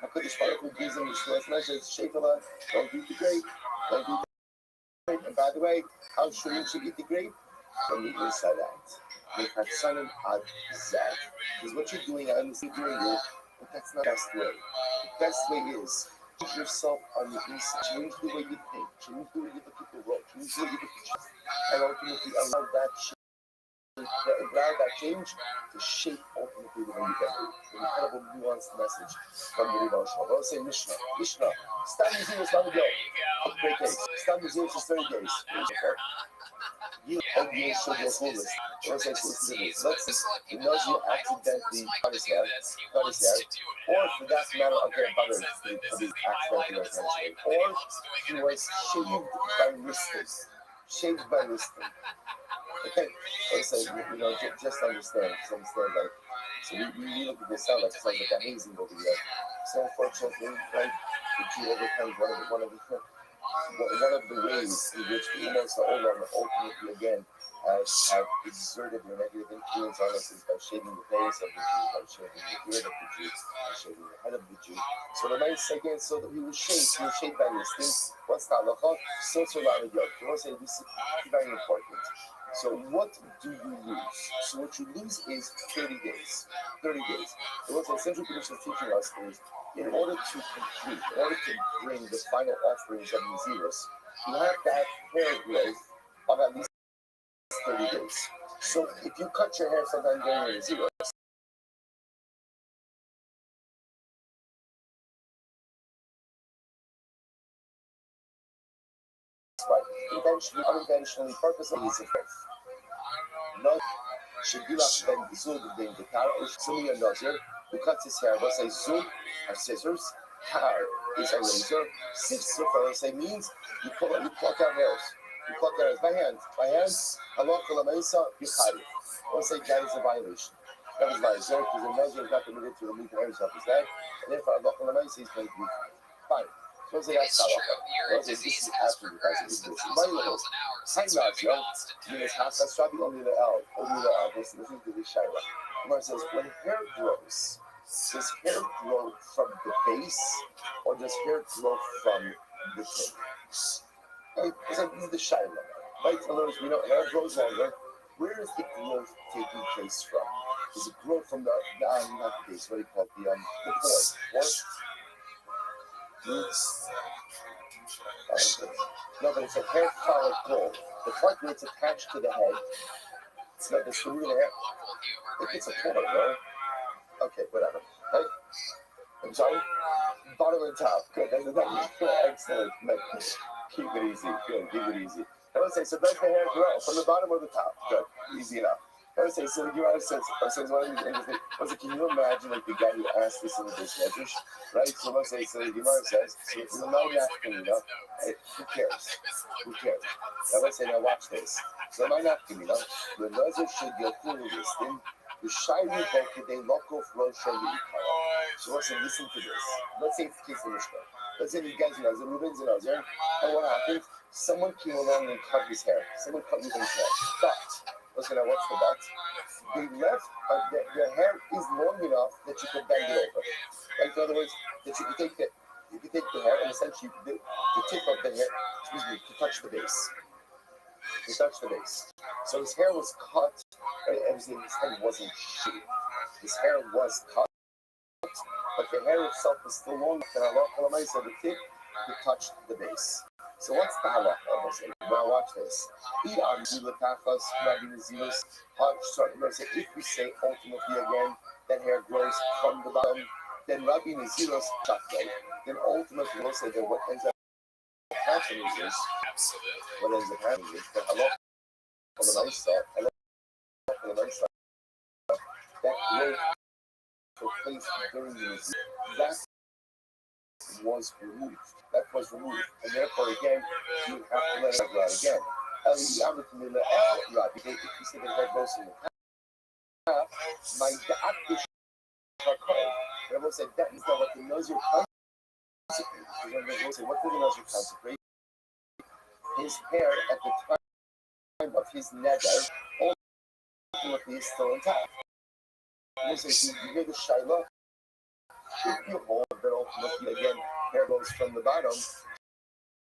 HaKadosh Baruch Hu gives them the short measures. Sheikhala, don't eat the grape. Don't eat the grape. And by the way, how sure you should eat the grape? From the inside out. Mechatsonim ad zad. Because what you're doing, I understand you're doing it. But that's not the best way. The best way is change yourself on the inside. Change the way you think. Change the way you look at the world. Change the way you look at yourself. And ultimately allow that change to shape ultimately the way you behave. An incredible nuanced message from the Rothschild. I'll say Mishnah. Stand the zeros, not a go. Great days. Stand the zeros for 30 days. You and you should go foolish. Let's say, let's say, you know you accidentally cut his hair, or for that matter, okay, butter, he accidentally or he was shaved by listing. Okay, let's say, just understand, like, so we look at this out like it's like amazing over here. So unfortunately, right, the Jew overcomes one of the ways in which the Umas ultimately again have exerted their negative influence on us is by shaving the face of the Jew, by shaving the beard of the Jew, by shaving the head of the Jew. So the might say again, so that we will shave by listing. What's the halacha? So I want to say this is very important. So what do you lose? So what you lose is 30 days. 30 days. So what the Central Commission is teaching us is in order to bring the final offerings of the zeros, you have to have hair growth of at least 30 days. So if you cut your hair sometime during the zeros, unintentionally, purposely, it's a growth. No, Shagilach ben Zug ben Dekar, Sumi and Nazir, who cuts his hair, will say Zug are scissors, Har is a razor, Sifsufar say means you pluck out hairs. You pluck out hairs by hand. Allah Kalamesa, you cut it. We'll say that is a violation. That is violation because the Nazir is not permitted to remove the hairs off his head, and therefore Allah Kalamesa is going to be fine. So say that's how this is after the guys. This is Hi Nazir. That's Rabbi only the L. This is the Shaila. Gemara says when hair grows, does hair grow from the base or does hair grow from the tip? Right? So this is the Shaila. Right? In other words, we know hair grows longer. Where is the growth taking place from? Does it grow from the not the base? What do you call it? The pore. No, but it's a hair follicle. The part where it's attached to the head It's got this through the hair. It's a color, bro. Okay, whatever. Right? I'm sorry? Bottom and top. Good. Excellent. Keep it easy. Good. Keep it easy. I would say, so does the hair grow from the bottom or the top? Good. Easy enough. I would say, so you are says, can you imagine like the guy who asked this in the Beis Medrash, right? So let's say, so the Gemara says, so it's a no napkin, you know? Who cares? Who cares? Now let's say, now watch this. So my napkin, you know? The Nazir should get through this thing. The shiny book, they lock off Rosh Hashanah. So let's say, listen to this. Let's say it's the case of Mishka. Let's say these guys, you know, the Reuben's and Nazir. And what happened? Someone came along and cut his hair. Someone cut Reuben's hair. But, listen, now what's the but? They left, the hair is long enough that you can bend it over. Right? In other words, that you can take the hair and essentially the tip of the hair, to touch the base. To touch the base. So his hair was cut, right? And his head wasn't shaved. His hair was cut, but the hair itself was still long enough that so the tip to touch the base. So what's the halacha? Now watch this. If we say ultimately again that hair grows from the bottom, then Rabbi Naziros Shakle, then ultimately we'll say that what ends up happening is the halacha of the nice stuff, that growth took place during the Nazir. That was removed. And therefore, again, you have to let it go out again. If you say the hair grows in the top, my da'at I will say that is not what the Nazir consecrated. What did the Nazir consecrate? His hair at the time of his neder ultimately is still intact. You hear the Shaila? If you hold that ultimately again, hair goes from the bottom.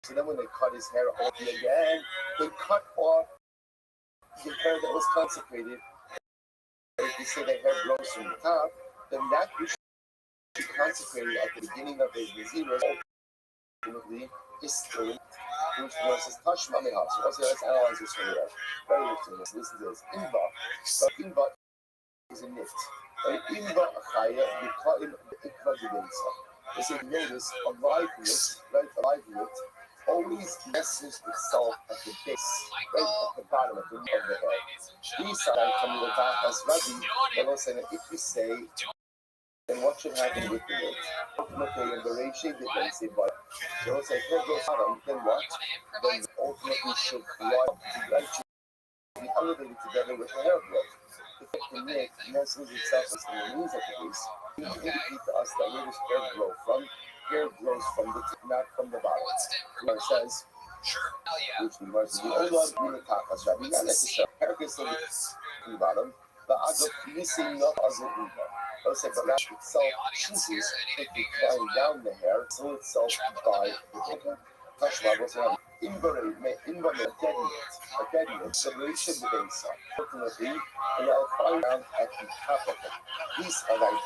So then when they cut his hair off again, they cut off the hair that was consecrated. If you say that hair grows from the top, then that which he consecrated at the beginning of his Naziros ultimately is still which was Tashma Mehas. So let's analyze this for you. Very interesting. Listen to this. Inba is a knit. Inba Chaya, Bikaim, Ikva Divinsa. They say, notice, a live knit always messes itself at the base, right at the bottom of the head. These are coming to attack us, Rabbi, and also if we say, then what should happen with the knit? Ultimately, in the ratio, they say, but they will say, hair goes bottom, then what? Then ultimately should be elevated together with the hair growth. If the knit messes itself as the knees at the base, it will indicate to us that where does hair grow from? Hair grows from the tip, not from the bottom. It says, which we must be all on the top, not necessarily. Hair gets from the bottom, but I go missing not as a river. Let's say, but that itself chooses if you climb down the hair, so itself by the hair. Tashma was one. Invalid, a dead knit, separation the base. Ultimately, and I'll find out at the top of it. These are like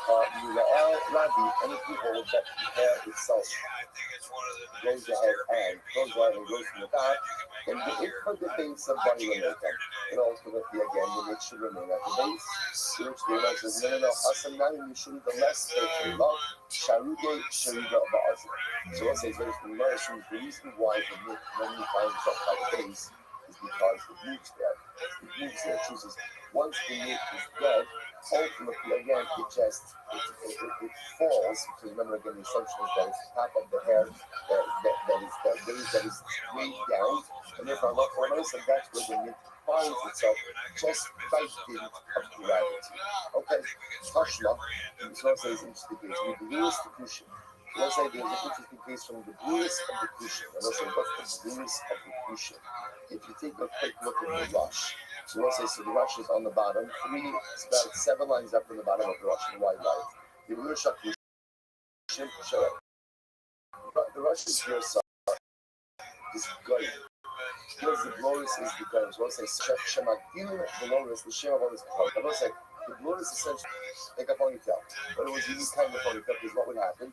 Rabbi, and if you hold that the hair itself goes ahead and goes from the top, then if for the base of body will make them, and ultimately again, the knit should remain at the base, which the Rabbi says, no, Hassan, now you should the less careful love, Sharuge, Shariga, Ba'azim. So what says very familiar, the reason why the knit normally finds itself by the base is because it moves there. It moves there. It chooses once the knit is dead, ultimately again it falls. Because remember again the assumption is that it's the top of the hair that is weighed down, and therefore Allah said that's where the knit finds itself just by dint of gravity. Okay, Tashma, this also is interesting case. With the bluest Kushim. Let's say there's an interesting case from the bluest of the Kushim. And let's say what's the bluest of the Kushim? If you take a quick look at the Rush, so let's say so the Rush is on the bottom, it's about 7 lines up from the bottom of the Rush in the wide line. The bluest of the Kushim, show it. The Rush is your side. It's good. Because the glorious is the good. So let's say Shemagil, the glorious, the Shem of all this club. And let's say the glorious essentially like a ponytail. But it was a unique kind of ponytail because what would happen?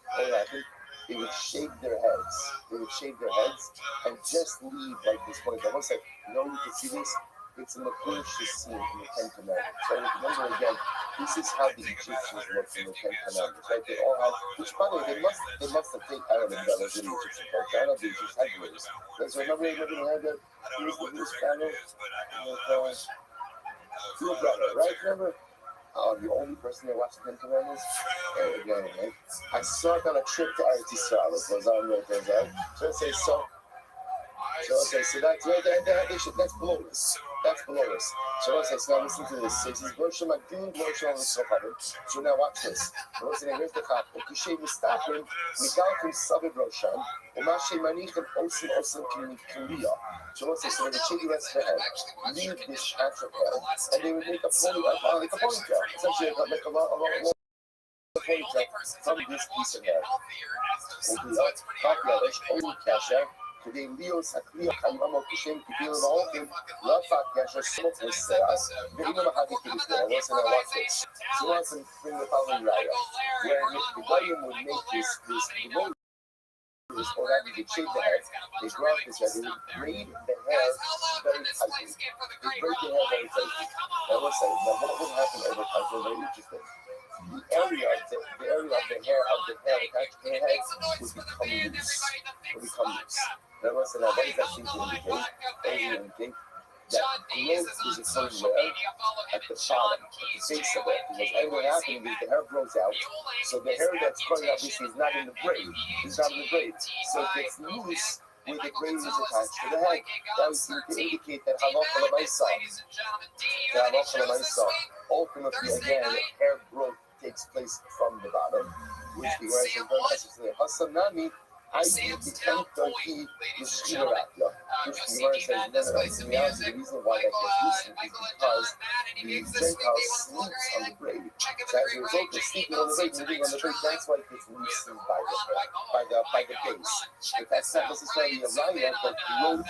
They would shave their heads. And just leave like this ponytail. Let's say, you can see this. It's a Makurshi scene in the Ten Commandments. So remember again, this is how the Egyptians looked in the Ten Commandments, right? They all had, which by the way, they must have taken, I don't know if that was in the Egyptian culture. I don't know if the Egyptians had graves. Because remember they had that, who's Pharaoh? Your brother, right? Remember? The only person that watched the Ten Commandments? Again, right? I saw it on a trip to Eretz Yisrael. It goes on, right? So it says, so that's right there. That's below us. That's below us. So I say, so now listen to this. It says, Bershom Agdin, Bershom L'Socharim. So now watch this. So listen, here's the chap. Ukishay Mistapim, Migalkim Savib Rosham, Umashay Manichem Osim Osim Kimiya. So let's say, so they would take the rest of the head, leave this half of head, and they would make a ponytail. Essentially, like a long ponytail from this piece of hair. כדי להיות הכלי החיים כשהם קיבלו לאוכל, לא הפך כאשר סמוך לסרס, ואינו מחכה כבפני, I want to know watch this. So I want to bring the following raya, where the Goyim would make this or rather they shave the head, they grow out this head, they would braid the hair very tightly. They braid the hair very tightly. Now let's say, now what would happen over time, so very interesting. The area of the hair attached to the head would become loose. Now let's say, now what does that seem to indicate? That indicate that growth is occurring where? At the bottom, at the base of it. Because what happening is the hair grows out, so the hair that's growing out obviously is not in the braid. It's not in the braid. So it gets loose where the braid is attached to the head. That would seem to indicate that halacha l'maisa, ultimately again, hair growth takes place from the bottom, which the Gemara says very necessarily. Hasanami, I become Turkey is Shiraratya, which the Gemara says in reality, the reason why that gets loosened is because the Gentile sleeps on the braid. So as a result of sleeping on the braid, moving on the braid, that's why it gets loosened by the base. But that's not necessarily a raya, but growth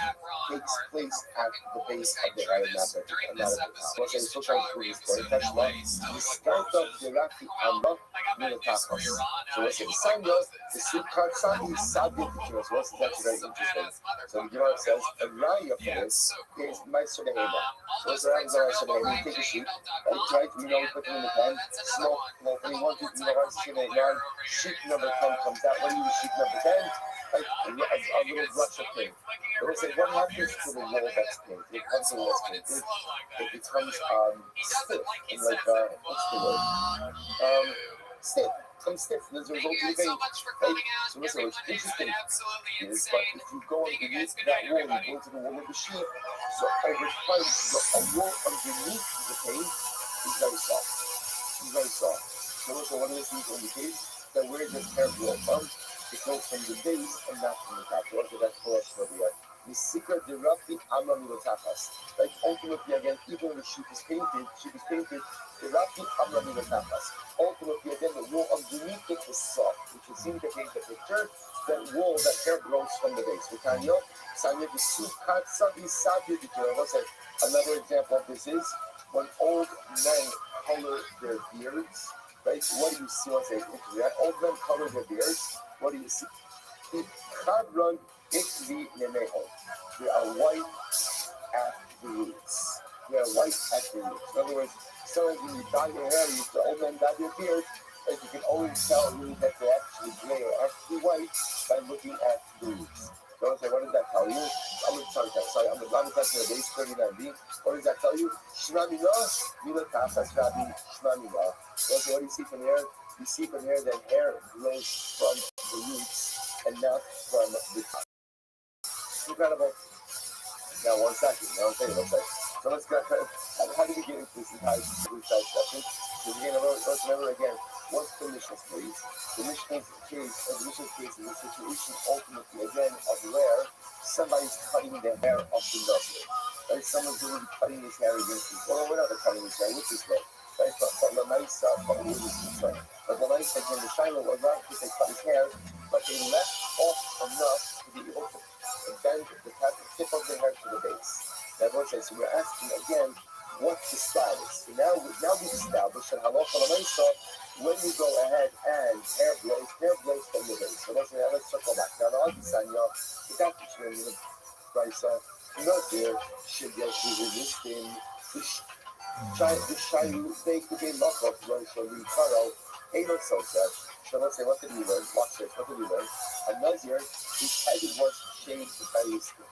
takes place at the base of the hair, not at the top. So I'm still trying to prove this point. That's why the start of the Rafi Amma Minatachos. So let's say the Sanya, the sleep card Sanya is Sadia Pichuras. What's that's very interesting. So the Gemara says a raya for this is Meister Dehema. So what's the raya for Meister Dehema? You take a sheep, right? You know, put them in the pan, smoke, and you want to, sheep number 10 comes out. What do you use sheep number 10? Like a little brush of paint. But let's say, what happens to the wool that's painted? It becomes a wool that's painted. It becomes stiff. And like, what's the word? Stiff. Becomes stiff as a result of the paint. Right? So listen, what's interesting is, but if you go underneath that wool, you go to the wool of the sheep, so over time, the wool underneath the paint is very soft. It's very soft. So listen, what does this indicate? That where does hair grow from? It goes from the base and not from the top. So that's for us for the way. The secret, the Rafi Amma Minatachas. Like ultimately again, even when the sheep is painted, the Rafi Amma Minatachas. Ultimately again, the wool underneath it is soft, which would seem to paint the picture. That wool, that hair grows from the base. Another example of this is when old men color their beards. Right? What do you see? Let's say, old men color their beards. What do you see? They are white at the roots. They are white at the roots. In other words, sometimes when you dye your hair, the old men dye their beard, and you can always tell really that they're actually gray or actually white by looking at the roots. So I say, what does that tell you? I'm going to tell you that. Sorry, I'm going to touch the base 39b. What does that tell you? Shmamina, Milatachas Rabbi Shmamina. So what do you see from here? You see from here that hair grows from the roots and not from the top. Incredible. Now, one second. So let's go. How do we get into this entire session? So we're going to remember again, what's the Mishnah's case? The Mishnah's case is a situation ultimately, again, of where somebody's cutting their hair up the nose. Right? Someone's going to be cutting his hair against his will. We're not cutting his hair with his will. Right? But the nice concern. But the nice thing in the Shiloh was not that they cut his hair, but they left off enough to be able to bend the tip of the hair to the base. That was it. So we're asking again, what's the status? So now we've established that halacha l'maisa, when you go ahead and hair blows from the base. So let's circle back. Now the Adisanya, without the training of Brisa, Nazir should get to resisting the Shayu, they could be locked up, Rothschild, Karo, Ado Sosa. So let's say, what did we learn? Watch this, what did we learn? A Nazir, his head was shaved by listing.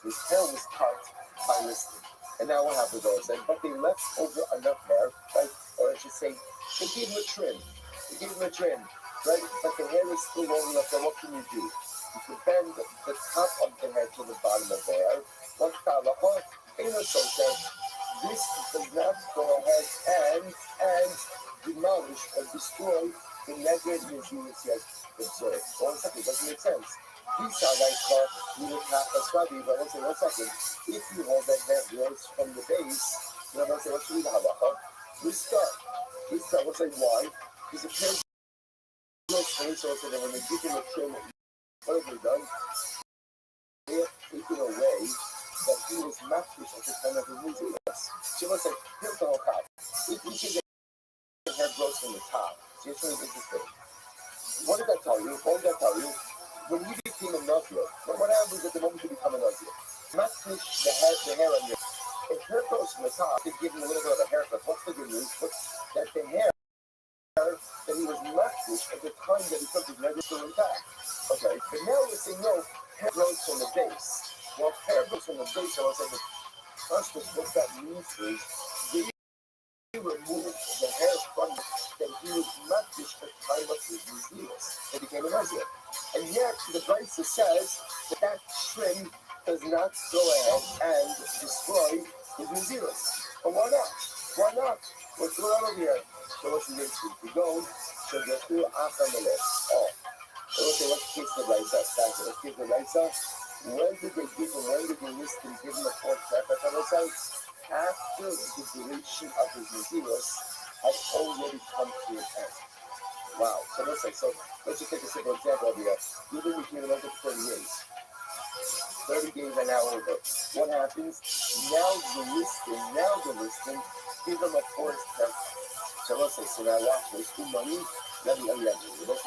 His hair was cut by listing. And now what happened though? But they left over enough hair, right? Or I should say, they gave him a trim. Right? But the hair is still long enough, so what can you do? You can bend the top of the hair to the bottom of the hair. What's the halacha? Ado Sosa. This does not go ahead and demolish or destroy the negative Yeshua says observed. 1 second, doesn't make sense. These are like Rabbi, but let's say 1 second. If you hold that hair grows from the base, let's say, what's the halacha? Restart, let's say why? Because the hair grows from the so that when they give him a trim, what have they done? They have taken away that he was matchless at the time of his music. So let's say, here's the whole top. If we can get the hair grows from the top, so it's really interesting. What did that tell you? When you became a Nazir, what happens at the moment you become a Nazir? Matchless the hair on your if hair grows from the top, they give him a little bit of a haircut. What's the good news? That the hair that he was matchless at the time that he took his measure still intact. Okay, but now we're saying no, hair grows from the base. Well, hair grows from the base, so I said the first what that means is they removed the hair from that he was matchless at the time of his disease. They became a Nazir. And yet the Brisa says that trim does not go ahead and destroy his Naziris. But why not? What's going on over here? So what's the next week? We go, so get through after the list. Let's kiss the Brisa. When did they list and give him a fourth sacrifice? After the duration of his Naziris has already come to an end. Wow. So let's just take a simple example over here. You've been between another 30 days. 30 days are now over. What happens? Now the listing, give them a forced test. So let's say, so now watch this. Two money, let me Let's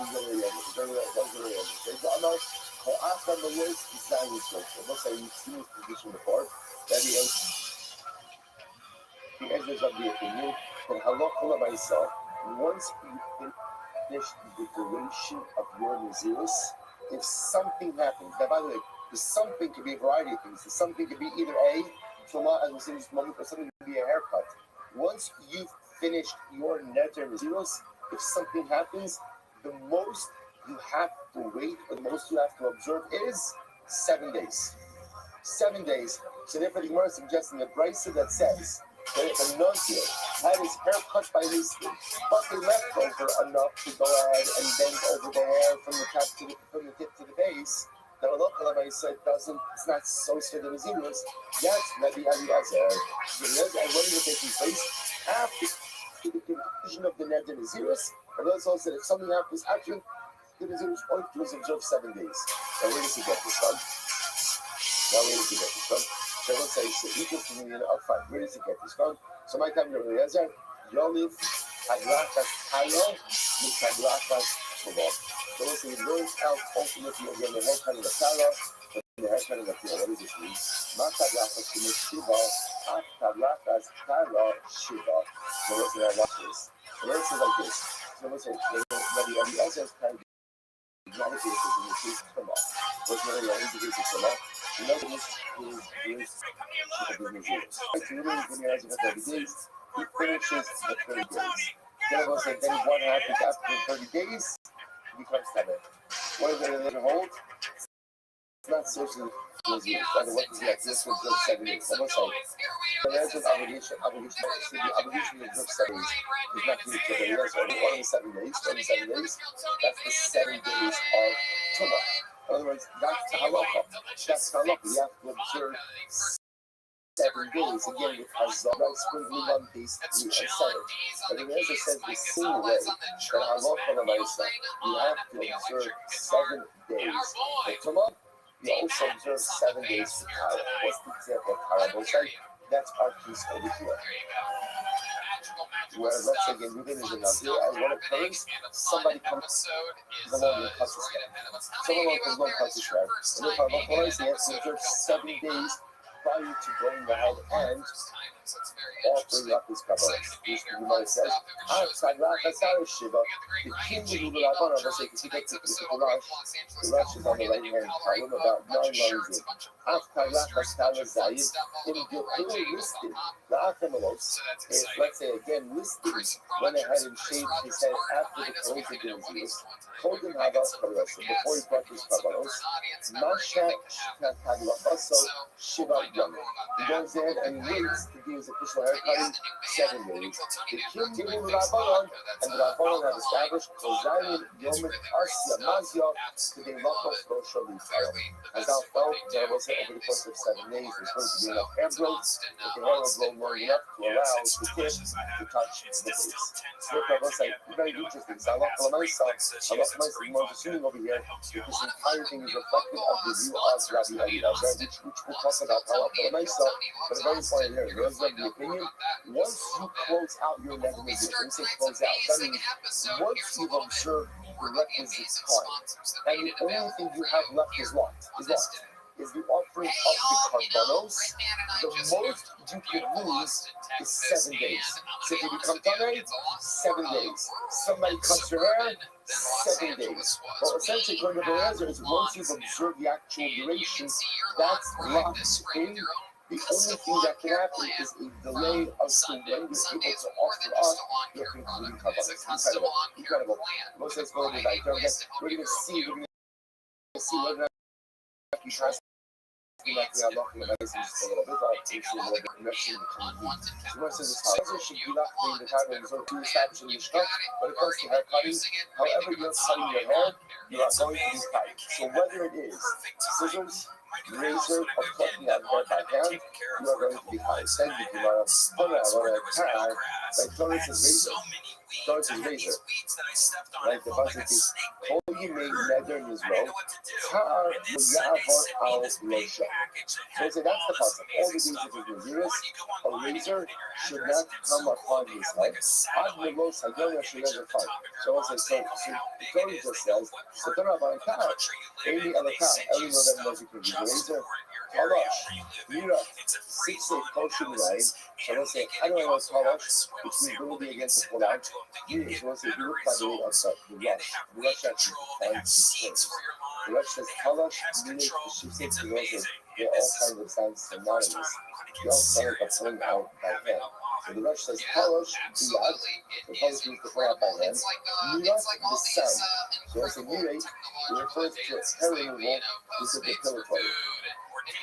say you've seen this position before. The edges of the opinion, that halacha myself, once you finish the duration of your Naziris, if something happens, now by the way, the something could be a variety of things. The something could be either a trauma, as we say this moment, or something could be a haircut. Once you've finished your Neter Naziris, if something happens, the most you have to wait, or the most you have to observe is 7 days. 7 days. So therefore the Gemara is suggesting a brisa that says that if a Nazir had his hair cut by listing, but they left over enough to go ahead and bend over the hair from the tip to the base, the halacha said it's not so for the Naziris. That's Rabbi Eliezer. And what is taking place after the conclusion of the Neder Naziris? And also said if something happens after the Naziris, all you do is observe 7 days. Now where does he get this from? So let's say so equals to me up front. Where does he get this from? So my time Rabbi Eliezer, Yoliv, Hadrachas Tayo, Hadrachas Shubot. So let's say he learns out ultimately again the haircut of the Tara, the haircut of the Tara. What does this mean? Hadrachas Shiva, Hadrachas Tara Shiva. So let's say I watch this. So let's say like this. So let's say Rabbi Eliezer's kind of not a case in the case of Tama. What's not a case of Tama? You know this is he finishes the 30 days. Then what happens after the 30 days? He becomes Tama. What is it that hold? It's not socially easy. By the way, this was just 7 days. I'm sorry. There's an obligation. The obligation to observe 7 days is not due to the rest of the 7 days. 27 days. That's the 7 days of Tuma. In other words, that's the halacha. That's the halacha. You have to observe 7 days. Again, with Hazara, sprinkling on these 3 and 7. But the Ezra says the same way that halacha l'maisa, you have to observe 7 days. For Tuma, you also observe 7 days for Tara. What's the example of Tara? That's our piece over here. where let's say again within is a Nazir, and what occurs, somebody comes along and cuts his hair. Someone comes along and cuts his hair, and if I'm not wrong, he has to observe 7 days prior to going ahead and offering up his kabbalah. The Gemara says, Shiva, the king of the Rabban, I say, because he gets the Rush is on the right hand column, about 9 lines in. In the early listed, the Achamalos, if let's say again listed, went ahead and shaved his head after the close of the Nazir, told him how about Kabbalah, before he brought his Kabbalah, Masha Kabbalah, Shiva Yom. He goes there and he waits to do his official haircutting 7 days. The king gave him the Rabbanon, and the Rabbanon have established Kozayin Yom Asya Mazya to the Lakos Rosh Hashanah. As thou felt, there was over the course of 7 days, there's going to be enough hair growth, but the hair will grow long enough to allow the tip to touch the face. So I was like, very interesting. So Allah more assuming over here that this entire thing is reflective of the view of Rabbi which we'll talk about Allah but a very important here. There's the opinion. Once you close out your mechanism, when you say close out, that means once you've observed the requisite time, and the only thing you have left is what? Is the offering of the karbanos. The most you can lose is 7 days. So if you become Tanei, 7 days. Somebody cuts your hair, 7 days. Well, essentially, according to the answer, is once you've observed the actual duration, that's locked in. The only thing that can happen is a delay of when you're able to offer up your concluding karbanos. Incredible. Most of it's going to be like, we're going to see whether you try to be like we are locking the medicines a little bit, I'll take you a little bit connection between you. So most of this house should be left being the time of resort to establishing the stuff. When it comes to hair cutting, however you're cutting your hair, you are going to be cut. So whether it is scissors, razor, or cutting out hair by hand, you are going to be cut. Send you to my car, like Doris' razor. Like the budget is, Holy made nether in Israel, Tar Yavot al Rosha. So that's the concept. All the things that are Naziris, a razor should not come upon his head. Ad Melos Hayonia should never find. So the Torah just says, the Torah about Tar, Any other Tar, every know that music can be razor. Talash, Mira, 6 8 Kosher line. So let's say, how do I know Talash? Which means it will be against the Quran. So let's say, you look by the way outside, the Rush actually defines the place. The Rush says Talash, meaning the Shifts, the Roses, they're all kinds of sounds synonymous. They all sound like a pulling out by hand. So the Rush says Talash, Biyad, the Talash means to pull out by hand. Mira, the sound. So let's say, Mira, it refers to hair removal, this is the depilatory.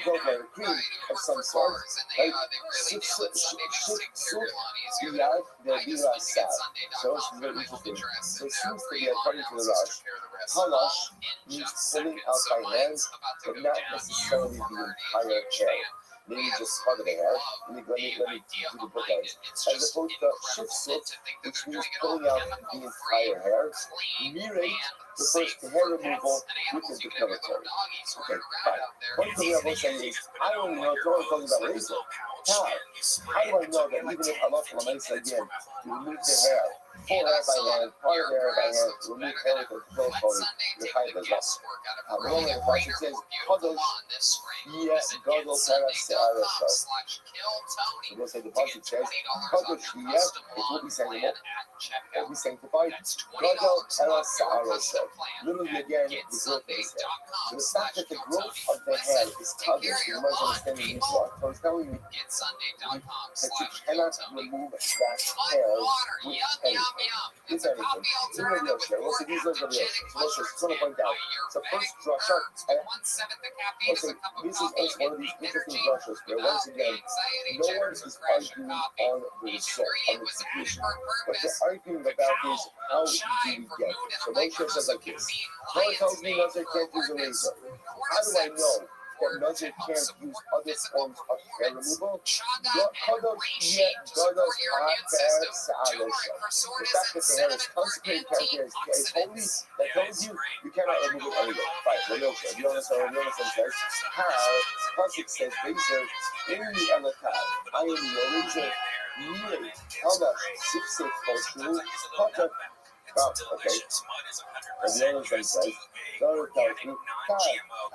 Go for a cream of some sort, right? So it's very interesting. So it seems to be, according to the Rosh, Talash means pulling out by hands, but not necessarily the entire hair. Maybe just part of the hair. Let me do the book out. As opposed to shifsut, which means pulling out the entire hair. Mirate refers to hair removal with the depilatory. Okay, fine. One thing I will say is, I don't know, Torah talking about razor. How do I know that even if Allah again, you remove the hair, full hair by hand, part of the hair by hand, remove hair with the depilatory, you're kind of as well. The one the Pasuk says, Kadosh, yes, God will tell us the Arasha. So we'll say the Pasuk says, Kadosh, yes, it will be sanctified. It will be sanctified. God will tell us the Arasha. Literally again, the growth of the hair. So the fact that the growth of the hair is Kadosh, you might understand the Yisrael. So it's telling you that you cannot remove that hair with anything. With anything. So we'll say these are the real. So let's just point out. So first drasha, this is also one of these interesting drashas where once again, no one is arguing on the result, on the execution. What they're arguing about is how do we get it. So Moshe says like this. Torah tells me Nazir can't use a razor. How do I know that Nazir can't use other forms of hair removal? The fact that the hair is consecrated, is holy, that tells you you cannot remove it anyway. Fine, you understand says, how Pasuk says, razor, in the Elatah, I am your razor, Really? How much? 6 cultural potter. Oh, okay. And the other thing says, the other tells me, God,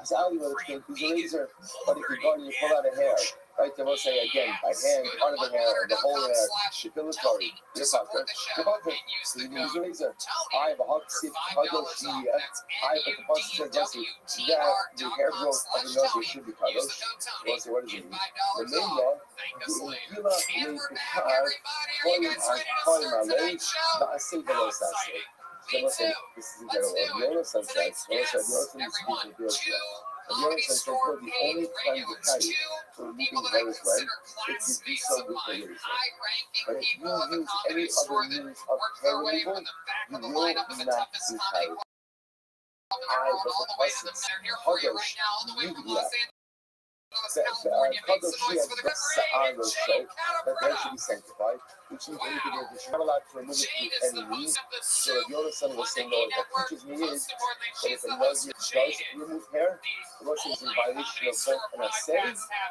as Ali will explain, he's a razor, but if you go and you pull out a hair, right, they will say again, a hand, part of the hair, or the whole hair, depilatory, your potter, so you use a razor. I have a hot sick, kadosh, I have a deposit, says, yeah, the hair growth of the nose should be kadosh. We'll say, what does it mean? The main law, the Gila made the car, calling my leg, but I say the low sassy. So let's say, this is incredible. Yola sunset, Yola said, Yola said, this is the deal here. And Yola said, so for the only time the kite for removing hair is when, if you do so with the razor. But if you use any other means of hair removal, you will not be tired. I, but the essence, Kadosh, Media, Kadosh, she has the Sa'ar show, that hair should be sanctified, which means anything that you're not allowed to remove it through any means. So if Yonasan was saying, no, what teaches me is that if a Nazir does remove hair, the Russian is in violation of both an assay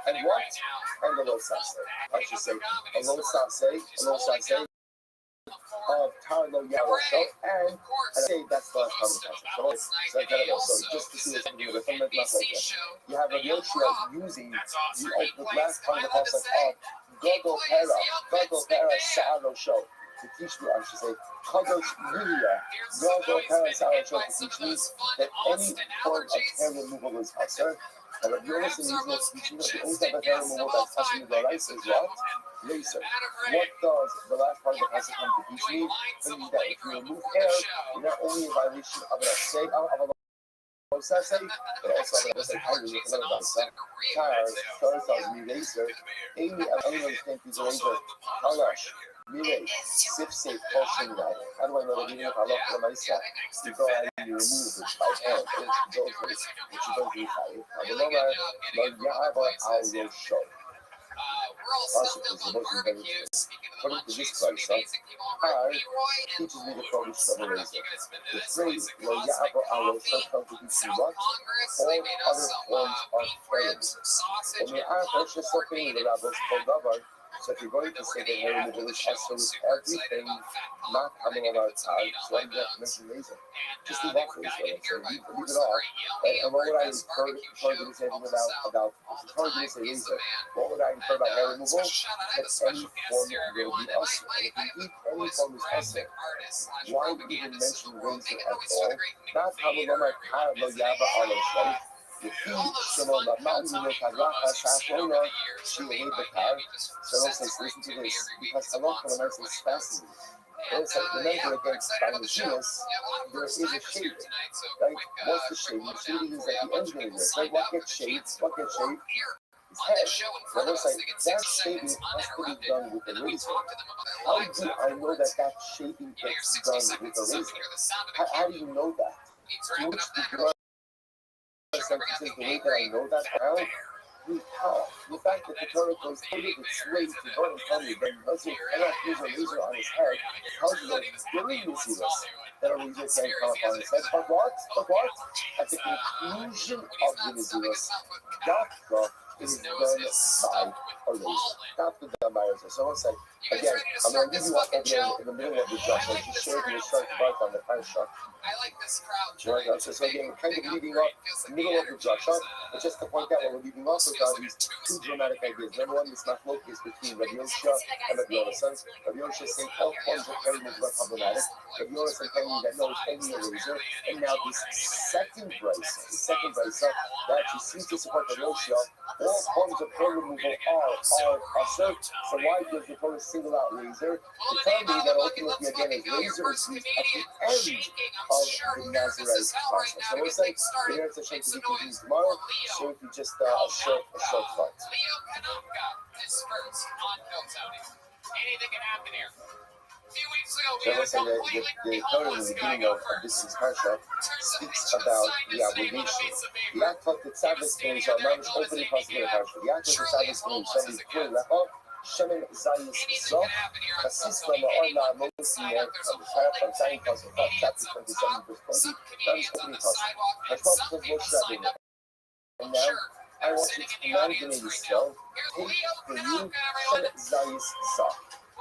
and what? And the low sase. I should say, a low sase of Tarlo Yaro show, and I say that's the last part of the passage. So incredible. So just to see this, the fundamental message, you have a Yoshua using the last part of the passage of Gogo Para Sa'aro show to teach me, I should say, Kadosh Yulia, Gogo Para Sa'aro show to teach me that any form of hair removal is assur. And if you're listening to this, teaching that the only type of hair removal that's assur in the life is what? Laser. What does the last part of the passage come to teach me? Meaning that if you remove hair, you're not only in violation of an assay, of a low sase, but also of an assay. I really know about that. Tires tells me laser. Amy, anyone can use a laser. Kalash. Mire, sip safe caution that. How do I know that even if I love the myself, you go ahead and you remove it by hand, and it's over, which you don't do by it. I don't know, but yeah, I will show. According to this place, Har teaches me the prohibition of a razor. The phrase Lo Ya'aba Alo comes to be what? All other forms of praise. When we are purchased something, the rabbis called Davar. So if you're going to say that hair removal is also with everything not coming on our side, so I'm going to mention razor. Just leave off razor. So leave it off. And what would I encourage you to say about razor? What would I encourage about hair removal? That any form will be us. And if you eat any form is assur, why would you even mention razor at all? Not how we know my car, Lo Yaba Alo Show. The feet, Shimon, the mountain, the Kazaka, Shashona, she will hate the car. So it says, listen to this, because the Lord for the mercy is fascinating. It says, remember against Dionysius, there is a shade. Right? What's the shade? The shade is at the end of the year. Right? What gets shaved? It's head. But it's like, that shaving has to be done with a razor. How do I know that shaving gets done with a razor? How do you know that? To which the sentences the way that I know that now, the fact that the Torah goes out of its way to go and tell you that Nazir cannot use a razor on his head tells you that during Nesilas that a razor can't come upon his head. But what? At the conclusion of the Nesilas, Dafka is done by a razor. Dafka done by a razor. So I'll say, again, I'm going to leave you up over there in the middle of the Joshua. Just share your start to bark on the Parsha. I like this crowd. Right, so again, we're kind of leading up the middle of the Joshua, but just to point out what we're leading up with are these two dramatic ideas. Number one, this machlok is between Rabbi Yosha and Rabbi Yonasan. Rabbi Yosha saying all forms of hair removal are problematic. Rabbi Yonasan telling that no, it's only a razor. And now this second brisa, that actually seems to support Rabbi Yosha, all forms of hair removal are assur. So why does the Torah single out razor? To tell me that ultimately, again, as razor is used at the end of the Nazarite process. So we'll say, here it's a shame to be continued tomorrow, so if you just a short thought. Anything can happen here. So let's say that the Torah in the beginning of this is Parsha speaks about the obligation. Yaakov the Tzaddik means our knowledge opening possible in Parsha. Yaakov the Tzaddik means somebody clear lecha. Shemen Zayis Zof, Kasista Ma'orla Mosia, from Zayin Pasuk, chapter 27, verse 20, that is opening Pasuk. I talked to Moshe Rabbeinu, and now I want you to imagine yourself, take for you Shemen Zayis Zof.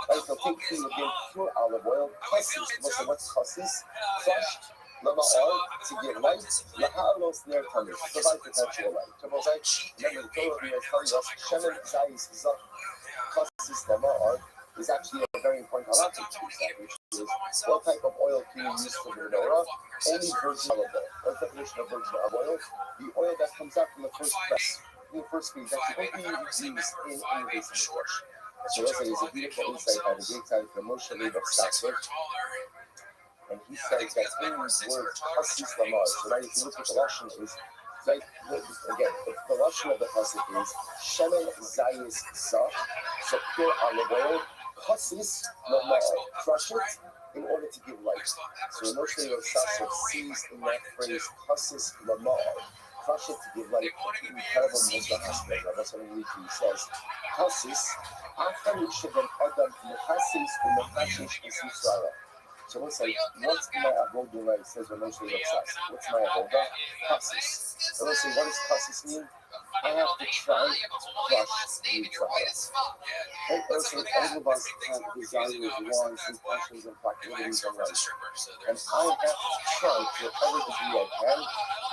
Right, so take again pure olive oil, cassis. What's cassis? Crushed lama'or to give light, la'alos ner tamid, provide perpetual light. Remember the Torah is telling us shemen zayis zach cassis lama'or is actually a very important halakhic piece, which is what type of oil can you use for the menorah? Only virgin olive oil. What's the definition of virgin olive oil? The oil that comes out from the first press, from the first squeeze, that you don't even use in the base of the flesh. So that's a beautiful insight by the great time from Moshe Leib of Sassler. And he says that in these words, Hasis Lamar. So now if you look at the Lashon is, like, again, the Lashon of the Pasuk is Shemen Zayis Zach, so pure olive oil, Hasis Lamar, crush it in order to give light. So Moshe Leib of Sassler sees in that phrase Hasis Lamar, crush it to give light, incredible Muslim aspect. That's what he says. Hasis, after which Sheben Adam Mechasis Umechashish is Yisrael. So let's say, what's my avodah when it says Moshe Leib of Sassler? What's my avodah? Hasis. So let's say, what does Hasis mean? I have to try to crush the Yisrael. And also, all of us have desires, wants, and passions, and proclivities in life. And I have to try to whatever degree I can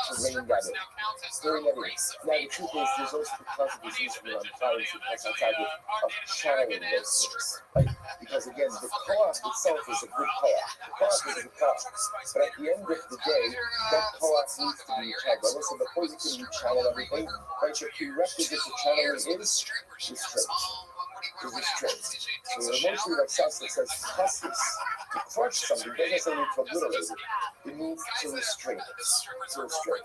to rein that in. Now, the truth is, there's also the consequences when I'm trying to pass outside of channeling those things. Right? Because again, the koach itself is a good koach. The koach is a good koach. But at the end of the day, that koach needs to be channeled. But listen, before you can channel everything, right, your prerequisite to channeling is restraint. Is restraint. So the emotion of Sassler says hasis, to crush something, doesn't necessarily mean to obliterate it. It means to restrain it. To restrain.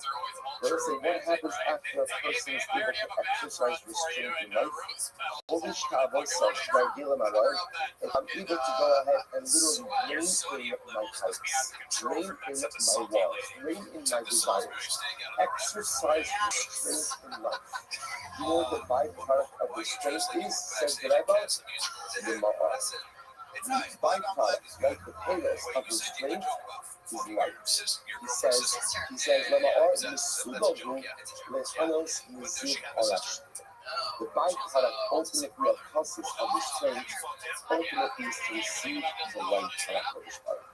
But let's say, what happens after a person is able to exercise restraint in life? If I'm able to go ahead and literally rein in my pipes, rein in my wants, rein in my desires, exercise restraint in life. You know what the byproduct of restraint is? Says the Rabbi, the byproduct, like the pillars of restraint, is light. He says, the byproduct ultimately of process of restraint ultimately is to receive the light of HaKadosh Baruch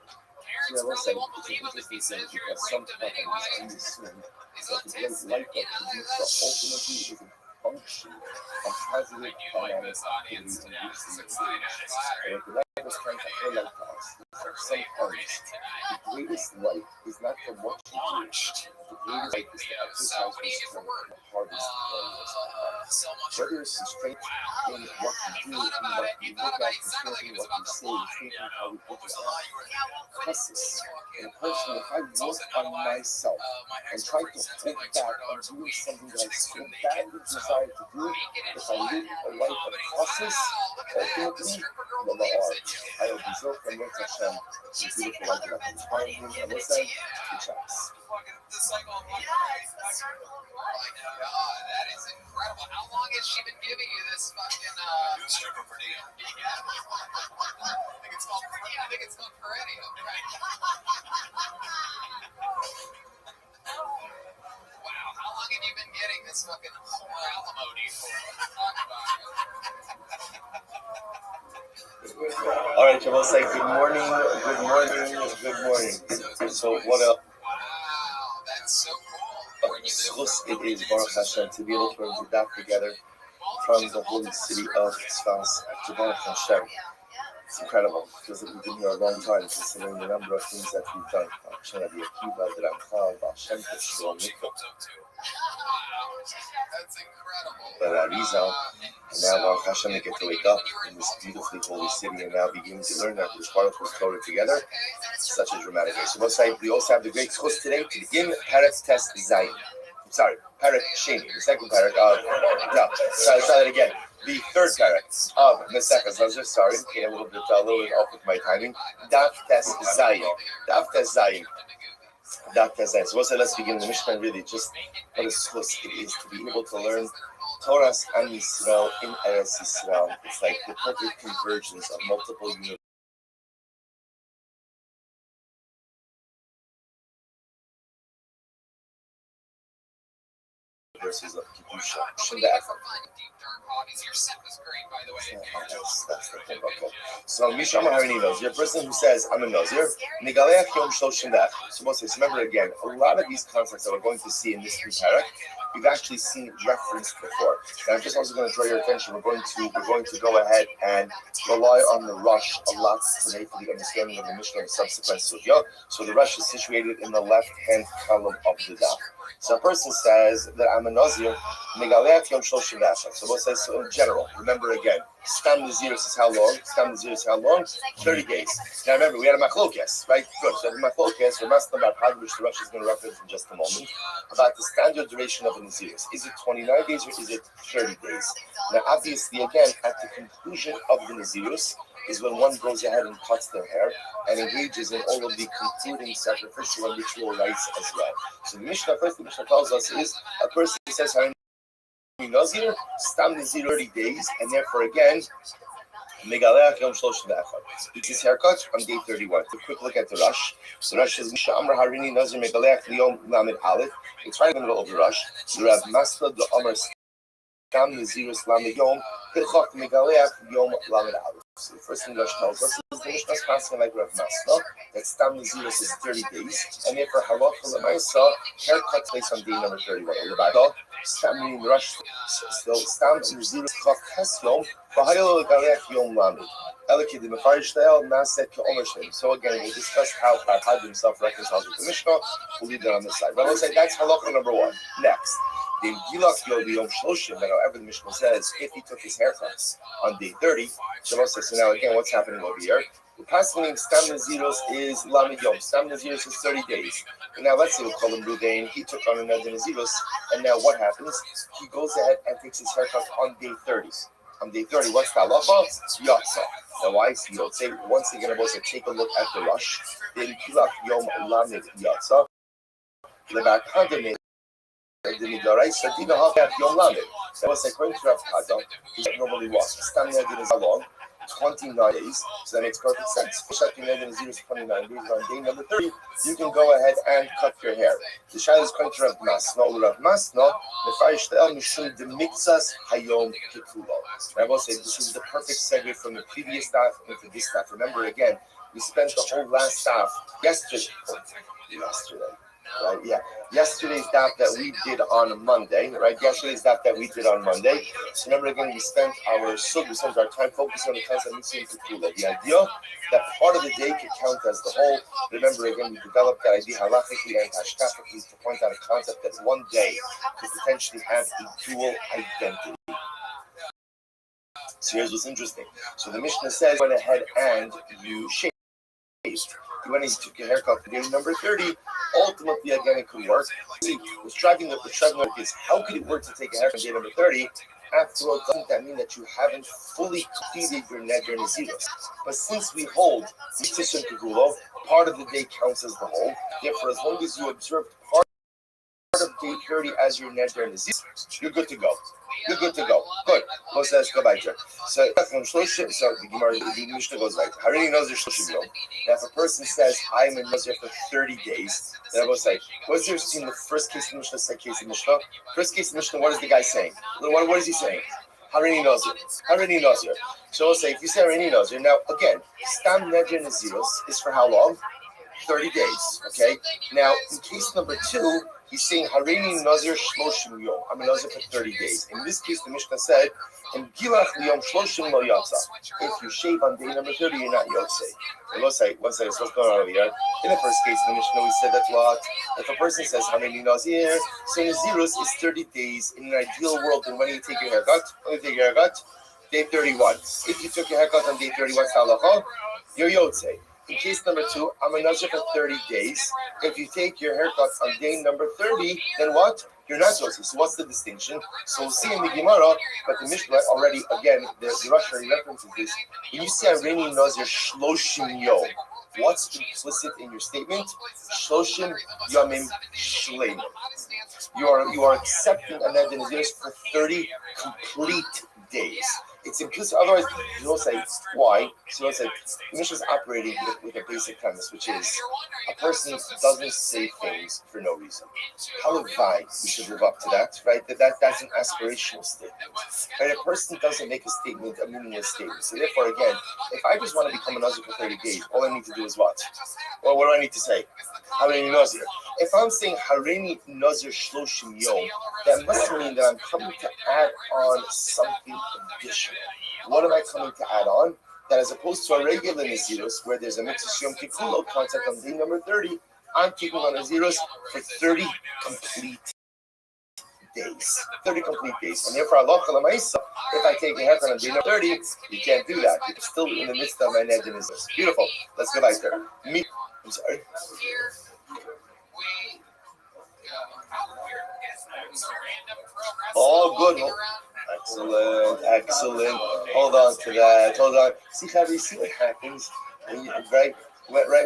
Hu. So I will say, it's an interesting thing because some companies only assume that the great light of Kedusha ultimately is a function of positive dynamic activity in which we engage. And what the Rabbi was trying to highlight to us is that sometimes the greatest light is not from what you do. The greatest light is to exercise restraint in the hardest areas of life. Whether it's restraint in what you do, in what you look at, restraint in what you say, restraint in how we put it out. Hasis. And personally, if I work on myself and try to hold back on doing something that I so badly desire to do, if I live a life of hasis, ultimately, the Lord, I will be so from Rosh Hashem, the beautiful life that I'm inspiring him, and listen, the chance. That is incredible. How long has she been giving you this fucking stripper per diem? I think it's called perennial. Wow, how long have you been getting this fucking alimony for? All right, Jamal, say good morning, good morning, good morning. So what up? Wow, that's so cool. It is Baruch Hashem to be able to learn the daf together from the holy city of Tzfas to Baruch Hashem. It's incredible because we've been here a long time, considering the number of things that we've done. Hashem Rabbi Akiva, the Ramchal, Hashem Teshuvah Mikvah. That's incredible. But Arizal, and now Baruch Hashem, they get to wake up in this beautifully holy city and now begin to learn that this Baruch was Torah together. It's such a dramatic day. So we also have the great schus today to begin Parak Test Zayin. Sorry, Parak Sheni, the second Parak of, no, try that again. The third parak of Mesechus. I was just sorry, getting a little bit off with my timing. Daf Tes Zayin. Daf Tes Zayin. Daf Tes Zayin. So let's begin the Mishnah. Really, just what a schus it is to be able to learn Torah's Am Yisrael in Eretz Yisrael. It's like the perfect convergence of multiple universes. versus a Kiddusha. That's the thing. Okay. So Misham Harini Nazir, a person who says I'm a Nazir, Nigaleach Yom Shloshim Dach. So Moses, remember again, a lot of these concepts that we're going to see in this parak, we've actually seen referenced before. And I'm just also going to draw your attention. We're going to go ahead and rely on the Rosh a lot today for the understanding of the Mishnah and subsequent Sugya. So the Rosh is situated in the left-hand column of the daf. So a person says that I'm a Nazir, Megaleach Yom Shloshim Dach. So what says so in general? Remember again, Stam Nazir is how long? Stam Nazir is how long? 30 days. Now remember, we had a machlokes, right? Good. So the machlokes, we're asking about how which the Rosh is going to reference in just a moment, about the standard duration of a Nazir. Is it 29 days or is it 30 days? Now obviously, again, at the conclusion of the Nazirus is when one goes ahead and cuts their hair and engages in all of the concluding sacrificial and ritual rites as well. So the Mishnah tells us is a person says, Nazir, Stam Nazir 30 days, and therefore again, Megaleach Yom Shloshim Da'achad. It's his haircut on day 31. A quick look at the Rosh. So Rosh says, Misha Amar Harini Nazir Megaleach Yom Lamed Aleph. It's right in the middle of the Rosh. You have Masla the Amar Stam Nazir Lamed Yom Hilchach Megaleach Yom Lamed Aleph. So the first thing Rosh tells us is the Mishnah is passing like Rav Masla that Stam Nazir is 30 days, and therefore Halacha L'Maisa haircut takes on day number 31. Stam in Rosh still Stam Nazir Chaf Hesyom. So again, we discussed how Farhad himself reconciles with the Mishnah. We'll leave that on this side. But I'll say that's halacha number one. Next, the Gilach Yom Shloshim, that however the Mishnah says, if he took his haircuts on day 30, so now again, what's happening over here? The passing Stam Naziros is Lamed Yom. Stam Naziros is 30 days. And now let's say we'll call him Rudain. He took on another Naziros, and now what happens? He goes ahead and takes his haircut on day 30. On day 30, what's the halacha? Yatsa. Now, why is Yotze? Once again, we'll take a look at the Rosh. Then Kilach Yom Lamed Yatsa. Lebat Kadamid. The Midaraisa Dina Hakat Yom Lamed. That was according to Rav Kada. He normally was. Standing there is how long? 29 days. So that makes perfect sense. Shutting in is 29 days. On day number 30, you can go ahead and cut your hair. The Shai is going to Rav Masna. Rav Masna, the Farish Te'el Mishum de Mitzas Hayom Kikulo. I will say this is the perfect segue from the previous staff into this staff. Remember again, we spent the whole last staff yesterday. Right, yeah. Yesterday's daf that we did on Monday, right? Yesterday's daf that we did on Monday. So remember again, we spent our time focusing on the concept of Mitzvah Kikula. The idea that part of the day could count as the whole. Remember again, we developed that idea halachically and hashkafically to point out a concept that one day could potentially have a dual identity. So here's what's interesting. So the Mishnah says, went ahead and you shaved. You went and took your haircut day number 30. Ultimately, again, it could work. See, the striving is how could it work to take a haircut day number 30? After all, doesn't that mean that you haven't fully completed your neder naziros? But since we hold Tisha Kegulo, part of the day counts as the whole. Therefore, as long as you observe part of day 30 as your neder naziros, you're good to go. You're good to go. Good. So the Gemara, the Mishnah goes like, Harini Nazir Shloshim Yom. Now, if a person says, I'm a Nazir for 30 days, then I will say, what's your in the first case of the Mishnah, second case of the Mishnah? First case of the Mishnah, what is the guy saying? What is he saying? Harini Nazir. Harini Nazir. So we'll say, if you say Harini Nazir, now again, Stam Neder Naziros is for how long? 30 days. Okay? Now, in case number 2, he's saying Harini Nazir Shloshim Yom. I'm a Nazir for 30 days. In this case, the Mishnah said, "And Gilach Yom Shloshim Lo Yatsa." If you shave on day number 30, you're not Yotze. Let's say, what's going on over here? In the first case, in the Mishnah, we said that what? If a person says Harini Nazir, so Nazirus is 30 days. In an ideal world, then when do you take your haircut? When do you take your haircut? Day 31. If you took your haircut on day 31, halacha, you're Yotze. In case number 2, I'm a Nazir for 30 days. If you take your haircut on day number 30, then what? You're not Yotze. So what's the distinction? So we'll see in the Gemara, but the Mishnah already, again, the Rosh already references this. When you say Harini Nazir Shloshim Yom, what's implicit in your statement? Shloshim Yomim Shleim. You are accepting a Neder Naziros for 30 complete days. It's implicit. Otherwise, you will say why. So you'll say the Mishnah is operating with a basic premise, which is a person doesn't say things for no reason. Halavai, we should live up to that, right? That's an aspirational statement. Right? A person doesn't make a statement, a meaningless statement. So therefore, again, if I just want to become a Nazir for 30 days, all I need to do is what? Well, what do I need to say? Harini Nazir. If I'm saying Harini Nazir Shloshim Yom, that must mean that I'm coming to add on something additional. What am I coming to add on? That as opposed to a regular Nazirus, where there's a mitzvah Yom Kippur concept on day number 30, I'm taking on Nazirus for 30 complete days. 30 complete days. And therefore, Allah Kalamaisa, if I take a haircut on day number 30, you can't do that. You're still in the midst of my Nazirus. Beautiful. Let's go back there. I'm sorry. Oh, good. Excellent. Hold on to that. Hold on. See, Javi, see what happens when you, right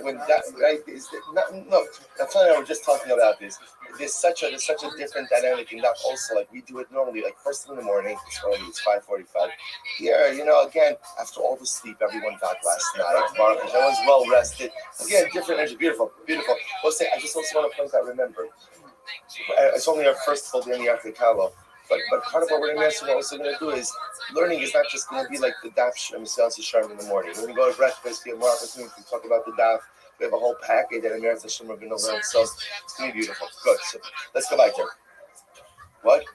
when that, right, is that, no, I'm telling you, I was just talking about this. There's such a different dynamic in that also, like we do it normally, like first thing in the morning, it's 5:45. Here, again, after all the sleep everyone got last night, everyone's well rested. Again, different energy, beautiful. We'll say, I just also want to point out, remember, it's only our first full day after Kalo. But part of what we're also going to do is learning is not just going to be like the daf sharm in the morning. When we go to breakfast, we have more opportunity to talk about the daf. We have a whole package that American Hashem we're going to learn. So it's going to be beautiful. Good. So let's go back there. What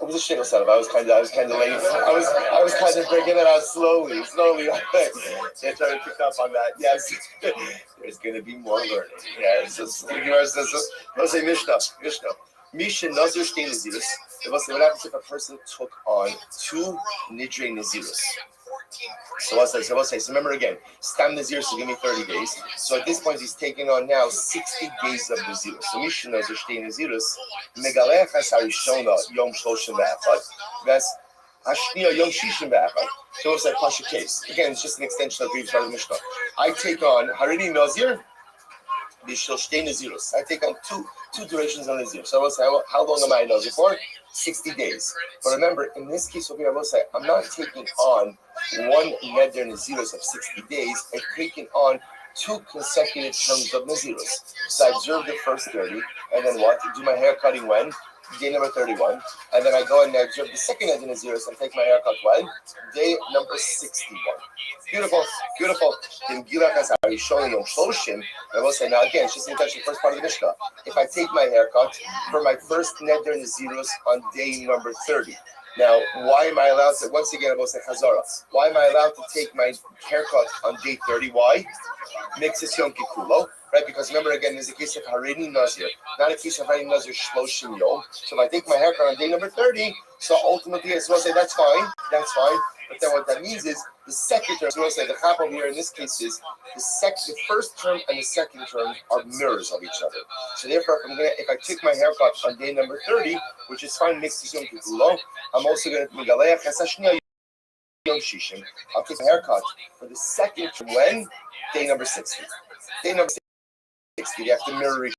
was the shit about? I was kind of late. I was kind of breaking it out slowly. Yeah, trying to pick up on that. Yes, there's going to be more learning. Yeah, so let's say Mishnah. Misha Nazir Shtei Nazirus. What happens if a person took on 2 Nidre Nazirus? So what's say? So remember again, Stam Nazirus is giving me 30 days. So at this point, he's taking on now 60 days of Nazirus. So Misha Nazir Shtei Nazirus. Megalech HaSarishona Yom Shloshim V'Echad. That's Hashniya Yom Shishim V'Echad. So what's that? Pasha case. Again, it's just an extension of the previous part of the Mishnah. I take on Harini Nazir. I take on two durations on Nazir. So I will say, how long am I Nazir for? 60 days. But remember, in this case over here, I will say, I'm not taking on one Neder Nazirus of 60 days. I'm taking on 2 consecutive terms of Nazirus. So I observe the first 30, and then what? Do my hair cutting when? Day number 31. And then I go and observe the second Neder Nazirus and take my haircut when? Day number 61. Beautiful. In Gilach as I showing Yom Shloshim, I will say, now again, it's just in touch the first part of the Mishnah. If I take my haircut for my first Neder Nazirus on day number 30, now, why am I allowed to, once again, I will say Chazara, why am I allowed to take my haircut on day 30? Why? Mixes Yom Kikulo, right? Because remember, again, there's a case of Harini Nazir, not a case of Harini Nazir Shloshim Yom. So if I take my haircut on day number 30, so ultimately, I will say, that's fine. But then what that means is the second term, so we'll say the chap over here in this case is the first term and the second term are mirrors of each other. So therefore, if I take my haircut on day number 30, which is fine, mixed Yom Kikulo, I'm also going to Megaleach Hasashniya Yom Shishim. I'll take a haircut for the second term when? Day number 60. Day number 60, they have to mirror each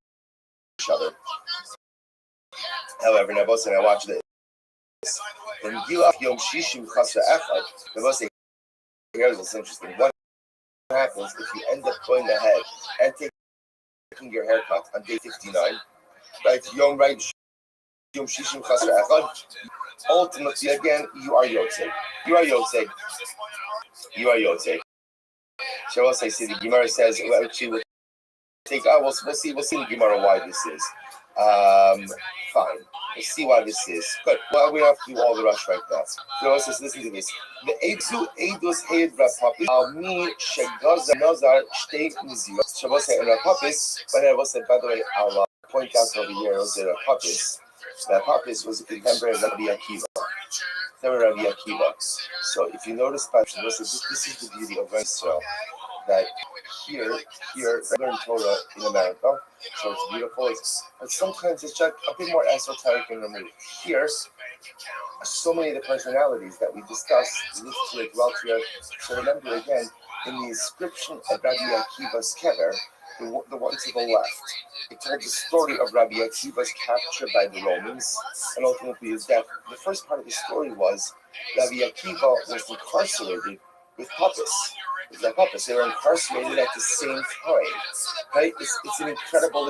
other. However, now both I watch this. When Gilach Yom Shishim Chasra Echad, the most here's what's interesting. What happens if you end up going ahead and taking your haircut on day 59, right? Yom Shishim Chasra Echad. Ultimately, again, you are Yotzei. So I'll say, see, the Gemara says, well, she would take. We'll see in the Gemara why this is. Fine. Let's see why this is. Good. Well, we don't have to do all the rush right now. So also listen to this. The Eidu Eidus Heid Rapapis Almi Shegaza Nazar Shtei Nizir. Shabbos and Rapapis. But I will say, by the way, I'll point out over here was the Rapapis. Rapapis was a contemporary of Rabbi Akiva. So if you notice, this is the beauty of Israel. That here, I learn Torah in America, so it's beautiful. But sometimes it's just a bit more esoteric and removed. Here, so many of the personalities that we discussed live to it well to it. So remember again, in the inscription of Rabbi Akiva's kever, the one to the left, it told the story of Rabbi Akiva's capture by the Romans and ultimately his death. The first part of the story was Rabbi Akiva was incarcerated with papas. With their papas. They were incarcerated at the same time. Right? It's an incredible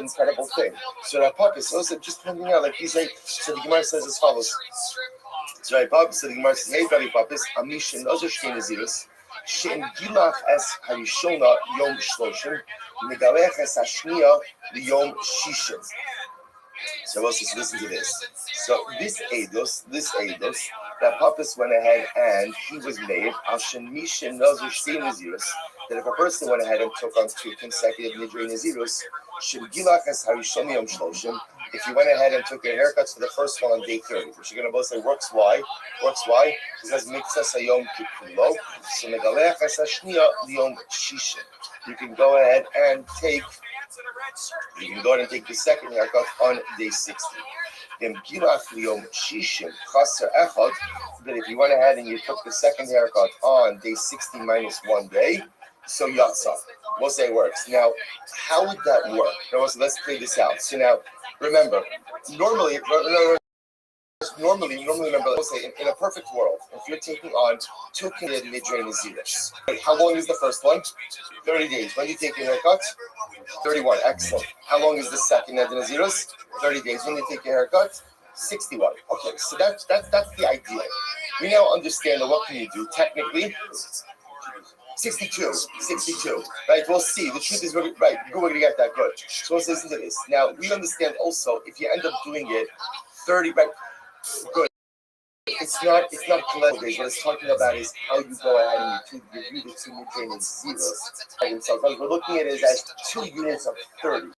thing. So Rabbi papas also just pointing out, like he's like, so the Gemara says as follows. So Rabbi papas, so the Gemara says, hey Rabbi papas, Amisha Nazar Shtei Naziris, Shein Gilach es Harishona Yom Shloshim, Megalech es Hashniya Yom Shishim. So let's listen to this. So this Eidos, that Papas went ahead and he was made Ashen Mishin Nazir Shtei Naziris, that if a person went ahead and took on 2 consecutive Nidrei Nazirus, Shemgilach as Harishon Yom Shloshim, if you went ahead and took your haircuts for the first one on day 30, which you're going to both say works why? Because Mitzvah Sayom Kikulo, so Megalech as Hashniya Yom Shishim. You can go ahead and take the second haircut on day 60. That if you went ahead and you took the second haircut on day 60 minus 1 day, so yatsa. We'll say it works. Now, how would that work? Now, so let's play this out. So now, remember, normally, remember, let's say in a perfect world, if you're taking on 2 Canadian Nidrei Naziris, how long is the first one? 30 days. When do you take your haircut? 31. Excellent. How long is the second Nidrei Naziris? 30 days. When you take your haircut? 61. Okay, so that's the idea. We now understand that what can you do technically? 62, right? We'll see. The truth is, right, we're going to get that good. So let's listen to this. Now, we understand also, if you end up doing it 30, right, good. It's not collect days. What it's talking about is how you go ahead and you review the 2 Nidrei Naziros. So we're looking at it as 2 units of 30.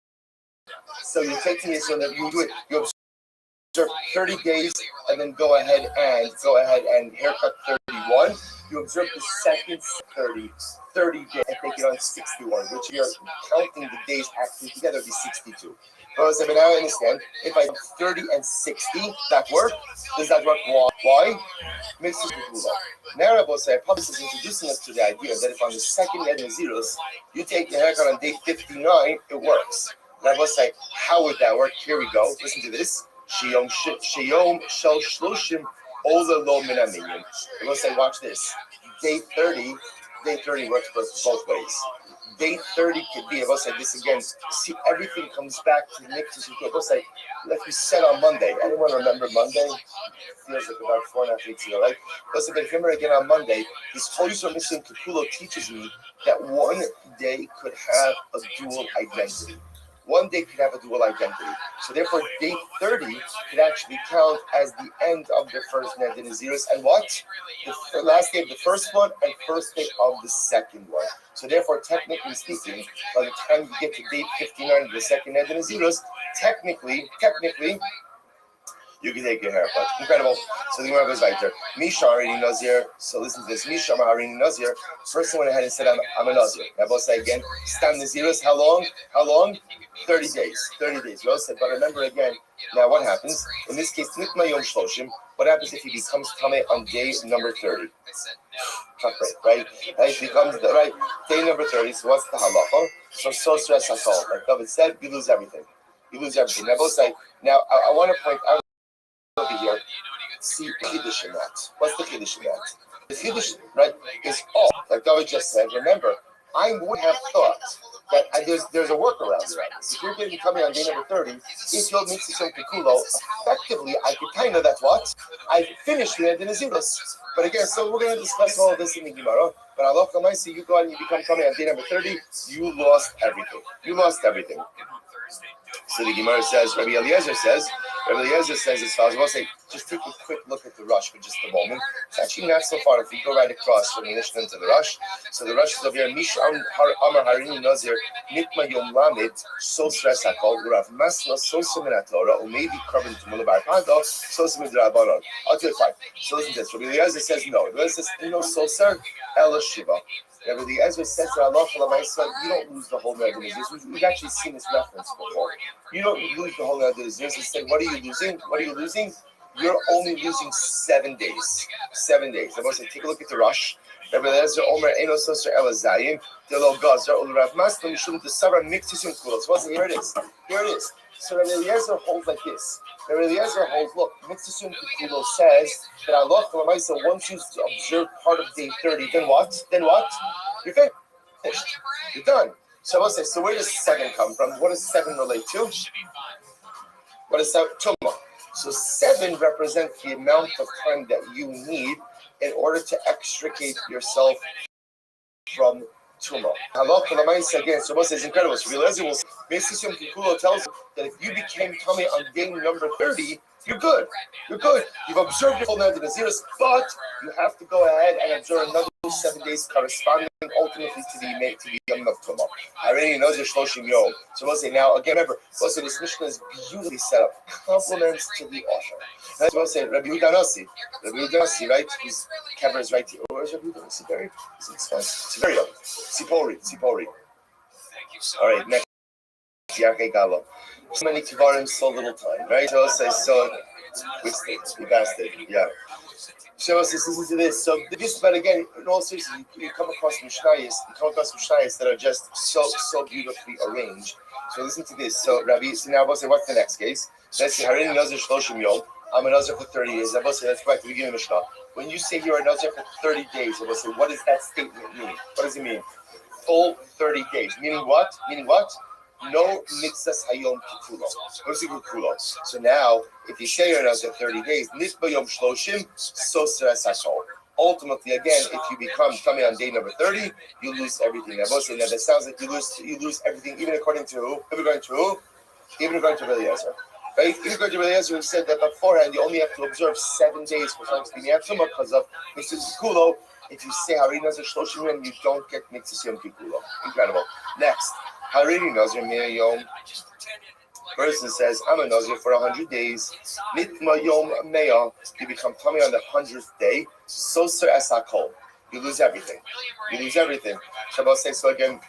So you're taking it so that you do it, you observe 30 days, and then go ahead and haircut 31. You observe the second 30 days and take it on 61, which you're counting the days actually together be 62. But now I understand, if I do 30 and 60, that work? Does that work? Why? Makes it low. Now Rabbi say, Rabbi is introducing us to the idea that if on the second Nidrei Naziros, you take the haircut on day 59, it works. Rabbi say, how would that work? Here we go. Listen to this. Sheyom shel shloshim ola lo min aminyan. Rabbi say, watch this. Day 30 works both ways. Day 30 could be, Rabbi say this again. See, everything comes back to the mix. Rabbi say, like we said on Monday. Anyone remember Monday? Feels like about 4.5 weeks ago, right? Listen, but if you remember again on Monday, this whole Yisrael Mission Kikulo teaches me that one day could have a dual identity. One day could have a dual identity. So therefore, day 30 could actually count as the end of the first Nidrei Naziris, and what? The last day of the first one and first day of the second one. So therefore, technically speaking, by the time you get to day 59 of the second Nidrei Naziris, technically, you can take your haircut. Incredible. So the Gemara goes right there. Misha Harini Nazir. So listen to this. Misha Harini Nazir. Person went ahead and said, I'm a Nazir. I will say again, Stam Naziris. How long? 30 days. 30 days. We all said, but remember again, now what happens? In this case, Nikma Yom Shloshim. What happens if he becomes Tameh on day number 30? Right? It becomes day number 30. So what's the halacha? So stress us all. Like David said, you lose everything. Now both say, now I want to point out over here. See Kiddush in that. What's the Kiddush in that? The Kiddush, right, is all. Like David just said, remember, I would have thought that there's a workaround there. If you're going to be coming on day number 30, if you'll mix some Kikulo, effectively, I could kind of, that's what? I finished the Nidrei Naziros. But again, so we're going to discuss all of this in the Gemara. But Allah Kamaisi, you go and you become coming on day number 30, you lost everything. So the Gemara says, Rabbi Eliezer says as follows. We'll say, just take a quick look at the Rosh for just a moment. It's actually not so far. If you go right across from the Mishnah to the Rosh, so the Rosh is over here. Mish Amar Harini Nazir Nikma Yom Lamed So Stress Hakol Rav Masla So Simin Torah or maybe Carbon to Mulabar Pado So Simin Drabanon. I'll do it fine. So listen to this. Rabbi Eliezer says no. Rabbi Eliezer says no. So sir Ela Shiva. Rabbi Eliezer says to Allah, you don't lose the whole Nidrei Naziris. We've actually seen this reference before. You don't lose the whole Nidrei Naziris. Instead, what are you losing? You're only losing 7 days. 7 days. I'm going to say, take a look at the Rosh. Rabbi Eliezer Omer Eno Soser Ela Zayim Delo Gazer Ol Rav Maslam Mishum Desara Mixus and Kulos. Here it is. So Rabbi Eliezer holds like this. Rabbi Eliezer holds, look, Mitzvah Kikulo says that Allah Kalamaisa, once you observe part of day 30, then what? You're finished. You're done. So I'll say, so where does 7 come from? What does 7 relate to? What is 7? Tumah. So 7 represents the amount of time that you need in order to extricate yourself from Tumah. Halakha l'maisa again, so Moshe is incredible. So Rabbi Eliezer will say, Mitzvah Kikulo tells you that if you became tummy on day number 30, you're good. You're good. You've observed your full night of Naziris, but you have to go ahead and observe another 7 days corresponding ultimately to the Yom of Tumah. I already know there's Shloshim Yom. So we'll say now again. Remember, we'll say this Mishnah is beautifully set up. Compliments to the author. That's what we'll say. Rabbi Udanasi, right? His camera is right here. Where's Rabbi Udanasi buried? Is it it's very old. Sipori. All right, next. Yarkei Galo. So many Kivarim, so little time, right? So we'll say so. Wasted, you bastard. Yeah. So listen to this. So just, but again, in all seriousness, you come across Mishnayos that are just so beautifully arranged. So listen to this. So Rabbi, so now we'll say, what's the next case? Let's say Harini Nazir Shloshim Yom. I'm a Nazir for 30 years. I will say, let's go back to the beginning of Mishnah. When you say you're a Nazir for 30 days, I will say, what does that statement mean? What does it mean? Full 30 days. Meaning what? No mitzvahs hayom kikulo. So now, if you say you're not at 30 days, nitba yom shloshim soser asakol. Ultimately, again, if you become tummy on day number 30, you lose everything. Now, that sounds like you lose everything, even according to who? Even according to Rabbi Eliezer. Right? Even according to Rabbi Eliezer, who said that beforehand you only have to observe 7 days for time to be tumah because of mitzvah kikulo. If you say harini nazir shloshim yom, you don't get mitzvah yom kikulo. Incredible. Next. Harini Nazir Mea Yom. Person says, I'm a Nazir for 100 days. Nitma Yom Mea. You become tummy on the 100th day. Soser Esakol. You lose everything. Shabbos says so again.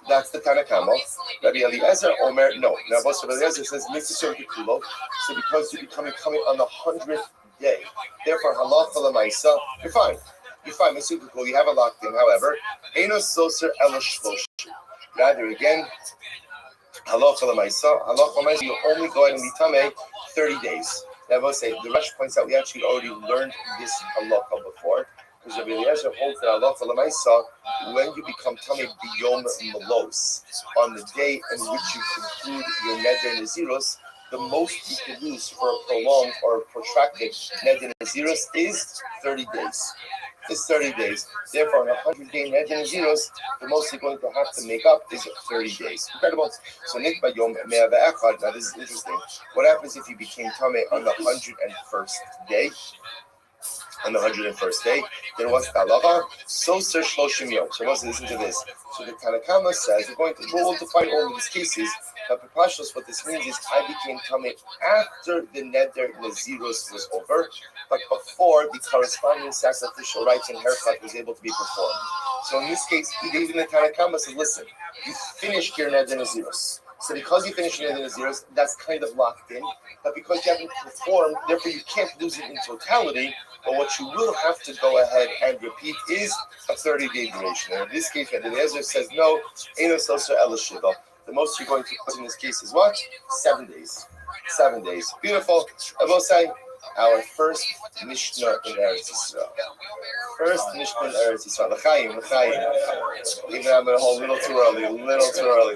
That's the Tanakama. Rabbi Eliezer Omer, no. Now, Rabbi Eliezer says, Mitzvah Kikulo. So because you're becoming tummy on the 100th day. Therefore, halacha l'maisa, you're fine. Mitzvah Kikulo, you have it locked in. However, Eino Soser Elash Shlosh. Rather, again, halacha l'maisa, you only go ahead and be tamei 30 days. Now, I will say, the Rosh points out we actually already learned this halacha before, because Rabbi Eliezer holds that halacha l'maisa, when you become tamei biyom melos, on the day in which you conclude your neder naziros, the most you can lose for a prolonged or protracted neder naziros is 30 days. It's 30 days. Therefore, on 100-day neder naziros, the most you're going to have to make up is 30 days. Incredible. So, Nikba Yom Mea Ve'echad. Now, this is interesting. What happens if you became tamei on the 101st day? On the 101st day, then what's the halacha? So Sir Shloshim Yom. So let's listen to this. So the Tanakama says we'll define all of these cases. But Pashtos, what this means is I became tamei after the neder naziros was over, but before the corresponding sacrificial rites and haircut was able to be performed. So in this case, even the Tanakama says, listen, you finished your neder naziros. So because you finished your neder naziros, that's kind of locked in. But because you haven't performed, therefore you can't lose it in totality. But what you will have to go ahead and repeat is a 30-day duration. And in this case, Rabbi Eliezer says no, Eino Soser Ela Shiva. The most you're going to put in this case is what? 7 days. 7 days. Beautiful. I will say, our first Mishnah in Eretz Yisrael. L'chaim. Even I'm a whole little too early.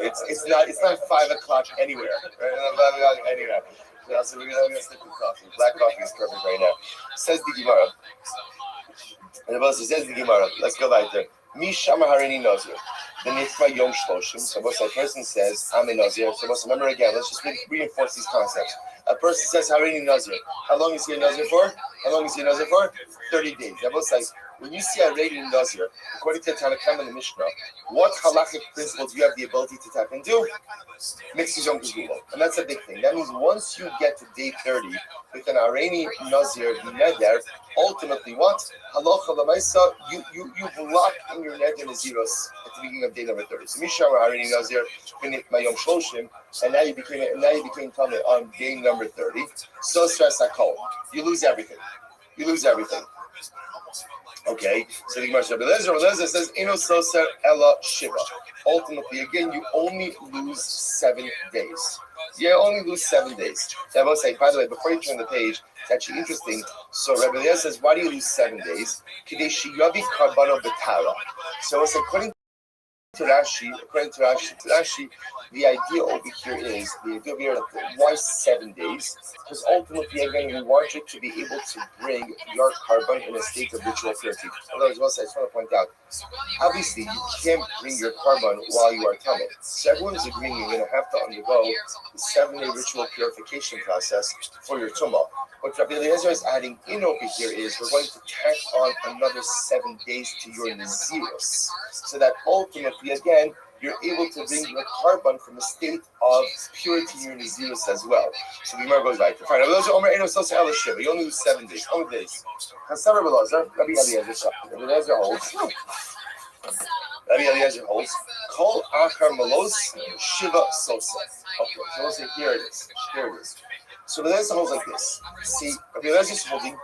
It's not 5 o'clock anywhere. Right? So we're gonna stick with coffee. Black coffee is perfect right now. Says the Gemara. And the boss says the Gemara. Let's go right there. Mishama Harini Nazir. The Nitma Yom Shloshim. So what's that person says, I'm a Nazir. So what's remember again, let's just reinforce these concepts. A person says Harini Nazir. How long is he a Nazir for? 30 days. That was like when you see a Harini Nazir, according to Tanakam and the Mishnah, what halachic principle do you have the ability to tap into? Mixed Yom Kippur. And that's a big thing. That means once you get to day 30 with an Harini Nazir neder, ultimately what? Halacha l'maisa, you've locked in your neder naziros at the beginning of day number 30. So Mishar Harini Nazir finit mayom shloshim, and now you became tamei on day number 30. So stress akol. You lose everything. Okay, so the Gemara Rabbi Eliezer says, Eno soser ela shiva. Ultimately, again, you only lose 7 days. You only lose 7 days. I will say, by the way, before you turn the page, it's actually interesting. So Rabbi Eliezer says, why do you lose 7 days? So it's according to Rashi, the idea over here is why 7 days? Because ultimately, again, we want you to be able to bring your carbon in a state of ritual purity. Otherwise, I just want to point out, obviously, you can't bring your carbon while you are tummy. So everyone's agreeing you're going to have to undergo the 7-day ritual purification process for your tumah. What Rabbi Eliezer is adding in over here is we're going to tack on another 7 days to your Nazirus, so that ultimately, again, you're able to bring your carbon from a state of purity in your Nazirus as well. So the Gemara goes like, fine, you only lose 7 days. How many days? Rabbi Eliezer holds, Kol Achar Malos Shiva Sosa. Okay, so we'll say here it is. So Rabbi Eliezer holds like this. See, Rabbi Eliezer is holding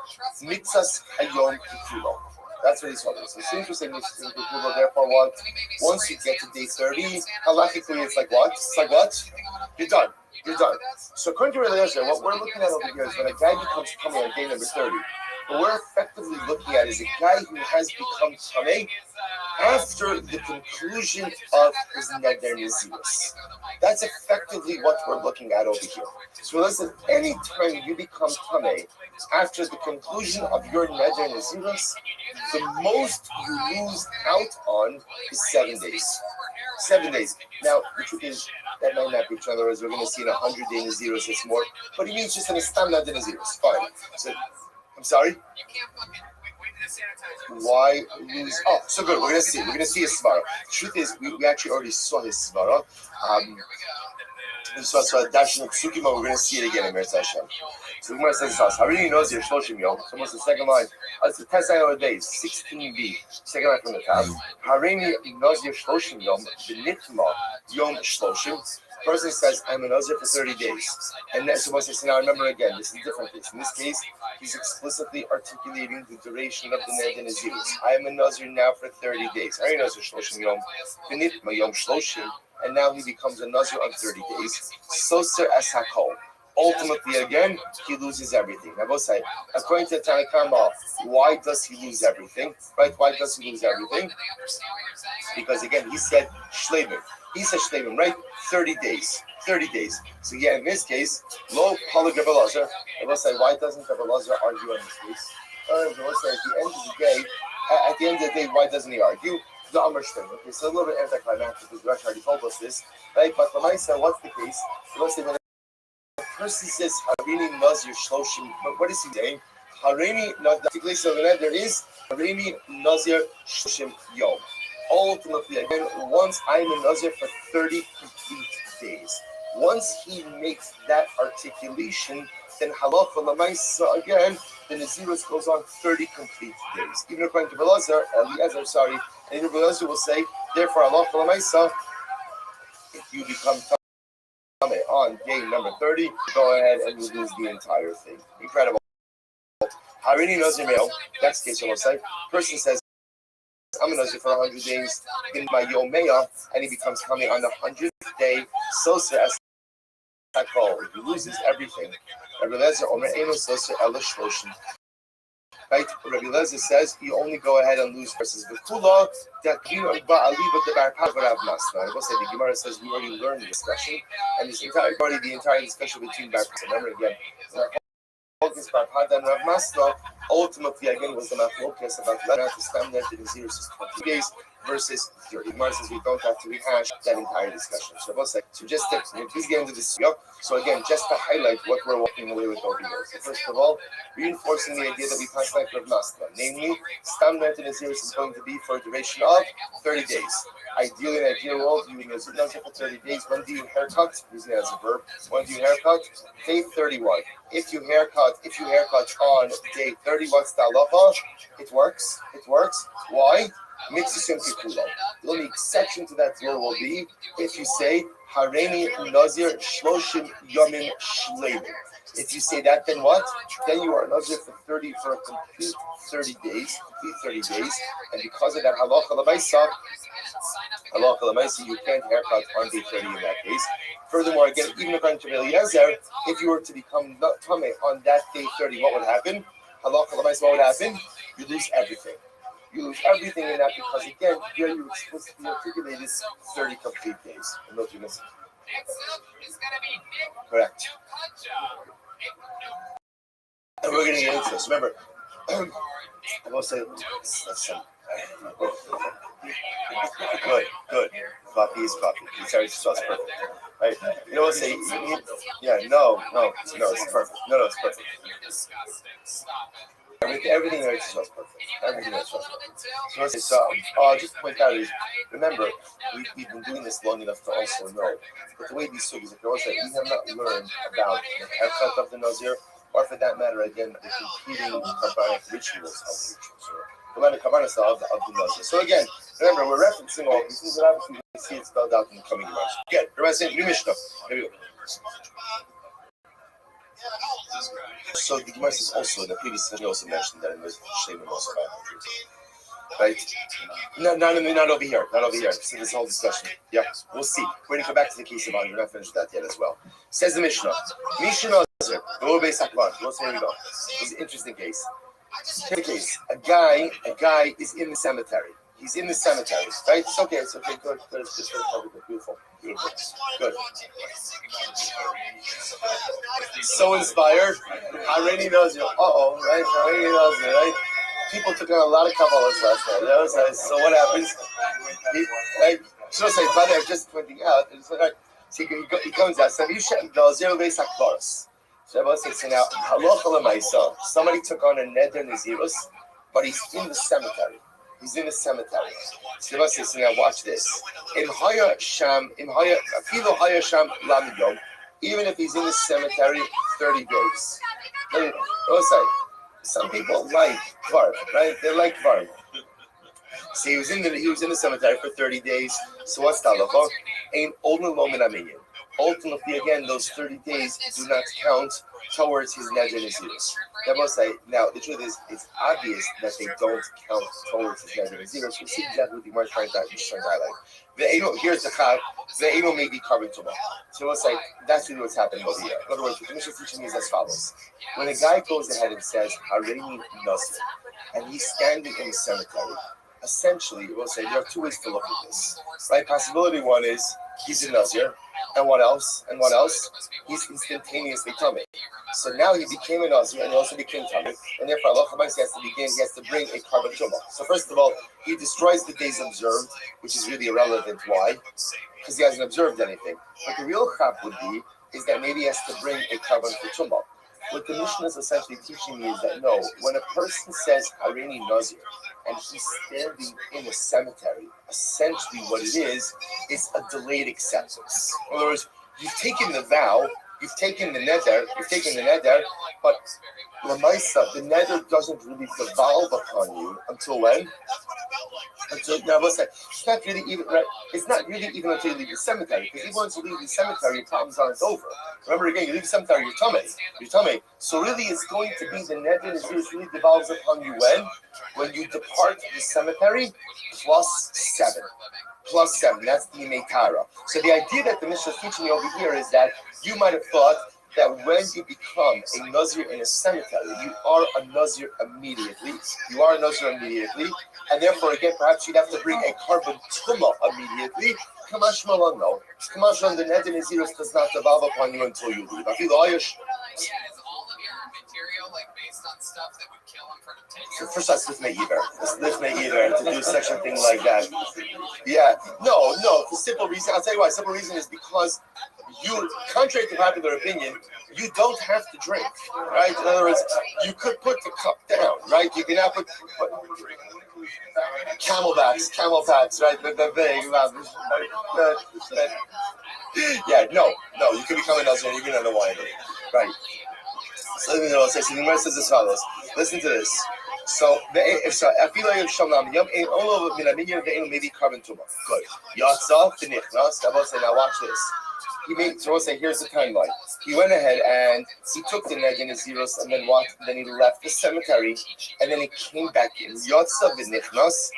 Mitzas Hayom Kikulo. That's what he's holding. So as soon as we say Mitzas Kikulo, therefore what? Once you get to day 30, halachically it's like what? It's like what? You're done. So according to Rabbi Eliezer, what we're looking at over here is when a guy becomes tummy on day number 30. What we're effectively looking at is a guy who has become tummy after the conclusion of his neder nazirus. That's effectively what we're looking at over here. So listen, any time you become tamei after the conclusion of your neder nazirus, the most you lose out on is 7 days. 7 days. Now, the truth is, that might not be true. In other words, we're going to see in 100-day nazirus it's more, but he means just in a stam neder nazirus. Fine. So, I'm sorry? Why lose? Oh, so good. We're gonna see his svara. The truth is, we actually already saw his svara. So Darshan Psukim, we're gonna see it again in Meretz Hashem. So Gemara says this: Harini knows your Shloshim Yom. So almost the second line. It's the 10th line of the days, 16b. Second line from the top. Harini knows your Shloshim Yom. B'nitma Yom Shloshim. Person says, I'm a Nazir for 30 days. And then someone says, now remember again, this is a different case. In this case, he's explicitly articulating the duration of the Neder Nazirus. I am a Nazir now for 30 days. I am a Nazir Shloshim Yom, Benitma Yom Shloshim, and now he becomes a Nazir on 30 days. Soser as Hakol. Ultimately, again, he loses everything. Now, both sides. According to Tanakama, why does he lose everything? Right? Why does he lose everything? Because again, he said Shleimim. He said Shleimim, right? 30 days. 30 days. So yeah, in this case, lo Palag Rabbi Elazar. I will say, why doesn't Rabbi Elazar argue on this case? I will say, at the end of the day, why doesn't he argue? The Amr Shleim. Okay, so a little bit anticlimactic because Rothschild already told us this, right? But for myself, what's the case? I will say, when a person says Harini Nazir Shloshim, but what is he saying? Harini Nazir. So there is Harini Nazir Shloshim Yom. Ultimately, again, once I'm a Nazir for 30 complete days. Once he makes that articulation, then halacha l'maisa again, the Nazirus goes on 30 complete days. Even according to Eliezer, and Eliezer will say, therefore halacha l'maisa, if you become tamei on day number 30, go ahead and you lose the entire thing. Incredible. Harini Nazir male, next case I will say, person says, I'm a Nazir for 100 days in my Yomeya, and he becomes coming on the 100th day. Soser as Hakol, he loses everything. Rabbi Eliezer Omer Eno Soser Ela Shloshim. Right? Rabbi Eliezer says you only go ahead and lose versus V'kula Dakino Ba'aliba the Barpat Rav Masna. I will say the Gemara says we already learned the discussion, and this entire discussion between Barpat. Remember again. Focus by Padan Rav Masna ultimately again was the machlokas about whether to stand there to the 20 days versus 30. Gemara says we don't have to rehash that entire discussion. So just tips. Please get into this. So again, just to highlight what we're walking away with over here. So first of all, reinforcing the idea that we pass like Rav Masna, namely, stand there to the series is going to be for a duration of 30 days. Ideally, in an ideal world, you would use it for 30 days. When do you haircut? Using it as a verb. When do you haircut? Day 31. If you haircut on day 30, what's the halacha? It works. Why? Mitzvah Kikulo. The only exception to that rule will be if you say Hareini Nazir Shloshim Yomim Shleimim. If you say that, then what? Then you are Nazir for a complete 30 days, and because of that halacha l'maisa, Halacha l'maisa, you can't haircut on day 30 in that case. Furthermore, again, even according to Eliezer, if you were to become tamei on that day 30, what would happen? Halacha l'maisa, what would happen? You lose everything. You lose everything in that because, again, here you were supposed to be articulated 30 complete days. Correct. And we're going to get into this. Remember, I will say, good. Coffee is coffee. It's already sauce perfect. Right? You know what I say? No, it's perfect. No, it's perfect. Everything is sauce perfect. Everything is sauce perfect. So just to point out is, remember, we've been doing this long enough to also know. But the way these sugis, if we have not learned about the haircut of the Nazir, or for that matter, again, the competing Kabbalic rituals of the rituals, the line of Kabbalah of the Nazir. So again, remember, we're referencing all these things, but obviously we can see it spelled out in the coming months. Again, Rabbi saying, new Mishnah. Here we go. So the Gemara says also, in the previous study also mentioned that in the Shemim also right? Not over here. So this whole discussion. Yeah, we'll see. We're going to come back to the case of Ani. We're not finished with that yet as well. Says the Mishnah. Mishnah Nazir. Here we go. It's an interesting case. Here's the case. A guy is in the cemetery. He's in the cemetery, right? It's okay. Good. It's just beautiful. Good. So inspired. Already knows you. Right? Already knows you, right? People took on a lot of Kabbalahs last night. That was nice. So what happens? I'm just pointing out. So he comes out. So now, halacha l'maisa. Somebody took on a neder nazirus, but he's in the cemetery. So now watch this. Even if he's in the cemetery 30 days. Some people like Kvar, right? They like Kvar. See, he was in the cemetery for 30 days. So what's the halacha? Ain't only moment aminyan. Ultimately, again, those 30 days do not count towards his neder nazirus. Now, the truth is, it's obvious that they don't count towards his neder nazirus. We see exactly what the Gemara is trying to highlight. Here's the chag. The eno may be carbon tumah. So let's say that's really what's happening over here. In other words, the Mishnah teaching is as follows: when a guy goes ahead and says "Hareini Nazir," and he's standing in the cemetery, essentially, we'll say there are two ways to look at this. Right? Possibility one is he's a Nazir. And what else? He's instantaneously tummy. So now he became a Nazir and he also became tummy. And therefore, Allah he has to bring a carbon tumah. So first of all, he destroys the days observed, which is really irrelevant. Why? Because he hasn't observed anything. But the real chap would be is that maybe he has to bring a carbon for tumah. What the Mishnah is essentially teaching me is that no, when a person says Hareini Nazir and he's standing in a cemetery, essentially what it is a delayed acceptance. In other words, you've taken the vow, you've taken the neder, but Lamaisa, the neder doesn't really devolve upon you until when? Now, let's say it's not really even right. It's not really even until you leave the cemetery, because even once you leave the cemetery, your problems aren't over. Remember again, you leave the cemetery, you're tummy. So really, it's going to be the neder nazirus really devolves upon you when you depart the cemetery plus 7. That's the Meitara. So the idea that the Mishnah is teaching me over here is that you might have thought that when you become a Nazir in a cemetery, you are a Nazir immediately. And therefore, again, perhaps you'd have to bring a carbon tumah immediately. Kamash Malan, no. Kamash Malan, the neder nazirus does not devolve upon you until you leave. Is all of your material based on stuff that would kill him for 10 years? So first, let's lift my either to do such a thing like that. Yeah, no. The simple reason, I'll tell you why. Simple reason is because you, contrary to popular opinion, you don't have to drink, right? In other words, you could put the cup down, right? You can have put camelbacks, right? The big, yeah, no, you can become a Nazir, you can have the wine, right? So let me know. So the Gemara says as follows. Listen to this. So I feel like maybe carbon tumah. Good. Yatsa finichnas. Now watch this. he made. So we'll say, here's the timeline. He went ahead and he took the neder naziros, and then what? Then he left the cemetery, and then he came back in. Yotza v'nichnas.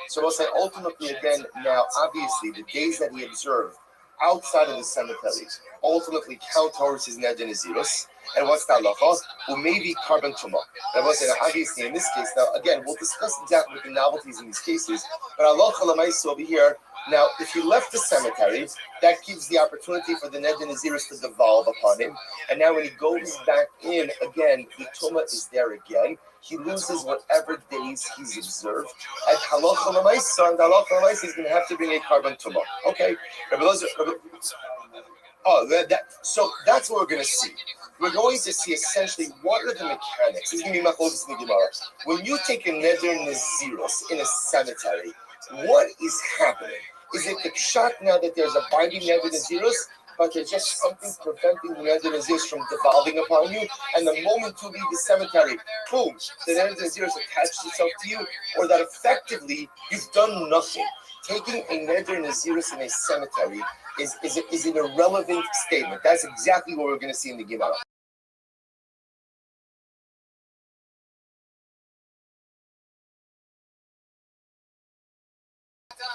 So we'll say ultimately again. Now, obviously, the days that he observed outside of the cemetery ultimately count towards his neder naziros. And what's the halacha? Well, maybe carbon tumah. And we'll say that obviously in this case. Now, again, we'll discuss exactly the novelties in these cases. But halacha l'maisa over here. Now, if he left the cemetery, that gives the opportunity for the neder naziros to devolve upon him. And now, when he goes back in again, the tumah is there again. He loses whatever days he's observed. At halacha l'maisa, and halacha l'maisa, he's going to have to bring a carbon tumah. Okay. So that's what we're going to see. We're going to see essentially what are the mechanics. This is going to be machlokes in the Gemara. When you take a neder naziros in a cemetery, what is happening? Is it the shot now that there's a binding neder naziros, but there's just something preventing the neder naziros from devolving upon you? And the moment you leave the cemetery, boom, the neder naziros attached itself to you, or that effectively you've done nothing. Taking a neder naziros in a cemetery is an irrelevant statement. That's exactly what we're going to see in the Gemara.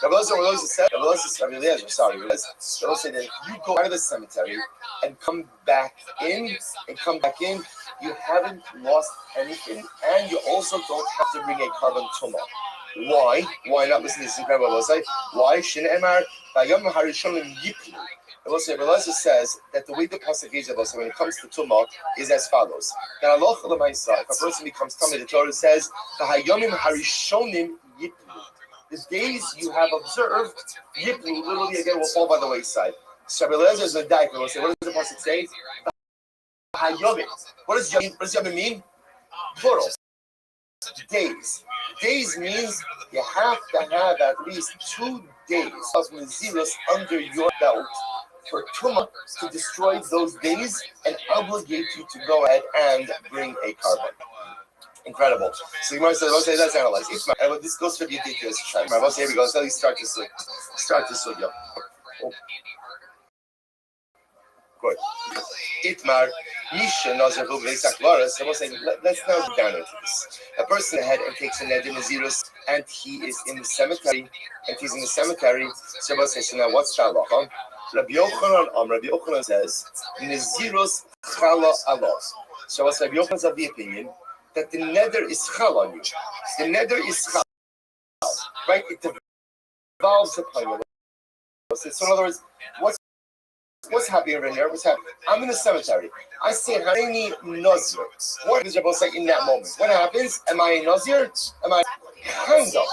Rabbi say that if you go out of the cemetery and come back in, you haven't lost anything, and you also don't have to bring a carbon tumah. Why? Why not? Listen to this incredible. Why? Rabbi says that the way the pasuk is when it comes to tumah is as follows. That if a person becomes tumah, the Torah says the days you have observed, yiplu, literally again will fall by the wayside. So Rabbi Eliezer is a diaper. We'll say, what does the pasuk say? What does yomim mean? Plural. Days. Days means you have to have at least 2 days of naziros under your belt for tumah to destroy those days and obligate you to go ahead and bring a carbon. Incredible. So Gemara says, okay, let's analyze. And this goes for the details. Here we go. So let's start this sugya. Good. Itmar, Misha, Nazar, so we'll say, let's now go down into this. A person ahead and takes a neder naziros, and he is in the cemetery, so we'll say, so now what's the halacha? Rabbi Yochanan says, naziros chala alos. So we'll say, Rabbi Yochanan is of the opinion that the neder is chal on you. The neder is chal, right? It devolves upon you. So in other words, what's happening over here? What's happening? I'm in the cemetery. I say Harini Nazir. What does Rabbi say in that moment? What happens? Am I a Nazir? Am I kind of?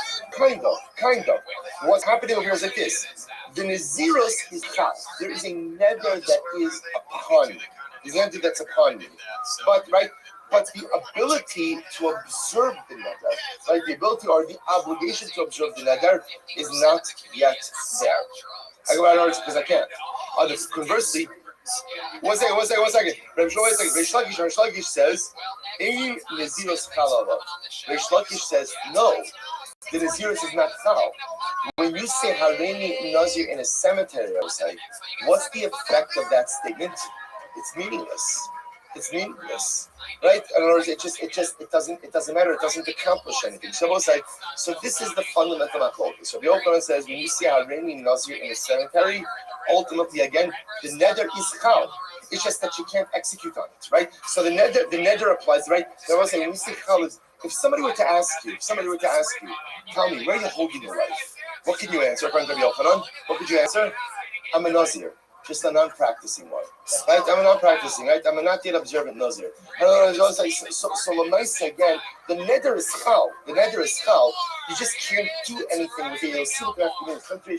What's happening over here is like this. The Naziros is chal. There is a neder that is upon you. There's a neder that's upon you. But the ability to observe the neder, right? The ability or the obligation to observe the neder is not yet there. I go out because I can't. Conversely, one second. Reish Lakish says, "Ein naziros chalava." Reish Lakish says, "No, the naziros is not chal." When you say Hareini Nazir in a cemetery, I say, what's the effect of that statement? It's meaningless. Right? In other words, it doesn't matter. It doesn't accomplish anything. So this is the fundamental machlokes. So the Yochanan says when you see Hareini Nazir in a cemetery, ultimately again the neder is chal. It's just that you can't execute on it, right? So the neder applies, right? So I was saying when you see chal is if somebody were to ask you, tell me where are you holding your life? What can you answer? According to the Yochanan, what could you answer? I'm a Nazir. Just a non-practicing one, right? I'm not practicing, right? I'm a not yet observant Nazir. So Lamaisa again, the neder is chal. You just can't do anything with it. You'll see what you have to do.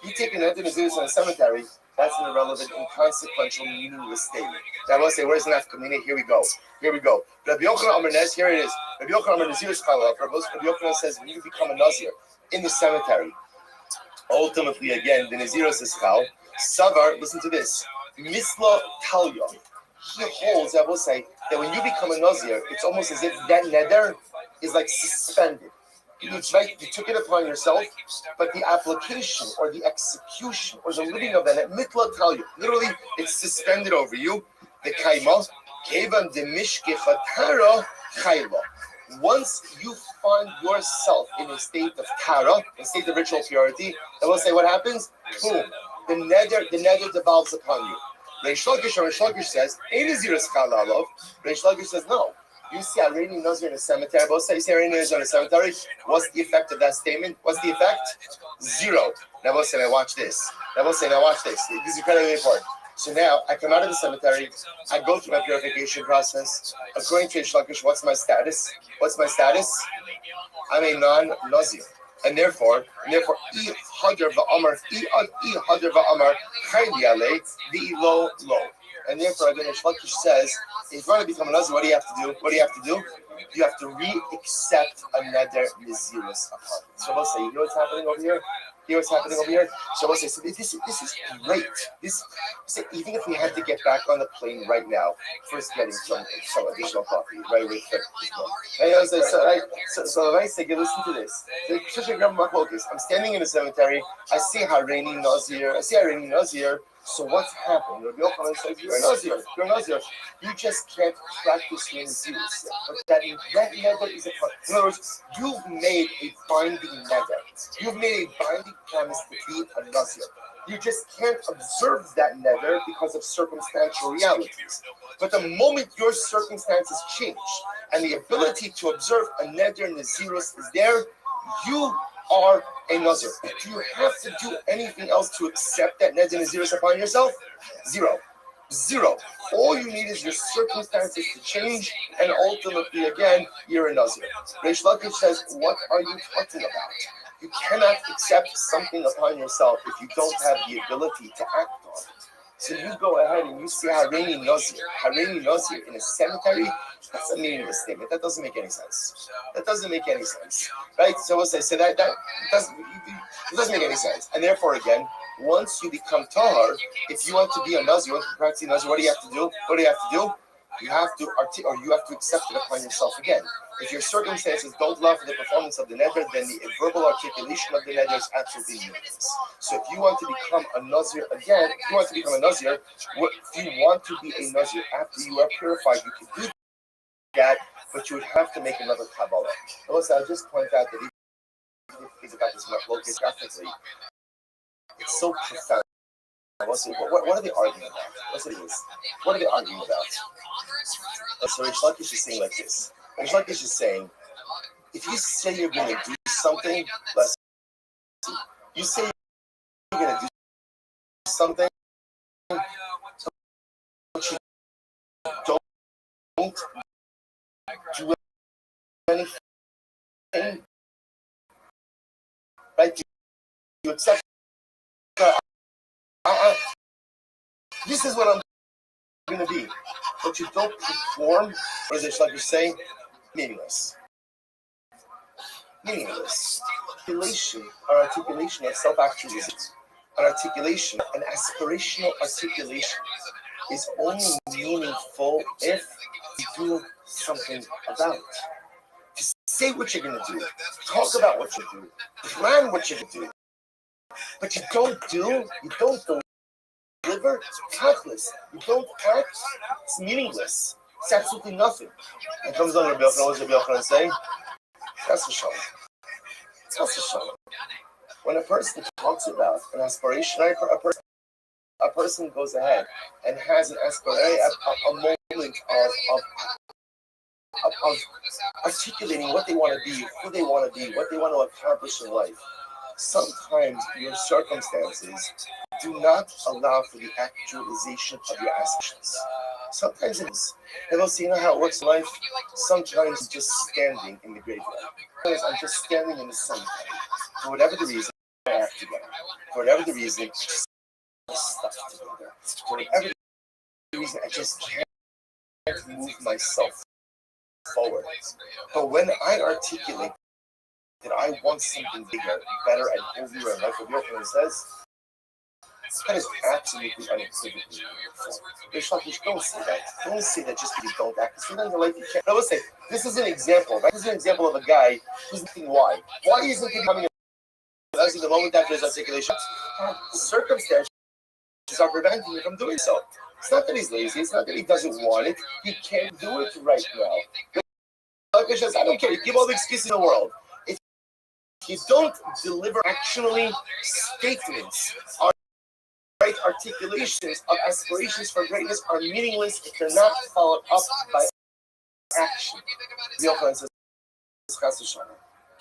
You take a neder naziros in a cemetery, that's an irrelevant, inconsequential, meaningless statement. Now I will say, where's the nafkamina? Here we go. Rabbi Yochanan Amar Nes, here it is. Rabbi Yochanan Amar Naziros chal. Rabbi Yochanan says when you become a Nazir in the cemetery, ultimately again, the naziros is chal. Savar, listen to this. Misla Talya. He holds, I will say, that when you become a Nazir, it's almost as if that neder is like suspended. It's right, you took it upon yourself, but the application or the execution or the living of that mitla tell you, literally, it's suspended over you. The kaima, kevan de mishkechatara chayla. Once you find yourself in a state of tara, a state of ritual purity, then we'll say what happens? Boom. The nether devolves upon you. Reish Lakish says, Reish Lakish says, no. You see Iranian Nazir in a cemetery. Both say you see Iranian Nazir in a cemetery. What's the effect of that statement? What's the effect? Zero. Now both say, now watch this. This is incredibly important. So now I come out of the cemetery. I go through my purification process. According to Reish Lakish, what's my status? I'm a non-Nazir. And therefore, I hadar va'amar chayli alei v'ilo lo. And therefore, again, Reish Lakish says, if you want to become a Nazir, what do you have to do? You have to re-accept a neder nizirus upon it. So we'll say, you know what's happening over here? So we'll say, so this is great. Even if we had to get back on the plane right now, first getting some additional coffee, right away. So I say, listen to this. I'm standing in the cemetery. I see Harani Nazir. So what's happened? Rabbi Yochanan says, you're a Nazir. You just can't practice your Nazirus. But that neder is a part. In other words, you've made a binding neder. You've made a binding promise to be a Nazir. You just can't observe that neder because of circumstantial realities. But the moment your circumstances change and the ability to observe a neder Nazirus is there, you are a Nazir. Do you have to do anything else to accept that neder Nazirus upon yourself? Zero. All you need is your circumstances to change, and ultimately, again, you're a Nazir. Reish Lakish says, what are you talking about? You cannot accept something upon yourself if you don't have the ability to act on it. So you go ahead and you see Harani Nazir in a cemetery. That's a meaningless statement. That doesn't make any sense. Right? So we'll say, that doesn't make any sense. And therefore, again, once you become tahar, if you want to be a Nazir, you want to practice Nazir, what do you have to do? You have to accept it upon yourself again. If your circumstances don't allow for the performance of the neder, then the verbal articulation of the neder is absolutely meaningless. So if you want to become a Nazir again, if you want to be a Nazir after you are purified, you can do that, but you would have to make another Kabbalah. Also, I'll just point out that even if you think about this much graphically, it's so profound. What are they arguing about? What are they arguing about? So Reish Lakish is saying like this. Reish Lakish is saying, if you say you're going to do something, but you don't do anything, right? You accept. This is what I'm going to be, but you don't perform. What is it? Like you're saying, meaningless. Articulation of self-actualization, an aspirational articulation is only meaningful if you do something about it. Just say what you're going to do, talk about what you do, plan what you're going to do, but you don't deliver, tachlis. You don't act, it's meaningless. It's absolutely nothing. And comes on Rabbi Yochanan, what does Rabbi Yochanan say? That's the shalom. When a person talks about an aspiration, a person goes ahead and has an aspiration, a moment of articulating what they want to be, who they want to be, what they want to accomplish in life. Sometimes your circumstances do not allow for the actualization of your aspirations. Sometimes it is. And also, you know how it works in life? Sometimes just standing in the graveyard. Sometimes I'm just standing in the cemetery. For whatever the reason, I have to go. For whatever the reason, I'm just stuck together. For whatever the reason, I just can't move myself forward. But when I articulate that I want something bigger, better, and holier, and like what Yochanan says, That is absolutely unequivocally. Don't say that. Don't say that just because you don't act. Sometimes in life you can't. Now let's say this is an example, right? This is an example of a guy who's thinking why. Why isn't he becoming a the moment after his articulation? Circumstances are preventing him from doing so. It's not that he's lazy. It's not that he doesn't want it. He can't do it right now. Like I said, I don't care. You give all the excuses in the world. If you don't deliver actually statements, right articulations of aspirations for greatness are meaningless if they're not followed up by action. Yochanan says,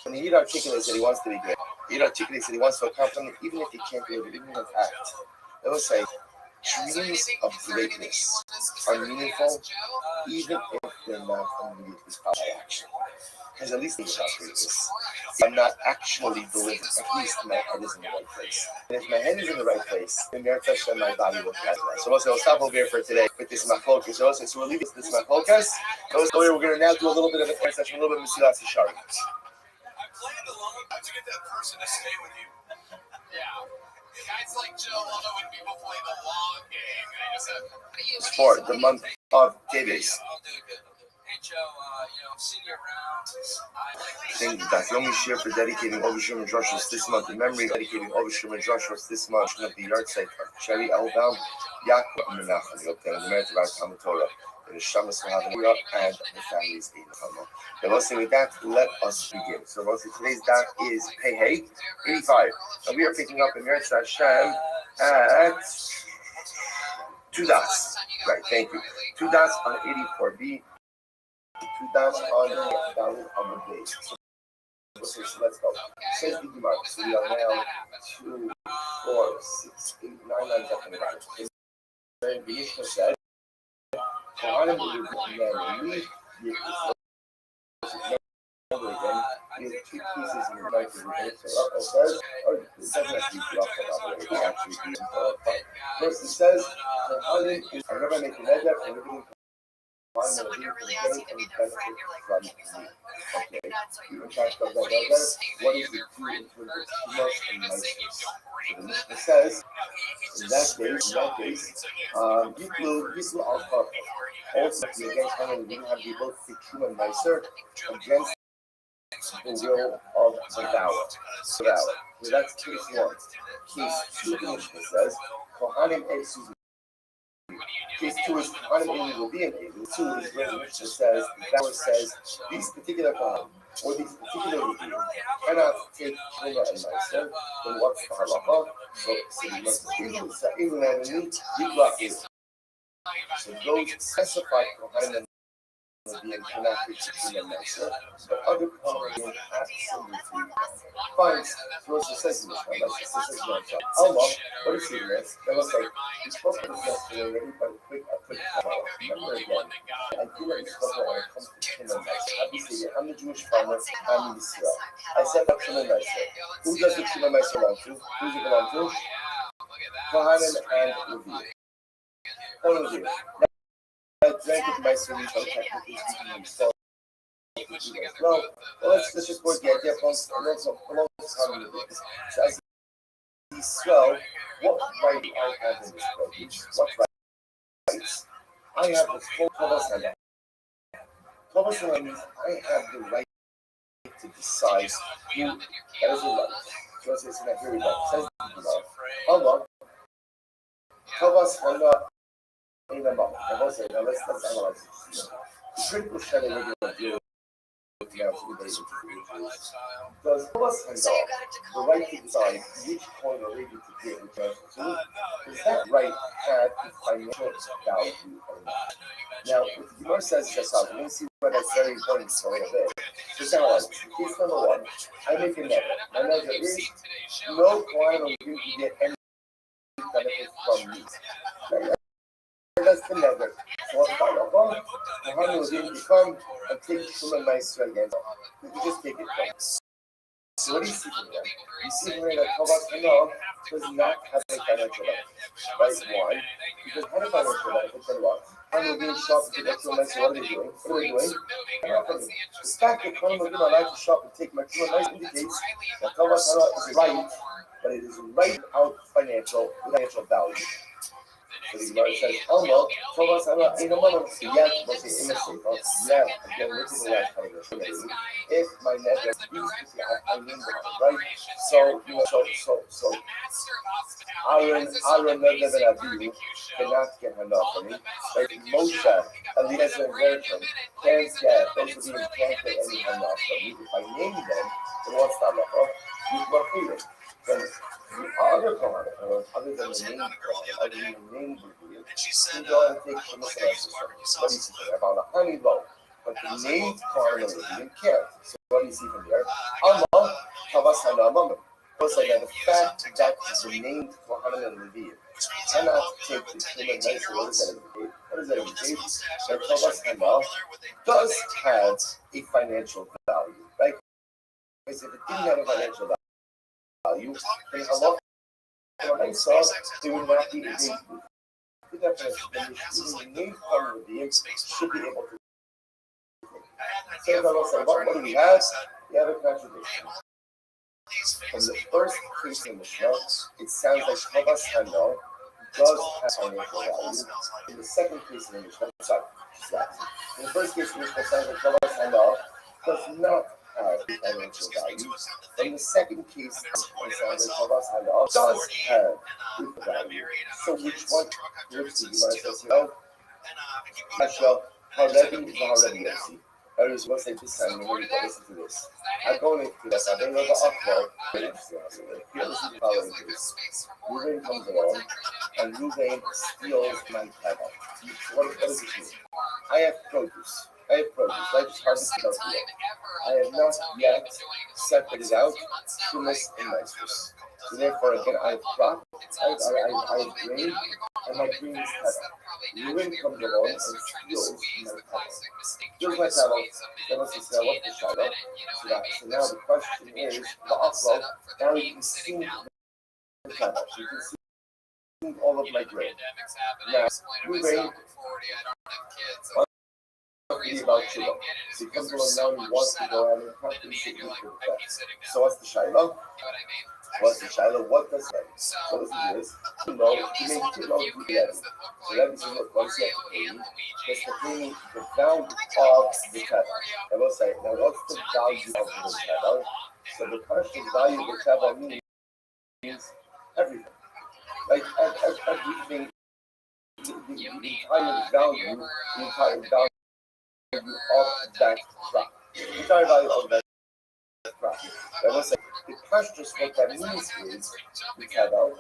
when he articulates that he wants to be great, he articulates that he wants to accomplish, even if he can't do it, even if act. It will say, dreams of greatness are meaningful, even if they're not immediately followed by action. Because at least think about greatness. I'm not actually delivering. At least my head is in the right place. And if my head is in the right place, then Merit Hashem, my body will catch that. So we'll stop over here for today with this machlokas. So we're leaving this machlokas. So we're going to now do a little bit of a session, a little bit of Mesilas Yesharim. I played along to get that person to stay with you. Yeah. Guys like Joe love it when people play the long game. I just have for the month of Teves. Hey Joe, I'm seeing you around. Thank you, Dr. Yomi Shir, for dedicating Ovishim and Joshua this month. In memory of dedicating Ovishim and Joshua this month of the yard site of Cherry Elbaum, Yaakov Menachem, the obtain the merit of our Talmud Torah, and the Shamas Mahavira, and the families in Kama. And let's say with that, let us begin. So today's dot is Hey 85. And we are picking up in Merit Hashem at 2 dots. Right, thank you. 2 dots on 84b. 2 dots on the dollar on the base. So let's go. Says the Gemara. So we are now 2, 4, 6, 8, 9 lines up in the right. And the Mishnah said, again, we have 2 pieces in the right. So it says, or it doesn't have to be rough, by the way. It actually be first it says, I never make a leg up, and everything. So when you're really asking to be their friend, you're like, okay, so Okay. that's what You you're can talk about what do you that. say What that is you're the your key in friend? terms Or of you too much can't and even say you niceness? don't break So the Mishnah says, He's in just that case, Yitlu Alpha. Also, against Hanan, we have the ability to Truma and Meiser against the will of the Dawa. So that's case 1. Case 2, the Mishnah says, Kohanim Exus. Case 2 is Kohanim will be an Elu. 2 is where the Mishnah says, the Dawa says, these particular Kohanim, or these particular Elu, cannot take Truma and Meiser. Then what's the halacha? So you must be able to say, even when you need, you block it. So those specified Kohanim will be in connected to the Meiser, but other Kohanim absolutely fine. So what's the second one? Allah, what is he doing? That was like, we spoke about this yesterday already, but a quick follow-up. Remember again, I feel like we spoke about when it comes to Truma Meiser. Obviously, I'm the Jewish farmer, I'm in Israel. I set up Truma Meiser. Who does the Truma Meiser belong to? Who's it belong to? Kohanim and Levi. All of you. Now, granted, Meiser, we don't technically speaking himself. Well, let's just work the idea from Kohanim. So as Israel, what right do I have in this produce? What rights? I have the full Tovas Hanan. Tovas Hanan means I have the right to decide who, that is the right. So it's not here we go. It says Allah, Tovas Hanan in the mouth. Now let's analyze this. The critical shadow we're going to deal with now to be able to does Tovas Hanan the right to decide which coin or maybe to give which person to? Does that right have a financial value or not? Now, what the Gemara says just out, we're going to see why that's very important for a little bit. Just analyze. Case number 1, I make a nether. My nether is no coin or you can get any benefit from me. That's the nether. So what's that about? Muhammad was able to come and take Truma Meiser against him. You can just take it from. So what do you see from there? You see from there that Tovas Hanan does not have a financial benefit. Right? Why? Because had a financial benefit, then what? Hanan being shopped to get Truma Meiser, what are they doing? The fact that Kohanim are allowed to shop and take my Truma Meiser indicates that Tovas Hanan is right but it is right out financial value. So the Gemara says, Alma, Thomas, in a moment, yes, was it in a safe? Yeah, again, look at the last part of this. If my net is I mean the right? So, so, Aaron Avihu cannot get enough for me. Like Moshe, Eliezer, and Gershom can't get, those of you can't get any enough for me. If I name them, then what's that level? You will feel it. Then the other Kohen, other than the name Kohen, other than the name Reveal, you go and take from the Celestial. What do you see there? About a honey loaf. But the named Kohen didn't care. So what do you see from there? Alma, Kavasana, Amam. Also, the fact that the named Kohen and Reveal cannot take the human nature. What does that indicate? What does that indicate? That Kavasana does have a financial value, right? Because if it didn't have a financial value, then a lot of I saw they would not be the definition the name of the should be able to. So what do we have? We have a contradiction. From the first case in the show, it sounds like Kavas Hano does have financial value. In the second case in the show, in the first case in the show, it sounds like Kavas Hano does not have financial value. In the second case, it sounds like Kavas Hano does have value. So which one? Which do you want to say? Hashem, Haredi, Yossi. That is what they just said. Listen to this. I'm going to this. I don't know the upload. Here, listen to the following case. Ruvain comes along, and Ruvain steals my cattle. What does it mean? I have produce. I just harvested out here. I have not yet separated out humus and nitrous. So therefore, again, I have crop, I have grain, and my grain is cattle. Ruvain comes along and steals my cattle. Steals my cattle. Then let's just what the shadow. So now the question is the upload. Now you can see the cattle. You can see all of my grain. Now, Ruvain about Shiloh. So he comes along now and wants to go out and compensate you for that. So what's the Shiloh? What does it mean? So listen to this. You made 2 loads of bread. So that means what does that mean? It's the value of the cattle. I will say, now what's the value of the cattle? So the question value of the cattle means everything. Like everything, the entire value of that crop. The entire value of that crop. I will say, the question is what that means is the cattle,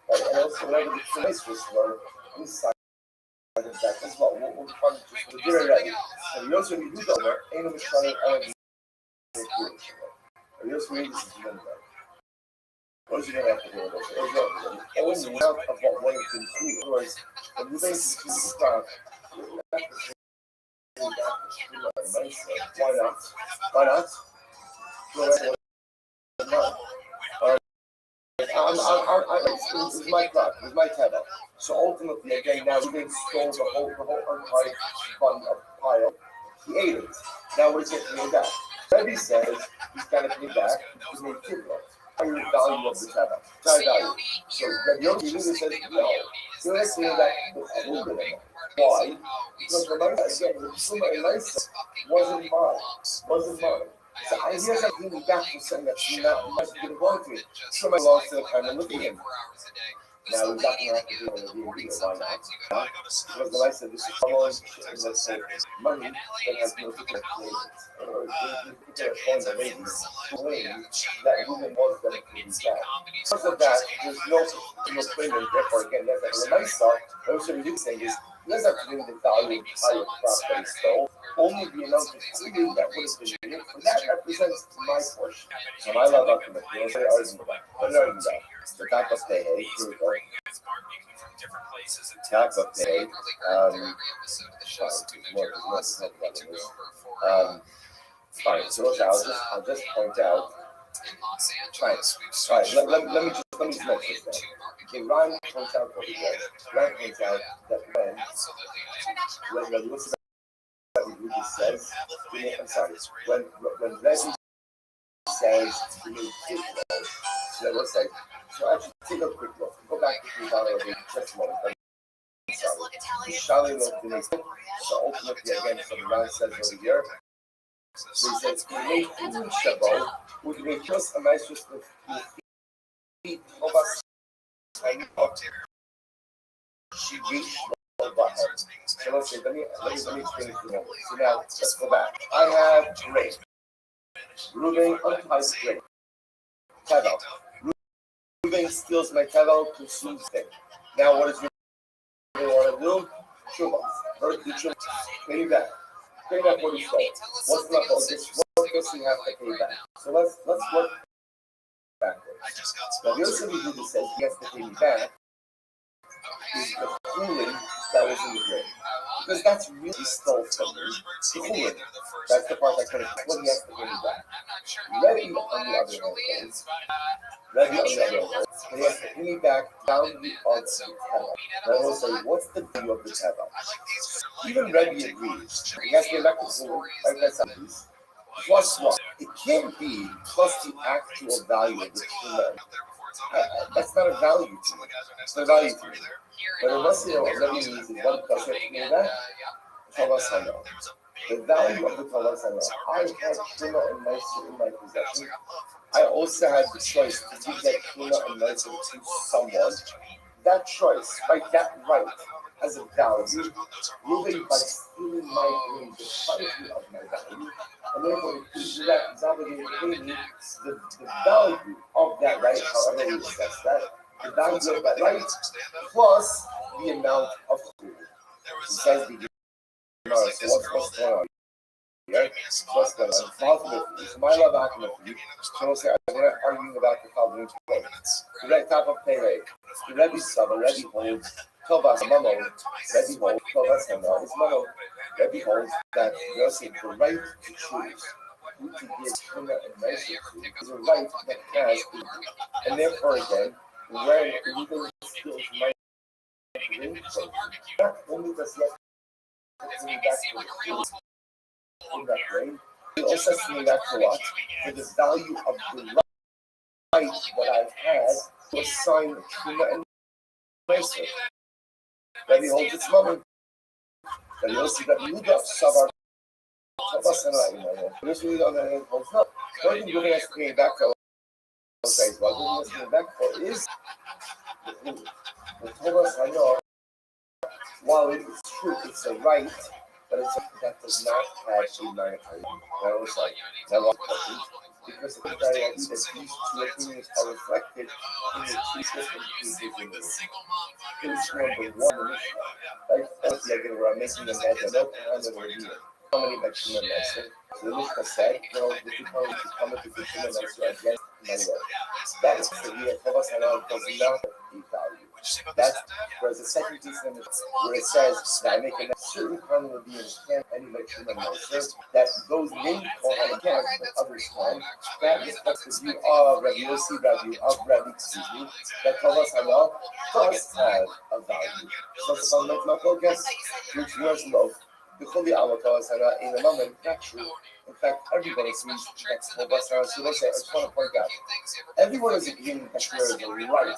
and also whatever the nitrous were inside of that as well. We'll find just the very ready. So we also need to do that. Ain't no trying to we also need this to what is it going to have to do with this? Only amount of what one can do. In other words, when you basically do the crop, why not? Why not? No. It's my crop. It's my cattle. So ultimately, again, now we stole the whole entire fund of pile. He ate it. Now what is it to me back? Rabbi says he's got to pay back. He's made kidnapped. Value of the cattle. Value. So Rabbi Yosi says no. You're not saying that the whole of it. Why? Because remember again, the Suma Elisa wasn't mine. So I hear that being back from something that's not much going to go to it. Suma belongs to the kind of looking at him. Now we've got to have to do it why not? Because the life said this is following money that has no particular flavors. Or particular forms of ladies that woman was that it could be bad. Because of that, there's no flavor, therefore again, that's a nice thought. What we should be saying is he doesn't have to do the value of the higher crop that he stole. Only the amount of food that would have been in it, and that represents my portion. And I love ultimate. You know, say argue about. The backup day, here we go. Backup day. Fine. So I'll just point out. Right. Let me just mention this. Okay, Ryan points out what he does. Ryan points out that when listen to what Ruby says, I'm sorry, when Reggie says you need 2 loads, I will say. So actually, take a quick look. Go back to the dollar of just a moment. Shali looked in his so ultimately again from the round says over here. So he says, we made Shabo, would make just a nice just of feet of us. She reached the button. So let's say, let me explain it to you. So now, let's go back. I have Drake. Ruben unties Drake. Tevel. Ruben steals my Tevel, consumes it. Now what does Ruben want to do? Shumas. Earth the Shumas. Pay back. Pay back what he stole. What's left of this? What does he have to pay back? So let's work backwards. Now the other thing we do that says he has to pay me back is the cooling that was in the grave. Because that's really stole from me. The cooling. That's the part that kind of what he has to pay me back. Rabbi on the other hand, he has to pay me back down the other Tevel. Now I will say, what's the value of the Tevel? Even Rabbi agrees. He has to pay back the cooling, like that's obvious. Plus what? It can't be plus the actual value of the Tuma. That's not a value to me. It's not a value to me. But unless you know what Rabbi means is what does it mean that? Tavas Hano. The value of the Tavas Hano. I had Tuma and Meiser in my possession. I also had the choice to give that Tuma and Meiser to someone. That choice, right, that right, has a value. Ruben, by stealing my dream, deprived me of my value. And therefore, if you do that, it's obligated to pay me the value of that right, however we assess that, the value of that right, plus the amount of food. He says the so what's going on? Right? What's going on? So my love alchemy, so we'll say, I'm arguing about the following point. The right top of pay the Rabbi Saba, Rabbi holds, Tovas Mamo, Rabbi holds, Tovas Hama is Mamo. Rabbi holds that Yosef, the right to choose who to give Tuma and Meiser to is a right that has, and therefore again, when Ruben steals my dream, not only does he have to bring back to in that way, he also has to bring back for what? For the value of the right that I've had to assign Tuma and Meiser. Rabbi holds its moment. Rabbi Yossi, Rabbi Yehuda, Savar, Tovas Hana. This really on the hand holds no. The only thing Ruben has to pay back for those guys, what Ruben has to pay back for is the Tovas Hana. While it is true, it's a right, but it's a, that does not have a monetary value. That was like, that was important. Because the very idea that these two opinions are reflected in the two different pieces in the case number one, like that's the idea where I'm making a measure, no kind of idea. How many maximum measure? So the Mishnah said, no, the two points to come to the maximum measure against my word. That is the idea of Tovas Hana does not be value. That's whereas the second piece in it, where it says that I make a certain kind of being can't any maximum measure, that those named Kohanim can't, but others can. That reflects the view of Rabbi Yossi, that Tovas Hana does have a value. So it's on the focus, which was low. The Choli Avodah Hana in a moment, not true. In fact, everybody agrees that's Tovas Hana. So let's say, I just want to point out, everyone is agreeing that there is a right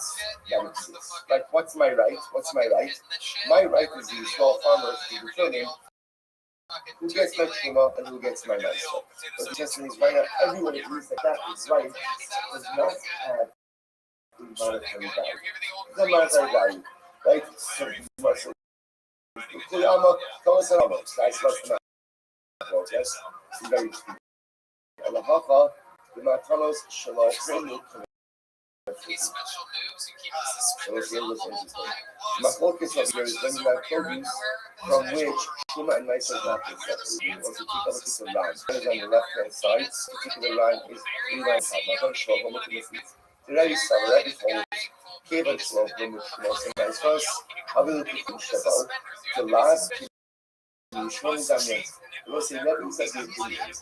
that exists. Like, what's my right? What's my right? My right is the small farmers to determine who gets my Tuma and who gets my Meiser. But the question is, right now, everyone agrees that that is right does not have the monetary value. The monetary value, right? So, Kulama, Tovas Hana, that's what's the matter. Yes, it's very true. And the Hafa, the Matanos, Shalom, so let's see what's interesting. Machlokas of here is when you have produce from which Tuma and Meiser is not accepted. Once you take a look at the line, one is on the left hand side, the particular line is 3 lines high. I'm going to show them what it is. The Rabbi Saba, Rabbi holds, Kevin Shalom, when which Shmos and Meiser, Avilu Kifin Shabo, the last, Shmon Damian. We'll say Rabbi says the opinion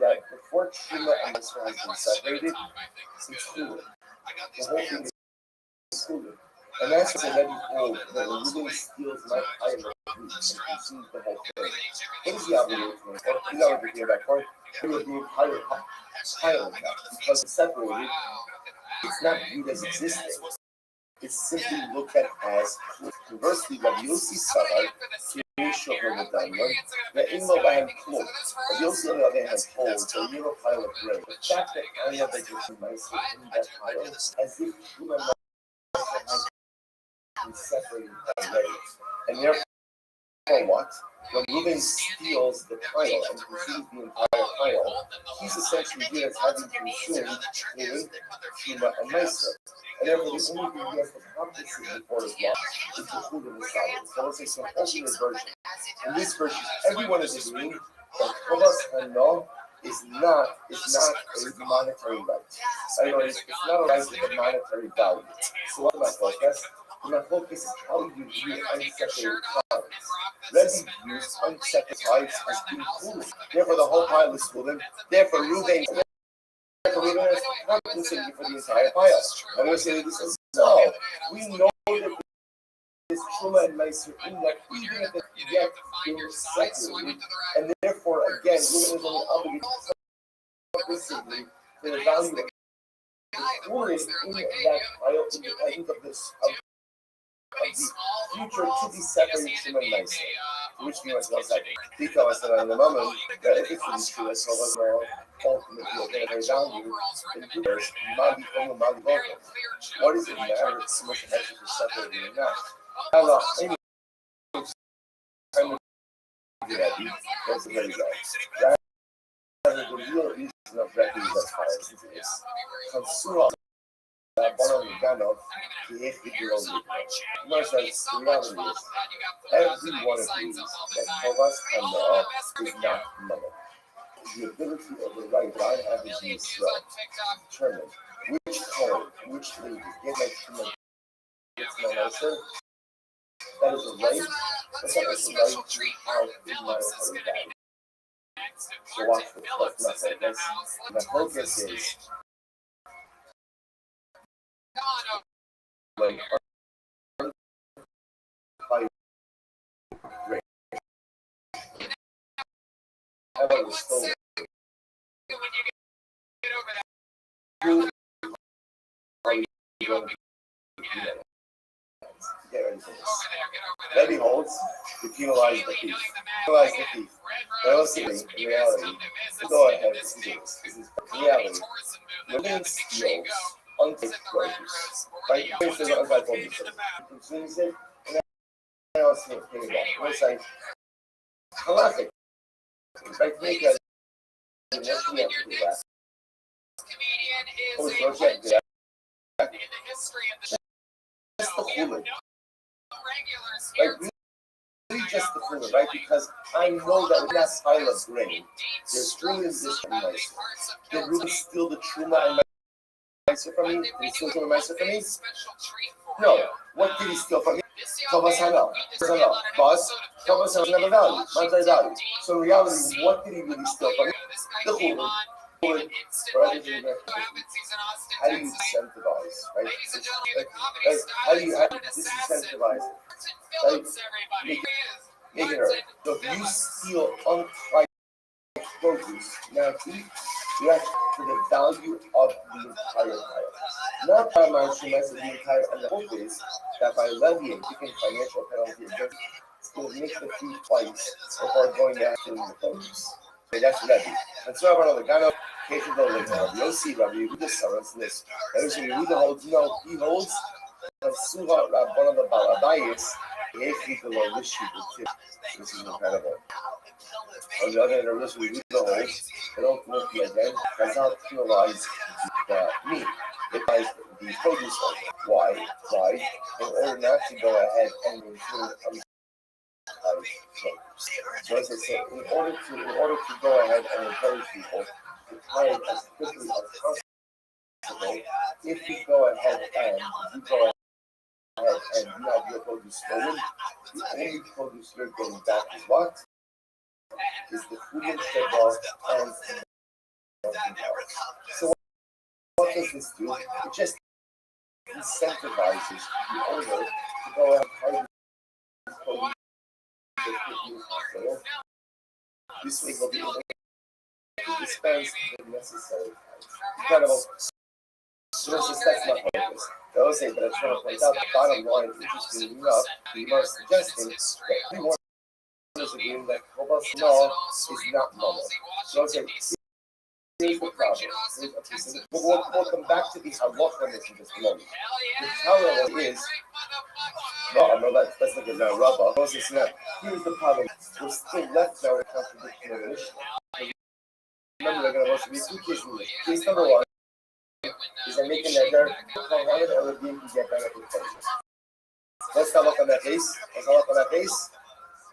that before Tuma and Meiser has been separated, it's cooler. The whole thing is cooler. And that's what Rabbi holds, that Ruben steals my pilot and consumes the whole thing. What is the obligation? He's already here back part. It would be higher pilot because it's separated. It's not viewed as existing. It's simply looked at as conversely, Rabbi Yossi Savar, Kirishover Medallion, the Ingo Bahan Klum. Rabbi Yossi on the other hand holds a little pile of grain. The fact that I have a different mice in that pile, as if human mice has been separated already. And therefore, what? When Reuben steals the pile and consumes the entire pile, he's essentially viewed as having consumed Reuben, Shuma, and Meiser. And therefore, the only thing he has to compensate for is what? Is the food in the salad. So let's say some alternate version. In this version, everyone is agreeing that Kovas Hano is not a monetary right. I know it's not a right with a monetary value. So what am I focused? My focus is how you view unseparated piles. Rabbi views unseparated piles as being cool. Therefore, the whole pile is cool. Therefore, Reuben is compensating for the entire pile. And we're saying this is no. We know that this Truma and Meiser in that even if it's yet being separated, and therefore, again, Reuben is only obligated compensate for the value of the coolness in that pile independent of this. Of the future to be separated from a nice which means one second. Because in the moment that if it's true, so was ultimately a very value in doers, what is it matter if so much actually separated or not? Allah, any time we do that, that's a very bad. Rather, the real reason of that is as far as it is. Consumer. One of the gun of the reality is every one of these that Kovas Hana is not money. The ability of the right that I have is in Israel to determine which code, which lead is given to my answer. That is a right, but that is a right to how in monetary value. So watch this. My focus is like great. I was stolen. Get ready for this. Rabbi holds to penalize the thief. Penalize the thief. But also, in reality, go ahead and do this. This is reality. Reuben steals unpicked produce. Right? He says unpicked produce. He consumes it, and then else he pay it back. It's like halachic. Right? Make that. And what we have to do that. Oh, so you have to do that. Just the human. Like, really just the human, right? Because I know that with that pile of grain, there's string is this and nice. Did Reuben steal the truma and Meiser from me? Did he steal the Meiser from me? No. What did he steal from me? Kovas Hana. But Kovas Hana never value. Monetary value. So in reality, what did he really steal from me? The human. How do you incentivize, right? How do you disincentivize it? Right? Make it right. So if you steal unpriced produce, now you have for the value of the entire pile. Not by my instruments of the entire, and the hope is that by levying taking financial penalty against it's going to make the fee twice before going to actually the produce. Okay, that's Rabbi. And so I run on the Gano, Katie go later. Rabbi Yossi, Rabbi Yehuda Sarans this. Rabbi Yehuda holds, no, he holds Suva one of the Balabayas, Yehi below this sheet. This is incredible. On the other hand, Rabbi Yehuda holds, and ultimately again, has not penalized the meat. It buys the produce. Why? In order not to go ahead and include so as I say, in order to go ahead and encourage people to try it as quickly as possible, if you go ahead and you have your produce stolen, the only produce you're getting back is what? Is the food and sugar and nothing else. So what does this do? It just incentivizes the owner to go ahead and harvest this produce. This way will be able to dispense the necessary. Incredible. So that's my focus. They always say, but I'm trying to point out the bottom line, interestingly enough, we are suggesting that everyone is agreeing that Kobas law is not normal. So I say, here's the problem. We'll come back to these halacha in just a moment. The parallel is, no, let's look at now, Rabbi. Moses said, here's the problem. We're still left now with contradiction of Mishnah. Remember, they're going to also be two cases. Case number one is I'm making a dirt, or the being to get benefit from it. Let's have a look on that case.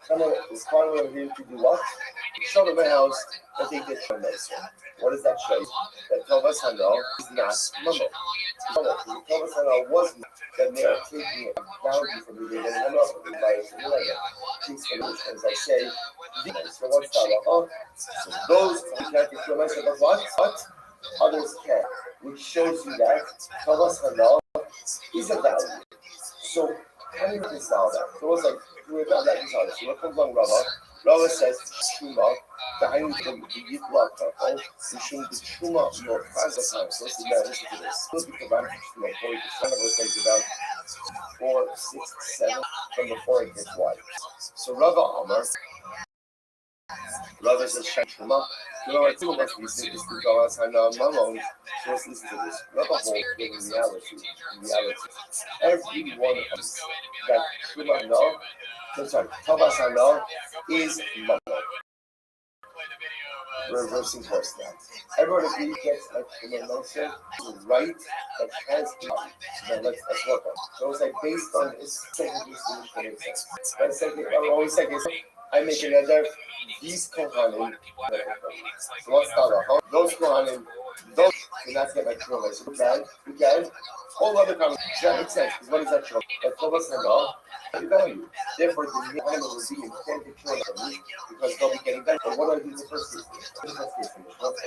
Someone is calling over here to do what? Show them my house that they did from this. What does that show? That Tovas Hanal is not normal. Tovas Hanal wasn't that they are taking a boundary from the day and another by please finish as I say. So what's that? So those who can't control myself, what? Others can, which shows you that Tovas Hanal is a value. So how do you reconcile that? So it's like, we're not reconciling. So what comes along Rabbi? Rabbi says, Shuma, the Hainu from the Yitla couple, we shouldn't be Shuma nor Chazakhan. So listen to this. Let's be provided for Shuma 40% of us things about 4, 6, 7 from before it gets wide. So Rabbi Amar, Rabbi says, Shuma. You know, I think what we think is to go outside now, Mamon. So let's listen to this. Rabbi holds that in reality, every one of us that Shuma no, Tovas Hanal is Mamon. Reversing course now. Everyone agrees gets like Shuma Moshe is right that has money. Now let's work on it. So it's like based on this second piece. Let's say, I always say this. I make another. These Kohanim, so what's that? Those Kohanim, those cannot get like Shuma. So we can. All other comments, that makes sense. Because what is that show? That Tovas Hanal, you value. Therefore, the animal will be in can't control from me because they'll be getting better. But what do I do in the first case? In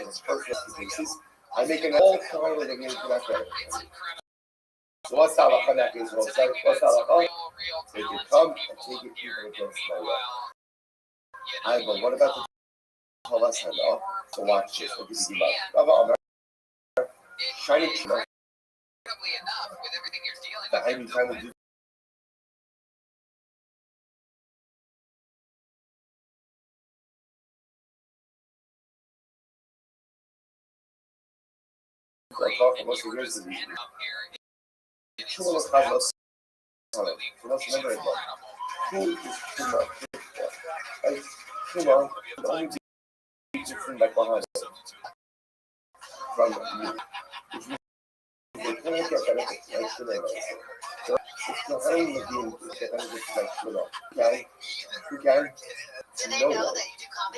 the first cases, I make an all Kohanim that means cannot get it. So what's that on that case? What's that on? They can come and take it even against my will. I go, what about the Tovas Hanal? So watch this. What do you about? Rabbi Amar, shiny Shuma. The Hainu time will do. I talk for most of the years of these. Shuma was Chazos. So let's remember it. Who is Shuma? Like Shuma can only be different like behind from you. Which means they can't get benefits like Shuma. So if the Hainu is being get benefits like Shuma, okay? No one.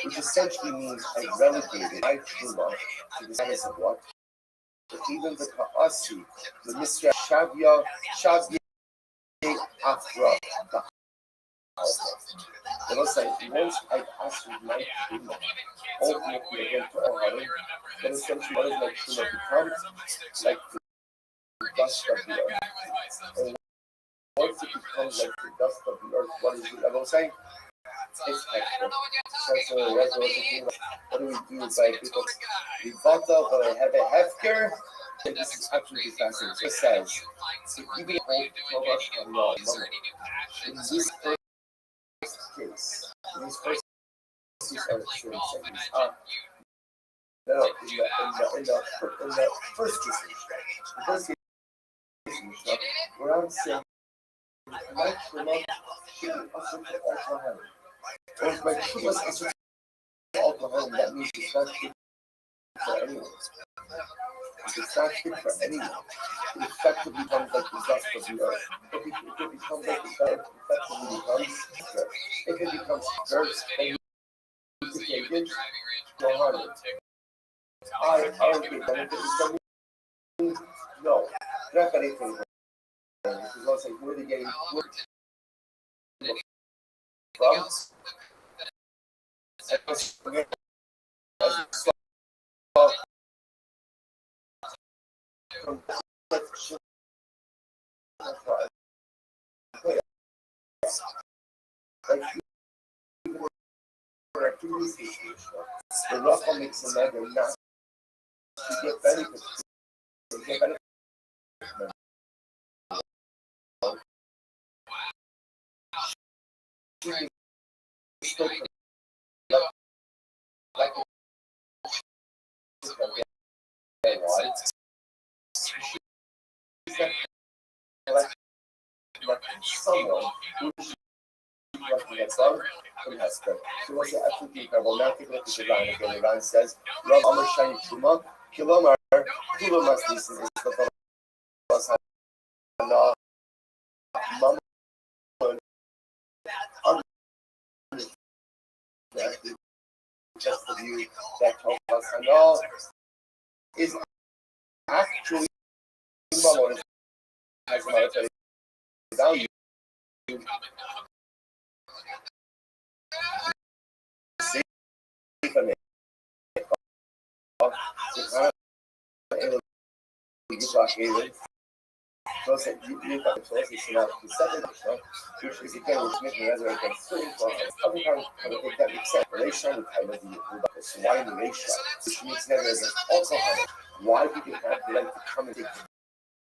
Which essentially means I relegated my Shuma to the status of what? Even the Ka'asi, the Mr. Shavya Afra. And I'll say, once I've asked my Shuma, ultimately again to Oharim, then essentially what is my Shuma becomes? Like the dust of the earth. And once it becomes like the dust of the earth, what is it? I'm saying? It's extra. So what do we do by people? We bought up or have a hefker. And this is absolutely fascinating. So it says, if you be hold Tovas Hanal, in this first case, in this first case, in the first case, we're on saying, my Shuma should be also to all Kohanim. Or if my Shuma is also to all Kohanim, that means it's not fit for anyone. If it's not fit for anyone, it effectively becomes like the dust of the earth. If it becomes like the earth, it effectively becomes dirt. If it becomes dirt, then you need to take it to Kohanim. I argue that if it becomes no, not anything. Because I was like, where are they getting from? The Rothschild makes a matter not to get benefits. someone who against them from Hester. So what's the absolutely incredible? Now take a look at the line again. The line says, Rob Amr Shani Truma, Kilomar, Kulomas Nisan is the Thomas Hana, Mama, just the view that Thomas Hana is actually Mama has a monetary value. Which is again which makes me resurrect and still every time I think that makes sense. Relation with time of the why the ratio, which means never against also why people have the right to come and take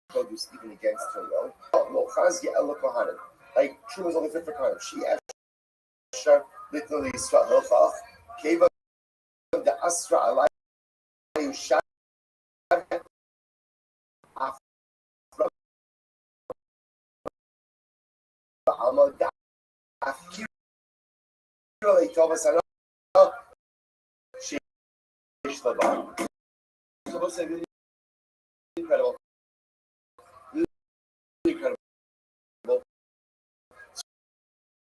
produce even against her will. No, Chazia Ella Kohanim. Like true was only fit for Kohanim. She actually literally struck her off. Keva the Astra Alayu Shah. Thomas, I know. She is the bomb. So what's really incredible? Really incredible.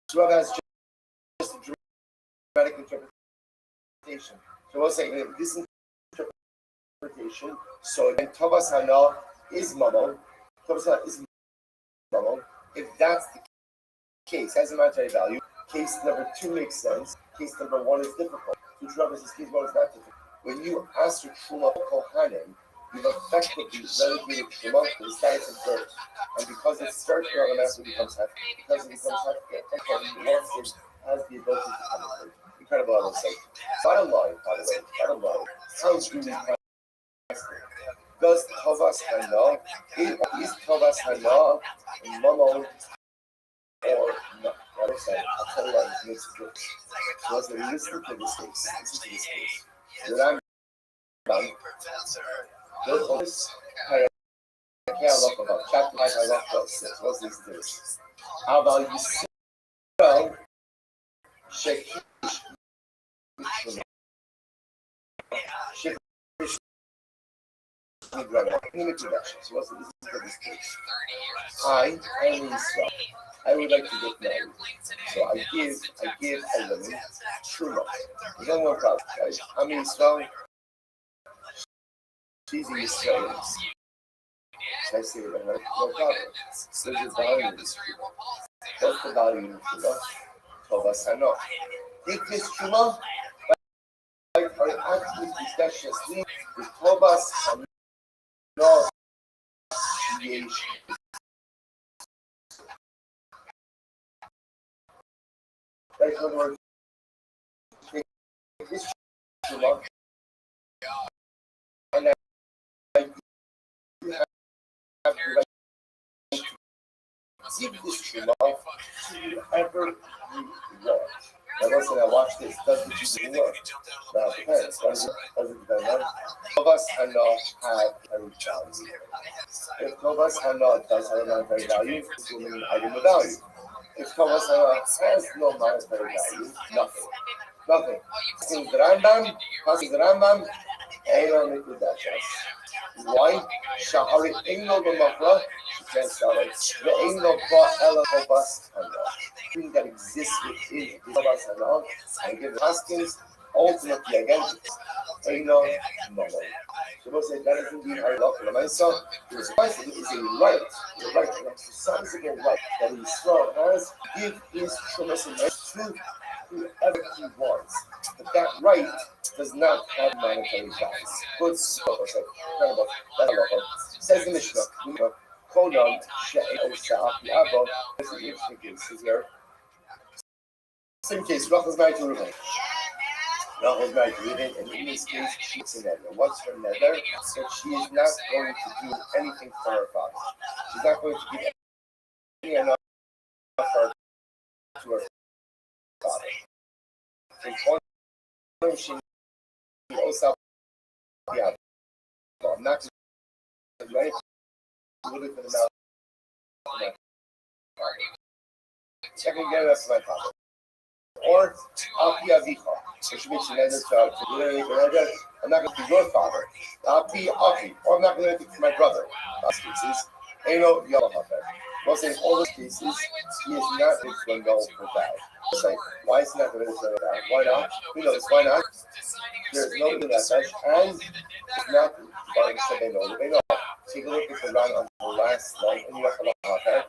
So Rabbi has just a dramatic interpretation. So what's saying this interpretation? So again, Thomas Hana is Mamo. Thomas Hana is Mamo. If that's the case, has a monetary value. Case number 2 makes sense. Case number 1 is difficult. So Rabbi says case 1 is not difficult. When you ask your Truma Kohanim, you've effectively relegated Truma to the status of dirt. And because it's dirt, it automatically becomes hefker. Because it becomes hefker, once it has the ability to have it. Incredible, I will say. Bottom line, by the way, how do we does Tovas Hana, is Tovas Hana, Mamo, or not? I'll tell you what makes it good. So as we listen to this case, the Rambam, this chapter 5, I love 6. What's this to this? How about Yisrael, Shekish, so what's this for this case? I am Yisrael. I would like to get married. So I give a woman truma. There's no more problem, guys. I'm Yisrael. She's a Yisrael. I say that no problem. There's a value in this truma. What's the value in truma? Tovas Hana. Take this truma, like our actually possessiously with Tovas Hana. Like when we're taking this truma, and you have the right to give this truma to whoever you want. Now, listen, I watch this. Does the Jesus work? Now, it depends. Does it depend? Some of us have not had a value. If some of us have not does have a monetary value, it's woman an item of value. If Thomas has no monetary value, nothing. Passing the Rambam, Eila Mikudashas. Why? Shahari Engel B'Machra, she can't sell it. The Engel Ba'Ela Tovas Hana. Thing that exists within Tovas Hana, and give the Haskins, ultimately again, Eila Mama. So we'll say that is indeed our love for the Maisa. It is a right, an exercisable right that Yisrael has. Give his Trumas and to whoever he wants. But that right does not have monetary value. But says the Mishnah, Konan She'el Sha'afi Abba. This is the interesting case here. Same case, Rachel is married to Reuben. And in this case, she's a nether. What's her nether? That she is not going to do anything for her father. She's not going to give any enough to her I'm not ready to live in the mouth. Second get that's my father. Or Alpi Avicha, which means I'm not going to be your father. Alpi Avi, or I'm not going to be my brother. Last cases, Eno Yalahafer. Well, saying all those cases, he is not going to go without. Say, why is he not going to go without? Why not? We know this. Why not? There's no in that such, and it's not going to say no. They know. Take a look at the line on the last line in Yalahafer.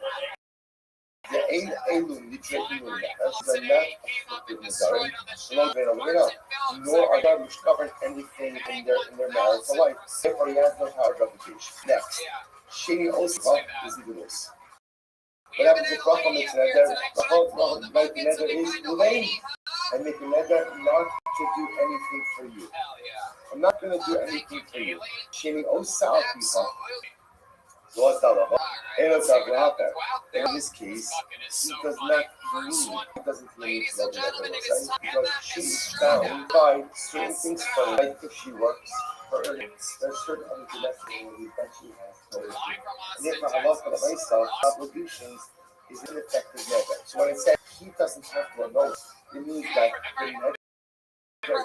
The ain elum nitrate elum nefesh nor are they discovering anything in their marital life. Therefore, he has no power of reputation. Next, Sheni Osva is the Gurus. What happens if Rachel makes an eder? Rachel make an eder is Elaine, and make an eder not to do anything for you. I'm not going to do anything for you. Sheni Osa Pipa. In this case, he does not mean, it doesn't mean because she's bound by certain things for her. Like if she works for her, there's certain other domestic activities that she has to do. And therefore, Allah for myself, obligations is an effective measure. So when it says he doesn't have to know, it means that the measure never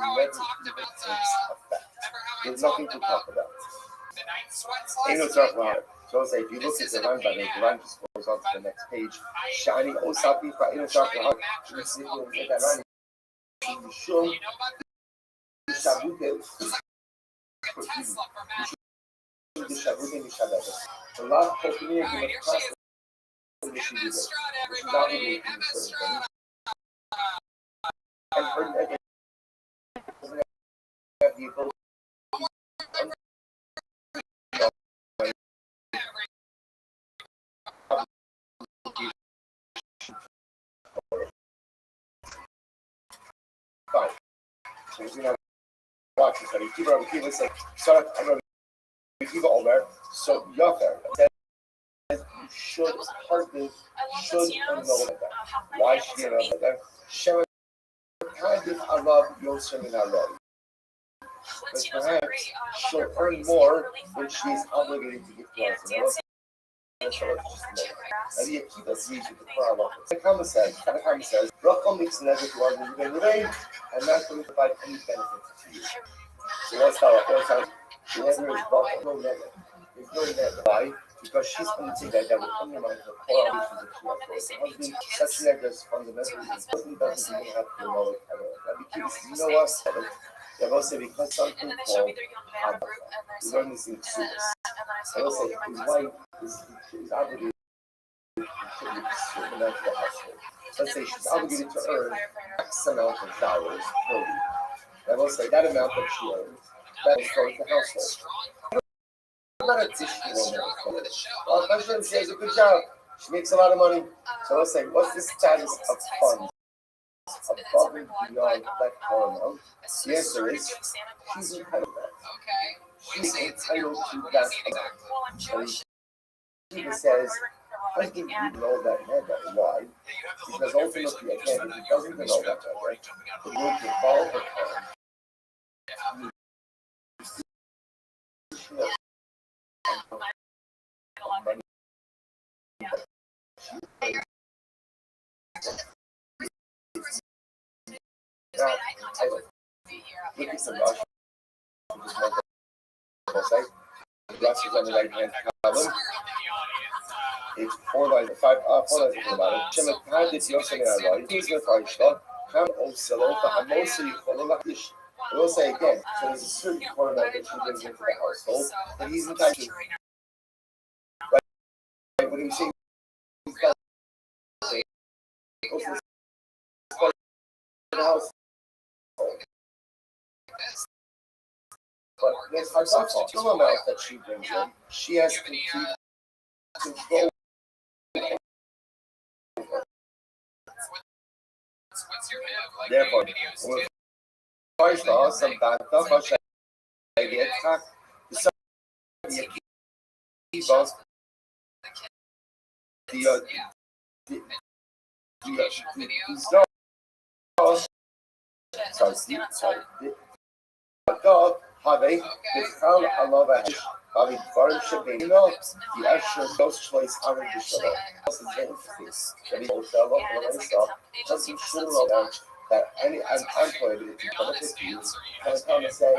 even takes effect. There's nothing to talk about. So say if you look at the line by the line just goes on to the next page. Shani Osapi Fa'ino Shaka you see that line. Show the Shabute. The Shabute Mishabete. The last community was passed to the Shibute. Which is not really and for people. Fine. So he's going to watch this. Rabbi Kiva said, "Start Rabbi Kiva Omer." So Yafer says you should husband should know that. Why should you know that? Shem Kadif Arab Yosem in Arab. Because perhaps she'll earn more when she is obligated to give to us. And the Akiva agrees with the Quran. The Kama says, Rachel makes an effort to argue with the rain and not going to provide any benefit to you. So what's that? The answer is Rachel, no negative. There's no negative. Why? Because she's undertaking that will undermine her core obligations that she has for her husband. Such negative is fundamentally husband doesn't even have to know it at all. Because you know what? They will say because something called Abba. We learn this in Ksubas. They will say his wife is obligated to contribute a certain amount to the household. Let's say she's obligated to earn X amount of dollars per week. They will say that amount that she earns, that is towards the household. Not additional money. Well, Hashem says a good job. She makes a lot of money. So they'll say, what's the status of funds above and beyond that core amount? The answer is she's entitled to that. She's entitled to that amount. He says, I think you know that matter. Why? Because ultimately, again, if he doesn't know that matter, the will devolve upon money. Look at some Rush. Rush is on the right hand column. It's 4 lines, 5 lines from the bottom. Shemet Hadith Yosem Eloi. He's the Farishla. Ham Oselo. Hamosi Yichololach. I will say again. So there's a certain format that she brings into the household, but he's entitled to. Right? When you say he's got the house. But there's some amount that she brings in. She has complete control. Therefore, when first law, some bad stuff, I get attacked. God, Harvey, the found a love at Bobby Farm shipping, you know, the actual ghost choice on the show. That he also love the stuff, doesn't should love that any unemployability benefit you, can come and say,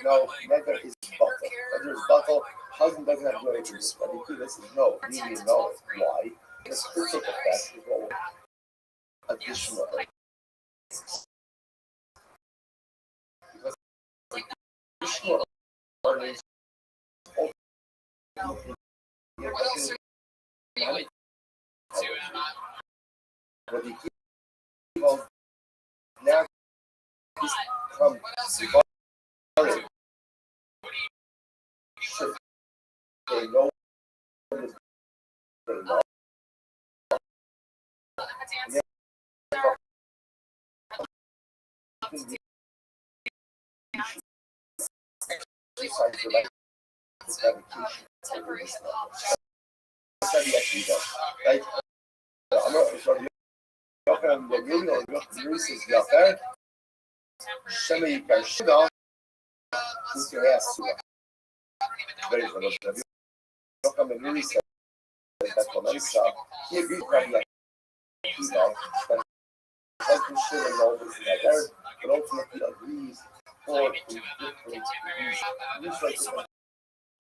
no, never is buckle. Never is buckle, husband doesn't have to do anything. But if you listen, no, you need to know why. The specific effect is what additional. Additional earnings. What you keep on now from should they know they know right? I'm not sure the union uses the affair. Somebody can shoot off with your ass. Very good. Yo come and really say that comienza y el beat cambia. Husband should have known this together, but ultimately agrees for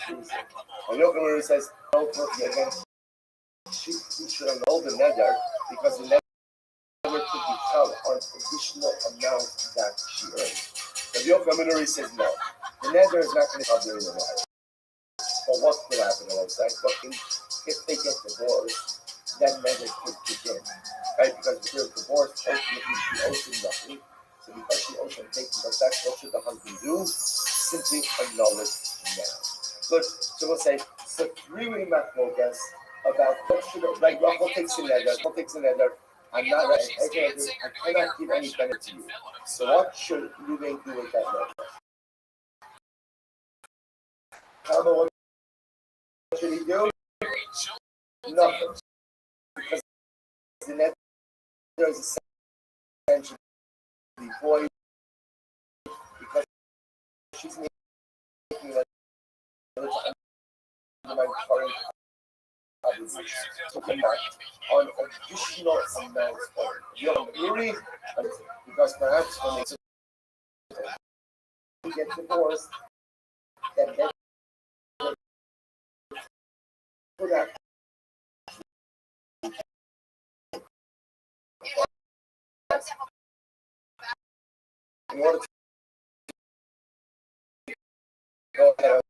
and Yokomaru says, ultimately again, she should have known the nether because the nether could become an additional amount that she earned. But Yokomaru says no. The nether is not going to cover the nether. But what could happen alongside? But if they get divorced, that nether could kick in. Right? Because if they're divorced, ultimately she owes him nothing. So because she owes him taking the back, what should the husband do? Simply annul it now. Good. So we'll say, so three-way math focus about what should have, like, Rachel takes the nether, I'm not right, I cannot give any benefit to you. So what should Ruben do with that nether? What should he do? Nothing. Because the nether is essentially void because she's making like my current to come back on additional amounts of really because perhaps when they get divorced, then they put out in order to go ahead.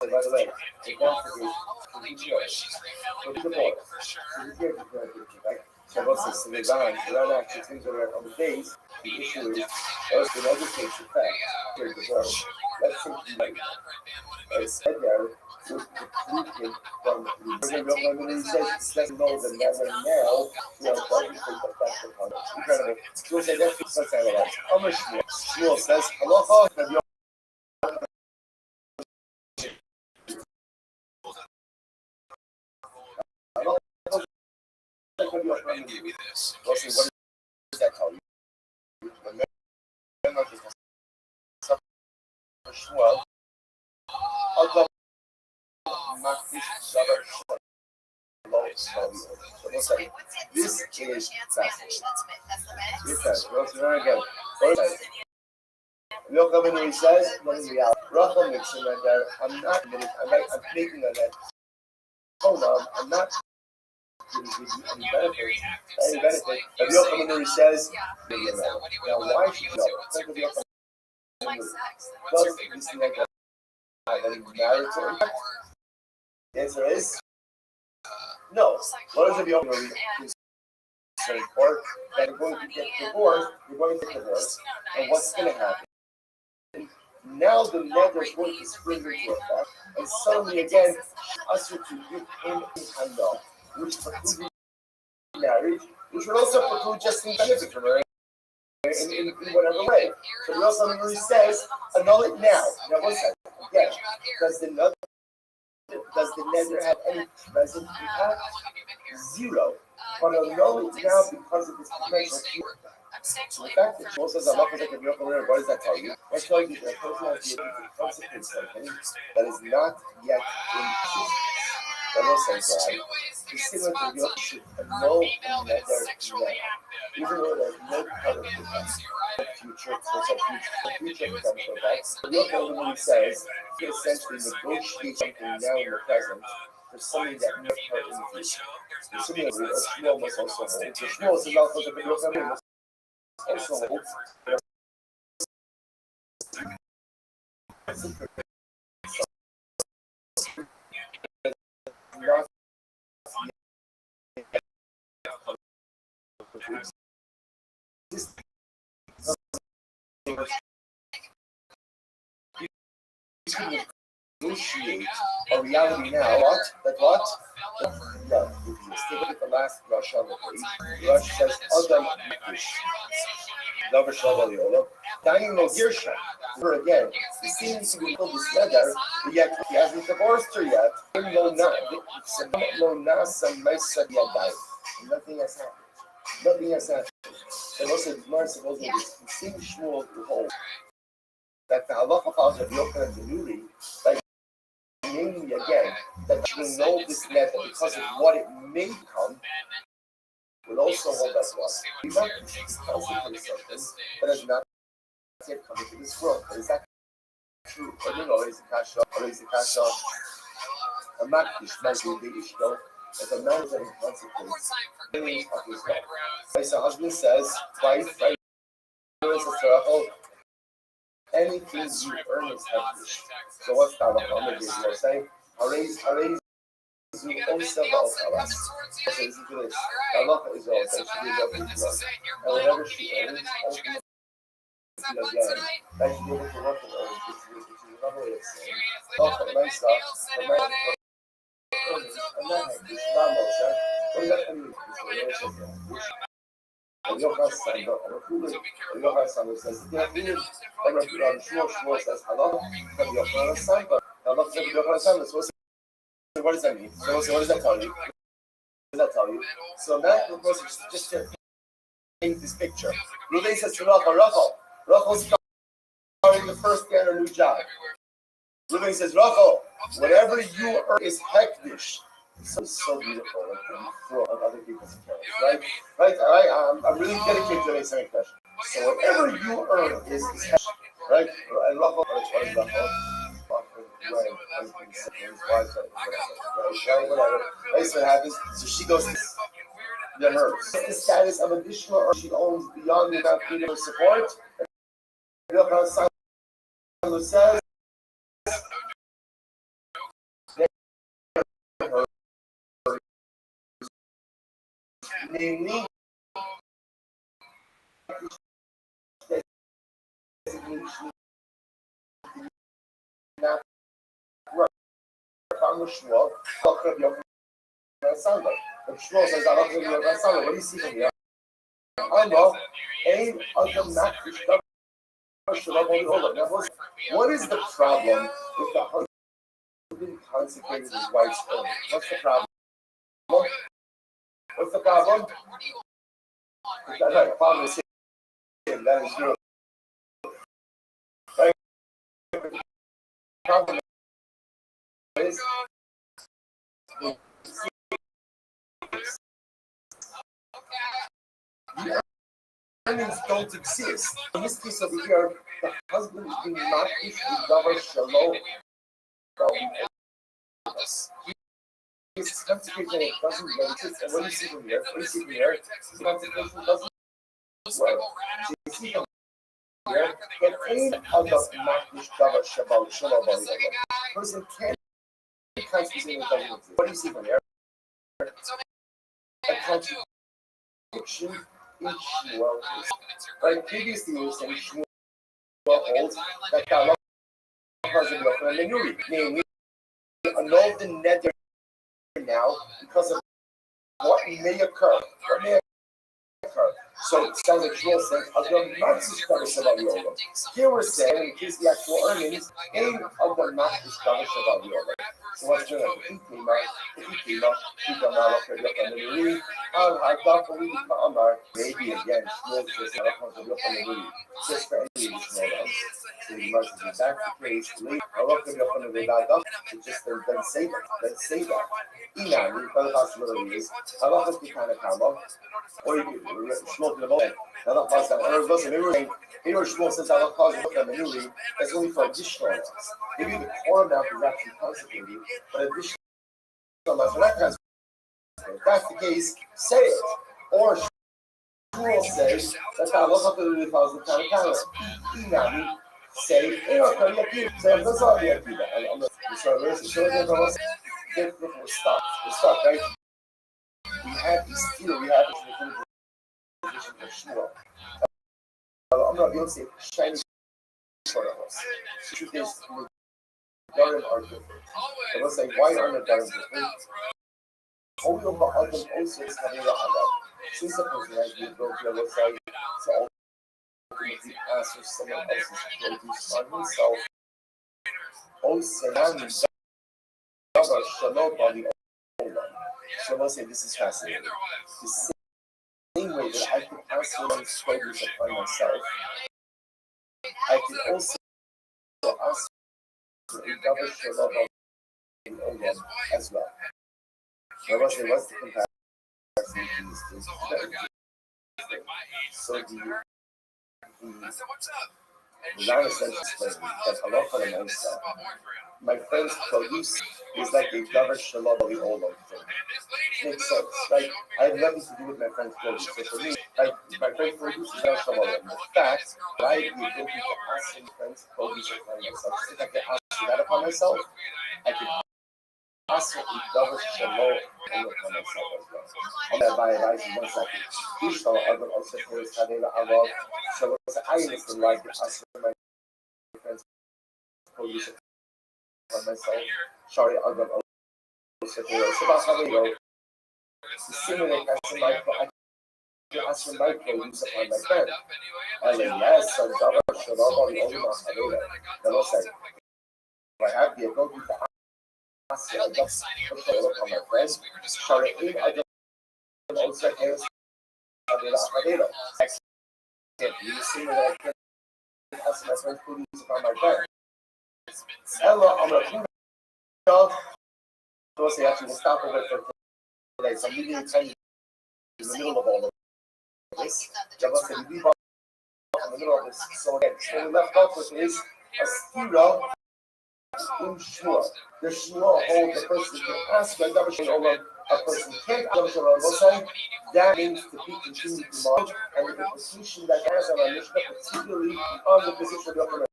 By the way, the contribution to the choice. So the board. So the here right? So what's this? So they run actually things are on the days. The issue is also in other things the fact. Here's the board. Let's think like I said there with the conclusion from the when he says doesn't know the never now, you know, doesn't take the fact of incredible. So say that's what's analyzed. Shmuel says, Halacha, Give me this. What does that tell you? This is fascinating. Look up and he says, what is reality? Rachel makes him right there. I'm not committed. I'm making a net. Hold on, I'm not any benefit. But Yochanan says, now why should you know? Does this make that he married to her? The answer is no. What is the Yochanan saying for? That you're going to get divorced, and what's going to happen? Now the nether is going to spring into effect, and suddenly again, usher to give him a no, which precludes marriage, which would also preclude just in benefit from her in whatever way. So the also really says, annul it now. Now what's that? Again, does the nether have any present impact? Zero. But annul it now because of this potential future. Substantially. In fact, it shows us a lot of like what does that tell you? That tells you that a person has the ability to consecrate something that is not yet in existence. That was sanctified. It's similar to the should know another now. Even though there's no part of the future, so future becomes the past. The real when he says, he essentially negotiates something now in the present for something that may occur in the future. Similarly, a Shmuel must also hold. The Shmuel is not for the B'nai must also hold. Not negotiate a reality now. What? That what? Yeah, if you stick at the last rush on the page, Rush says, Adam Yish. Davar Shalom. Daniel no Girsha. For again, he seems to be called this leather, but yet he hasn't divorced her yet. Nothing has happened. Nothing has happened. And also, the Gemara supposedly this same Shmuel will hold that the halacha follows of Yochanan and the Nuri, like namely again, that you will know this letter because of what it may become, will also hold us was. We want to consecrate something that has not yet come into this world. But is that true? I don't know, is a kasha, or is a kasha a makdish, might be the ishto, if a man is in consequence, any of his life. Right, so husband says, wife, right, anything you earn is heavish. So what's that? I'm going to say, Arrays, you also about Halas. So listen to this. Allah is all that she did up with love. And whatever she earns, ultimately, again, that she able to work with her, which is another way of saying, Allah, my stuff, the man, and then this Ramos, what does that mean? And Yochai Sandler says, yeah, Shmuel says, Allah, and Yochai Sandler. Allah says, Yochai Sandler. So what does that mean? So what does that tell you? What does that tell you? So that was just to paint this picture. Reuven says to Rachel's starting the first day on a new job. Reuven says, Rachel, whatever you earn is hektish. So beautiful, like throw on other people's accounts, right? I'm really dedicated to answering that question. So whatever you earn is hektish, right? And Rachel, what is Rachel? Whatever. That's what happens. So she goes to her. The status of additional or she owns beyond the amount of her support. Yochanan says namely not from the Shmuel, but Shmuel says, I don't think you're a son. What do you see from here? I know. What is the problem with the husband consecrated his wife's earnings? What's the problem? What's the problem? That's right. The problem is him. That is true. Right? The problem is the earnings don't exist. In this case over here, the husband is being not issued davar shalom. His consecration doesn't exist. And what do you see from here? What do you see from here? His consecration doesn't work. So you see from here, that any other makdish davar shalom person can't consecrate doesn't exist. What do you see from here? A contradiction in Shmuel is. Right, previously we were saying Shmuel holds that God has a Yochanan and Nuri. Namely, annul the nether now because of what may occur. What may occur? So it sounds like Shmuel saying, "Adam not discover Shabbat Yola." Here we're saying, in case the actual earnings, aim of the not discover Shabbat Yola. So what's going on? Maybe again, Shmuel just for any reason. So you must be back to place, leave, to just then say that. Let's say that. The other possibility is, Allah is kind of comma, or you Shmuel to the moment. Another possibility, listen, maybe Shmuel says Allah calls you the Manuri, that's only for additional amounts. Maybe the core amount is actually consecrated, but additional amounts are not consecrated. If that's the case, say it. Or Shmuel says that Allah calls the kind of comma. Say, say, that's all the idea. And we're stuck, right? We have this theory, we have this position for Shmuel. I'm not going to say shiny for us. The truth is, the Darim are different. I will say, why are the Darim different? Only of the Adam also is having the Adam. Since the person has been built to the side, so ultimately answers someone else's produce on himself. Also, Never Shalom Bali Olam. So I will say, this is fascinating. The same way that I can ask someone's produce upon myself, I can also ask for a double Shalom Bali Olam as well. So I will say, what's the comparison between these things? So the non-essential explaining that Allah for the mindset. My friend's produce is like a double Shalom Bali Olam thing. Makes sense, right? I have nothing to do with my friend's produce. So for me, like, my friend's produce is not Shalom Bali. In fact, I have the ability to ask my friend's produce upon myself. Just like I can ask that upon myself, I can ask for a double Shalom Bali upon myself as well. I'm going to buy it right in 1 second. Inshallah, I will also put it in Allah. So I understand why I can ask for my friend's produce on myself. Sorry, I will also put it. So that's how we go. To simulate asking my produce upon my friend. And then, yes, so double Shalom Bali Olam Havela. Then I'll say, if I have the ability to ask for a double Shalom upon my friend, sorry, I don't also have Havela. You simulate I can ask my friend's produce upon my friend. Hello, I'm a so I'll say, actually, we'll stop over for today. So I'm leaving you in the middle of all of this. I'm going to say, we leave off in the middle of this. So again, what we left off with is a stira in Shmuel. The Shmuel holds the person can ask for a double Shalom. A person can't double Shalom. We'll say that means to be continued to march, and the implication that has on our Mishnah, particularly on the position of the upper.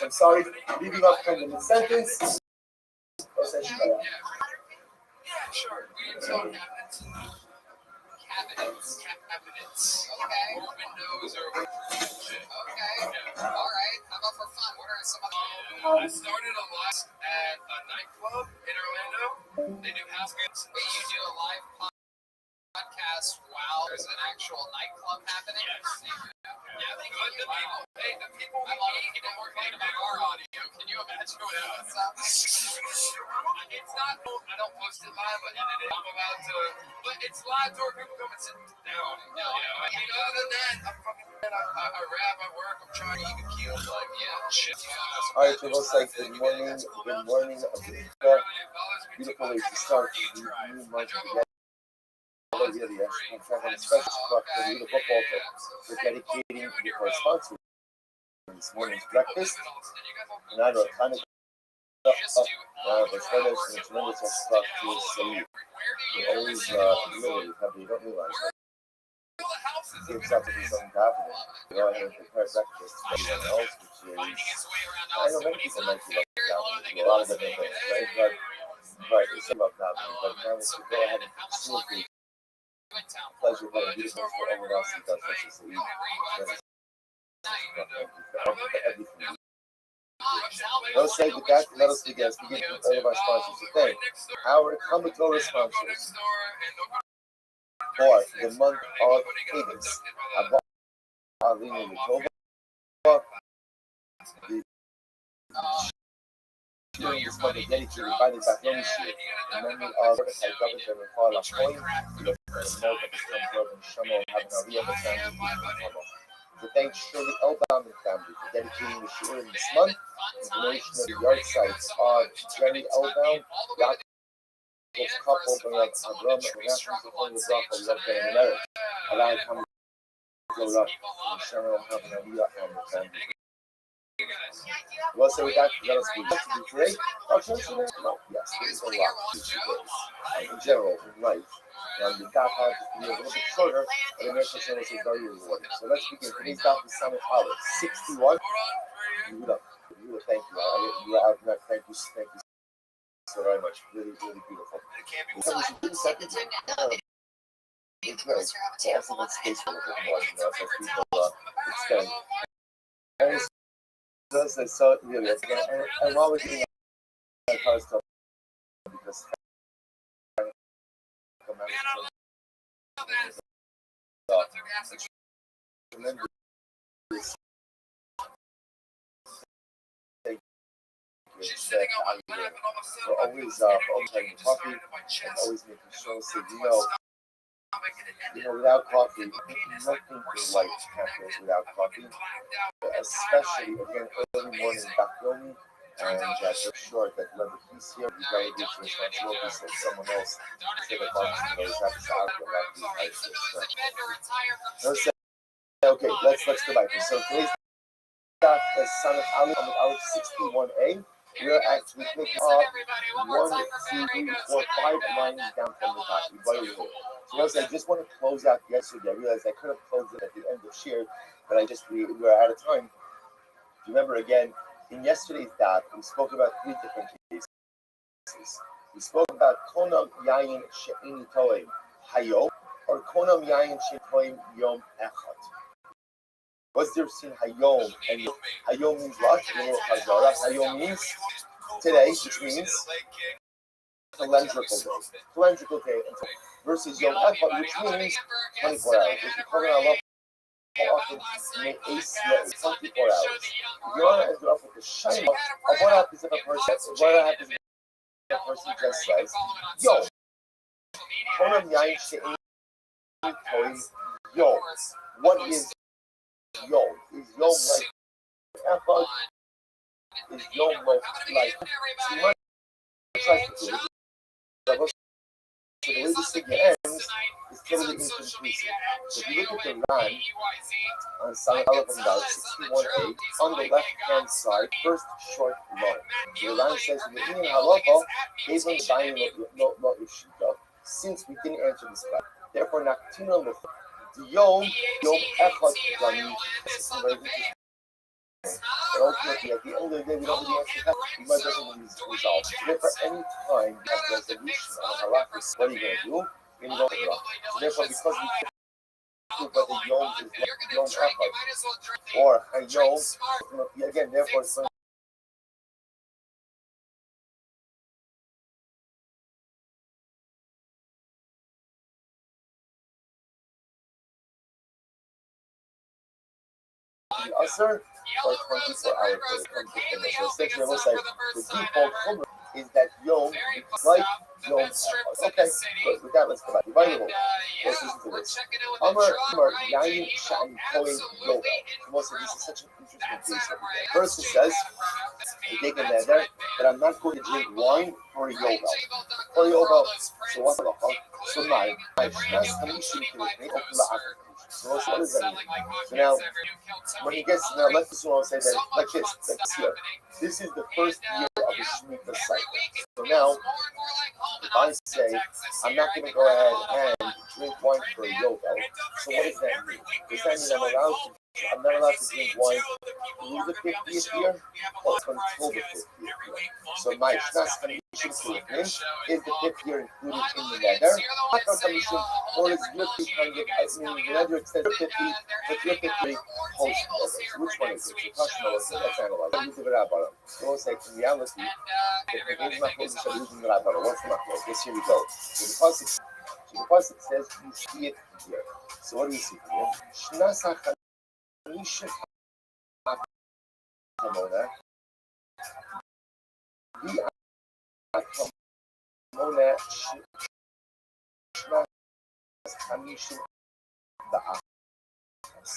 I'm sorry, leaving off kind of mid-sentence. We'll say Shmuel. Yeah, sure. Cabinets. Okay. Or windows or okay. All right. How about for fun? What are some of I started a lot at a nightclub in Orlando. They do house games. You do a live podcast while there's an actual nightclub happening. Yes. Yeah, they good. The people. Hey, the people. I love it. People work late about our audio. Can you imagine what it sounds? It's not. I don't post it live, but I'm about to. But it's live to where people come and sit down. Yeah. I mean, other than that, I'm fucking. I rap. I work. I'm trying to even keep like shit. All right, so it looks like good morning, beautiful way to start the new month together. I'm having a special spot for the beautiful football. We're dedicating the correspondence this morning's breakfast, and I know a ton of stuff. But it's a tremendous stuff to see. You always really probably don't realize it. It gives up to be something happening. Go ahead and prepare breakfast for everyone else, which is, I know many people might be like that. A lot of different things, right? But it's about happening. But now we should go ahead and facilitate. Pleasure, but a beautiful for everyone else who does this. Everything. Let's say with that, let us begin. Begin with all of our sponsors today. Our Commodore sponsors. for the month of Avis. Alina Litova, the this month is dedicated by the Bakloni Shir, in memory of Mordechai David and Rafael Lapoin, the note of his son brother Shamo having a real family. To thank Shirley Elbaum and family for dedicating the Shir in this month. Information of the yard sites are Jerry Elbaum, Yaakov's couple, Barak Avram, and Nachman's upon the block of Love and marriage. Allow it to grow up, and Shamo having a real family. Well, so with that, let us be back to today. Our church today? No, yes, there is a lot to today. In general, in life. And the daf has to be a little bit shorter, but the next channel is very rewarding. So let's begin. Today's daf is Summit Aleph 61. Yehuda, thank you. Thank you so very much. Really, really beautiful. It's nice. Also, let's space a little bit more, so people extend. And so, really, and while we're doing that kind of stuff, because She's sitting on my lap and all of a sudden we're always having coffee and always making sure so without coffee, nothing is life happens without coffee, especially again early morning backroom. And for sure that whoever he's here, we delegate the responsibility so someone else take a bunch of those episodes. Okay, let's go back. So today's daf is Son of Ali on the 61A. We're actually picking up 1, 2, 3, 4, 5 lines down from the top. So I just want to close out yesterday. I realized I could have closed it at the end of Shir, but we were out of time. If you remember again, in yesterday's daf, we spoke about 3 different cases. We spoke about Konam Yayin She'ini Toim Hayom or Konam Yayin She'ini Toim Yom Echad. What's the difference between Hayom and Yom? Hayom means what? Hayom means today, which means calendrical day. Versus Yom Echad, which means 24 hours. If you call it Allah, how often you make 24 hours. If you want to end up with the shine, what happens if a person just says, Yo, Konam Yain She'in Toim Yom. What is Yom? Is Yom like Echad? Is Yom like so much like to do? So the way this thing ends is totally inconclusive. So if you look at the Ran on Summit Aleph and about 61A, on the left-hand side, first short line. The Ran says, "V'inin halacha, Evan Dayin lo Yeshita." Since we didn't answer this question, therefore, Naktina Lef, the Yom Echad Gani. This is very interesting. But ultimately, at the end of the day, we don't really answer that. We might doesn't resolve. So therefore, any time you have resolution on halakha, what are you going to do? You're going to go to so therefore, because we can't prove whether Yom is like Yom Echad or Hayom, again, therefore, it's going to be usher for 24 hours. So essentially, almost like the default chumrah is that Yom is like Yom Echad. Okay, good. With that, let's go back. Let's listen to this. Amar Yayin Sha'an Kohen Yovel. This is such an interesting case. First, it says, I take a letter that I'm not going to drink wine for a Yovel. For a Yovel, so what's the fuck? So my Shnas Hamishim Kilitni Okula Akar. So what does that mean? So now, when he gets, now let's just say that like this here. This is the first year of the Shemitah cycle. So now, if I say, I'm not going to go ahead and drink wine for a Yovel, so what does that mean? Does that mean I'm not allowed to drink wine through the 50th year or until the 50th year? So my Shnas Hamishim Kilitni is the 5th year included in the nether. Or is your 50 kind of, I mean, the nether extends to 50, but your 50 post. Which one is it? Let's analyze. Let's give it out about it. So we'll say, in reality, if the name is not close to losing the right, what's not close? Let's here we go. So the So the pasuk says you see it here. So what do we see here? Shnas hachamishim hakamona. The hakamona shnas hamishim ba'achas.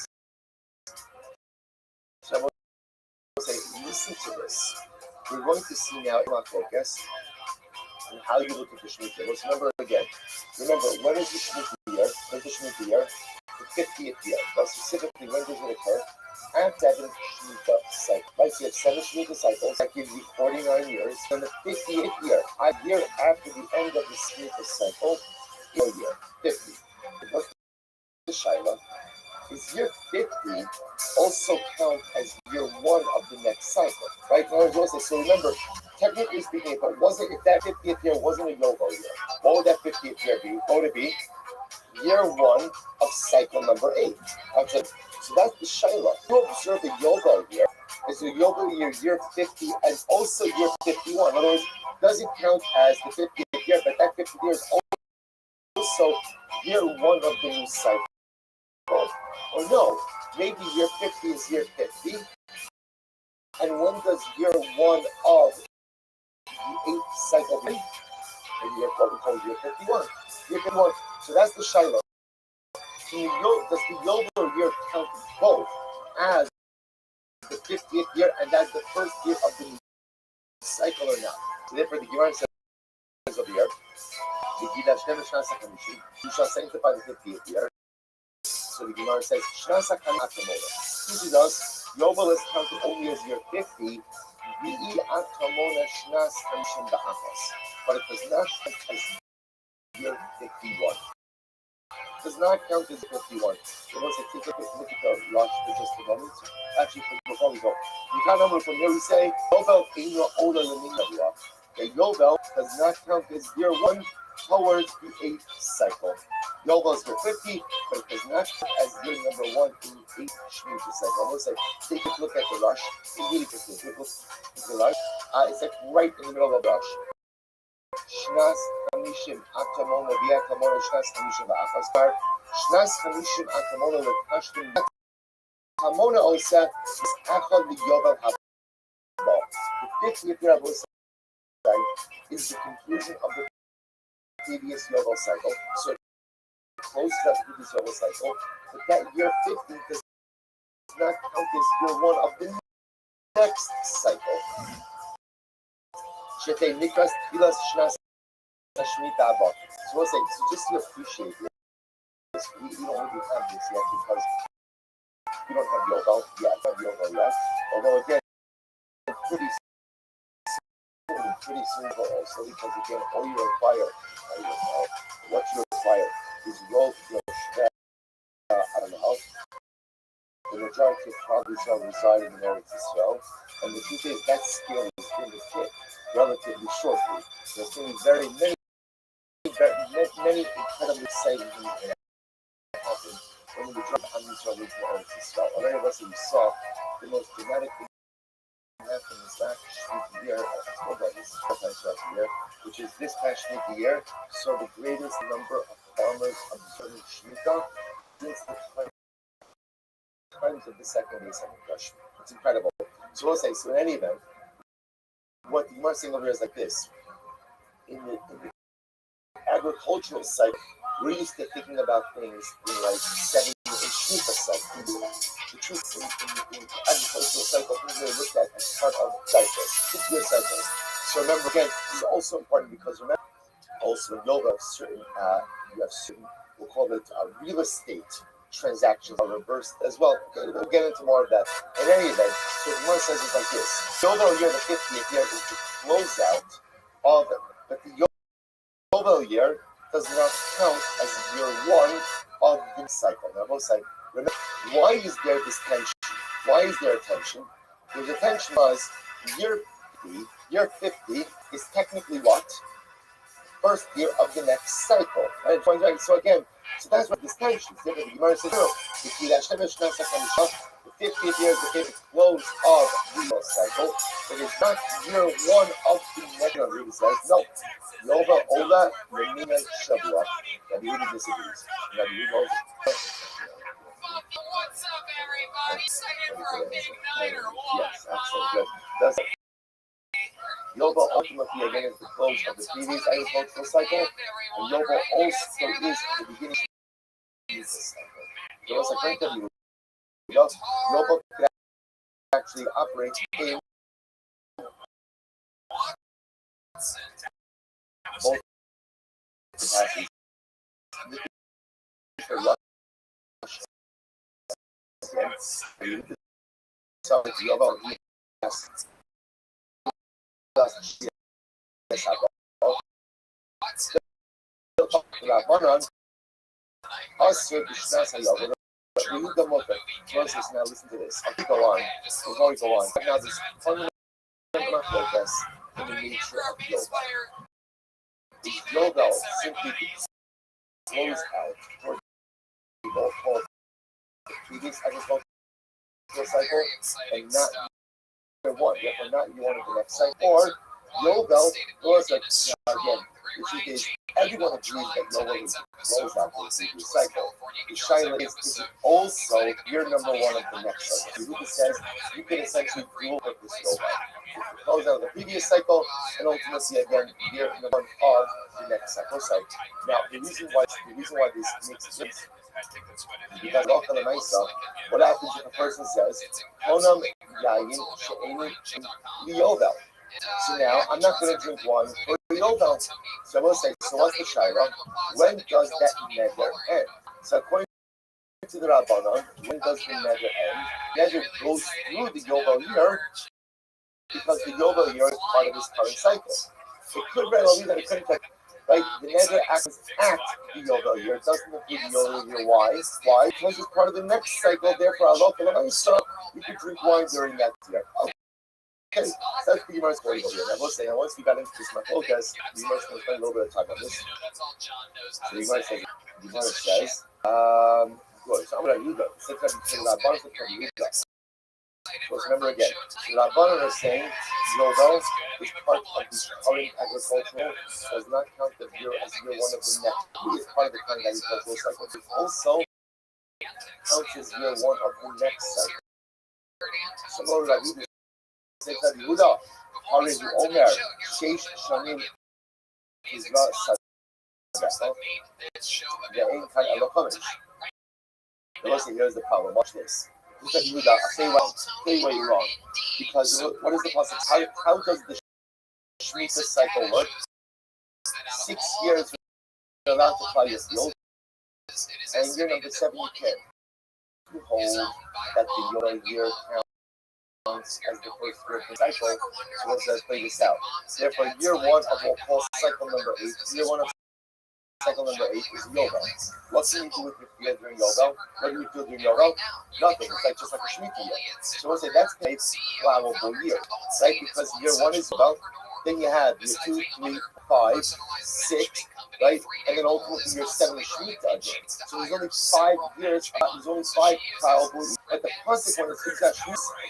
So I want to say, listen to this. We're going to see now in our focus on how you look at the Shemitah. Let's remember again. Remember, when is the Shemitah year? When is the Shemitah year? The 50th year. But specifically, when does it occur? After 7 Shemitah cycles. Right, so you have 7 Shemitah cycles. That gives you 49 years. And the 50th year, a year after the end of the Shemitah cycle, your year, 50. What's the Shaila? Is year 50 also count as year 1 of the next cycle? Right? So remember, technically speaking, if that 50th year wasn't a Yovel year, what would that 50th year be? What would it be? Year 1 of cycle number 8. Okay, so that's the Shaila. You observe a Yovel year is a Yovel year, year 50, and also year 51. In other words, doesn't count as the 50th year, but that 50th year is also year 1 of the new cycle. Or no, maybe year 50 is year 50, and when does year 1 of the 8th cycle be? And year what we call year 51. Year 51. So that's the Shiloh. Does the Yovel year count both as the 50th year and as the first year of the new cycle or not? So therefore the Gemara says over here, you shall sanctify the 50th year. So the Gemara says, Shnasa Kanatamona. Teaches us, Yovel is counted only as year 50, but it does not count as year 51. It does not count as 51. So once I take a look at the Rosh for just a moment, actually, before we go, you can't remember from here we say, Yovel Eino Ola Leminavua. The Yovel does not count as year 1 towards the 8th cycle. Yovel is year 50, but it does not count as year number 1 in the 8th Shemitah cycle. I'm going to say, take a look at the Rosh. It's really interesting. Take a look at the Rosh. It's like right in the middle of the Rosh. Shnas Hamishim Akamona Viakamona Shnas Hamishim Ba'achas. Shnas Hamishim Akamona Lekashtim Kamona Osa is Achal Yovel Habal. The 50th year of Osa is the conclusion of the previous Yovel cycle. So it closes out the previous Yovel cycle. But that year 50 does not count as year 1 of the next cycle. Shete Nikras Tfilas Shnas Shemitah Abba. So we'll say, so just to appreciate this, we don't really have this yet because we don't have Yovel yet. Although again, pretty soon also, because again, all you require, what you require is roll your shvet. I don't know. The majority of probably shall reside in the Eretz Yisrael, and the truth is that scale is going to fit relatively shortly. There's going to be very many incredibly exciting things that happen when the majority of Yisrael lives in the Eretz Yisrael. Already, of us that you saw the most dramatic thing happen this last year, which is this past year, saw the greatest number of farmers observing Shemitah since the times of the second Beis Hamikdash. It's incredible. So we'll say, so in any event, what the Gemara saying over here is like this. In the agricultural cycle, we're used to thinking about things in like 7 or 8 Shemitah cycles. The truth in agricultural cycle, things are looked at as part of cycles, 6-year cycles. So remember, again, this is also important because remember, also in Yovel, you have certain, we'll call it real estate transactions are reversed as well. Okay, we'll get into more of that. In any event, so the Gemara says it like this. Yovel year, the 50th year, is the closeout of it. But the Yovel year does not count as year 1 of the cycle. Now, both sides, remember, why is there this tension? Why is there a tension? The tension was year 50 is technically what? First year of the next cycle. Right? So again, so that's what this tension is. The Gemara says, the 50th year is the close of the cycle. It is not year one of the negative reading says. No. Yovel Ola Lemina Shavua. Rabbi Yehuda disagrees. Rabbi Yehuda What's up, everybody? Excited for a big night or what? yes, absolutely. Does Yovel ultimately again is the close of the previous agricultural cycle, and Yovel also is the beginning of the cycle. So it's a great Yovel could actually operate in both capacities. So it's Yovel now listen to this. I'll go on. Before we go on, now this fundamental focus in the nature of yoga. Yoga simply flows out toward people called the previous agricultural cycle and not one, therefore not you want the next cycle. Or yoga was again, which is everyone agrees that yoga flows out to the previous cycle. The shaila is also year number one of the next cycle. Yehuda says you can essentially dual purpose yoga. Close out the previous cycle and ultimately again year number one of the next cycle. So now the reason why this makes sense because often the myself, what happens if a person says Honam Yayin She'eni Yovel? So now I'm not going to drink wine for Yovel. So I will say, so what's the shaila? When does that neder end? So according to the Rabbanon, when does the neder end? Neder goes through the Yovel year because the Yovel year is part of his current cycle. It could very well be that it couldn't take, right? The neder acts at the Yovel year. It doesn't include the Yovel year. Why? Why? Because it's part of the next cycle. Therefore, Allah, you could drink wine during that year. Okay, so that's the Gemara's story over here. I will say, now once we got into this focus, the Gemara's going to spend a little bit of time on this. So the Gemara says, good. So I'm going to read that. So remember again, the Rabbanon is saying Yovel is part of the current agricultural, does not count the year as year one of the next. It is part of the current agricultural cycle. It also counts as year one of the next cycle. So what Rabbi says that Yehuda, Hari Omer, Sheish Shanim, Izra Sadeh, Yain Kai Alokomish. Listen, here's the problem. Watch this. Look at Yehuda. I'll say why you're wrong. Because what is the process? How does the Shemitah cycle work? 6 years you're allowed to plow your field, and year number 7 you can. You hold that the Yovel year counts as the first year of the cycle. So let's play this out. Therefore, year one of what we'll call cycle number 8. Year one of cycle number 8 is Yovel. What can you do with your field during Yovel? What do you do during Yovel? Nothing. It's like just like a Shemitah year. So we'll say that's a plowable year, right? Because year one is Yovel. Then you have year 2, 3, 5, 6, right? And then ultimately year 7 is Shemitah again. So there's only 5 years. There's only 5 plowable years. But the consequence is that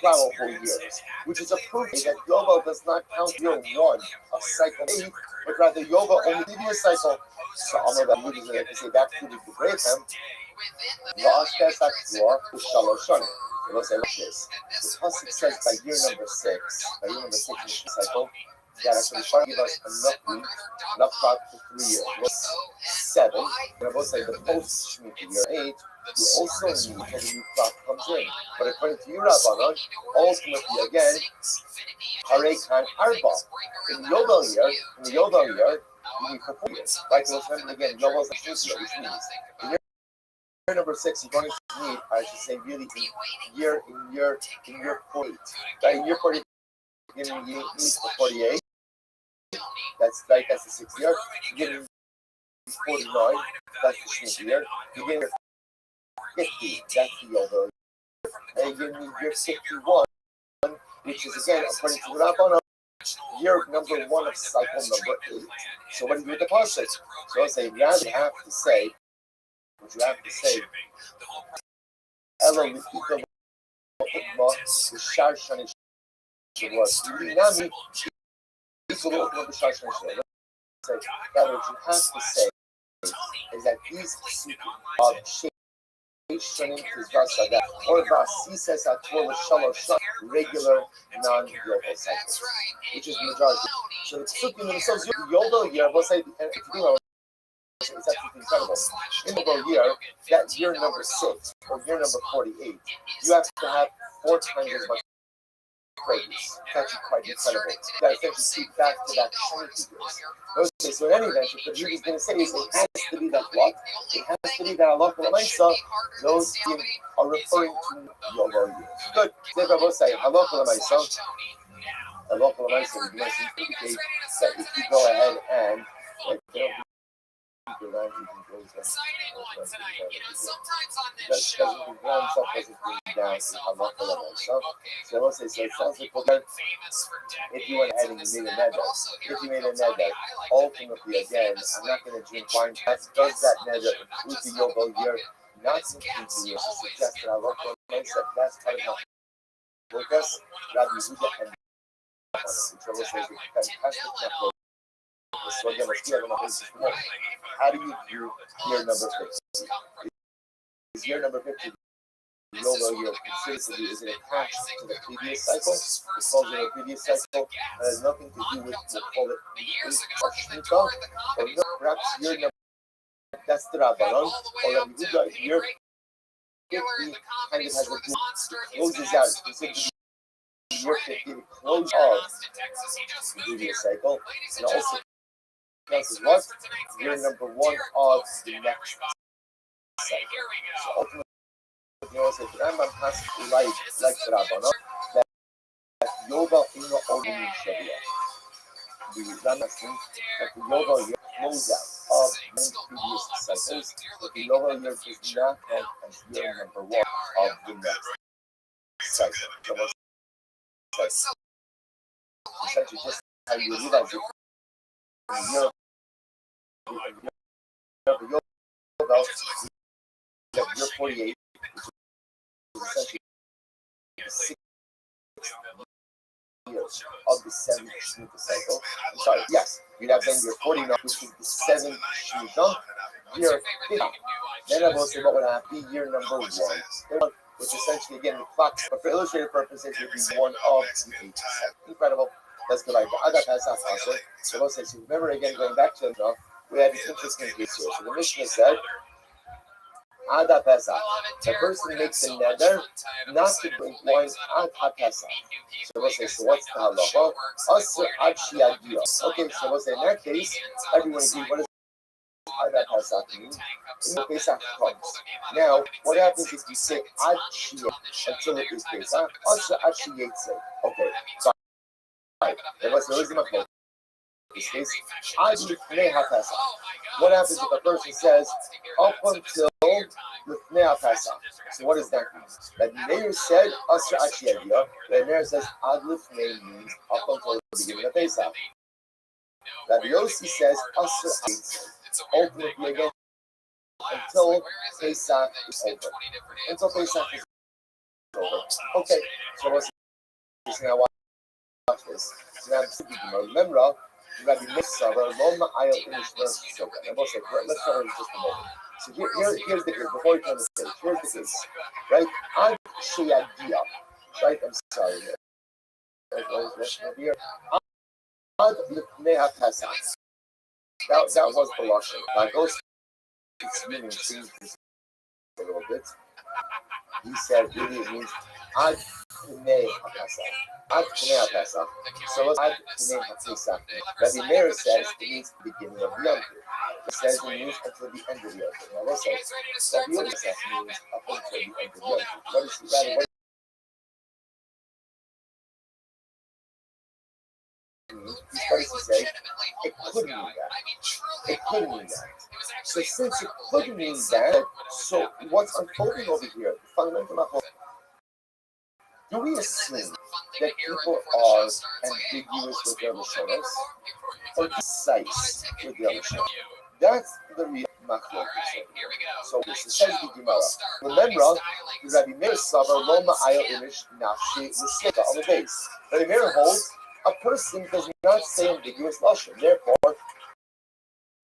plowable years, which is a proof that Yovel does not count year one of cycle 8, but rather Yovel only previous cycle. So I'm going to say that's to the Braham. Last test actual is Shalosh Shana. Let's say like this. The pasuk says by year number 6 in the cycle, that actually should give us enough crop for 3 years. 7. And I will say the post Shemitah year 8, you also need until the new crop comes in. But according to your Rabbanon, ultimately again, Harei Kan Arba. In the Yovel year, you need for 4 years. Right? So let's remember again, Yovel is a Shemitah year, which means in year number 6, you're going to need, I should say, really in year 48. Right? In year 48, you need for 48. That's right, that's the 6th year. You get 49, that's the Shemitah year. You get 50, that's the Yovel. And you need year 51, which is again, according to the Rabbanon, year number 1 of cycle number 8. So what do you do with the pasuk? So I say, now you have to say, what you have to say, Elo Lifika בשער שני שבועות. Nami, this will open up the Shar Shani Shana. So, that what you have to say is that these of Shanim is Vasada, or Vasisas Ator Shalosh, regular non-yoga cycles, which is the majority. So the Psukim themselves, yoga year, we'll say, if you know, it's absolutely incredible. In the year, that year number 6 or year number 48, you have to have 4 times as much praise. It's actually quite incredible. You guys have to see back to that Shani figures. Okay, so in any event, what he was going to say is it has to be that what? It has to be that Allah Lamaisa, those are referring to yoga years. Good. Then I will say, Allah Lamaisa, Allah Lamaisa would indicate that if you go ahead and like, Exciting one tonight. You know, sometimes on this that show, doesn't bring down I to Allah literally Lamaisa. So I will say, so it sounds like famous for if you went ahead and you made a neder, if you made a neder, ultimately again, I'm not going to drink wine. Does that neder include the yoga year? Not include the year. To suggest that Allah Lamaisa, that's part of how work us. Rabbi Yehuda and which I will say is a fantastic temple. So again, let's see how do you do year number 50? Is year number 50 the yoga year considered to be, is it attached to the previous cycle? It falls in the previous cycle. It has nothing to do with, we'll call it Shmita, or no, perhaps year number, that's the Rabbanon, or Rabbi Yehuda, year 50 kind of has a good, closes out, considered to be year 50, the close of the previous cycle, and also counts as what? Year number 1 of the next cycle. So ultimately, you know, if Rambam has to like the Rabbanon, that yoga in the ordinary Sharia. The Rambam thinks that the yoga year close out of many previous cycles, but the yoga year does not count as year number 1 of the next cycle. So essentially just how you realize it. Year year 48, which is essentially 6 years of the 7th Shemitah cycle. I'm sorry, yes, you'd have then year 49, which is the 7th Shemitah, year 50. Then I will say what would have be year number 1, which essentially, again, the clocks, but for illustrative purposes, would be 1 of the 8 cycles. Incredible. That's good. Like the Ada Pesach also. So we'll say, so remember again, going back to the we had this interesting case here. So the Mishnah said, Ada Pesach, the person makes a neder not to drink wine at Pesach. So we'll say, so what's the halacha? Asr ad shiagia. Okay, so we'll say in that case, everyone agrees. What does Ada Pesach mean? In the Pesach comes. Now, what happens if you say ad shia until it is Pesach? Asr ad shiatse. Okay, so this case, what happens if a person says up until Lifnei Pesach? So what does that mean? That Meir said Asra Achiedia. The Meir says Ad Lifnei means up until the beginning of Pesach. That Yossi says Asra Achiedia. Ultimately again until Pesach is over. Until Pesach is over. Okay, so what's this now? Watch this. So now remember. Rabbi Mitzvah, Loma Ayel Inish learns Sukkah. And we'll say, let's start with just a moment. So here's the case, before we turn the page, here's the case, right? Ad Sheyagia, right? I'm sorry. Ad Lifnei HaPesach. That was the Lashon. Now, those meaning changed a little bit. He said, really, it means Ad Lifnei HaPesach. Ad Lifnei HaPesach. So let's Ad Lifnei HaPesach. Rabbi Meir says it means the beginning of the Yom Kippur. It says it means until the end of the Yom Kippur. Now let's say Rabbi Yehuda says it means up until the end of the Yom Kippur. What is the what does he say? It couldn't mean that. It couldn't mean that. So since it couldn't mean that, so what's unfolding over here? The fundamental do we assume that people are ambiguous with their Lashonos or precise with their Lashonos? That's the reason. machlokes. Here we go. So this is says the Gemara. Remember, Rabbi Meir Savar Lo Ma'ayel Inish Nafshi L'Sika on the base. Rabbi Meir holds a person does not say ambiguous lashon. Therefore,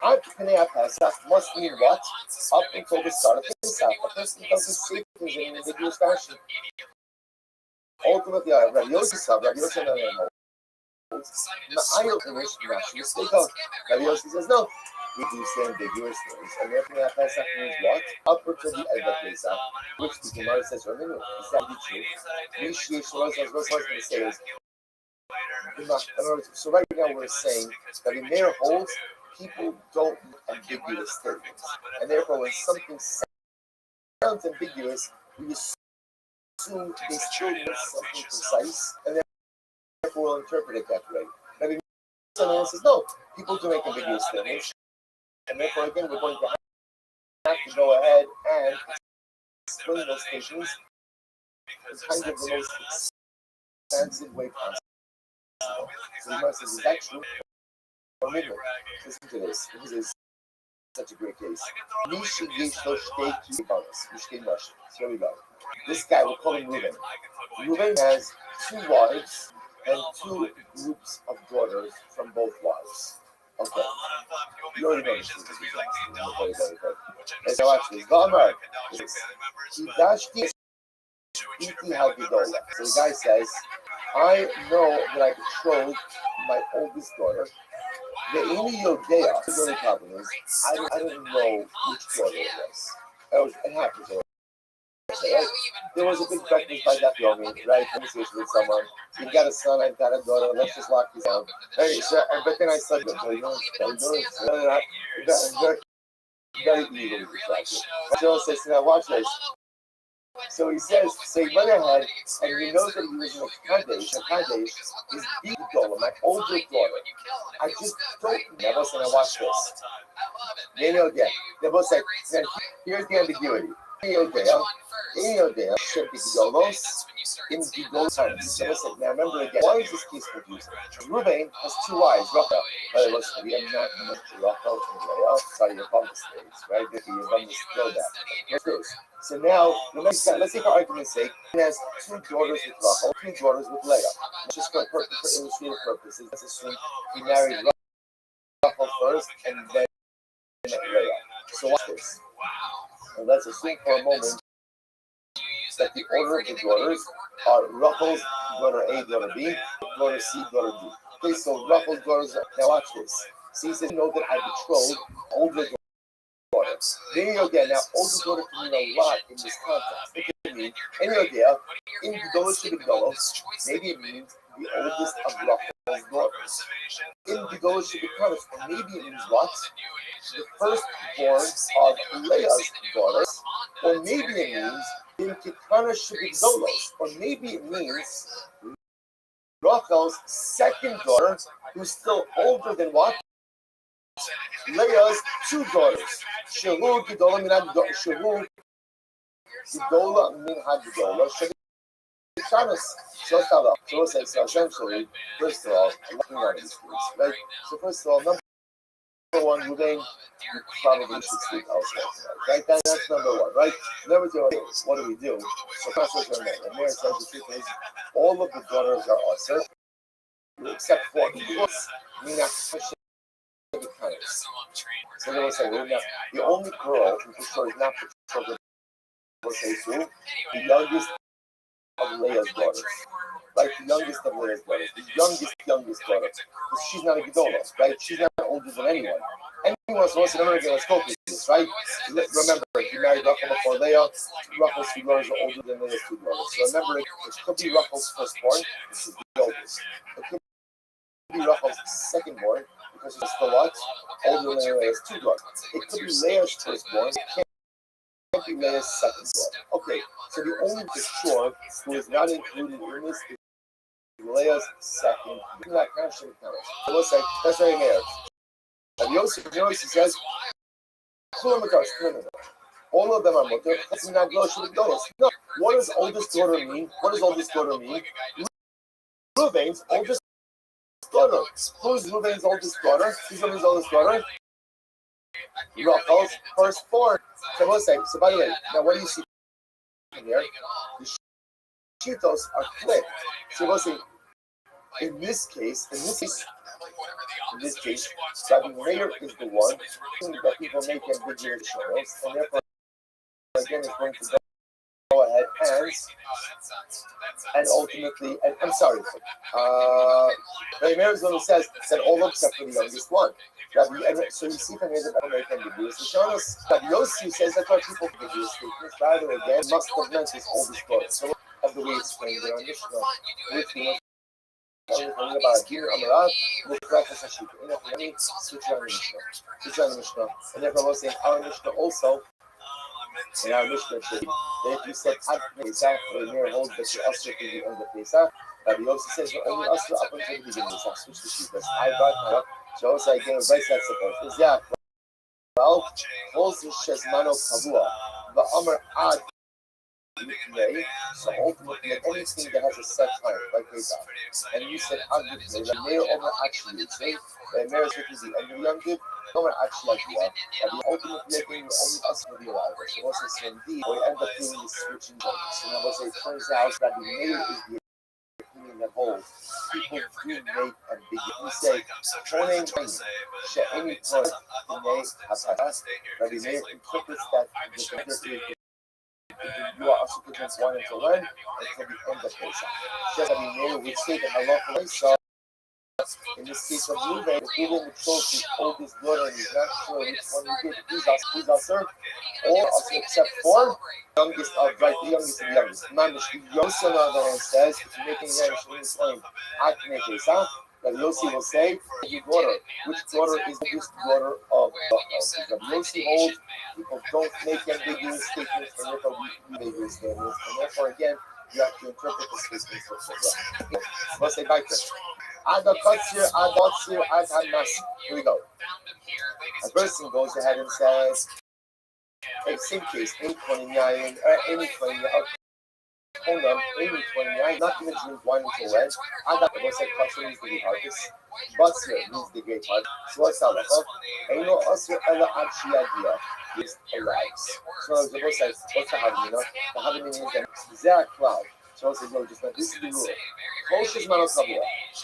Ad Pnei Pesach must mean what? Up until the start of Pesach. A person doesn't say things in an ambiguous fashion. Ultimately, Rabbi Yossi holds Ma'ayel Inish Nafshi L'Sika. Rabbi Yossi says no. We do say ambiguous things, and therefore Pnei Pesach means what? Up until the end of Pesach, which the Gemara says from the new. Is that true? What I was going to say is, so right now we're saying that in their holds, people don't ambiguous statements, and therefore when something sounds ambiguous, we assume they still mean something precise, and therefore we'll interpret it that way. Rabbi Meir says no, people do make ambiguous statements, and therefore again we're going to have to go ahead and explain those statements in kind of the most expansive way possible. So the Gemara says, is that true? Or maybe, listen to this. This is such a great case. Here we go. This guy, we'll call him Reuben. Reuben has 2 wives and 2 groups of daughters from both wives. Okay. You already know this is very, very good. And so actually, Vamar is so the guy says, I know that I betrothed my oldest daughter. The only problem is, I don't know which daughter it was. It happens. Right? There was a big breakfast by that woman, right? Conversation with someone. You've got a son, I've got a daughter, let's just lock this down. Hey, so, but then I said, very easily distracted. Joe says, now watch this. So he says, so he went ahead, and he knows that he was in a Kadesh. A Kadesh is the Gola, my older daughter. I just don't know. I watch this. They know again. They both say, here's the ambiguity. Should be Golos in Golos times. So listen, now remember again, why is this case confusing? Reuben has 2 wives, Rachel. But listen, we have not mentioned Rachel and Leah. Sorry, your bum states, right? If you bum this, go back. Let's do this. So now, let's take our argument's sake. He has 2 daughters with Rachel, 2 daughters with Leah. Just for illustrative purposes, let's assume he married Rachel first and then Leah. So watch this. And let's assume for a moment that the order of the daughters are Rachel's daughter A, daughter B, daughter C, daughter D. Okay, so Rachel's daughters. Now watch this. See, he says, know that I betrothed older daughter. There you go. Now, older daughter can mean a lot in this context. It can mean, and you go, in Gedolos to Gedolos, maybe it means the oldest of Rachel's daughters. In Gedolos to Gedolos, or maybe it means what? The firstborn of Leah's daughters, or maybe it means in Kitana Shebigdolos, or maybe it means Rachel's second daughter, who's still older than what? Leah's 2 daughters. Shehu Gidola min Shehu Gidola min Hagdola. So essentially, first of all, looking at these things, right? So first of all, number 1, Reuben, you probably should sleep elsewhere, right? That's number 1, right? Number 2, what do we do? So first of all, the mayor says the truth is, all of the daughters are usher, except for Mina. So they will say, well, now, the only girl who for sure is not betrothed was Jesus, the youngest of Leah's daughters. Right? The youngest of Leah's daughters. The youngest daughter. Because she's not a Gedola, right? She's not older than anyone. Anyone else wants to remember again, let's focus this, right? Remember, he married Rachel before Leah. Rachel's 2 daughters are older than Leah's 2 daughters. So remember, it could be Rachel's firstborn, which is the oldest. It could be Rachel's secondborn, because it's the what? Older than Leah's 2 daughters. It could be Leah's firstborn. It can't be Leah's secondborn. Okay, so the only for sure who is not included in this is Leah's second. That kind of shouldn't count. So let's say that's right there. And Yossi says, all of them are mutter. No. What does oldest daughter mean? What does oldest daughter mean? Reuben's oldest daughter. Who's Reuben's oldest daughter? Who's Reuben's oldest daughter? Rachel's firstborn. So we'll say, so by the way, now what do you see here? The shitos are flipped. So we'll say, in this case, Rabbi Meir is the one that people make ambiguous shows, and therefore, again, is going to go ahead and ultimately, and I'm sorry, Rabbi Meir is the one who says that all except for the youngest one. So you see from here that people make ambiguous shows. Rabbi Yossi says that what people ambiguous statements, rather again, must have meant his oldest brother. So of the way it's explained in our Mishnah, which we about here, Amarav, will practice Hashik. Switch on the Mishnah. And therefore, we'll say our Mishnah also, in our Mishnah, that if you said Ad Pesach, or the Mir holds that you're usher to the end of Pesach, Rabbi Yossi says you're only usher up until the beginning of Pesach. Switch the sheet. I got so also again, vice that support. Is yeah, well, also Shezmano Kavua, the Amar Ad. So ultimately, anything that has a set time, like Pesach, and you said Agud, the Meir Omer actually, say, the Meir is the and the young kid, Omer actually like you are, and the ultimate living only us will be alive. So also say indeed, we end up doing this switching joints. So now it turns out that the Meir is the opinion that holds. People do make and begin. We say, Shoning She'eni Torah, the Meir HaPasach, Rabbi Meir interprets that the you are also convinced one until when? Until the end of Pesach. Just Rabbi Meir would say that halacha so in this case of Reuven, if Reuven would show his oldest brother and he's not sure which one he did, who's also, or also except for the youngest of right, the youngest of the youngest. Mamish, the Yossi on the other hand says, if you're making an explain Akne Pesach, that Yossi will say, your daughter, which daughter is the oldest daughter of Rabbi Yossi holds, people don't make ambiguous statements, and therefore we ambiguous statements, and therefore again, you have to interpret the statements. Let's say back there. Ada Katsir, Ada Katsir, Ada Nas. Here we go. A person goes ahead and says, in same case, any 29, hold on, 29, not going to drink wine until red. Ada Katsir, Katsir means the hardest. Batsir means the great heart. So what's that? Eino Asir Ella Achiagia is arrives. So the boss says, what's the Havamina? The Havamina means that Zach cloud. So I said, no, just like this is the rule. Kosher's manokabua.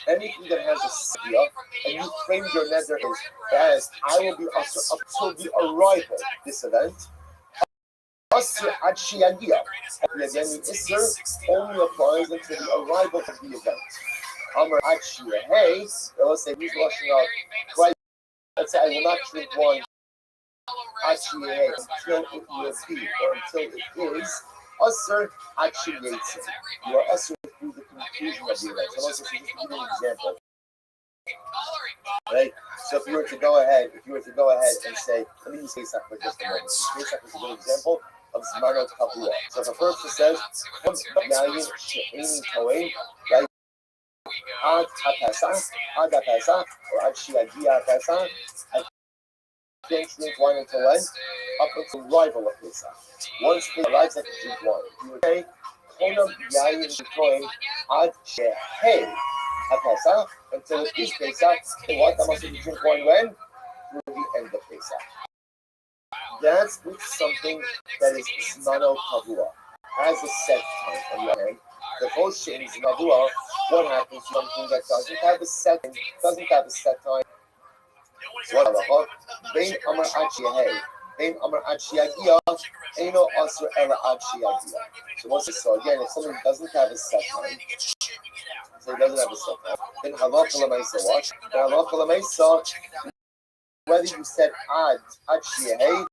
Anything that has a sedia, and you frame your nether as I will be usher up till the arrival of this event. Usher ad shiagia. And again, the Isser only applies until the arrival of the event. Amar ad shiahei. Let's say he's washing out. Right. Let's say I will not drink wine ad shiahei until it will be, or until it is. Usher actually hates it. You are usher through the conclusion of the event. So let's just give you an example. Right? So if you were to go ahead and say, let me use Pesach for just a moment. Pesach is a good example of Zmanot Kavua. So if a person says, right? Ad HaPesach, Ad HaPesach, or Ad Shiagia HaPesach, can't drink wine until when? Up until the arrival of Pesach. Once Pesach arrives, I can drink wine. You would say, Konam Yayin Shikoin Ad Shehei HaPesach, until it is Pesach. And what? I must drink wine when? Through the end of Pesach. That's with something that is Zmano Kavua. Has a set time on the other hand. The first thing is Kavua. What happens to something that doesn't have a set time? What halacha? Bein Amar Ad Shehei. Bein Amar Ad Shiagia. Eino Asr Ela Ad Shiagia. So what's this? So again, if something doesn't have a set time, then halacha l'maisa what? Then halacha l'maisa, whether you said Ad Shehei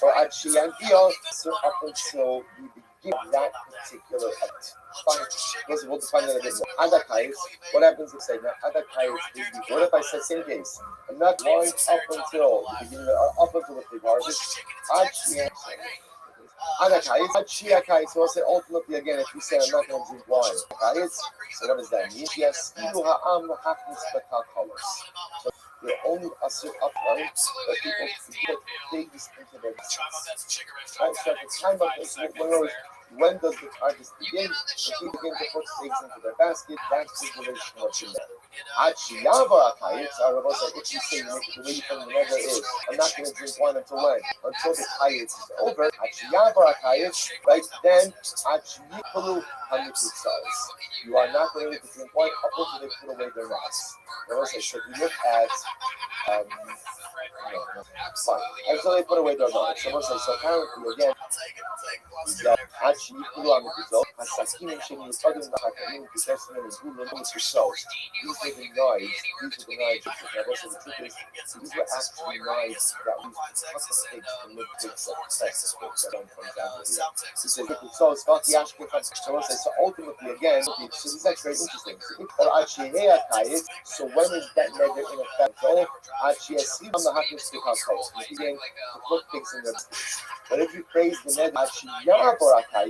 or Ad Shiagia, so up until you begin that particular act. Fine. We'll define that a bit more. Adakais, what happens if I say now? Adakais is the what if I said same case? I'm not going up until the beginning, up until the big harvest. Adakais, so I'll say ultimately again, if you say I'm not going to drink wine, so what does that mean? Yes, you ha'am happens to colors. So you're only usher up right, that people get things into their minds. Right, so at the time of this, When does the harvest begin? If we begin to put things into their basket, that's the duration of the net. Achiyava akayitz, Rabbi said, if you say you make the way from the nether is, I'm not going to drink wine until when? Until the kayitz is over. Achiyava akayitz, right? Then achiyipulu hamikutzas. You are not going to drink wine up until they put away their nets. Rabbi said, so if you look at fine. Until they put away their nets. So apparently again, that actually put on the result. Hasakim and Shemi is talking about Hakanim because that's the name of who limits yourselves. These were the knives. These were the knives. Now, also the truth is, these were actually knives that we cut the steaks and make pigs that don't come down here. He says, so it's not the Ashkin. So ultimately, again, so this is actually very interesting. So when is that neder in effect? Actually, sleep on the Hakim stick house. He's beginning to put pigs in the. But if you praise the neder, actually,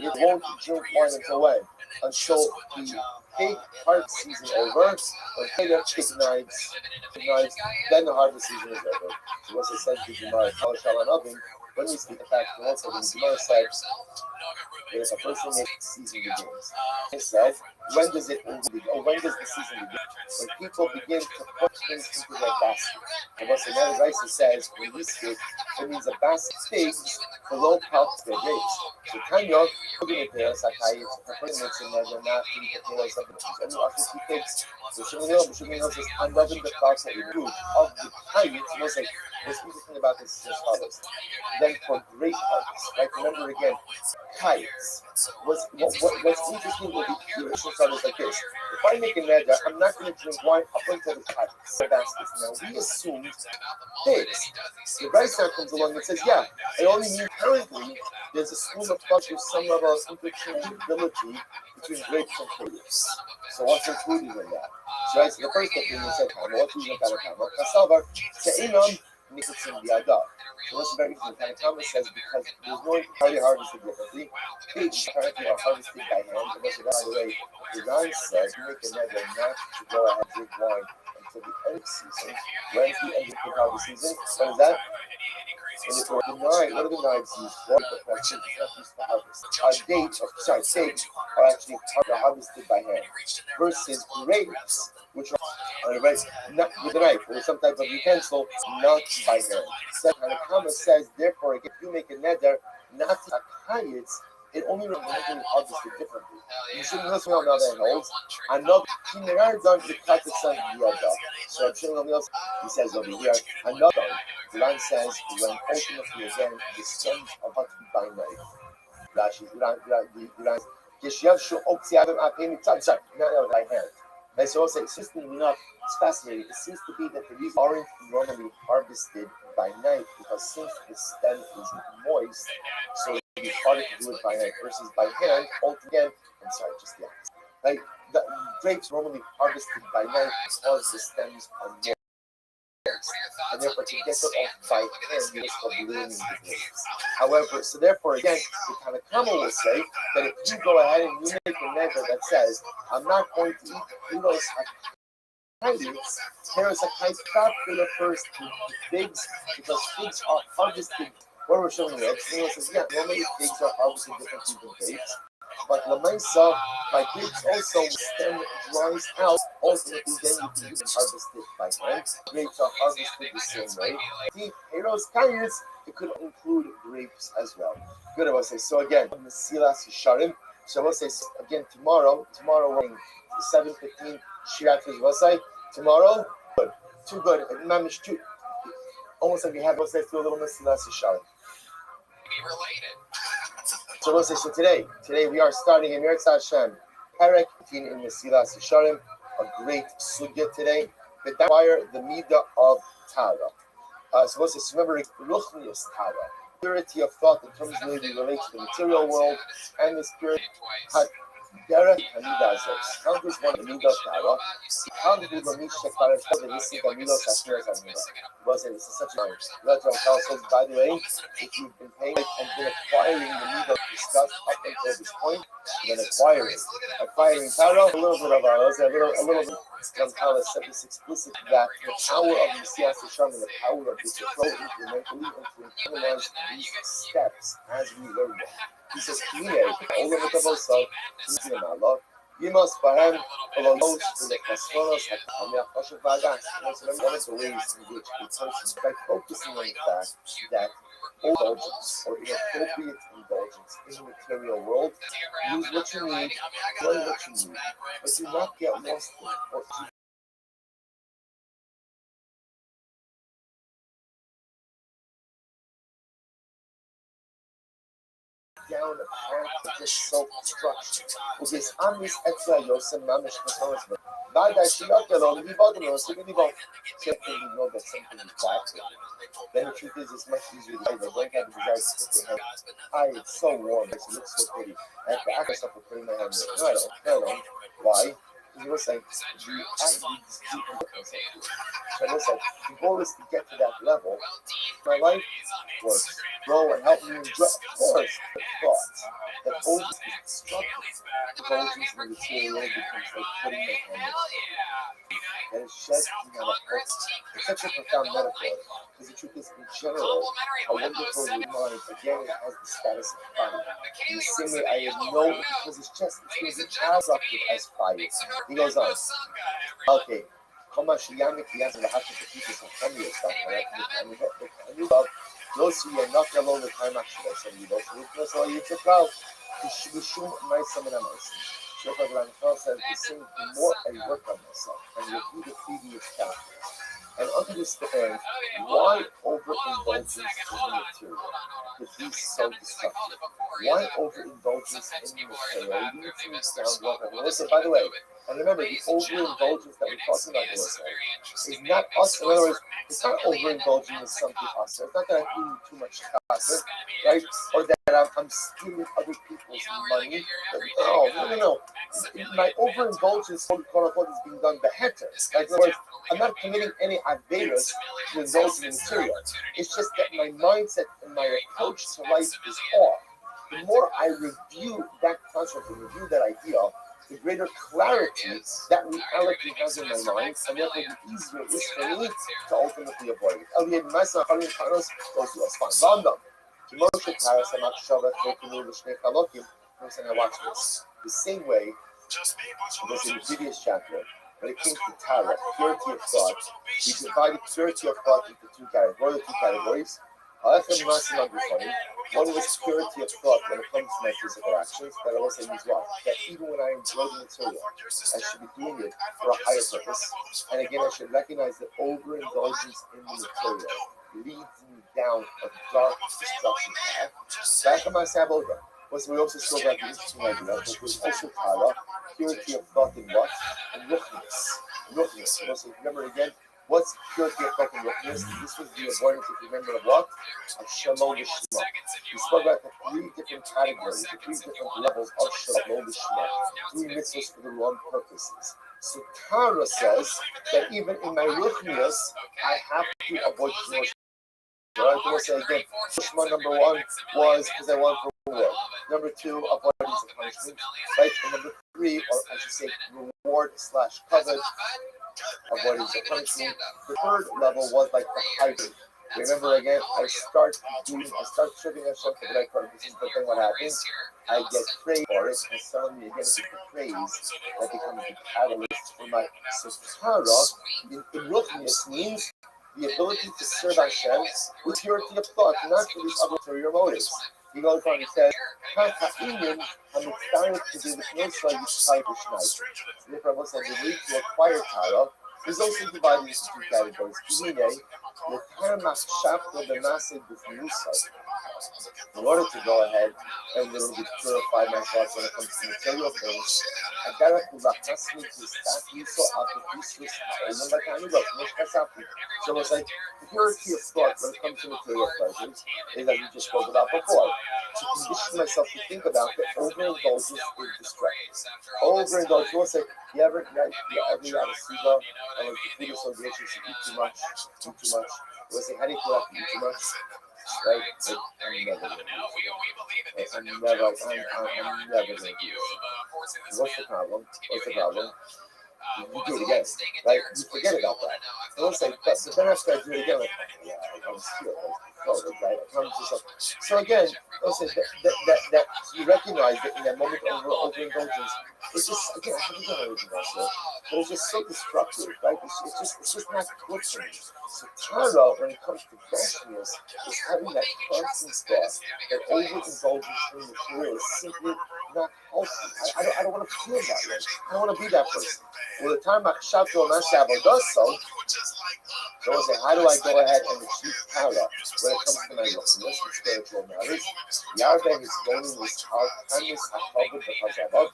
you won't drink wine until when? Until the big harvest season over. When they have pig knives, then the harvest season is over. So what's it said to Gemara? When we speak about the Lord, when Gemara says, there's a person makes the season begins. It said, when does it begin? Or when does the season begin? When people begin to put things into their basket. And what's another Raisa says, when we speak, it means a basket of pigs below pulps their grapes. So Tanya, putting it there, Sakai, putting it in there, they're not eating potatoes, and you also see pigs. So Shimon says, I'm loving the thoughts of the root of the Kayit. So it's like, what's interesting about this is as follows. Then for great harvest, right? Remember again, kites. What's interesting will be the original thought is like this. If I make a neder, I'm not going to drink wine up until the kites, the baskets. Now, we assumed pigs. The rice now comes along and says, yeah, it only means currently there's a school of thought with some level of interchangeability between grapes and pigs. So what's included in that? So right, so the first thing we said, what do you look at a camera? Cassava, Se'inam, Nixon, the Adah. So this is very interesting. And Thomas says because there's no entirely harvested differently. Pigs apparently are harvested by hand. And by the way, the Ran says you make a neder not to go ahead and drink wine until the end of the season. When's the end of the harvest season? What is that? And if we're denied, what are the knives used for? The question is not used for harvest. Dates are actually harvested by hand. Versus grapes, which are not with a knife or some type of utensil, not by hand. So the comment says, therefore, if you make a neder, not a kayitz, it only remains harvested differently. You shouldn't listen to another holds. Another Kimerar done to cut the sun the so he says over here, another Quran says when ultimately again the stems are about to be by knife. Rashi's Quran Geshavshu Oksiavim Apim Tzad not by hand. And so also interestingly enough, it's fascinating. It seems to be that the leaves aren't normally harvested by knife because since the stem is moist, so it would be harder to do it by knife versus by hand. Altogether, I'm sorry, just the opposite. Like the grapes normally harvested by knife because the stems are moist. And therefore, to get it off by hand, you just start ruining the grapes. However, so therefore, again, the Tanakama will say that if you go ahead and you make a neder that says, I'm not going to eat kudos there is a kite crop refers to figs because figs are harvested. What we're showing you, says, yeah, normally figs are harvested differently than grapes. But Lamaisa, by grapes also, stem dries out. Ultimately, then you can use harvested by hand. Grapes are harvested the same way. The Heroes Kayas, it could include grapes as well. Good, I will say. So again, Mesilas Yesharim. So I will say again tomorrow we're in 7:15. Shirat is website. Tomorrow, good. Too good. Managed to almost like we have what's that feel a little Mesilas Yesharim. So we'll say so today we are starting in Meretz Hashem, Perek in Mesilas Yesharim, a great sugya today. But that require the midah of Tara. So we'll say so remember Ruchnius Tara, purity of thought that comes really relates to the material world and the spirit. Derek Hamida Azos. How does one midah of Tara? How did we believe Shekar for the Nisik Amidah Kashmir Hamida? Was it? This is such a Rothschild says, by the way, if you've been paying and been acquiring the midah discussed up until this point, then acquiring Tara, a little bit of a little bit. Tara said this explicit that the power of the Mesilas Yesharim and the power of this approach incrementally to internalize these steps as we learn them. He says, all of the most of Yimos Bahem, Ololos, the Cascolos, Hakamia, Oshavagans. One of the ways in which a person, by focusing on the fact that indulgence or inappropriate indulgence in the material world, use what you need, learn what you need, but do not get lost in it or down a path of just self-destruction. With this Amis Etza Yosem Mamish Mahomes. By that, she got along, we bought them, so we bought. Check when you know that something is bad. Then the truth is, it's much easier to do. Don't have the desire to stick your head. It's so warm, it looks so pretty. I have to ask myself for putting my hand there. No, I don't. Why? Because you were saying, the athletes deep in the so I was like, the goal is to get to that level. My life was grow and help me enjoy. Of course, the thoughts that always destructive indulgence in the material becomes like putting my hand there. And it's just not a purpose. It's such a profound metaphor. Because the truth is, in general, a wonderful mind, again, it has the status of fire. In the same way, I have no, because it's just, it's going to be as destructive as fire. He goes on. Okay. Como Shiami Kias and the Hatchet of people from Kenya stuff, and you love those who are not alone with time actually. So you don't look for so you took out to show my summon a nice. So for the says the same, the more I work on myself and review the previous chapters and understand why overindulgence in the material could be so destructive. Why overindulgence in the material leads me down what I will say, by the way. And remember, the overindulgence that we're talking about is not us. In other words, it's not overindulging in something us. It's not that I'm eating too much chocolate, right? Or that I'm stealing other people's money. No. My overindulgence, quote unquote, is being done beheter. Like, in other words, I'm not committing any averas to indulge in material. It's just that my mindset and my approach to life is off. The more I review that concept and review that idea, the greater clarity that reality has in my mind, and therefore the easier it is for me to ultimately avoid it. Elliot myself, I mean, Carlos goes to us fine. Random. Moshe Paras, I'm not sure that they can move the Shneikalokim. I watch this. The same way it was in the previous chapter, when it came to Tara, purity of thought, we divided purity of thought into two categories. One was purity of thought when it comes to my physical actions, that I was saying is what? That even when I enjoy the material, I should be doing it for a higher purpose. And again, I should recognize that overindulgence in the material leads me down a dark destruction path. Back on my Saboda, we also spoke about the interesting idea, which was also Tara, purity of thought in what? And Ruchnius. Also, remember again, what's purity of thought and ruchnius? This was the avoidance, if you remember, of what? Of Shalom B'Shema. We spoke about the three different categories, the three different levels of Shalom B'Shema, three mitzvahs for the wrong purposes. So Tara says that even in my ruchnius, I have to avoid Shema. I will say again, Shema number one was because I want for reward. Number two, avoidance of punishment. Right? And number three, or I should say, reward/covet, avoidance of punishment. The third level was like the hybrid. Remember again, I start serving Hashem for the right purposes, but then what happens? I get praise for it, and suddenly again it's the praise that becomes the catalyst for my Sotara. In Ruchnius means the ability to serve Hashem with purity of thought, not for these other ulterior motives. He goes on and says, I'm excited to be the Knesset Yitzchak B'Shnai. Therefore, I will say the way to acquire Tara is also divided into two categories. In order to go ahead and literally purify myself when it comes to material things, I gotta so it's like purity of thought when it comes to material pleasures is that you just spoke about before. To condition myself to think about that overindulgence is destructive. Overindulgence, we'll say, you ever had a siga and the food is so delicious, you eat too much. We'll say, how do you feel after you eat too much? Right? I'm never going to do it. What's the problem? You do it again, right? You forget about that. And let's say, but then after I do it again, like, yeah, I was here, right? So again, Also, that you recognize that in that moment of overindulgence, it's just again, I forget everything else, but it's just so destructive, right? It's just not good for me. So Tara, when it comes to blasphemous, is having that constant thought that overindulgence in material is simply not healthy. I don't want to feel that way. I don't want to be that person. Well, the time Makshato Mashav does so, so I say, how do I go ahead and achieve Tara when it comes to my lookiness and spiritual matters? Yarden is going with our kindness, Hakavod, Hakazabot.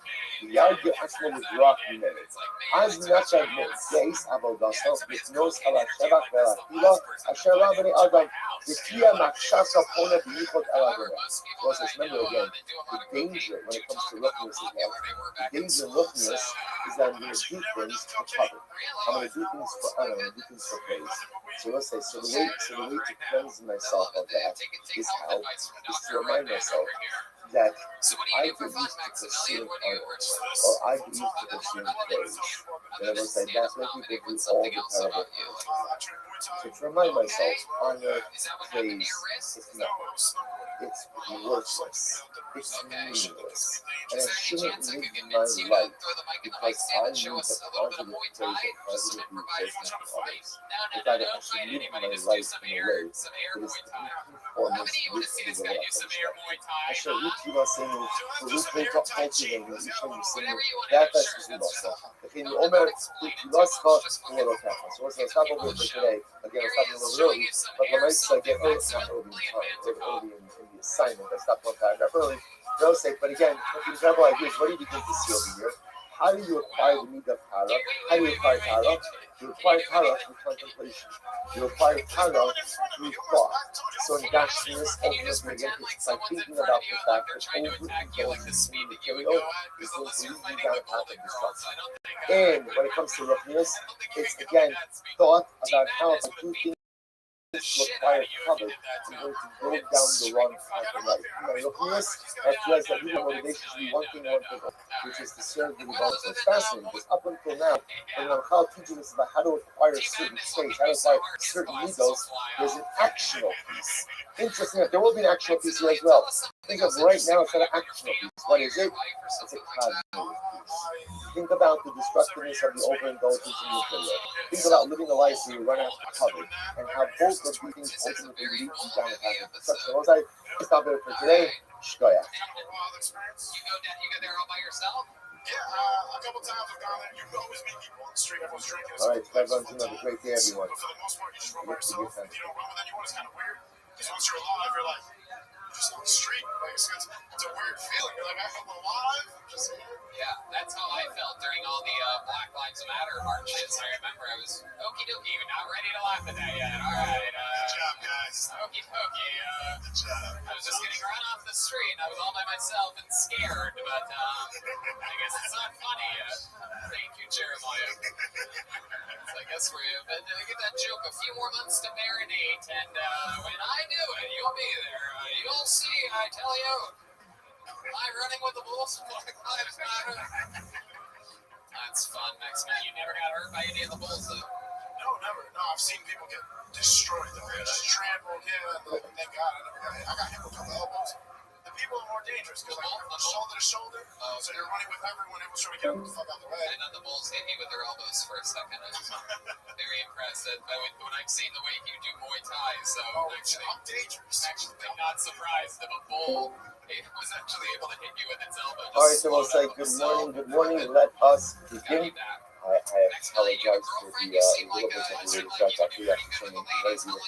Yarden Asmo Midrach Mineret. As Nacha Days Avodaso, with Nos Alasheva, Verakila, Asher Rabbi Adam, the Kia Makshasa Pona Biyukot Aladona. So I remember again, the danger when it comes to lookiness is that the danger in lookiness is that I'm going to do things for cover. I'm going to do things for honor, I'm going to do things for praise. So let's say, so the way to cleanse myself of that is to remind myself that I get used to pursuing honor, or I get used to pursuing praise. And I will say that's what people do all the terrible things. So to remind myself, honor, praise, is nothing. It's worthless. It's meaningless. And I shouldn't live my life because I need the positive praise and positive reinforcement from others. But rather, I should live my life in a way that is in conformance with the will of Hashem. Asher Ruti Vasenu, Ruti Cultivating, Isham Sinu, that is the Losha. Okay, you Omer, Losha, Uorokafa. So what's the top of it for today? Again, I was talking a little early, but the nights I get early, not early in time, early in the assignment. I stopped one paragraph early. No sake, but again, the example I give, what do you begin to see over here? How do you acquire the need of Tara? How do you acquire Tara? You acquire Tara through contemplation. You acquire Tara through thought. So in Gashmias, ultimately, again, it's like thinking about the fact that overindulgence in material is going to lead you down a path of destruction. And when it comes to Ruchnius, it's again thought about how if I do things to acquire cover, I'm going to go down the wrong path in life. My Ruchnius, I realize that your motivation should be one thing, which is to serve the devotees. So it's fascinating because up until now, when Rothschild teaches us about how to acquire certain states, how to acquire certain egos, there's an actional piece. Interesting that there will be an actional piece here as well. Think of right now, it's not an actional piece. What is it? It's a cognitive piece. Think about the destructiveness of the overindulgence in material. Think about living a life where you run out of cover, and how both of these things ultimately lead you down a path of destruction. Once I stop there for today, Shkoya. You go there all by yourself? Yeah, a couple times I've gone there. You can always meet people on the street. Everyone's drinking. All right, everyone's have a great day, everyone. But for the most part, you just run by yourself. You don't run with anyone. It's kind of weird. Because once you're alive, you're like, just on the street. Like, it's a weird feeling. You're like, I feel alive. I'm just here. Yeah, that's how I felt during all the Black Lives Matter marches. I remember I was okie dokie, not ready to laugh at that yet. All right. Good job, guys. Okie dokie. Good job. I was just getting run off the street. I was all by myself and scared, but I guess it's not funny yet. Thank you, Jeremiah. So I guess we're going to give that joke a few more months to marinate, and when I do it, you'll be there. You'll see, I tell you. I'm running with the Bulls. Black Lives Matter. That's fun, Mexican. You never got hurt by any of the Bulls, though? No, never. No, I've seen people get destroyed. They're just trampled. Yeah, thank God I never got hit. I got hit with a couple elbows. The people are more dangerous because like shoulder to shoulder. So you're running with everyone. Everyone's trying to get the fuck out the way. And then the Bulls hit me with their elbows for a second. I was very impressed when I've seen the way you do Muay Thai. So actually, I'm dangerous. Actually, not surprised if a bull was actually able to hit you with its elbow. All right, so we'll say good morning. Let us begin. I apologize for the little bit of the radio shots. Actually, something very beautiful.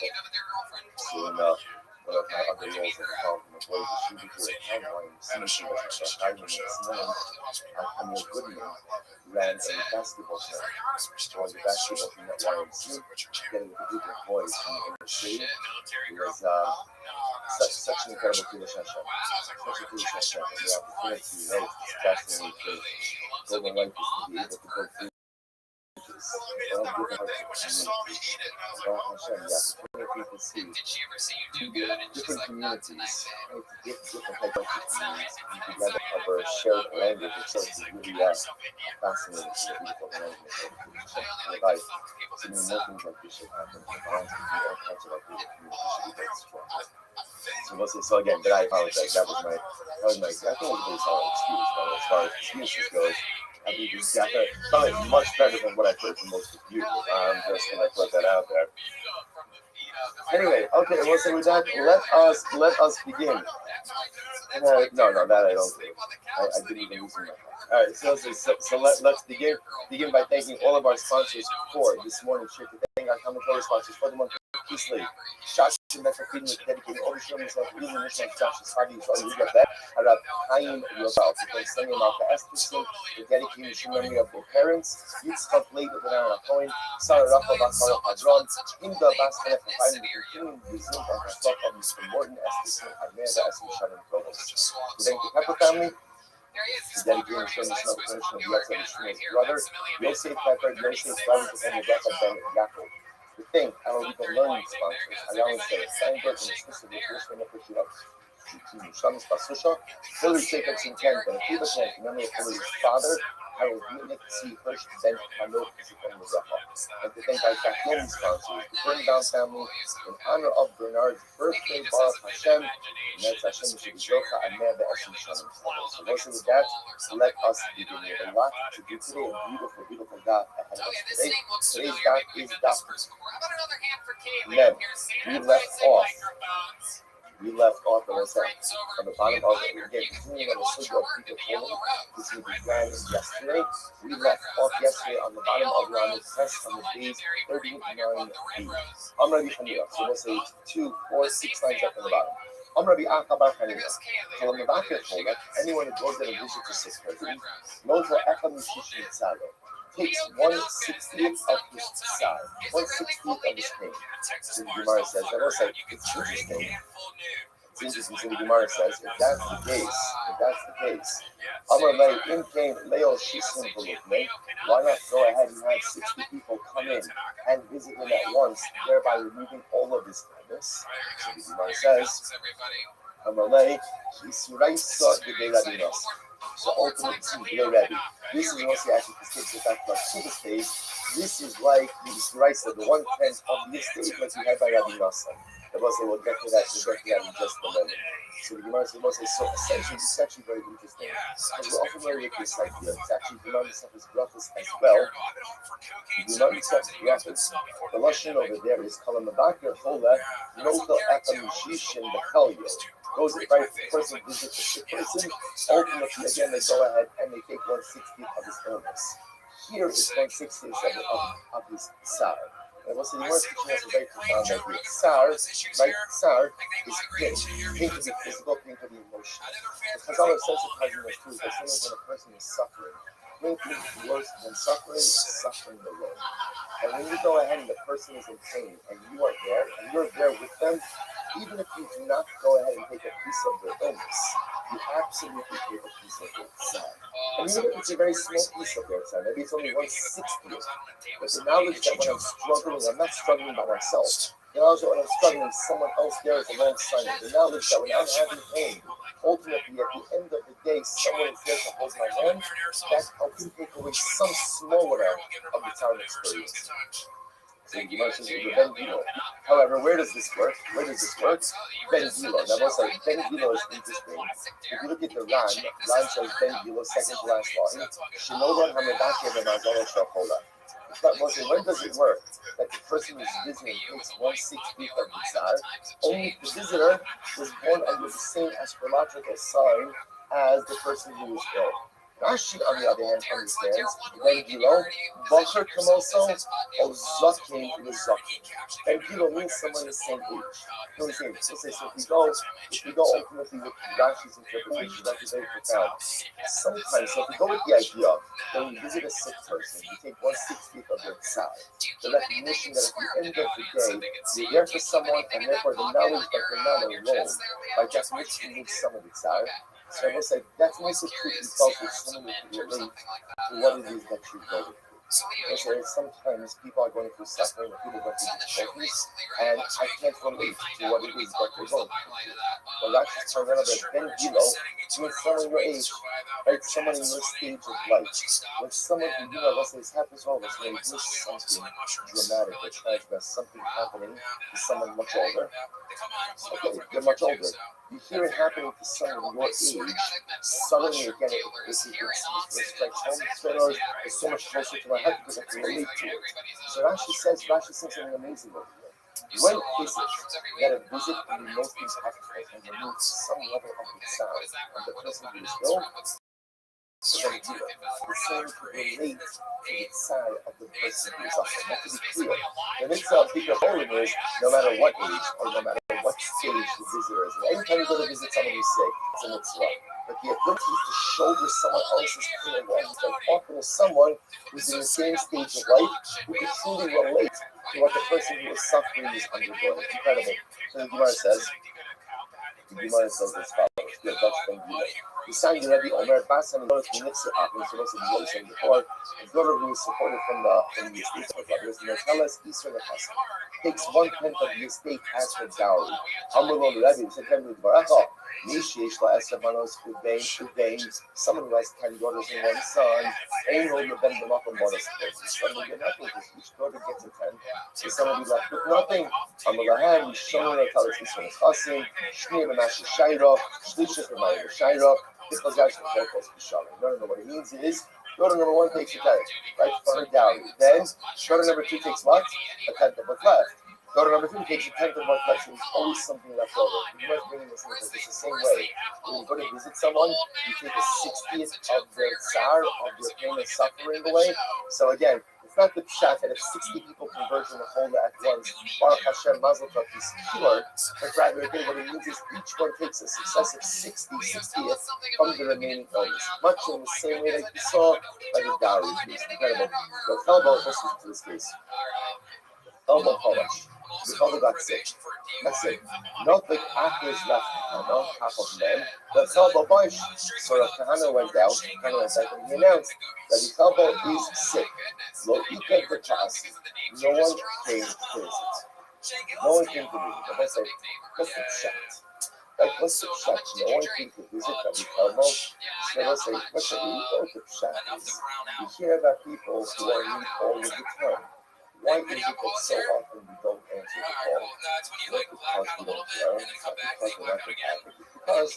Seeing one of my other roles in the home from the boys that shoot here at Hanoi, Sinister, Camille Goodman ran a basketball center. Was a basketball team at YMC, getting with a group of boys from the inner city. It was such an incredible Kiddush Hashem. Such a Kiddush Hashem. And the opportunity, it's fascinating to go the life is to be able to go through. Different communities, different types of communities together of a shared language. So it's really fascinating, beautiful language. Like, so many more things like this should happen. All kinds of like communication should be very strong. So again, but I apologize. That was my, I think it was a pretty solid excuse, but as far as excuses goes, I think it's probably much better than what I've heard from most of you. Just gonna put that out there. Anyway, okay, well, so with that, let us begin. No, that I don't do. I didn't even use it. All right, so let's begin. Begin by thanking all of our sponsors for this morning's shift. Thanking our commentator sponsors for the month of Kislev. Shach and Mefakid is dedicating all the shows of Really Mission Josh's Hadi Yisrael Yugat Arab Chaim Yoval. To thank Semi Malka Eskerson for dedicating the memory of their parents. Yitzchak Leib and Aaron Cohen, Sarah Rafa Bakara Hadron, Inda Baskan and continuing the Zoom on her stock of Mr. Morton Eskerson, Amanda Eskerson, Shannon Provost. We thank the Pepper family. The dedicated Shem is no punishment of Yosef Shmuel's brother, Yosef Pepper, Yosef Rabbi, and Rebecca Ben Yaakov. We thank our legal learning sponsors, Alan Sarah Steinberg, and exclusively Richmond Appreciate Shamus Basusha, Hillary Jacobson Kent, and Akiva Kent, in memory of Hillary's father, Harold Mitnick, C. Hirsch, Ben Hanok, and to thank our Kakoni sponsors, the Burndown family, in honor of Bernard's birthday, Baruch Hashem, Metz Hashem Shibizoka, Amanda Eshem Shalom. So also with that, let us begin. We have a lot to do today, a beautiful, beautiful God ahead of us today. Today's God is God. Then, we left off on the bottom of it. Again, continuing on the subject of people holy, this we began yesterday. We left off yesterday on the bottom of Ram's test on the days 39b. I'm Rabbi Hanira. So we'll say 2, 4, 6 lines up on the bottom. I'm Rabbi Akabar Hanira. So on the back of the anyone who goes there and visits a sick person, knows what Echad Mishishin Tzaro takes 1/60th of his side, 1/60th of his pain. So the Gemara says, that was like, it's interesting. It's interesting. So the Gemara says, if that's the case, Amar Lei, in came Leo Shisim Bulukme, why not go ahead and have 60 people come in and visit him at once, thereby removing all of his illness? So the Gemara says, Amar Lei, Yisraisa Gedei. So ultimately, you're ready. This is also actually this takes it back to the stage. This is like the rice of the 1/10 of this stage that we had by Rabbi Nassan. The boss will get to that. We'll get to that in just a moment. So the Gemara says, so essentially, this is actually very interesting. Because we're often very with this idea. It's actually the Gemara stuff is brachas as well. The Gemara stuff is brachas. The lashon over there is kalamabakir chola nota akamishishin bekalyo. Goes right, the person visits the sick person. Ultimately, again, they go ahead and they take 1/60th of his illness. Here is 1/60th of his sar. And what's the Gemara teaching us a very profound idea. Sar, right? Sar is pain. Pain can be physical, pain can be emotional. Because all our sensitizing us too, because sometimes when a person is suffering, pain is worse than suffering is suffering the Lord. And when you go ahead and the person is in pain, and you are there, and you're there with them, even if you do not go ahead and take a piece of their illness, you absolutely take a piece of their side. And even if it's a very small piece of their side, maybe it's only 1/60th, but the knowledge that when I'm struggling, I'm not struggling by myself. The knowledge that when I'm struggling, someone else there is alongside me. The knowledge that when I'm having pain, ultimately at the end of the day, someone is there to hold my hand, that helps take away some small amount of the time experience. So the Gemara says Ben Gilo. However, where does this work? Ben Gilo. Now, most like Ben Gilo is interesting. If you look at the Ran says Ben Gilo, second to last line. Shinoda Hamadaki Benazara Shakola. But mostly, when does it work that the person who's visiting takes 1/60th of the tsar? Only if the visitor was born under the same astrological sign as the person who was ill. Rashi, on the other hand, understands Ben Gilo, Bacher Kamoso, or Zakin Zakin. Ben Gilo means someone the same age. So if we go ultimately with Rashi's interpretation, that's very profound. Sometimes, so if we go with the idea that when you visit a sick person, you take 1/60th of their side, the recognition that at the end of the day, you're there for someone, and therefore the knowledge that you're not alone, by definition, you need some of the side. So I will say that's nice to treat yourself with someone who can relate to what it is that you're going through. So sometimes people are going through suffering, or people are going through difficulties, and I can't relate to what it is that they're going through. Well, that's just another Ben Gilo, means someone your age, right? Someone in your stage of life, when someone who, let's say this happens all of us, when you wish something dramatic or tragic, something happening to someone much older. Okay, they're much older. You hear it happening to someone your age, suddenly again, it strikes home straight away. It's so much closer to my heart because I can relate to it. So Rashi says something amazing over here. When is it that a visit can be most impactful and remove some level of the sound of the person who is ill? So then do it. The same can relate to the sound of the person who is suffering. That to be clear. The mitzvah of bigger holiness, no matter what age or no matter what stage the visitor is. And anytime you go to visit someone who's sick, it's a mitzvah. But the ability to shoulder someone else's pain and woe, to talking to someone who's in the same stage of life, who can truly relate to what the person who is suffering is undergoing. It's incredible. So the Gemara says as follows. The Dutch from Gemara. The sign the Rabbi Omer Basan and notice the Nixie happens. So that's what we said before. A daughter who is supported from the estate of brothers, the Natellas Eastern Apostle, takes 1/10 of the estate as her dowry. Amrulon Rabbi said, someone who has 10 daughters and 1 son, ain't holding them up on bonus. Some will get nothing because each daughter gets a 10. So some will be left with nothing. Amrulahan, Shona, Talis Eastern Apostle, Shneim and Ashi Shaira, Shlishah and Maya Shaira. This was actually focused on Shalom. No, what it means is daughter number 1 takes a 10, right, for her dowry. Then daughter number 2 takes what? A 10th of what's left. Daughter number 3 takes a 10th of what's left. So there's always something left over. You must bring this in because it's the same way. When you go to visit someone, you take a 60th of their tsar, of their pain and suffering away. So again, it's not the pshat that if 60 people converge in the whole at once, Baruch Hashem Mazel Tov is cured, but rather again, what it means is each one takes a successive 60th from the remaining illness. Much in the same way that you saw by the dowry case. Incredible. So tell about this to this case. Tell about Polish. The father got sick. That's it. Not like after his left Kahana, half of men, but Chalbo Boish. So the Kahana went out, and he announced that the Chalbo is sick. Lo Ika the class. No one came to visit. No one came to visit. But I said, what's the chat? Like, what's the chat? No one came to visit Rabbi Chalbo. So I say, what's the chat? You hear about people who are in all of the time. Why is it that so often we don't answer the call? Not because we don't care, not because we're not happy, because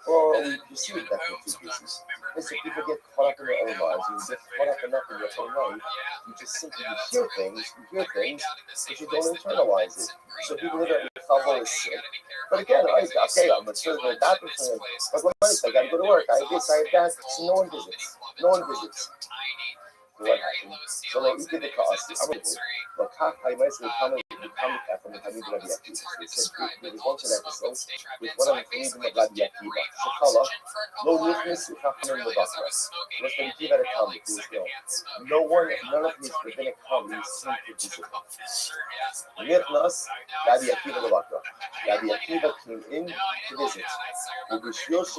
or we perceive that for 2 reasons. It's that people get caught up in their own lives, and you get caught up enough in your own life, you just simply hear things, but you don't internalize it. So people that are Chalbo is sick. But again, okay, I'm sure they're adapting for him. But what is I gotta go to work, I have this, I have that. So no one visits. What happened? So they did the cost. But I might say become from the Talmud Rabbi Akiva. So he said there was once an episode with one of the Talmudim of Rabbi Akiva. Shekala, lo nichnis u'chachamim lebakra. Was Rabbi Akiva at a Talmud who was ill. None of his rabbinic colleagues seemed to visit him. Nichnas, Rabbi Akiva lebakra. Rabbi Akiva came in to visit. And because Rabbi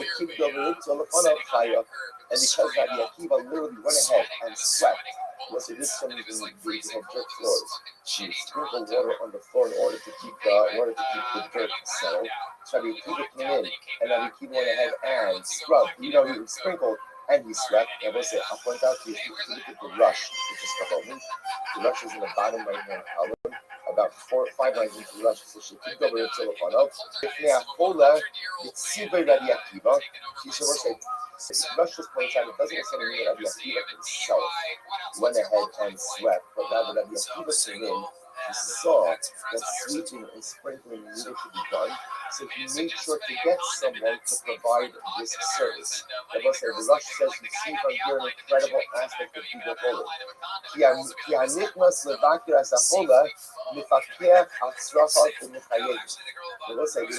Akiva literally went ahead and swept. Was it this something they had dirt floors? She sprinkled water on the floor in order to keep the dirt settled. So Rabbi Akiva came in, and Rabbi Akiva went ahead and scrubbed. He sprinkled and he swept. And I say, I'll point out to you, if you look at the rush, which is the moment. The rush is in the bottom right hand column, about 4 or 5 lines into the rush. So she kicked over the telephone up. It's Siva Rabbi Akiva. She should say. Rush just points out it doesn't necessarily mean Rabbi Akiva himself went ahead and swept, but rather Rabbi Akiva came in, he saw that sweeping and sprinkling needed to be done, so he made sure to get someone to provide this service. The Rush says you see from here an incredible aspect of Bigger Holy. The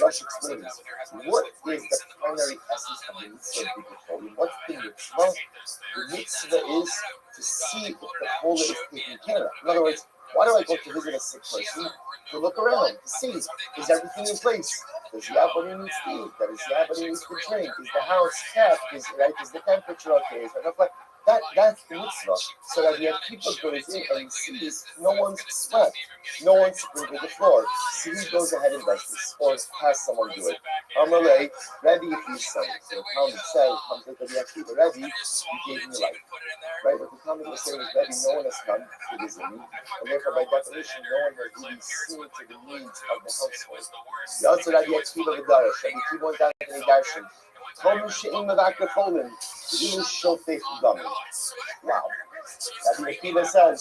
Rush explains what is the primary essence of the mitzvah of Bigger Holy. What's the mitzvah? The mitzvah is to see if the holy is taken care of. In other words, why do I go to visit a sick person? To look around, to see, is everything in place? Does he have what he needs to eat? Does he have what he needs to drink? Is the house kept? Is the temperature okay? Is there enough light? That's the mitzvah. So that the Akiva goes in and he sees no one's swept, no one's sprinkled the floor. So he goes ahead and does this, or has someone do it. Amalei, Rabbi, if he's son. So the Talmud says, comes like the Akiva, Rabbi, you gave me life. Right? What the Talmud was saying is, Rabbi, no one has come to visit me, and therefore by definition, no one has really seen to the needs of the household. The also Rabbi Akiva V'darash, Rabbi Akiva went down to the Darshan. Tomu she'im mevakar cholim, she'im shofech damim. Wow. Rabbi Akiva says,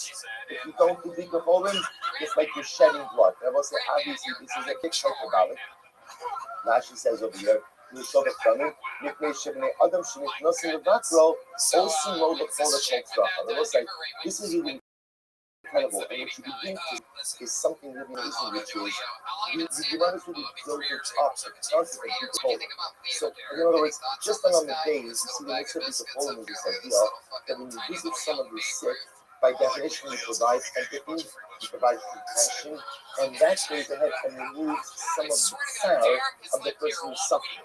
if you don't do bikkur cholim, it's like you're shedding blood. And I will say, obviously, this is a big hyperbolic. Rashi says over here, Yushovech damim, mipnei shebnei adam she'nichnosim levakro, osim lo l'chol l'chol tzracha. I will say, this is even incredible, and what you begin to is something really amazing, which is you want to really build it up to constantly keep it holding. So, in other words, just on the days, you see the mixture of holding in this idea that when you visit someone who's sick, by definition, you provide empathy, you provide compassion, and that goes ahead and removes some of the sound of the person who's suffering.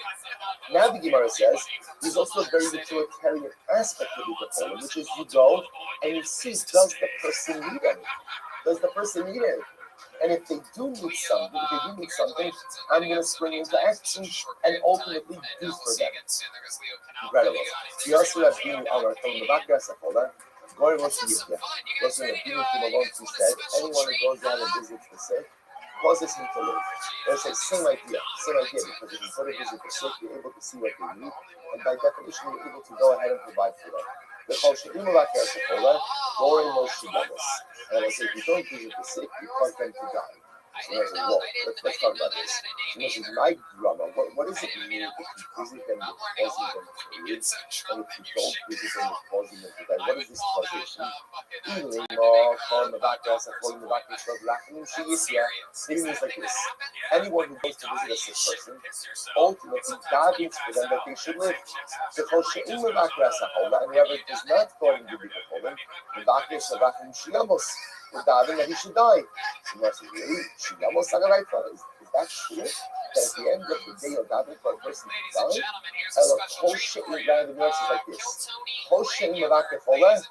Now the Gemara says, there's also a very utilitarian aspect of the Bikkur, which is you go and you see, does the person need it? Does the person need it? And if they do need something, I'm going to spring into action and ultimately do for them. Incredible. We also have been on our phone, the Bakras Achola, Goy Rosh Yifya. Rosh Yifya, who said, anyone who goes down and visits the sick, causes him to live. It's the same idea, because if you go to visit the sick, you're able to see what they need, and by definition, you're able to go ahead and provide for them. The Kosher Bakras Achola, Goy Rosh Yifya. And I say, if you don't visit the sick, you cause them to die. So I said, well, let's talk about this. So this is my drama. What does it mean if you visit them with causing them to live, and if you don't visit them with causing them to die? What is this causation? It means like this. Anyone who goes to visit a sick person, ultimately God means for them that they should live. So and whoever does not go and give it to them, we're diving that he should die. So I said, really? Is that true? That at the end of the day, you're diving for a person to die? And the whole shit in the ground of the nurse is like this. Whole shit in the back of Chola.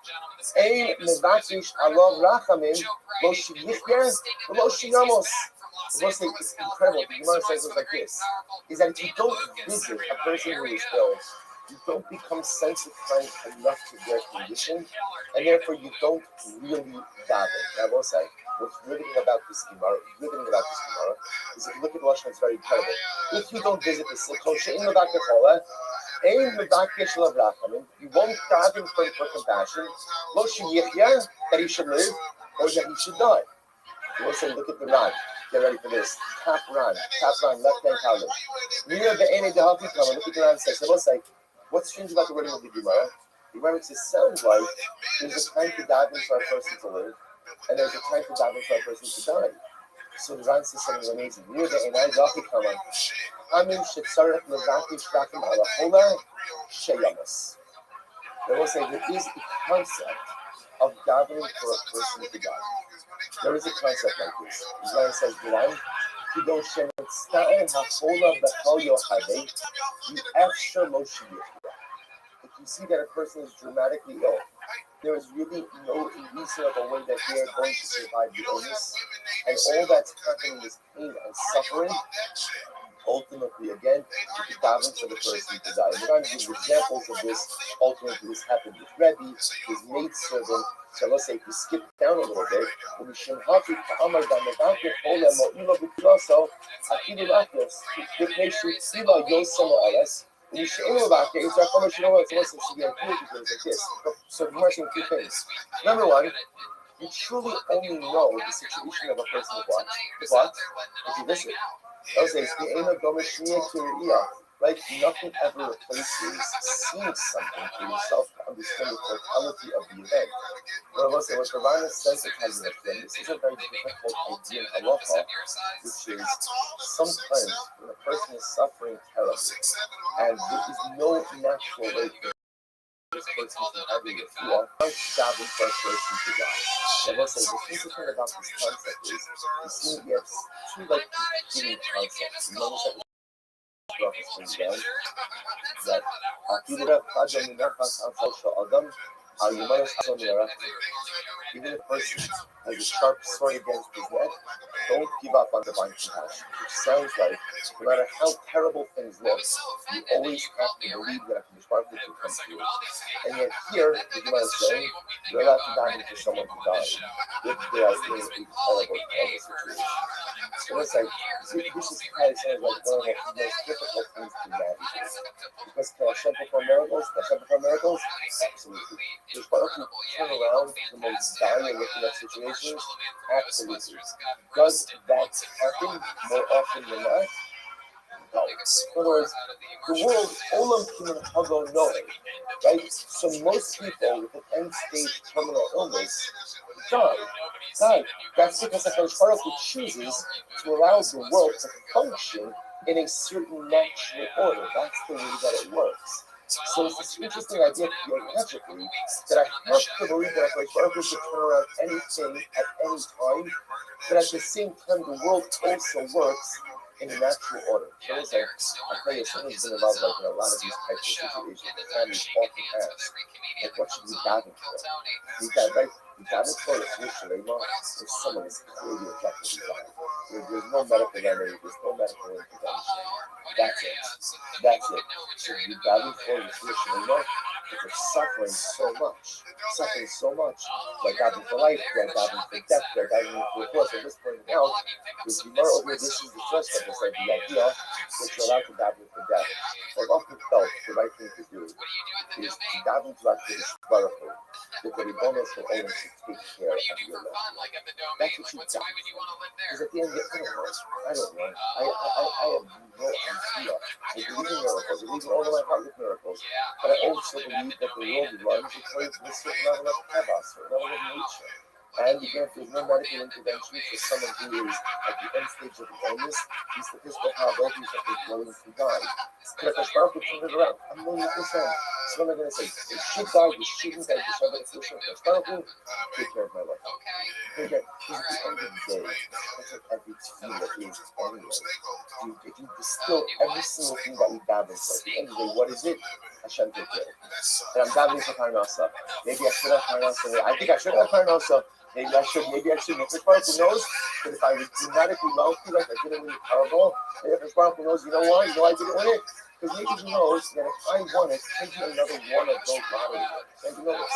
Ein mevakish alav rachamim, lo shiyichyer, lo shiyamos. It's incredible. The Gemara says it like this: is that if you don't visit a person who is ill, you don't become sensitized enough to their condition, and therefore you don't really daven. I will say, what's riveting about this Gemara is if you look at the Lashon, it's very incredible. If you don't visit the sick, you won't daven for compassion, that he should live, or that he should die. You will say, look at the Ran. Get ready for this. Top Ran, left hand column. Look at the Ran says, I will say, what's strange about the wording of the Gemara? The Gemara says, sounds like there's a time to dive in for a person to live, and there's a time to dive in for a person to die. So the Ran says something amazing. They will say there is a concept of davening for a person to die. There is a concept like this. The Ran says, if you see that a person is dramatically ill, there is really no reasonable way that they are going to survive the illness, and all that's happening is pain and suffering. Ultimately, again, you can daven for the person to die. We're going to give examples of this. Ultimately, this happened with Rabbi, his maidservant. So let's say if you skip down a little bit, when so the more two things. Number one, you truly only know the situation of a person what? If you visit. Those days, right? Nothing ever replaces seeing something for yourself to understand the totality of the event. What the Rambam sensitizes us to, this is a very difficult idea in halacha, which is sometimes when a person is suffering terribly, and there is no natural way for this person to have a refuah, davening for a person to die. And what's interesting about this concept is, you see, we have two competing concepts. You notice that that Even if a person has a sharp sword against his neck, don't give up on divine compassion. Which sounds like no matter how terrible things look, you always have to believe that HaKadosh Baruch Hu will come through. And yet here, the Gemara is saying, you're allowed to daven for someone to die if they are in a horrible situation. So it's like, this is kind of sounds like one of the most difficult things to manage. Because can Hashem perform miracles? Can Hashem perform miracles? Absolutely. Does Baruch Hu turn around the most dire looking at situations? Absolutely. Does that happen more often than not? No. In other words, the world, Olam Kiman Hago Noe, right? So most people with an end-stage terminal illness die. That's because HaKadosh Baruch Hu chooses to allow the world to function in a certain natural order. That's the way that it works. So it's this interesting idea theologically that I have to believe that HaKadosh Baruch Hu should turn around anything at any time, but at the same time the world also works in a natural order. So it's like, I tell you, someone's been involved like, in a lot of these types of situations. The families often ask, like, what should we daven for? We daven for the solution, if someone is clearly objectively dying. There's no medical remedy, there's no medical intervention. That's it. So we daven for the solution, but they're suffering so much. They're davening for life, they're davening for death, they're davening for divorce. I'm just pointing out, this Gemara over here, this is the first step. It's like the idea that you're allowed to daven for death. I've often felt the right thing to do is to daven to HaKadosh Baruch Hu, that the Ribono Shel Olam should take care of your life. That's what you daven for. Because at the end, I don't know. I have no idea. I believe in miracles. I believe in all of my heart with miracles. But I also believe that the world runs according to a certain level of chaos, or level of nature. And again, if there's no medical intervention for someone who is at the end stage of the illness, the statistical probabilities that they're going to die. But if HaKadosh Baruch Hu turn it around, I'm 1,000,000%. So what am I going to say? They should die, they shouldn't die, they should die, they shouldn't die. HaKadosh Baruch Hu, take care of my life. Take care. Because at the end of the day, that's what every tefillah is anyway. If you distill every single thing that we daven for, at the end of the day, what is it? Hashem take care. And I'm davening for Parnasa. Maybe I should have Parnasa. I think I should have Parnasa. Maybe I should. HaKadosh Baruch Hu knows that if I was genetically wealthy, like I didn't win the Powerball, HaKadosh Baruch Hu knows, you know why? You know why I didn't win it? Because maybe he knows that if I won it, I'd be another one of those lottery winners. And you know this.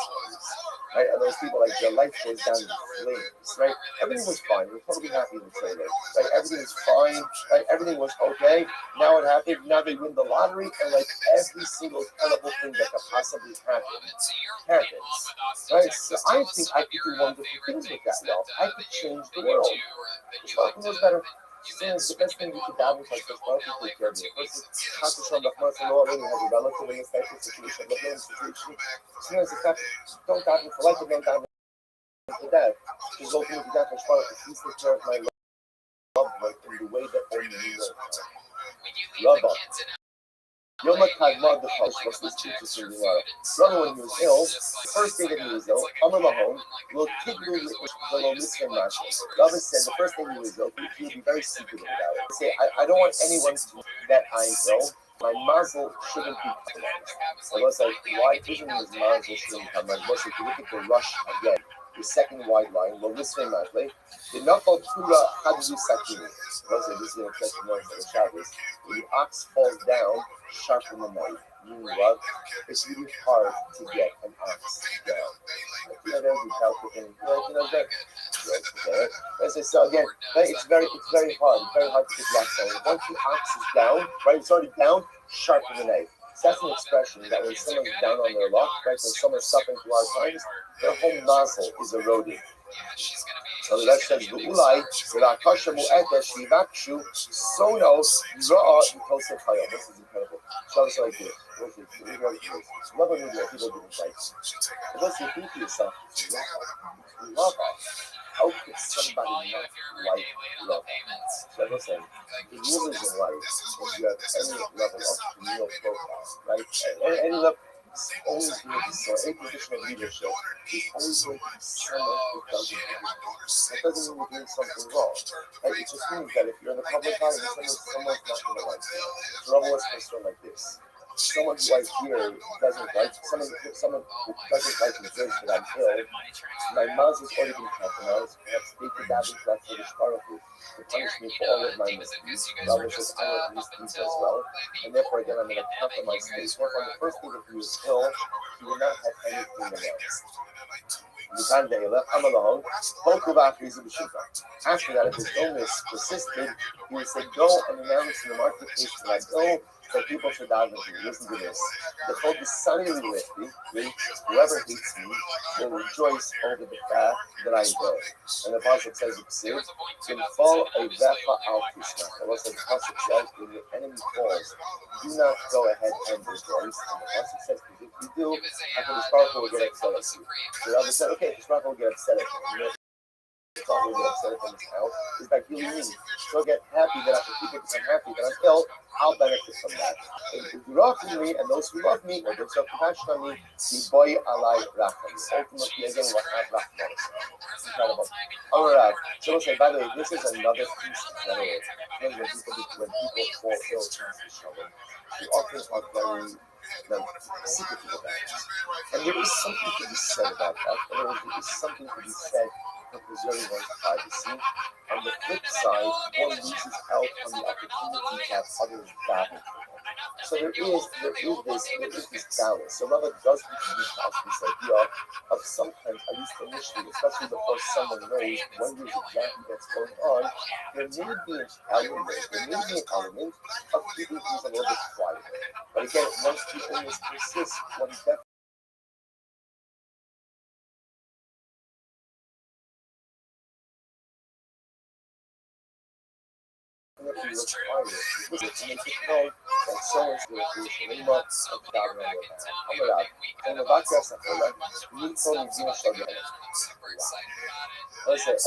Right? And those people, like, their life goes down in flames, right? Everything was fine. We're totally happy with Taylor. Right? Everything was fine. Right? Everything was okay. Now it happened. Now they win the lottery, and like every single terrible thing that could possibly happen happens. Right? So I think I could do wonderful things with that wealth. I could change the world. Who knows better? It's the best thing you could daven for HaKadosh Baruch Hu take care of you. First, Chas V'Shalom, Rahman Salom, when you have a relative in a special situation, sometimes the fact, don't daven for life, but don't daven for death. Just ultimately, HaKadosh Baruch Hu, please take care of my loved one in the way that only you know. Rabbi. Yom HaKadmah, the Chosh, was this teacher's in the Rabbi, when he was ill, the first day that he was ill, Amar Lahom, Lo Tiglu V'Lo Mitzvah Mashal. Rabbi said the first day he was ill, he would be very secretive about it. Say, I don't want anyone to know that I'm ill. My mazel shouldn't be compromised. I was like, why isn't his mazel shouldn't be compromised? If you look at the rush again, the second wide line, Lo Mitzvah Mashal, the Nafal Tura Hadzu Sakini. This is going to catch the noise of the Shabbos. When the ox falls down, sharpen the knife. Meaning what? It's really hard to get an ox down. So again, it's very hard. It's very hard to get the ox down. Once the ox is down, right? It's already down. Sharpen the knife. So that's an expression that when someone's down on their luck, right? When someone's suffering through hard times, their whole nozzle is eroding. So that says, "V'ulai v'rakasha mu'eta shivakshu sono ra'a v'kosel chayil." This is incredible. Show us like this. Love a movie. People do this. Unless you think to yourself, love us. How could somebody not like love? So listen, the rule is in life. If you have any level of communal profile, right? Any level. It's always going to be so. Any position of leadership is always going to be someone who doesn't do it. That doesn't mean you're doing something wrong. Right? It just means that if you're in the public eye and someone's not going to like you. The trouble is concerned like this. someone who I hear doesn't like someone who doesn't like me says that I'm ill, my mouth has already been compromised. Perhaps they could have been left for the Shkarafu to punish me for all of my misdeeds. Rabbi says I have misdeeds as well, and therefore again I'm in a compromised state. Therefore, on the first day that he was ill, he would not have anything in else. After that, if his illness persisted, he would say, go and announce in the marketplace that I go, that people should daven to me. Listen to this. The whole decidedly whoever hates me will rejoice over the fact that I go. And the Pasuk says, in fall a vefa al tisnach. Also, the Pasuk says, when your enemy falls, do not go ahead and rejoice. And the Pasuk says, because if you do, after the Baruch will get upset at you. The Rabbi said, okay, the Baruch will get upset at you. Will get upset at his house is by healing me. So get happy that after people become happy that I'm ill, I'll benefit from that. If you love me and those who love me or those who have compassion on me, the boy alai racham. Ultimately, again, what have racham. Incredible. All right. So we'll say, by the way, this is another piece of general. When people fall ill, we often are very secretive about it. And there is something to be said about that. And there is something to be said for preserving one's privacy. On the flip side, one loses out on the opportunity to have others daven for him. So there is this balance. So Rabbi does introduce us this idea of sometimes, at least initially, especially before someone knows when there's exactly what's going on, there may be an element of keeping things a little bit quiet. But again, once the illness persists, one definitely requires to make it known that someone's going to do a lot of davening on and the podcast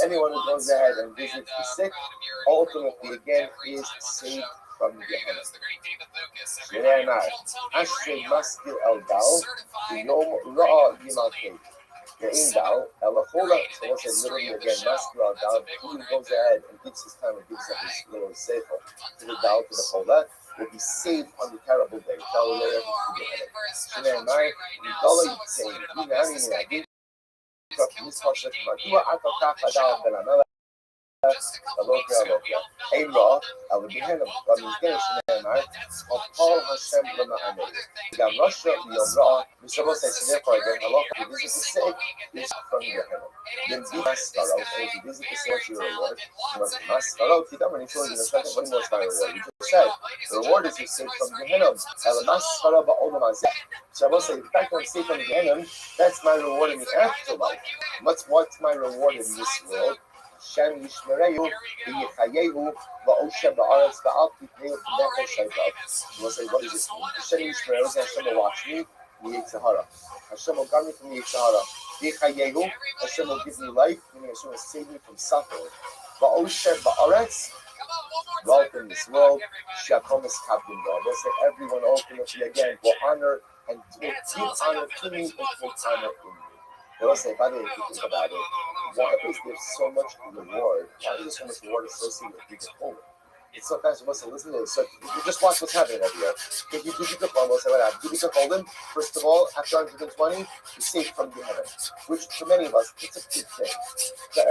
anyone who goes ahead and visits the sick, ultimately again is saved from Gehenna. Ashrei maskil el dal, yom ra'a yimalkei. Thou, Elachola, so we'll say literally again, maskil el dal, who goes ahead and gives his time and gives up his little sefer to the dal, to the chola, will be saved on the terrible day. Amra, I would be him, but he's getting Shemar, of Paul Hashem Lama'ameh. Gam Russia, Yomra, Mishabo says, therefore, again, Allah, if you visit the sick, is from Gehenna. Then be Maskarot, and if you visit the sick, your reward. Maskarot, you don't really show you the second, what was my reward? You just said, the reward is you saved from Gehenna. El Maskarot ba'olamazeh. So I will say, the fact that I'm saved from Gehenna, that's my reward in the afterlife. What's my reward in this world? Shem Yishmereyu, Yichayehu, Va'oshem Ba'aretz, Va'al Tipneu, V'nechel Shaitab. We'll say, what does this mean? Shem Yishmereyu, Hashem will watch me, Yitzhahara. Hashem will guard me from Yitzhahara. Yichayehu, Hashem will give me life, meaning Hashem will save me from suffering. Va'oshem Ba'aretz, wealth in this world, Shakomis Kabdim. We'll say, everyone ultimately again will honor and will give honor to me and take honor in me. We'll say, by the way, if you think about it, why is there so much reward? Why is there so much reward associated with Bika Cholim? It's sometimes we must say, listen to this. So you just watch what's happening over here. If you do Bika Cholim, we'll say, what happened? Do Bika Cholim, first of all, after 120, you're safe from Gehenna, which for many of us, it's a big thing. That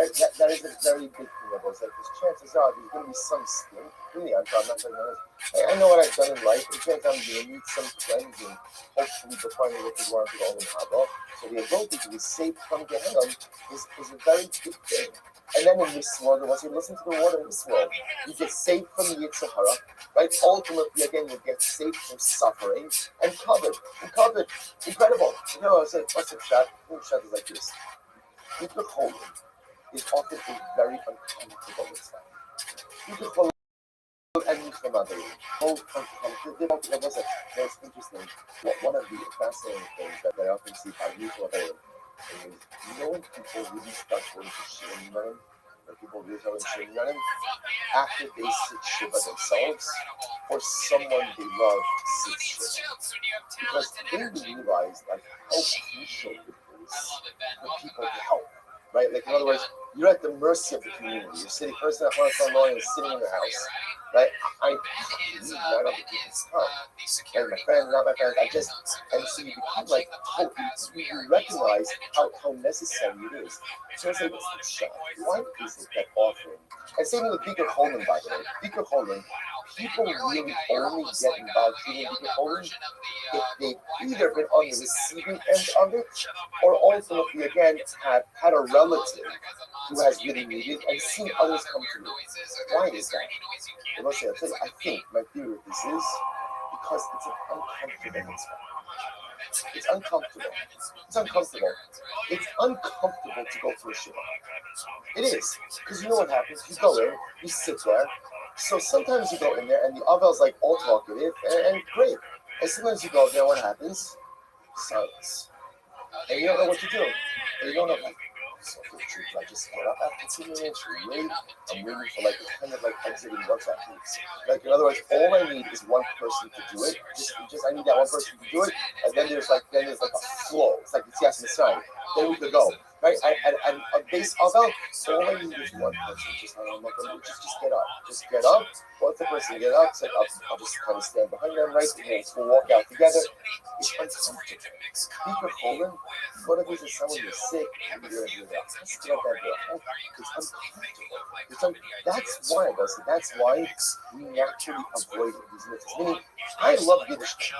is a very big thing of us. Like, because chances are there's going to be some skin. Really, I'm not saying this. I know what I've done in life. It turns out I'm going to meet some friends and hopefully before I get to go on to the Olam Haba. So the ability to be saved from Gehenna is a very good thing. And then in this world, once you listen to the word in this world, you get saved from the Yitzhahara, right? Ultimately, again, you get saved from suffering and covered. Incredible. You know, I said, what's a shot? The shot is like this. Bika Cholim is often a very uncomfortable stuff. Bika Cholim and Yishmamadu, both uncomfortable. That's interesting. One of the fascinating things that I often see by Yishmamadu is, you know, when people really start going to Shirim Yanim, when people really start going to Shirim Yanim, after they sit Shiva themselves, or someone they love sits Shiva. Because they realize like how crucial it is for people to help. Right? Like, in other words, you're at the mercy of the community. You're sitting, person at one is sitting in their house. right? I read right up people's tongue. And my friend, not my friend, and so you become like, you recognize how necessary it is. So I say, what's the shot? Why is it that often? And same with Bika Coleman, by the way. Bika Coleman, people really only get involved in Bika Coleman if they've either been on the receiving end of it, or ultimately, again, have had a relative who has really needed and seen others come to it. Why is that? Well, let's say, I'll tell you, I think my theory with this is because it's an uncomfortable mitzvah. It's uncomfortable. It's uncomfortable. It's uncomfortable to go through a shiva. It is. Because you know what happens? You go in, you sit there. So sometimes you go in there and the Avel's like all talkative and great. And sometimes you go there, what happens? Silence. And you don't know what to do. And you don't know, like, so for the truth, I just get up after 2 minutes, wait. I'm waiting for like kind of like exiting WhatsApp groups. Like in other words, all I need is one person to do it. Just I need that one person to do it, and then there's like a flow. It's like it's yes and sign. Then we could go. Right? And base of all I need is one person. Just get up. Just get up. Once the person get up, it's like I'll just kind of stand behind them, right? And we'll walk out together. It's uncomfortable. Bika Coleman, what if there's someone who's sick? It's uncomfortable. That's why, Wesley. That's why we naturally avoid these myths. Meaning, I love Yiddish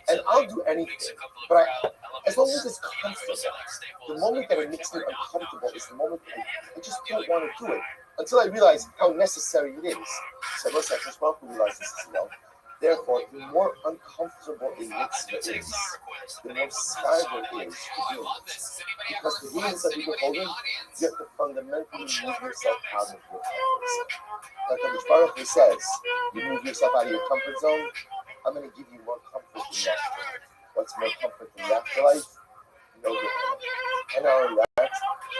and I'll do anything, but as long as it's comfortable. The moment that it makes me uncomfortable is the moment I just don't want to do it until I realize how necessary it is. So let's say first welcome realize this as well. Therefore, the more uncomfortable a mitzvah is, the more scary it is to do it. Because the rules that people hold in, you have to fundamentally move yourself out of your comfort zone. Like the Baruch says, you move yourself out of your comfort zone, I'm going to give you more comfort in the afterlife. What's more comfort in the afterlife? No different. And not only that,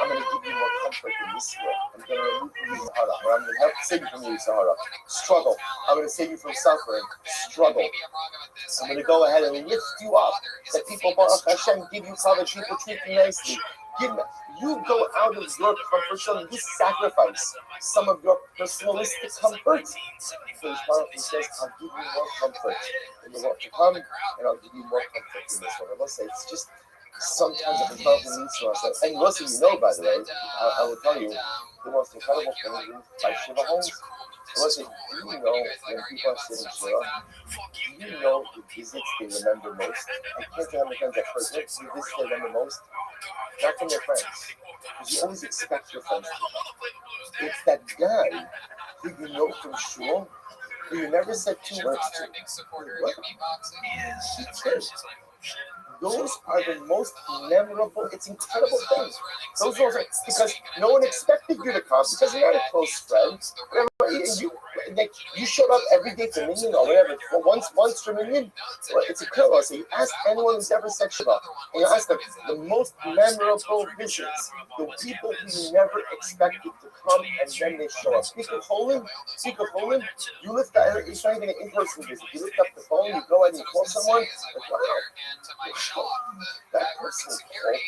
I'm going to give you more comfort in this world. I'm going to remove you from Sahara, or I'm going to help save you from Sahara. Struggle. I'm going to save you from suffering. Struggle. I'm going to go ahead and lift you up. That people, Baruch Hashem, give you college, people treat you nicely. You go out of your comfort zone, you sacrifice some of your personalistic comfort. So Baruch says, I'll give you more comfort in the world to come, and I'll give you more comfort in this world. I must say, it's just sometimes a powerful needs to us. And listen, you know, by the way, I will tell you, the most incredible thing is by Shiva homes. Listen, do you know when people are sitting Shiva, do you know the visits they remember most? I can't tell how many times I've heard the visits they remember most. Not from their friends. Because you always expect your friends to come. It's that guy who you know from shul who you never said 2 words to. What? He did. Those are the most memorable, it's incredible things. Those are because no one expected you to come because you're not a close friend. You showed up every day to Minion or whatever. Once for Minion, it's a killer. So you ask anyone who's ever said Shiva, and you ask them the most memorable visits, the people who you never expected to come, and then they show up. Speak of Poland, you lift that, it's not even an in-person visit. You lift up the phone, you go ahead and you call someone, like, wow, that person called me.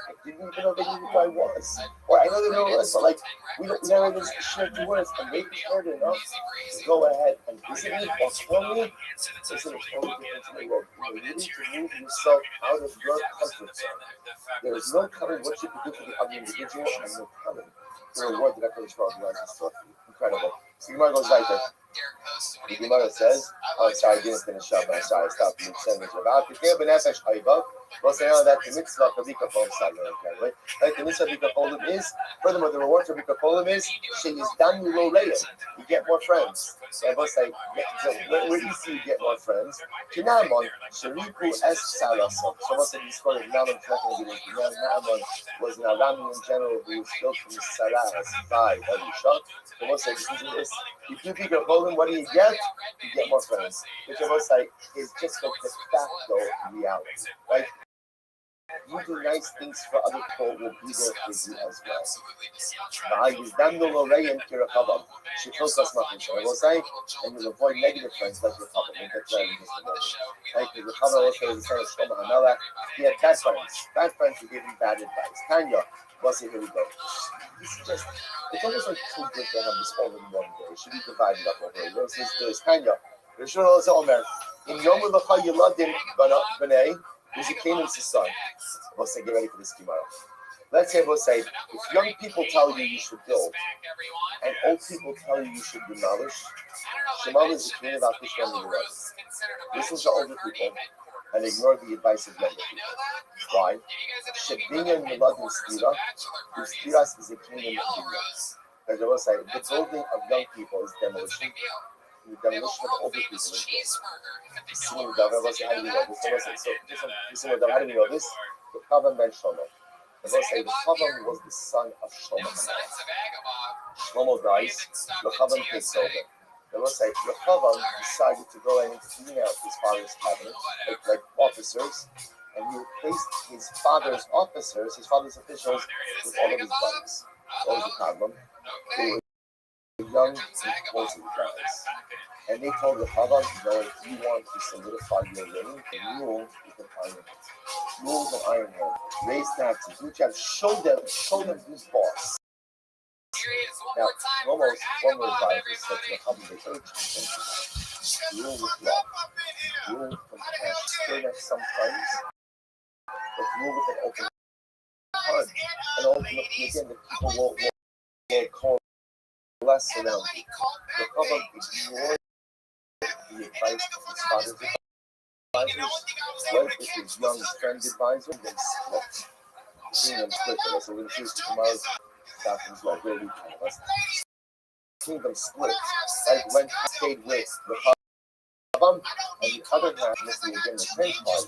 I didn't even know they knew who I was. Or I know they know who I was, but like, we never even shared 2 words, and they cared enough to go ahead and visit me or call me. It's a totally different thing. You need to move yourself out of your comfort zone. There is no coming what you can do for the other individual, and no coming for a word that I could have spoken. Incredible. So Gemara goes right there. The Gemara says, oh, sorry, I didn't finish up. I'm sorry, I stopped you saying this about the Kir Benefesh Hayba. We'll say that the mitzvah of Bika Polim right? Like the mitzvah of Bika Polim is, furthermore, the reward for Bika Polim is, she is done you low later. You get more friends. And we'll say, where do you see you get more friends? Kinamon, Shariku Es Sarasa. So we'll say this called Naman, Naman was an Arami in general who was built from Saras by Elisha. So we'll say, if you Bika Polim, what do you get? You get more friends. Which I will say is just like de facto reality, right? You do nice things for other people will be there for you as well. She tells us nothing. So I will say, and you'll avoid negative friends like your Chabad. We'll get to that in just a moment. Like the Chabad also is the son of Shlomo HaMelech. He had bad friends. Bad friends who gave him bad advice. Tanya, well, see, here we go. It's almost like too good to have this all in one day. It should be divided up over here. There's Tanya. Rishon Elazar Omer. In Yom Lecha Yeladim B'nei, there's a Canaan's son. We'll say, get ready for this tomorrow. Let's say, we'll say, if young people tell you should build, and old people tell you should demolish, Shemal is the king about this one in the rest. Listen to older people and ignore the advice of younger people. Why? Shebinyan Miladin Stira, whose Stiras is a king of Binyan. As I will say, the building of young people is demolition. The demolition of older people is building. How do we know this? The Chavan ben Shlomo. As I say, the Chavan was the son of Shlomo. Shlomo dies, the Chavan takes over. They will say, Rechavam decided to go and clean out his father's cabinet, like officers, and he replaced his father's officers, his father's officials, with all of his buddies. What was the problem? They were young, impulsive guys. And they told Rechavam, if you want to solidify your reign, rule with an iron hand. Rule with an iron hand. Raise taxes, do jobs, show them who's boss. Now, almost one more advisor said to Rabbi, they urge you rule with love, rule with compassion, stay there sometimes, but rule with an open heart. And ultimately, again, the people will coalesce around you. The Rabbi ignored the advice of his father's advisors, went with his young friend advisor, and then split. Seeing them split, so we're going to choose tomorrow's happens like really kind of us. Kingdom split. Like when he stayed with the Rabban, and the other half, missing again the same part,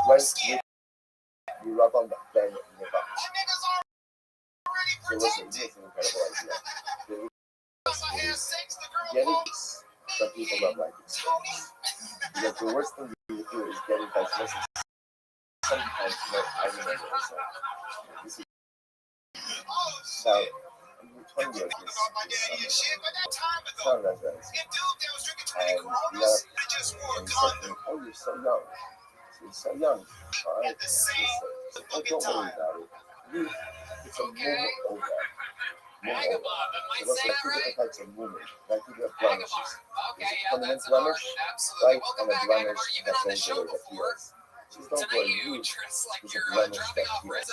went with the Rabban Ben Nevat. So listen, this is an incredible idea. Getting some people don't like it. Because the worst thing you do is get advice. Sometimes, I remember this is about 20 years this summer. Residents. And he said to me, oh, you're so young. You're so young. All right. Oh, don't worry about it. It's a movement over. So let's have two different types of movement. Like you have blemishes. There's a permanent blemish, right? And a blemish that goes away that heals. She's not going to use is a blemish that heals.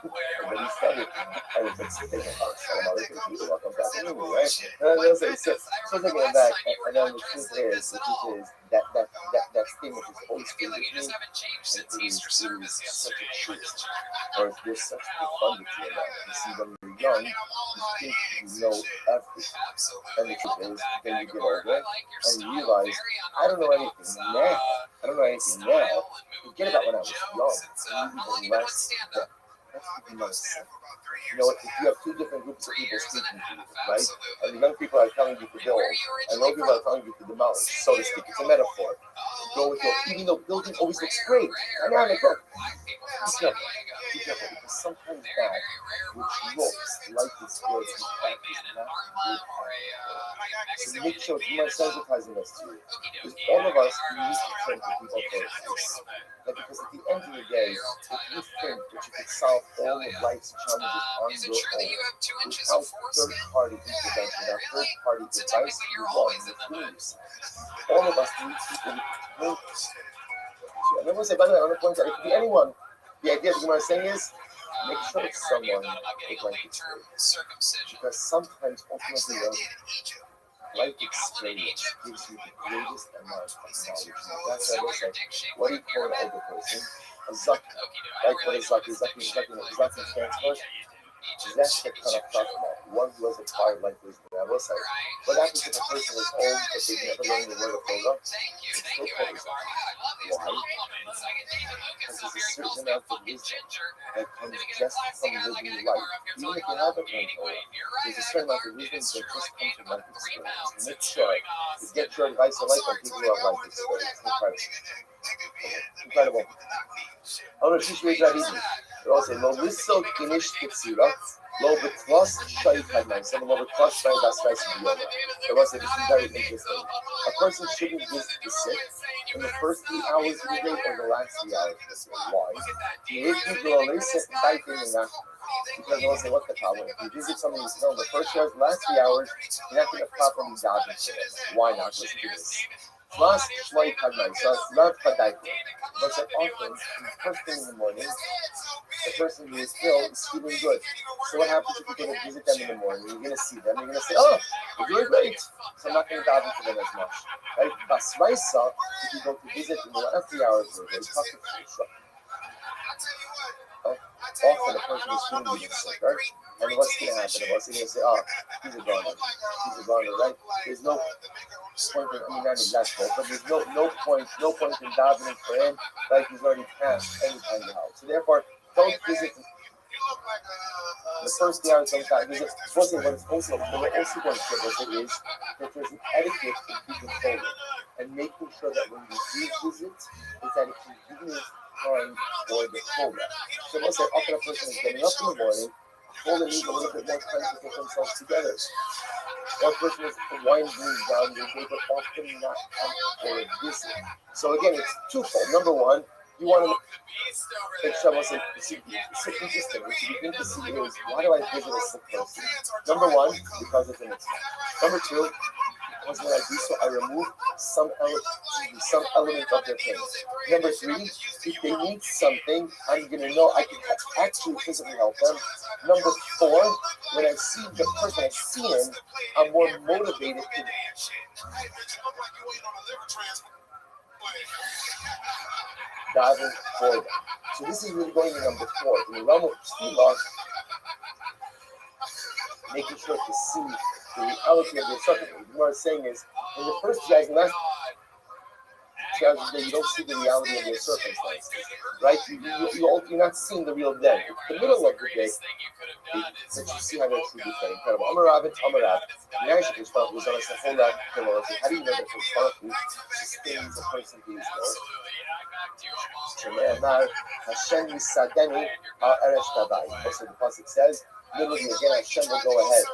And when you started, I was like sitting about some other people welcome back anyway, right? And I was like, so thinking back, and then the truth is that statement is always been with me, and it is such a truth. Or there's such profundity in that. You see, when you're young, you think you know everything. And the truth is, then you get older, and you realize, I don't know anything now. Forget about when I was young. And even less than that's even less. You know, if you have two different groups of people speaking to you, right? And the young people are telling you to build, and old people are telling you to demolish, so to speak. It's a metaphor. Go with your, even though building always looks great. And now they go. Be careful, because sometimes that which looks like it's good, in fact is not good. So make sure you are sensitizing us to it. Because all of us need to turn to people first. Because at the end of the day, if you think that you can solve all of life's challenges on your own, without third-party intervention, without third-party advice, you lose. All of us need people who can and I want to say, by the way, I want to point out, it could be anyone. The idea of what I'm saying is, make sure it's someone with life experience. Because sometimes, ultimately, life experience gives you the greatest amount of knowledge. That's why I say, what do you call an older person? A Zaki. Like what is Zaki? Zaki stands for? That's the kind of talk about. One who has acquired life wisdom. I will say, what happens if a person is old but they've never learned the word of Torah? It's still called Zaki. Why? Because there's a certain amount of wisdom that comes just from living life. Even if you haven't learned Torah, there's a certain amount of wisdom that just comes from life experience. And make sure to get your advice in life on people who have life experience. Incredible. Other Shishmei Rabbi. They all say, Lo Liso Ginish Kitsira, Lo Betlas Shai Kadmai. Some of the plus Shai Das Rice in the They all say, this is very interesting. A person shouldn't visit the sick in the first 3 hours of the day or the last 3 hours of the day. Why? Because they all say, what's the problem? If you visit somebody who's still in the first 2 hours, the last 3 hours, you're not going to properly dodge it. Why not? Listen to this. Plus, Shloi Kadmai. So it's not Kadaiku. But so often, first thing in the morning, the person who is ill is feeling good. So what happens if you're going to visit them in the morning? You're going to see them. You're going to say, "Oh, you're doing great." So I'm not going to dive into them as much. Right? Basraisa, if you go to visit in the last 3 hours of the day, talk to the often a person is feeling really sick, right? And what's going to happen? What's going to say, "Oh, he's a goner. He's a goner," right? There's no point in, not exactly, but there's no point in davening for him, like he's already passed any kind of help. So therefore, don't visit the first day out of that visit. What it's also going to is that there's an etiquette in being forward and making sure that when you do visit, it's at a convenient time for the folder. So let's say often a person is getting up in the morning, folder needs a little bit more time to get themselves together. One person is winding down their day, but often not come for a visit. So again, it's twofold. Number one, you want to make sure I say, it's interesting. What you begin to see is, why do I visit a sick person? Number one, because it's an attack. Number two, because when I do so, I remove some element of their pain. Number three, if they need something, I'm going to know I can actually physically help them. Number four, when I see the person I see him, I'm more motivated to diving forward. So this is really going to number four. In the realm of tefillah, making sure to see the reality of the circuit. What I'm saying is, in the first 2 hours and last 2 hours of the day, you don't see the reality of your circumstances, right? You're not seeing the real day. The middle of the day, that you see how that's really incredible. How do you know that the sustains a person who is ill? Hashem Yisadenu al-Eresh Tavai. Also, the pasuk says, literally again, Hashem will go ahead.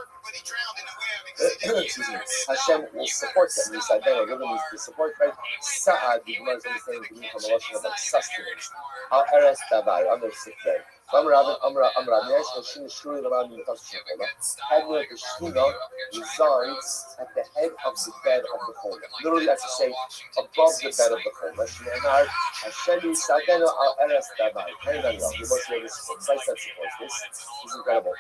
Excuse me. Hashem will support them. Yisadenu literally means to support, right? Sa'ad, the Gemara is understanding to mean from the Russian of sustenance. Al-Eresh Tavai, on their sick day. Amra, the Shina resides at the head of the bed of the home. Literally, that's to say, above the bed of the home. You must hear this precise that supports this. This is incredible.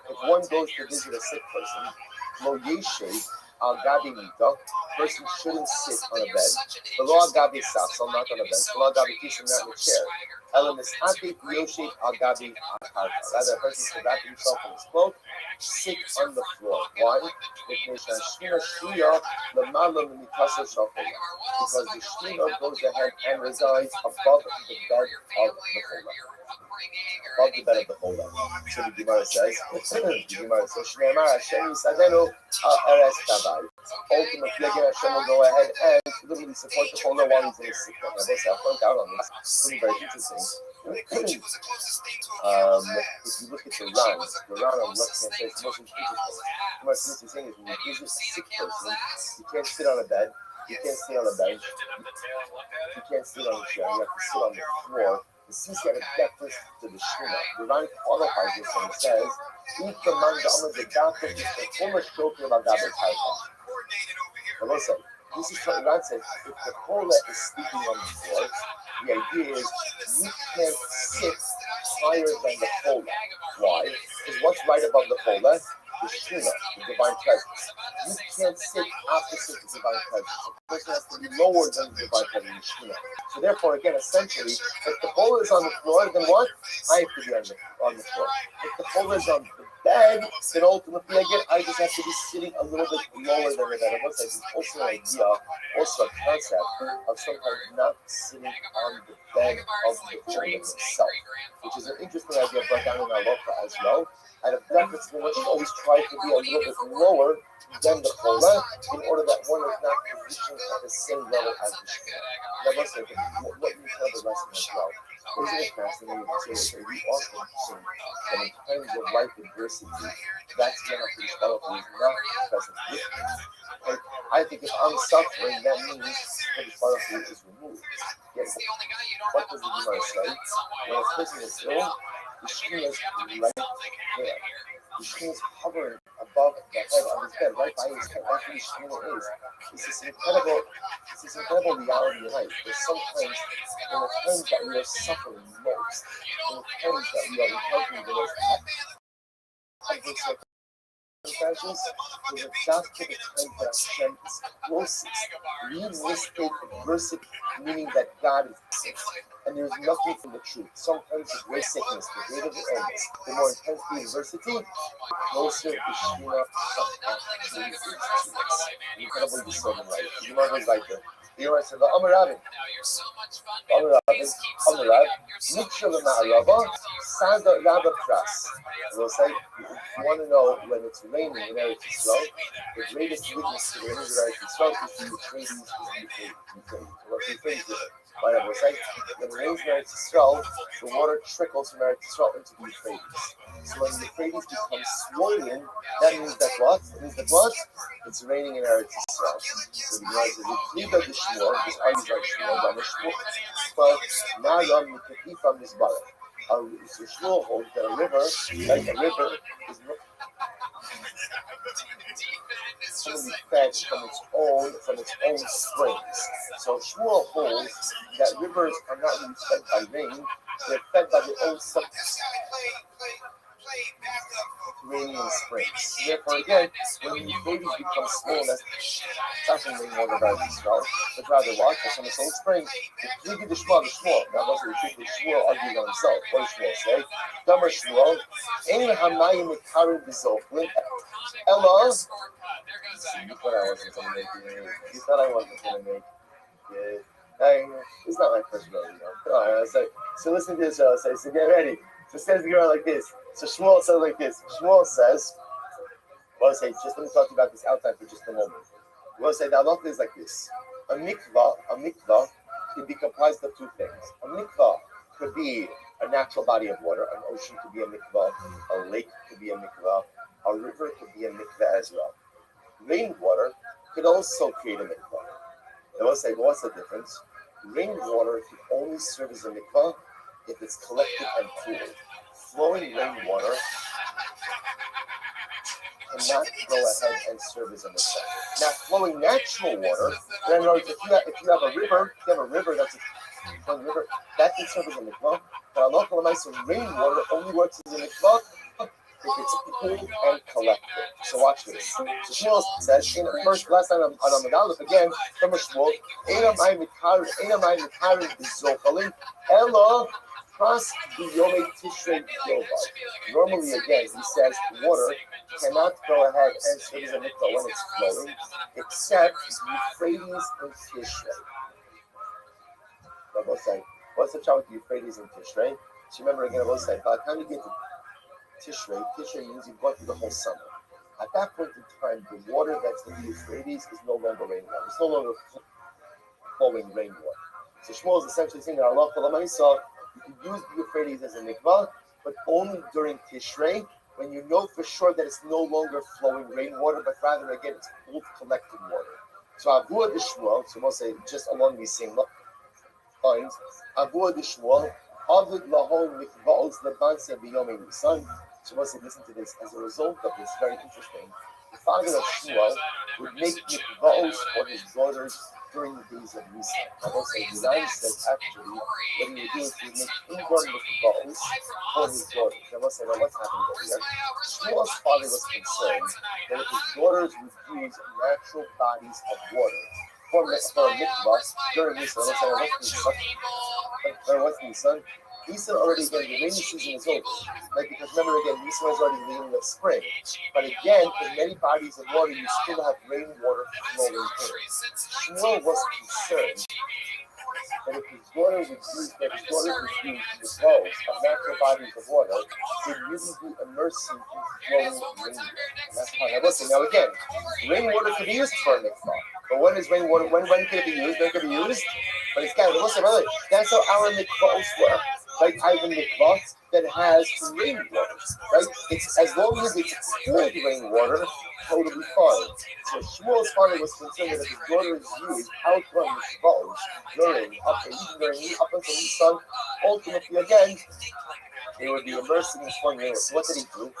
If one goes to visit a sick person, Lo Yeshe al Gabi Mita, person shouldn't sit on a bed. The law of Gabi Saf, so not on a bed. The law of Gabi Kishim, not in a chair. Elemis Ati Yoshe al Gabi Akarka. Rather, a person should wrap himself in his cloak, sit on the floor. Why? Because the Shina goes ahead and resides above the bed of the Chola. Above the bed of the Chola. So the Gemara says, Shneimar Hashem Yisadenu al-Eres Tavai. Ultimately, again, Hashem will go ahead and literally support the Chola while he's in his sick bed. Now, this I'll point out on this. It's pretty very interesting. If you look at the Ran on the left hand side, it's the most interesting. The most interesting thing is when you visit a sick person, you can't sit on a bed, you can't stay on a bench, you can't sit on a chair, you have to sit on the floor. The Sisi had a breakfast to the Shina. The Ran qualifies this and says, and listen, this is what Ran says, if the Chola is sleeping on the floor, the idea is you can't sit higher than the Chola. Why? Because what's right above the Chola? The Shina, the divine presence. You can't sit opposite the divine presence. The person has to be lower than the divine presence, the Shina. So therefore, again, essentially, if the Chola is on the floor, then what? I have to be on the floor. If the Chola is on the bed, then ultimately again I just have to be sitting a little bit lower than the bed. It looks like it's also an idea, also a concept of sometimes not sitting on the bed of the children itself, which is an interesting idea brought down in our local as well. And a definitely one should always try to be a little bit lower than the Torah in order that one is not positioned at the same level as the Shema. That must have been what you tell the lesson as well. Isn't it fascinating to say we often think that in times of life adversity, that's when our spirituality is not present with me. And I think if I'm suffering, that means spirituality is removed. Yes. What does the Gemara say? When a person is ill, the Shema is right there. The Shema is hovering above the head of his bed, right by his head. That's what the Shema is. It's this incredible reality in life. There's sometimes in the times that we are suffering most, in the times that we are encountering the most adverse circumstances, is exactly the time that Hashem is closest. We mistake adversity, meaning that God is sick. And there's nothing from the truth. Sometimes the great sickness, the greater the illness, the more intense the adversity, the closer the Shema actually is to us. Incredibly disturbing life. You know what like that. You know, said, I'm a Rabbi. Mikra Ma'araba, Sada Rabba Pras. We'll say, if you want to know when it's raining in Eretz Yisrael, the greatest witness to the raining in Eretz Yisrael is the Euphrates. Right, I will say, when it rains in Eretz Yisrael, the water trickles from Eretz Yisrael into the Euphrates. So when the Euphrates becomes swollen, that means that what? It means that what? It's raining in Eretz Yisrael. So the Gemara says, "If the Shmuel, this argues like Shmuel, but the Shmuel, but now you're from this bar. So Shmuel holds that a river, like a river, is only fed from its own springs. So Shmuel holds that rivers are not really fed by rain; they're fed by their own subterranean springs. Therefore, again, when the babies become small, that's not something more about Israel, but rather what? That's from its own spring. The Pligi the Shmuel, that wasn't the truth. The Shmuel argued on himself. What does Shmuel say? Dumber Shmuel, Ein Hamayim Mekarim B'Zochlin, Ella. You thought I wasn't going to make it. You thought I wasn't going to make it. It's not my first rodeo. So listen to this. So get ready. So it says the girl like this. So Shmuel says like this. Shmuel says, well, say, just let me talk to you about this outside for just a moment. We'll say the halacha is like this. A mikvah can be comprised of two things. A mikvah could be a natural body of water. An ocean could be a mikvah. A lake could be a mikvah. A river could be a mikvah as well. Rainwater could also create a mikvah. They will say, well, what's the difference? Rainwater can only serve as a mikvah if it's collected and cooled. Flowing rainwater cannot go ahead and serve as a mikvah. Now, flowing natural water, in other words, if you have a river that's a flowing river, that can serve as a mikvah. But a local amount of rainwater only works as a mikvah if it's cooled and collected. So watch this. So Shmuel says, last time on Aleph again, from Shmuel, Einamai Mikarin B'Zochalin, Ella Pras B'Yomei Tishrei Yovad. Normally, again, he says water cannot go ahead and serve as a mikvah when it's flowing, except Euphrates and Tishrei. Rabbi say, what's the trouble with Euphrates and Tishrei? So remember again, Rabbi say, by the time you get to Tishrei means you've gone through the whole summer. At that point in time, the water that's in the Euphrates is no longer rainwater. It's no longer flowing rainwater. So Shmuel is essentially saying that Allah Lamaisa, you can use the Euphrates as a mikvah, but only during Tishrei, when you know for sure that it's no longer flowing rainwater, but rather again it's cold collected water. So Avua de Shmuel, so we'll say just along these same lines, Avua de Shmuel, Avid Lahol Mikvaos Lebanse B'Yomei Nisan. So once they listen to this, as a result of this, very interesting, the father of Shmuel would make mikvaos for his daughters during the days of Nisan. I will say, Yudai says actually, what he would do is he would make inborn mikvaos for his daughters. I will say, now what's happening over here? Shmuel's father was concerned that if his daughters would use natural bodies of water for a mikvah during Nisan, what's Nisan? Nisan already again, the rainy season is over. Like, because remember again, Nisan is already the beginning of spring. But again, in many bodies of water, you still have rainwater flowing in. Shmuel was concerned that if his water was used, in the flows of natural bodies of water, then you would be immersing in flowing rainwater. And that's how I listen. Now again, rainwater can be used for a mikvah. But when is rainwater? When can it be used? When can it be used? But it's got to listen. That's how our mikvahs work. Like I have a mikvah that has rainwater, right? It's as long as it's cold rainwater, totally fine. So Shmuel's father was concerned that if his water is used outrun mikvahs during up until Nisan, ultimately again they would be immersing in flowing rainwater. So what did he do? He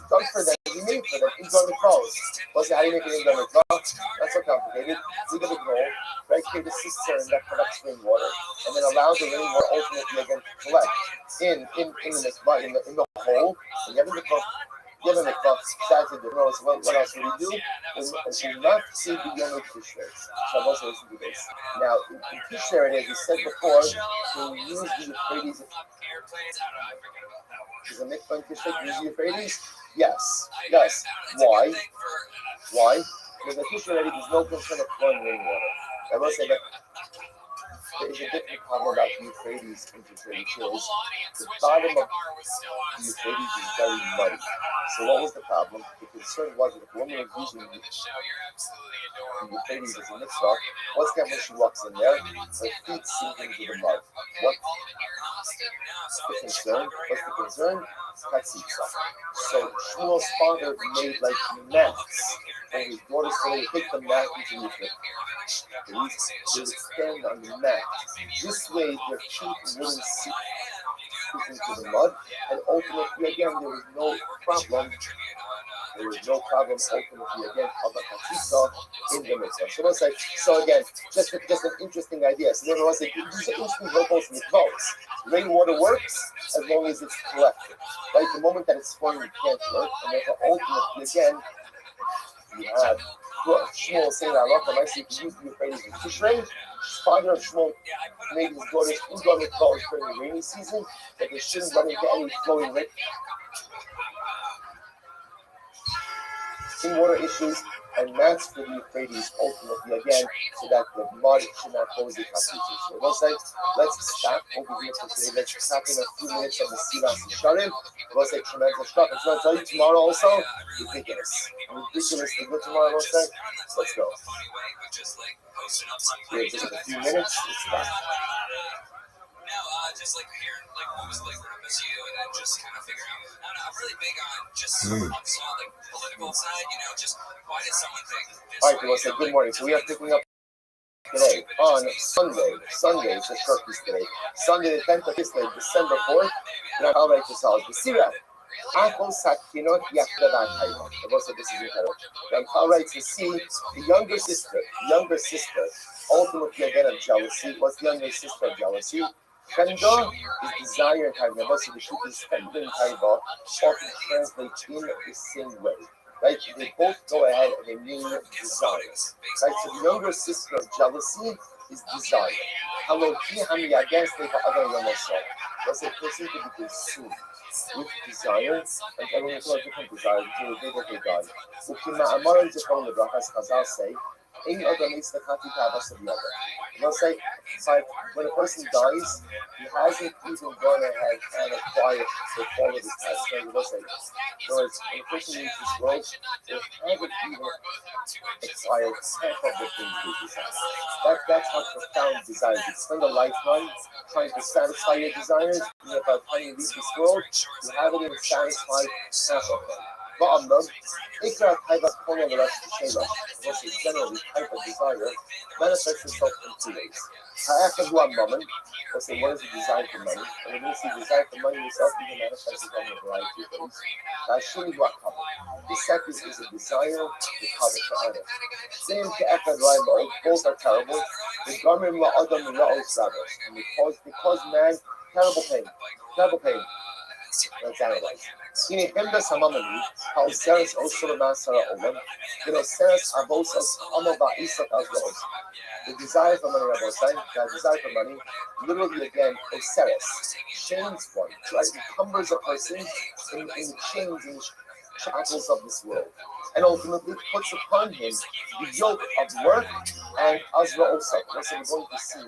dug for them. He made for them indoor mikvahs. What's how do you make an indoor mikvah? Not so complicated. Dig a big hole, right? Create a cistern that collects rainwater, and then allow the rainwater ultimately again to collect in the mikvah, in the hole. And you have a mikvah. You have a mikvah. That's a difference. What else do we do? And not see the younger Tishrei. Shabbos listen to this. Now in Tishrei, as we said before, to use the Euphrates. Is a mikvah in Tishrei use the Euphrates? Yes. Why? Because the Tishrei there's no concern of flowing rainwater. I will say that there is a different problem about the Euphrates in Tishrei, which is the bottom of the Euphrates is very muddy. So what was the problem? The concern was that if a woman was using the Euphrates as a mitzvah, what's going to happen when she walks in there? Her feet sink into the mud. What's the concern? Katzitza. So Shmuel's father made like mats, and his daughter said he take the mat into the Euphrates. They would stand on the mat. This way their feet wouldn't sink into the mud, and ultimately again there was no problem. Ultimately again of the Katzitza in the mitzvah. So let's say, so again, just an interesting idea. So there was these are interesting locals and votes. Rainwater works as long as it's collected. Right? The moment that it's flowing, it can't work, and therefore ultimately again you have Shmuel saying that I see you use the Euphrates in Tishrei. Father of Shmuel made his daughters indoor mikvahs during the rainy season, that they shouldn't run into any flowing rain. Water issues and mats for the Euphrates ultimately again, so that the mud should not cause the Katzitza. So let's stop over here for today. Let's stop in a few minutes of the Silas Yisharim. We'll say tremendous stuff. And so I'll tell you tomorrow also, ridiculously good tomorrow, we'll say. Let's go. Yeah, just a few minutes, it's done. Just like hearing what was like to miss you, and then just kind of figure out. I don't know, I'm really big on just on the political side, just why did someone think this? All right, we'll say good morning. So we are picking up today on Sunday, it's a short piece today. Sunday the 10th of Kislev, December 4th. And I'll write this out. The Sirah. Ako Sakinot Yakdadan Taiwan. I will say this is incredible. And I'll write to see the younger sister, ultimately again of jealousy. What's the younger sister of jealousy? Chemda is desire and taiva. So the truth is chemda and taiva often translate in the same way. Right? They both go ahead and they mean desire. Right? So the younger sister of jealousy is desire. Hello, against the other yomoso. That's a person to be consumed with desire, and everyone has different desires until the day that they die. Ukima Amara is a the as Chazal say, any other makes the Kati Tavas of the other. They'll say, when a person dies, he hasn't even gone ahead and acquired the all of his past. So they'll say, in other words, when a person leaves this world, they haven't even acquired half of the things they desire. That's how profound desire is. You spend a lifetime trying to satisfy your desires, and yet by the time you leave this world, you haven't even satisfied half of them. Ikra Taiva Konya the rest of Sheva, which is generally type of desire, manifests itself in 2 ways. Ha'achadu moment, let's say, what is the desire for money? And when you see desire for money yourself, you can manifest it in a variety of ways. Shuni Wakaba. The second is a desire to cover, to honor. Same to Echad Raimod, both are terrible. The Garmim La'adam Ra'ol Sabash. And because man, terrible pain. Let's analyze. Yine hem de samamani, how Sarah's also the Sarah Oman, Sarah's abosas amaba Isaac as well. The desire for money, Rabbi saying, the desire for money, literally again, Osiris, chains one, right? It cumbers a person in the chains and shackles of this world. And ultimately puts upon him the yoke of work and Azra also. So we're going to see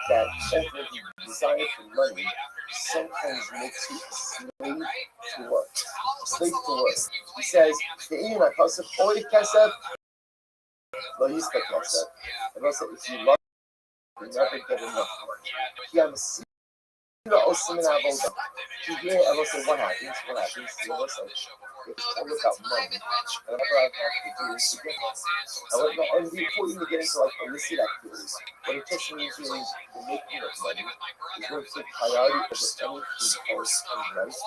that ultimately the desire for money sometimes makes you a slave to work. Slave to work. He says, well, he's the concept. And also, if you love, you never get enough work. Today, I will say, what happens? What happens? You know, it's all about money. Whatever I have to do is to get money. And before you get into like illicit activities, what it just means is the making of money is going to take priority over anything else in life,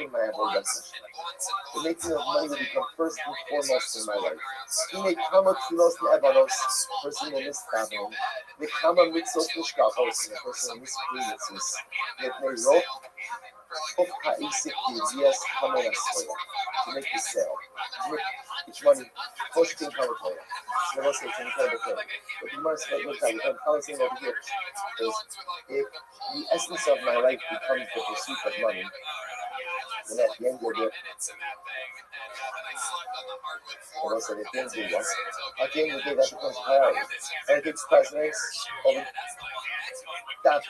even my abundance. The making of money will become first and foremost in my life. He may come up to those evanos, person in this family. They come up with those mishkafos, the person in this experiences. That they wrote of Haisik Diaz Hamonaswaya to make the sale. To make each money, Koshkin Kawatoya. So I will say it's incredible thing. But you must look at it, I'm saying over here is if the essence of my life becomes the pursuit of money, then at the end of it, what else at the end of it, at the end of the day, that becomes priority. And it takes precedence over that.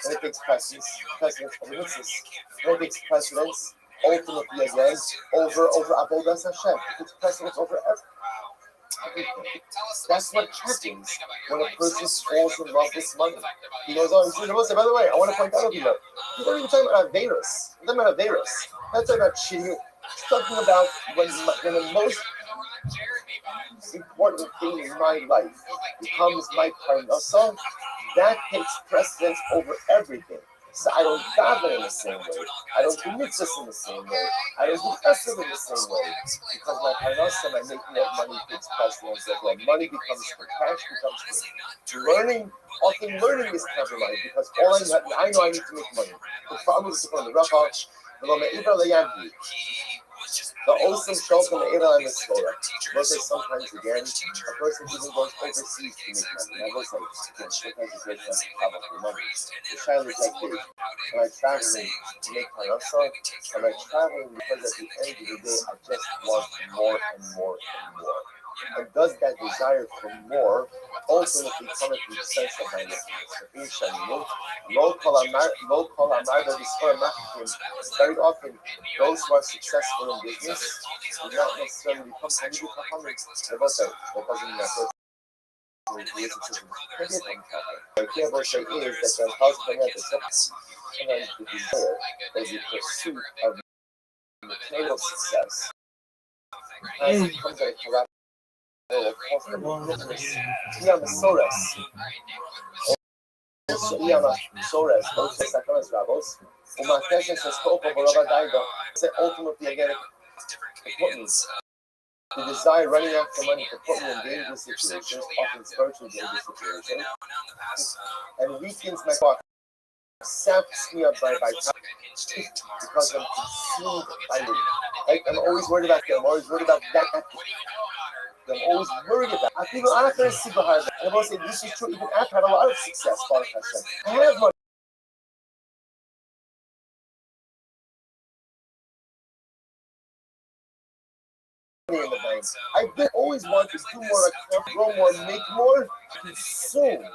And it takes precedence over mitzvahs. And it takes precedence ultimately again over Avodas Hashem. It takes precedence over everything. That's what happens when a person falls in love with money. He goes on, by the way, I want to point out over here, he's not even talking about Averis. He's talking about Averis. Not talking about cheating. He's talking about when the most important thing in my life becomes my parnasa, that takes precedence over everything. So I don't daven in the same way. I don't do mitzvahs in the same way. I don't do esrog in the same way. Because my parnasa, my making of money takes precedence over. Money becomes good. Cash becomes good. Often learning is compromised because all I know I need to make money. The problem is from the Rothschild, the awesome show from the Era and the Torah. Versus sometimes again, a person even goes overseas to make money. I will say, sometimes it's great to travel for money. The child is like this. Am I traveling to make parnasa? Am I traveling because at the end of the day, I just want more and more and more? And does that desire for more ultimately come at the expense of my life? Very often, those who are successful in business do not necessarily become hundreds. The desire or the pursuit of material success has become a collateral. Ultimately again the desire running after money to put me in dangerous situations, often spiritually dangerous situations, and weakens my body, saps me up by vitality because I'm consumed by it. Like, I'm always worried about that. I'm always worried about that. I'm always worried about it. I'm not going to see behind that. And I will say this is true. Even after I had a lot of success, I have money. In the bank. I always want to do more, grow more, make more, consumed.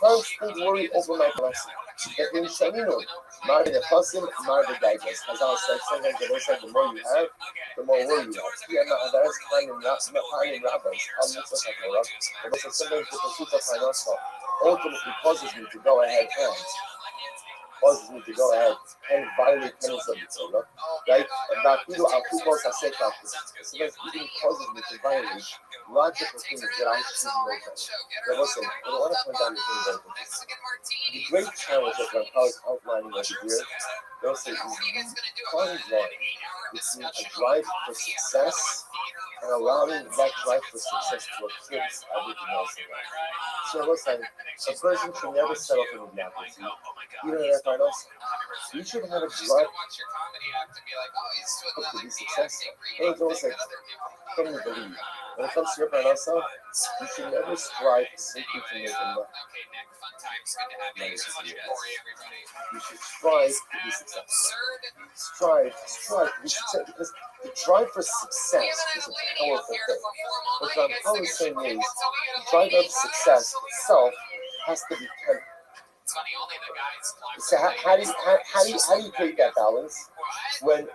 Constant worry over my blessing. That in Shanino, Marbe the Fasim, Marbe Digest. As I said, sometimes the said the more you have, the more worry you have. Yeah, there is time in rabbis. Sometimes the pursuit of finance ultimately causes me to go ahead and violate tenets of the Torah, right? And that people are too close to say that. So that even causes me to violate logical things that I should know better. I want to point out the thing very important. The great challenge that Rav is outlining over here, they'll say, is fine line between a drive for success and allowing that drive for success to eclipse everything else in life. So listen, a person should never settle for mediocrity. You know that part also. You should have a drive to be successful. And it's almost like, can't even believe. When it comes to your part also, you should never strive simply to make enough. You should strive to be successful. Strive to be successful, because the drive for success is a powerful thing. What I'm probably saying is, the drive of success itself has to be tempered. So how do you create that balance when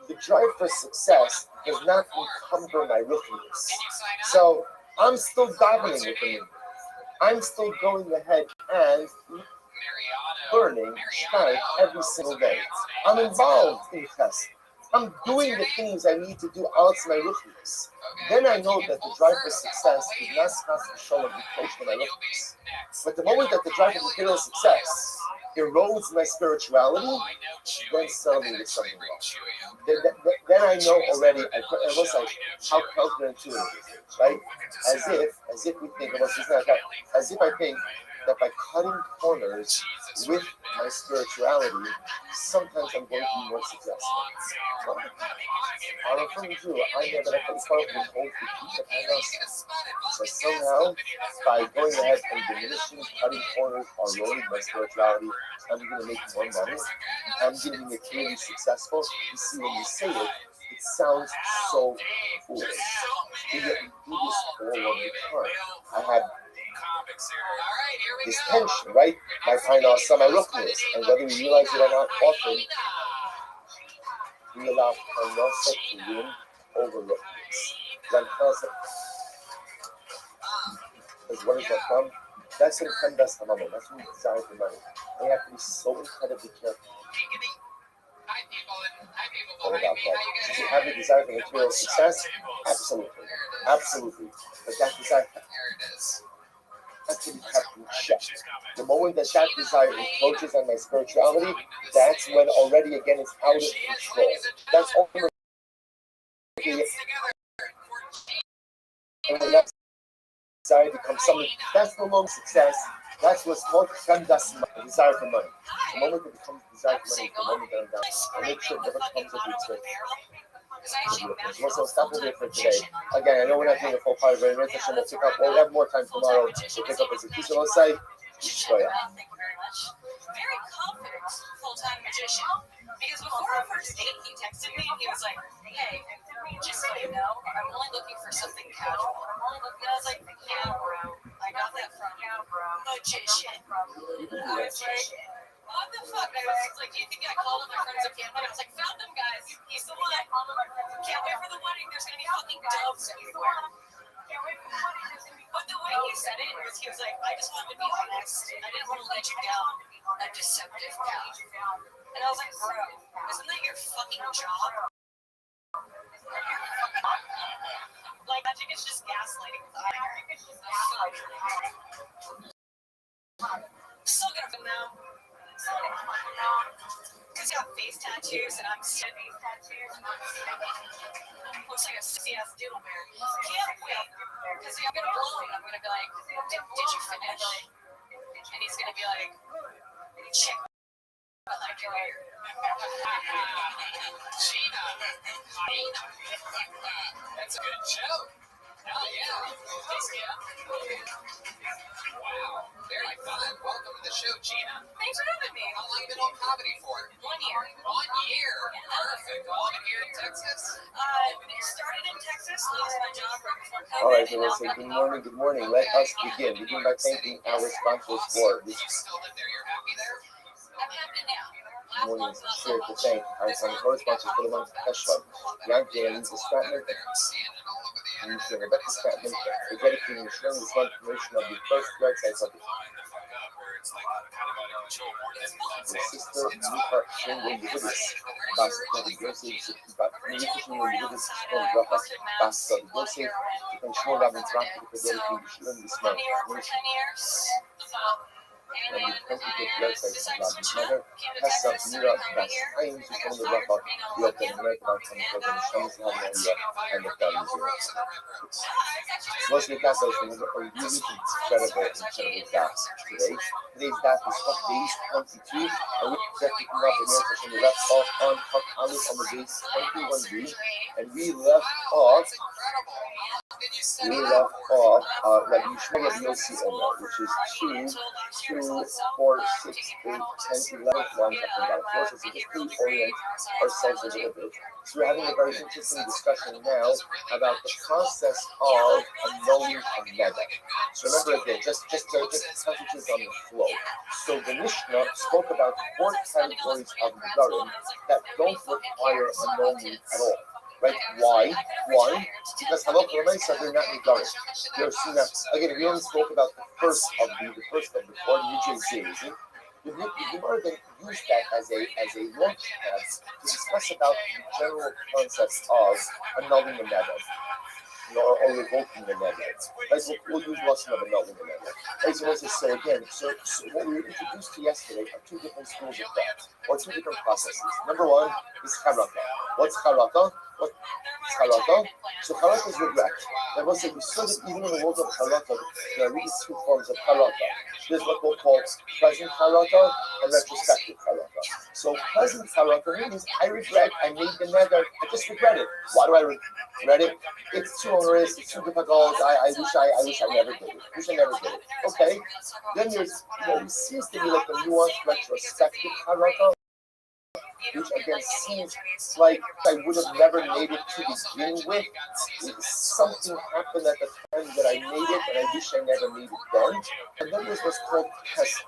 the drive for success does not encumber my rookiness? So I'm still davening with the I'm still going ahead and learning Shkai every single day. I'm involved in test. I'm doing the things I need to do outside my rookiness. Then I know that the drive for success is not constantly showing the approach to my rookiness. But the moment that the drive for material success erodes my spirituality, then suddenly there's something wrong. Then I know already, it was like how counterintuitive, right? As if we think about this, as if I think that by cutting corners with my spirituality, sometimes I'm going to be more successful. I'm a friend Jew. I know that I can start with hold the peace of us. So somehow, by going ahead and diminishing, cutting corners, or eroding my spirituality, I'm going to make more money. I'm going to be materially successful. You see, when you say it, it sounds so foolish. And yet you do this all of the time. I have this tension, right? My parnasa, my ruknis, and whether we realize it or not, often we allow parnasa to win over ruknis. Because what is that from? That's in Kandas Hamamo. That's when we desire for money. We have to be so incredibly careful about that. Should you have the desire for material success? Absolutely. But that desire has to be kept in check. The moment that desire encroaches on my spirituality, that's when already again it's out of control. That's already. And when that desire becomes something, that's no longer success. That's what's called desire for money. The moment it becomes desire for money, the moment that I'm down, I make sure it never comes up with experience. So stop over there for today. Again, I know we're not doing a full part of it. We'll pick up. We'll have more time tomorrow to pick up as a piece of site. So yeah. Very confident full-time magician. Because before our first date, he texted me and he was like, "Hey, just so you know, I'm only looking for something casual." And I was like, "Yeah, bro. I got that from magician." I was like, "What the fuck?" I was like, "Do you think I called up my friends again?" And I was like, "Found them, guys. He's the one. Can't wait for the wedding. There's gonna be fucking doves everywhere." But the way he said it was, he was like, "I just wanted to be honest. I didn't want to let you down a deceptive path." And I was like, "Bro, isn't that your fucking job?" Like, magic is just gaslighting with fire. Still gonna film now. Because you have face tattoos and I'm still face tattoos. Looks like a CS doodle bear. Can't wait. Because I'm gonna blow him. I'm gonna be like, did you finish? And he's gonna be like, check. I like your hair. Gina. That's a good joke. Hell yeah. Thanks, Gina. Wow. Very fun. Welcome to the show, Gina. Thanks for having me. How long have you been on comedy for? 1 year. 1 year. Perfect. All of it here in Texas? Started in Texas, lost my job right before COVID. All right, so let's say good morning. Let us begin. Begin by thanking our sponsors for this. You still live there? You're happy there? I'm happy now. Good morning. Here to thank our co-sponsors for the month of Teshuvah, Yankee and Lisa Stratman, and Rebecca Stratman, for dedicating and sharing this month promotion of the first website of the sister Luca Shingo Yehudis, Basta Yosef, Luca Shingo Yehudis, Basta Yosef, and Shmuel Rabin Tzrak for dedicating and sharing this month promotion. 25th birthday of Rabbi's mother, Pesach, Mira, Vasayim, Zikron Lebracha, Yotam, Merkava, Hanukkah, Shams, Havnaya, and the family zero. Most of the cast from a really incredible daf today. Today's daf is from base 22, and we're picking up in the left off on Aleph on the base 21b, and we left off Rabbi Yishmael Rabbi Yossi Omer, which is 2, 4, 6, 8, 10, 11 lines up and down. So just to orient ourselves a little bit. So we're having a very interesting discussion now about the process of annulling a neder. So remember again, just passages on the flow. So the Mishnah spoke about 4 categories of nedarim that don't require annulment at all. Right? Why? Because halakha l'maisa they're not nedarim. They're sunnah. Again, we only spoke about the first of the 4 UJZs. The Gemara then used that as a launch pad to discuss about the general concept of annulling a neder. Or revoking the neder. Right? We'll use lesson of annulling the neder. Right? So again, so what we were introduced to yesterday are 2 different schools of thought, or 2 different processes. Number 1 is charata. What's charata? Charata. So charata is regret. I will say we saw that even in the world of charata, there are really 2 forms of charata. There's what we'll call present charata and retrospective charata. So present charata means I regret, I made the neder, I just regret it. Why do I regret it? It's too onerous, it's too difficult, I wish I never did it. Okay. Then there's what seems to be like a nuanced retrospective charata, which again seems like I would have never made it to begin with. Something happened at the time that I made it, and I wish I never made it then. And then there's what's called Pesach.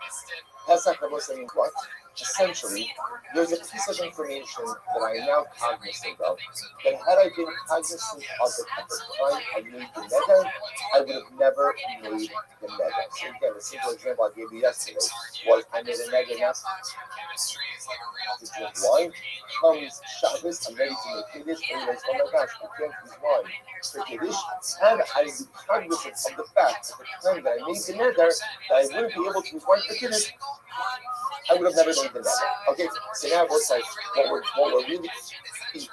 Pesach means what? Essentially, there's a piece of information that I am now cognizant of, that had I been cognizant of it at the time I made the neder, I would have never made the neder. So again, a simple example I gave you yesterday was I made a neder now to drink wine. Comes Shabbos, I'm ready to make Kiddush, and realize, oh my gosh, I can't use wine for Kiddush. And I was cognizant of the fact at the time that I made the neder that I wouldn't be able to use wine for Kiddush. I would have never made the neder. Okay, so now what's like what we're really deep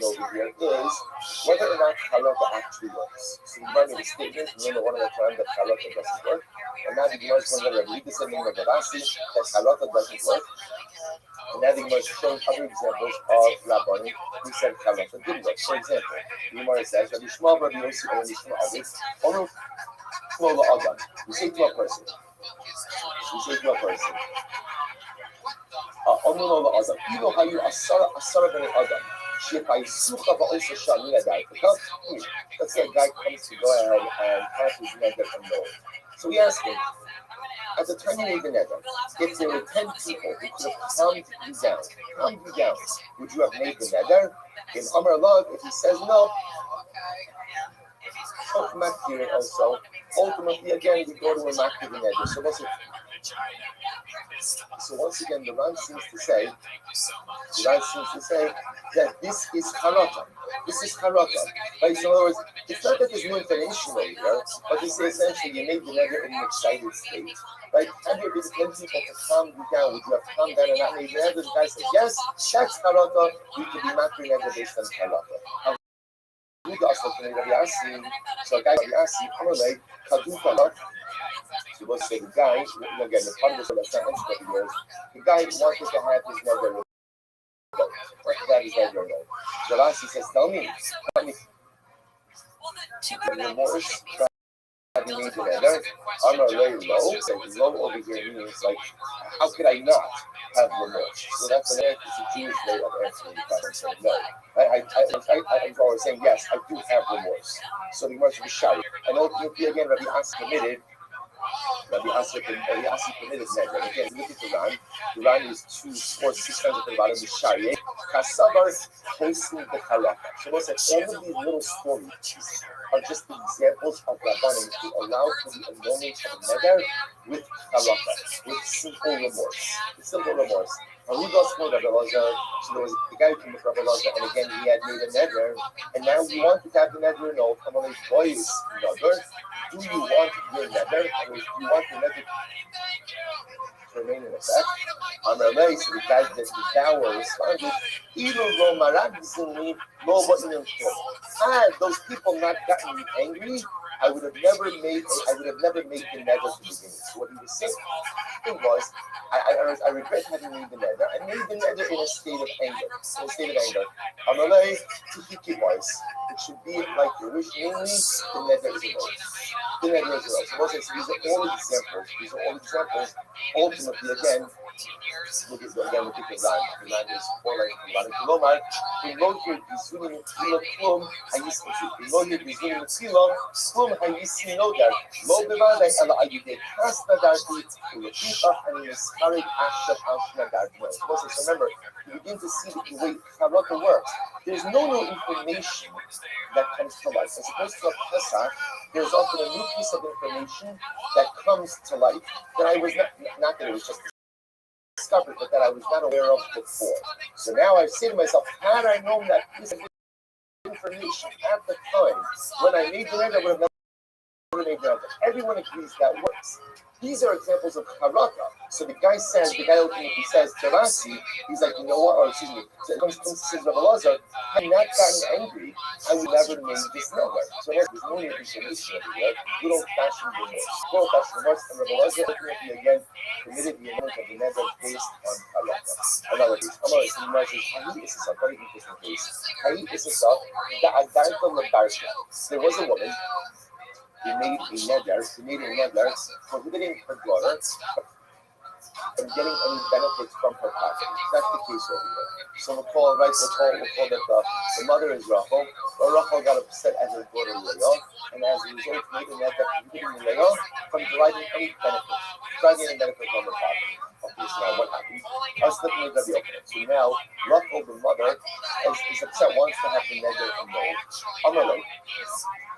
over here is whether or not halakha actually works. So you might make a statement, one at a time that halakha doesn't work, and now the Gemara is going to read the same thing of Rabbi that halakha doesn't work. And now the Gemara is showing other examples of Rabbi who said halakha didn't work. For example, the Gemara says Rabbi Yishmael Rabbi Yossi and Rabbi Yishmael Adam. You say to a person. Let's say a guy comes to go ahead and count his neder and know. So we ask him, at the time you made the neder, if there were 10 people who could have calmed you down, would you have made the neder? In Amar Love, if he says no, also, ultimately, again, we go to a makir neder. So once again, the Ran seems to say that this is charata. Right? So in other words, it's not that there's new information over here, but this is essentially you made the neder in an excited state. Right? Had there been 10 people to calm you down, would you have calmed down and not made the neder? The guy says, yes, that's charata. You could be makir neder based on charata. So a guy Rabbi Asi, Amalei, Kaduka. So let's say the guy, again, the part of this that's not interesting years, the guy wanted to have his neder. So Asi says, tell me, remorse. Having made the neder, Amalei low. Low over here means like, how could I not have remorse? So that's a Jewish way of answering the question. Saying no. I'm always saying yes, I do have remorse. So the Gemara should shout. And ultimately, again, Rabbi Asi committed neder. Again, look at the Ran. The Ran is 2, 4, 6 times at the bottom. The Shariah, Kasabar, posting the Halakha. So what's that? All of these little stories are just examples of Rabbanim who allow for the annulment of neder with halakha, with simple remorse. With simple remorse. And we got to know Rabbi Elazar, so there was a guy who came with Rabbi Elazar, and again he had made a neder, and now he wanted to have the neder, no, come on, boys, neder. Do you want your neder? Do you want the neder to remain in effect? On the way, so the guy that the dower responded, even though Marad Zuni, had those people not gotten angry, I would have never made the neder to begin with. So what he was saying was, I regret having made the neder. I made the neder in a state of anger. On the way, Tihiki voice. It should be like your wish, namely, the neder is a voice. The neder is a voice. So these are all examples. Ultimately, again, look at the rhyme. The rhyme is four lines from Rana Kilomar. Imlohir Bizunim Tilo Klum Imlohir Bizunim Tilo Klum Hayisi Nodar Lo Bevadai Ela Ayude Kasta Darti Ulapita and Miskarik Asha Ashna Darti. So remember, you begin to see the way Charaka works. There's no new information that comes to life. As opposed to a Pesach, there's often a new piece of information that comes to life that I was not that it was just discovered, but that I was not aware of before. So now I say to myself, had I known that piece of information at the time when I made the neder, I would have never made the neder. Everyone agrees that works. These are examples of haraka. So the guy ultimately says, Terasi, he's like, you know what, so it comes to says Rabbi Elazar, had I not gotten angry, I would never made this neder. So there's no new information everywhere. Good old-fashioned remorse. And Rabbi Elazar ultimately again committed the amount of the neder based on haraka. Another case. Amar says, Hahi is a very interesting case. Hahi is a there was a woman who made a neder prohibiting her daughter from getting any benefits from her property. That's the case over here. So we'll call that the mother is Rachel. Well, Rachel got upset at her daughter Leah, and as a result made a neder prohibiting Leah from deriving any benefit from her property. Okay, so now what happened? So now Rachel, the mother, is upset, wants to have the neder annulled.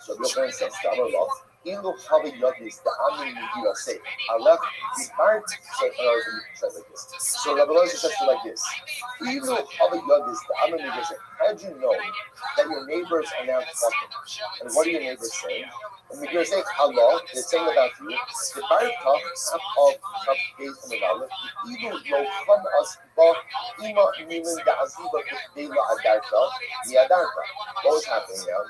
So the Yochanan says to Amalek, Ilu Havi Yodis, the Amin Megillah say, Allah, the heart, so Rabbi Elazar says to like this, Ilu Havi Yodis, the Amin Megillah say, how do you know that your neighbors are now talking? And what are your neighbors saying? And Megillah say, Allah, they're saying about you, the Barakah of days from the Aleph, Ilu Lo Kam As Ba Ima Nimin Da Aziba Kudela Adarta, Yadarta. What was happening now?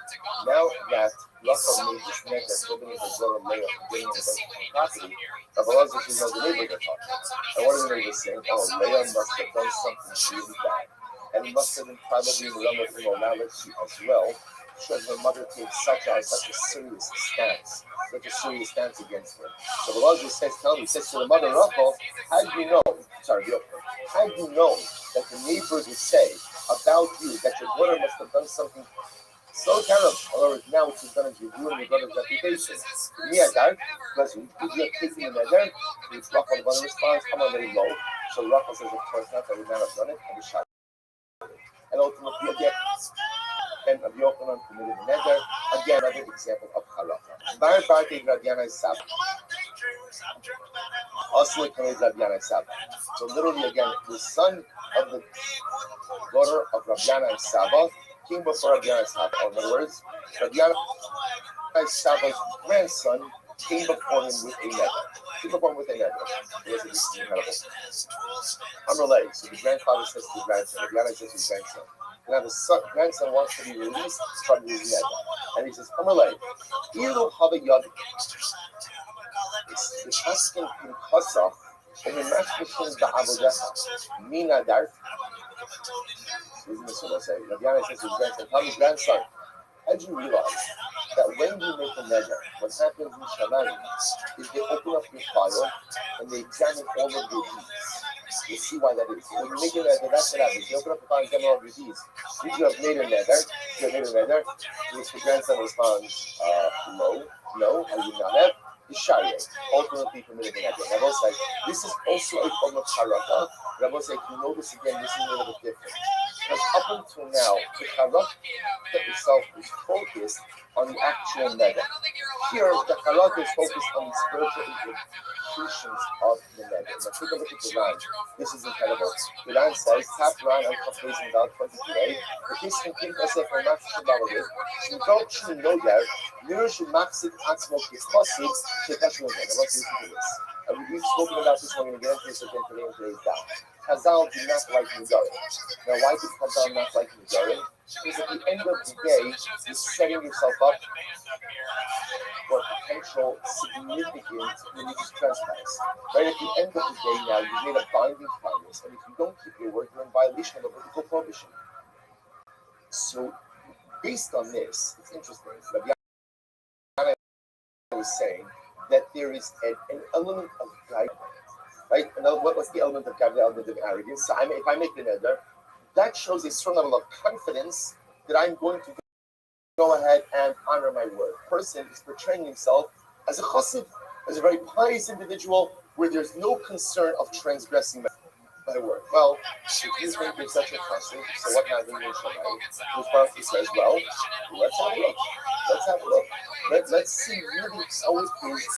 Now that Rachel made this neder that's opening her daughter Leah from getting in the property, Rabbi Elazar says, no, the neighbors are talking. And what are the neighbors saying? Oh, Leah must have done something really bad. And must have been probably remembered from morality as well, because her mother takes such a serious stance against her. So Rabbi Elazar says to the mother Rachel, how do you know that the neighbors would say about you that your daughter must have done something so terrible, or now she's going to ruin your daughter's reputation? Because you have taken the neder, Rachel, the mother responds, I'm already low. So Rachel says, of course not, I would not have done it, and shot. And ultimately, again, and Rabbi Yochanan committed the neder. Again, another example of halakha. Bar Bartei Rabbi Yanai Saba. Also committed Rabbi Yanai Saba. So literally, again, the son of the daughter of Rabbi Yanai Saba came before Rabbi Yanai Saba. In other words, Rabbi Yanai Saba's grandson came before him with a neder. It was incredible. Amalei. So the grandfather says to the grandson, Rabbi Yanai says to his grandson, now the grandson wants to be released from his neder. And he says, Amalei, Ilu Hava Yad. The Paskin in Kosach, and the Mashmashin Ba'avodecha, Mina Darth. Isn't this what I say? Rabbi Yanai says to his grandson, tell his grandson, how do you realize that when you make a neder, what happens in Shamayim is they open up your file and they examine all of your deeds. You see why that is. When you make a neder, that's what happens. They open up the file and examine all of your deeds. If you have made a neder, which the grandson responds, no, I would not have. Sharia, ultimately permitted in that. Rabbi says, this is also a form of haraka. Rabbi says, you know this again, this is a little bit different. Because up until now, the character itself is focused on the actual neder. Here, the character is focused on the spiritual implications of the neder. Now, take a look at the line. This is incredible. The line says, "Tap line on Chafezin Dal 22a. The Kiskin King Asef and Max Shabbalit. Shmidot Shminoyer. Mir Shmaxik Atzmo Kisposit. Shekashmo Neder." Let's listen to this. And we've spoken about this one again in today's down. Chazal do not like Nidarim. Now, why does Chazal not like Nidarim? Because at the end of the day, you're setting yourself up for potential significant religious trespass. Right at the end of the day now, you've made a binding promise, and if you don't keep your word, you're in violation of the vertical prohibition. So, based on this, it's interesting. Rabbi was saying that there is an element of guidance. Right? And what's the element of gavna, the element of arrogance? So if I make the neder, that shows a certain level of confidence that I'm going to go ahead and honor my word. Person is portraying himself as a chassid, as a very pious individual, where there's no concern of transgressing my word. Well, if you think you're such a chassid, so what happens in Shammai? The prophet says, well, let's have a look. Let's see really how it is